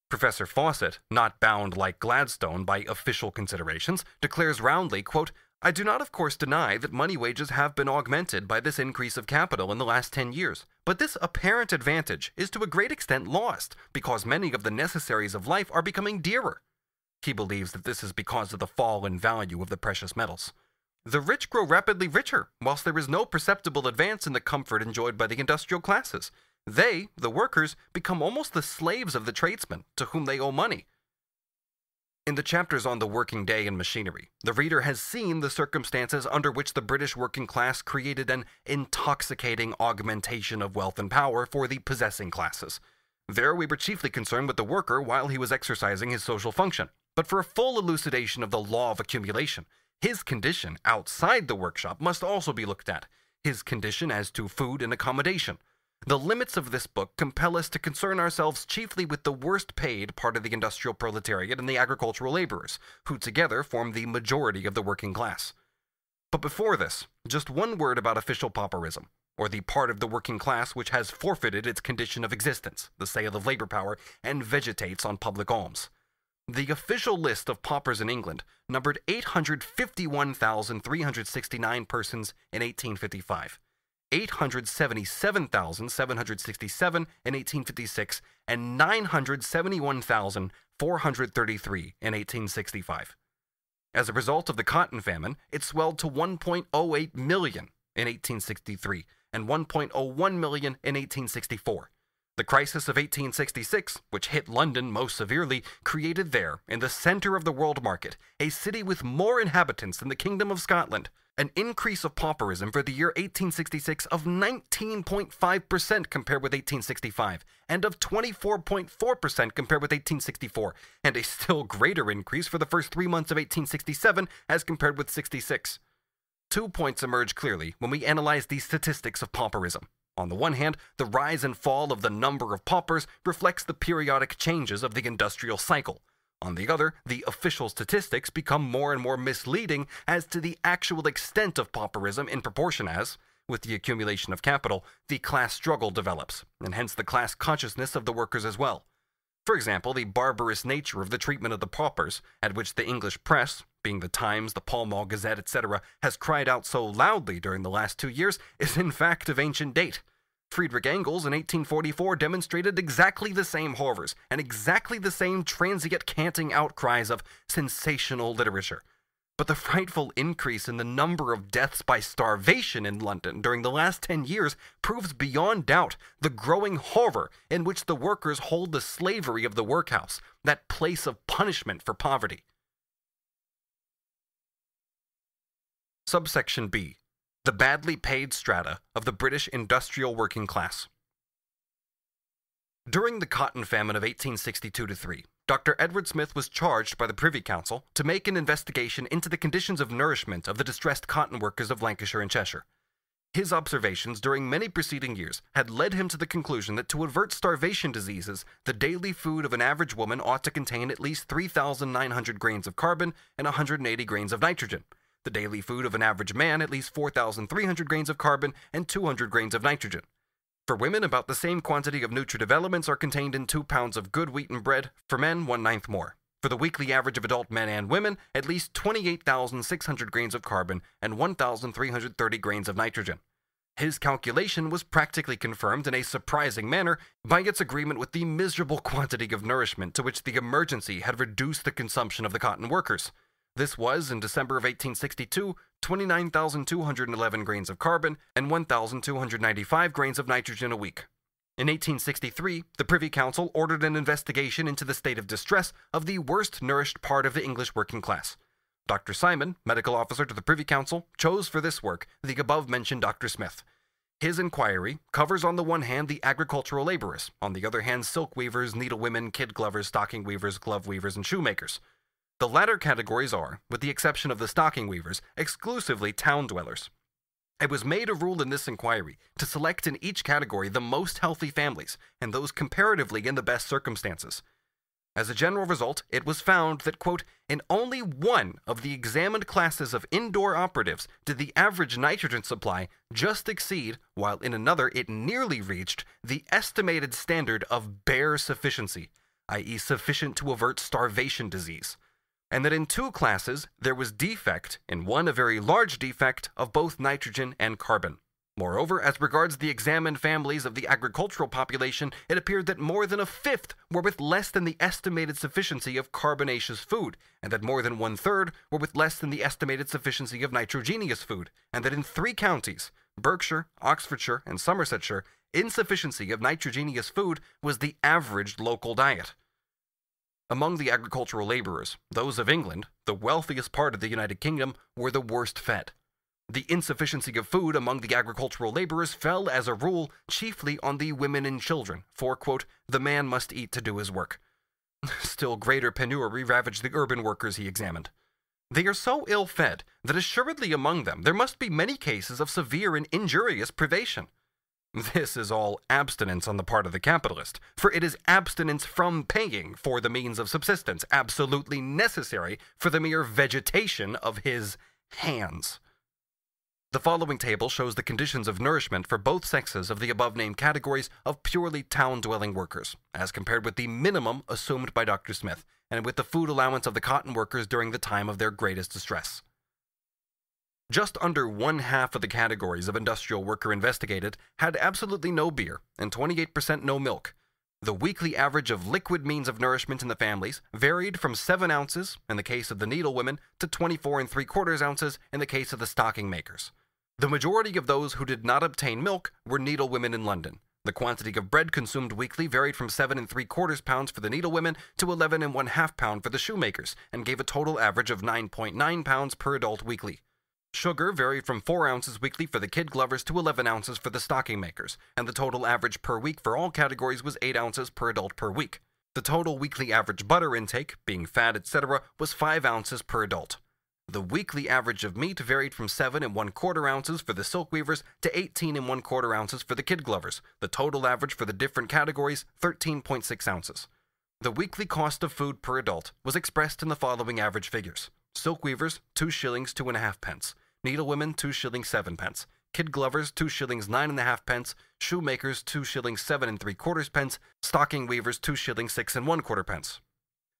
Professor Fawcett, not bound like Gladstone by official considerations, declares roundly, quote, "I do not of course deny that money wages have been augmented by this increase of capital in the last 10 years, but this apparent advantage is to a great extent lost, because many of the necessaries of life are becoming dearer." He believes that this is because of the fall in value of the precious metals. "The rich grow rapidly richer, whilst there is no perceptible advance in the comfort enjoyed by the industrial classes. They, the workers, become almost the slaves of the tradesmen, to whom they owe money." In the chapters on the working day and machinery, the reader has seen the circumstances under which the British working class created an intoxicating augmentation of wealth and power for the possessing classes. There we were chiefly concerned with the worker while he was exercising his social function. But for a full elucidation of the law of accumulation, His condition outside the workshop must also be looked at, his condition as to food and accommodation. The limits of this book compel us to concern ourselves chiefly with the worst paid part of the industrial proletariat and the agricultural laborers, who together form the majority of the working class. But before this, just one word about official pauperism, or the part of the working class which has forfeited its condition of existence, the sale of labor power, and vegetates on public alms. The official list of paupers in England numbered 851,369 persons in 1855, 877,767 in 1856, and 971,433 in 1865. As a result of the cotton famine, it swelled to 1.08 million in 1863 and 1.01 million in 1864. The crisis of 1866, which hit London most severely, created there, in the center of the world market, a city with more inhabitants than the Kingdom of Scotland, an increase of pauperism for the year 1866 of 19.5% compared with 1865, and of 24.4% compared with 1864, and a still greater increase for the first 3 months of 1867 as compared with 66. 2 points emerge clearly when we analyze these statistics of pauperism. On the one hand, the rise and fall of the number of paupers reflects the periodic changes of the industrial cycle. On the other, the official statistics become more and more misleading as to the actual extent of pauperism in proportion as, with the accumulation of capital, the class struggle develops, and hence the class consciousness of the workers as well. For example, the barbarous nature of the treatment of the paupers, at which the English press, being the Times, the Pall Mall Gazette, etc., has cried out so loudly during the last 2 years, is in fact of ancient date. Friedrich Engels in 1844 demonstrated exactly the same horrors and exactly the same transient canting outcries of sensational literature. But the frightful increase in the number of deaths by starvation in London during the last 10 years proves beyond doubt the growing horror in which the workers hold the slavery of the workhouse, that place of punishment for poverty. Subsection B. The badly paid strata of the British industrial working class. During the cotton famine of 1862-3, Dr. Edward Smith was charged by the Privy Council to make an investigation into the conditions of nourishment of the distressed cotton workers of Lancashire and Cheshire. His observations during many preceding years had led him to the conclusion that to avert starvation diseases, the daily food of an average woman ought to contain at least 3,900 grains of carbon and 180 grains of nitrogen. The daily food of an average man at least 4,300 grains of carbon and 200 grains of nitrogen. For women, about the same quantity of nutritive elements are contained in 2 pounds of good wheaten bread, for men 1/9 more. For the weekly average of adult men and women, at least 28,600 grains of carbon and 1,330 grains of nitrogen. His calculation was practically confirmed in a surprising manner by its agreement with the miserable quantity of nourishment to which the emergency had reduced the consumption of the cotton workers. This was, in December of 1862, 29,211 grains of carbon and 1,295 grains of nitrogen a week. In 1863, the Privy Council ordered an investigation into the state of distress of the worst nourished part of the English working class. Dr. Simon, medical officer to the Privy Council, chose for this work the above-mentioned Dr. Smith. His inquiry covers on the one hand the agricultural laborers, on the other hand silk weavers, needlewomen, kid glovers, stocking weavers, glove weavers, and shoemakers. The latter categories are, with the exception of the stocking weavers, exclusively town dwellers. It was made a rule in this inquiry to select in each category the most healthy families and those comparatively in the best circumstances. As a general result, it was found that, quote, in only one of the examined classes of indoor operatives did the average nitrogen supply just exceed, while in another it nearly reached, the estimated standard of bare sufficiency, i.e. sufficient to avert starvation disease. And that in 2 classes there was defect, in one a very large defect, of both nitrogen and carbon. Moreover, as regards the examined families of the agricultural population, it appeared that more than 1/5 were with less than the estimated sufficiency of carbonaceous food, and that more than 1/3 were with less than the estimated sufficiency of nitrogenous food, and that in 3 counties, Berkshire, Oxfordshire, and Somersetshire, insufficiency of nitrogenous food was the average local diet. Among the agricultural laborers, those of England, the wealthiest part of the United Kingdom, were the worst fed. The insufficiency of food among the agricultural laborers fell, as a rule, chiefly on the women and children, for, quote, the man must eat to do his work. Still greater penury ravaged the urban workers he examined. They are so ill-fed that assuredly among them there must be many cases of severe and injurious privation. This is all abstinence on the part of the capitalist, for it is abstinence from paying for the means of subsistence absolutely necessary for the mere vegetation of his hands. The following table shows the conditions of nourishment for both sexes of the above-named categories of purely town-dwelling workers, as compared with the minimum assumed by Dr. Smith, and with the food allowance of the cotton workers during the time of their greatest distress. Just under one-half of the categories of industrial worker investigated had absolutely no beer, and 28% no milk. The weekly average of liquid means of nourishment in the families varied from 7 ounces in the case of the needlewomen to 24 3/4 ounces in the case of the stocking makers. The majority of those who did not obtain milk were needlewomen in London. The quantity of bread consumed weekly varied from 7 3/4 pounds for the needlewomen to 11 1/2 pound for the shoemakers, and gave a total average of 9.9 pounds per adult weekly. Sugar varied from 4 ounces weekly for the kid glovers to 11 ounces for the stocking makers, and the total average per week for all categories was 8 ounces per adult per week. The total weekly average butter intake, being fat, etc., was 5 ounces per adult. The weekly average of meat varied from 7 1/4 ounces for the silk weavers to 18 1/4 ounces for the kid glovers. The total average for the different categories, 13.6 ounces. The weekly cost of food per adult was expressed in the following average figures. Silk weavers, 2 shillings 2.5 pence. Needlewomen, 2 shillings 7 pence. Kid glovers, 2 shillings 9.5 pence. Shoemakers, 2 shillings 7 3/4 pence. Stocking weavers, 2 shillings 6 1/4 pence.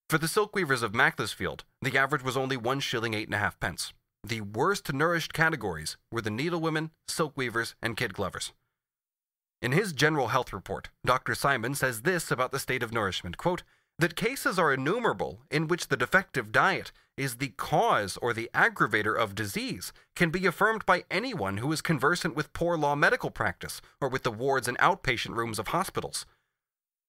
For the silk weavers of Macclesfield, the average was only 1 shilling 8.5 pence. The worst nourished categories were the needlewomen, silk weavers, and kid glovers. In his general health report, Dr. Simon says this about the state of nourishment, quote, that cases are innumerable in which the defective diet is the cause or the aggravator of disease can be affirmed by anyone who is conversant with poor law medical practice or with the wards and outpatient rooms of hospitals.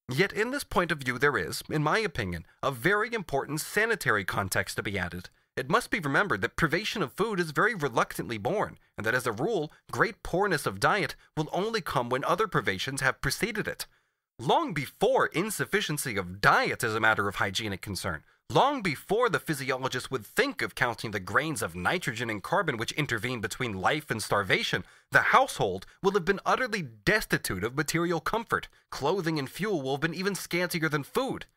Yet in this point of view there is, in my opinion, a very important sanitary context to be added. It must be remembered that privation of food is very reluctantly born, and that as a rule, great poorness of diet will only come when other privations have preceded it. Long before insufficiency of diet is a matter of hygienic concern, long before the physiologist would think of counting the grains of nitrogen and carbon which intervene between life and starvation, the household will have been utterly destitute of material comfort. Clothing and fuel will have been even scantier than food.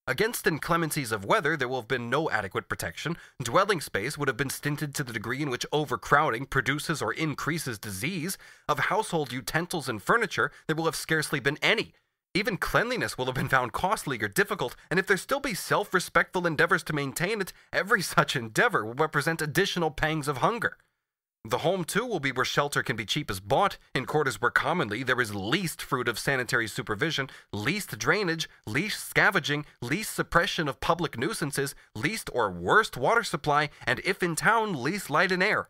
Against inclemencies of weather, there will have been no adequate protection. Dwelling space would have been stinted to the degree in which overcrowding produces or increases disease. Of household utensils and furniture, there will have scarcely been any. Even cleanliness will have been found costly or difficult, and if there still be self-respectful endeavors to maintain it, every such endeavor will represent additional pangs of hunger. The home, too, will be where shelter can be cheapest bought, in quarters where commonly there is least fruit of sanitary supervision, least drainage, least scavenging, least suppression of public nuisances, least or worst water supply, and if in town, least light and air.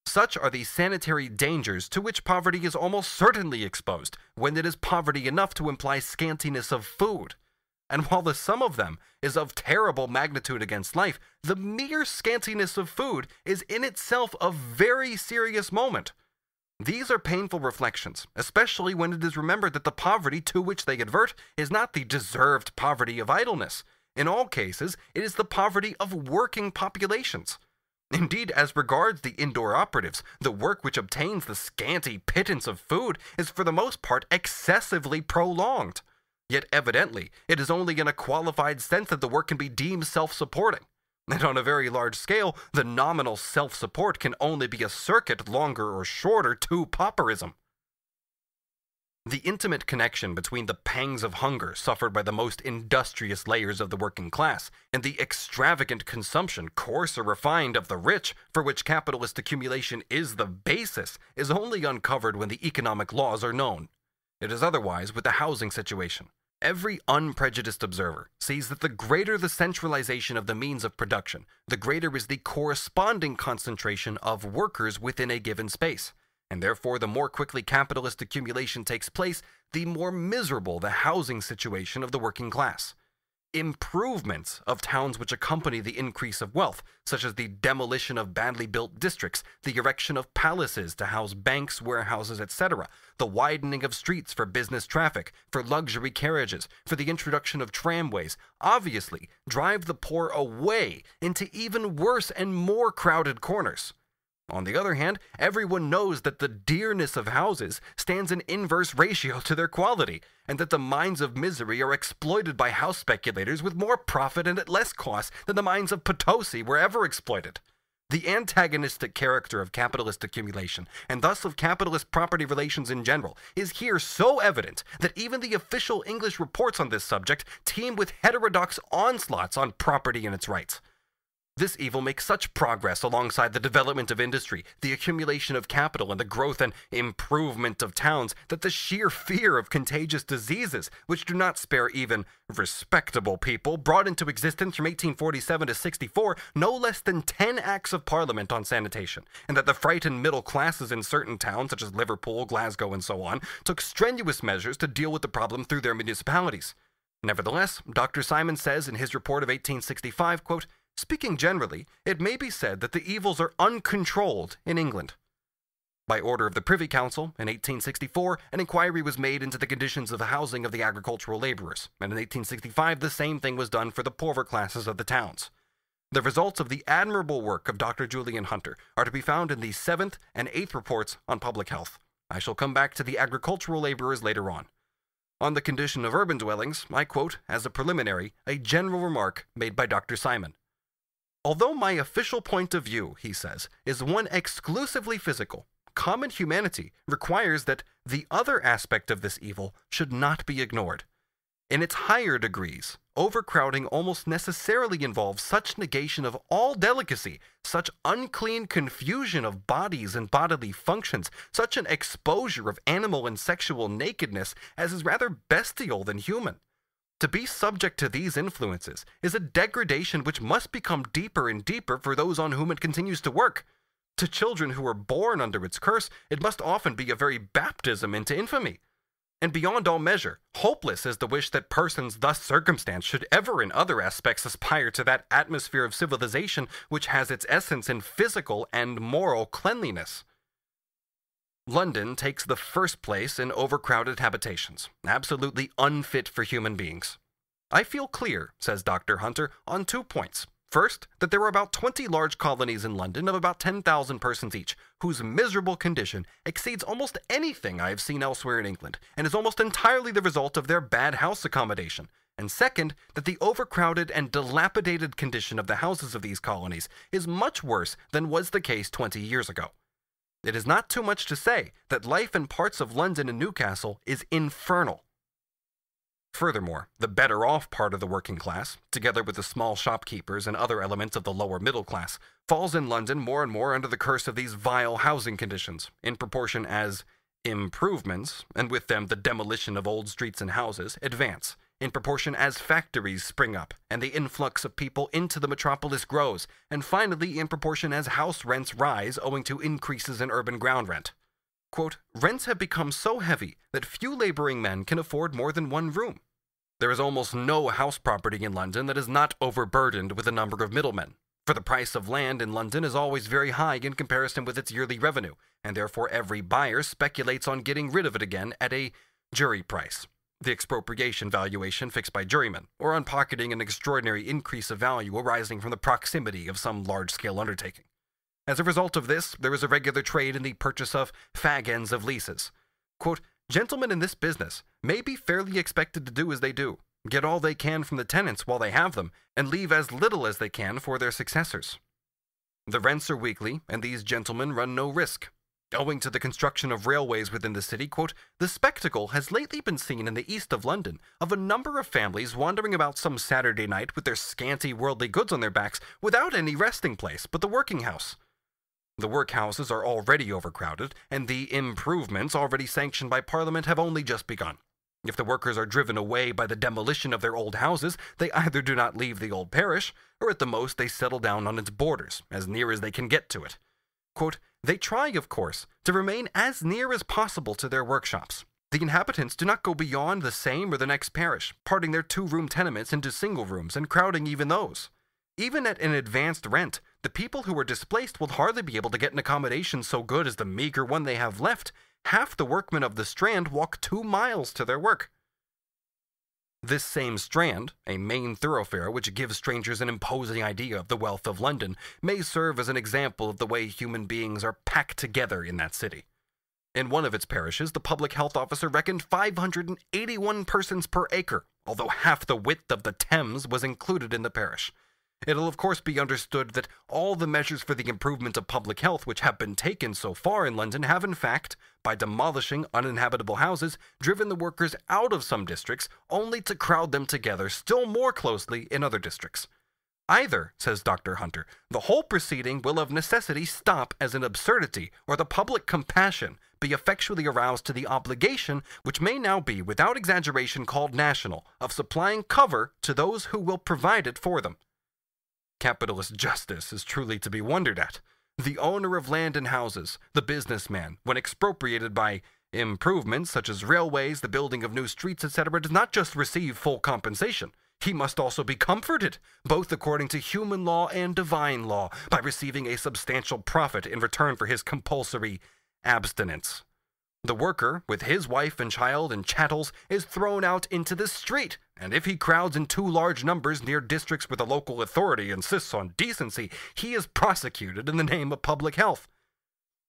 Such are the sanitary dangers to which poverty is almost certainly exposed, when it is poverty enough to imply scantiness of food. And while the sum of them is of terrible magnitude against life, the mere scantiness of food is in itself a very serious moment. These are painful reflections, especially when it is remembered that the poverty to which they advert is not the deserved poverty of idleness. In all cases, it is the poverty of working populations. Indeed, as regards the indoor operatives, the work which obtains the scanty pittance of food is for the most part excessively prolonged. Yet evidently, it is only in a qualified sense that the work can be deemed self-supporting. And on a very large scale, the nominal self-support can only be a circuit longer or shorter to pauperism. The intimate connection between the pangs of hunger suffered by the most industrious layers of the working class and the extravagant consumption, coarse or refined, of the rich, for which capitalist accumulation is the basis, is only uncovered when the economic laws are known. It is otherwise with the housing situation. Every unprejudiced observer sees that the greater the centralization of the means of production, the greater is the corresponding concentration of workers within a given space. And therefore the more quickly capitalist accumulation takes place, the more miserable the housing situation of the working class. improvements of towns which accompany the increase of wealth, such as the demolition of badly built districts, the erection of palaces to house banks, warehouses, etc., the widening of streets for business traffic, for luxury carriages, for the introduction of tramways, obviously drive the poor away into even worse and more crowded corners. On the other hand, everyone knows that the dearness of houses stands in inverse ratio to their quality, and that the mines of misery are exploited by house speculators with more profit and at less cost than the mines of Potosi were ever exploited. The antagonistic character of capitalist accumulation, and thus of capitalist property relations in general, is here so evident that even the official English reports on this subject teem with heterodox onslaughts on property and its rights. This evil makes such progress alongside the development of industry, the accumulation of capital, and the growth and improvement of towns that the sheer fear of contagious diseases, which do not spare even respectable people, brought into existence from 1847 to 64 no less than 10 acts of parliament on sanitation, and that the frightened middle classes in certain towns, such as Liverpool, Glasgow, and so on, took strenuous measures to deal with the problem through their municipalities. Nevertheless, Dr. Simon says in his report of 1865, quote, "Speaking generally, it may be said that the evils are uncontrolled in England." By order of the Privy Council, in 1864, an inquiry was made into the conditions of the housing of the agricultural laborers, and in 1865 the same thing was done for the poorer classes of the towns. The results of the admirable work of Dr. Julian Hunter are to be found in the 7th and 8th reports on public health. I shall come back to the agricultural laborers later on. On the condition of urban dwellings, I quote, as a preliminary, a general remark made by Dr. Simon. "Although my official point of view," he says, "is one exclusively physical, common humanity requires that the other aspect of this evil should not be ignored. In its higher degrees, overcrowding almost necessarily involves such negation of all delicacy, such unclean confusion of bodies and bodily functions, such an exposure of animal and sexual nakedness as is rather bestial than human. To be subject to these influences is a degradation which must become deeper and deeper for those on whom it continues to work. To children who are born under its curse, it must often be a very baptism into infamy. And beyond all measure, hopeless is the wish that persons thus circumstanced should ever in other aspects aspire to that atmosphere of civilization which has its essence in physical and moral cleanliness." London takes the first place in overcrowded habitations, absolutely unfit for human beings. "I feel clear," says Dr. Hunter, "on 2 points. First, that there are about 20 large colonies in London of about 10,000 persons each, whose miserable condition exceeds almost anything I have seen elsewhere in England, and is almost entirely the result of their bad house accommodation. And second, that the overcrowded and dilapidated condition of the houses of these colonies is much worse than was the case 20 years ago. It is not too much to say that life in parts of London and Newcastle is infernal. Furthermore, the better-off part of the working class, together with the small shopkeepers and other elements of the lower middle class, falls in London more and more under the curse of these vile housing conditions, in proportion as improvements, and with them the demolition of old streets and houses, advance, in proportion as factories spring up, and the influx of people into the metropolis grows, and finally in proportion as house rents rise owing to increases in urban ground rent. Quote, "Rents have become so heavy that few laboring men can afford more than one room. There is almost no house property in London that is not overburdened with a number of middlemen, for the price of land in London is always very high in comparison with its yearly revenue, and therefore every buyer speculates on getting rid of it again at a jury price, the expropriation valuation fixed by jurymen, or on pocketing an extraordinary increase of value arising from the proximity of some large-scale undertaking. As a result of this, there is a regular trade in the purchase of fag-ends of leases. Quote, "Gentlemen in this business may be fairly expected to do as they do, get all they can from the tenants while they have them, and leave as little as they can for their successors. The rents are weekly, and these gentlemen run no risk. Owing to the construction of railways within the city, quote, the spectacle has lately been seen in the east of London of a number of families wandering about some Saturday night with their scanty worldly goods on their backs without any resting place but the working house. The workhouses are already overcrowded, and the improvements already sanctioned by Parliament have only just begun. If the workers are driven away by the demolition of their old houses, they either do not leave the old parish, or at the most they settle down on its borders, as near as they can get to it. Quote, they try, of course, to remain as near as possible to their workshops, The inhabitants do not go beyond the same or the next parish, parting their two-room tenements into single rooms and crowding even those. Even at an advanced rent, the people who are displaced will hardly be able to get an accommodation so good as the meager one they have left. Half the workmen of the Strand walk 2 miles to their work. This same Strand, a main thoroughfare which gives strangers an imposing idea of the wealth of London, may serve as an example of the way human beings are packed together in that city. In one of its parishes, the public health officer reckoned 581 persons per acre, although half the width of the Thames was included in the parish. It'll of course be understood that all the measures for the improvement of public health which have been taken so far in London have in fact, by demolishing uninhabitable houses, driven the workers out of some districts only to crowd them together still more closely in other districts. Either, says Dr. Hunter, the whole proceeding will of necessity stop as an absurdity, or the public compassion be effectually aroused to the obligation, which may now be without exaggeration called national, of supplying cover to those who will provide it for them. Capitalist justice is truly to be wondered at. The owner of land and houses, the businessman, when expropriated by improvements such as railways, the building of new streets, etc., does not just receive full compensation. He must also be comforted, both according to human law and divine law, by receiving a substantial profit in return for his compulsory abstinence. The worker, with his wife and child and chattels, is thrown out into the street, and if he crowds in too large numbers near districts where the local authority insists on decency, he is prosecuted in the name of public health.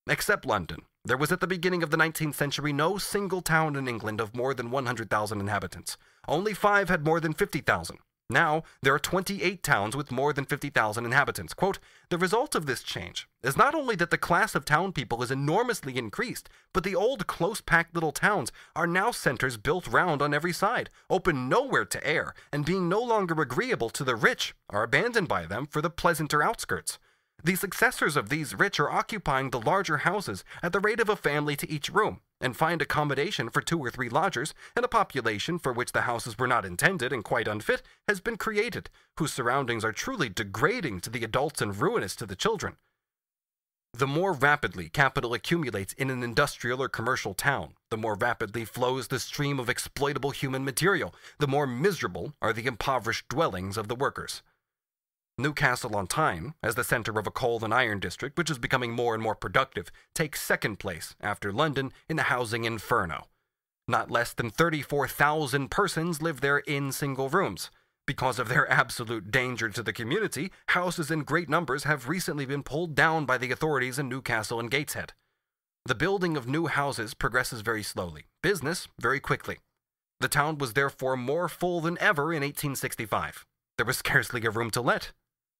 Except London, there was at the beginning of the 19th century no single town in England of more than 100,000 inhabitants. Only 5 had more than 50,000. Now, there are 28 towns with more than 50,000 inhabitants. Quote, the result of this change is not only that the class of town people is enormously increased, but the old close-packed little towns are now centers built round on every side, open nowhere to air, and being no longer agreeable to the rich, are abandoned by them for the pleasanter outskirts. The successors of these rich are occupying the larger houses at the rate of a family to each room, and find accommodation for 2 or 3 lodgers, and a population for which the houses were not intended and quite unfit has been created, whose surroundings are truly degrading to the adults and ruinous to the children. The more rapidly capital accumulates in an industrial or commercial town, the more rapidly flows the stream of exploitable human material, the more miserable are the impoverished dwellings of the workers. Newcastle-on-Tyne, as the center of a coal and iron district which is becoming more and more productive, takes second place after London in the housing inferno. Not less than 34,000 persons live there in single rooms. Because of their absolute danger to the community, houses in great numbers have recently been pulled down by the authorities in Newcastle and Gateshead. The building of new houses progresses very slowly, business very quickly. The town was therefore more full than ever in 1865. There was scarcely a room to let.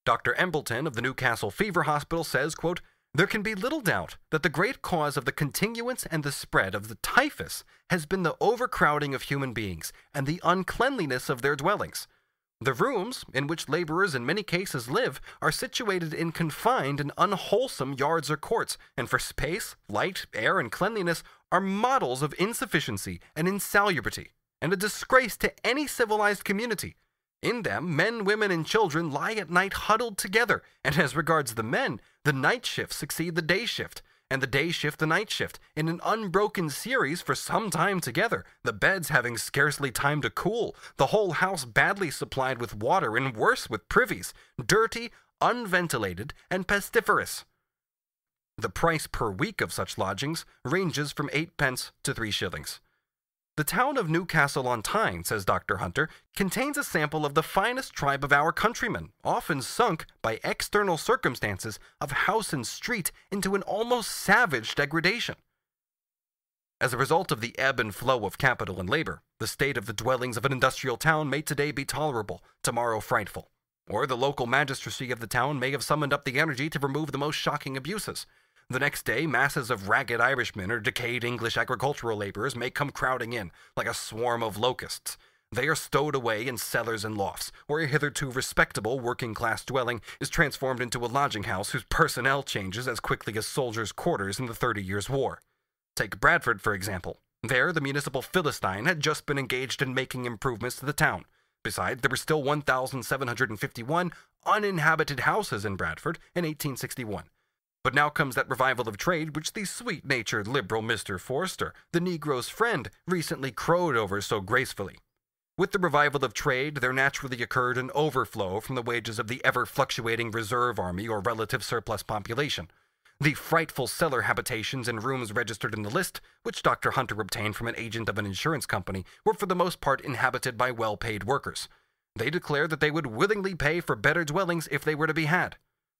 Dr. Embleton of the Newcastle Fever Hospital says, quote, there can be little doubt that the great cause of the continuance and the spread of the typhus has been the overcrowding of human beings and the uncleanliness of their dwellings. The rooms in which laborers in many cases live are situated in confined and unwholesome yards or courts, and for space, light, air, and cleanliness are models of insufficiency and insalubrity, and a disgrace to any civilized community. In them, men, women, and children lie at night huddled together, and as regards the men, the night shift succeed the day shift, and the day shift the night shift, in an unbroken series for some time together, the beds having scarcely time to cool, the whole house badly supplied with water, and worse with privies, dirty, unventilated, and pestiferous. The price per week of such lodgings ranges from 8d. to 3 shillings. The town of Newcastle-on-Tyne, says Dr. Hunter, contains a sample of the finest tribe of our countrymen, often sunk by external circumstances of house and street into an almost savage degradation. As a result of the ebb and flow of capital and labor, the state of the dwellings of an industrial town may today be tolerable, tomorrow frightful. Or the local magistracy of the town may have summoned up the energy to remove the most shocking abuses. The next day, masses of ragged Irishmen or decayed English agricultural laborers may come crowding in, like a swarm of locusts. They are stowed away in cellars and lofts, where a hitherto respectable working-class dwelling is transformed into a lodging house whose personnel changes as quickly as soldiers' quarters in the 30 Years' War. Take Bradford, for example. There, the municipal Philistine had just been engaged in making improvements to the town. Besides, there were still 1,751 uninhabited houses in Bradford in 1861. But now comes that revival of trade which the sweet-natured liberal Mr. Forster, the Negro's friend, recently crowed over so gracefully. With the revival of trade, there naturally occurred an overflow from the wages of the ever-fluctuating reserve army or relative surplus population. The frightful cellar habitations and rooms registered in the list, which Dr. Hunter obtained from an agent of an insurance company, were for the most part inhabited by well-paid workers. They declared that they would willingly pay for better dwellings if they were to be had.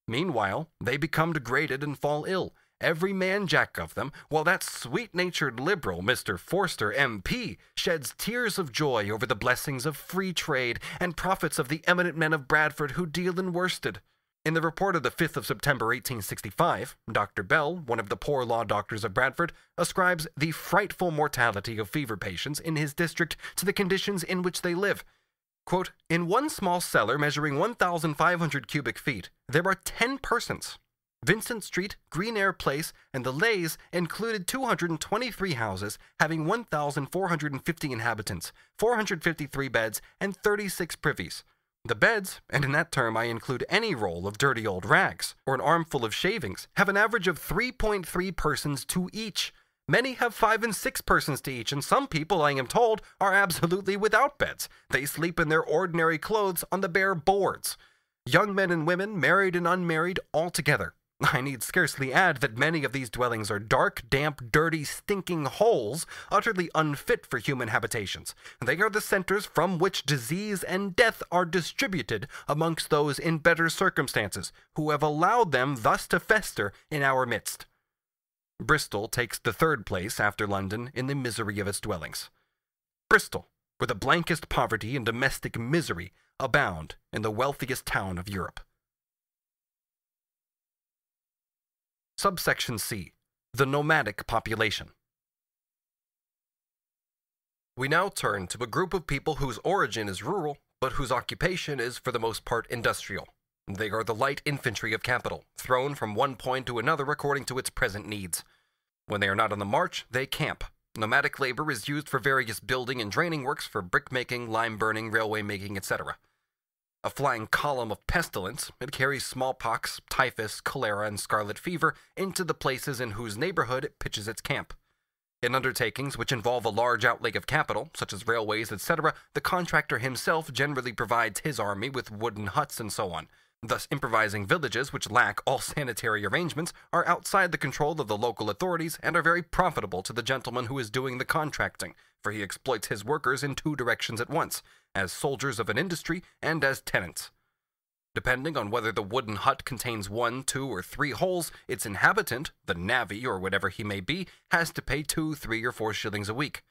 Meanwhile, they become degraded and fall ill, every man jack of them, while that sweet-natured liberal, Mr. Forster, M.P., sheds tears of joy over the blessings of free trade and profits of the eminent men of Bradford who deal in worsted. In the report of the 5th of September 1865, Dr. Bell, one of the poor law doctors of Bradford, ascribes the frightful mortality of fever patients in his district to the conditions in which they live. Quote, "In one small cellar measuring 1,500 cubic feet, there are 10 persons. Vincent Street, Green Air Place, and the Lays included 223 houses having 1,450 inhabitants, 453 beds, and 36 privies. The beds, and in that term I include any roll of dirty old rags, or an armful of shavings, have an average of 3.3 persons to each. Many have 5 and 6 persons to each, and some people, I am told, are absolutely without beds. They sleep in their ordinary clothes on the bare boards. Young men and women, married and unmarried, all together. I need scarcely add that many of these dwellings are dark, damp, dirty, stinking holes, utterly unfit for human habitations. They are the centers from which disease and death are distributed amongst those in better circumstances, who have allowed them thus to fester in our midst." Bristol takes the 3rd place after London in the misery of its dwellings. Bristol, where the blankest poverty and domestic misery abound in the wealthiest town of Europe. Subsection C. The nomadic population. We now turn to a group of people whose origin is rural, but whose occupation is for the most part industrial. They are the light infantry of capital, thrown from one point to another according to its present needs. When they are not on the march, they camp. Nomadic labor is used for various building and draining works for brick-making, lime-burning, railway-making, etc. A flying column of pestilence, it carries smallpox, typhus, cholera, and scarlet fever into the places in whose neighborhood it pitches its camp. In undertakings which involve a large outlay of capital, such as railways, etc., the contractor himself generally provides his army with wooden huts and so on. Thus, improvising villages which lack all sanitary arrangements are outside the control of the local authorities and are very profitable to the gentleman who is doing the contracting, for he exploits his workers in 2 directions at once, as soldiers of an industry and as tenants. Depending on whether the wooden hut contains 1, 2, or 3 holes, its inhabitant, the navvy or whatever he may be, has to pay 2, 3, or 4 shillings a week.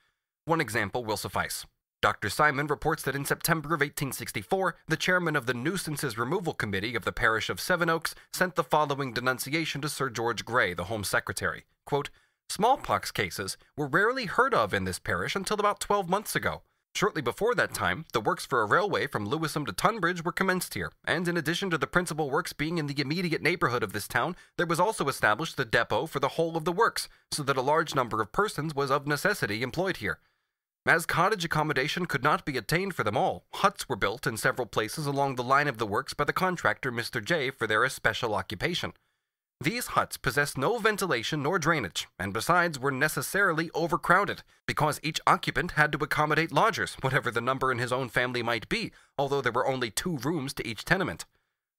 One example will suffice. Dr. Simon reports that in September of 1864, the chairman of the Nuisances Removal Committee of the parish of Sevenoaks sent the following denunciation to Sir George Grey, the Home Secretary. Quote, "Smallpox cases were rarely heard of in this parish until about 12 months ago. Shortly before that time, the works for a railway from Lewisham to Tunbridge were commenced here, and in addition to the principal works being in the immediate neighborhood of this town, there was also established the depot for the whole of the works, so that a large number of persons was of necessity employed here. As cottage accommodation could not be obtained for them all, huts were built in several places along the line of the works by the contractor Mr. J for their especial occupation. These huts possessed no ventilation nor drainage, and besides were necessarily overcrowded, because each occupant had to accommodate lodgers, whatever the number in his own family might be, although there were only 2 rooms to each tenement.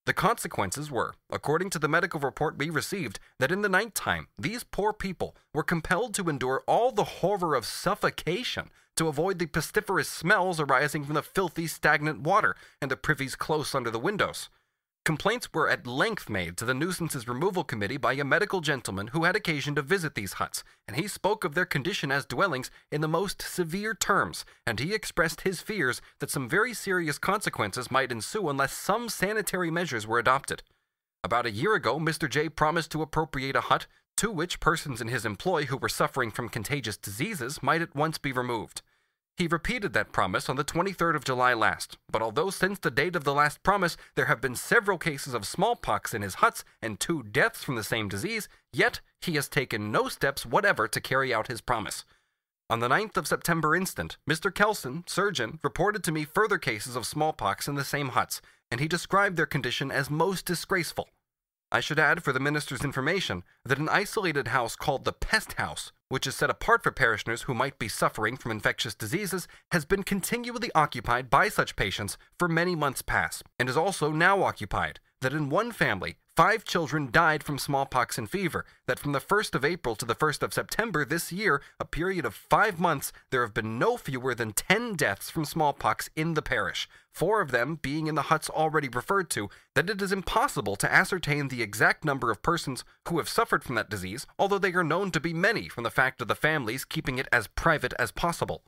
The consequences were, according to the medical report we received, that in the night time these poor people were compelled to endure all the horror of suffocation to avoid the pestiferous smells arising from the filthy stagnant water and the privies close under the windows. Complaints were at length made to the Nuisances Removal Committee by a medical gentleman who had occasion to visit these huts, and he spoke of their condition as dwellings in the most severe terms, and he expressed his fears that some very serious consequences might ensue unless some sanitary measures were adopted. About a year ago, Mr. J promised to appropriate a hut to which persons in his employ who were suffering from contagious diseases might at once be removed. He repeated that promise on the 23rd of July last, but although since the date of the last promise there have been several cases of smallpox in his huts and 2 deaths from the same disease, yet he has taken no steps whatever to carry out his promise. On the 9th of September instant, Mr. Kelson, surgeon, reported to me further cases of smallpox in the same huts, and he described their condition as most disgraceful. I should add for the minister's information that an isolated house called the Pest House, which is set apart for parishioners who might be suffering from infectious diseases, has been continually occupied by such patients for many months past, and is also now occupied, that in one family, 5 children died from smallpox and fever, that from the 1st of April to the 1st of September this year, a period of 5 months, there have been no fewer than 10 deaths from smallpox in the parish, 4 of them being in the huts already referred to, that it is impossible to ascertain the exact number of persons who have suffered from that disease, although they are known to be many from the fact of the families keeping it as private as possible.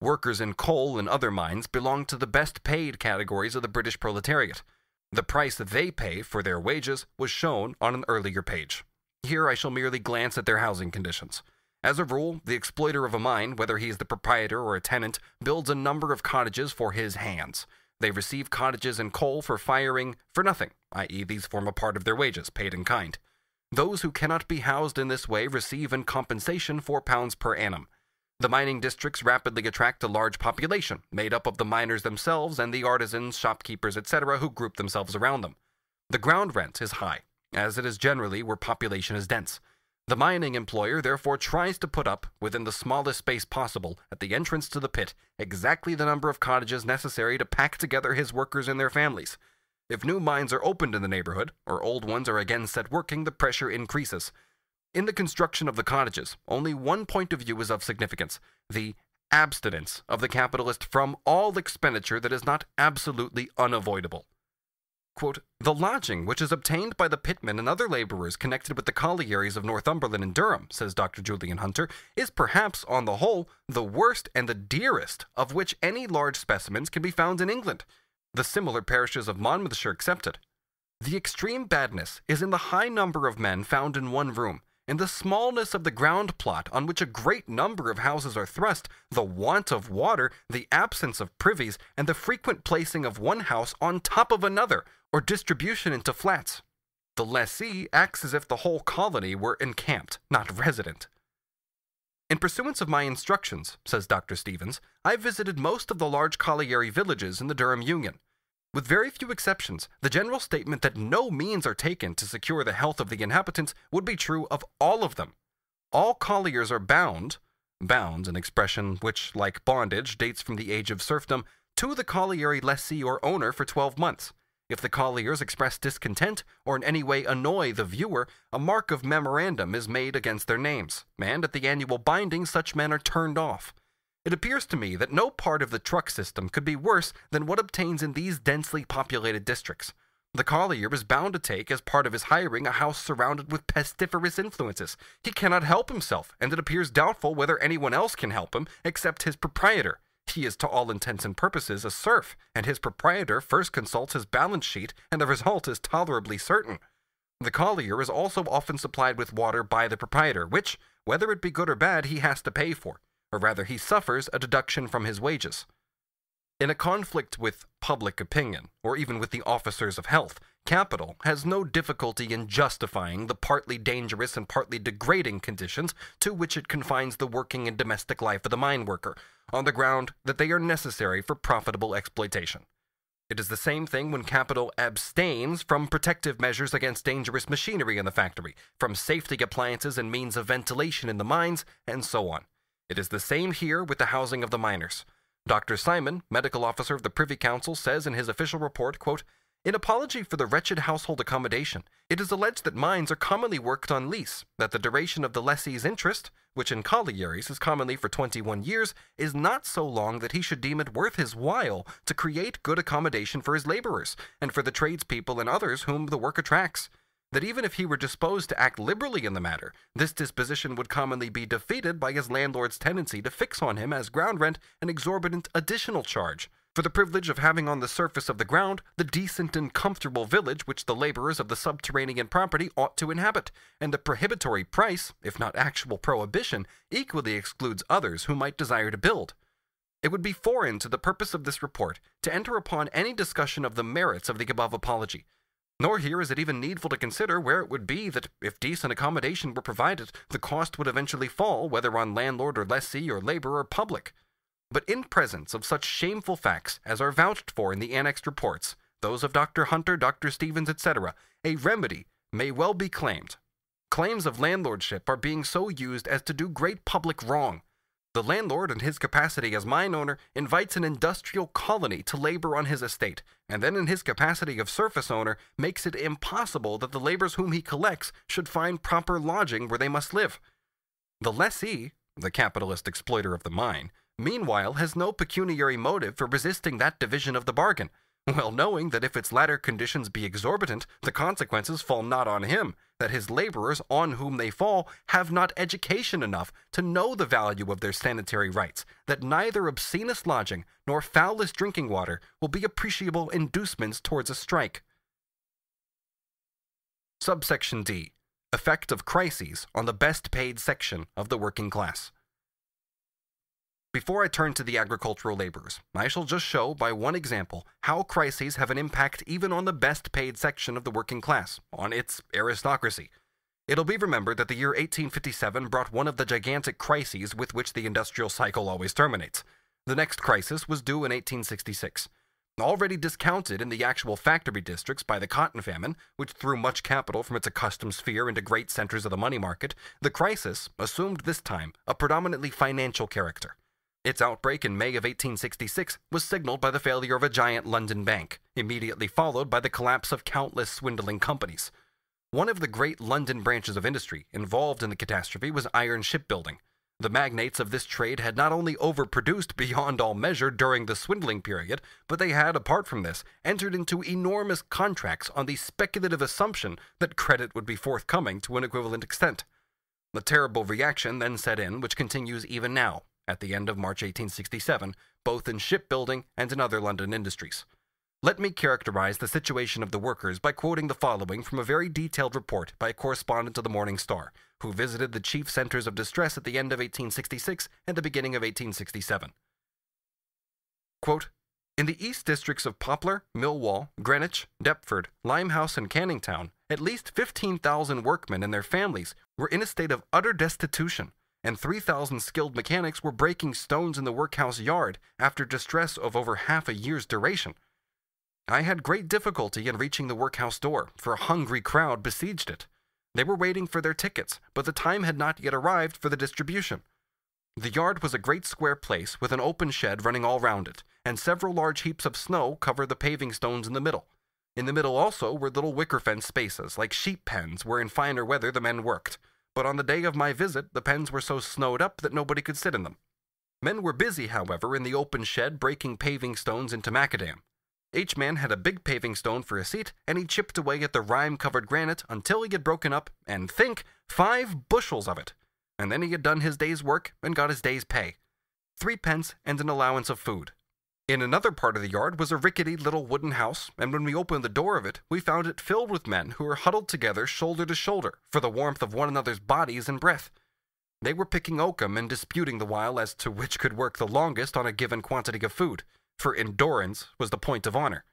Workers in coal and other mines belong to the best paid categories of the British proletariat. The price that they pay for their wages was shown on an earlier page. Here I shall merely glance at their housing conditions. As a rule, the exploiter of a mine, whether he is the proprietor or a tenant, builds a number of cottages for his hands. They receive cottages and coal for firing for nothing, i.e. these form a part of their wages, paid in kind. Those who cannot be housed in this way receive in compensation £4 per annum. The mining districts rapidly attract a large population, made up of the miners themselves and the artisans, shopkeepers, etc., who group themselves around them. The ground rent is high, as it is generally where population is dense. The mining employer therefore tries to put up, within the smallest space possible, at the entrance to the pit, exactly the number of cottages necessary to pack together his workers and their families. If new mines are opened in the neighborhood, or old ones are again set working, the pressure increases. In the construction of the cottages, only one point of view is of significance: the abstinence of the capitalist from all expenditure that is not absolutely unavoidable. Quote, "The lodging which is obtained by the pitmen and other laborers connected with the collieries of Northumberland and Durham," says Dr. Julian Hunter, "is perhaps, on the whole, the worst and the dearest of which any large specimens can be found in England, the similar parishes of Monmouthshire excepted. The extreme badness is in the high number of men found in one room, in the smallness of the ground plot on which a great number of houses are thrust, the want of water, the absence of privies, and the frequent placing of one house on top of another, or distribution into flats. The lessee acts as if the whole colony were encamped, not resident." In pursuance of my instructions, says Dr. Stevens, I visited most of the large colliery villages in the Durham Union. With very few exceptions, the general statement that no means are taken to secure the health of the inhabitants would be true of all of them. All colliers are bound, an expression which, like bondage, dates from the age of serfdom, to the colliery lessee or owner for 12 months. If the colliers express discontent or in any way annoy the viewer, a mark of memorandum is made against their names, and at the annual binding such men are turned off. It appears to me that no part of the truck system could be worse than what obtains in these densely populated districts. The collier is bound to take as part of his hiring a house surrounded with pestiferous influences. He cannot help himself, and it appears doubtful whether anyone else can help him except his proprietor. He is to all intents and purposes a serf, and his proprietor first consults his balance sheet, and the result is tolerably certain. The collier is also often supplied with water by the proprietor, which, whether it be good or bad, he has to pay for, or rather he suffers a deduction from his wages. In a conflict with public opinion, or even with the officers of health, capital has no difficulty in justifying the partly dangerous and partly degrading conditions to which it confines the working and domestic life of the mine worker, on the ground that they are necessary for profitable exploitation. It is the same thing when capital abstains from protective measures against dangerous machinery in the factory, from safety appliances and means of ventilation in the mines, and so on. It is the same here with the housing of the miners. Dr. Simon, medical officer of the Privy Council, says in his official report, quote, "In apology for the wretched household accommodation, it is alleged that mines are commonly worked on lease, that the duration of the lessee's interest, which in collieries is commonly for 21 years, is not so long that he should deem it worth his while to create good accommodation for his laborers, and for the tradespeople and others whom the work attracts. That even if he were disposed to act liberally in the matter, this disposition would commonly be defeated by his landlord's tendency to fix on him as ground rent an exorbitant additional charge, for the privilege of having on the surface of the ground the decent and comfortable village which the laborers of the subterranean property ought to inhabit, and the prohibitory price, if not actual prohibition, equally excludes others who might desire to build. It would be foreign to the purpose of this report to enter upon any discussion of the merits of the above apology. Nor here is it even needful to consider where it would be that, if decent accommodation were provided, the cost would eventually fall, whether on landlord or lessee or laborer or public. But in presence of such shameful facts as are vouched for in the annexed reports, those of Dr. Hunter, Dr. Stevens, etc., a remedy may well be claimed. Claims of landlordship are being so used as to do great public wrong. The landlord, in his capacity as mine owner, invites an industrial colony to labor on his estate, and then in his capacity of surface owner, makes it impossible that the laborers whom he collects should find proper lodging where they must live. The lessee, the capitalist exploiter of the mine, meanwhile has no pecuniary motive for resisting that division of the bargain, well knowing that if its latter conditions be exorbitant, the consequences fall not on him, that his laborers, on whom they fall, have not education enough to know the value of their sanitary rights, that neither obscenest lodging nor foulest drinking water will be appreciable inducements towards a strike. Subsection D. Effect of crises on the best paid section of the working class. Before I turn to the agricultural laborers, I shall just show by one example how crises have an impact even on the best paid section of the working class, on its aristocracy. It'll be remembered that the year 1857 brought one of the gigantic crises with which the industrial cycle always terminates. The next crisis was due in 1866. Already discounted in the actual factory districts by the cotton famine, which threw much capital from its accustomed sphere into great centers of the money market, the crisis assumed this time a predominantly financial character. Its outbreak in May of 1866 was signaled by the failure of a giant London bank, immediately followed by the collapse of countless swindling companies. One of the great London branches of industry involved in the catastrophe was iron shipbuilding. The magnates of this trade had not only overproduced beyond all measure during the swindling period, but they had, apart from this, entered into enormous contracts on the speculative assumption that credit would be forthcoming to an equivalent extent. The terrible reaction then set in, which continues even now, at the end of March 1867, both in shipbuilding and in other London industries. Let me characterize the situation of the workers by quoting the following from a very detailed report by a correspondent of the Morning Star, who visited the chief centers of distress at the end of 1866 and the beginning of 1867. Quote, "In the east districts of Poplar, Millwall, Greenwich, Deptford, Limehouse, and Canning Town, at least 15,000 workmen and their families were in a state of utter destitution, and 3,000 skilled mechanics were breaking stones in the workhouse yard after distress of over half a year's duration. I had great difficulty in reaching the workhouse door, for a hungry crowd besieged it. They were waiting for their tickets, but the time had not yet arrived for the distribution. The yard was a great square place with an open shed running all round it, and several large heaps of snow covered the paving stones in the middle. In the middle also were little wicker fence spaces, like sheep pens, where in finer weather the men worked. But on the day of my visit, the pens were so snowed up that nobody could sit in them. Men were busy, however, in the open shed breaking paving stones into macadam. Each man had a big paving stone for a seat, and he chipped away at the rime-covered granite until he had broken up, and think, 5 bushels of it. And then he had done his day's work and got his day's pay, 3 pence and an allowance of food. In another part of the yard was a rickety little wooden house, and when we opened the door of it, we found it filled with men who were huddled together shoulder to shoulder for the warmth of one another's bodies and breath. They were picking oakum and disputing the while as to which could work the longest on a given quantity of food, for endurance was the point of honor.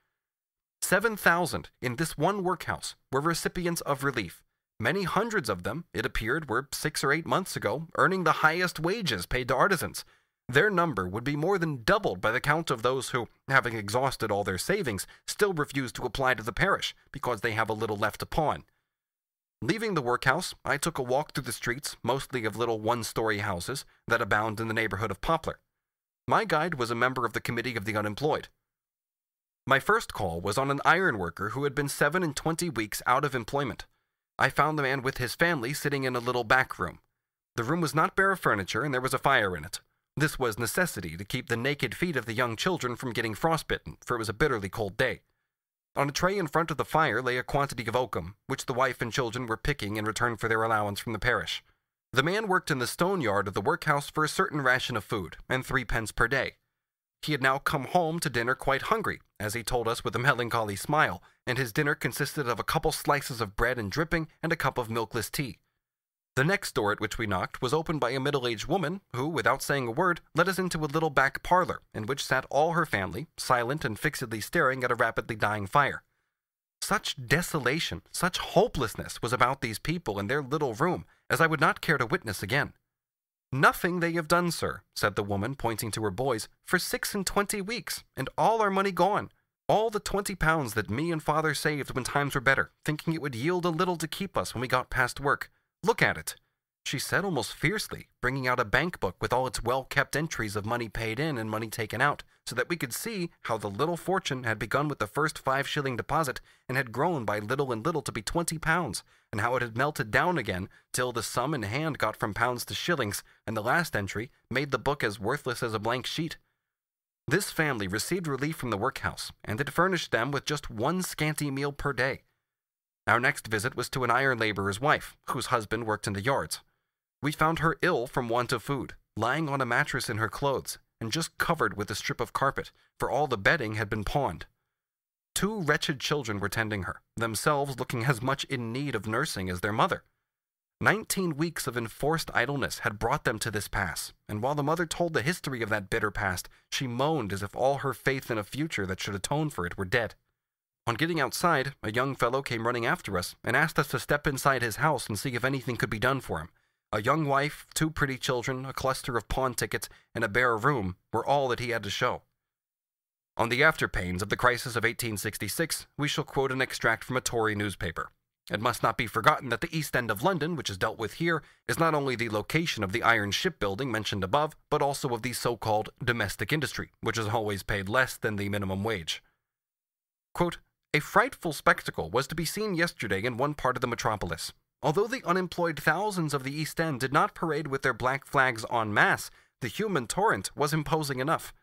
7,000 in this one workhouse were recipients of relief. Many hundreds of them, it appeared, were 6 or 8 months ago earning the highest wages paid to artisans. Their number would be more than doubled by the count of those who, having exhausted all their savings, still refuse to apply to the parish because they have a little left to pawn. Leaving the workhouse, I took a walk through the streets, mostly of little one-story houses, that abound in the neighborhood of Poplar. My guide was a member of the Committee of the Unemployed. My first call was on an iron worker who had been 27 weeks out of employment. I found the man with his family sitting in a little back room. The room was not bare of furniture, and there was a fire in it. This was necessity to keep the naked feet of the young children from getting frostbitten, for it was a bitterly cold day. On a tray in front of the fire lay a quantity of oakum, which the wife and children were picking in return for their allowance from the parish. The man worked in the stone yard of the workhouse for a certain ration of food, and 3 pence per day. He had now come home to dinner quite hungry, as he told us with a melancholy smile, and his dinner consisted of a couple slices of bread and dripping and a cup of milkless tea. The next door at which we knocked was opened by a middle-aged woman who, without saying a word, led us into a little back parlor in which sat all her family, silent and fixedly staring at a rapidly dying fire. Such desolation, such hopelessness was about these people in their little room as I would not care to witness again. "Nothing they have done, sir," said the woman, pointing to her boys, "for 26 weeks, and all our money gone. All the 20 pounds that me and father saved when times were better, thinking it would yield a little to keep us when we got past work. Look at it," she said almost fiercely, bringing out a bank book with all its well-kept entries of money paid in and money taken out, so that we could see how the little fortune had begun with the first 5-shilling deposit and had grown by little and little to be 20 pounds, and how it had melted down again till the sum in hand got from pounds to shillings, and the last entry made the book as worthless as a blank sheet. This family received relief from the workhouse, and it furnished them with just one scanty meal per day. Our next visit was to an iron laborer's wife, whose husband worked in the yards. We found her ill from want of food, lying on a mattress in her clothes, and just covered with a strip of carpet, for all the bedding had been pawned. 2 wretched children were tending her, themselves looking as much in need of nursing as their mother. 19 weeks of enforced idleness had brought them to this pass, and while the mother told the history of that bitter past, she moaned as if all her faith in a future that should atone for it were dead. On getting outside, a young fellow came running after us and asked us to step inside his house and see if anything could be done for him. A young wife, 2 pretty children, a cluster of pawn tickets, and a bare room were all that he had to show. On the afterpains of the crisis of 1866, we shall quote an extract from a Tory newspaper. It must not be forgotten that the East End of London, which is dealt with here, is not only the location of the iron shipbuilding mentioned above, but also of the so-called domestic industry, which is always paid less than the minimum wage. Quote, "A frightful spectacle was to be seen yesterday in one part of the metropolis. Although the unemployed thousands of the East End did not parade with their black flags en masse, the human torrent was imposing enough.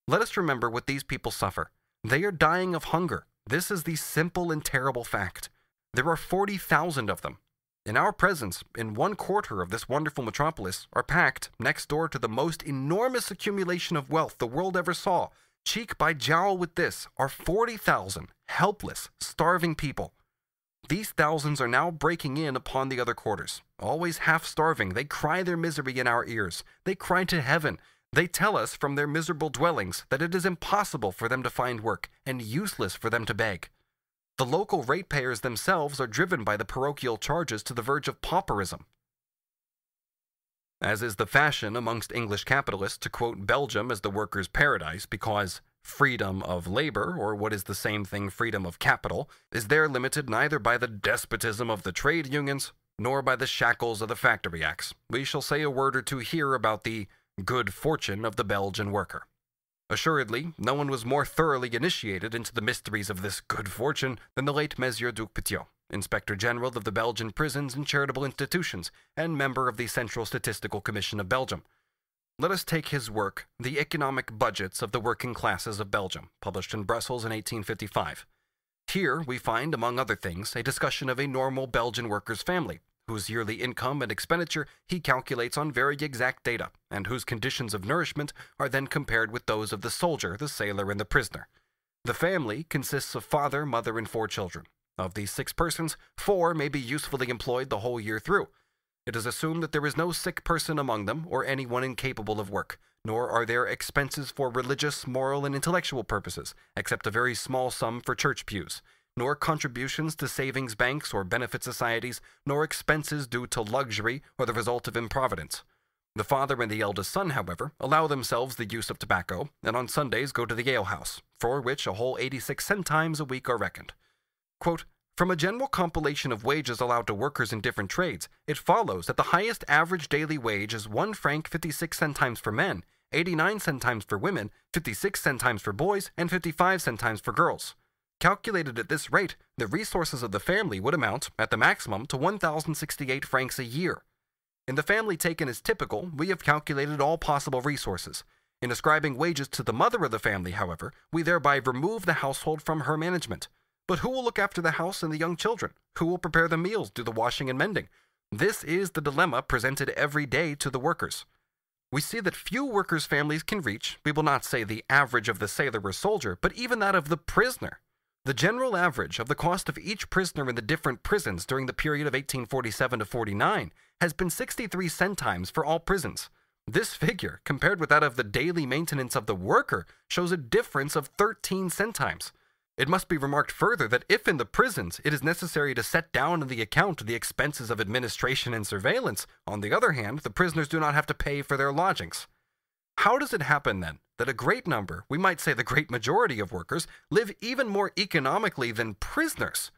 Let us remember what these people suffer. They are dying of hunger. This is the simple and terrible fact. There are 40,000 of them. In our presence, in 1/4 of this wonderful metropolis, are packed, next door to the most enormous accumulation of wealth the world ever saw, cheek by jowl with this, are 40,000 helpless, starving people. These thousands are now breaking in upon the other quarters. Always half-starving, they cry their misery in our ears. They cry to heaven. They tell us from their miserable dwellings that it is impossible for them to find work, and useless for them to beg. The local ratepayers themselves are driven by the parochial charges to the verge of pauperism." As is the fashion amongst English capitalists to quote Belgium as the workers' paradise because freedom of labor, or what is the same thing, freedom of capital, is there limited neither by the despotism of the trade unions nor by the shackles of the factory acts, we shall say a word or two here about the good fortune of the Belgian worker. Assuredly, no one was more thoroughly initiated into the mysteries of this good fortune than the late Monsieur Duc Petiot, Inspector General of the Belgian prisons and charitable institutions, and member of the Central Statistical Commission of Belgium. Let us take his work, The Economic Budgets of the Working Classes of Belgium, published in Brussels in 1855. Here we find, among other things, a discussion of a normal Belgian worker's family, whose yearly income and expenditure he calculates on very exact data, and whose conditions of nourishment are then compared with those of the soldier, the sailor, and the prisoner. The family consists of father, mother, and 4 children. Of these 6 persons, 4 may be usefully employed the whole year through. It is assumed that there is no sick person among them, or anyone incapable of work, nor are there expenses for religious, moral, and intellectual purposes, except a very small sum for church pews, nor contributions to savings banks or benefit societies, nor expenses due to luxury or the result of improvidence. The father and the eldest son, however, allow themselves the use of tobacco, and on Sundays go to the alehouse, for which a whole 86 centimes a week are reckoned. Quote, "From a general compilation of wages allowed to workers in different trades, it follows that the highest average daily wage is 1 franc 56 centimes for men, 89 centimes for women, 56 centimes for boys, and 55 centimes for girls. Calculated at this rate, the resources of the family would amount, at the maximum, to 1,068 francs a year. In the family taken as typical, we have calculated all possible resources. In ascribing wages to the mother of the family, however, we thereby remove the household from her management. But who will look after the house and the young children? Who will prepare the meals, do the washing and mending? This is the dilemma presented every day to the workers. We see that few workers' families can reach, we will not say the average of the sailor or soldier, but even that of the prisoner. The general average of the cost of each prisoner in the different prisons during the period of 1847 to 49 has been 63 centimes for all prisons. This figure, compared with that of the daily maintenance of the worker, shows a difference of 13 centimes. It must be remarked further that if in the prisons it is necessary to set down in the account the expenses of administration and surveillance, on the other hand, the prisoners do not have to pay for their lodgings. How does it happen then that a great number, we might say the great majority of workers, live even more economically than prisoners?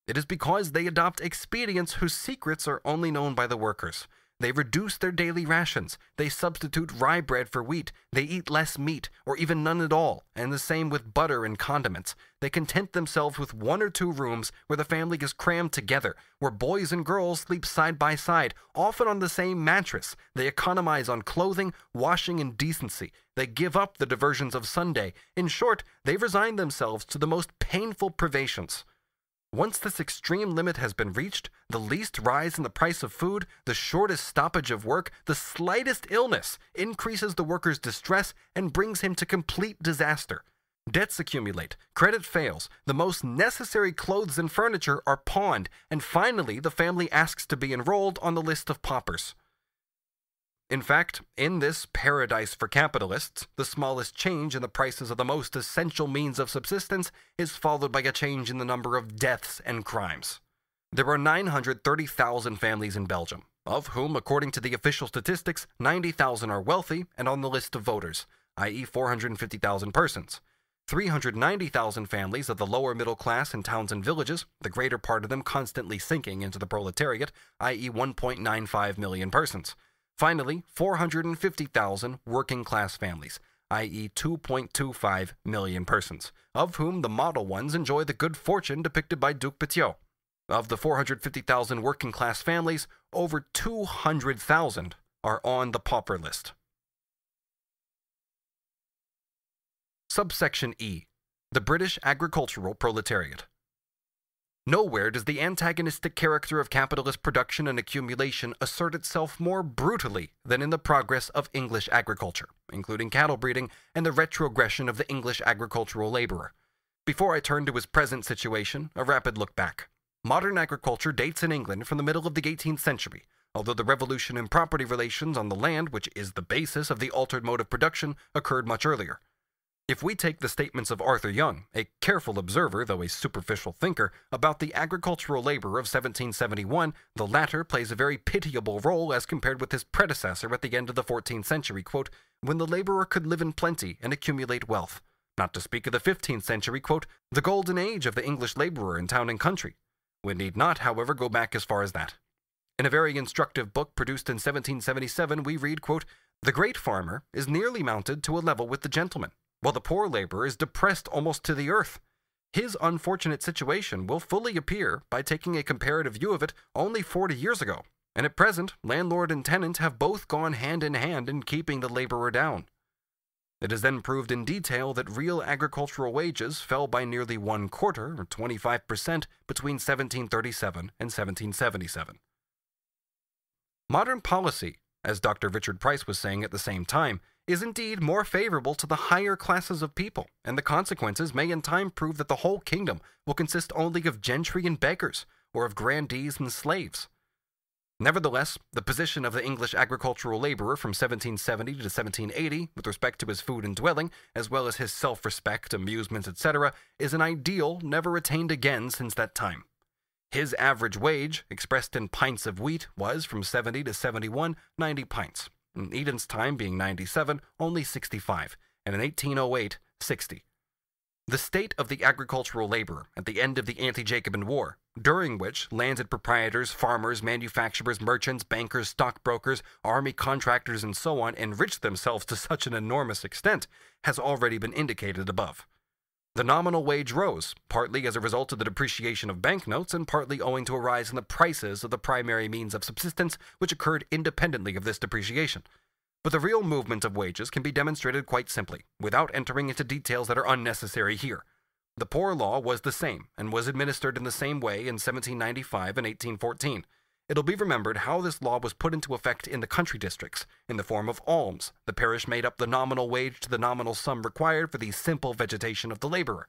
It is because they adopt expedients whose secrets are only known by the workers. They reduce their daily rations, they substitute rye bread for wheat, they eat less meat, or even none at all, and the same with butter and condiments. They content themselves with 1 or 2 rooms where the family is crammed together, where boys and girls sleep side by side, often on the same mattress. They economize on clothing, washing, and decency. They give up the diversions of Sunday. In short, they resign themselves to the most painful privations. Once this extreme limit has been reached, the least rise in the price of food, the shortest stoppage of work, the slightest illness increases the worker's distress and brings him to complete disaster. Debts accumulate, credit fails, the most necessary clothes and furniture are pawned, and finally the family asks to be enrolled on the list of paupers. In fact, in this paradise for capitalists, the smallest change in the prices of the most essential means of subsistence is followed by a change in the number of deaths and crimes. There are 930,000 families in Belgium, of whom, according to the official statistics, 90,000 are wealthy and on the list of voters, i.e. 450,000 persons. 390,000 families of the lower middle class in towns and villages, the greater part of them constantly sinking into the proletariat, i.e. 1.95 million persons. Finally, 450,000 working-class families, i.e. 2.25 million persons, of whom the model ones enjoy the good fortune depicted by Duc Petiot. Of the 450,000 working-class families, over 200,000 are on the pauper list. Subsection E. The British Agricultural Proletariat. Nowhere does the antagonistic character of capitalist production and accumulation assert itself more brutally than in the progress of English agriculture, including cattle breeding and the retrogression of the English agricultural laborer. Before I turn to his present situation, a rapid look back. Modern agriculture dates in England from the middle of the 18th century, although the revolution in property relations on the land, which is the basis of the altered mode of production, occurred much earlier. If we take the statements of Arthur Young, a careful observer, though a superficial thinker, about the agricultural labor of 1771, the latter plays a very pitiable role as compared with his predecessor at the end of the 14th century, quote, when the laborer could live in plenty and accumulate wealth. Not to speak of the 15th century, quote, the golden age of the English laborer in town and country. We need not, however, go back as far as that. In a very instructive book produced in 1777, we read, quote, the great farmer is nearly mounted to a level with the gentleman, while the poor laborer is depressed almost to the earth. His unfortunate situation will fully appear by taking a comparative view of it only 40 years ago, and at present, landlord and tenant have both gone hand in hand in keeping the laborer down. It is then proved in detail that real agricultural wages fell by nearly 1/4, or 25%, between 1737 and 1777. Modern policy, as Dr. Richard Price was saying at the same time, is indeed more favorable to the higher classes of people, and the consequences may in time prove that the whole kingdom will consist only of gentry and beggars, or of grandees and slaves. Nevertheless, the position of the English agricultural laborer from 1770 to 1780, with respect to his food and dwelling, as well as his self-respect, amusements, etc., is an ideal never attained again since that time. His average wage, expressed in pints of wheat, was, from 70 to 71, 90 pints. In Eden's time being 97, only 65, and in 1808, 60. The state of the agricultural laborer at the end of the anti-Jacobin War, during which landed proprietors, farmers, manufacturers, merchants, bankers, stockbrokers, army contractors, and so on enriched themselves to such an enormous extent, has already been indicated above. The nominal wage rose, partly as a result of the depreciation of banknotes and partly owing to a rise in the prices of the primary means of subsistence which occurred independently of this depreciation. But the real movement of wages can be demonstrated quite simply, without entering into details that are unnecessary here. The poor law was the same, and was administered in the same way in 1795 and 1814. It'll be remembered how this law was put into effect in the country districts, in the form of alms. The parish made up the nominal wage to the nominal sum required for the simple vegetation of the laborer.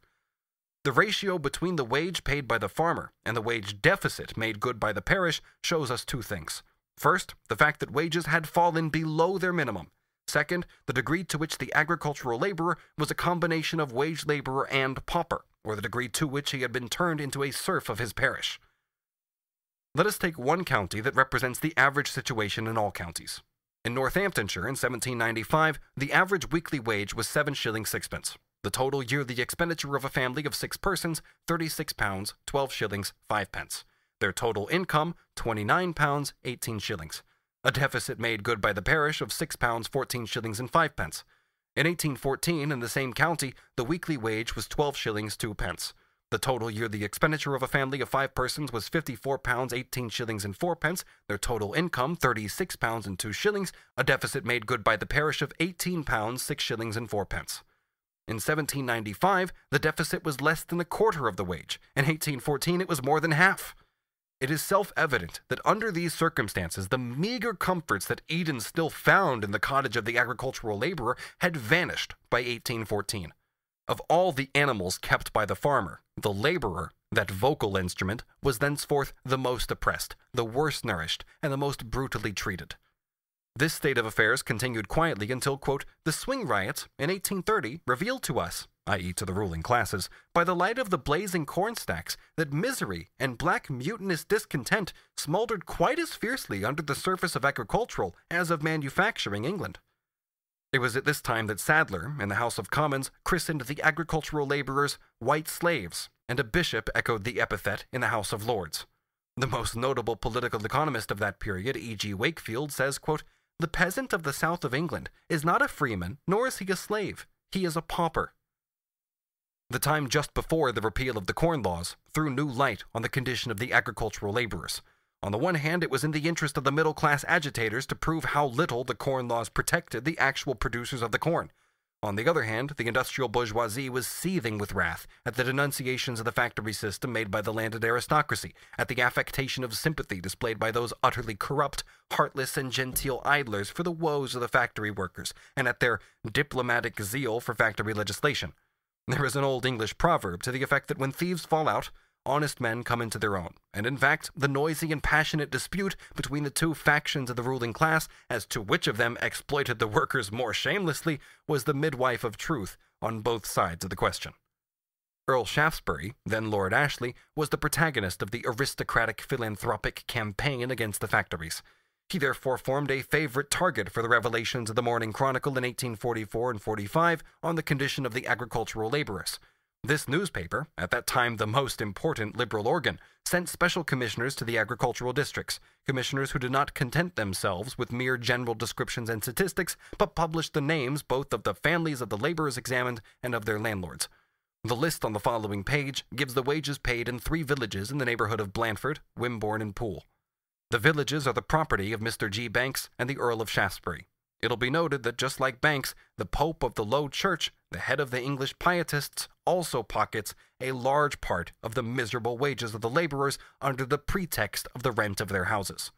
The ratio between the wage paid by the farmer and the wage deficit made good by the parish shows us two things. First, the fact that wages had fallen below their minimum. Second, the degree to which the agricultural laborer was a combination of wage laborer and pauper, or the degree to which he had been turned into a serf of his parish. Let us take one county that represents the average situation in all counties. In Northamptonshire in 1795, the average weekly wage was 7 shillings 6pence. The total yearly expenditure of a family of 6 persons, £36, 12 shillings 5 pence. Their total income, £29, 18 shillings. A deficit made good by the parish of £6, 14 shillings and 5 pence. In 1814, in the same county, the weekly wage was 12 shillings 2 pence. The total yearly expenditure of a family of 5 persons was £54, 18 shillings and 4 pence. Their total income, £36 and 2 shillings. A deficit made good by the parish of £18, 6 shillings and 4 pence. In 1795, the deficit was less than a quarter of the wage. In 1814, it was more than half. It is self-evident that under these circumstances, the meager comforts that Eden still found in the cottage of the agricultural laborer had vanished by 1814. Of all the animals kept by the farmer, the laborer, that vocal instrument, was thenceforth the most oppressed, the worst nourished, and the most brutally treated. This state of affairs continued quietly until, quote, the swing riots in 1830 revealed to us, i.e. to the ruling classes, by the light of the blazing corn stacks, that misery and black mutinous discontent smoldered quite as fiercely under the surface of agricultural as of manufacturing England. It was at this time that Sadler, in the House of Commons, christened the agricultural laborers white slaves, and a bishop echoed the epithet in the House of Lords. The most notable political economist of that period, E.G. Wakefield, says, quote, the peasant of the south of England is not a freeman, nor is he a slave. He is a pauper. The time just before the repeal of the Corn Laws threw new light on the condition of the agricultural laborers. On the one hand, it was in the interest of the middle-class agitators to prove how little the Corn Laws protected the actual producers of the corn. On the other hand, the industrial bourgeoisie was seething with wrath at the denunciations of the factory system made by the landed aristocracy, at the affectation of sympathy displayed by those utterly corrupt, heartless, and genteel idlers for the woes of the factory workers, and at their diplomatic zeal for factory legislation. There is an old English proverb to the effect that when thieves fall out, honest men come into their own, and in fact, the noisy and passionate dispute between the two factions of the ruling class as to which of them exploited the workers more shamelessly was the midwife of truth on both sides of the question. Earl Shaftesbury, then Lord Ashley, was the protagonist of the aristocratic philanthropic campaign against the factories. He therefore formed a favorite target for the revelations of the Morning Chronicle in 1844 and 45 on the condition of the agricultural laborers. This newspaper, at that time the most important liberal organ, sent special commissioners to the agricultural districts, commissioners who did not content themselves with mere general descriptions and statistics, but published the names both of the families of the laborers examined and of their landlords. The list on the following page gives the wages paid in 3 villages in the neighborhood of Blandford, Wimborne, and Poole. The villages are the property of Mr. G. Banks and the Earl of Shaftesbury. It'll be noted that just like Banks, the Pope of the Low Church, the head of the English Pietists, also pockets a large part of the miserable wages of the laborers under the pretext of the rent of their houses.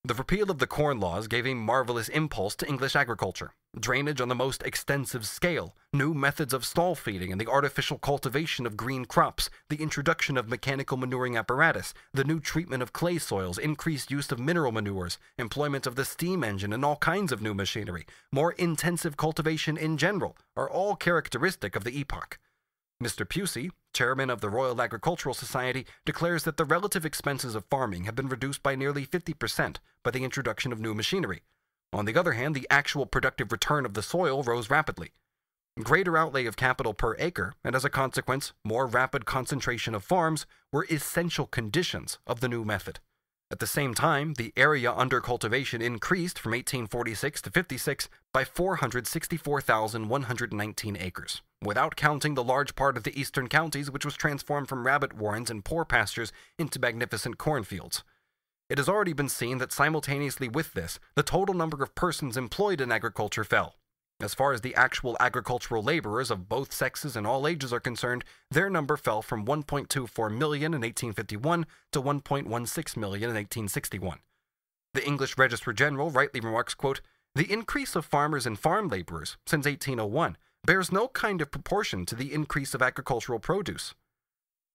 The repeal of the Corn Laws gave a marvelous impulse to English agriculture. Drainage on the most extensive scale, new methods of stall feeding and the artificial cultivation of green crops, the introduction of mechanical manuring apparatus, the new treatment of clay soils, increased use of mineral manures, employment of the steam engine and all kinds of new machinery, more intensive cultivation in general, are all characteristic of the epoch. Mr. Pusey, chairman of the Royal Agricultural Society, declares that the relative expenses of farming have been reduced by nearly 50% by the introduction of new machinery. On the other hand, the actual productive return of the soil rose rapidly. Greater outlay of capital per acre, and as a consequence, more rapid concentration of farms, were essential conditions of the new method. At the same time, the area under cultivation increased from 1846 to 56 by 464,119 acres, without counting the large part of the eastern counties which was transformed from rabbit warrens and poor pastures into magnificent cornfields. It has already been seen that simultaneously with this, the total number of persons employed in agriculture fell. As far as the actual agricultural laborers of both sexes and all ages are concerned, their number fell from 1.24 million in 1851 to 1.16 million in 1861. The English Registrar General rightly remarks, quote, "The increase of farmers and farm laborers since 1801 bears no kind of proportion to the increase of agricultural produce."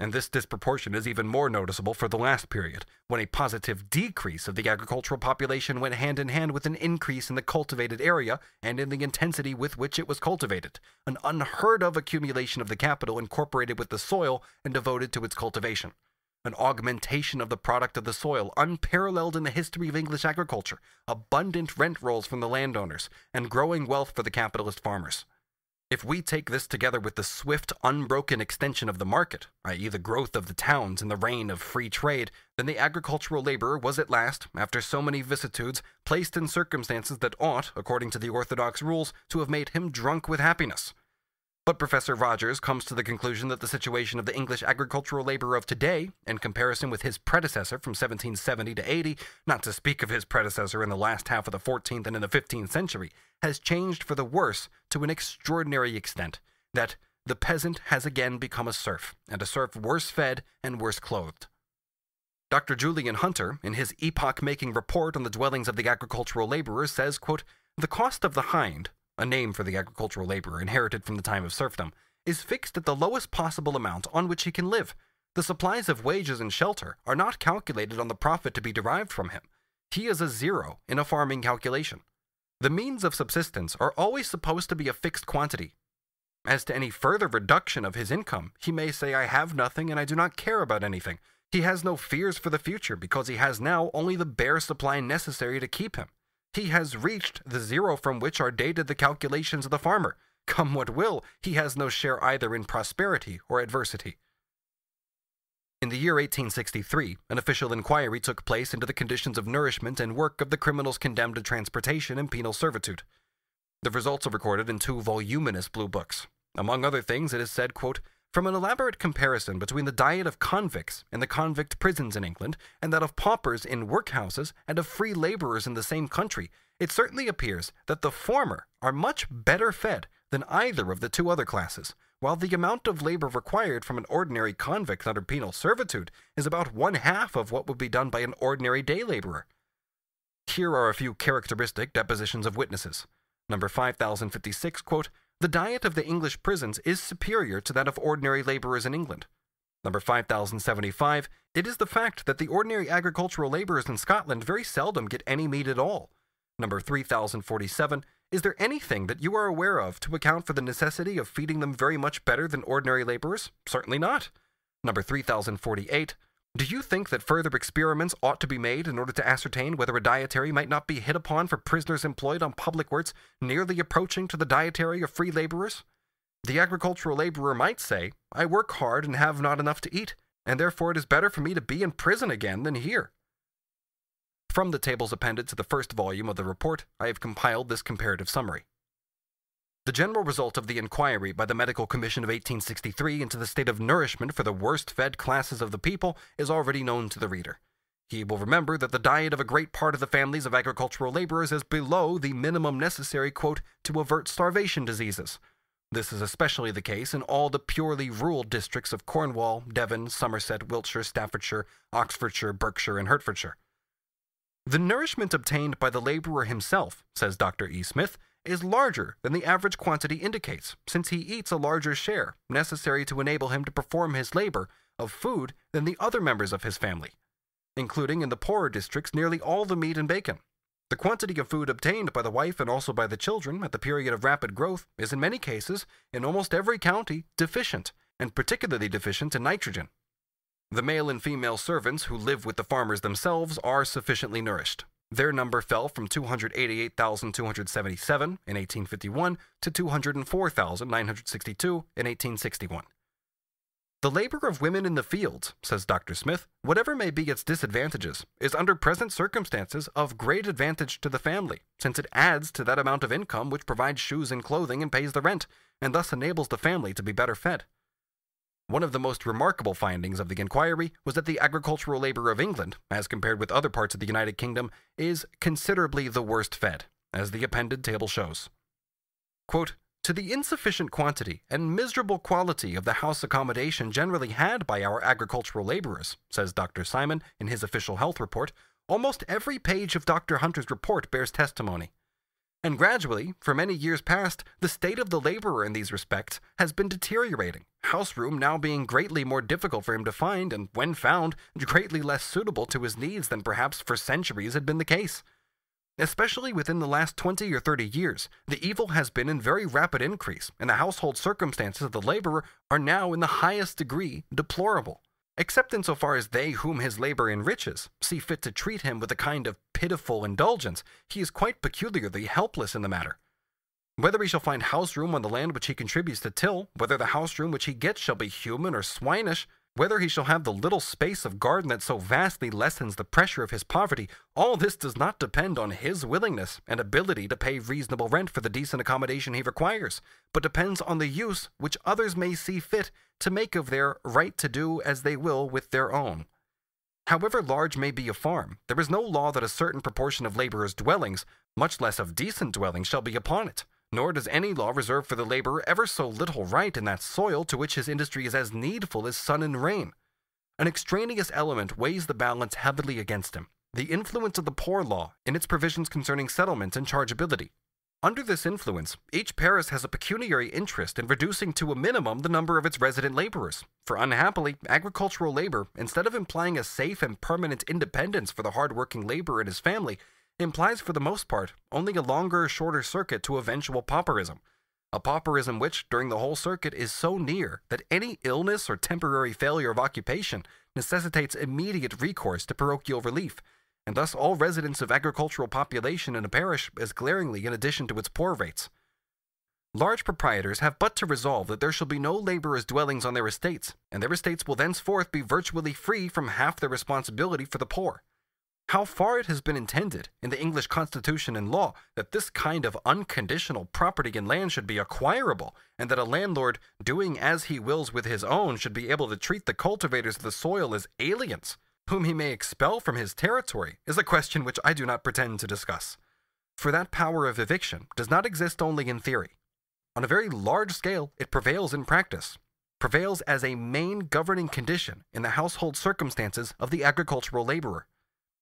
And this disproportion is even more noticeable for the last period, when a positive decrease of the agricultural population went hand in hand with an increase in the cultivated area and in the intensity with which it was cultivated, an unheard-of accumulation of the capital incorporated with the soil and devoted to its cultivation. an augmentation of the product of the soil unparalleled in the history of English agriculture, abundant rent rolls from the landowners, and growing wealth for the capitalist farmers. If we take this together with the swift, unbroken extension of the market, i.e. the growth of the towns in the reign of free trade, then the agricultural laborer was at last, after so many vicissitudes, placed in circumstances that ought, according to the orthodox rules, to have made him drunk with happiness. But Professor Rogers comes to the conclusion that the situation of the English agricultural laborer of today, in comparison with his predecessor from 1770 to 80, not to speak of his predecessor in the last half of the 14th and in the 15th century, has changed for the worse to an extraordinary extent, that the peasant has again become a serf, and a serf worse fed and worse clothed. Dr. Julian Hunter, in his epoch-making report on the dwellings of the agricultural laborer, says, quote, "The cost of the hind, a name for the agricultural laborer inherited from the time of serfdom, is fixed at the lowest possible amount on which he can live. The supplies of wages and shelter are not calculated on the profit to be derived from him. He is a zero in a farming calculation. The means of subsistence are always supposed to be a fixed quantity. As to any further reduction of his income, he may say, 'I have nothing and I do not care about anything.' He has no fears for the future because he has now only the bare supply necessary to keep him. He has reached the zero from which are dated the calculations of the farmer. Come what will, he has no share either in prosperity or adversity." In the year 1863, an official inquiry took place into the conditions of nourishment and work of the criminals condemned to transportation and penal servitude. The results are recorded in two voluminous blue books. Among other things, it is said, quote, "From an elaborate comparison between the diet of convicts in the convict prisons in England and that of paupers in workhouses and of free laborers in the same country, it certainly appears that the former are much better fed than either of the two other classes, while the amount of labor required from an ordinary convict under penal servitude is about 1/2 of what would be done by an ordinary day laborer." Here are a few characteristic depositions of witnesses. Number 5056, quote, "The diet of the English prisons is superior to that of ordinary laborers in England." Number 5075, "It is the fact that the ordinary agricultural laborers in Scotland very seldom get any meat at all." Number 3047, "Is there anything that you are aware of to account for the necessity of feeding them very much better than ordinary laborers? Certainly not." Number 3048, "Do you think that further experiments ought to be made in order to ascertain whether a dietary might not be hit upon for prisoners employed on public works nearly approaching to the dietary of free laborers? The agricultural laborer might say, 'I work hard and have not enough to eat, and therefore it is better for me to be in prison again than here.'" From the tables appended to the first volume of the report, I have compiled this comparative summary. The general result of the inquiry by the Medical Commission of 1863 into the state of nourishment for the worst-fed classes of the people is already known to the reader. He will remember that the diet of a great part of the families of agricultural laborers is below the minimum necessary, quote, "to avert starvation diseases." This is especially the case in all the purely rural districts of Cornwall, Devon, Somerset, Wiltshire, Staffordshire, Oxfordshire, Berkshire, and Hertfordshire. "The nourishment obtained by the laborer himself," says Dr. E. Smith, "is larger than the average quantity indicates, since he eats a larger share, necessary to enable him to perform his labor, of food than the other members of his family, including in the poorer districts nearly all the meat and bacon. The quantity of food obtained by the wife and also by the children at the period of rapid growth is in many cases, in almost every county, deficient, and particularly deficient in nitrogen. The male and female servants who live with the farmers themselves are sufficiently nourished. Their number fell from 288,277 in 1851 to 204,962 in 1861. The labor of women in the fields, says Dr. Smith, whatever may be its disadvantages, is under present circumstances of great advantage to the family, since it adds to that amount of income which provides shoes and clothing and pays the rent, and thus enables the family to be better fed. One of the most remarkable findings of the inquiry was that the agricultural labor of England, as compared with other parts of the United Kingdom, is considerably the worst fed, as the appended table shows. Quote, "To the insufficient quantity and miserable quality of the house accommodation generally had by our agricultural laborers," says Dr. Simon in his official health report, "almost every page of Dr. Hunter's report bears testimony. And gradually, for many years past, the state of the laborer in these respects has been deteriorating, house room now being greatly more difficult for him to find, and when found, greatly less suitable to his needs than perhaps for centuries had been the case. Especially within the last 20 or 30 years, the evil has been in very rapid increase, and the household circumstances of the laborer are now in the highest degree deplorable. except insofar as they whom his labor enriches see fit to treat him with a kind of pitiful indulgence, he is quite peculiarly helpless in the matter. Whether he shall find house room on the land which he contributes to till, whether the house room which he gets shall be human or swinish, whether he shall have the little space of garden that so vastly lessens the pressure of his poverty, all this does not depend on his willingness and ability to pay reasonable rent for the decent accommodation he requires, but depends on the use which others may see fit to make of their right to do as they will with their own. However large may be a farm, there is no law that a certain proportion of laborers' dwellings, much less of decent dwellings, shall be upon it. Nor does any law reserve for the laborer ever so little right in that soil to which his industry is as needful as sun and rain. An extraneous element weighs the balance heavily against him, the influence of the poor law in its provisions concerning settlement and chargeability. Under this influence, each parish has a pecuniary interest in reducing to a minimum the number of its resident laborers, for unhappily, agricultural labor, instead of implying a safe and permanent independence for the hard-working laborer and his family, implies for the most part only a longer or shorter circuit to eventual pauperism, a pauperism which, during the whole circuit, is so near that any illness or temporary failure of occupation necessitates immediate recourse to parochial relief, and thus all residents of agricultural population in a parish is glaringly in addition to its poor rates. Large proprietors have but to resolve that there shall be no laborers' dwellings on their estates, and their estates will thenceforth be virtually free from half their responsibility for the poor. How far it has been intended in the English Constitution and law that this kind of unconditional property in land should be acquirable, and that a landlord, doing as he wills with his own, should be able to treat the cultivators of the soil as aliens, whom he may expel from his territory, is a question which I do not pretend to discuss. For that power of eviction does not exist only in theory. On a very large scale, it prevails in practice, prevails as a main governing condition in the household circumstances of the agricultural laborer.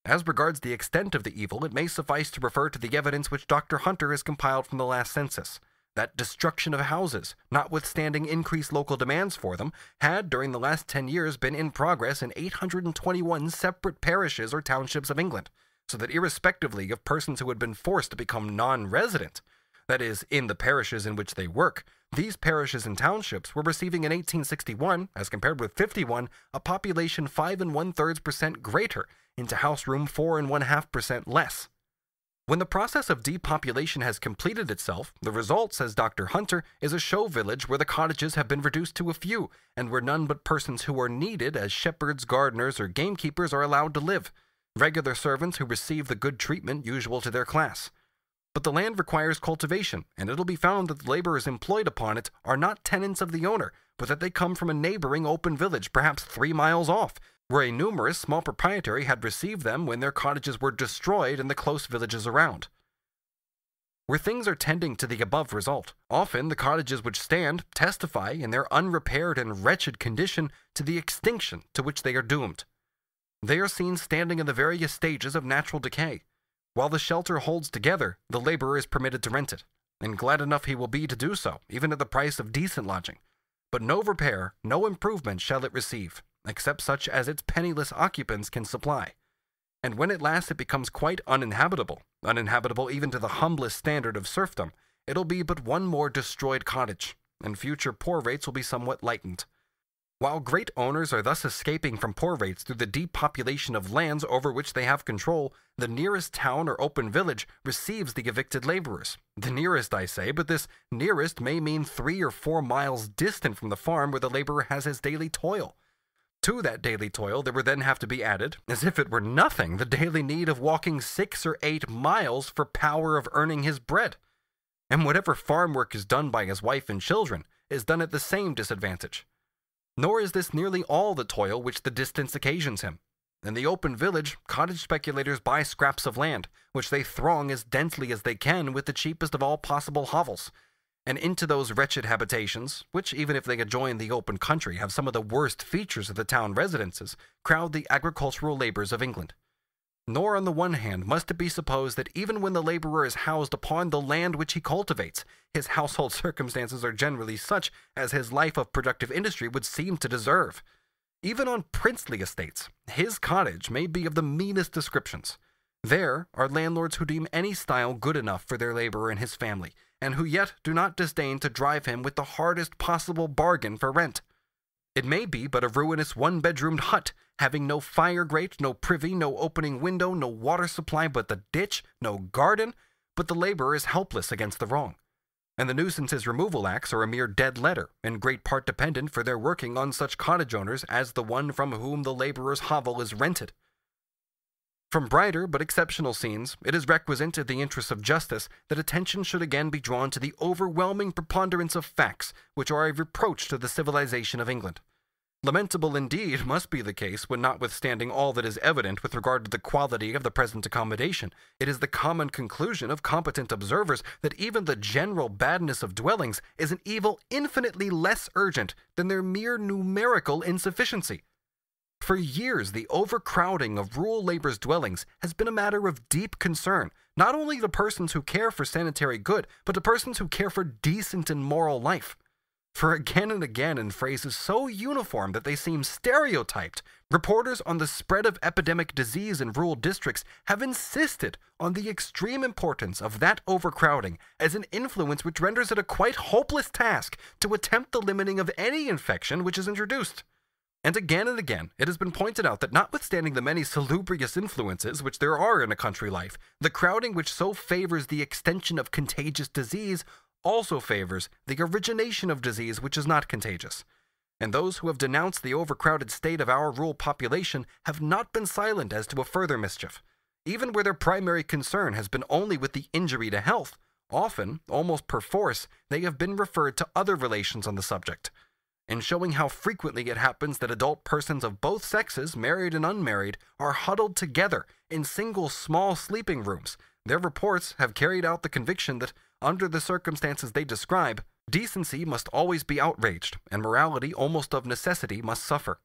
As regards the extent of the evil, it may suffice to refer to the evidence which Dr. Hunter has compiled from the last census, that destruction of houses, notwithstanding increased local demands for them, had during the last 10 years been in progress in 821 separate parishes or townships of England, so that irrespectively of persons who had been forced to become non-resident, that is, in the parishes in which they work, these parishes and townships were receiving in 1861, as compared with 51, a population 5 1/3% greater, into house room 4 1/2% less. When the process of depopulation has completed itself, the result, says Dr. Hunter, is a show village where the cottages have been reduced to a few, and where none but persons who are needed as shepherds, gardeners, or gamekeepers are allowed to live, regular servants who receive the good treatment usual to their class. But the land requires cultivation, and it'll be found that the laborers employed upon it are not tenants of the owner, but that they come from a neighboring open village, perhaps 3 miles off, where a numerous small proprietary had received them when their cottages were destroyed in the close villages around. Where things are tending to the above result, often the cottages which stand testify in their unrepaired and wretched condition to the extinction to which they are doomed. They are seen standing in the various stages of natural decay. While the shelter holds together, the laborer is permitted to rent it, and glad enough he will be to do so, even at the price of decent lodging. But no repair, no improvement shall it receive, except such as its penniless occupants can supply. And when at last it becomes quite uninhabitable even to the humblest standard of serfdom, it'll be but one more destroyed cottage, and future poor rates will be somewhat lightened. While great owners are thus escaping from poor rates through the depopulation of lands over which they have control, the nearest town or open village receives the evicted laborers. The nearest, I say, but this nearest may mean 3 or 4 miles distant from the farm where the laborer has his daily toil. To that daily toil there would then have to be added, as if it were nothing, the daily need of walking 6 or 8 miles for power of earning his bread. And whatever farm work is done by his wife and children is done at the same disadvantage. Nor is this nearly all the toil which the distance occasions him. In the open village, cottage speculators buy scraps of land, which they throng as densely as they can with the cheapest of all possible hovels, and into those wretched habitations, which even if they adjoin the open country have some of the worst features of the town residences, crowd the agricultural labours of England. Nor on the one hand must it be supposed that even when the laborer is housed upon the land which he cultivates, his household circumstances are generally such as his life of productive industry would seem to deserve. Even on princely estates, his cottage may be of the meanest descriptions. There are landlords who deem any style good enough for their laborer and his family, and who yet do not disdain to drive him with the hardest possible bargain for rent. It may be but a ruinous one-bedroomed hut, having no fire grate, no privy, no opening window, no water supply but the ditch, no garden, but the laborer is helpless against the wrong. And the nuisances removal acts are a mere dead letter, in great part dependent for their working on such cottage owners as the one from whom the laborer's hovel is rented. From brighter but exceptional scenes, it is requisite in the interests of justice that attention should again be drawn to the overwhelming preponderance of facts which are a reproach to the civilization of England. Lamentable indeed must be the case when, notwithstanding all that is evident with regard to the quality of the present accommodation, it is the common conclusion of competent observers that even the general badness of dwellings is an evil infinitely less urgent than their mere numerical insufficiency. For years, the overcrowding of rural labor's dwellings has been a matter of deep concern, not only to persons who care for sanitary good, but to persons who care for decent and moral life. For again and again, in phrases so uniform that they seem stereotyped, reporters on the spread of epidemic disease in rural districts have insisted on the extreme importance of that overcrowding as an influence which renders it a quite hopeless task to attempt the limiting of any infection which is introduced. And again, it has been pointed out that notwithstanding the many salubrious influences which there are in a country life, the crowding which so favors the extension of contagious disease also favors the origination of disease which is not contagious. And those who have denounced the overcrowded state of our rural population have not been silent as to a further mischief. Even where their primary concern has been only with the injury to health, often, almost perforce, they have been referred to other relations on the subject. In showing how frequently it happens that adult persons of both sexes, married and unmarried, are huddled together in single small sleeping rooms, their reports have carried out the conviction that, under the circumstances they describe, decency must always be outraged, and morality almost of necessity must suffer.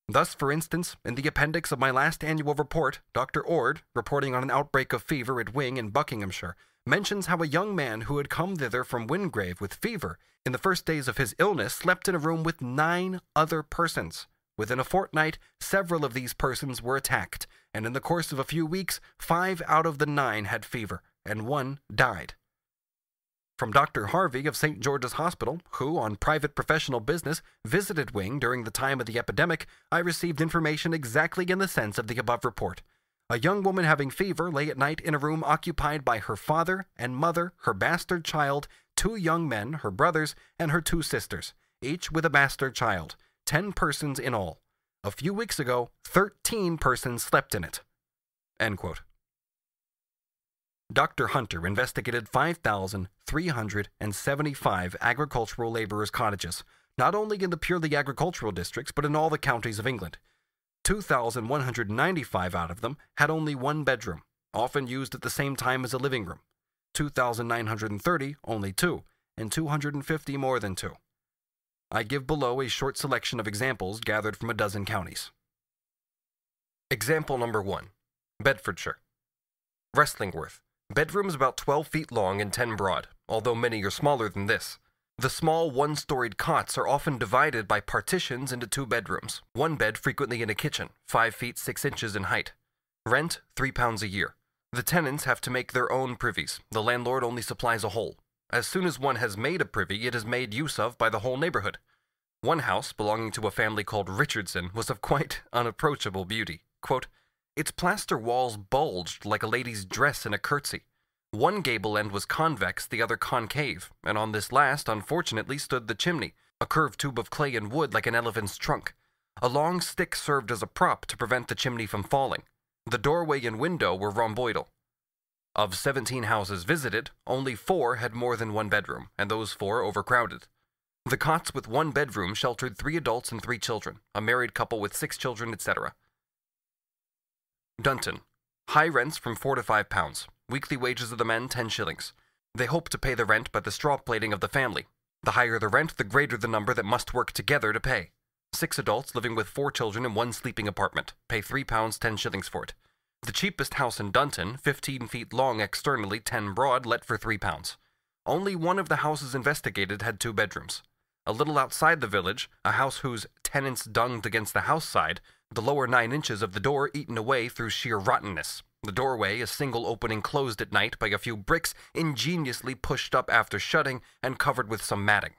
Thus, for instance, in the appendix of my last annual report, Dr. Ord, reporting on an outbreak of fever at Wing in Buckinghamshire, mentions how a young man who had come thither from Wingrave with fever, in the first days of his illness, slept in a room with 9 other persons. Within a fortnight, several of these persons were attacked, and in the course of a few weeks, 5 out of the 9 had fever, and 1 died. From Dr. Harvey of St. George's Hospital, who, on private professional business, visited Wing during the time of the epidemic, I received information exactly in the sense of the above report. A young woman having fever lay at night in a room occupied by her father and mother, her bastard child, 2 young men, her brothers, and her 2 sisters, each with a bastard child, 10 persons in all. A few weeks ago, 13 persons slept in it." End quote. Dr. Hunter investigated 5,375 agricultural laborers' cottages, not only in the purely agricultural districts, but in all the counties of England. 2,195 out of them had only 1 bedroom, often used at the same time as a living room. 2,930 only 2, and 250 more than 2. I give below a short selection of examples gathered from a dozen counties. Example number 1. Bedfordshire. Wrestlingworth. Bedrooms about 12 feet long and 10 broad, although many are smaller than this. The small one-storied cots are often divided by partitions into 2 bedrooms, 1 bed frequently in a kitchen, 5 feet 6 inches in height. Rent, £3 a year. The tenants have to make their own privies. The landlord only supplies a hole. As soon as one has made a privy, it is made use of by the whole neighborhood. One house, belonging to a family called Richardson, was of quite unapproachable beauty. Quote, "Its plaster walls bulged like a lady's dress in a curtsy. One gable end was convex, the other concave, and on this last, unfortunately, stood the chimney, a curved tube of clay and wood like an elephant's trunk. A long stick served as a prop to prevent the chimney from falling. The doorway and window were rhomboidal. Of 17 houses visited, only 4 had more than 1 bedroom, and those 4 overcrowded. The cots with 1 bedroom sheltered 3 adults and 3 children, a married couple with 6 children, etc. Dunton. High rents from £4 to £5. Weekly wages of the men 10 shillings. They hope to pay the rent by the straw plating of the family. The higher the rent, the greater the number that must work together to pay. 6 adults living with 4 children in 1 sleeping apartment. Pay £3 10 shillings for it. The cheapest house in Dunton, 15 feet long externally, 10 broad, let for £3. Only one of the houses investigated had 2 bedrooms. A little outside the village, a house whose tenants dunged against the house side, the lower 9 inches of the door eaten away through sheer rottenness. The doorway, a single opening closed at night by a few bricks ingeniously pushed up after shutting and covered with some matting.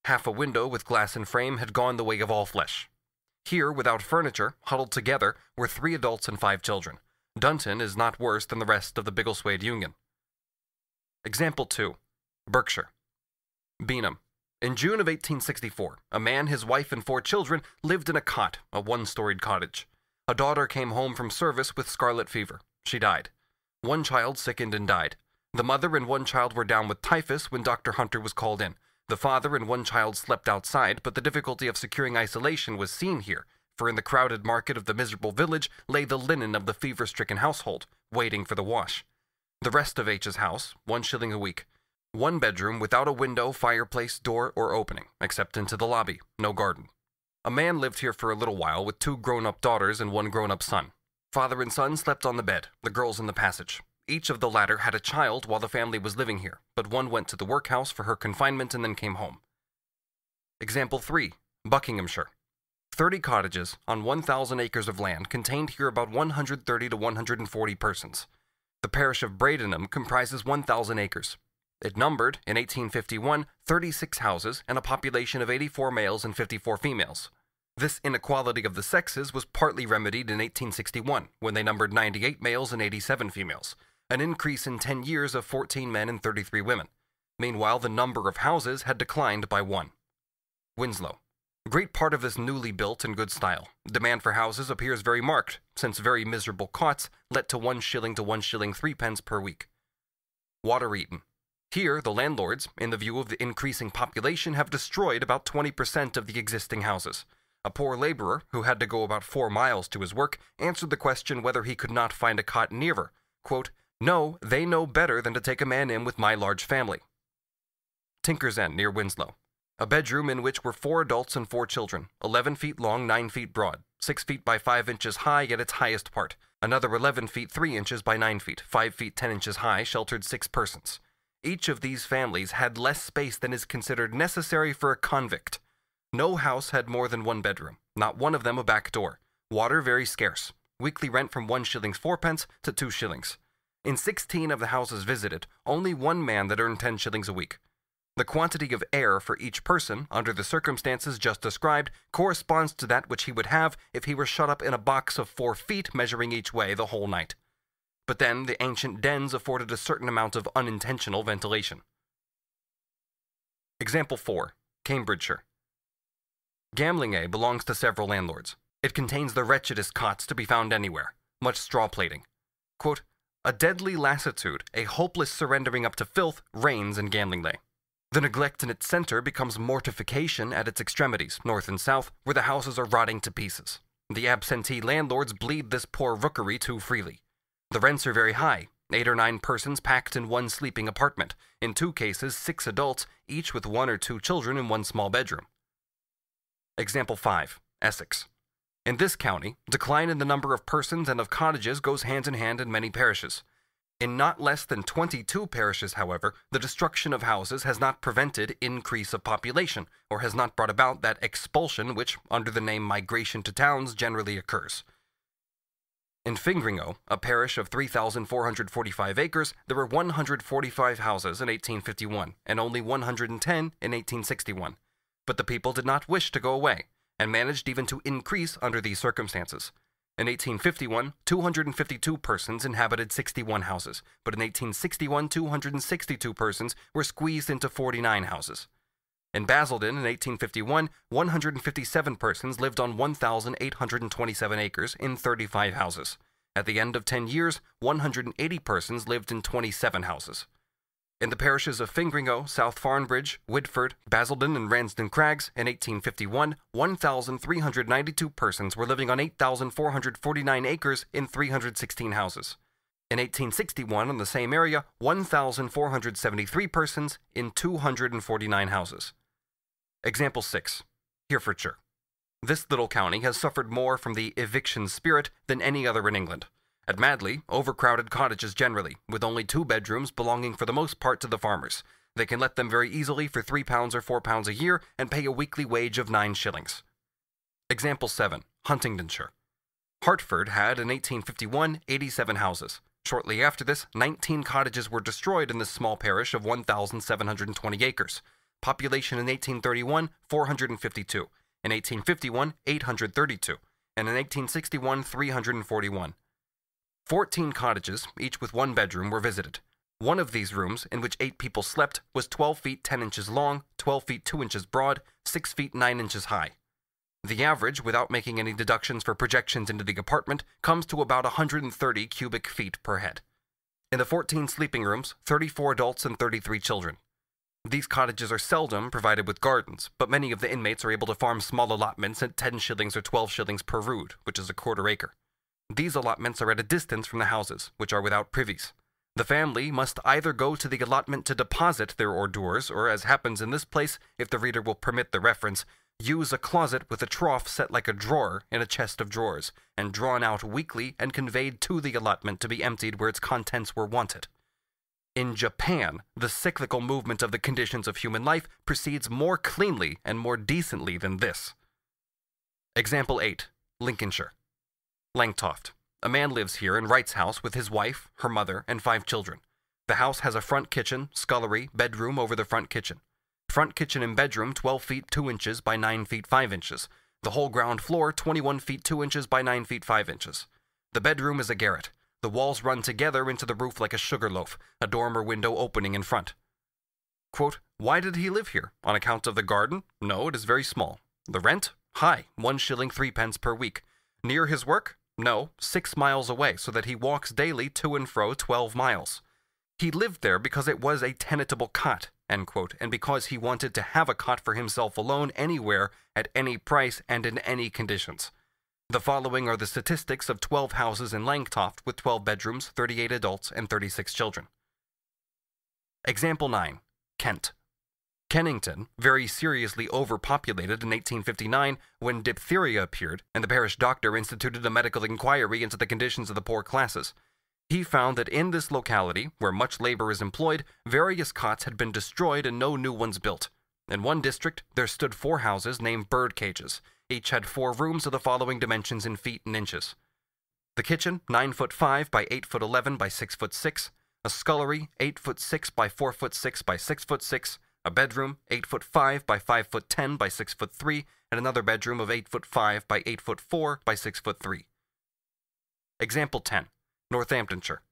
Half a window with glass and frame had gone the way of all flesh. Here, without furniture, huddled together, were 3 adults and 5 children. Dunton is not worse than the rest of the Biggleswade Union. Example 2. Berkshire. Beanham. In June of 1864, a man, his wife, and 4 children lived in a cot, a 1-storied cottage. A daughter came home from service with scarlet fever. She died. 1 child sickened and died. The mother and 1 child were down with typhus when Dr. Hunter was called in. The father and 1 child slept outside, but the difficulty of securing isolation was seen here, for in the crowded market of the miserable village lay the linen of the fever-stricken household, waiting for the wash. The rest of H's house, 1 shilling a week. 1 bedroom without a window, fireplace, door, or opening, except into the lobby, no garden. A man lived here for a little while with 2 grown-up daughters and 1 grown-up son. Father and son slept on the bed, the girls in the passage. Each of the latter had a child while the family was living here, but one went to the workhouse for her confinement and then came home. Example 3. Buckinghamshire. 30 cottages on 1,000 acres of land contained here about 130 to 140 persons. The parish of Bradenham comprises 1,000 acres. It numbered, in 1851, 36 houses and a population of 84 males and 54 females. This inequality of the sexes was partly remedied in 1861, when they numbered 98 males and 87 females, an increase in 10 years of 14 men and 33 women. Meanwhile, the number of houses had declined by 1. Winslow. Great part of this newly built in good style. Demand for houses appears very marked, since very miserable cots let to 1 shilling to 1 shilling 3 pence per week. Water Eaton. Here, the landlords, in the view of the increasing population, have destroyed about 20% of the existing houses. A poor laborer, who had to go about 4 miles to his work, answered the question whether he could not find a cot nearer. Quote, "No, they know better than to take a man in with my large family." Tinker's End, near Winslow. A bedroom in which were 4 adults and 4 children, 11 feet long, 9 feet broad, 6 feet by 5 inches high at its highest part. Another 11 feet 3 inches by 9 feet, 5 feet 10 inches high, sheltered 6 persons. Each of these families had less space than is considered necessary for a convict. No house had more than 1 bedroom, not one of them a back door. Water very scarce. Weekly rent from 1 shilling 4 pence to 2 shillings. In 16 of the houses visited, only 1 man that earned 10 shillings a week. The quantity of air for each person, under the circumstances just described, corresponds to that which he would have if he were shut up in a box of 4 feet measuring each way the whole night. But then the ancient dens afforded a certain amount of unintentional ventilation. Example 4. Cambridgeshire. Gamlingae belongs to several landlords. It contains the wretchedest cots to be found anywhere, much straw plating. Quote, "A deadly lassitude, a hopeless surrendering up to filth, reigns in Gamlingae. The neglect in its center becomes mortification at its extremities, north and south, where the houses are rotting to pieces. The absentee landlords bleed this poor rookery too freely. The rents are very high, 8 or 9 persons packed in 1 sleeping apartment, in 2 cases 6 adults, each with 1 or 2 children in 1 small bedroom." Example 5. Essex. In this county, decline in the number of persons and of cottages goes hand in hand in many parishes. In not less than 22 parishes, however, the destruction of houses has not prevented increase of population, or has not brought about that expulsion which, under the name migration to towns, generally occurs. In Fingringo, a parish of 3,445 acres, there were 145 houses in 1851, and only 110 in 1861. But the people did not wish to go away, and managed even to increase under these circumstances. In 1851, 252 persons inhabited 61 houses, but in 1861, 262 persons were squeezed into 49 houses. In Basildon, in 1851, 157 persons lived on 1,827 acres in 35 houses. At the end of 10 years, 180 persons lived in 27 houses. In the parishes of Fingringo, South Farnbridge, Whitford, Basildon, and Ransden Crags, in 1851, 1,392 persons were living on 8,449 acres in 316 houses. In 1861, in the same area, 1,473 persons in 249 houses. Example 6. Herefordshire. This little county has suffered more from the eviction spirit than any other in England. At Madley, overcrowded cottages generally, with only 2 bedrooms belonging for the most part to the farmers. They can let them very easily for £3 or £4 a year and pay a weekly wage of 9 shillings. Example 7. Huntingdonshire. Hertford had, in 1851, 87 houses. Shortly after this, 19 cottages were destroyed in this small parish of 1,720 acres. Population in 1831, 452. In 1851, 832. And in 1861, 341. 14 cottages, each with one bedroom, were visited. One of these rooms, in which 8 people slept, was 12 feet 10 inches long, 12 feet 2 inches broad, 6 feet 9 inches high. The average, without making any deductions for projections into the apartment, comes to about 130 cubic feet per head. In the 14 sleeping rooms, 34 adults and 33 children. These cottages are seldom provided with gardens, but many of the inmates are able to farm small allotments at 10 shillings or 12 shillings per rood, which is a quarter acre. These allotments are at a distance from the houses, which are without privies. The family must either go to the allotment to deposit their ordures, or, as happens in this place, if the reader will permit the reference, use a closet with a trough set like a drawer in a chest of drawers, and drawn out weekly and conveyed to the allotment to be emptied where its contents were wanted. In Japan, the cyclical movement of the conditions of human life proceeds more cleanly and more decently than this. Example 8. Lincolnshire. Langtoft. A man lives here in Wright's house with his wife, her mother, and 5 children. The house has a front kitchen, scullery, bedroom over the front kitchen. Front kitchen and bedroom 12 feet 2 inches by 9 feet 5 inches. The whole ground floor 21 feet 2 inches by 9 feet 5 inches. The bedroom is a garret. The walls run together into the roof like a sugar loaf, a dormer window opening in front. Quote, why did he live here? On account of the garden? No, it is very small. The rent? High, 1 shilling 3 pence per week. Near his work? No, 6 miles away, so that he walks daily to and fro 12 miles. He lived there because it was a tenantable cot, end quote, and because he wanted to have a cot for himself alone anywhere, at any price, and in any conditions. The following are the statistics of 12 houses in Langtoft with 12 bedrooms, 38 adults, and 36 children. Example 9. Kent. Kennington, very seriously overpopulated in 1859 when diphtheria appeared, and the parish doctor instituted a medical inquiry into the conditions of the poor classes. He found that in this locality, where much labor is employed, various cots had been destroyed and no new ones built. In one district, there stood 4 houses named bird cages. Each had 4 rooms of the following dimensions in feet and inches. The kitchen, 9 foot 5 by 8 foot 11 by 6 foot 6. A scullery, 8 foot 6 by 4 foot 6 by 6 foot 6. A bedroom, 8 foot 5 by 5 foot 10 by 6 foot 3, and another bedroom of 8 foot 5 by 8 foot 4 by 6 foot 3. Example 10. Northamptonshire.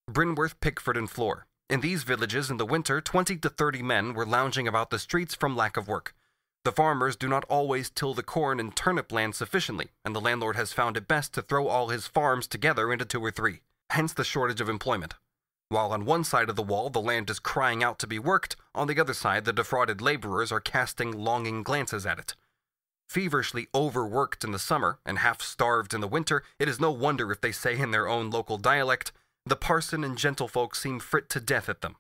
Brinworth, Pickford, and Flor. In these villages in the winter, 20 to 30 men were lounging about the streets from lack of work. The farmers do not always till the corn and turnip land sufficiently, and the landlord has found it best to throw all his farms together into 2 or 3. Hence the shortage of employment. While on one side of the wall the land is crying out to be worked, on the other side the defrauded laborers are casting longing glances at it. Feverishly overworked in the summer and half-starved in the winter, it is no wonder if they say in their own local dialect, the parson and gentlefolk seem frit to death at them.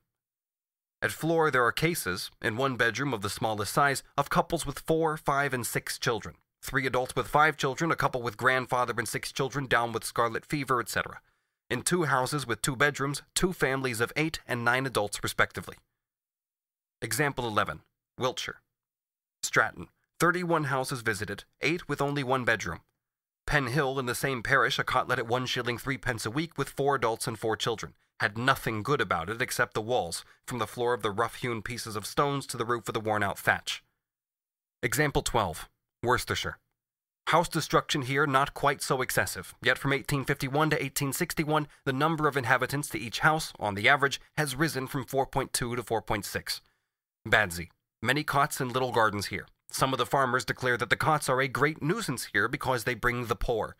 At Flor there are cases, in one bedroom of the smallest size, of couples with 4, 5, and 6 children, 3 adults with 5 children, a couple with grandfather and 6 children down with scarlet fever, etc. In 2 houses with 2 bedrooms, 2 families of 8 and 9 adults respectively. Example 11. Wiltshire. Stratton. 31 houses visited, 8 with only 1 bedroom. Pen Hill, in the same parish, a cot let at 1 shilling 3 pence a week with 4 adults and 4 children. Had nothing good about it except the walls, from the floor of the rough-hewn pieces of stones to the roof of the worn-out thatch. Example 12. Worcestershire. House destruction here not quite so excessive, yet from 1851 to 1861, the number of inhabitants to each house, on the average, has risen from 4.2 to 4.6. Badsey. Many cots and little gardens here. Some of the farmers declare that the cots are a great nuisance here because they bring the poor.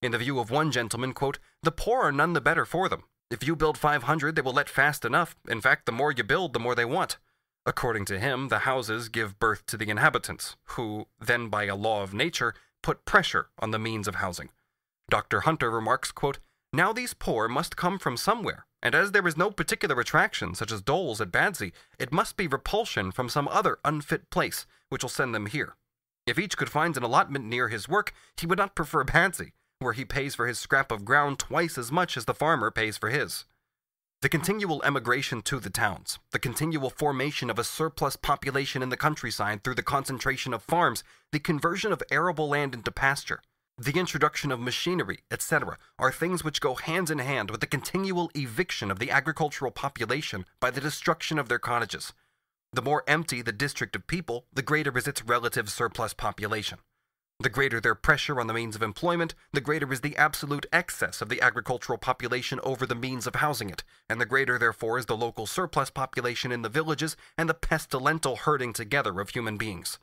In the view of one gentleman, quote, the poor are none the better for them. If you build 500, they will let fast enough. In fact, the more you build, the more they want. According to him, the houses give birth to the inhabitants, who, then by a law of nature, put pressure on the means of housing. Dr. Hunter remarks, quote, now these poor must come from somewhere, and as there is no particular attraction, such as doles at Badsey, it must be repulsion from some other unfit place, which will send them here. If each could find an allotment near his work, he would not prefer Badsey, where he pays for his scrap of ground twice as much as the farmer pays for his. The continual emigration to the towns, the continual formation of a surplus population in the countryside through the concentration of farms, the conversion of arable land into pasture, the introduction of machinery, etc., are things which go hand in hand with the continual eviction of the agricultural population by the destruction of their cottages. The more empty the district of people, the greater is its relative surplus population. The greater their pressure on the means of employment, the greater is the absolute excess of the agricultural population over the means of housing it, and the greater therefore is the local surplus population in the villages and the pestilential herding together of human beings.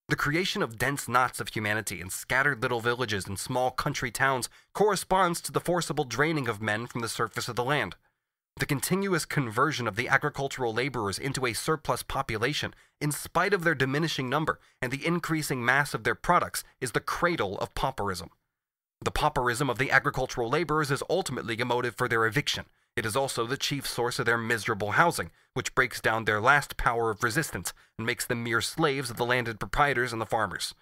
The creation of dense knots of humanity in scattered little villages and small country towns corresponds to the forcible draining of men from the surface of the land. The continuous conversion of the agricultural laborers into a surplus population, in spite of their diminishing number and the increasing mass of their products, is the cradle of pauperism. The pauperism of the agricultural laborers is ultimately a motive for their eviction. It is also the chief source of their miserable housing, which breaks down their last power of resistance and makes them mere slaves of the landed proprietors and the farmers.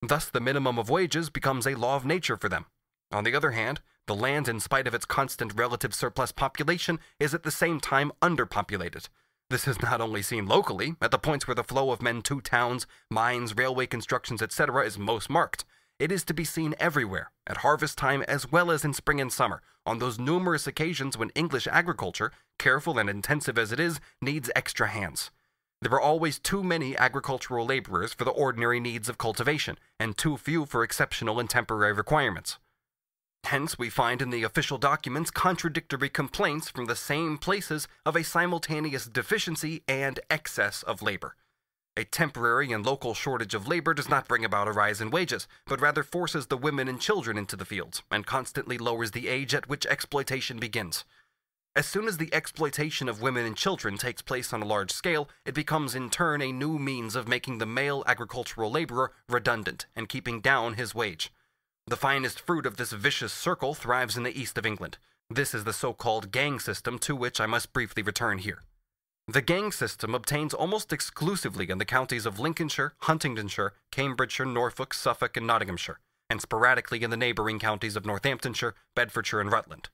Thus, the minimum of wages becomes a law of nature for them. On the other hand, the land, in spite of its constant relative surplus population, is at the same time underpopulated. This is not only seen locally, at the points where the flow of men to towns, mines, railway constructions, etc. is most marked. It is to be seen everywhere, at harvest time as well as in spring and summer, on those numerous occasions when English agriculture, careful and intensive as it is, needs extra hands. There are always too many agricultural laborers for the ordinary needs of cultivation, and too few for exceptional and temporary requirements. Hence, we find in the official documents contradictory complaints from the same places of a simultaneous deficiency and excess of labor. A temporary and local shortage of labor does not bring about a rise in wages, but rather forces the women and children into the fields, and constantly lowers the age at which exploitation begins. As soon as the exploitation of women and children takes place on a large scale, it becomes in turn a new means of making the male agricultural laborer redundant and keeping down his wage. The finest fruit of this vicious circle thrives in the east of England. This is the so-called gang system, to which I must briefly return here. The gang system obtains almost exclusively in the counties of Lincolnshire, Huntingdonshire, Cambridgeshire, Norfolk, Suffolk, and Nottinghamshire, and sporadically in the neighboring counties of Northamptonshire, Bedfordshire, and Rutland.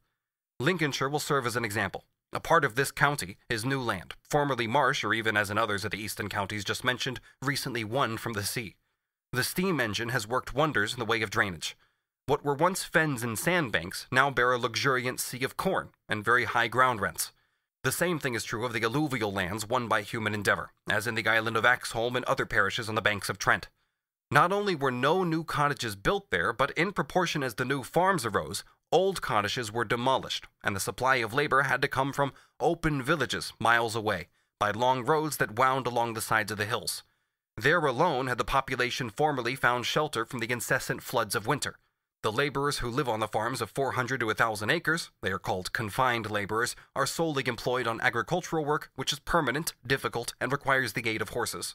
Lincolnshire will serve as an example. A part of this county is new land, formerly marsh, or even as in others of the eastern counties just mentioned, recently won from the sea. The steam engine has worked wonders in the way of drainage. What were once fens and sandbanks now bear a luxuriant sea of corn and very high ground rents. The same thing is true of the alluvial lands won by human endeavor, as in the island of Axholme and other parishes on the banks of Trent. Not only were no new cottages built there, but in proportion as the new farms arose, old cottages were demolished, and the supply of labor had to come from open villages miles away, by long roads that wound along the sides of the hills. There alone had the population formerly found shelter from the incessant floods of winter. The laborers who live on the farms of 400 to 1,000 acres, they are called confined laborers, are solely employed on agricultural work which is permanent, difficult, and requires the aid of horses.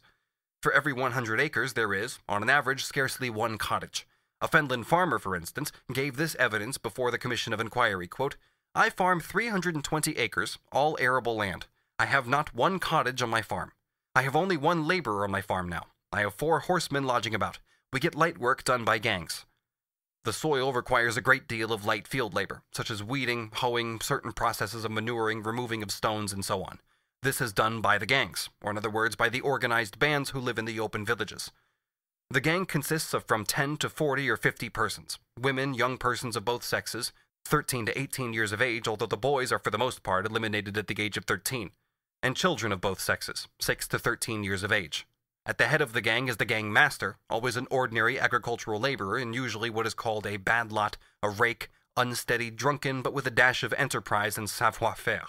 For every 100 acres there is, on an average, scarcely one cottage. A Fenland farmer, for instance, gave this evidence before the Commission of Inquiry, quote, "I farm 320 acres, all arable land. I have not one cottage on my farm. I have only one laborer on my farm now. I have 4 horsemen lodging about. We get light work done by gangs. The soil requires a great deal of light field labor, such as weeding, hoeing, certain processes of manuring, removing of stones, and so on. This is done by the gangs, or in other words, by the organized bands who live in the open villages. The gang consists of from 10 to 40 or 50 persons, women, young persons of both sexes, 13 to 18 years of age, although the boys are for the most part eliminated at the age of 13, and children of both sexes, 6 to 13 years of age. At the head of the gang is the gang master, always an ordinary agricultural laborer and usually what is called a bad lot, a rake, unsteady, drunken, but with a dash of enterprise and savoir-faire.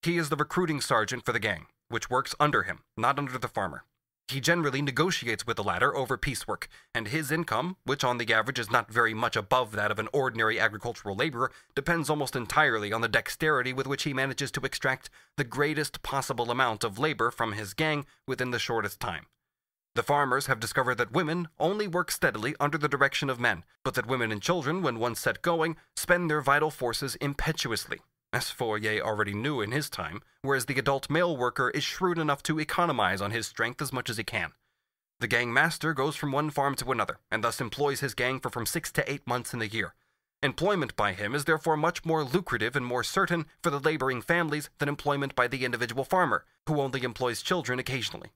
He is the recruiting sergeant for the gang, which works under him, not under the farmer. He generally negotiates with the latter over piecework, and his income, which on the average is not very much above that of an ordinary agricultural laborer, depends almost entirely on the dexterity with which he manages to extract the greatest possible amount of labor from his gang within the shortest time. The farmers have discovered that women only work steadily under the direction of men, but that women and children, when once set going, spend their vital forces impetuously, as Fourier already knew in his time, whereas the adult male worker is shrewd enough to economize on his strength as much as he can. The gang master goes from one farm to another, and thus employs his gang for from 6 to 8 months in the year. Employment by him is therefore much more lucrative and more certain for the laboring families than employment by the individual farmer, who only employs children occasionally.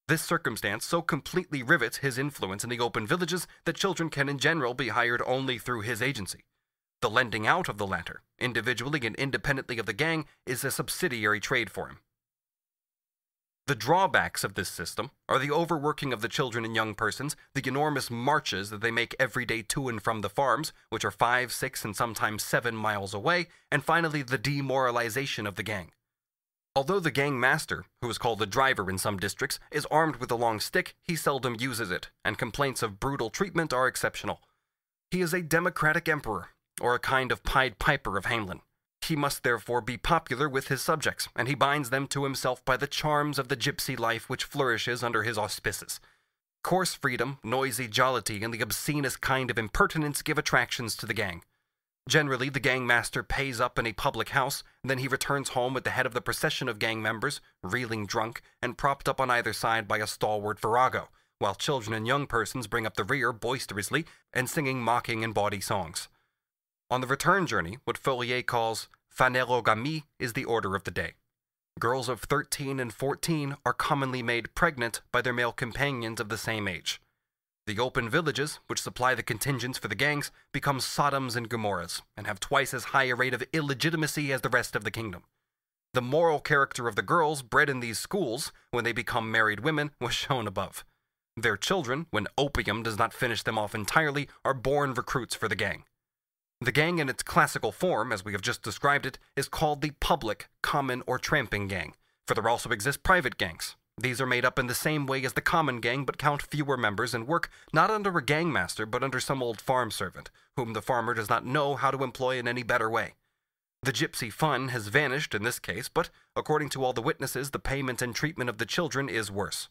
This circumstance so completely rivets his influence in the open villages that children can in general be hired only through his agency. The lending out of the latter, individually and independently of the gang, is a subsidiary trade for him. The drawbacks of this system are the overworking of the children and young persons, the enormous marches that they make every day to and from the farms, which are 5, 6, and sometimes 7 miles away, and finally the demoralization of the gang. Although the gang master, who is called the driver in some districts, is armed with a long stick, he seldom uses it, and complaints of brutal treatment are exceptional. He is a democratic emperor, or a kind of Pied Piper of Hamelin. He must therefore be popular with his subjects, and he binds them to himself by the charms of the gypsy life which flourishes under his auspices. Coarse freedom, noisy jollity, and the obscenest kind of impertinence give attractions to the gang. Generally, the gang master pays up in a public house, and then he returns home at the head of the procession of gang members, reeling drunk, and propped up on either side by a stalwart virago, while children and young persons bring up the rear boisterously and singing mocking and bawdy songs. On the return journey, what Formulae calls phanerogamy is the order of the day. Girls of 13 and 14 are commonly made pregnant by their male companions of the same age. The open villages, which supply the contingents for the gangs, become Sodoms and Gomorrahs, and have twice as high a rate of illegitimacy as the rest of the kingdom. The moral character of the girls bred in these schools, when they become married women, was shown above. Their children, when opium does not finish them off entirely, are born recruits for the gang. The gang in its classical form, as we have just described it, is called the public, common, or tramping gang, for there also exist private gangs. These are made up in the same way as the common gang, but count fewer members and work not under a gang master, but under some old farm servant, whom the farmer does not know how to employ in any better way. The gypsy fun has vanished in this case, but, according to all the witnesses, the payment and treatment of the children is worse.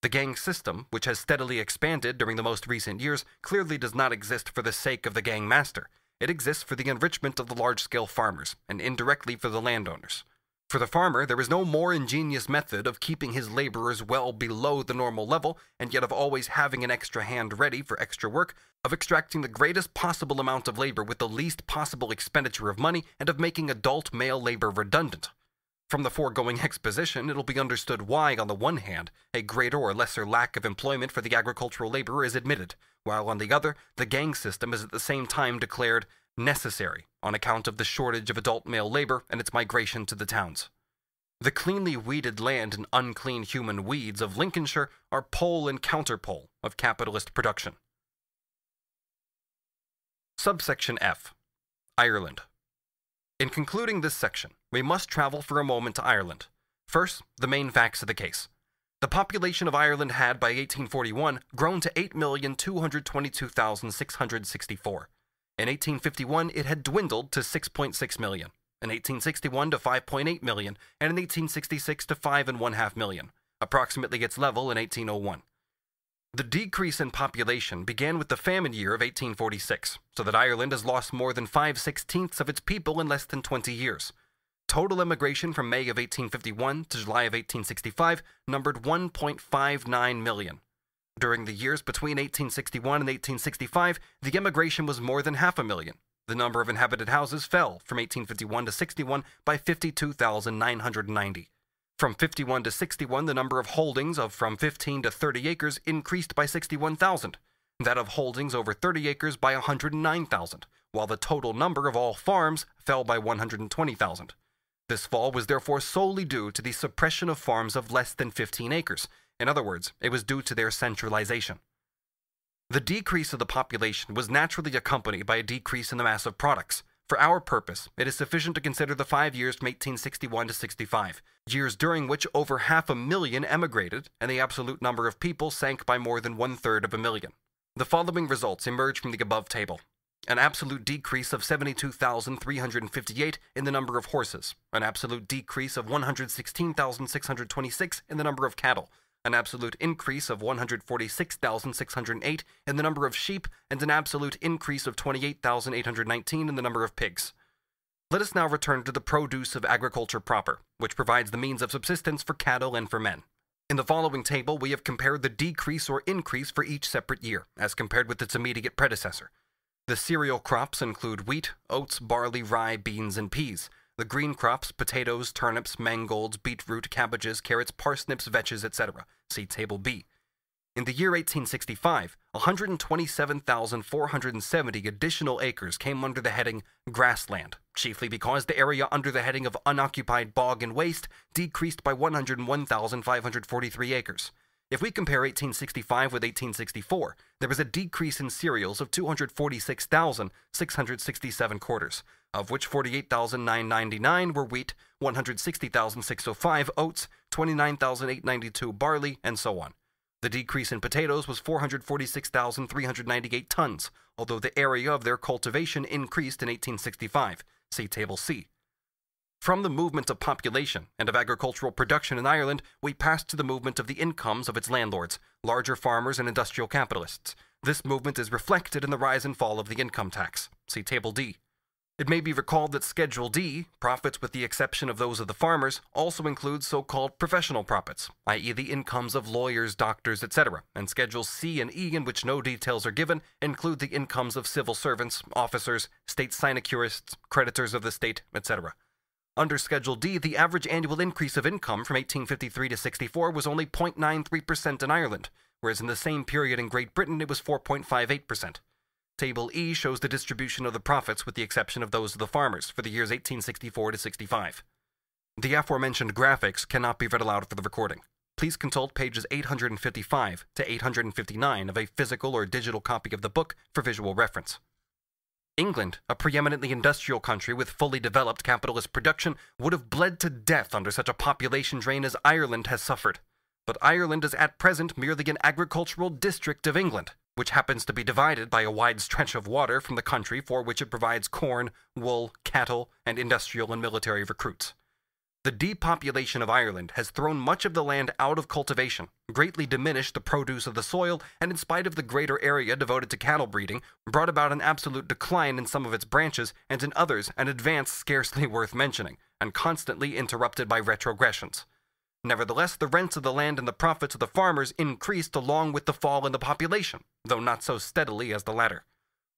The gang system, which has steadily expanded during the most recent years, clearly does not exist for the sake of the gang master. It exists for the enrichment of the large-scale farmers, and indirectly for the landowners. For the farmer, there is no more ingenious method of keeping his laborers well below the normal level, and yet of always having an extra hand ready for extra work, of extracting the greatest possible amount of labor with the least possible expenditure of money, and of making adult male labor redundant. From the foregoing exposition, it will be understood why, on the one hand, a greater or lesser lack of employment for the agricultural laborer is admitted, while on the other, the gang system is at the same time declared necessary on account of the shortage of adult male labor and its migration to the towns. The cleanly weeded land and unclean human weeds of Lincolnshire are pole and counterpole of capitalist production. Subsection F. Ireland. In concluding this section, we must travel for a moment to Ireland. First, the main facts of the case. The population of Ireland had, by 1841, grown to 8,222,664. In 1851, it had dwindled to 6.6 million. In 1861 to 5.8 million, and in 1866 to 5.5 million, approximately its level in 1801. The decrease in population began with the famine year of 1846, so that Ireland has lost more than 5/16 of its people in less than 20 years. Total immigration from May of 1851 to July of 1865 numbered 1.59 million. During the years between 1861 and 1865, the immigration was more than 500,000. The number of inhabited houses fell from 1851 to 61 by 52,990. From 51 to 61, the number of holdings of from 15 to 30 acres increased by 61,000. That of holdings over 30 acres by 109,000, while the total number of all farms fell by 120,000. This fall was therefore solely due to the suppression of farms of less than 15 acres. In other words, it was due to their centralization. The decrease of the population was naturally accompanied by a decrease in the mass of products. For our purpose, it is sufficient to consider the 5 years from 1861 to 65, years during which over 500,000 emigrated, and the absolute number of people sank by more than 1/3 of a million. The following results emerge from the above table. An absolute decrease of 72,358 in the number of horses, an absolute decrease of 116,626 in the number of cattle, an absolute increase of 146,608 in the number of sheep, and an absolute increase of 28,819 in the number of pigs. Let us now return to the produce of agriculture proper, which provides the means of subsistence for cattle and for men. In the following table, we have compared the decrease or increase for each separate year, as compared with its immediate predecessor. The cereal crops include wheat, oats, barley, rye, beans, and peas. The green crops, potatoes, turnips, mangolds, beetroot, cabbages, carrots, parsnips, vetches, etc. See Table B. In the year 1865, 127,470 additional acres came under the heading grassland, chiefly because the area under the heading of unoccupied bog and waste decreased by 101,543 acres. If we compare 1865 with 1864, there was a decrease in cereals of 246,667 quarters, of which 48,999 were wheat, 160,605 oats, 29,892 barley, and so on. The decrease in potatoes was 446,398 tons, although the area of their cultivation increased in 1865. See Table C. From the movement of population and of agricultural production in Ireland, we passed to the movement of the incomes of its landlords, larger farmers and industrial capitalists. This movement is reflected in the rise and fall of the income tax. See Table D. It may be recalled that Schedule D, profits with the exception of those of the farmers, also includes so-called professional profits, i.e. the incomes of lawyers, doctors, etc., and Schedules C and E, in which no details are given, include the incomes of civil servants, officers, state sinecurists, creditors of the state, etc. Under Schedule D, the average annual increase of income from 1853 to 64 was only 0.93% in Ireland, whereas in the same period in Great Britain it was 4.58%. Table E shows the distribution of the profits with the exception of those of the farmers for the years 1864 to 65. The aforementioned graphics cannot be read aloud for the recording. Please consult pages 855 to 859 of a physical or digital copy of the book for visual reference. England, a preeminently industrial country with fully developed capitalist production, would have bled to death under such a population drain as Ireland has suffered. But Ireland is at present merely an agricultural district of England, which happens to be divided by a wide stretch of water from the country for which it provides corn, wool, cattle, and industrial and military recruits. The depopulation of Ireland has thrown much of the land out of cultivation, greatly diminished the produce of the soil, and in spite of the greater area devoted to cattle breeding, brought about an absolute decline in some of its branches, and in others an advance scarcely worth mentioning, and constantly interrupted by retrogressions. Nevertheless, the rents of the land and the profits of the farmers increased along with the fall in the population, though not so steadily as the latter.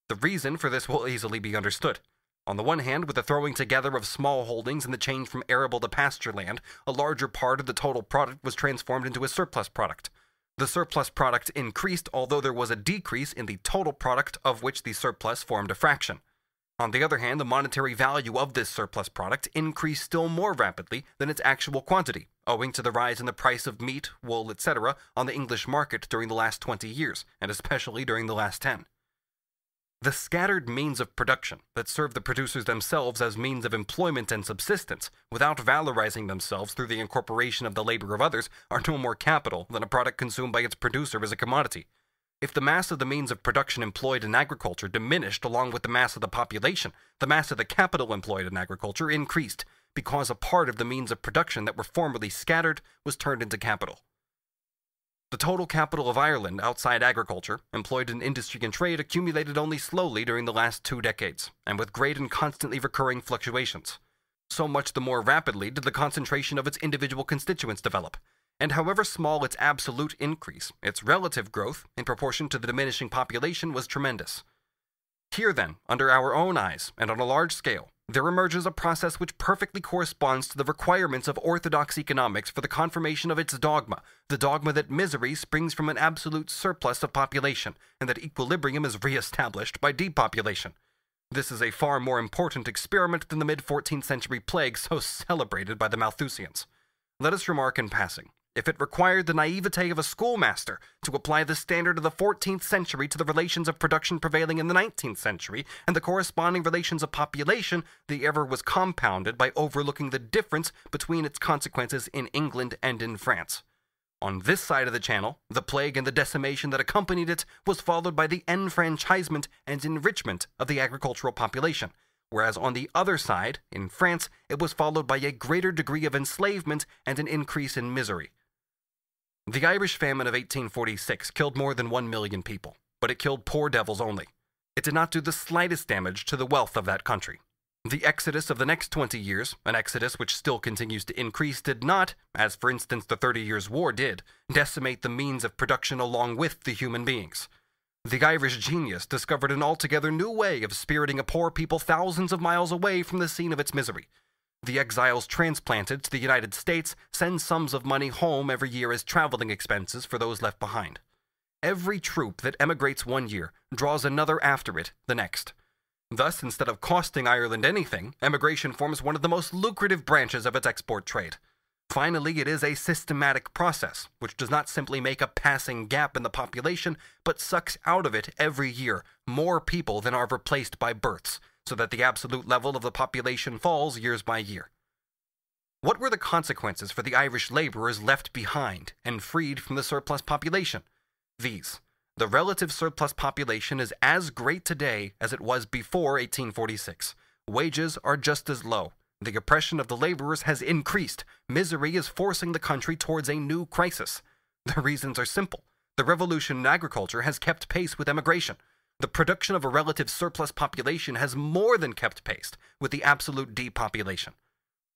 The reason for this will easily be understood. On the one hand, with the throwing together of small holdings and the change from arable to pasture land, a larger part of the total product was transformed into a surplus product. The surplus product increased, although there was a decrease in the total product of which the surplus formed a fraction. On the other hand, the monetary value of this surplus product increased still more rapidly than its actual quantity, owing to the rise in the price of meat, wool, etc. on the English market during the last 20 years, and especially during the last 10. The scattered means of production that serve the producers themselves as means of employment and subsistence, without valorizing themselves through the incorporation of the labor of others, are no more capital than a product consumed by its producer as a commodity. If the mass of the means of production employed in agriculture diminished along with the mass of the population, the mass of the capital employed in agriculture increased, because a part of the means of production that were formerly scattered was turned into capital. The total capital of Ireland outside agriculture, employed in industry and trade, accumulated only slowly during the last 2 decades, and with great and constantly recurring fluctuations. So much the more rapidly did the concentration of its individual constituents develop, and however small its absolute increase, its relative growth, in proportion to the diminishing population, was tremendous. Here then, under our own eyes, and on a large scale, there emerges a process which perfectly corresponds to the requirements of orthodox economics for the confirmation of its dogma, the dogma that misery springs from an absolute surplus of population, and that equilibrium is re-established by depopulation. This is a far more important experiment than the mid-14th century plague so celebrated by the Malthusians. Let us remark in passing, if it required the naivete of a schoolmaster to apply the standard of the 14th century to the relations of production prevailing in the 19th century and the corresponding relations of population, the error was compounded by overlooking the difference between its consequences in England and in France. On this side of the Channel, the plague and the decimation that accompanied it was followed by the enfranchisement and enrichment of the agricultural population, whereas on the other side, in France, it was followed by a greater degree of enslavement and an increase in misery. The Irish famine of 1846 killed more than 1 million people, but it killed poor devils only. It did not do the slightest damage to the wealth of that country. The exodus of the next 20 years, an exodus which still continues to increase, did not, as for instance the 30 Years' War did, decimate the means of production along with the human beings. The Irish genius discovered an altogether new way of spiriting a poor people thousands of miles away from the scene of its misery. The exiles transplanted to the United States send sums of money home every year as traveling expenses for those left behind. Every troop that emigrates one year draws another after it the next. Thus, instead of costing Ireland anything, emigration forms one of the most lucrative branches of its export trade. Finally, it is a systematic process, which does not simply make a passing gap in the population, but sucks out of it every year more people than are replaced by births, so that the absolute level of the population falls years by year. What were the consequences for the Irish labourers left behind and freed from the surplus population? These. The relative surplus population is as great today as it was before 1846. Wages are just as low. The oppression of the laborers has increased. Misery is forcing the country towards a new crisis. The reasons are simple. The revolution in agriculture has kept pace with emigration. The production of a relative surplus population has more than kept pace with the absolute depopulation.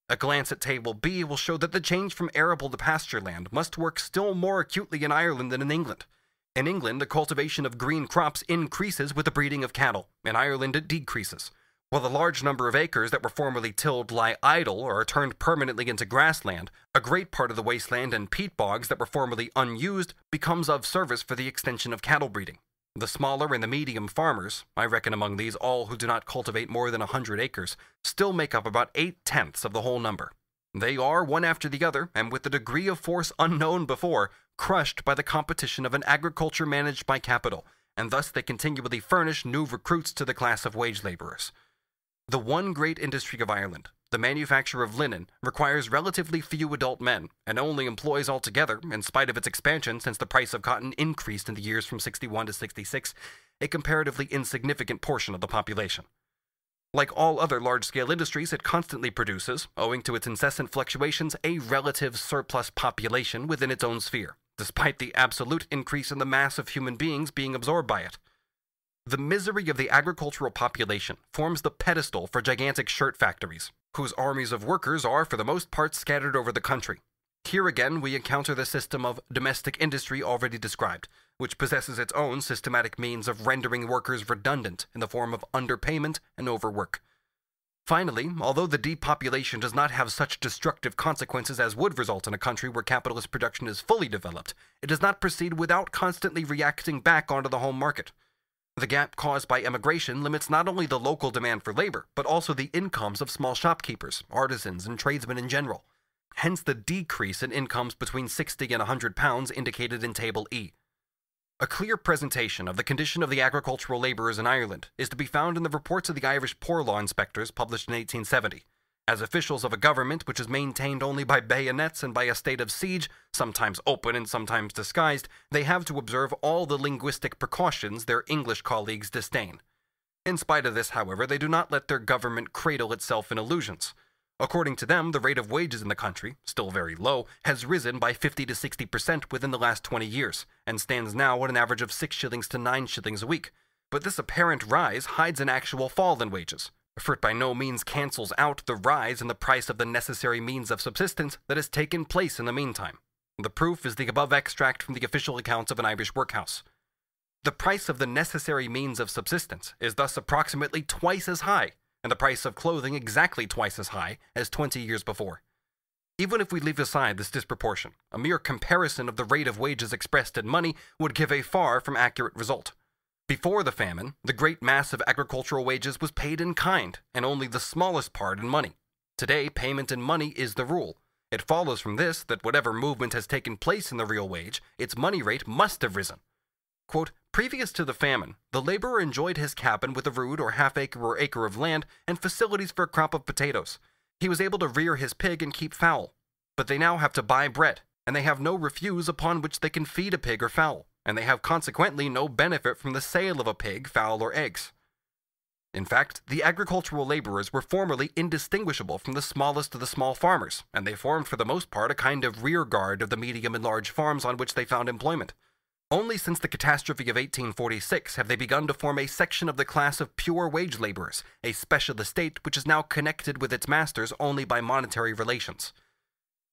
A glance at Table B will show that the change from arable to pasture land must work still more acutely in Ireland than in England. In England, the cultivation of green crops increases with the breeding of cattle. In Ireland, it decreases. While the large number of acres that were formerly tilled lie idle or are turned permanently into grassland, a great part of the wasteland and peat bogs that were formerly unused becomes of service for the extension of cattle breeding. The smaller and the medium farmers, I reckon among these all who do not cultivate more than 100 acres, still make up about 8/10 of the whole number. They are, one after the other, and with a degree of force unknown before, crushed by the competition of an agriculture managed by capital, and thus they continually furnish new recruits to the class of wage laborers. The one great industry of Ireland, the manufacture of linen, requires relatively few adult men, and only employs altogether, in spite of its expansion since the price of cotton increased in the years from 61 to 66, a comparatively insignificant portion of the population. Like all other large-scale industries, it constantly produces, owing to its incessant fluctuations, a relative surplus population within its own sphere, despite the absolute increase in the mass of human beings being absorbed by it. The misery of the agricultural population forms the pedestal for gigantic shirt factories, whose armies of workers are for the most part scattered over the country. Here again we encounter the system of domestic industry already described, which possesses its own systematic means of rendering workers redundant in the form of underpayment and overwork. Finally, although the depopulation does not have such destructive consequences as would result in a country where capitalist production is fully developed, it does not proceed without constantly reacting back onto the home market. The gap caused by emigration limits not only the local demand for labor, but also the incomes of small shopkeepers, artisans, and tradesmen in general. Hence the decrease in incomes between 60 and £100 indicated in Table E. A clear presentation of the condition of the agricultural labourers in Ireland is to be found in the reports of the Irish Poor Law Inspectors published in 1870. As officials of a government which is maintained only by bayonets and by a state of siege, sometimes open and sometimes disguised, they have to observe all the linguistic precautions their English colleagues disdain. In spite of this, however, they do not let their government cradle itself in illusions. According to them, the rate of wages in the country, still very low, has risen by 50 to 60% within the last 20 years, and stands now at an average of 6 shillings to 9 shillings a week. But this apparent rise hides an actual fall in wages, for it by no means cancels out the rise in the price of the necessary means of subsistence that has taken place in the meantime. The proof is the above extract from the official accounts of an Irish workhouse. The price of the necessary means of subsistence is thus approximately twice as high, and the price of clothing exactly twice as high as 20 years before. Even if we leave aside this disproportion, a mere comparison of the rate of wages expressed in money would give a far from accurate result. Before the famine, the great mass of agricultural wages was paid in kind, and only the smallest part in money. Today, payment in money is the rule. It follows from this that whatever movement has taken place in the real wage, its money rate must have risen. Quote, previous to the famine, the laborer enjoyed his cabin with a rood or half-acre or acre of land and facilities for a crop of potatoes. He was able to rear his pig and keep fowl. But they now have to buy bread, and they have no refuse upon which they can feed a pig or fowl, and they have consequently no benefit from the sale of a pig, fowl, or eggs. In fact, the agricultural laborers were formerly indistinguishable from the smallest of the small farmers, and they formed for the most part a kind of rear guard of the medium and large farms on which they found employment. Only since the catastrophe of 1846 have they begun to form a section of the class of pure wage laborers, a special estate which is now connected with its masters only by monetary relations.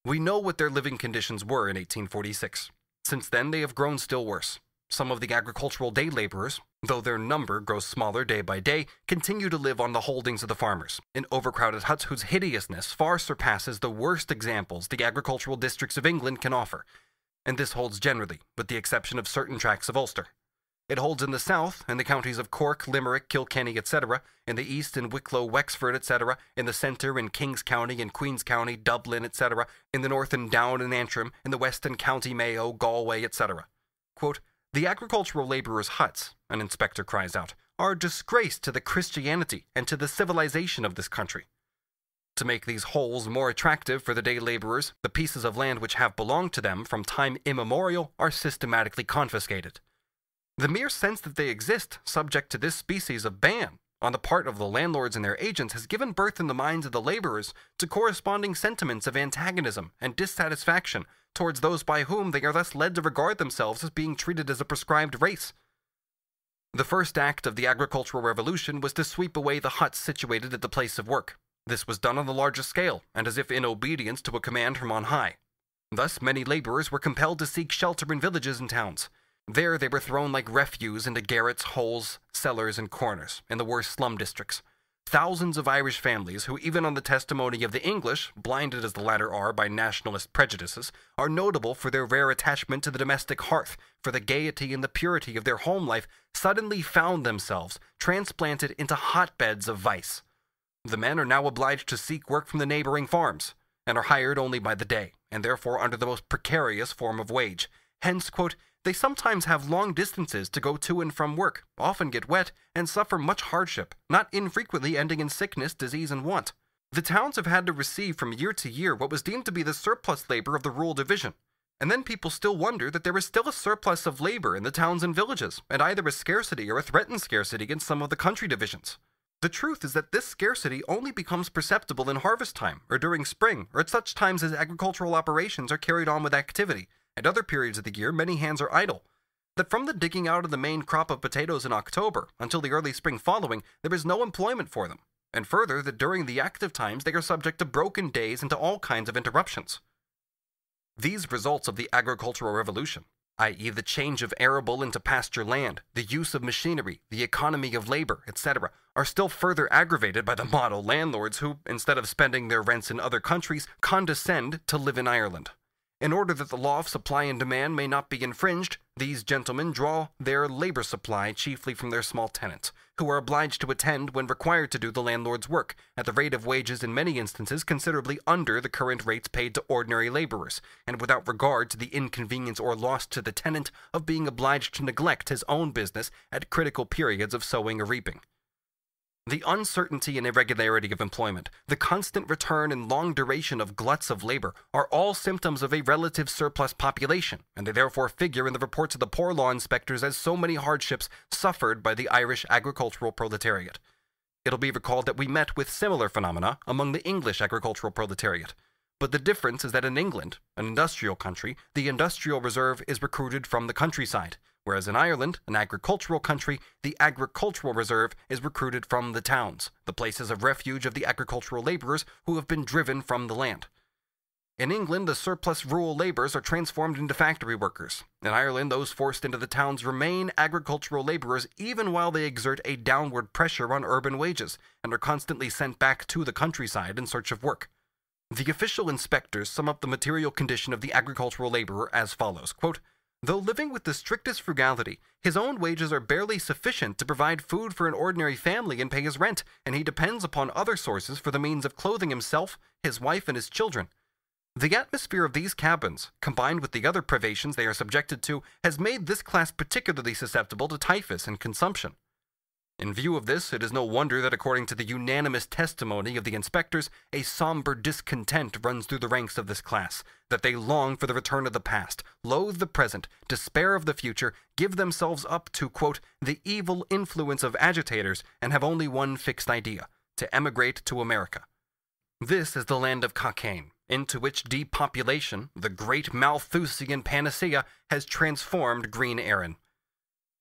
We know what their living conditions were in 1846. Since then they have grown still worse. Some of the agricultural day laborers, though their number grows smaller day by day, continue to live on the holdings of the farmers, in overcrowded huts whose hideousness far surpasses the worst examples the agricultural districts of England can offer. And this holds generally, with the exception of certain tracts of Ulster. It holds in the south, in the counties of Cork, Limerick, Kilkenny, etc., in the east in Wicklow, Wexford, etc., in the centre in Kings County and Queen's County, Dublin, etc., in the north in Down and Antrim, in the west in County Mayo, Galway, etc. Quote, "The agricultural labourers' huts," an inspector cries out, "are a disgrace to the Christianity and to the civilization of this country." To make these holes more attractive for the day labourers, the pieces of land which have belonged to them from time immemorial are systematically confiscated. The mere sense that they exist, subject to this species of ban, on the part of the landlords and their agents, has given birth in the minds of the labourers to corresponding sentiments of antagonism and dissatisfaction towards those by whom they are thus led to regard themselves as being treated as a prescribed race. The first act of the agricultural revolution was to sweep away the huts situated at the place of work. This was done on the largest scale, and as if in obedience to a command from on high. Thus, many labourers were compelled to seek shelter in villages and towns. There they were thrown like refuse into garrets, holes, cellars, and corners, in the worst slum districts. Thousands of Irish families, who even on the testimony of the English, blinded as the latter are by nationalist prejudices, are notable for their rare attachment to the domestic hearth, for the gaiety and the purity of their home life, suddenly found themselves transplanted into hotbeds of vice. The men are now obliged to seek work from the neighboring farms, and are hired only by the day, and therefore under the most precarious form of wage. Hence, quote, "They sometimes have long distances to go to and from work, often get wet, and suffer much hardship, not infrequently ending in sickness, disease, and want. The towns have had to receive from year to year what was deemed to be the surplus labor of the rural division. And then people still wonder that there is still a surplus of labor in the towns and villages, and either a scarcity or a threatened scarcity in some of the country divisions. The truth is that this scarcity only becomes perceptible in harvest time, or during spring, or at such times as agricultural operations are carried on with activity. At other periods of the year, many hands are idle. That from the digging out of the main crop of potatoes in October until the early spring following, there is no employment for them. And further, that during the active times they are subject to broken days and to all kinds of interruptions. These results of the agricultural revolution, i.e. the change of arable into pasture land, the use of machinery, the economy of labor, etc., are still further aggravated by the model landlords who, instead of spending their rents in other countries, condescend to live in Ireland. In order that the law of supply and demand may not be infringed, these gentlemen draw their labor supply chiefly from their small tenants, who are obliged to attend when required to do the landlord's work, at the rate of wages in many instances considerably under the current rates paid to ordinary laborers, and without regard to the inconvenience or loss to the tenant of being obliged to neglect his own business at critical periods of sowing or reaping. The uncertainty and irregularity of employment, the constant return and long duration of gluts of labor, are all symptoms of a relative surplus population, and they therefore figure in the reports of the poor law inspectors as so many hardships suffered by the Irish agricultural proletariat. It'll be recalled that we met with similar phenomena among the English agricultural proletariat. But the difference is that in England, an industrial country, the industrial reserve is recruited from the countryside, whereas in Ireland, an agricultural country, the agricultural reserve is recruited from the towns, the places of refuge of the agricultural labourers who have been driven from the land. In England, the surplus rural labourers are transformed into factory workers. In Ireland, those forced into the towns remain agricultural labourers even while they exert a downward pressure on urban wages, and are constantly sent back to the countryside in search of work. The official inspectors sum up the material condition of the agricultural labourer as follows, quote, "Though living with the strictest frugality, his own wages are barely sufficient to provide food for an ordinary family and pay his rent, and he depends upon other sources for the means of clothing himself, his wife, and his children. The atmosphere of these cabins, combined with the other privations they are subjected to, has made this class particularly susceptible to typhus and consumption. In view of this, it is no wonder that according to the unanimous testimony of the inspectors, a somber discontent runs through the ranks of this class, that they long for the return of the past, loathe the present, despair of the future, give themselves up to, quote, the evil influence of agitators, and have only one fixed idea, to emigrate to America. This is the land of Cockaigne, into which depopulation, the great Malthusian panacea, has transformed Green Erin.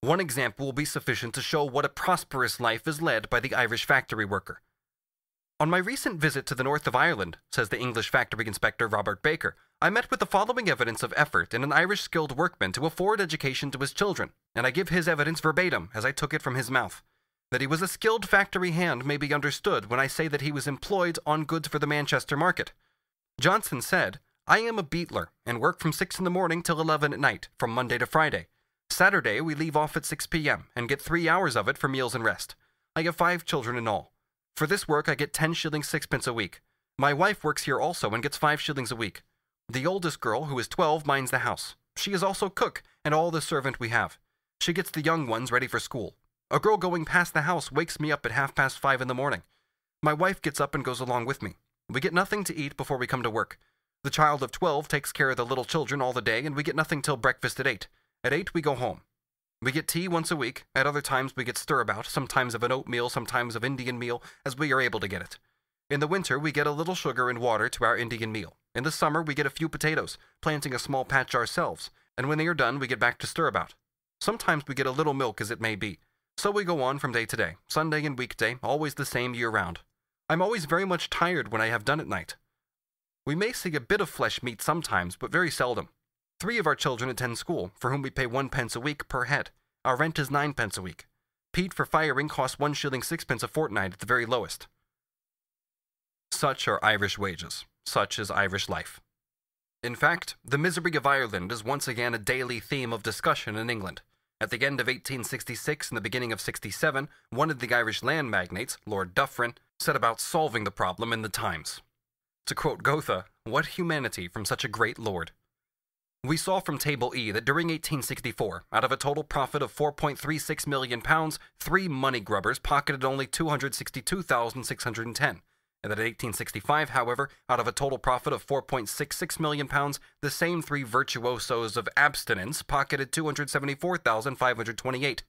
One example will be sufficient to show what a prosperous life is led by the Irish factory worker. On my recent visit to the north of Ireland, says the English factory inspector Robert Baker, I met with the following evidence of effort in an Irish skilled workman to afford education to his children, and I give his evidence verbatim as I took it from his mouth. That he was a skilled factory hand may be understood when I say that he was employed on goods for the Manchester market. Johnson said, I am a beetler and work from 6 in the morning till 11 at night, from Monday to Friday. Saturday, we leave off at 6 p.m. and get 3 hours of it for meals and rest. I have 5 children in all. For this work, I get 10 shillings 6 a week. My wife works here also and gets 5 shillings a week. The oldest girl, who is 12, minds the house. She is also cook and all the servant we have. She gets the young ones ready for school. A girl going past the house wakes me up at 5:30 in the morning. My wife gets up and goes along with me. We get nothing to eat before we come to work. The child of 12 takes care of the little children all the day, and we get nothing till breakfast at 8. At 8, we go home. We get tea once a week. At other times, we get stirabout, sometimes of an oatmeal, sometimes of Indian meal, as we are able to get it. In the winter, we get a little sugar and water to our Indian meal. In the summer, we get a few potatoes, planting a small patch ourselves, and when they are done, we get back to stirabout. Sometimes we get a little milk as it may be. So we go on from day to day, Sunday and weekday, always the same year-round. I'm always very much tired when I have done at night. We may see a bit of flesh meat sometimes, but very seldom. 3 of our children attend school, for whom we pay 1 pence a week per head. Our rent is 9 pence a week. Peat for firing costs 1 shilling 6 pence a fortnight at the very lowest. Such are Irish wages. Such is Irish life. In fact, the misery of Ireland is once again a daily theme of discussion in England. At the end of 1866 and the beginning of 67, one of the Irish land magnates, Lord Dufferin, set about solving the problem in the Times. To quote Goethe, "What humanity from such a great lord." We saw from Table E that during 1864, out of a total profit of £4.36 million, 3 money grubbers pocketed only £262,610. And that in 1865, however, out of a total profit of £4.66 million, the same 3 virtuosos of abstinence pocketed £274,528.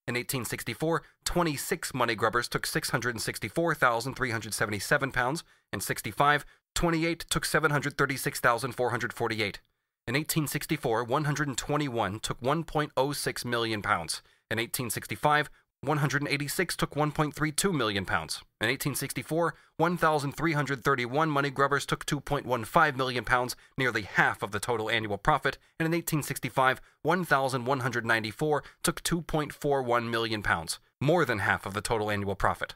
In 1864, 26 money grubbers took £664,377. In 65, 28 took £736,448. In 1864, 121 took £1.06 million. In 1865, 186 took £1.32 million. In 1864, 1,331 money grubbers took £2.15 million, nearly half of the total annual profit, and in 1865, 1,194 took £2.41 million, more than half of the total annual profit.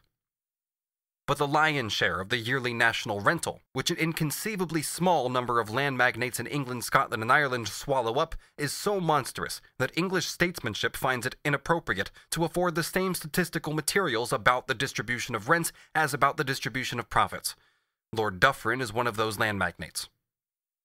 But the lion's share of the yearly national rental, which an inconceivably small number of land magnates in England, Scotland, and Ireland swallow up, is so monstrous that English statesmanship finds it inappropriate to afford the same statistical materials about the distribution of rents as about the distribution of profits. Lord Dufferin is one of those land magnates.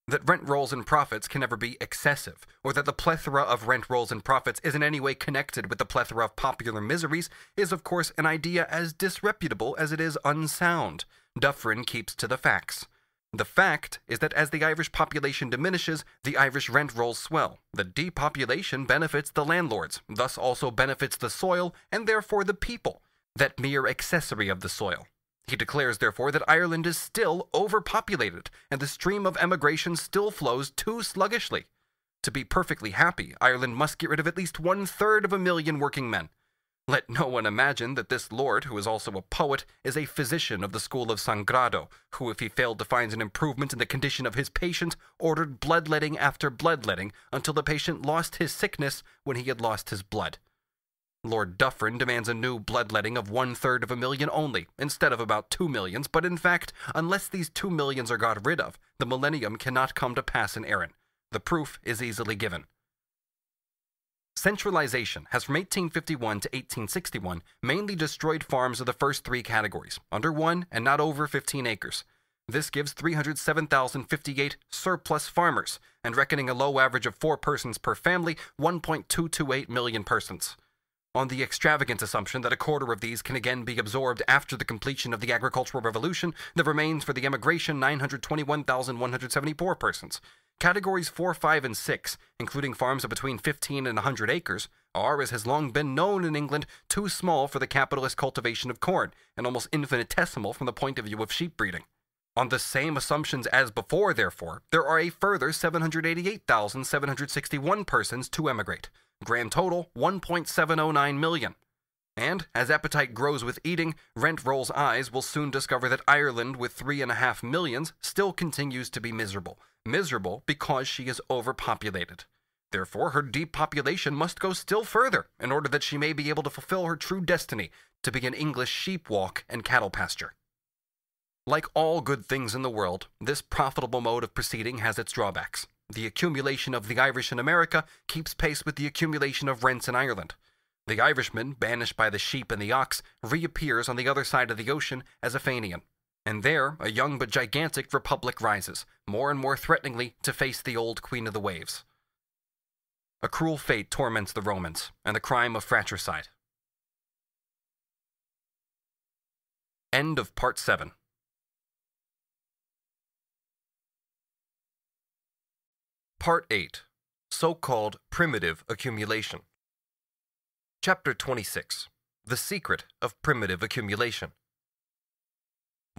That rent rolls and profits can never be excessive, or that the plethora of rent rolls and profits is in any way connected with the plethora of popular miseries, is of course an idea as disreputable as it is unsound. Dufferin keeps to the facts. The fact is that as the Irish population diminishes, the Irish rent rolls swell. The depopulation benefits the landlords, thus also benefits the soil, and therefore the people, that mere accessory of the soil. He declares, therefore, that Ireland is still overpopulated, and the stream of emigration still flows too sluggishly. To be perfectly happy, Ireland must get rid of at least 1/3 of a million working men. Let no one imagine that this lord, who is also a poet, is a physician of the school of Sangrado, who, if he failed to find an improvement in the condition of his patient, ordered bloodletting after bloodletting until the patient lost his sickness when he had lost his blood. Lord Dufferin demands a new bloodletting of 1/3 of a million only, instead of about 2 millions, but in fact, unless these 2 millions are got rid of, the millennium cannot come to pass in Erin. The proof is easily given. Centralization has from 1851 to 1861 mainly destroyed farms of the first 3 categories, under 1 and not over 15 acres. This gives 307,058 surplus farmers, and reckoning a low average of 4 persons per family, 1.228 million persons. On the extravagant assumption that a quarter of these can again be absorbed after the completion of the agricultural revolution, there remains for the emigration 921,174 persons. Categories 4, 5, and 6, including farms of between 15 and 100 acres, are, as has long been known in England, too small for the capitalist cultivation of corn, and almost infinitesimal from the point of view of sheep breeding. On the same assumptions as before, therefore, there are a further 788,761 persons to emigrate. Grand total, 1.709 million. And, as appetite grows with eating, Rent Roll's eyes will soon discover that Ireland, with 3.5 millions, still continues to be miserable. Miserable because she is overpopulated. Therefore, her depopulation must go still further, in order that she may be able to fulfill her true destiny, to be an English sheep walk and cattle pasture. Like all good things in the world, this profitable mode of proceeding has its drawbacks. The accumulation of the Irish in America keeps pace with the accumulation of rents in Ireland. The Irishman, banished by the sheep and the ox, reappears on the other side of the ocean as a Fenian. And there, a young but gigantic republic rises, more and more threateningly, to face the old queen of the waves. A cruel fate torments the Romans, and the crime of fratricide. End of Part 7. Part 8. So-called Primitive Accumulation. Chapter 26. The Secret of Primitive Accumulation.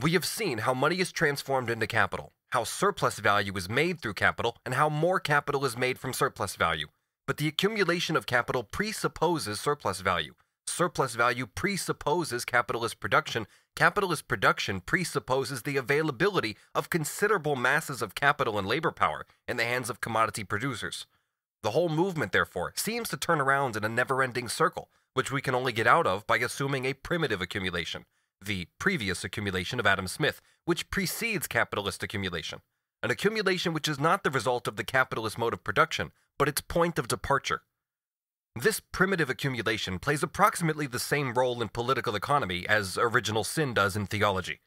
We have seen how money is transformed into capital, how surplus value is made through capital, and how more capital is made from surplus value. But the accumulation of capital presupposes surplus value. Surplus value presupposes capitalist production. Capitalist production presupposes the availability of considerable masses of capital and labor power in the hands of commodity producers. The whole movement, therefore, seems to turn around in a never-ending circle, which we can only get out of by assuming a primitive accumulation, the previous accumulation of Adam Smith, which precedes capitalist accumulation, an accumulation which is not the result of the capitalist mode of production, but its point of departure. This primitive accumulation plays approximately the same role in political economy as original sin does in theology.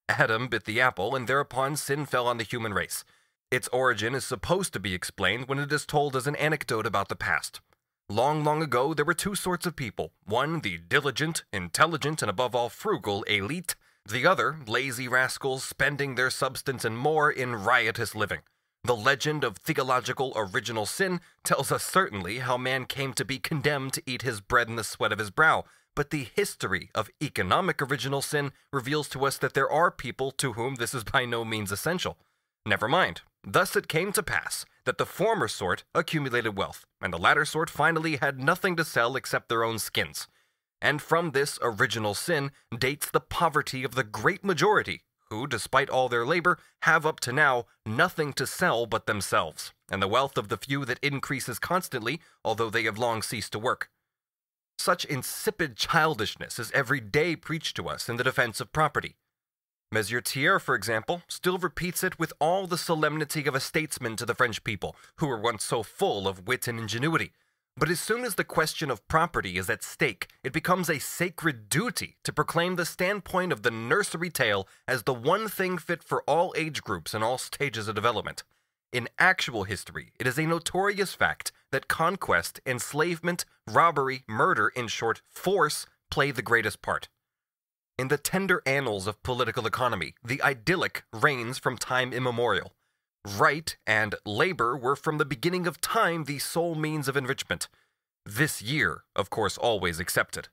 Adam bit the apple, and thereupon sin fell on the human race. Its origin is supposed to be explained when it is told as an anecdote about the past. Long, long ago, there were two sorts of people. One, the diligent, intelligent, and above all frugal elite. The other, lazy rascals spending their substance and more in riotous living. The legend of theological original sin tells us certainly how man came to be condemned to eat his bread in the sweat of his brow, but the history of economic original sin reveals to us that there are people to whom this is by no means essential. Never mind. Thus it came to pass that the former sort accumulated wealth, and the latter sort finally had nothing to sell except their own skins. And from this original sin dates the poverty of the great majority, who, despite all their labor, have up to now nothing to sell but themselves, and the wealth of the few that increases constantly, although they have long ceased to work. Such insipid childishness is every day preached to us in the defense of property. Monsieur Thiers, for example, still repeats it with all the solemnity of a statesman to the French people, who were once so full of wit and ingenuity. But as soon as the question of property is at stake, it becomes a sacred duty to proclaim the standpoint of the nursery tale as the one thing fit for all age groups and all stages of development. In actual history, it is a notorious fact that conquest, enslavement, robbery, murder, in short, force, play the greatest part. In the tender annals of political economy, the idyllic reigns from time immemorial. Right and labor were from the beginning of time the sole means of enrichment. This year, of course, always excepted.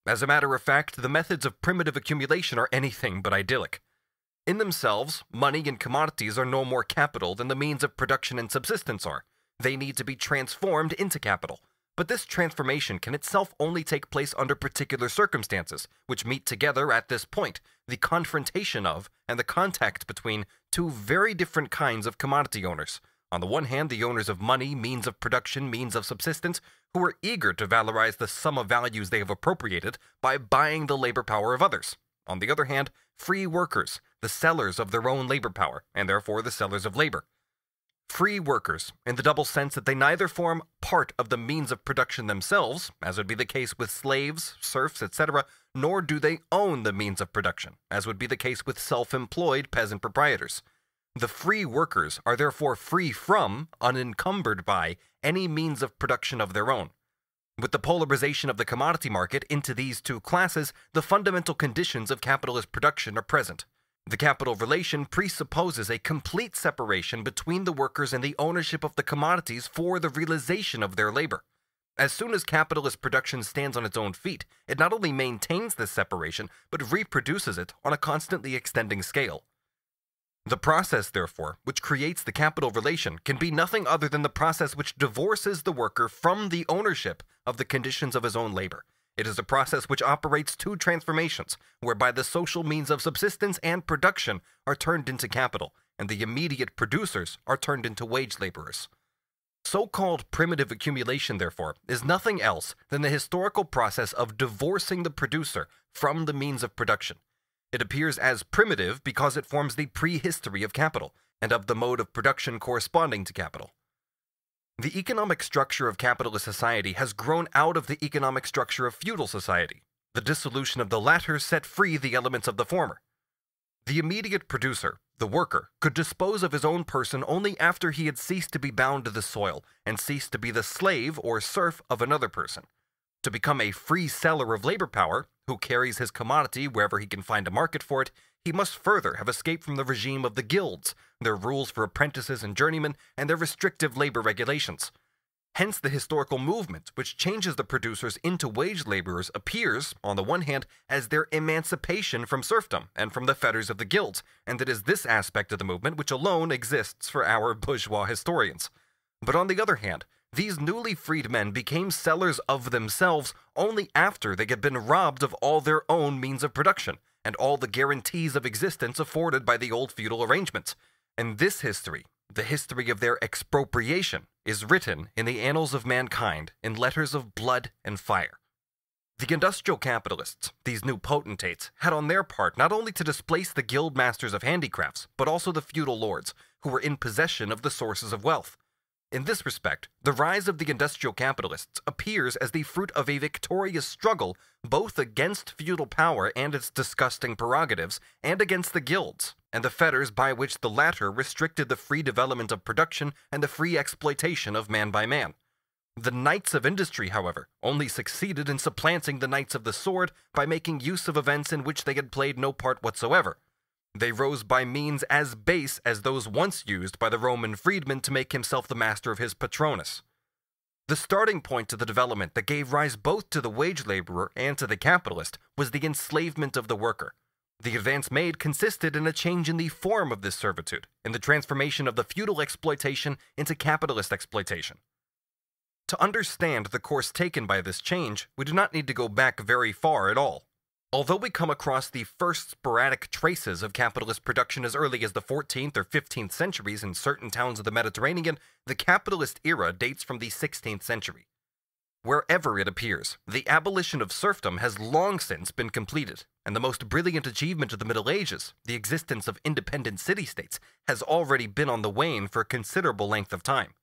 As a matter of fact, the methods of primitive accumulation are anything but idyllic. In themselves, money and commodities are no more capital than the means of production and subsistence are. They need to be transformed into capital. But this transformation can itself only take place under particular circumstances, which meet together at this point, the confrontation of and the contact between two very different kinds of commodity owners. On the one hand, the owners of money, means of production, means of subsistence, who are eager to valorize the sum of values they have appropriated by buying the labor power of others. On the other hand, free workers, the sellers of their own labor power, and therefore the sellers of labor. Free workers, in the double sense that they neither form part of the means of production themselves, as would be the case with slaves, serfs, etc., nor do they own the means of production, as would be the case with self-employed peasant proprietors. The free workers are therefore free from, unencumbered by, any means of production of their own. With the polarization of the commodity market into these two classes, the fundamental conditions of capitalist production are present. The capital relation presupposes a complete separation between the workers and the ownership of the commodities for the realization of their labor. As soon as capitalist production stands on its own feet, it not only maintains this separation, but reproduces it on a constantly extending scale. The process, therefore, which creates the capital relation can be nothing other than the process which divorces the worker from the ownership of the conditions of his own labor. It is a process which operates two transformations, whereby the social means of subsistence and production are turned into capital, and the immediate producers are turned into wage laborers. So-called primitive accumulation, therefore, is nothing else than the historical process of divorcing the producer from the means of production. It appears as primitive because it forms the prehistory of capital, and of the mode of production corresponding to capital. The economic structure of capitalist society has grown out of the economic structure of feudal society. The dissolution of the latter set free the elements of the former. The immediate producer, the worker, could dispose of his own person only after he had ceased to be bound to the soil and ceased to be the slave or serf of another person. To become a free seller of labor power, who carries his commodity wherever he can find a market for it, he must further have escaped from the regime of the guilds, their rules for apprentices and journeymen, and their restrictive labor regulations. Hence the historical movement, which changes the producers into wage laborers, appears, on the one hand, as their emancipation from serfdom and from the fetters of the guilds, and it is this aspect of the movement which alone exists for our bourgeois historians. But on the other hand, these newly freed men became sellers of themselves only after they had been robbed of all their own means of production, and all the guarantees of existence afforded by the old feudal arrangements. And this history, the history of their expropriation, is written in the annals of mankind in letters of blood and fire. The industrial capitalists, these new potentates, had on their part not only to displace the guild masters of handicrafts, but also the feudal lords, who were in possession of the sources of wealth. In this respect, the rise of the industrial capitalists appears as the fruit of a victorious struggle both against feudal power and its disgusting prerogatives, and against the guilds, and the fetters by which the latter restricted the free development of production and the free exploitation of man by man. The knights of industry, however, only succeeded in supplanting the knights of the sword by making use of events in which they had played no part whatsoever. They rose by means as base as those once used by the Roman freedman to make himself the master of his patronus. The starting point to the development that gave rise both to the wage laborer and to the capitalist was the enslavement of the worker. The advance made consisted in a change in the form of this servitude, in the transformation of the feudal exploitation into capitalist exploitation. To understand the course taken by this change, we do not need to go back very far at all. Although we come across the first sporadic traces of capitalist production as early as the 14th or 15th centuries in certain towns of the Mediterranean, the capitalist era dates from the 16th century. Wherever it appears, the abolition of serfdom has long since been completed, and the most brilliant achievement of the Middle Ages, the existence of independent city-states, has already been on the wane for a considerable length of time.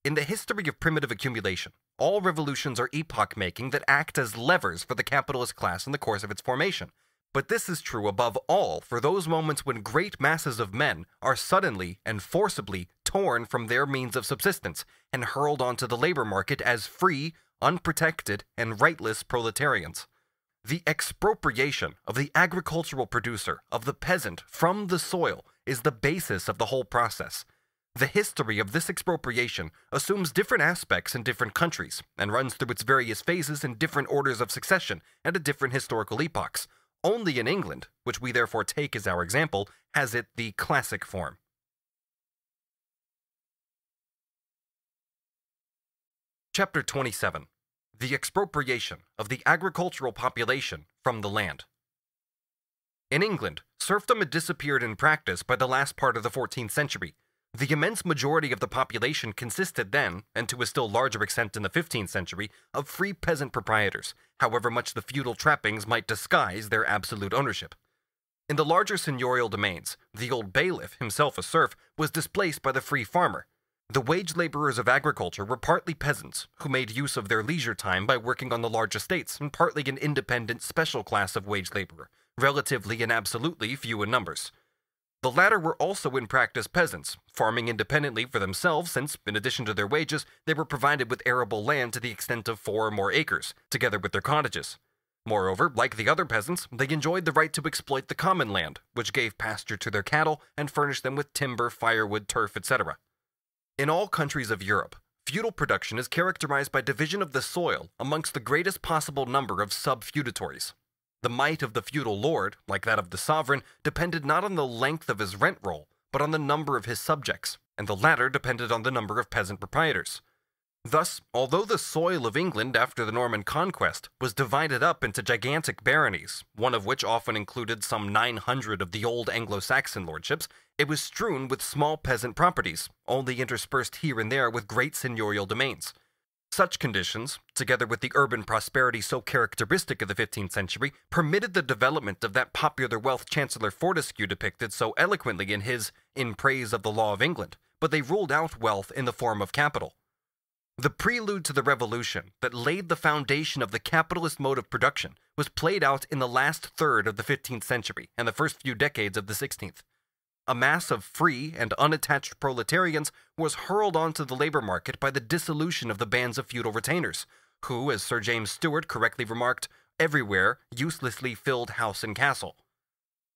In the history of primitive accumulation, all revolutions are epoch-making that act as levers for the capitalist class in the course of its formation. But this is true above all for those moments when great masses of men are suddenly and forcibly torn from their means of subsistence and hurled onto the labor market as free, unprotected, and rightless proletarians. The expropriation of the agricultural producer, of the peasant, from the soil is the basis of the whole process. The history of this expropriation assumes different aspects in different countries, and runs through its various phases in different orders of succession and at different historical epochs. Only in England, which we therefore take as our example, has it the classic form. Chapter 27. The Expropriation of the Agricultural Population from the Land. In England, serfdom had disappeared in practice by the last part of the 14th century. The immense majority of the population consisted then, and to a still larger extent in the 15th century, of free peasant proprietors, however much the feudal trappings might disguise their absolute ownership. In the larger seigneurial domains, the old bailiff, himself a serf, was displaced by the free farmer. The wage laborers of agriculture were partly peasants, who made use of their leisure time by working on the large estates, and partly an independent special class of wage laborer, relatively and absolutely few in numbers. The latter were also in practice peasants, farming independently for themselves since, in addition to their wages, they were provided with arable land to the extent of 4 or more acres, together with their cottages. Moreover, like the other peasants, they enjoyed the right to exploit the common land, which gave pasture to their cattle and furnished them with timber, firewood, turf, etc. In all countries of Europe, feudal production is characterized by division of the soil amongst the greatest possible number of sub-feudatories. The might of the feudal lord, like that of the sovereign, depended not on the length of his rent roll, but on the number of his subjects, and the latter depended on the number of peasant proprietors. Thus, although the soil of England after the Norman conquest was divided up into gigantic baronies, one of which often included some 900 of the old Anglo-Saxon lordships, it was strewn with small peasant properties, only interspersed here and there with great seigneurial domains. Such conditions, together with the urban prosperity so characteristic of the 15th century, permitted the development of that popular wealth Chancellor Fortescue depicted so eloquently in his In Praise of the Law of England, but they ruled out wealth in the form of capital. The prelude to the revolution that laid the foundation of the capitalist mode of production was played out in the last third of the 15th century and the first few decades of the 16th. A mass of free and unattached proletarians was hurled onto the labor market by the dissolution of the bands of feudal retainers, who, as Sir James Stewart correctly remarked, everywhere uselessly filled house and castle.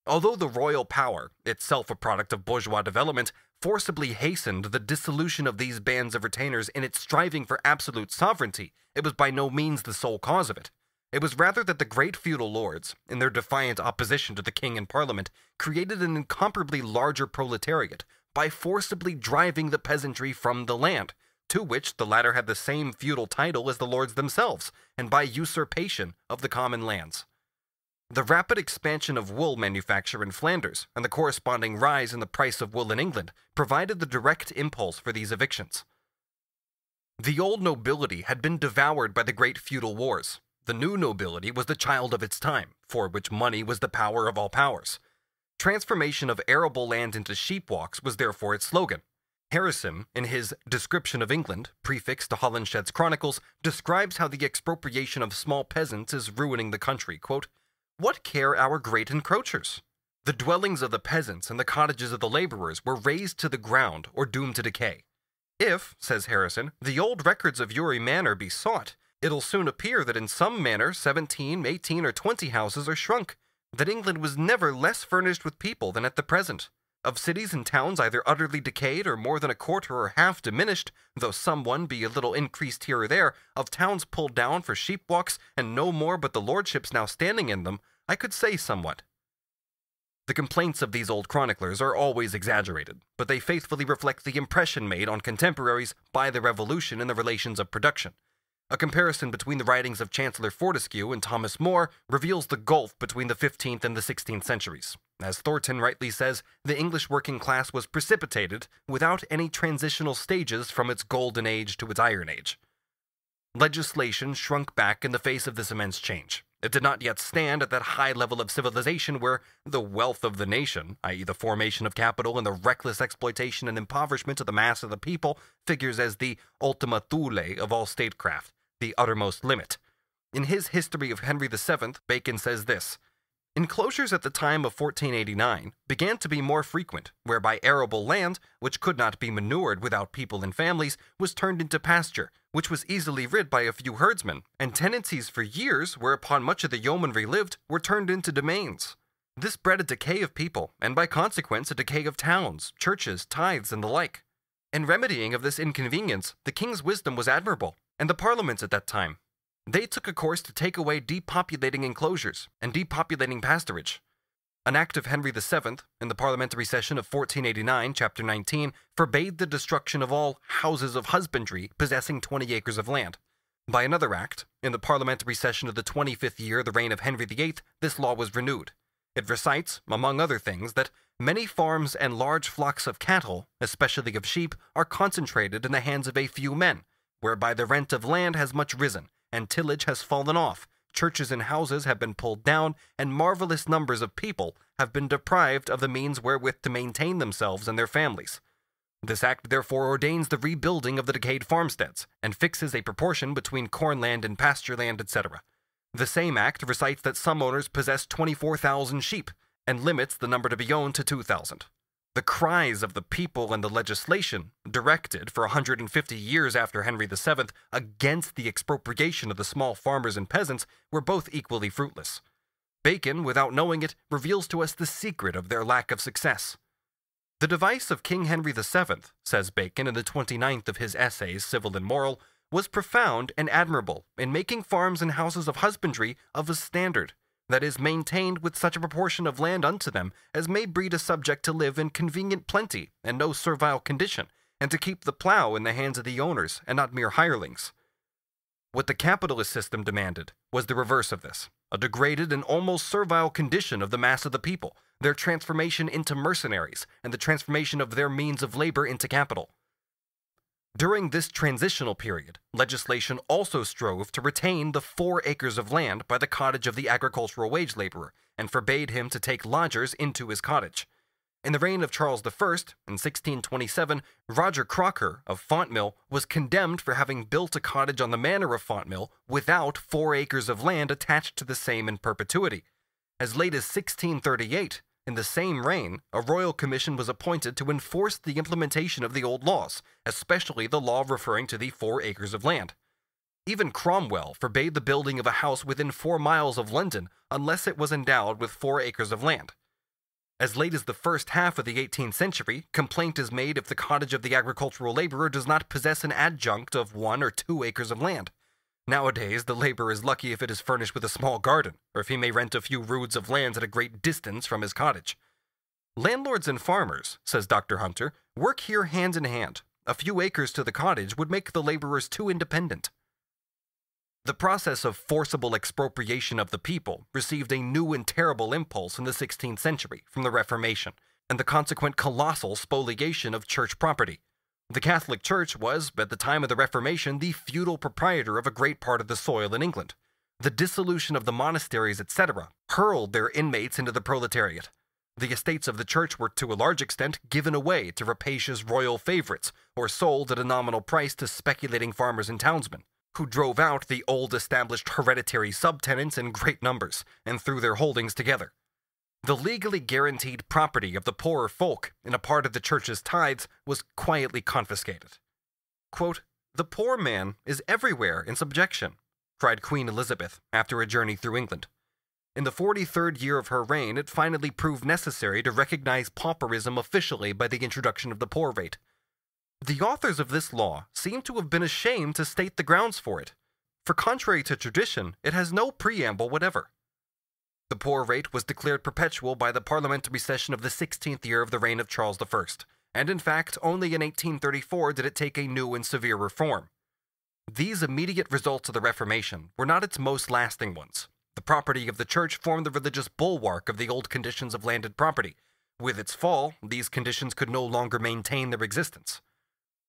Although the royal power, itself a product of bourgeois development, forcibly hastened the dissolution of these bands of retainers in its striving for absolute sovereignty, it was by no means the sole cause of it. It was rather that the great feudal lords, in their defiant opposition to the king and parliament, created an incomparably larger proletariat by forcibly driving the peasantry from the land, to which the latter had the same feudal title as the lords themselves, and by usurpation of the common lands. The rapid expansion of wool manufacture in Flanders and the corresponding rise in the price of wool in England provided the direct impulse for these evictions. The old nobility had been devoured by the great feudal wars. The new nobility was the child of its time, for which money was the power of all powers. Transformation of arable land into sheepwalks was therefore its slogan. Harrison, in his Description of England, prefixed to Holinshed's Chronicles, describes how the expropriation of small peasants is ruining the country. Quote, "What care our great encroachers? The dwellings of the peasants and the cottages of the laborers were razed to the ground or doomed to decay. If, says Harrison, the old records of Uri Manor be sought, it'll soon appear that in some manner 17, 18, or 20 houses are shrunk, that England was never less furnished with people than at the present. Of cities and towns either utterly decayed or more than a quarter or half diminished, though some one be a little increased here or there, of towns pulled down for sheepwalks, and no more but the lordships now standing in them, I could say somewhat." The complaints of these old chroniclers are always exaggerated, but they faithfully reflect the impression made on contemporaries by the Revolution in the relations of production. A comparison between the writings of Chancellor Fortescue and Thomas More reveals the gulf between the 15th and the 16th centuries. As Thornton rightly says, the English working class was precipitated without any transitional stages from its golden age to its iron age. Legislation shrunk back in the face of this immense change. It did not yet stand at that high level of civilization where the wealth of the nation, i.e. the formation of capital and the reckless exploitation and impoverishment of the mass of the people, figures as the ultima thule of all statecraft, the uttermost limit. In his History of Henry VII, Bacon says this, "Enclosures at the time of 1489 began to be more frequent, whereby arable land, which could not be manured without people and families, was turned into pasture, which was easily rid by a few herdsmen, and tenancies for years, whereupon much of the yeomanry lived, were turned into domains. This bred a decay of people, and by consequence a decay of towns, churches, tithes, and the like. In remedying of this inconvenience, the king's wisdom was admirable, and the parliaments at that time. They took a course to take away depopulating enclosures and depopulating pasturage. An act of Henry VII, in the parliamentary session of 1489, chapter 19, forbade the destruction of all houses of husbandry possessing 20 acres of land. By another act, in the parliamentary session of the 25th year of the reign of Henry VIII, this law was renewed. It recites, among other things, that many farms and large flocks of cattle, especially of sheep, are concentrated in the hands of a few men, whereby the rent of land has much risen, and tillage has fallen off, churches and houses have been pulled down, and marvelous numbers of people have been deprived of the means wherewith to maintain themselves and their families. This act therefore ordains the rebuilding of the decayed farmsteads, and fixes a proportion between corn land and pasture land, etc. The same act recites that some owners possess 24,000 sheep, and limits the number to be owned to 2,000. The cries of the people and the legislation, directed for 150 years after Henry VII against the expropriation of the small farmers and peasants, were both equally fruitless. Bacon, without knowing it, reveals to us the secret of their lack of success. The device of King Henry VII, says Bacon in the 29th of his Essays, Civil and Moral, was profound and admirable in making farms and houses of husbandry of a standard, that is, maintained with such a proportion of land unto them as may breed a subject to live in convenient plenty and no servile condition, and to keep the plough in the hands of the owners and not mere hirelings. What the capitalist system demanded was the reverse of this, a degraded and almost servile condition of the mass of the people, their transformation into mercenaries, and the transformation of their means of labor into capital. During this transitional period, legislation also strove to retain the 4 acres of land by the cottage of the agricultural wage laborer, and forbade him to take lodgers into his cottage. In the reign of Charles I, in 1627, Roger Crocker of Fontmill was condemned for having built a cottage on the manor of Fontmill without 4 acres of land attached to the same in perpetuity. As late as 1638, in the same reign, a royal commission was appointed to enforce the implementation of the old laws, especially the law referring to the 4 acres of land. Even Cromwell forbade the building of a house within 4 miles of London unless it was endowed with 4 acres of land. As late as the first half of the 18th century, complaint is made if the cottage of the agricultural laborer does not possess an adjunct of 1 or 2 acres of land. Nowadays, the laborer is lucky if it is furnished with a small garden, or if he may rent a few roods of land at a great distance from his cottage. Landlords and farmers, says Dr. Hunter, work here hand in hand. A few acres to the cottage would make the laborers too independent. The process of forcible expropriation of the people received a new and terrible impulse in the 16th century from the Reformation, and the consequent colossal spoliation of church property. The Catholic Church was, at the time of the Reformation, the feudal proprietor of a great part of the soil in England. The dissolution of the monasteries, etc., hurled their inmates into the proletariat. The estates of the church were to a large extent given away to rapacious royal favorites, or sold at a nominal price to speculating farmers and townsmen, who drove out the old established hereditary subtenants in great numbers, and threw their holdings together. The legally guaranteed property of the poorer folk, in a part of the church's tithes, was quietly confiscated. Quote, "The poor man is everywhere in subjection," cried Queen Elizabeth after a journey through England. In the 43rd year of her reign, it finally proved necessary to recognize pauperism officially by the introduction of the poor rate. The authors of this law seem to have been ashamed to state the grounds for it, for contrary to tradition, it has no preamble whatever. The poor rate was declared perpetual by the parliamentary session of the 16th year of the reign of Charles I, and in fact, only in 1834 did it take a new and severe reform. These immediate results of the Reformation were not its most lasting ones. The property of the church formed the religious bulwark of the old conditions of landed property. With its fall, these conditions could no longer maintain their existence.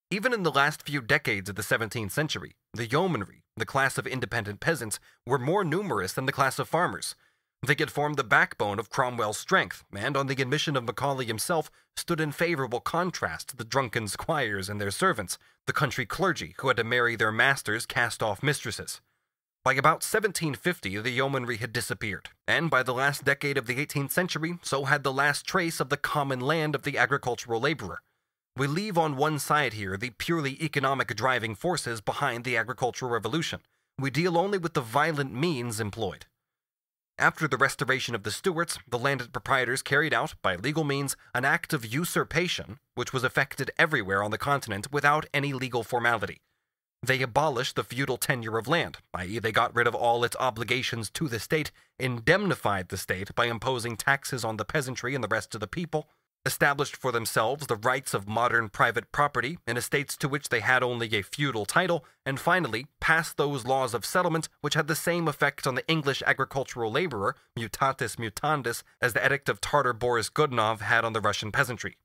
Even in the last few decades of the 17th century, the yeomanry, the class of independent peasants, were more numerous than the class of farmers. They had formed the backbone of Cromwell's strength, and on the admission of Macaulay himself, stood in favorable contrast to the drunken squires and their servants, the country clergy who had to marry their masters' cast-off mistresses. By about 1750, the yeomanry had disappeared, and by the last decade of the 18th century, so had the last trace of the common land of the agricultural laborer. We leave on one side here the purely economic driving forces behind the agricultural revolution. We deal only with the violent means employed. After the restoration of the Stuarts, the landed proprietors carried out, by legal means, an act of usurpation, which was effected everywhere on the continent without any legal formality. They abolished the feudal tenure of land, i.e. they got rid of all its obligations to the state, indemnified the state by imposing taxes on the peasantry and the rest of the people, established for themselves the rights of modern private property in estates to which they had only a feudal title, and finally passed those laws of settlement which had the same effect on the English agricultural laborer, mutatis mutandis, as the Edict of Tartar Boris Godunov had on the Russian peasantry.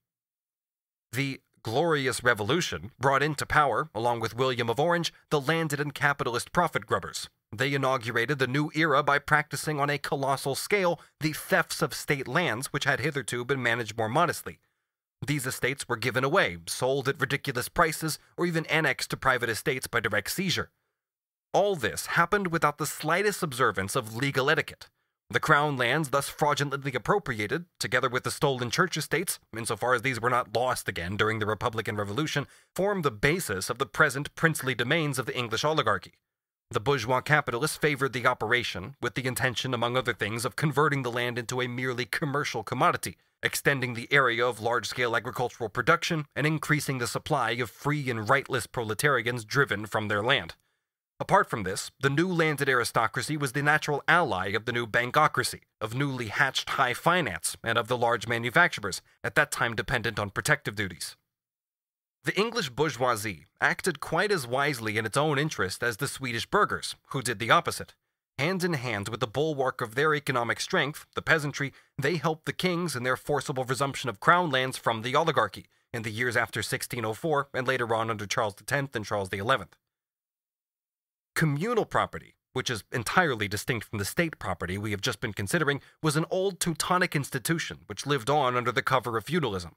The Glorious Revolution brought into power, along with William of Orange, the landed and capitalist profit grubbers. They inaugurated the new era by practicing on a colossal scale the thefts of state lands which had hitherto been managed more modestly. These estates were given away, sold at ridiculous prices, or even annexed to private estates by direct seizure. All this happened without the slightest observance of legal etiquette. The crown lands thus fraudulently appropriated, together with the stolen church estates, insofar as these were not lost again during the Republican Revolution, formed the basis of the present princely domains of the English oligarchy. The bourgeois capitalists favored the operation, with the intention, among other things, of converting the land into a merely commercial commodity, extending the area of large-scale agricultural production, and increasing the supply of free and rightless proletarians driven from their land. Apart from this, the new landed aristocracy was the natural ally of the new bankocracy, of newly hatched high finance, and of the large manufacturers, at that time dependent on protective duties. The English bourgeoisie acted quite as wisely in its own interest as the Swedish burghers, who did the opposite. Hand in hand with the bulwark of their economic strength, the peasantry, they helped the kings in their forcible resumption of crown lands from the oligarchy in the years after 1604 and later on under Charles X and Charles XI. Communal property which is entirely distinct from the state property we have just been considering, was an old Teutonic institution which lived on under the cover of feudalism.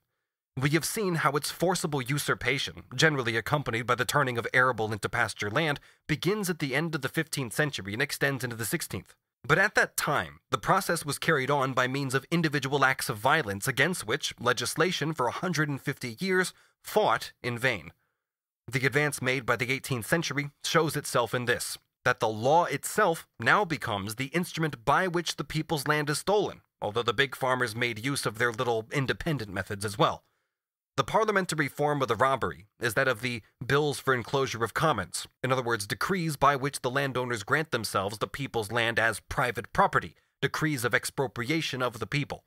We have seen how its forcible usurpation, generally accompanied by the turning of arable into pasture land, begins at the end of the 15th century and extends into the 16th. But at that time, the process was carried on by means of individual acts of violence against which legislation for 150 years fought in vain. The advance made by the 18th century shows itself in this, that the law itself now becomes the instrument by which the people's land is stolen, although the big farmers made use of their little independent methods as well. The parliamentary form of the robbery is that of the Bills for Enclosure of Commons, in other words, decrees by which the landowners grant themselves the people's land as private property, decrees of expropriation of the people.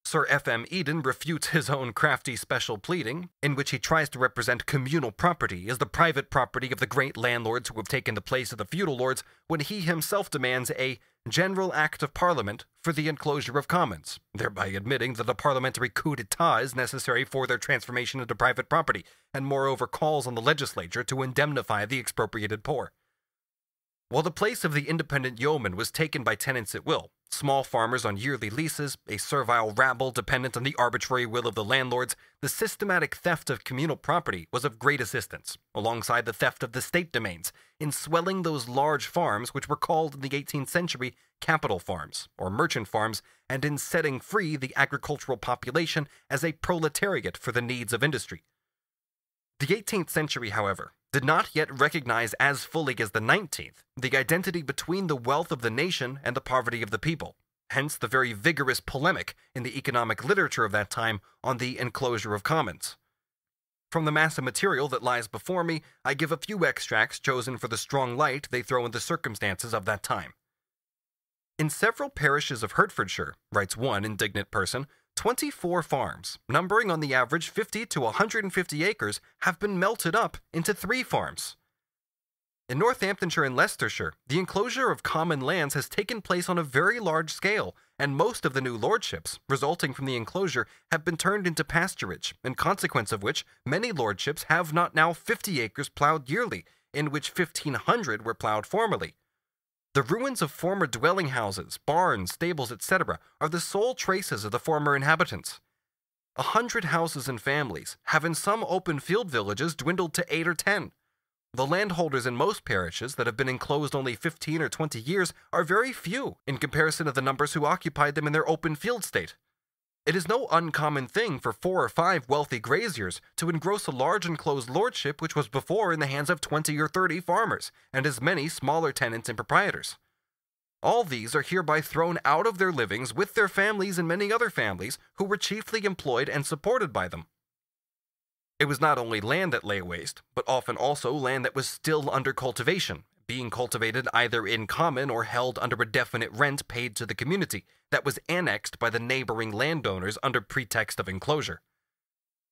Sir F.M. Eden refutes his own crafty special pleading, in which he tries to represent communal property as the private property of the great landlords who have taken the place of the feudal lords, when he himself demands a general act of parliament for the enclosure of commons, thereby admitting that a parliamentary coup d'etat is necessary for their transformation into private property, and moreover calls on the legislature to indemnify the expropriated poor. While the place of the independent yeoman was taken by tenants at will, small farmers on yearly leases, a servile rabble dependent on the arbitrary will of the landlords, the systematic theft of communal property was of great assistance, alongside the theft of the state domains, in swelling those large farms which were called in the 18th century capital farms, or merchant farms, and in setting free the agricultural population as a proletariat for the needs of industry. The 18th century, however, did not yet recognize as fully as the 19th the identity between the wealth of the nation and the poverty of the people, hence the very vigorous polemic in the economic literature of that time on the enclosure of commons. From the mass of material that lies before me, I give a few extracts chosen for the strong light they throw in the circumstances of that time. In several parishes of Hertfordshire, writes one indignant person, 24 farms, numbering on the average 50 to 150 acres, have been melted up into 3 farms. In Northamptonshire and Leicestershire, the enclosure of common lands has taken place on a very large scale, and most of the new lordships, resulting from the enclosure, have been turned into pasturage, in consequence of which many lordships have not now 50 acres plowed yearly, in which 1,500 were plowed formerly. The ruins of former dwelling houses, barns, stables, etc. are the sole traces of the former inhabitants. 100 houses and families have in some open field villages dwindled to 8 or 10. The landholders in most parishes that have been enclosed only 15 or 20 years are very few in comparison to the numbers who occupied them in their open field state. It is no uncommon thing for 4 or 5 wealthy graziers to engross a large enclosed lordship which was before in the hands of 20 or 30 farmers, and as many smaller tenants and proprietors. All these are hereby thrown out of their livings with their families and many other families who were chiefly employed and supported by them. It was not only land that lay waste, but often also land that was still under cultivation, being cultivated either in common or held under a definite rent paid to the community, that was annexed by the neighboring landowners under pretext of enclosure.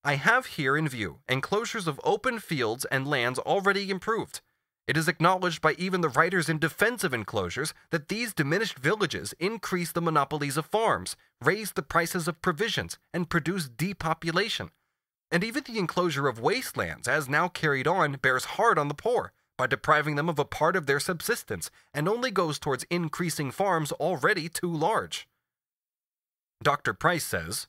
I have here in view enclosures of open fields and lands already improved. It is acknowledged by even the writers in defense of enclosures that these diminished villages increase the monopolies of farms, raise the prices of provisions, and produce depopulation. And even the enclosure of wastelands, as now carried on, bears hard on the poor, by depriving them of a part of their subsistence, and only goes towards increasing farms already too large. Dr. Price says,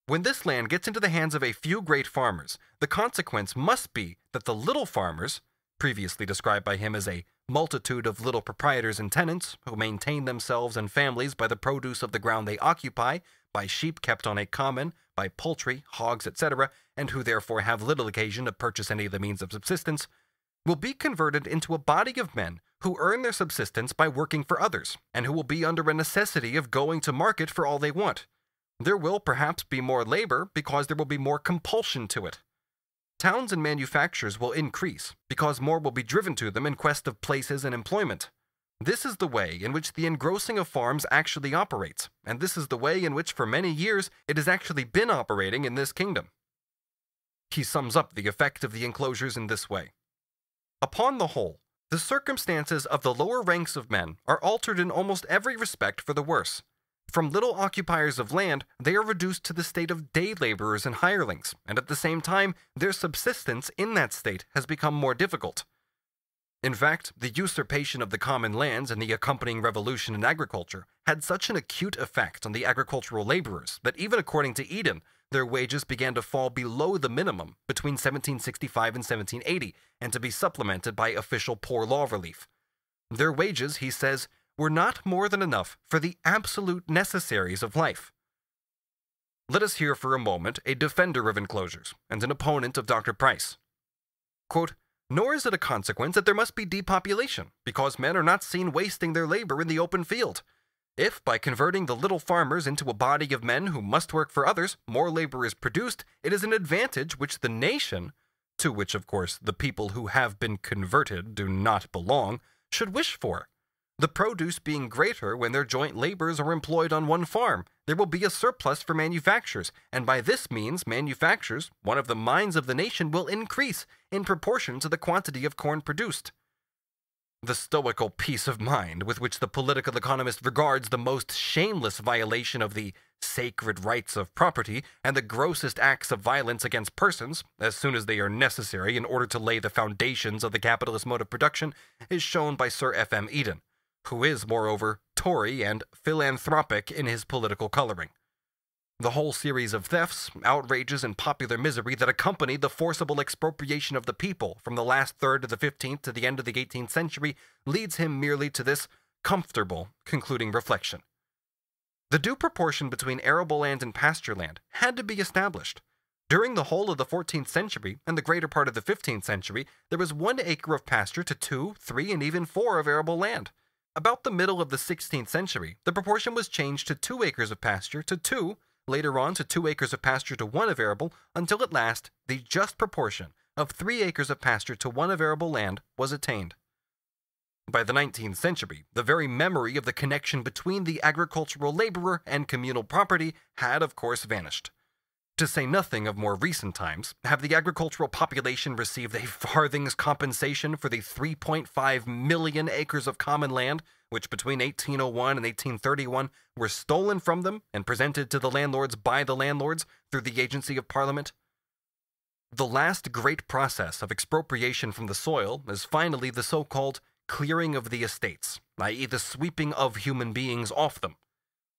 "When this land gets into the hands of a few great farmers, the consequence must be that the little farmers, previously described by him as a multitude of little proprietors and tenants, who maintain themselves and families by the produce of the ground they occupy, by sheep kept on a common, by poultry, hogs, etc., and who therefore have little occasion to purchase any of the means of subsistence, will be converted into a body of men who earn their subsistence by working for others, and who will be under a necessity of going to market for all they want. There will perhaps be more labor because there will be more compulsion to it. Towns and manufactures will increase because more will be driven to them in quest of places and employment. This is the way in which the engrossing of farms actually operates, and this is the way in which for many years it has actually been operating in this kingdom." He sums up the effect of the enclosures in this way. "Upon the whole, the circumstances of the lower ranks of men are altered in almost every respect for the worse. From little occupiers of land, they are reduced to the state of day laborers and hirelings, and at the same time, their subsistence in that state has become more difficult. In fact, the usurpation of the common lands and the accompanying revolution in agriculture had such an acute effect on the agricultural laborers that even according to Eden, their wages began to fall below the minimum between 1765 and 1780 and to be supplemented by official poor law relief. Their wages, he says, were not more than enough for the absolute necessaries of life. Let us hear for a moment a defender of enclosures and an opponent of Dr. Price. Quote, "Nor is it a consequence that there must be depopulation, because men are not seen wasting their labor in the open field. If, by converting the little farmers into a body of men who must work for others, more labor is produced, it is an advantage which the nation, to which of course the people who have been converted do not belong, should wish for. The produce being greater when their joint labors are employed on one farm, there will be a surplus for manufactures, and by this means manufactures, one of the mines of the nation, will increase in proportion to the quantity of corn produced." The stoical peace of mind with which the political economist regards the most shameless violation of the sacred rights of property and the grossest acts of violence against persons, as soon as they are necessary in order to lay the foundations of the capitalist mode of production, is shown by Sir F.M. Eden, who is, moreover, Tory and philanthropic in his political coloring. The whole series of thefts, outrages, and popular misery that accompanied the forcible expropriation of the people from the last third of the 15th to the end of the 18th century leads him merely to this comfortable concluding reflection. The due proportion between arable land and pasture land had to be established. During the whole of the 14th century and the greater part of the 15th century, there was 1 acre of pasture to 2, 3, and even 4 of arable land. About the middle of the 16th century, the proportion was changed to 2 acres of pasture to 2, later on to 2 acres of pasture to 1 of arable, until at last the just proportion of 3 acres of pasture to 1 of arable land was attained. By the 19th century, the very memory of the connection between the agricultural laborer and communal property had, of course, vanished. To say nothing of more recent times, have the agricultural population received a farthing's compensation for the 3.5 million acres of common land, which between 1801 and 1831 were stolen from them and presented to the landlords by the landlords through the agency of Parliament? The last great process of expropriation from the soil is finally the so-called clearing of the estates, i.e. the sweeping of human beings off them.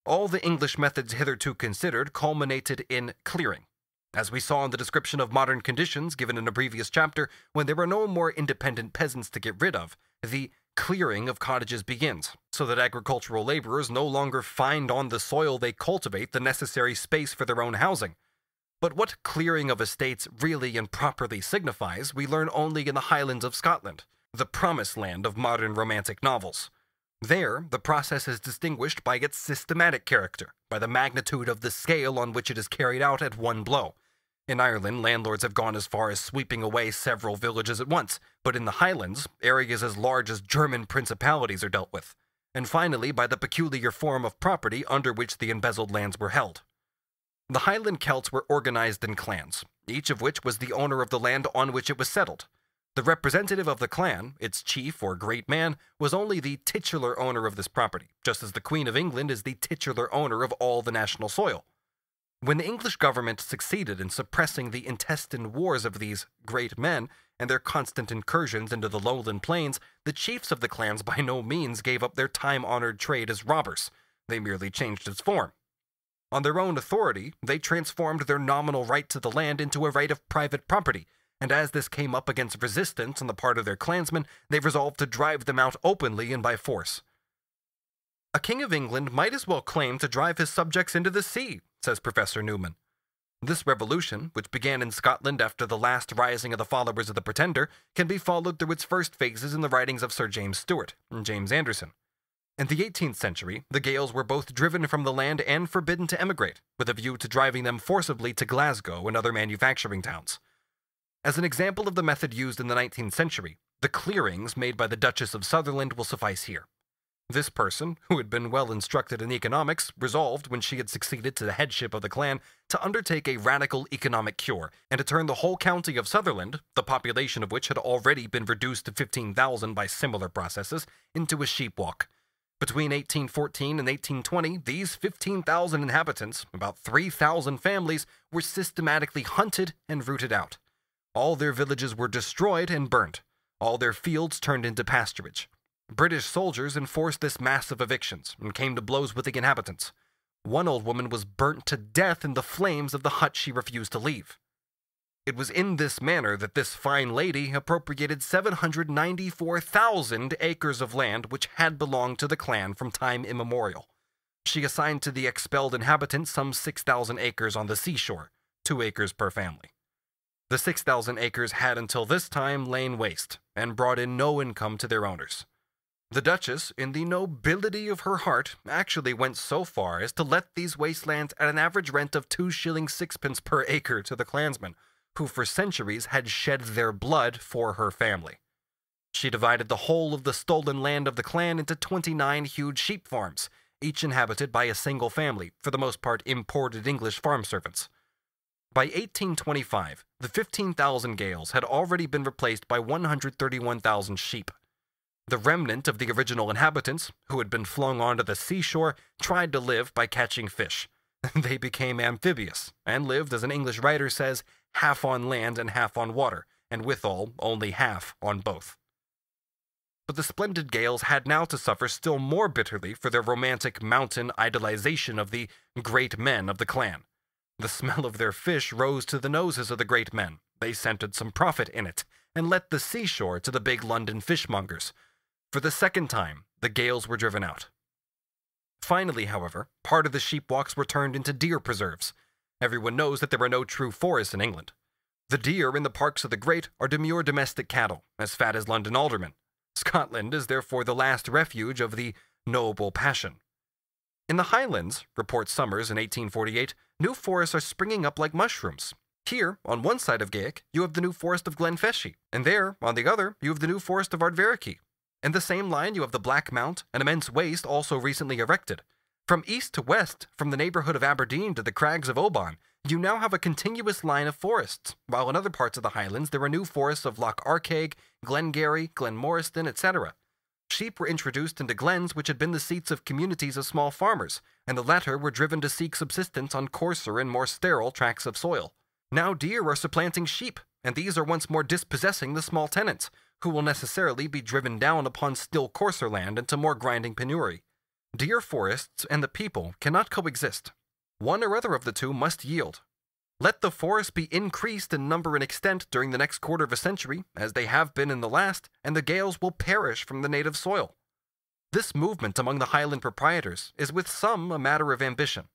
All the English methods hitherto considered culminated in clearing. As we saw in the description of modern conditions given in a previous chapter, when there are no more independent peasants to get rid of, the clearing of cottages begins, so that agricultural laborers no longer find on the soil they cultivate the necessary space for their own housing. But what clearing of estates really and properly signifies, we learn only in the Highlands of Scotland, the promised land of modern romantic novels. There, the process is distinguished by its systematic character, by the magnitude of the scale on which it is carried out at one blow. In Ireland, landlords have gone as far as sweeping away several villages at once, but in the Highlands, areas as large as German principalities are dealt with. And finally, by the peculiar form of property under which the embezzled lands were held. The Highland Celts were organized in clans, each of which was the owner of the land on which it was settled. The representative of the clan, its chief or great man, was only the titular owner of this property, just as the Queen of England is the titular owner of all the national soil. When the English government succeeded in suppressing the intestine wars of these great men and their constant incursions into the lowland plains, the chiefs of the clans by no means gave up their time-honored trade as robbers. They merely changed its form. On their own authority, they transformed their nominal right to the land into a right of private property, and as this came up against resistance on the part of their clansmen, they resolved to drive them out openly and by force. A king of England might as well claim to drive his subjects into the sea, says Professor Newman. This revolution, which began in Scotland after the last rising of the followers of the Pretender, can be followed through its first phases in the writings of Sir James Stewart and James Anderson. In the 18th century, the Gaels were both driven from the land and forbidden to emigrate, with a view to driving them forcibly to Glasgow and other manufacturing towns. As an example of the method used in the 19th century, the clearings made by the Duchess of Sutherland will suffice here. This person, who had been well instructed in economics, resolved, when she had succeeded to the headship of the clan, to undertake a radical economic cure, and to turn the whole county of Sutherland, the population of which had already been reduced to 15,000 by similar processes, into a sheepwalk. Between 1814 and 1820, these 15,000 inhabitants, about 3,000 families, were systematically hunted and rooted out. All their villages were destroyed and burnt. all their fields turned into pasturage. British soldiers enforced this massive evictions and came to blows with the inhabitants. One old woman was burnt to death in the flames of the hut she refused to leave. It was in this manner that this fine lady appropriated 794,000 acres of land which had belonged to the clan from time immemorial. She assigned to the expelled inhabitants some 6,000 acres on the seashore, 2 acres per family. The 6,000 acres had until this time lain waste, and brought in no income to their owners. The Duchess, in the nobility of her heart, actually went so far as to let these wastelands at an average rent of 2 shillings 6 per acre to the clansmen, who for centuries had shed their blood for her family. She divided the whole of the stolen land of the clan into 29 huge sheep farms, each inhabited by a single family, for the most part imported English farm servants. By 1825, the 15,000 Gaels had already been replaced by 131,000 sheep. The remnant of the original inhabitants, who had been flung onto the seashore, tried to live by catching fish. They became amphibious, and lived, as an English writer says, half on land and half on water, and withal only half on both. But the splendid Gaels had now to suffer still more bitterly for their romantic mountain idolization of the great men of the clan. The smell of their fish rose to the noses of the great men. They scented some profit in it, and let the seashore to the big London fishmongers. For the second time, the Gaels were driven out. Finally, however, part of the sheepwalks were turned into deer preserves. Everyone knows that there are no true forests in England. The deer in the parks of the great are demure domestic cattle, as fat as London aldermen. Scotland is therefore the last refuge of the noble passion. In the Highlands, reports Summers in 1848, new forests are springing up like mushrooms. Here, on one side of Gaelic, you have the new forest of Glenfeshie, and there, on the other, you have the new forest of Ardverichy. In the same line, you have the Black Mount, an immense waste also recently erected. From east to west, from the neighborhood of Aberdeen to the crags of Oban, you now have a continuous line of forests, while in other parts of the Highlands there are new forests of Loch Arkaig, Glengarry, Glenmoriston, etc. Sheep were introduced into glens which had been the seats of communities of small farmers, and the latter were driven to seek subsistence on coarser and more sterile tracts of soil. Now deer are supplanting sheep, and these are once more dispossessing the small tenants, who will necessarily be driven down upon still coarser land into more grinding penury. Deer forests and the people cannot coexist. One or other of the two must yield. Let the forests be increased in number and extent during the next quarter of a century, as they have been in the last, and the Gaels will perish from the native soil. This movement among the Highland proprietors is with some a matter of ambition,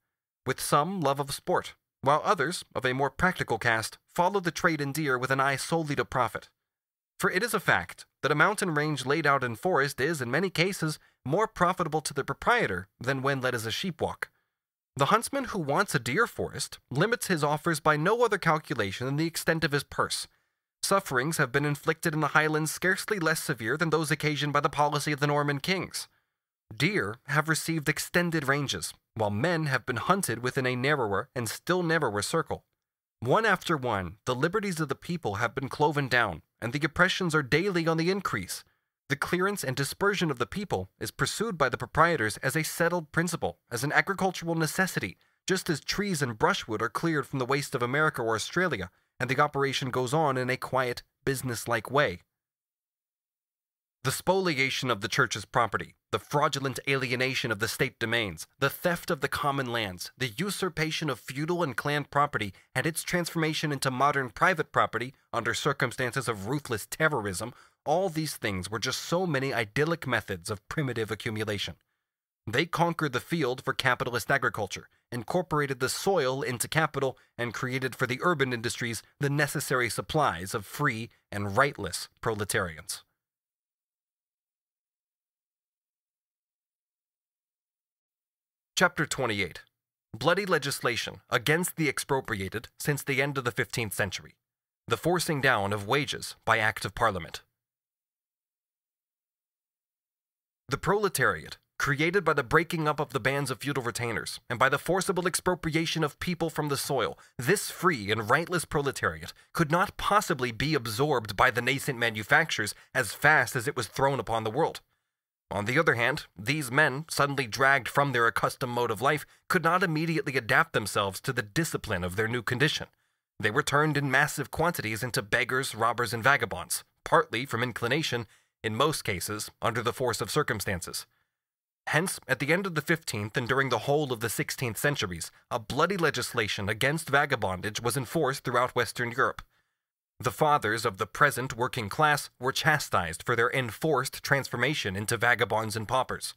with some love of sport, while others, of a more practical cast, follow the trade in deer with an eye solely to profit. For it is a fact that a mountain range laid out in forest is, in many cases, more profitable to the proprietor than when led as a sheepwalk. The huntsman who wants a deer forest limits his offers by no other calculation than the extent of his purse. Sufferings have been inflicted in the Highlands scarcely less severe than those occasioned by the policy of the Norman kings. Deer have received extended ranges, while men have been hunted within a narrower and still narrower circle. One after one, the liberties of the people have been cloven down, and the oppressions are daily on the increase. The clearance and dispersion of the people is pursued by the proprietors as a settled principle, as an agricultural necessity, just as trees and brushwood are cleared from the waste of America or Australia, and the operation goes on in a quiet, business-like way. The spoliation of the church's property, the fraudulent alienation of the state domains, the theft of the common lands, the usurpation of feudal and clan property, and its transformation into modern private property under circumstances of ruthless terrorism, all these things were just so many idyllic methods of primitive accumulation. They conquered the field for capitalist agriculture, incorporated the soil into capital, and created for the urban industries the necessary supplies of free and rightless proletarians. Chapter 28. Bloody legislation against the expropriated since the end of the 15th century. The forcing down of wages by Act of Parliament. The proletariat, created by the breaking up of the bands of feudal retainers, and by the forcible expropriation of people from the soil, this free and rightless proletariat could not possibly be absorbed by the nascent manufactures as fast as it was thrown upon the world. On the other hand, these men, suddenly dragged from their accustomed mode of life, could not immediately adapt themselves to the discipline of their new condition. They were turned in massive quantities into beggars, robbers, and vagabonds, partly from inclination, in most cases under the force of circumstances. Hence, at the end of the 15th and during the whole of the 16th centuries, a bloody legislation against vagabondage was enforced throughout Western Europe. The fathers of the present working class were chastised for their enforced transformation into vagabonds and paupers.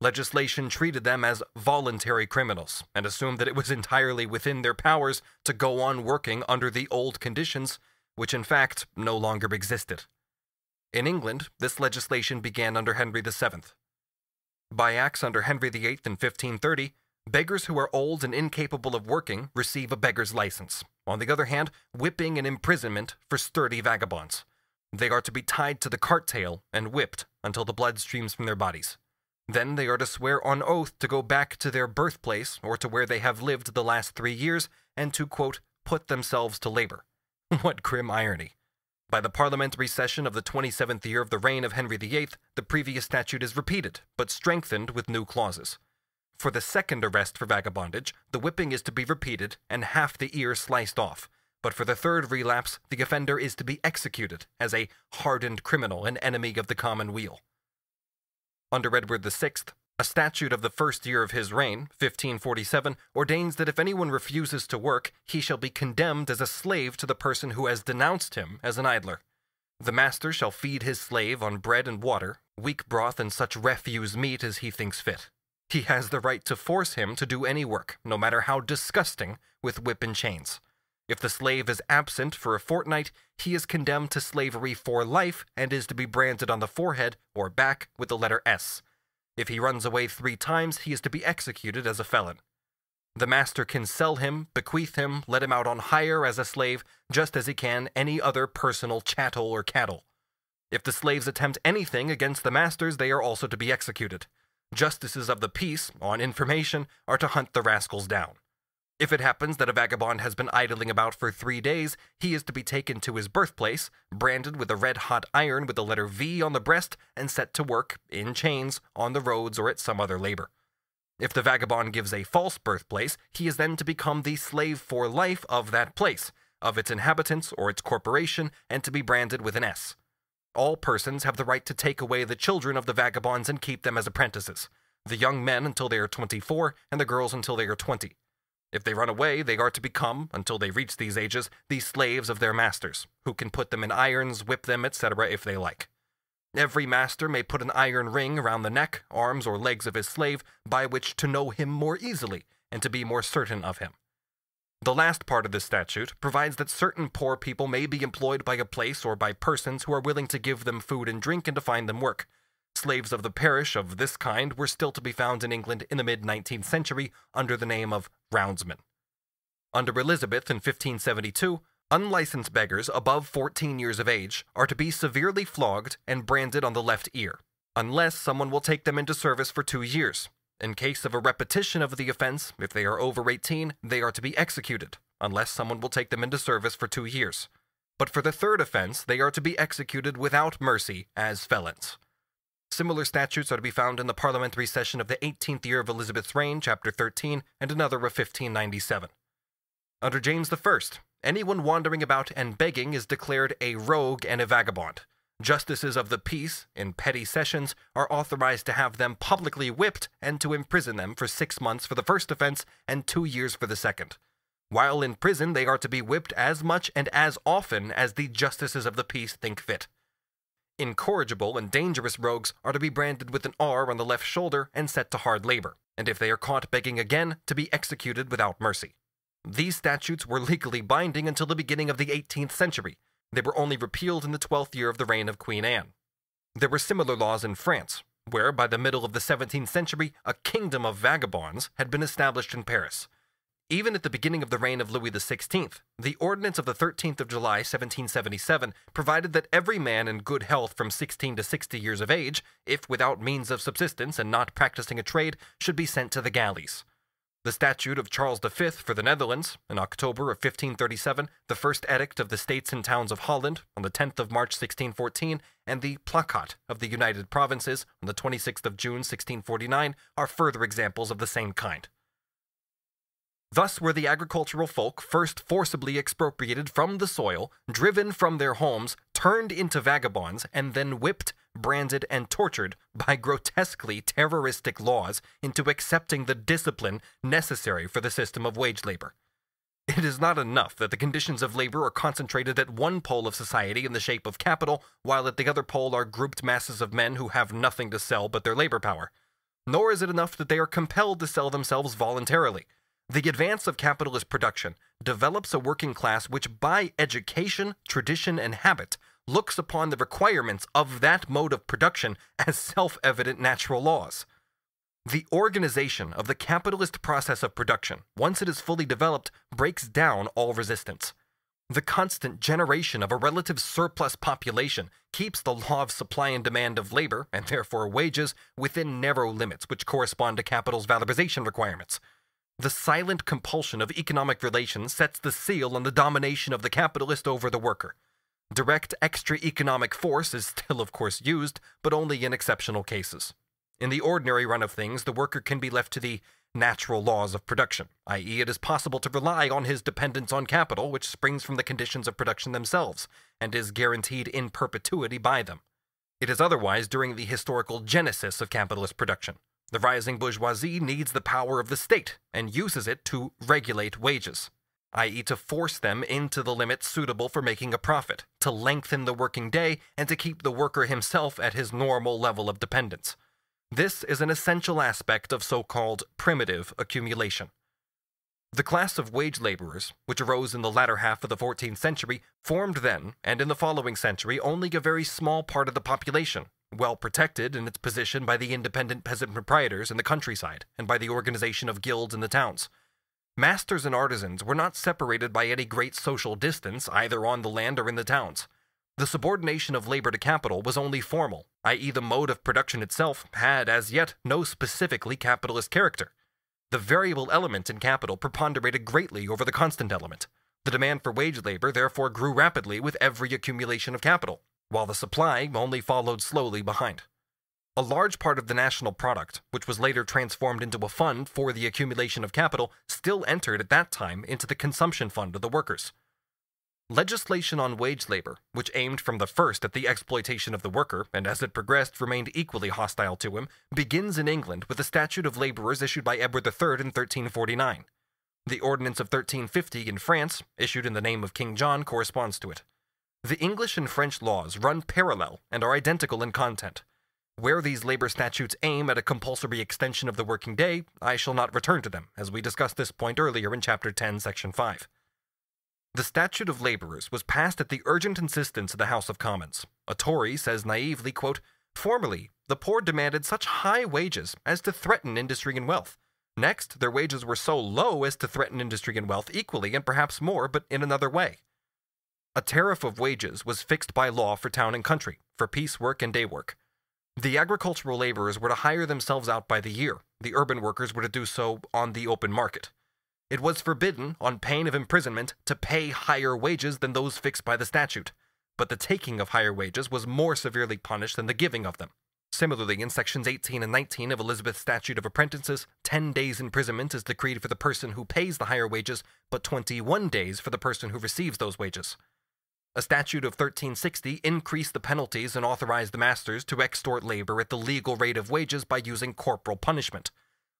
Legislation treated them as voluntary criminals and assumed that it was entirely within their powers to go on working under the old conditions, which in fact no longer existed. In England, this legislation began under Henry VII. By acts under Henry VIII in 1530, beggars who are old and incapable of working receive a beggar's license. On the other hand, whipping and imprisonment for sturdy vagabonds. They are to be tied to the cart tail and whipped until the blood streams from their bodies. Then they are to swear on oath to go back to their birthplace or to where they have lived the last 3 years and to, quote, put themselves to labor. What grim irony. By the parliamentary session of the 27th year of the reign of Henry VIII, the previous statute is repeated, but strengthened with new clauses. For the second arrest for vagabondage, the whipping is to be repeated and half the ear sliced off, but for the third relapse, the offender is to be executed as a hardened criminal and enemy of the commonweal. Under Edward VI, a statute of the first year of his reign, 1547, ordains that if anyone refuses to work, he shall be condemned as a slave to the person who has denounced him as an idler. The master shall feed his slave on bread and water, weak broth and such refuse meat as he thinks fit. He has the right to force him to do any work, no matter how disgusting, with whip and chains. If the slave is absent for a fortnight, he is condemned to slavery for life and is to be branded on the forehead or back with the letter S. If he runs away 3 times, he is to be executed as a felon. The master can sell him, bequeath him, let him out on hire as a slave, just as he can any other personal chattel or cattle. If the slaves attempt anything against the masters, they are also to be executed. Justices of the peace, on information, are to hunt the rascals down. If it happens that a vagabond has been idling about for 3 days, he is to be taken to his birthplace, branded with a red-hot iron with the letter V on the breast, and set to work, in chains, on the roads or at some other labor. If the vagabond gives a false birthplace, he is then to become the slave for life of that place, of its inhabitants or its corporation, and to be branded with an S. All persons have the right to take away the children of the vagabonds and keep them as apprentices, the young men until they are 24, and the girls until they are 20. If they run away, they are to become, until they reach these ages, the slaves of their masters, who can put them in irons, whip them, etc. if they like. Every master may put an iron ring around the neck, arms, or legs of his slave, by which to know him more easily, and to be more certain of him. The last part of this statute provides that certain poor people may be employed by a place or by persons who are willing to give them food and drink and to find them work. Slaves of the parish of this kind were still to be found in England in the mid-19th century under the name of roundsmen. Under Elizabeth in 1572, unlicensed beggars above 14 years of age are to be severely flogged and branded on the left ear, unless someone will take them into service for 2 years. In case of a repetition of the offense, if they are over 18, they are to be executed, unless someone will take them into service for 2 years. But for the third offense, they are to be executed without mercy as felons. Similar statutes are to be found in the parliamentary session of the 18th year of Elizabeth's reign, chapter 13, and another of 1597. Under James I, anyone wandering about and begging is declared a rogue and a vagabond. Justices of the peace, in petty sessions, are authorized to have them publicly whipped and to imprison them for 6 months for the first offense and 2 years for the second. While in prison, they are to be whipped as much and as often as the justices of the peace think fit. Incorrigible and dangerous rogues are to be branded with an R on the left shoulder and set to hard labor, and if they are caught begging again, to be executed without mercy. These statutes were legally binding until the beginning of the 18th century. They were only repealed in the 12th year of the reign of Queen Anne. There were similar laws in France, where by the middle of the 17th century, a kingdom of vagabonds had been established in Paris. Even at the beginning of the reign of Louis XVI, the Ordinance of the 13th of July, 1777, provided that every man in good health from 16 to 60 years of age, if without means of subsistence and not practicing a trade, should be sent to the galleys. The Statute of Charles V for the Netherlands, in October of 1537, the first edict of the States and Towns of Holland, on the 10th of March 1614, and the Plakat of the United Provinces, on the 26th of June 1649, are further examples of the same kind. Thus were the agricultural folk first forcibly expropriated from the soil, driven from their homes, turned into vagabonds, and then whipped, branded, and tortured by grotesquely terroristic laws into accepting the discipline necessary for the system of wage labor. It is not enough that the conditions of labor are concentrated at one pole of society in the shape of capital, while at the other pole are grouped masses of men who have nothing to sell but their labor power. Nor is it enough that they are compelled to sell themselves voluntarily. The advance of capitalist production develops a working class which by education, tradition, and habit looks upon the requirements of that mode of production as self-evident natural laws. The organization of the capitalist process of production, once it is fully developed, breaks down all resistance. The constant generation of a relative surplus population keeps the law of supply and demand of labor, and therefore wages, within narrow limits which correspond to capital's valorization requirements. The silent compulsion of economic relations sets the seal on the domination of the capitalist over the worker. Direct extra-economic force is still of course used, but only in exceptional cases. In the ordinary run of things, the worker can be left to the natural laws of production, i.e. it is possible to rely on his dependence on capital, which springs from the conditions of production themselves, and is guaranteed in perpetuity by them. It is otherwise during the historical genesis of capitalist production. The rising bourgeoisie needs the power of the state, and uses it to regulate wages, i.e. to force them into the limits suitable for making a profit, to lengthen the working day, and to keep the worker himself at his normal level of dependence. This is an essential aspect of so-called primitive accumulation. The class of wage laborers, which arose in the latter half of the 14th century, formed then, and in the following century, only a very small part of the population, well protected in its position by the independent peasant proprietors in the countryside, and by the organization of guilds in the towns. Masters and artisans were not separated by any great social distance, either on the land or in the towns. The subordination of labor to capital was only formal, i.e. the mode of production itself had as yet no specifically capitalist character. The variable element in capital preponderated greatly over the constant element. The demand for wage labor therefore grew rapidly with every accumulation of capital, while the supply only followed slowly behind. A large part of the national product, which was later transformed into a fund for the accumulation of capital, still entered at that time into the consumption fund of the workers. Legislation on wage labor, which aimed from the first at the exploitation of the worker, and as it progressed remained equally hostile to him, begins in England with the Statute of Labourers issued by Edward III in 1349. The Ordinance of 1350 in France, issued in the name of King John, corresponds to it. The English and French laws run parallel and are identical in content. Where these labor statutes aim at a compulsory extension of the working day, I shall not return to them, as we discussed this point earlier in Chapter 10, Section 5. The Statute of Labourers was passed at the urgent insistence of the House of Commons. A Tory says naively, quote, "Formerly, the poor demanded such high wages as to threaten industry and wealth. Next, their wages were so low as to threaten industry and wealth equally and perhaps more, but in another way." A tariff of wages was fixed by law for town and country, for piecework and day work. The agricultural laborers were to hire themselves out by the year. The urban workers were to do so on the open market. It was forbidden, on pain of imprisonment, to pay higher wages than those fixed by the statute, but the taking of higher wages was more severely punished than the giving of them. Similarly, in sections 18 and 19 of Elizabeth's Statute of Apprentices, 10 days imprisonment is decreed for the person who pays the higher wages, but 21 days for the person who receives those wages. A statute of 1360 increased the penalties and authorized the masters to extort labor at the legal rate of wages by using corporal punishment.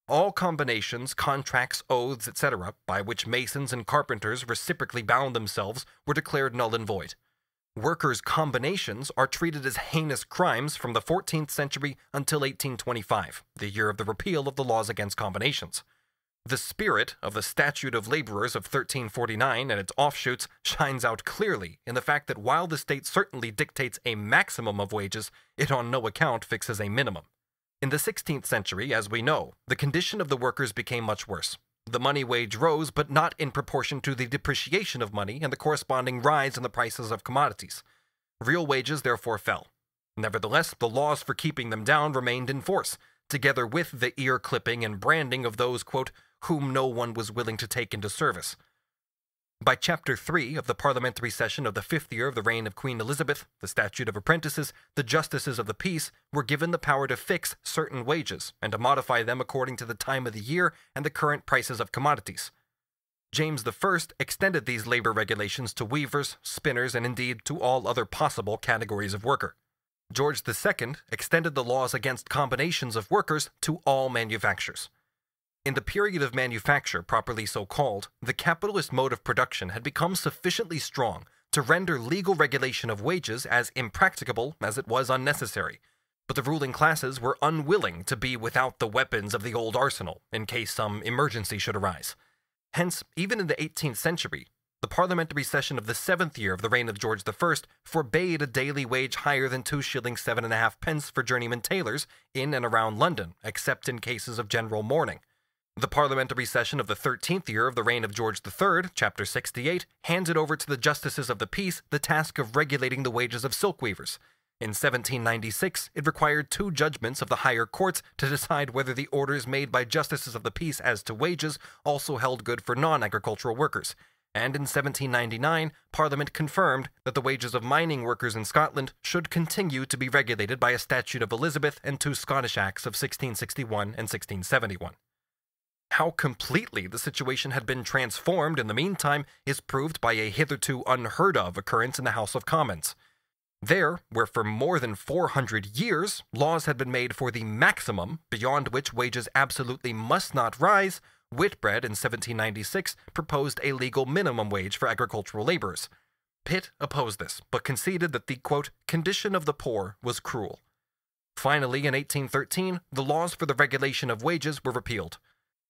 All combinations, contracts, oaths, etc., by which masons and carpenters reciprocally bound themselves were declared null and void. Workers' combinations are treated as heinous crimes from the 14th century until 1825, the year of the repeal of the laws against combinations. The spirit of the Statute of Labourers of 1349 and its offshoots shines out clearly in the fact that while the state certainly dictates a maximum of wages, it on no account fixes a minimum. In the 16th century, as we know, the condition of the workers became much worse. The money wage rose, but not in proportion to the depreciation of money and the corresponding rise in the prices of commodities. Real wages therefore fell. Nevertheless, the laws for keeping them down remained in force, together with the ear-clipping and branding of those, quote, whom no one was willing to take into service. By Chapter 3 of the parliamentary session of the 5th year of the reign of Queen Elizabeth, the Statute of Apprentices, the justices of the peace were given the power to fix certain wages and to modify them according to the time of the year and the current prices of commodities. James I extended these labor regulations to weavers, spinners, and indeed to all other possible categories of worker. George II extended the laws against combinations of workers to all manufactures. In the period of manufacture, properly so called, the capitalist mode of production had become sufficiently strong to render legal regulation of wages as impracticable as it was unnecessary, but the ruling classes were unwilling to be without the weapons of the old arsenal in case some emergency should arise. Hence, even in the 18th century, the parliamentary session of the 7th year of the reign of George I forbade a daily wage higher than 2 shillings 7.5 for journeyman tailors in and around London, except in cases of general mourning. The parliamentary session of the 13th year of the reign of George III, Chapter 68, handed over to the justices of the peace the task of regulating the wages of silk weavers. In 1796, it required 2 judgments of the higher courts to decide whether the orders made by justices of the peace as to wages also held good for non-agricultural workers. And in 1799, Parliament confirmed that the wages of mining workers in Scotland should continue to be regulated by a statute of Elizabeth and 2 Scottish Acts of 1661 and 1671. How completely the situation had been transformed in the meantime is proved by a hitherto unheard-of occurrence in the House of Commons. There, where for more than 400 years laws had been made for the maximum beyond which wages absolutely must not rise, Whitbread in 1796 proposed a legal minimum wage for agricultural laborers. Pitt opposed this, but conceded that the, quote, condition of the poor was cruel. Finally, in 1813, the laws for the regulation of wages were repealed.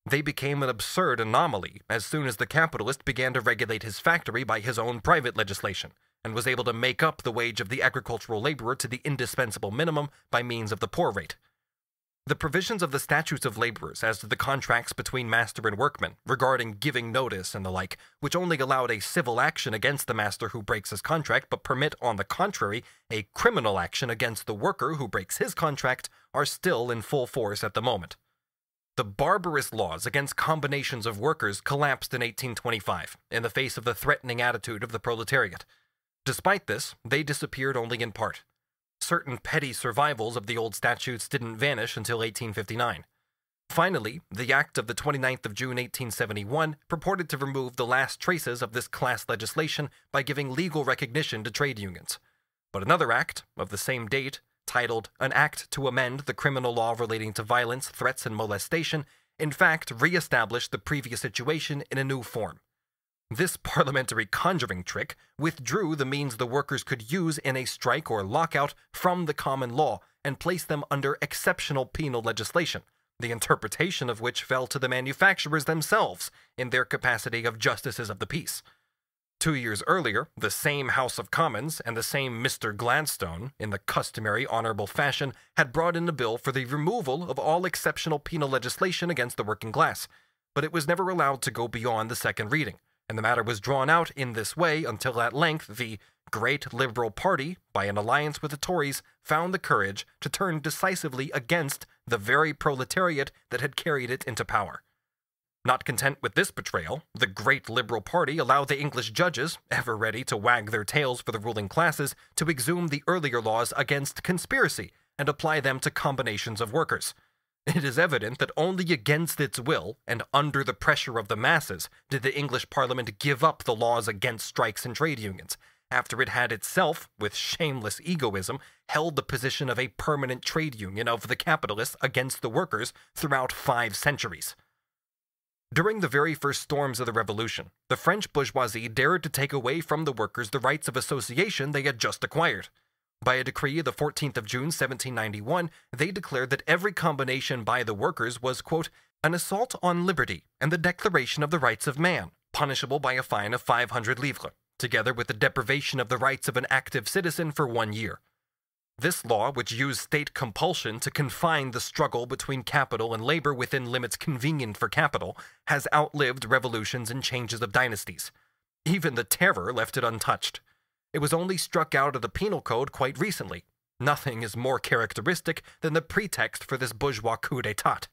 They became an absurd anomaly as soon as the capitalist began to regulate his factory by his own private legislation, and was able to make up the wage of the agricultural laborer to the indispensable minimum by means of the poor rate. The provisions of the statutes of laborers as to the contracts between master and workman, regarding giving notice and the like, which only allowed a civil action against the master who breaks his contract, but permit, on the contrary, a criminal action against the worker who breaks his contract, are still in full force at the moment. The barbarous laws against combinations of workers collapsed in 1825, in the face of the threatening attitude of the proletariat. Despite this, they disappeared only in part. Certain petty survivals of the old statutes didn't vanish until 1859. Finally, the Act of the 29th of June 1871 purported to remove the last traces of this class legislation by giving legal recognition to trade unions. But another act, of the same date, titled An Act to Amend the Criminal Law Relating to Violence, Threats, and Molestation, in fact re-established the previous situation in a new form. This parliamentary conjuring trick withdrew the means the workers could use in a strike or lockout from the common law and placed them under exceptional penal legislation, the interpretation of which fell to the manufacturers themselves in their capacity of justices of the peace. 2 years earlier, the same House of Commons and the same Mr. Gladstone, in the customary honorable fashion, had brought in a bill for the removal of all exceptional penal legislation against the working class, but it was never allowed to go beyond the second reading, and the matter was drawn out in this way until at length the Great Liberal Party, by an alliance with the Tories, found the courage to turn decisively against the very proletariat that had carried it into power. Not content with this betrayal, the Great Liberal Party allowed the English judges, ever ready to wag their tails for the ruling classes, to exhume the earlier laws against conspiracy and apply them to combinations of workers. It is evident that only against its will, and under the pressure of the masses, did the English Parliament give up the laws against strikes and trade unions, after it had itself, with shameless egoism, held the position of a permanent trade union of the capitalists against the workers throughout 5 centuries. During the very first storms of the Revolution, the French bourgeoisie dared to take away from the workers the rights of association they had just acquired. By a decree of the 14th of June 1791, they declared that every combination by the workers was, quote, an assault on liberty and the declaration of the rights of man, punishable by a fine of 500 livres, together with the deprivation of the rights of an active citizen for 1 year. This law, which used state compulsion to confine the struggle between capital and labor within limits convenient for capital, has outlived revolutions and changes of dynasties. Even the Terror left it untouched. It was only struck out of the penal code quite recently. Nothing is more characteristic than the pretext for this bourgeois coup d'état.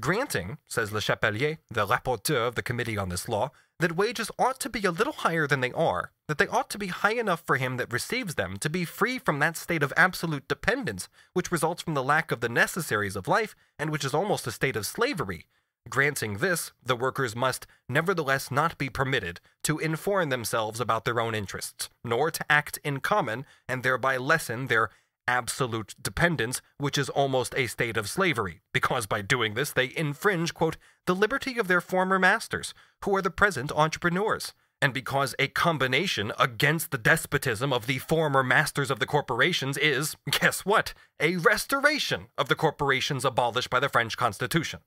Granting, says Le Chapelier, the rapporteur of the Committee on this law, that wages ought to be a little higher than they are, that they ought to be high enough for him that receives them to be free from that state of absolute dependence which results from the lack of the necessaries of life, and which is almost a state of slavery, Granting this, the workers must nevertheless not be permitted to inform themselves about their own interests, nor to act in common and thereby lessen their absolute dependence, which is almost a state of slavery, because by doing this they infringe, quote, the liberty of their former masters, who are the present entrepreneurs, and because a combination against the despotism of the former masters of the corporations is, guess what, a restoration of the corporations abolished by the French Constitution.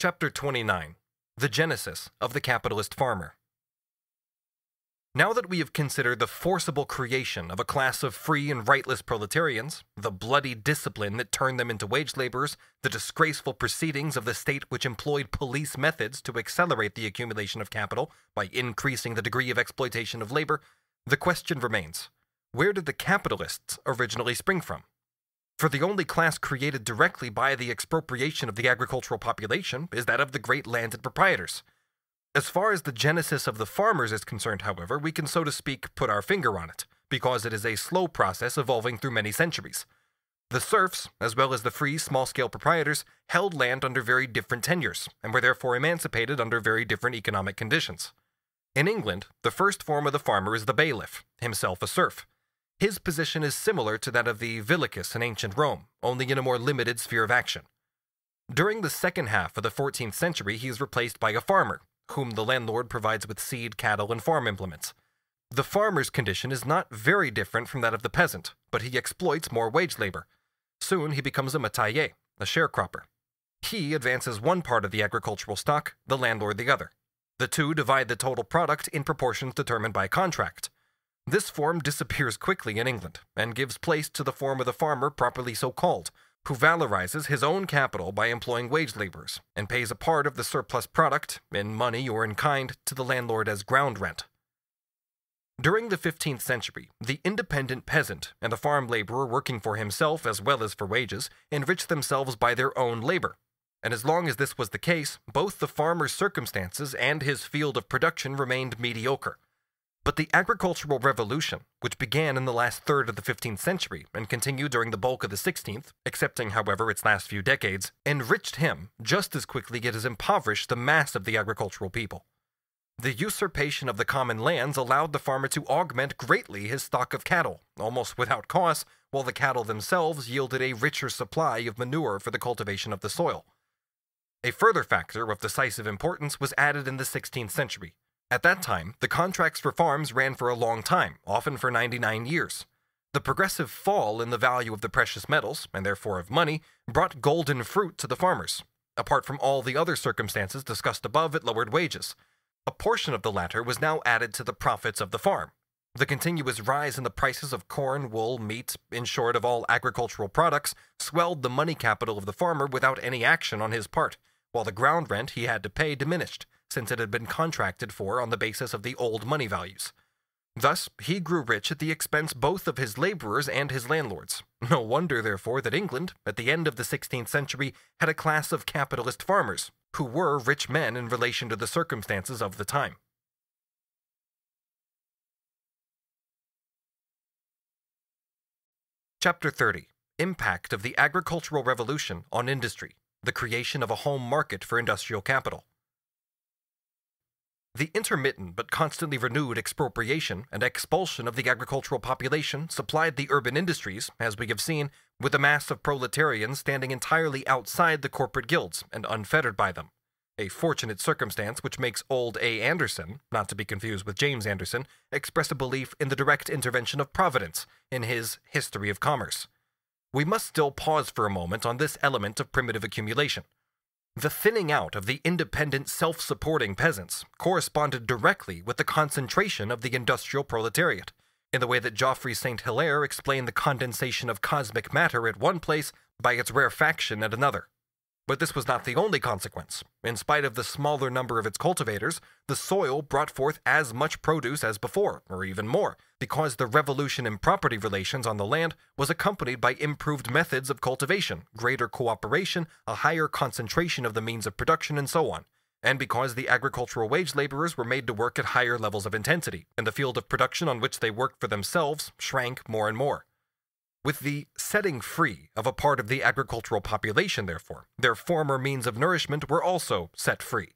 Chapter 29. The Genesis of the Capitalist Farmer. Now that we have considered the forcible creation of a class of free and rightless proletarians, the bloody discipline that turned them into wage laborers, the disgraceful proceedings of the state which employed police methods to accelerate the accumulation of capital by increasing the degree of exploitation of labor, the question remains, where did the capitalists originally spring from? For the only class created directly by the expropriation of the agricultural population is that of the great landed proprietors. As far as the genesis of the farmers is concerned, however, we can, so to speak, put our finger on it, because it is a slow process evolving through many centuries. The serfs, as well as the free small-scale proprietors, held land under very different tenures, and were therefore emancipated under very different economic conditions. In England, the first form of the farmer is the bailiff, himself a serf. His position is similar to that of the villicus in ancient Rome, only in a more limited sphere of action. During the second half of the 14th century, he is replaced by a farmer, whom the landlord provides with seed, cattle, and farm implements. The farmer's condition is not very different from that of the peasant, but he exploits more wage labor. Soon he becomes a métayer, a sharecropper. He advances one part of the agricultural stock, the landlord the other. The two divide the total product in proportions determined by contract. This form disappears quickly in England, and gives place to the form of the farmer properly so called, who valorizes his own capital by employing wage laborers, and pays a part of the surplus product, in money or in kind, to the landlord as ground rent. During the 15th century, the independent peasant and the farm laborer working for himself as well as for wages enriched themselves by their own labor, and as long as this was the case, both the farmer's circumstances and his field of production remained mediocre. But the agricultural revolution, which began in the last third of the 15th century and continued during the bulk of the 16th, excepting, however, its last few decades, enriched him just as quickly it has impoverished the mass of the agricultural people. The usurpation of the common lands allowed the farmer to augment greatly his stock of cattle, almost without cost, while the cattle themselves yielded a richer supply of manure for the cultivation of the soil. A further factor of decisive importance was added in the 16th century. At that time, the contracts for farms ran for a long time, often for 99 years. The progressive fall in the value of the precious metals, and therefore of money, brought golden fruit to the farmers. Apart from all the other circumstances discussed above, it lowered wages. A portion of the latter was now added to the profits of the farm. The continuous rise in the prices of corn, wool, meat, in short of all agricultural products, swelled the money capital of the farmer without any action on his part, while the ground rent he had to pay diminished, since it had been contracted for on the basis of the old money values. Thus, he grew rich at the expense both of his laborers and his landlords. No wonder, therefore, that England, at the end of the 16th century, had a class of capitalist farmers, who were rich men in relation to the circumstances of the time. Chapter 30. Impact of the Agricultural Revolution on Industry, the creation of a home market for industrial capital. The intermittent but constantly renewed expropriation and expulsion of the agricultural population supplied the urban industries, as we have seen, with a mass of proletarians standing entirely outside the corporate guilds and unfettered by them. A fortunate circumstance which makes old A. Anderson, not to be confused with James Anderson, express a belief in the direct intervention of Providence in his History of Commerce. We must still pause for a moment on this element of primitive accumulation. The thinning out of the independent, self-supporting peasants corresponded directly with the concentration of the industrial proletariat, in the way that Geoffroy St. Hilaire explained the condensation of cosmic matter at one place by its rarefaction at another. But this was not the only consequence. In spite of the smaller number of its cultivators, the soil brought forth as much produce as before, or even more, because the revolution in property relations on the land was accompanied by improved methods of cultivation, greater cooperation, a higher concentration of the means of production, and so on, and because the agricultural wage laborers were made to work at higher levels of intensity, and the field of production on which they worked for themselves shrank more and more. With the setting free of a part of the agricultural population, therefore, their former means of nourishment were also set free.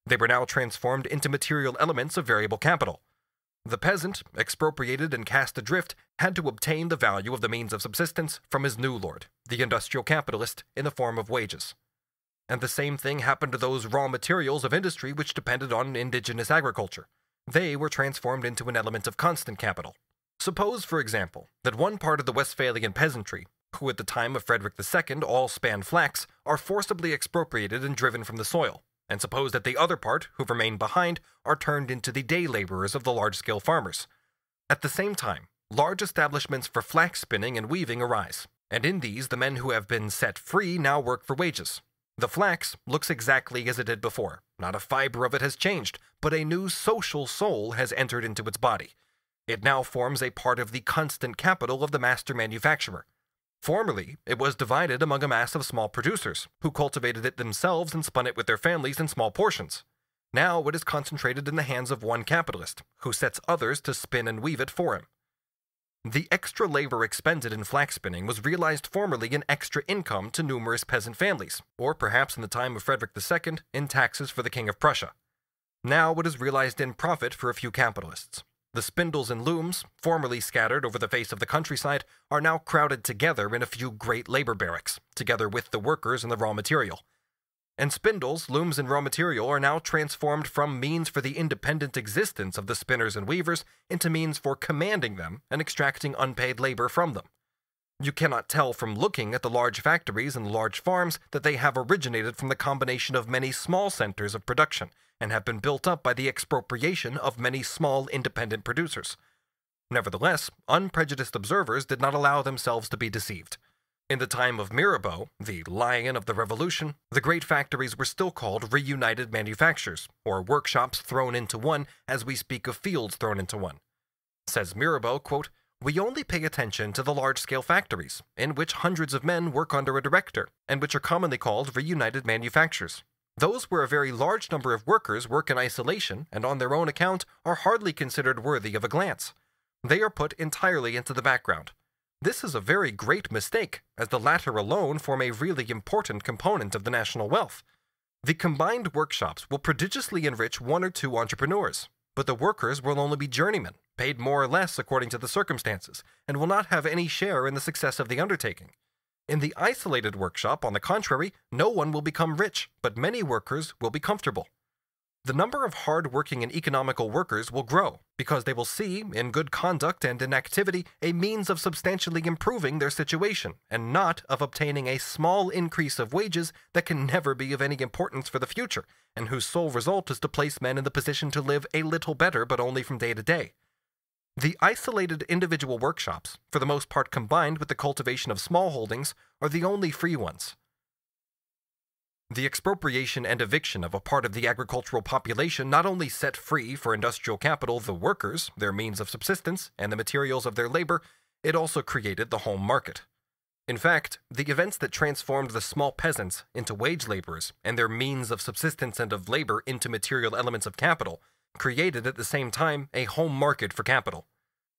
They were now transformed into material elements of variable capital. The peasant, expropriated and cast adrift, had to obtain the value of the means of subsistence from his new lord, the industrial capitalist, in the form of wages. And the same thing happened to those raw materials of industry which depended on indigenous agriculture. They were transformed into an element of constant capital. Suppose, for example, that one part of the Westphalian peasantry, who at the time of Frederick II all span flax, are forcibly expropriated and driven from the soil, and suppose that the other part, who remain behind, are turned into the day laborers of the large-scale farmers. At the same time, large establishments for flax spinning and weaving arise, and in these the men who have been set free now work for wages. The flax looks exactly as it did before. Not a fiber of it has changed, but a new social soul has entered into its body. It now forms a part of the constant capital of the master manufacturer. Formerly, it was divided among a mass of small producers, who cultivated it themselves and spun it with their families in small portions. Now it is concentrated in the hands of one capitalist, who sets others to spin and weave it for him. The extra labor expended in flax spinning was realized formerly in extra income to numerous peasant families, or perhaps in the time of Frederick II, in taxes for the King of Prussia. Now it is realized in profit for a few capitalists. The spindles and looms, formerly scattered over the face of the countryside, are now crowded together in a few great labor barracks, together with the workers and the raw material. And spindles, looms, and raw material are now transformed from means for the independent existence of the spinners and weavers into means for commanding them and extracting unpaid labor from them. You cannot tell from looking at the large factories and large farms that they have originated from the combination of many small centers of production and have been built up by the expropriation of many small independent producers. Nevertheless, unprejudiced observers did not allow themselves to be deceived. In the time of Mirabeau, the lion of the Revolution, the great factories were still called reunited manufactures, or workshops thrown into one as we speak of fields thrown into one. Says Mirabeau, quote, "We only pay attention to the large-scale factories, in which hundreds of men work under a director, and which are commonly called reunited manufactures. Those where a very large number of workers work in isolation and on their own account are hardly considered worthy of a glance. They are put entirely into the background. This is a very great mistake, as the latter alone form a really important component of the national wealth. The combined workshops will prodigiously enrich one or two entrepreneurs, but the workers will only be journeymen, paid more or less according to the circumstances, and will not have any share in the success of the undertaking. In the isolated workshop, on the contrary, no one will become rich, but many workers will be comfortable. The number of hard-working and economical workers will grow, because they will see, in good conduct and in activity, a means of substantially improving their situation, and not of obtaining a small increase of wages that can never be of any importance for the future, and whose sole result is to place men in the position to live a little better, but only from day to day. The isolated individual workshops, for the most part combined with the cultivation of small holdings, are the only free ones. The expropriation and eviction of a part of the agricultural population not only set free for industrial capital the workers, their means of subsistence, and the materials of their labor, it also created the home market. In fact, the events that transformed the small peasants into wage laborers and their means of subsistence and of labor into material elements of capital created at the same time a home market for capital.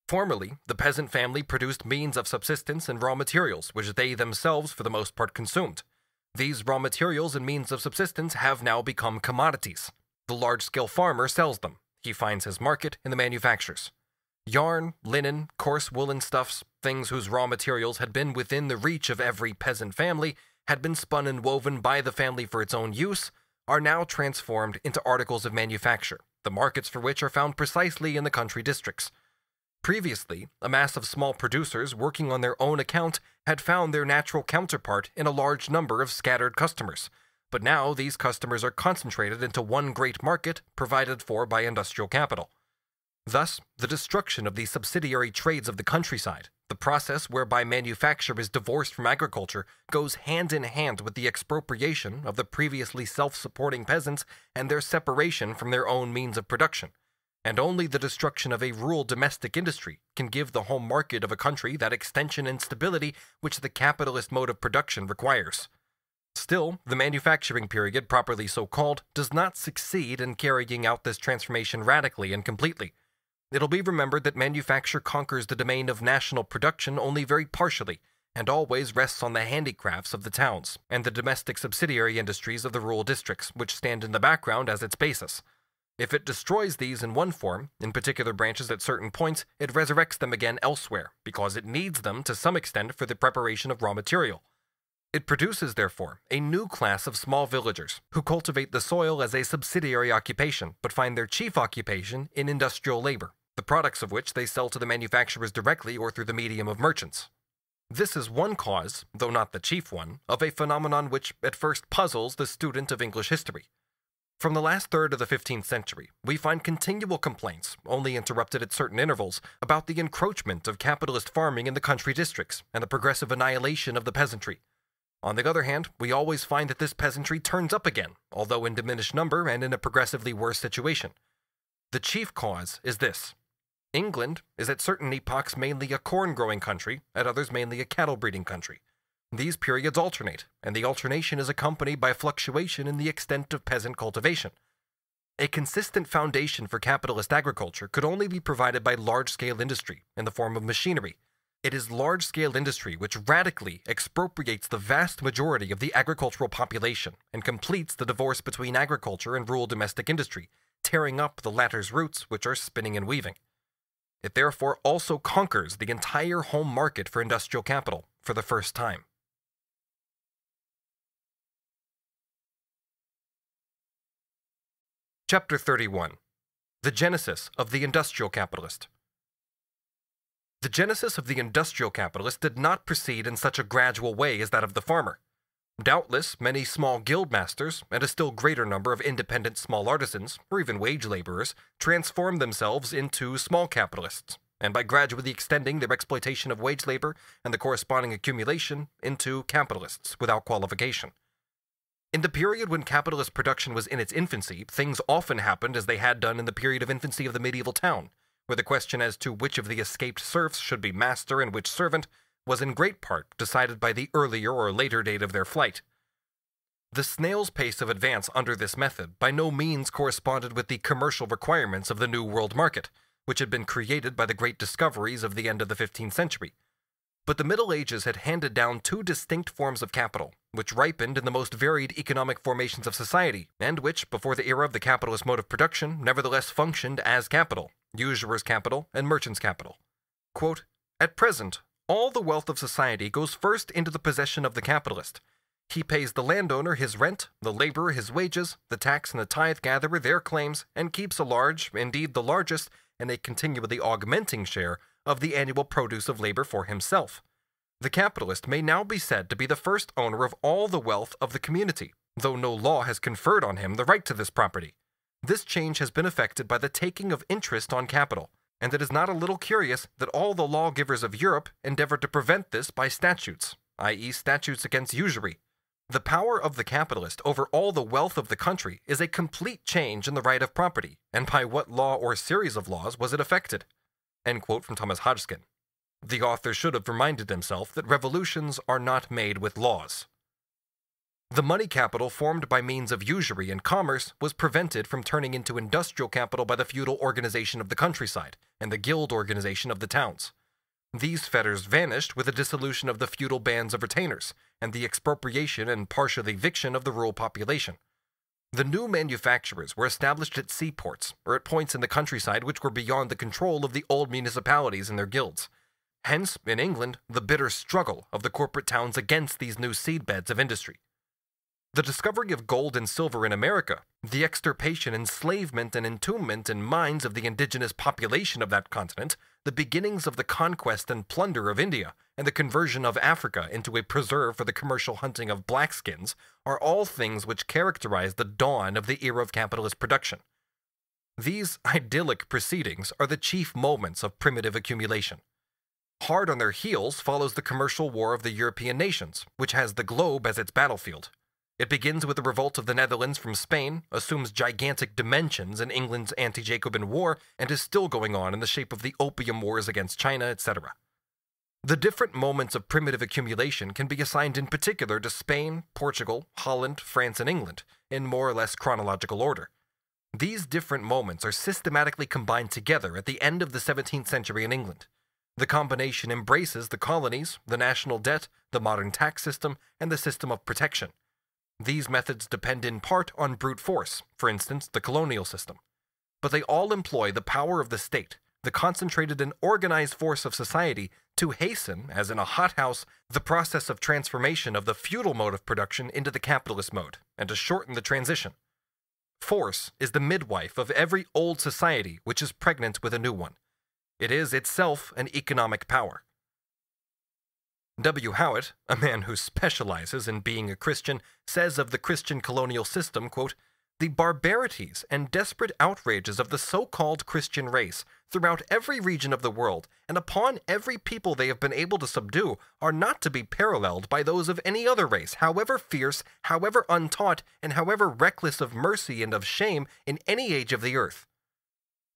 Formerly, the peasant family produced means of subsistence and raw materials which they themselves for the most part consumed. These raw materials and means of subsistence have now become commodities. The large-scale farmer sells them. He finds his market in the manufacturers. Yarn, linen, coarse woolen stuffs, things whose raw materials had been within the reach of every peasant family, had been spun and woven by the family for its own use, are now transformed into articles of manufacture, the markets for which are found precisely in the country districts. Previously, a mass of small producers working on their own account had found their natural counterpart in a large number of scattered customers, but now these customers are concentrated into one great market provided for by industrial capital. Thus, the destruction of the subsidiary trades of the countryside, the process whereby manufacture is divorced from agriculture, goes hand in hand with the expropriation of the previously self-supporting peasants and their separation from their own means of production. And only the destruction of a rural domestic industry can give the home market of a country that extension and stability which the capitalist mode of production requires. Still, the manufacturing period, properly so called, does not succeed in carrying out this transformation radically and completely. It'll be remembered that manufacture conquers the domain of national production only very partially, and always rests on the handicrafts of the towns, and the domestic subsidiary industries of the rural districts, which stand in the background as its basis. If it destroys these in one form, in particular branches at certain points, it resurrects them again elsewhere, because it needs them to some extent for the preparation of raw material. It produces, therefore, a new class of small villagers, who cultivate the soil as a subsidiary occupation, but find their chief occupation in industrial labor, the products of which they sell to the manufacturers directly or through the medium of merchants. This is one cause, though not the chief one, of a phenomenon which at first puzzles the student of English history. From the last third of the 15th century, we find continual complaints, only interrupted at certain intervals, about the encroachment of capitalist farming in the country districts and the progressive annihilation of the peasantry. On the other hand, we always find that this peasantry turns up again, although in diminished number and in a progressively worse situation. The chief cause is this. England is at certain epochs mainly a corn-growing country, at others mainly a cattle-breeding country. These periods alternate, and the alternation is accompanied by fluctuation in the extent of peasant cultivation. A consistent foundation for capitalist agriculture could only be provided by large-scale industry in the form of machinery. It is large-scale industry which radically expropriates the vast majority of the agricultural population and completes the divorce between agriculture and rural domestic industry, tearing up the latter's roots, which are spinning and weaving. It therefore also conquers the entire home market for industrial capital for the first time. Chapter 31. The Genesis of the Industrial Capitalist. The genesis of the industrial capitalist did not proceed in such a gradual way as that of the farmer. Doubtless, many small guild masters, and a still greater number of independent small artisans, or even wage laborers, transformed themselves into small capitalists, and by gradually extending their exploitation of wage labor and the corresponding accumulation into capitalists without qualification. In the period when capitalist production was in its infancy, things often happened as they had done in the period of infancy of the medieval town, where the question as to which of the escaped serfs should be master and which servant was in great part decided by the earlier or later date of their flight. The snail's pace of advance under this method by no means corresponded with the commercial requirements of the New World market, which had been created by the great discoveries of the end of the 15th century. But the Middle Ages had handed down two distinct forms of capital, which ripened in the most varied economic formations of society, and which, before the era of the capitalist mode of production, nevertheless functioned as capital, usurer's capital and merchant's capital. Quote, "At present, all the wealth of society goes first into the possession of the capitalist. He pays the landowner his rent, the laborer his wages, the tax and the tithe gatherer their claims, and keeps a large, indeed the largest, and a continually augmenting share of the annual produce of labor for himself. The capitalist may now be said to be the first owner of all the wealth of the community, though no law has conferred on him the right to this property. This change has been effected by the taking of interest on capital, and it is not a little curious that all the lawgivers of Europe endeavored to prevent this by statutes, i.e. statutes against usury. The power of the capitalist over all the wealth of the country is a complete change in the right of property, and by what law or series of laws was it effected?" End quote from Thomas Hodgkin. The author should have reminded himself that revolutions are not made with laws. The money capital formed by means of usury and commerce was prevented from turning into industrial capital by the feudal organization of the countryside and the guild organization of the towns. These fetters vanished with the dissolution of the feudal bands of retainers and the expropriation and partial eviction of the rural population. The new manufacturers were established at seaports or at points in the countryside which were beyond the control of the old municipalities and their guilds. Hence, in England, the bitter struggle of the corporate towns against these new seedbeds of industry. The discovery of gold and silver in America, the extirpation, enslavement, and entombment in mines of the indigenous population of that continent, the beginnings of the conquest and plunder of India, and the conversion of Africa into a preserve for the commercial hunting of blackskins, are all things which characterize the dawn of the era of capitalist production. These idyllic proceedings are the chief moments of primitive accumulation. Hard on their heels follows the commercial war of the European nations, which has the globe as its battlefield. It begins with the revolt of the Netherlands from Spain, assumes gigantic dimensions in England's anti-Jacobin War, and is still going on in the shape of the Opium Wars against China, etc. The different moments of primitive accumulation can be assigned in particular to Spain, Portugal, Holland, France, and England, in more or less chronological order. These different moments are systematically combined together at the end of the 17th century in England. The combination embraces the colonies, the national debt, the modern tax system, and the system of protection. These methods depend in part on brute force, for instance, the colonial system. But they all employ the power of the state, the concentrated and organized force of society, to hasten, as in a hothouse, the process of transformation of the feudal mode of production into the capitalist mode, and to shorten the transition. Force is the midwife of every old society which is pregnant with a new one. It is itself an economic power. W. Howitt, a man who specializes in being a Christian, says of the Christian colonial system, quote, "The barbarities and desperate outrages of the so-called Christian race throughout every region of the world and upon every people they have been able to subdue are not to be paralleled by those of any other race, however fierce, however untaught, and however reckless of mercy and of shame in any age of the earth."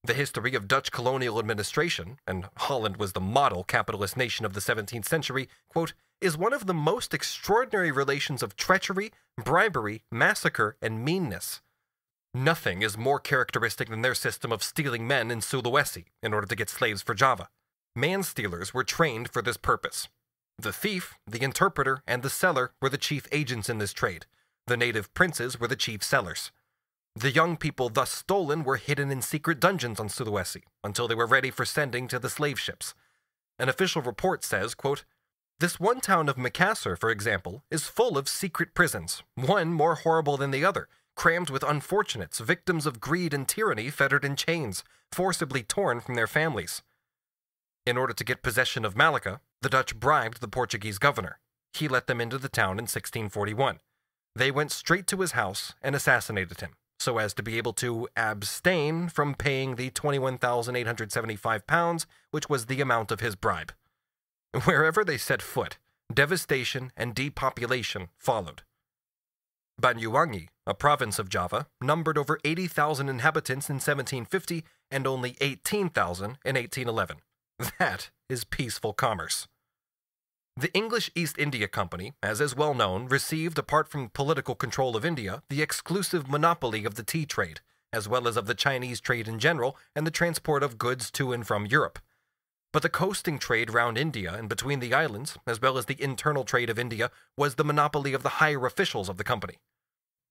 The history of Dutch colonial administration, and Holland was the model capitalist nation of the 17th century, quote, "is one of the most extraordinary relations of treachery, bribery, massacre, and meanness. Nothing is more characteristic than their system of stealing men in Sulawesi in order to get slaves for Java. Man-stealers were trained for this purpose. The thief, the interpreter, and the seller were the chief agents in this trade. The native princes were the chief sellers. The young people thus stolen were hidden in secret dungeons on Sulawesi until they were ready for sending to the slave ships. An official report says, quote, "This one town of Makassar, for example, is full of secret prisons, one more horrible than the other, crammed with unfortunates, victims of greed and tyranny, fettered in chains, forcibly torn from their families." In order to get possession of Malacca, the Dutch bribed the Portuguese governor. He let them into the town in 1641. They went straight to his house and assassinated him, so as to be able to abstain from paying the £21,875, which was the amount of his bribe. Wherever they set foot, devastation and depopulation followed. Banyuwangi, a province of Java, numbered over 80,000 inhabitants in 1750 and only 18,000 in 1811. That is peaceful commerce. The English East India Company, as is well known, received, apart from political control of India, the exclusive monopoly of the tea trade, as well as of the Chinese trade in general and the transport of goods to and from Europe. But the coasting trade round India and between the islands, as well as the internal trade of India, was the monopoly of the higher officials of the company.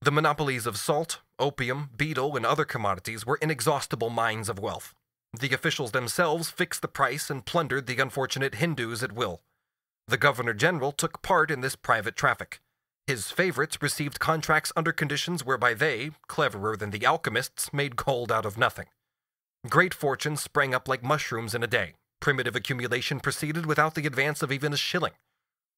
The monopolies of salt, opium, betel, and other commodities were inexhaustible mines of wealth. The officials themselves fixed the price and plundered the unfortunate Hindus at will. The Governor-General took part in this private traffic. His favorites received contracts under conditions whereby they, cleverer than the alchemists, made gold out of nothing. Great fortunes sprang up like mushrooms in a day. Primitive accumulation proceeded without the advance of even a shilling.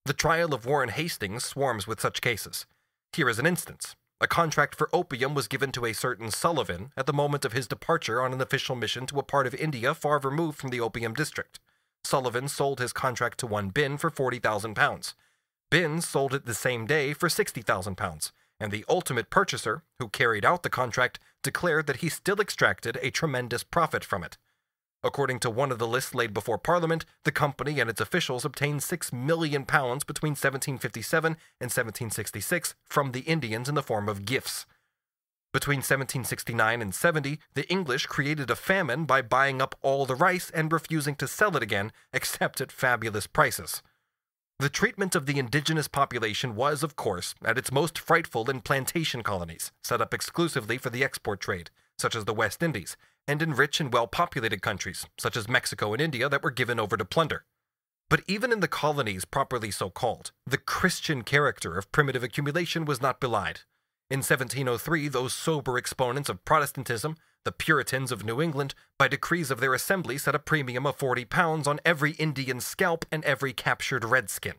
The trial of Warren Hastings swarms with such cases. Here is an instance. A contract for opium was given to a certain Sullivan at the moment of his departure on an official mission to a part of India far removed from the opium district. Sullivan sold his contract to one Bin for £40,000. Bin sold it the same day for £60,000, and the ultimate purchaser, who carried out the contract, declared that he still extracted a tremendous profit from it. According to one of the lists laid before Parliament, the company and its officials obtained £6 million between 1757 and 1766 from the Indians in the form of gifts. Between 1769 and 70, the English created a famine by buying up all the rice and refusing to sell it again, except at fabulous prices. The treatment of the indigenous population was, of course, at its most frightful in plantation colonies, set up exclusively for the export trade, such as the West Indies, and in rich and well-populated countries, such as Mexico and India, that were given over to plunder. But even in the colonies properly so called, the Christian character of primitive accumulation was not belied. In 1703, those sober exponents of Protestantism, the Puritans of New England, by decrees of their assembly set a premium of £40 on every Indian scalp and every captured redskin.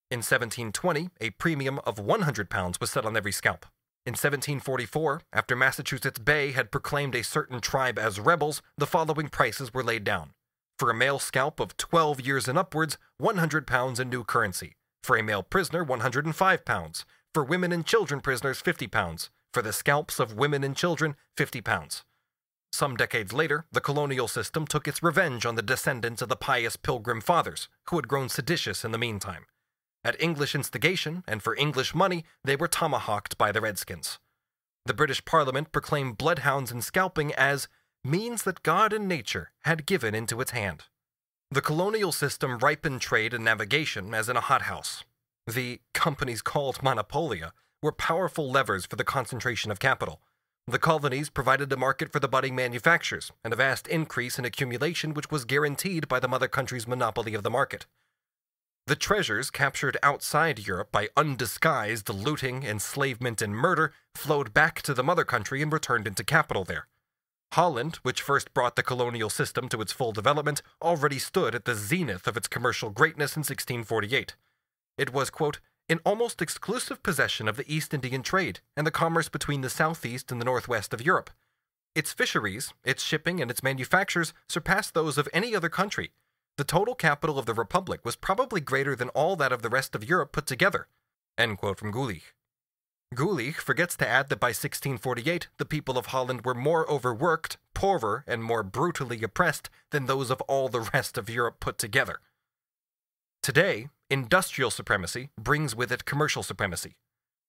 In 1720, a premium of £100 was set on every scalp. In 1744, after Massachusetts Bay had proclaimed a certain tribe as rebels, the following prices were laid down. For a male scalp of 12 years and upwards, £100 in new currency. For a male prisoner, £105. For women and children prisoners, £50. For the scalps of women and children, £50. Some decades later, the colonial system took its revenge on the descendants of the pious Pilgrim Fathers, who had grown seditious in the meantime. At English instigation, and for English money, they were tomahawked by the Redskins. The British Parliament proclaimed bloodhounds and scalping as means that God and nature had given into its hand. The colonial system ripened trade and navigation as in a hothouse. The companies called monopolia were powerful levers for the concentration of capital. The colonies provided a market for the budding manufactures and a vast increase in accumulation which was guaranteed by the mother country's monopoly of the market. The treasures captured outside Europe by undisguised looting, enslavement, and murder flowed back to the mother country and returned into capital there. Holland, which first brought the colonial system to its full development, already stood at the zenith of its commercial greatness in 1648. It was, quote, in almost exclusive possession of the East Indian trade and the commerce between the southeast and the northwest of Europe. Its fisheries, its shipping, and its manufactures surpassed those of any other country. The total capital of the Republic was probably greater than all that of the rest of Europe put together. End quote from Gulich. Gulich forgets to add that by 1648, the people of Holland were more overworked, poorer, and more brutally oppressed than those of all the rest of Europe put together. Today, industrial supremacy brings with it commercial supremacy.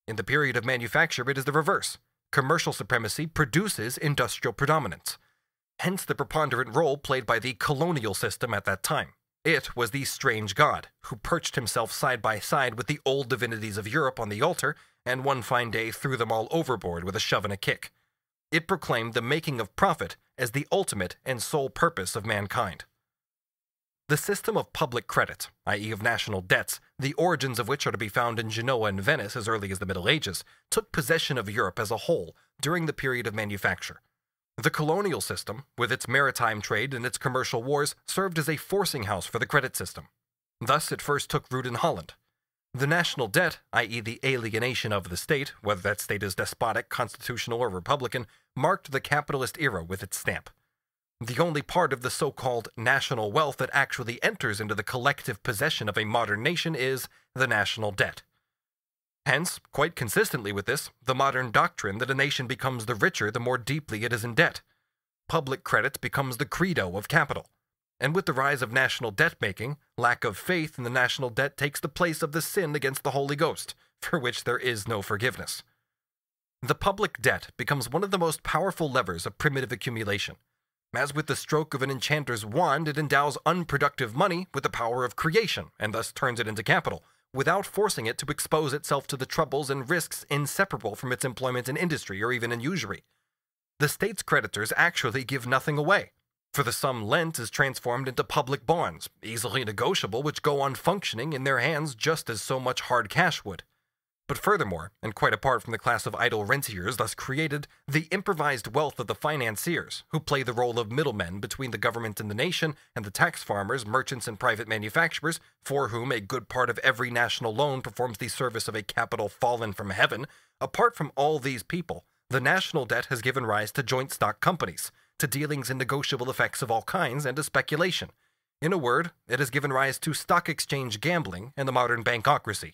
In the period of manufacture, it is the reverse. Commercial supremacy produces industrial predominance. Hence the preponderant role played by the colonial system at that time. It was the strange god, who perched himself side by side with the old divinities of Europe on the altar, and one fine day threw them all overboard with a shove and a kick. It proclaimed the making of profit as the ultimate and sole purpose of mankind. The system of public credit, i.e. of national debts, the origins of which are to be found in Genoa and Venice as early as the Middle Ages, took possession of Europe as a whole during the period of manufacture. The colonial system, with its maritime trade and its commercial wars, served as a forcing house for the credit system. Thus, it first took root in Holland. The national debt, i.e. the alienation of the state, whether that state is despotic, constitutional, or republican, marked the capitalist era with its stamp. The only part of the so-called national wealth that actually enters into the collective possession of a modern nation is the national debt. Hence, quite consistently with this, the modern doctrine that a nation becomes the richer the more deeply it is in debt. Public credit becomes the credo of capital. And with the rise of national debt-making, lack of faith in the national debt takes the place of the sin against the Holy Ghost, for which there is no forgiveness. The public debt becomes one of the most powerful levers of primitive accumulation. As with the stroke of an enchanter's wand, it endows unproductive money with the power of creation, and thus turns it into capital, without forcing it to expose itself to the troubles and risks inseparable from its employment in industry or even in usury. The state's creditors actually give nothing away, for the sum lent is transformed into public bonds, easily negotiable, which go on functioning in their hands just as so much hard cash would. But furthermore, and quite apart from the class of idle rentiers thus created, the improvised wealth of the financiers, who play the role of middlemen between the government and the nation, and the tax farmers, merchants, and private manufacturers, for whom a good part of every national loan performs the service of a capital fallen from heaven, apart from all these people, the national debt has given rise to joint stock companies, to dealings in negotiable effects of all kinds, and to speculation. In a word, it has given rise to stock exchange gambling and the modern bankocracy.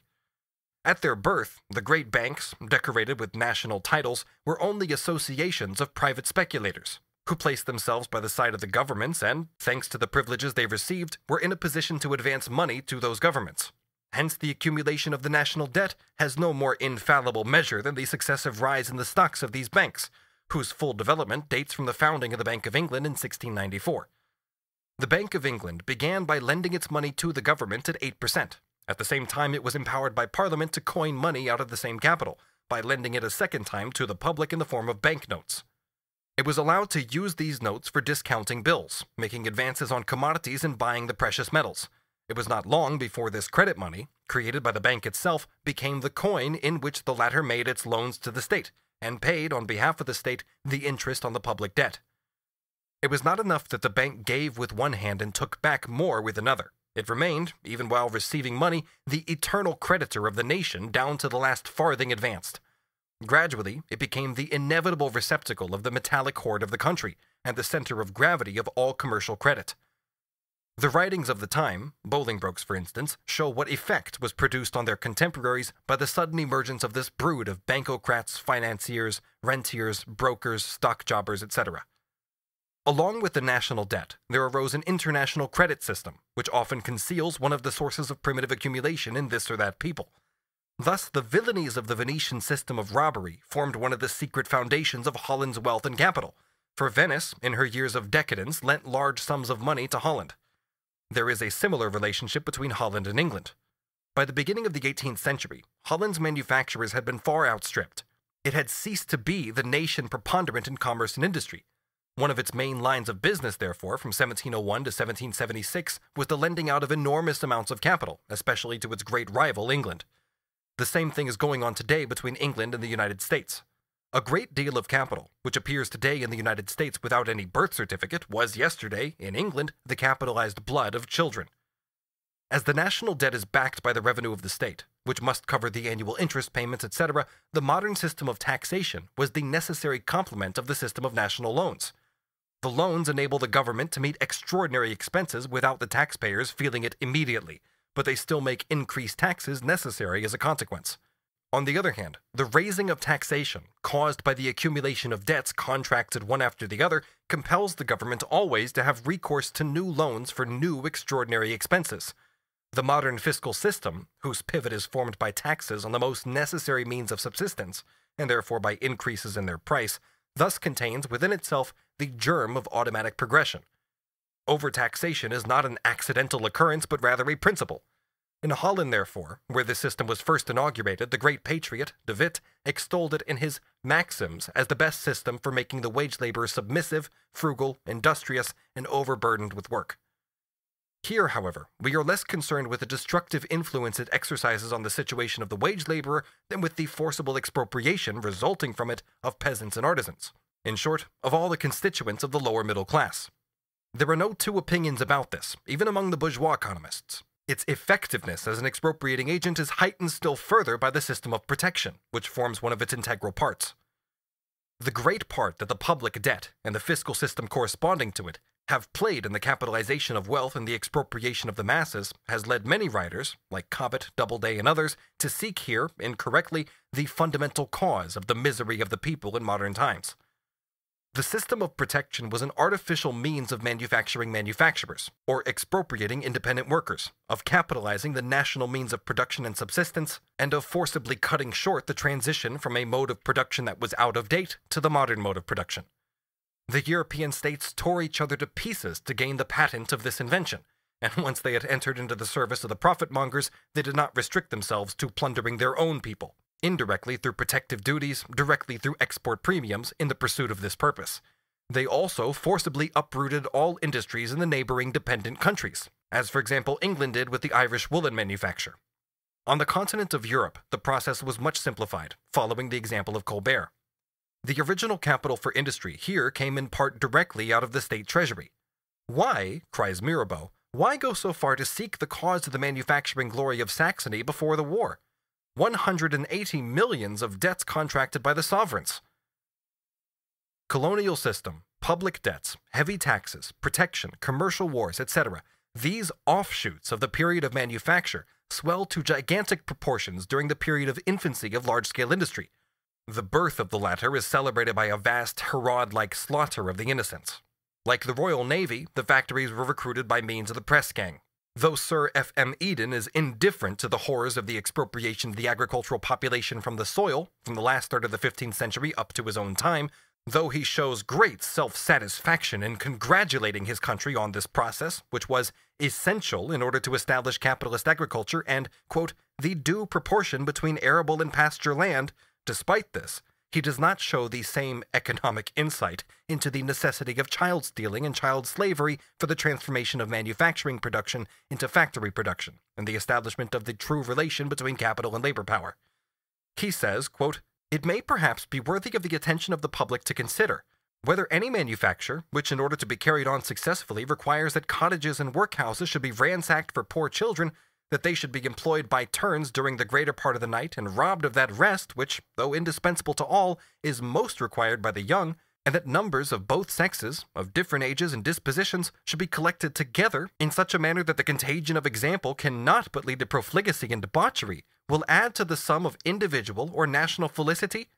At their birth, the great banks, decorated with national titles, were only associations of private speculators, who placed themselves by the side of the governments and, thanks to the privileges they received, were in a position to advance money to those governments. Hence, the accumulation of the national debt has no more infallible measure than the successive rise in the stocks of these banks, whose full development dates from the founding of the Bank of England in 1694. The Bank of England began by lending its money to the government at 8%. At the same time, it was empowered by Parliament to coin money out of the same capital, by lending it a second time to the public in the form of banknotes. It was allowed to use these notes for discounting bills, making advances on commodities and buying the precious metals. It was not long before this credit money, created by the bank itself, became the coin in which the latter made its loans to the state, and paid, on behalf of the state, the interest on the public debt. It was not enough that the bank gave with one hand and took back more with another. It remained, even while receiving money, the eternal creditor of the nation down to the last farthing advanced. Gradually, it became the inevitable receptacle of the metallic hoard of the country, and the center of gravity of all commercial credit. The writings of the time, Bolingbroke's for instance, show what effect was produced on their contemporaries by the sudden emergence of this brood of bankocrats, financiers, rentiers, brokers, stock jobbers, etc. Along with the national debt, there arose an international credit system, which often conceals one of the sources of primitive accumulation in this or that people. Thus, the villainies of the Venetian system of robbery formed one of the secret foundations of Holland's wealth and capital, for Venice, in her years of decadence, lent large sums of money to Holland. There is a similar relationship between Holland and England. By the beginning of the 18th century, Holland's manufacturers had been far outstripped. It had ceased to be the nation preponderant in commerce and industry. One of its main lines of business, therefore, from 1701 to 1776, was the lending out of enormous amounts of capital, especially to its great rival, England. The same thing is going on today between England and the United States. A great deal of capital, which appears today in the United States without any birth certificate, was yesterday, in England, the capitalized blood of children. As the national debt is backed by the revenue of the state, which must cover the annual interest payments, etc., the modern system of taxation was the necessary complement of the system of national loans. The loans enable the government to meet extraordinary expenses without the taxpayers feeling it immediately, but they still make increased taxes necessary as a consequence. On the other hand, the raising of taxation, caused by the accumulation of debts contracted one after the other, compels the government always to have recourse to new loans for new extraordinary expenses. The modern fiscal system, whose pivot is formed by taxes on the most necessary means of subsistence, and therefore by increases in their price, thus contains within itself the germ of automatic progression. Overtaxation is not an accidental occurrence, but rather a principle. In Holland, therefore, where this system was first inaugurated, the great patriot, De Witt, extolled it in his Maxims as the best system for making the wage laborer submissive, frugal, industrious, and overburdened with work. Here, however, we are less concerned with the destructive influence it exercises on the situation of the wage laborer than with the forcible expropriation resulting from it of peasants and artisans. In short, of all the constituents of the lower middle class. There are no two opinions about this, even among the bourgeois economists. Its effectiveness as an expropriating agent is heightened still further by the system of protection, which forms one of its integral parts. The great part that the public debt, and the fiscal system corresponding to it, have played in the capitalization of wealth and the expropriation of the masses has led many writers, like Cobbett, Doubleday, and others, to seek here, incorrectly, the fundamental cause of the misery of the people in modern times. The system of protection was an artificial means of manufacturing manufacturers, or expropriating independent workers, of capitalizing the national means of production and subsistence, and of forcibly cutting short the transition from a mode of production that was out of date to the modern mode of production. The European states tore each other to pieces to gain the patent of this invention, and once they had entered into the service of the profit-mongers, they did not restrict themselves to plundering their own people, indirectly through protective duties, directly through export premiums in the pursuit of this purpose. They also forcibly uprooted all industries in the neighboring dependent countries, as for example England did with the Irish woolen manufacture. On the continent of Europe, the process was much simplified, following the example of Colbert. The original capital for industry here came in part directly out of the state treasury. Why, cries Mirabeau, why go so far to seek the cause of the manufacturing glory of Saxony before the war? 180 millions of debts contracted by the sovereigns. Colonial system, public debts, heavy taxes, protection, commercial wars, etc. These offshoots of the period of manufacture swell to gigantic proportions during the period of infancy of large-scale industry. The birth of the latter is celebrated by a vast Herod-like slaughter of the innocents. Like the Royal Navy, the factories were recruited by means of the press gang. Though Sir F.M. Eden is indifferent to the horrors of the expropriation of the agricultural population from the soil, from the last third of the 15th century up to his own time, though he shows great self-satisfaction in congratulating his country on this process, which was essential in order to establish capitalist agriculture and, quote, the due proportion between arable and pasture land, despite this, he does not show the same economic insight into the necessity of child stealing and child slavery for the transformation of manufacturing production into factory production and the establishment of the true relation between capital and labor power. He says, quote, it may perhaps be worthy of the attention of the public to consider whether any manufacture, which in order to be carried on successfully requires that cottages and workhouses should be ransacked for poor children, that they should be employed by turns during the greater part of the night and robbed of that rest which, though indispensable to all, is most required by the young, and that numbers of both sexes, of different ages and dispositions, should be collected together in such a manner that the contagion of example cannot but lead to profligacy and debauchery, will add to the sum of individual or national felicity?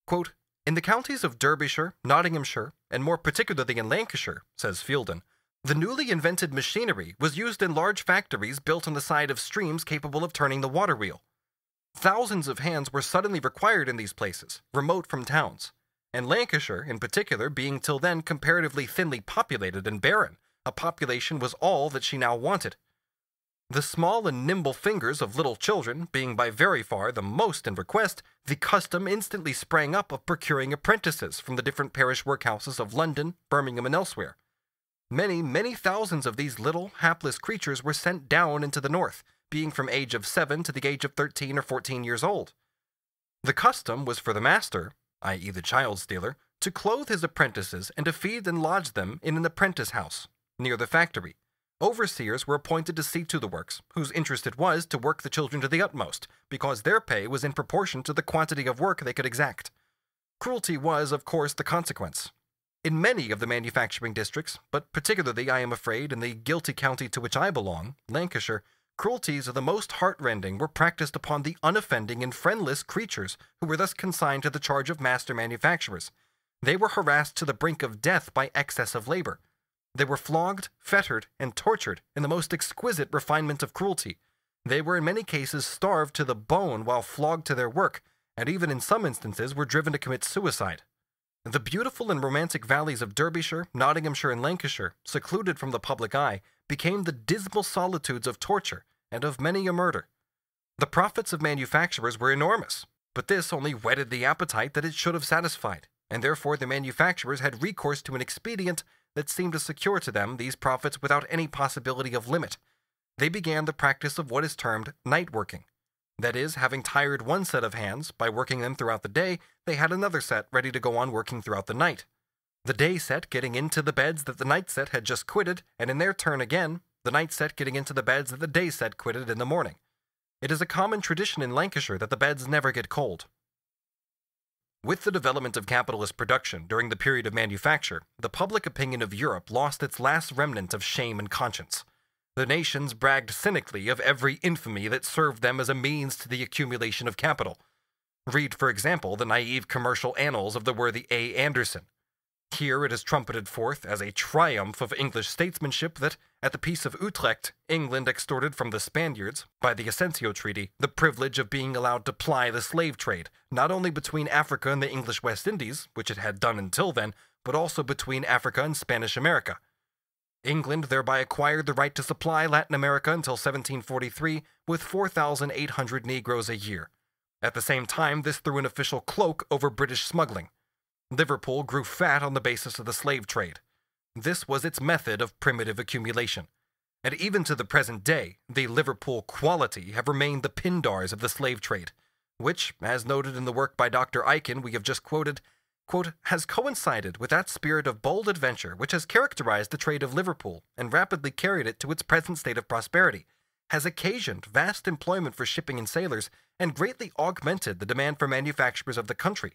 Quote, in the counties of Derbyshire, Nottinghamshire, and more particularly in Lancashire, says Fielden, the newly invented machinery was used in large factories built on the side of streams capable of turning the water wheel. Thousands of hands were suddenly required in these places, remote from towns, and Lancashire, in particular, being till then comparatively thinly populated and barren, a population was all that she now wanted. The small and nimble fingers of little children being by very far the most in request, the custom instantly sprang up of procuring apprentices from the different parish workhouses of London, Birmingham, and elsewhere. Many, many thousands of these little, hapless creatures were sent down into the north, being from age of 7 to the age of 13 or 14 years old. The custom was for the master, i.e. the child stealer, to clothe his apprentices and to feed and lodge them in an apprentice house, near the factory. Overseers were appointed to see to the works, whose interest it was to work the children to the utmost, because their pay was in proportion to the quantity of work they could exact. Cruelty was, of course, the consequence. In many of the manufacturing districts, but particularly, I am afraid, in the guilty county to which I belong, Lancashire, cruelties of the most heart-rending were practiced upon the unoffending and friendless creatures who were thus consigned to the charge of master manufacturers. They were harassed to the brink of death by excess of labor. They were flogged, fettered, and tortured in the most exquisite refinement of cruelty. They were in many cases starved to the bone while flogged to their work, and even in some instances were driven to commit suicide. The beautiful and romantic valleys of Derbyshire, Nottinghamshire, and Lancashire, secluded from the public eye, became the dismal solitudes of torture and of many a murder. The profits of manufacturers were enormous, but this only whetted the appetite that it should have satisfied, and therefore the manufacturers had recourse to an expedient that seemed to secure to them these profits without any possibility of limit. They began the practice of what is termed night working. That is, having tired one set of hands by working them throughout the day, they had another set ready to go on working throughout the night. The day set getting into the beds that the night set had just quitted, and in their turn again, the night set getting into the beds that the day set quitted in the morning. It is a common tradition in Lancashire that the beds never get cold. With the development of capitalist production during the period of manufacture, the public opinion of Europe lost its last remnant of shame and conscience. The nations bragged cynically of every infamy that served them as a means to the accumulation of capital. Read, for example, the naive commercial annals of the worthy A. Anderson. Here it is trumpeted forth as a triumph of English statesmanship that, at the Peace of Utrecht, England extorted from the Spaniards, by the Ascencio Treaty, the privilege of being allowed to ply the slave trade, not only between Africa and the English West Indies, which it had done until then, but also between Africa and Spanish America. England thereby acquired the right to supply Latin America until 1743 with 4,800 Negroes a year. At the same time, this threw an official cloak over British smuggling. Liverpool grew fat on the basis of the slave trade. This was its method of primitive accumulation. And even to the present day, the Liverpool quality have remained the Pindars of the slave trade, which, as noted in the work by Dr. Aiken we have just quoted, quote, has coincided with that spirit of bold adventure which has characterized the trade of Liverpool and rapidly carried it to its present state of prosperity, has occasioned vast employment for shipping and sailors, and greatly augmented the demand for manufacturers of the country.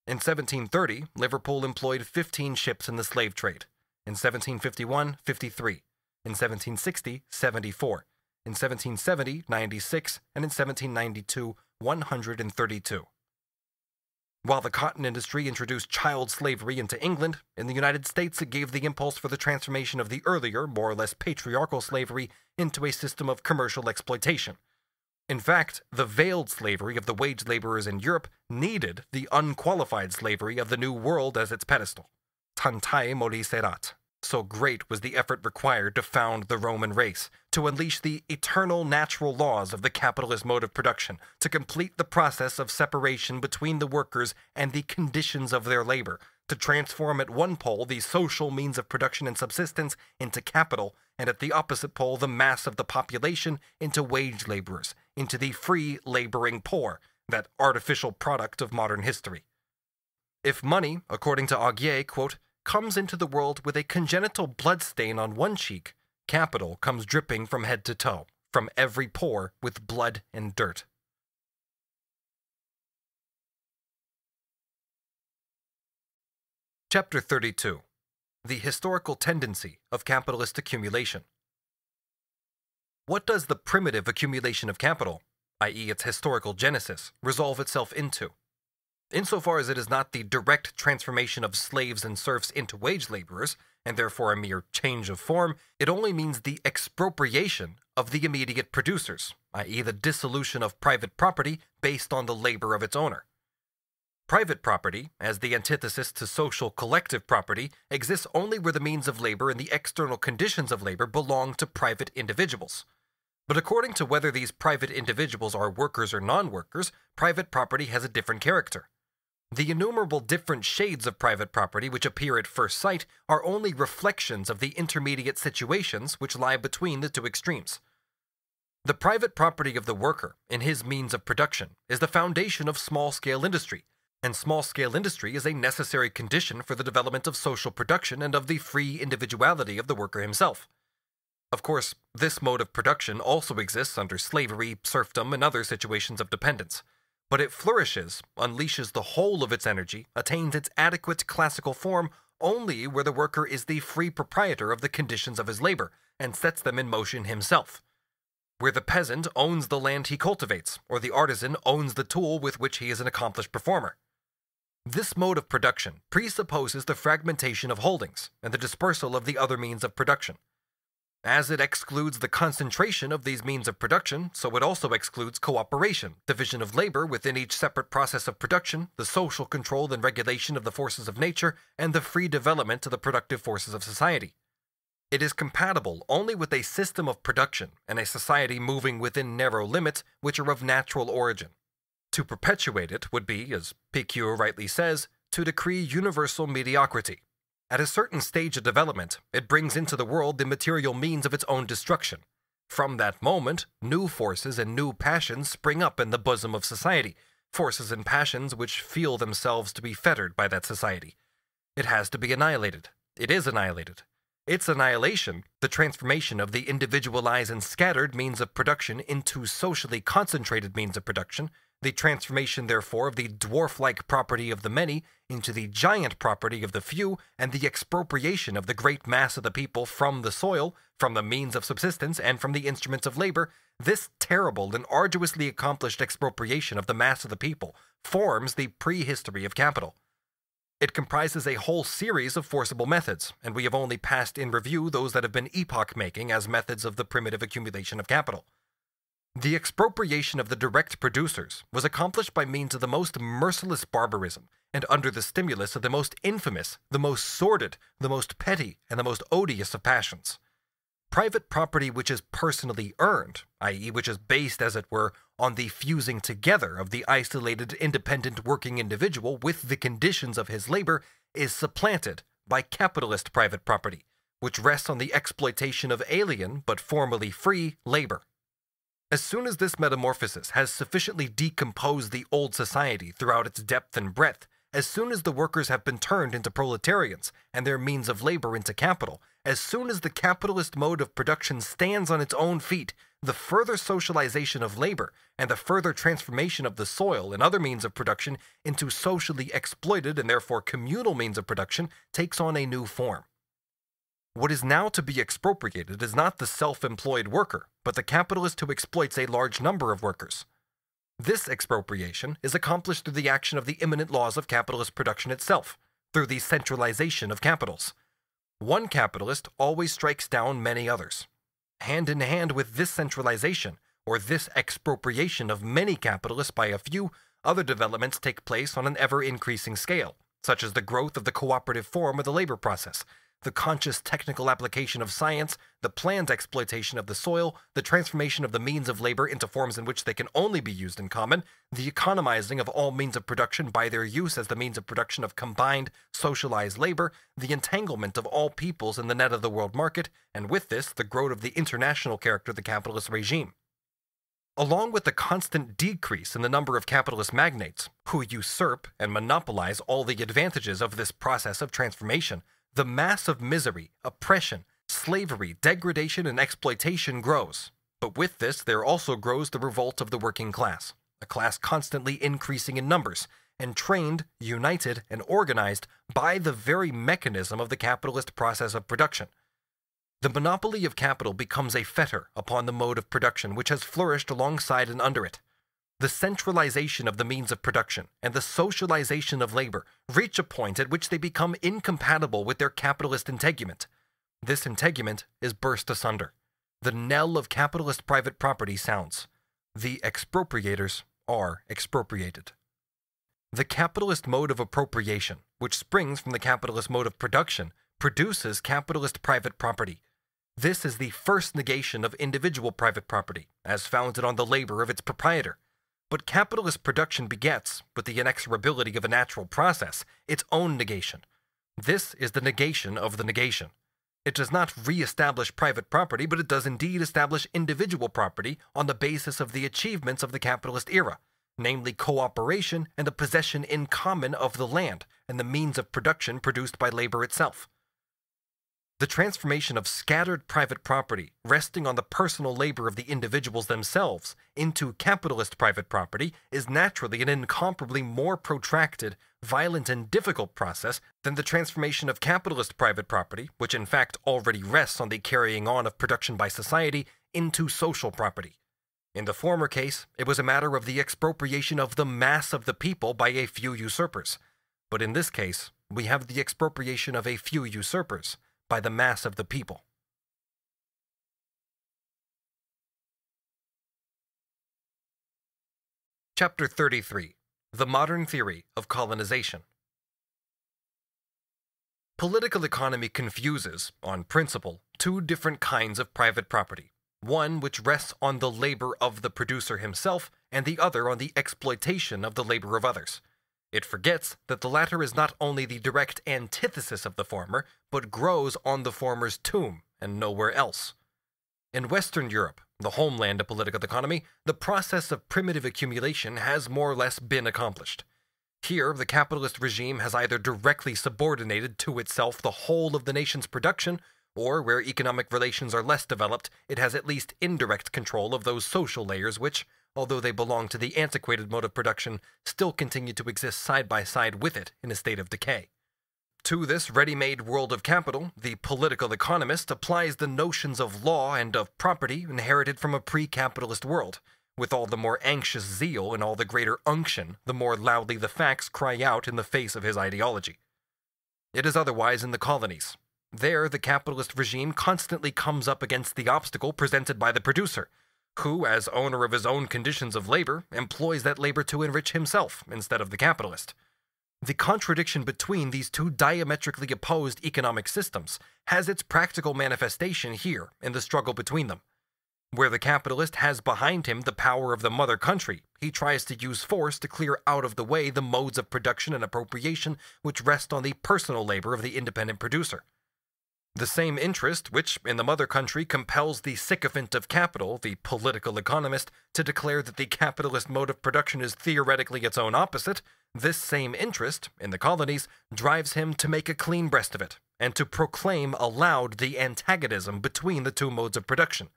In 1730, Liverpool employed 15 ships in the slave trade. In 1751, 53. In 1760, 74. In 1770, 96. And in 1792, 132. While the cotton industry introduced child slavery into England, in the United States it gave the impulse for the transformation of the earlier, more or less patriarchal slavery into a system of commercial exploitation. In fact, the veiled slavery of the wage laborers in Europe needed the unqualified slavery of the New World as its pedestal. Tantae mollis erat. So great was the effort required to found the Roman race, to unleash the eternal natural laws of the capitalist mode of production, to complete the process of separation between the workers and the conditions of their labor, to transform at one pole the social means of production and subsistence into capital, and at the opposite pole the mass of the population into wage laborers, into the free laboring poor, that artificial product of modern history. If money, according to Augier, quote, comes into the world with a congenital blood stain on one cheek, capital comes dripping from head to toe, from every pore with blood and dirt. Chapter 32. The Historical Tendency of Capitalist Accumulation. What does the primitive accumulation of capital, i.e. its historical genesis, resolve itself into? Insofar as it is not the direct transformation of slaves and serfs into wage laborers, and therefore a mere change of form, it only means the expropriation of the immediate producers, i.e. the dissolution of private property based on the labor of its owner. Private property, as the antithesis to social collective property, exists only where the means of labor and the external conditions of labor belong to private individuals. But according to whether these private individuals are workers or non-workers, private property has a different character. The innumerable different shades of private property which appear at first sight are only reflections of the intermediate situations which lie between the two extremes. The private property of the worker, in his means of production, is the foundation of small-scale industry, and small-scale industry is a necessary condition for the development of social production and of the free individuality of the worker himself. Of course, this mode of production also exists under slavery, serfdom, and other situations of dependence. But it flourishes, unleashes the whole of its energy, attains its adequate classical form only where the worker is the free proprietor of the conditions of his labor, and sets them in motion himself. Where the peasant owns the land he cultivates, or the artisan owns the tool with which he is an accomplished performer. This mode of production presupposes the fragmentation of holdings, and the dispersal of the other means of production. As it excludes the concentration of these means of production, so it also excludes cooperation, division of labor within each separate process of production, the social control and regulation of the forces of nature, and the free development of the productive forces of society. It is compatible only with a system of production and a society moving within narrow limits which are of natural origin. To perpetuate it would be, as Piquet rightly says, to decree universal mediocrity. At a certain stage of development, it brings into the world the material means of its own destruction. From that moment, new forces and new passions spring up in the bosom of society, forces and passions which feel themselves to be fettered by that society. It has to be annihilated. It is annihilated. Its annihilation, the transformation of the individualized and scattered means of production into socially concentrated means of production, the transformation, therefore, of the dwarf-like property of the many into the giant property of the few, and the expropriation of the great mass of the people from the soil, from the means of subsistence, and from the instruments of labor, this terrible and arduously accomplished expropriation of the mass of the people forms the prehistory of capital. It comprises a whole series of forcible methods, and we have only passed in review those that have been epoch-making as methods of the primitive accumulation of capital. The expropriation of the direct producers was accomplished by means of the most merciless barbarism, and under the stimulus of the most infamous, the most sordid, the most petty, and the most odious of passions. Private property which is personally earned, i.e. which is based, as it were, on the fusing together of the isolated, independent working individual with the conditions of his labor, is supplanted by capitalist private property, which rests on the exploitation of alien, but formally free, labor. As soon as this metamorphosis has sufficiently decomposed the old society throughout its depth and breadth, as soon as the workers have been turned into proletarians and their means of labor into capital, as soon as the capitalist mode of production stands on its own feet, the further socialization of labor and the further transformation of the soil and other means of production into socially exploited and therefore communal means of production takes on a new form. What is now to be expropriated is not the self-employed worker, but the capitalist who exploits a large number of workers. This expropriation is accomplished through the action of the immanent laws of capitalist production itself, through the centralization of capitals. One capitalist always strikes down many others. Hand in hand with this centralization, or this expropriation of many capitalists by a few, other developments take place on an ever-increasing scale, such as the growth of the cooperative form of the labor process, the conscious technical application of science, the planned exploitation of the soil, the transformation of the means of labor into forms in which they can only be used in common, the economizing of all means of production by their use as the means of production of combined, socialized labor, the entanglement of all peoples in the net of the world market, and with this, the growth of the international character of the capitalist regime. Along with the constant decrease in the number of capitalist magnates, who usurp and monopolize all the advantages of this process of transformation, the mass of misery, oppression, slavery, degradation, and exploitation grows. But with this, there also grows the revolt of the working class, a class constantly increasing in numbers, and trained, united, and organized by the very mechanism of the capitalist process of production. The monopoly of capital becomes a fetter upon the mode of production which has flourished alongside and under it. the centralization of the means of production and the socialization of labor reach a point at which they become incompatible with their capitalist integument. This integument is burst asunder. The knell of capitalist private property sounds. The expropriators are expropriated. The capitalist mode of appropriation, which springs from the capitalist mode of production, produces capitalist private property. This is the first negation of individual private property, as founded on the labor of its proprietor. But capitalist production begets, with the inexorability of a natural process, its own negation. This is the negation of the negation. It does not re-establish private property, but it does indeed establish individual property on the basis of the achievements of the capitalist era, namely cooperation and the possession in common of the land and the means of production produced by labor itself. The transformation of scattered private property, resting on the personal labor of the individuals themselves, into capitalist private property is naturally an incomparably more protracted, violent, and difficult process than the transformation of capitalist private property, which in fact already rests on the carrying on of production by society, into social property. In the former case, it was a matter of the expropriation of the mass of the people by a few usurpers. But in this case, we have the expropriation of a few usurpers by the mass of the people. Chapter 33. The Modern Theory of Colonization. Political economy confuses, on principle, two different kinds of private property, one which rests on the labor of the producer himself, and the other on the exploitation of the labor of others. It forgets that the latter is not only the direct antithesis of the former, but grows on the former's tomb, and nowhere else. In Western Europe, the homeland of political economy, the process of primitive accumulation has more or less been accomplished. Here, the capitalist regime has either directly subordinated to itself the whole of the nation's production, or where economic relations are less developed, it has at least indirect control of those social layers which, although they belong to the antiquated mode of production, still continue to exist side by side with it in a state of decay. To this ready-made world of capital, the political economist applies the notions of law and of property inherited from a pre-capitalist world, with all the more anxious zeal and all the greater unction, the more loudly the facts cry out in the face of his ideology. It is otherwise in the colonies. There, the capitalist regime constantly comes up against the obstacle presented by the producer, who, as owner of his own conditions of labor, employs that labor to enrich himself instead of the capitalist. The contradiction between these two diametrically opposed economic systems has its practical manifestation here in the struggle between them. Where the capitalist has behind him the power of the mother country, he tries to use force to clear out of the way the modes of production and appropriation which rest on the personal labor of the independent producer. The same interest which, in the mother country, compels the sycophant of capital, the political economist, to declare that the capitalist mode of production is theoretically its own opposite, this same interest, in the colonies, drives him to make a clean breast of it, and to proclaim aloud the antagonism between the two modes of production.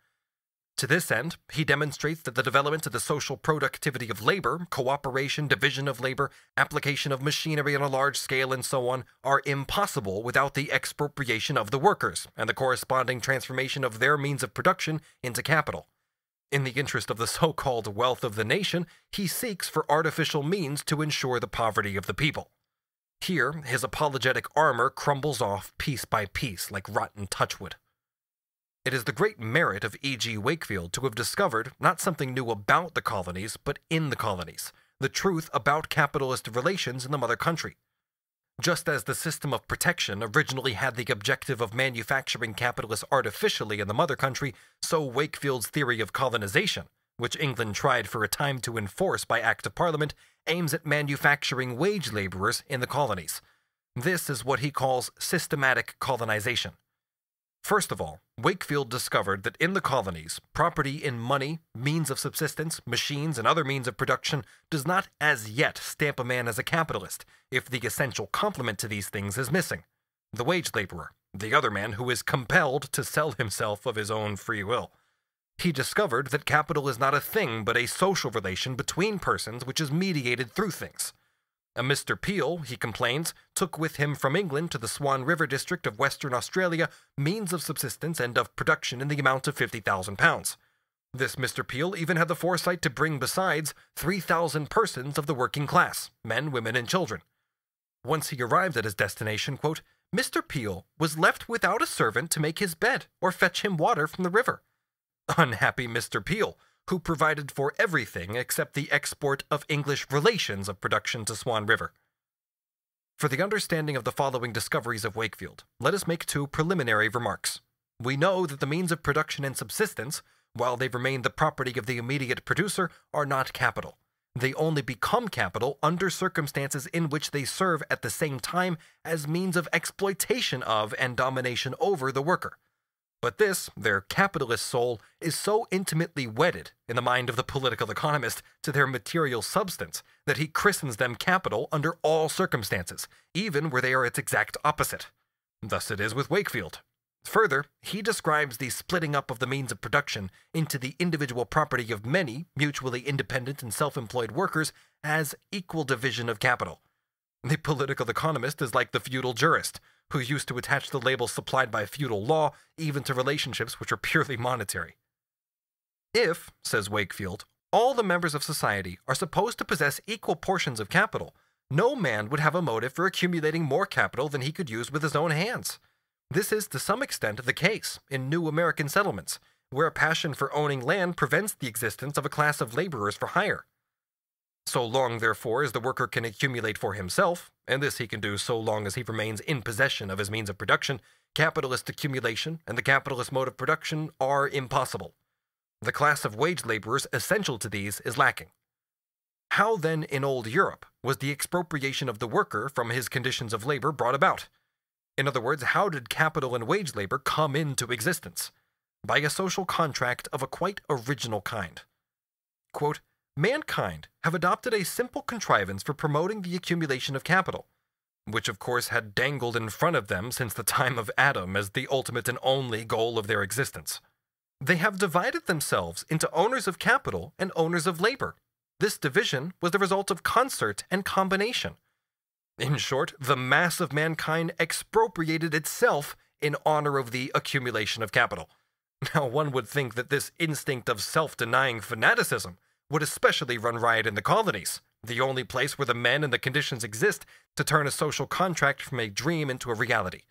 To this end, he demonstrates that the development of the social productivity of labor, cooperation, division of labor, application of machinery on a large scale, and so on, are impossible without the expropriation of the workers, and the corresponding transformation of their means of production into capital. In the interest of the so-called wealth of the nation, he seeks for artificial means to ensure the poverty of the people. Here, his apologetic armor crumbles off piece by piece like rotten touchwood. It is the great merit of E.G. Wakefield to have discovered not something new about the colonies, but in the colonies, the truth about capitalist relations in the mother country. Just as the system of protection originally had the objective of manufacturing capitalists artificially in the mother country, so Wakefield's theory of colonization, which England tried for a time to enforce by Act of Parliament, aims at manufacturing wage laborers in the colonies. This is what he calls systematic colonization. First of all, Wakefield discovered that in the colonies, property in money, means of subsistence, machines, and other means of production does not as yet stamp a man as a capitalist if the essential complement to these things is missing: the wage laborer, the other man who is compelled to sell himself of his own free will. He discovered that capital is not a thing but a social relation between persons which is mediated through things. A Mr. Peel, he complains, took with him from England to the Swan River district of Western Australia means of subsistence and of production in the amount of £50,000. This Mr. Peel even had the foresight to bring besides 3,000 persons of the working class, men, women, and children. Once he arrived at his destination, quote, Mr. Peel was left without a servant to make his bed or fetch him water from the river. Unhappy Mr. Peel, who provided for everything except the export of English relations of production to Swan River. For the understanding of the following discoveries of Wakefield, let us make 2 preliminary remarks. We know that the means of production and subsistence, while they remain the property of the immediate producer, are not capital. They only become capital under circumstances in which they serve at the same time as means of exploitation of and domination over the worker. But this, their capitalist soul, is so intimately wedded, in the mind of the political economist, to their material substance, that he christens them capital under all circumstances, even where they are its exact opposite. Thus it is with Wakefield. Further, he describes the splitting up of the means of production into the individual property of many mutually independent and self-employed workers as equal division of capital. The political economist is like the feudal jurist, who used to attach the labels supplied by feudal law even to relationships which are purely monetary. If, says Wakefield, all the members of society are supposed to possess equal portions of capital, no man would have a motive for accumulating more capital than he could use with his own hands. This is to some extent the case in new American settlements, where a passion for owning land prevents the existence of a class of laborers for hire. So long, therefore, as the worker can accumulate for himself, and this he can do so long as he remains in possession of his means of production, capitalist accumulation and the capitalist mode of production are impossible. The class of wage laborers essential to these is lacking. How then in old Europe was the expropriation of the worker from his conditions of labor brought about? In other words, how did capital and wage labor come into existence? By a social contract of a quite original kind. Quote, mankind have adopted a simple contrivance for promoting the accumulation of capital, which of course had dangled in front of them since the time of Adam as the ultimate and only goal of their existence. They have divided themselves into owners of capital and owners of labor. This division was the result of concert and combination. In short, the mass of mankind expropriated itself in honor of the accumulation of capital. Now, one would think that this instinct of self-denying fanaticism would especially run riot in the colonies, the only place where the men and the conditions exist to turn a social contract from a dream into a reality.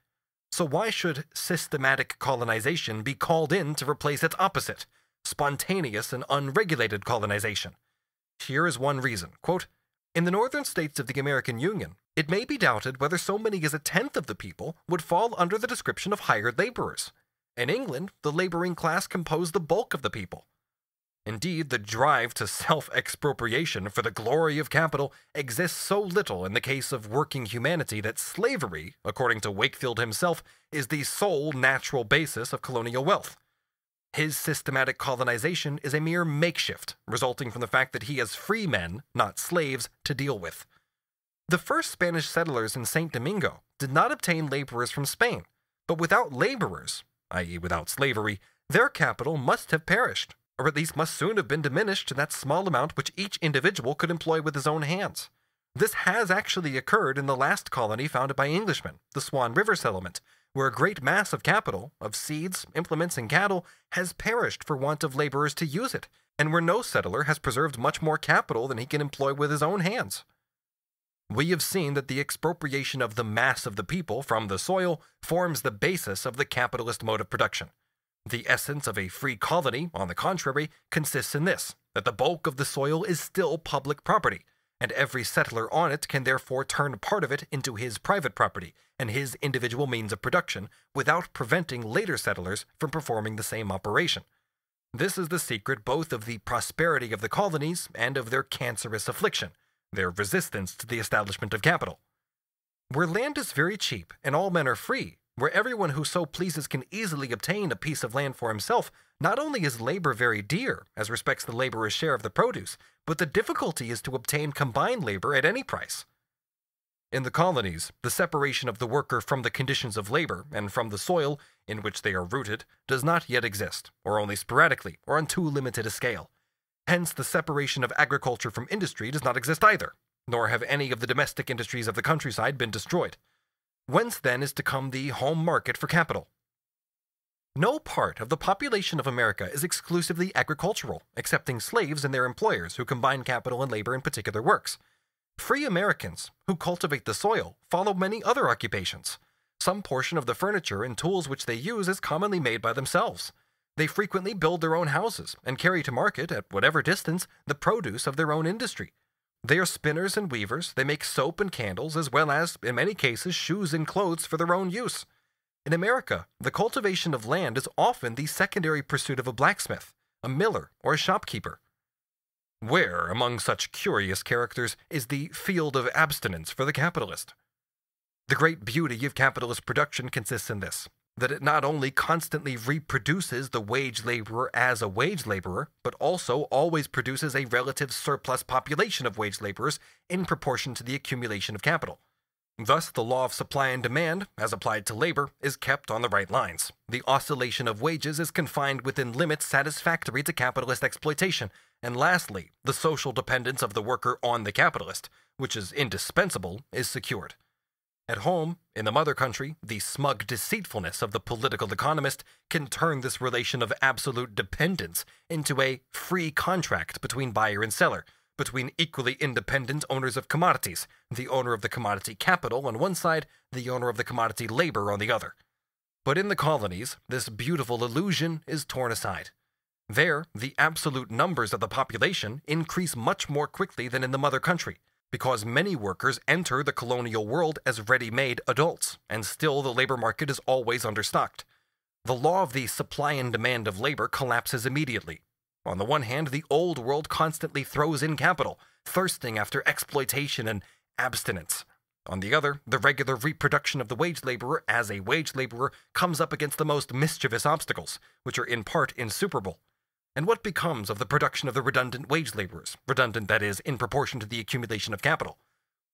So why should systematic colonization be called in to replace its opposite, spontaneous and unregulated colonization? Here is one reason. Quote, in the northern states of the American Union, it may be doubted whether so many as a tenth of the people would fall under the description of hired laborers. In England, the laboring class composed the bulk of the people. Indeed, the drive to self-expropriation for the glory of capital exists so little in the case of working humanity that slavery, according to Wakefield himself, is the sole natural basis of colonial wealth. His systematic colonization is a mere makeshift, resulting from the fact that he has free men, not slaves, to deal with. The first Spanish settlers in St. Domingo did not obtain laborers from Spain, but without laborers, i.e. without slavery, their capital must have perished, or at least must soon have been diminished to that small amount which each individual could employ with his own hands. This has actually occurred in the last colony founded by Englishmen, the Swan River settlement, where a great mass of capital, of seeds, implements, and cattle, has perished for want of laborers to use it, and where no settler has preserved much more capital than he can employ with his own hands. We have seen that the expropriation of the mass of the people from the soil forms the basis of the capitalist mode of production. The essence of a free colony, on the contrary, consists in this, that the bulk of the soil is still public property, and every settler on it can therefore turn part of it into his private property and his individual means of production without preventing later settlers from performing the same operation. This is the secret both of the prosperity of the colonies and of their cancerous affliction, their resistance to the establishment of capital. Where land is very cheap and all men are free, where everyone who so pleases can easily obtain a piece of land for himself, not only is labor very dear, as respects the laborer's share of the produce, but the difficulty is to obtain combined labor at any price. In the colonies, the separation of the worker from the conditions of labor and from the soil in which they are rooted does not yet exist, or only sporadically, or on too limited a scale. Hence, the separation of agriculture from industry does not exist either, nor have any of the domestic industries of the countryside been destroyed. Whence then is to come the home market for capital? No part of the population of America is exclusively agricultural, excepting slaves and their employers who combine capital and labor in particular works. Free Americans who cultivate the soil follow many other occupations. Some portion of the furniture and tools which they use is commonly made by themselves. They frequently build their own houses and carry to market, at whatever distance, the produce of their own industry. They are spinners and weavers. They make soap and candles, as well as, in many cases, shoes and clothes for their own use. In America, the cultivation of land is often the secondary pursuit of a blacksmith, a miller, or a shopkeeper. Where, among such curious characters, is the field of abstinence for the capitalist? The great beauty of capitalist production consists in this, that it not only constantly reproduces the wage laborer as a wage laborer, but also always produces a relative surplus population of wage laborers in proportion to the accumulation of capital. Thus, the law of supply and demand, as applied to labor, is kept on the right lines. The oscillation of wages is confined within limits satisfactory to capitalist exploitation. And lastly, the social dependence of the worker on the capitalist, which is indispensable, is secured. At home, in the mother country, the smug deceitfulness of the political economist can turn this relation of absolute dependence into a free contract between buyer and seller, between equally independent owners of commodities, the owner of the commodity capital on one side, the owner of the commodity labor on the other. But in the colonies, this beautiful illusion is torn aside. There, the absolute numbers of the population increase much more quickly than in the mother country, because many workers enter the colonial world as ready-made adults, and still the labor market is always understocked. The law of the supply and demand of labor collapses immediately. On the one hand, the old world constantly throws in capital, thirsting after exploitation and abstinence. On the other, the regular reproduction of the wage laborer as a wage laborer comes up against the most mischievous obstacles, which are in part insuperable. And what becomes of the production of the redundant wage laborers, redundant, that is, in proportion to the accumulation of capital?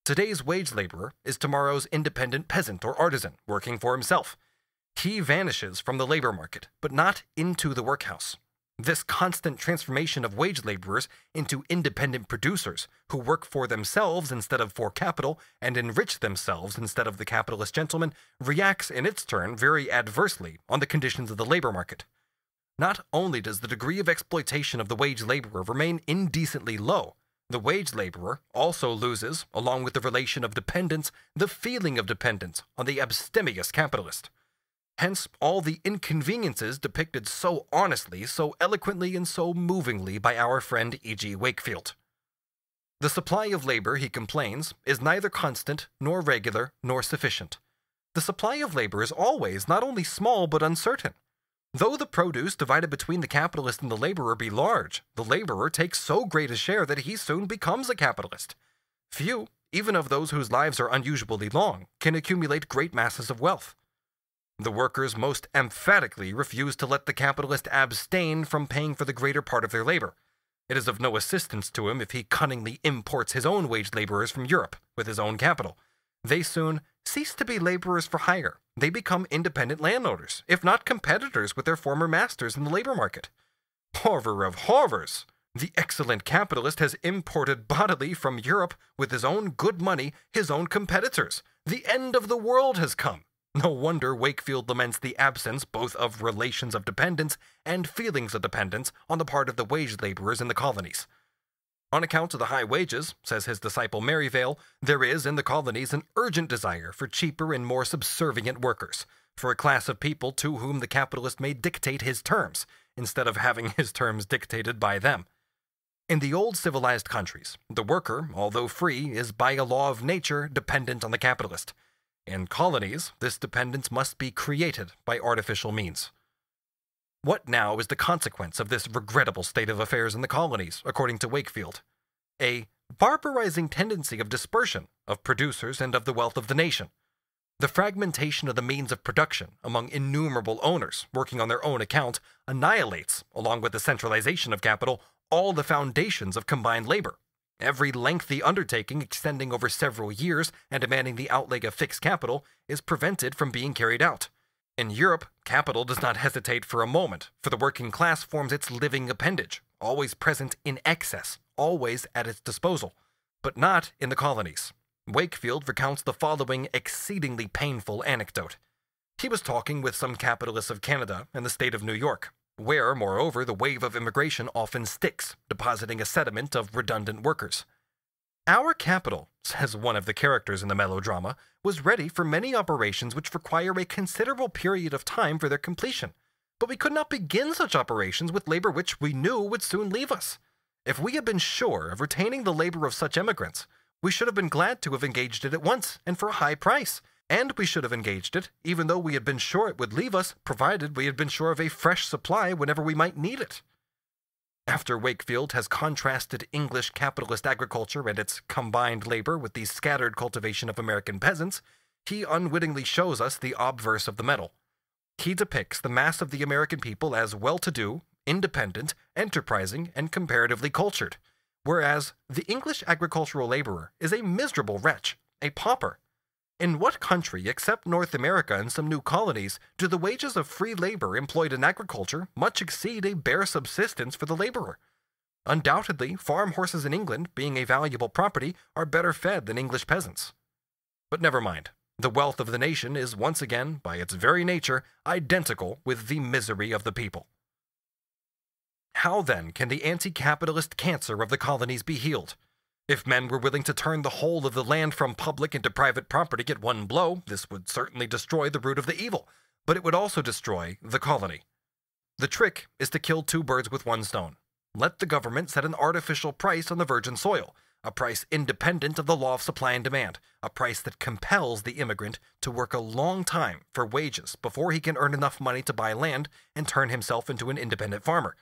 Today's wage laborer is tomorrow's independent peasant or artisan working for himself. He vanishes from the labor market, but not into the workhouse. This constant transformation of wage laborers into independent producers who work for themselves instead of for capital and enrich themselves instead of the capitalist gentleman reacts in its turn very adversely on the conditions of the labor market. Not only does the degree of exploitation of the wage laborer remain indecently low, the wage laborer also loses, along with the relation of dependence, the feeling of dependence on the abstemious capitalist. Hence, all the inconveniences depicted so honestly, so eloquently, and so movingly by our friend E.G. Wakefield. The supply of labor, he complains, is neither constant, nor regular, nor sufficient. The supply of labor is always not only small but uncertain. Though the produce divided between the capitalist and the laborer be large, the laborer takes so great a share that he soon becomes a capitalist. Few, even of those whose lives are unusually long, can accumulate great masses of wealth. The workers most emphatically refuse to let the capitalist abstain from paying for the greater part of their labor. It is of no assistance to him if he cunningly imports his own wage laborers from Europe with his own capital. They soon cease to be laborers for hire. They become independent landowners, if not competitors with their former masters in the labor market. Horror of horrors! The excellent capitalist has imported bodily from Europe with his own good money his own competitors. The end of the world has come. No wonder Wakefield laments the absence both of relations of dependence and feelings of dependence on the part of the wage laborers in the colonies. On account of the high wages, says his disciple Merivale, there is in the colonies an urgent desire for cheaper and more subservient workers, for a class of people to whom the capitalist may dictate his terms, instead of having his terms dictated by them. In the old civilized countries, the worker, although free, is by a law of nature dependent on the capitalist. In colonies, this dependence must be created by artificial means. What now is the consequence of this regrettable state of affairs in the colonies, according to Wakefield? A barbarizing tendency of dispersion of producers and of the wealth of the nation. The fragmentation of the means of production among innumerable owners working on their own account annihilates, along with the centralization of capital, all the foundations of combined labor. Every lengthy undertaking extending over several years and demanding the outlay of fixed capital is prevented from being carried out. In Europe, capital does not hesitate for a moment, for the working class forms its living appendage, always present in excess, always at its disposal, but not in the colonies. Wakefield recounts the following exceedingly painful anecdote. He was talking with some capitalists of Canada and the state of New York, where, moreover, the wave of immigration often sticks, depositing a sediment of redundant workers. Our capital, says one of the characters in the melodrama, was ready for many operations which require a considerable period of time for their completion, but we could not begin such operations with labor which we knew would soon leave us. If we had been sure of retaining the labor of such emigrants, we should have been glad to have engaged it at once and for a high price, and we should have engaged it even though we had been sure it would leave us, provided we had been sure of a fresh supply whenever we might need it. After Wakefield has contrasted English capitalist agriculture and its combined labor with the scattered cultivation of American peasants, he unwittingly shows us the obverse of the medal. He depicts the mass of the American people as well-to-do, independent, enterprising, and comparatively cultured, whereas the English agricultural laborer is a miserable wretch, a pauper. In what country, except North America and some new colonies, do the wages of free labor employed in agriculture much exceed a bare subsistence for the laborer? Undoubtedly, farm horses in England, being a valuable property, are better fed than English peasants. But never mind. The wealth of the nation is once again, by its very nature, identical with the misery of the people. How then can the anti-capitalist cancer of the colonies be healed? If men were willing to turn the whole of the land from public into private property at one blow, this would certainly destroy the root of the evil, but it would also destroy the colony. The trick is to kill two birds with one stone. Let the government set an artificial price on the virgin soil, a price independent of the law of supply and demand, a price that compels the immigrant to work a long time for wages before he can earn enough money to buy land and turn himself into an independent farmer.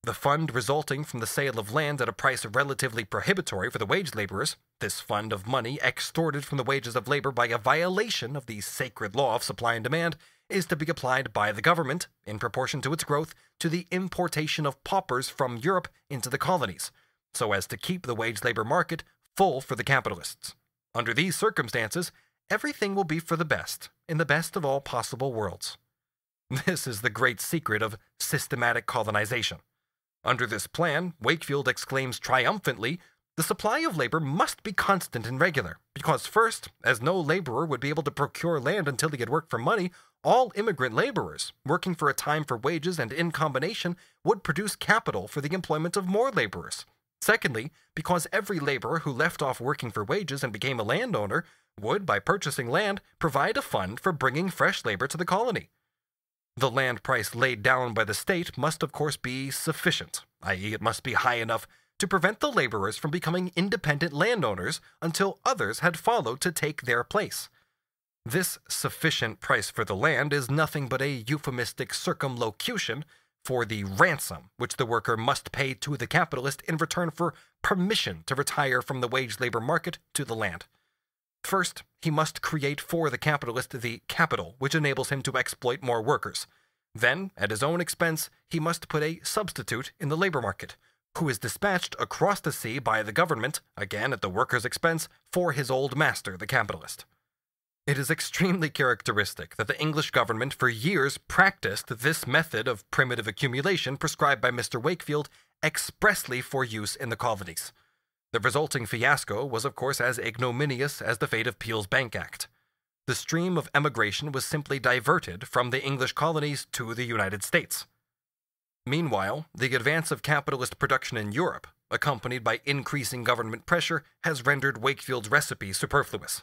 The fund resulting from the sale of land at a price relatively prohibitory for the wage laborers, this fund of money extorted from the wages of labor by a violation of the sacred law of supply and demand, is to be applied by the government, in proportion to its growth, to the importation of paupers from Europe into the colonies, so as to keep the wage labor market full for the capitalists. Under these circumstances, everything will be for the best, in the best of all possible worlds. This is the great secret of systematic colonization. Under this plan, Wakefield exclaims triumphantly, the supply of labor must be constant and regular, because first, as no laborer would be able to procure land until he had worked for money, all immigrant laborers, working for a time for wages and in combination, would produce capital for the employment of more laborers. Secondly, because every laborer who left off working for wages and became a landowner would, by purchasing land, provide a fund for bringing fresh labor to the colony. The land price laid down by the state must of course be sufficient, i.e. it must be high enough to prevent the laborers from becoming independent landowners until others had followed to take their place. This sufficient price for the land is nothing but a euphemistic circumlocution for the ransom which the worker must pay to the capitalist in return for permission to retire from the wage labor market to the land. First, he must create for the capitalist the capital which enables him to exploit more workers. Then, at his own expense, he must put a substitute in the labor market, who is dispatched across the sea by the government, again at the worker's expense, for his old master, the capitalist. It is extremely characteristic that the English government for years practiced this method of primitive accumulation prescribed by Mr. Wakefield expressly for use in the colonies. The resulting fiasco was of course as ignominious as the fate of Peel's Bank Act. The stream of emigration was simply diverted from the English colonies to the United States. Meanwhile, the advance of capitalist production in Europe, accompanied by increasing government pressure, has rendered Wakefield's recipe superfluous.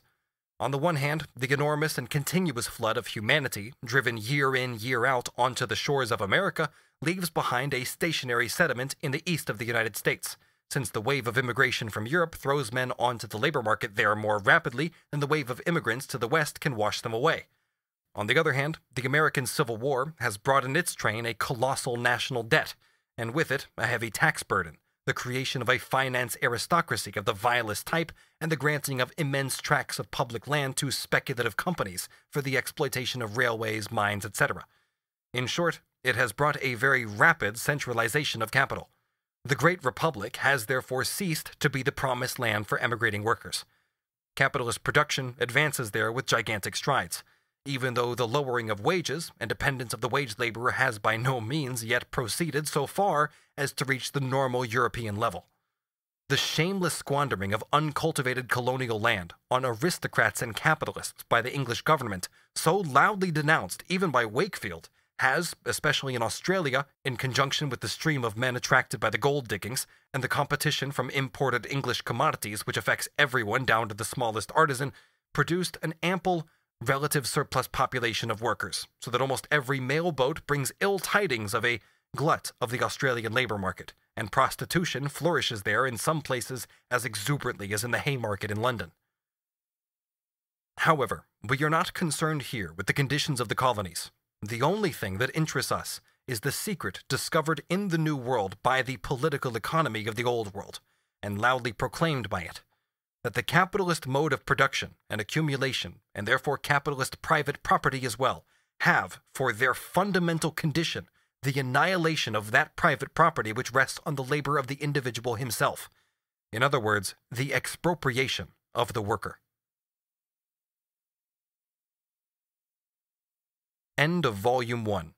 On the one hand, the enormous and continuous flood of humanity, driven year in, year out onto the shores of America, leaves behind a stationary sediment in the east of the United States, since the wave of immigration from Europe throws men onto the labor market there more rapidly than the wave of immigrants to the west can wash them away. On the other hand, the American Civil War has brought in its train a colossal national debt, and with it a heavy tax burden, the creation of a finance aristocracy of the vilest type, and the granting of immense tracts of public land to speculative companies for the exploitation of railways, mines, etc. In short, it has brought a very rapid centralization of capital. The Great Republic has therefore ceased to be the promised land for emigrating workers. Capitalist production advances there with gigantic strides, even though the lowering of wages and dependence of the wage laborer has by no means yet proceeded so far as to reach the normal European level. The shameless squandering of uncultivated colonial land on aristocrats and capitalists by the English government so loudly denounced even by Wakefield, has, especially in Australia, in conjunction with the stream of men attracted by the gold diggings and the competition from imported English commodities which affects everyone down to the smallest artisan, produced an ample relative surplus population of workers, so that almost every mail boat brings ill tidings of a glut of the Australian labour market, and prostitution flourishes there in some places as exuberantly as in the Haymarket in London. However, we are not concerned here with the conditions of the colonies. The only thing that interests us is the secret discovered in the New World by the political economy of the Old World, and loudly proclaimed by it, that the capitalist mode of production and accumulation, and therefore capitalist private property as well, have, for their fundamental condition, the annihilation of that private property which rests on the labor of the individual himself. In other words, the expropriation of the worker. End of Volume 1.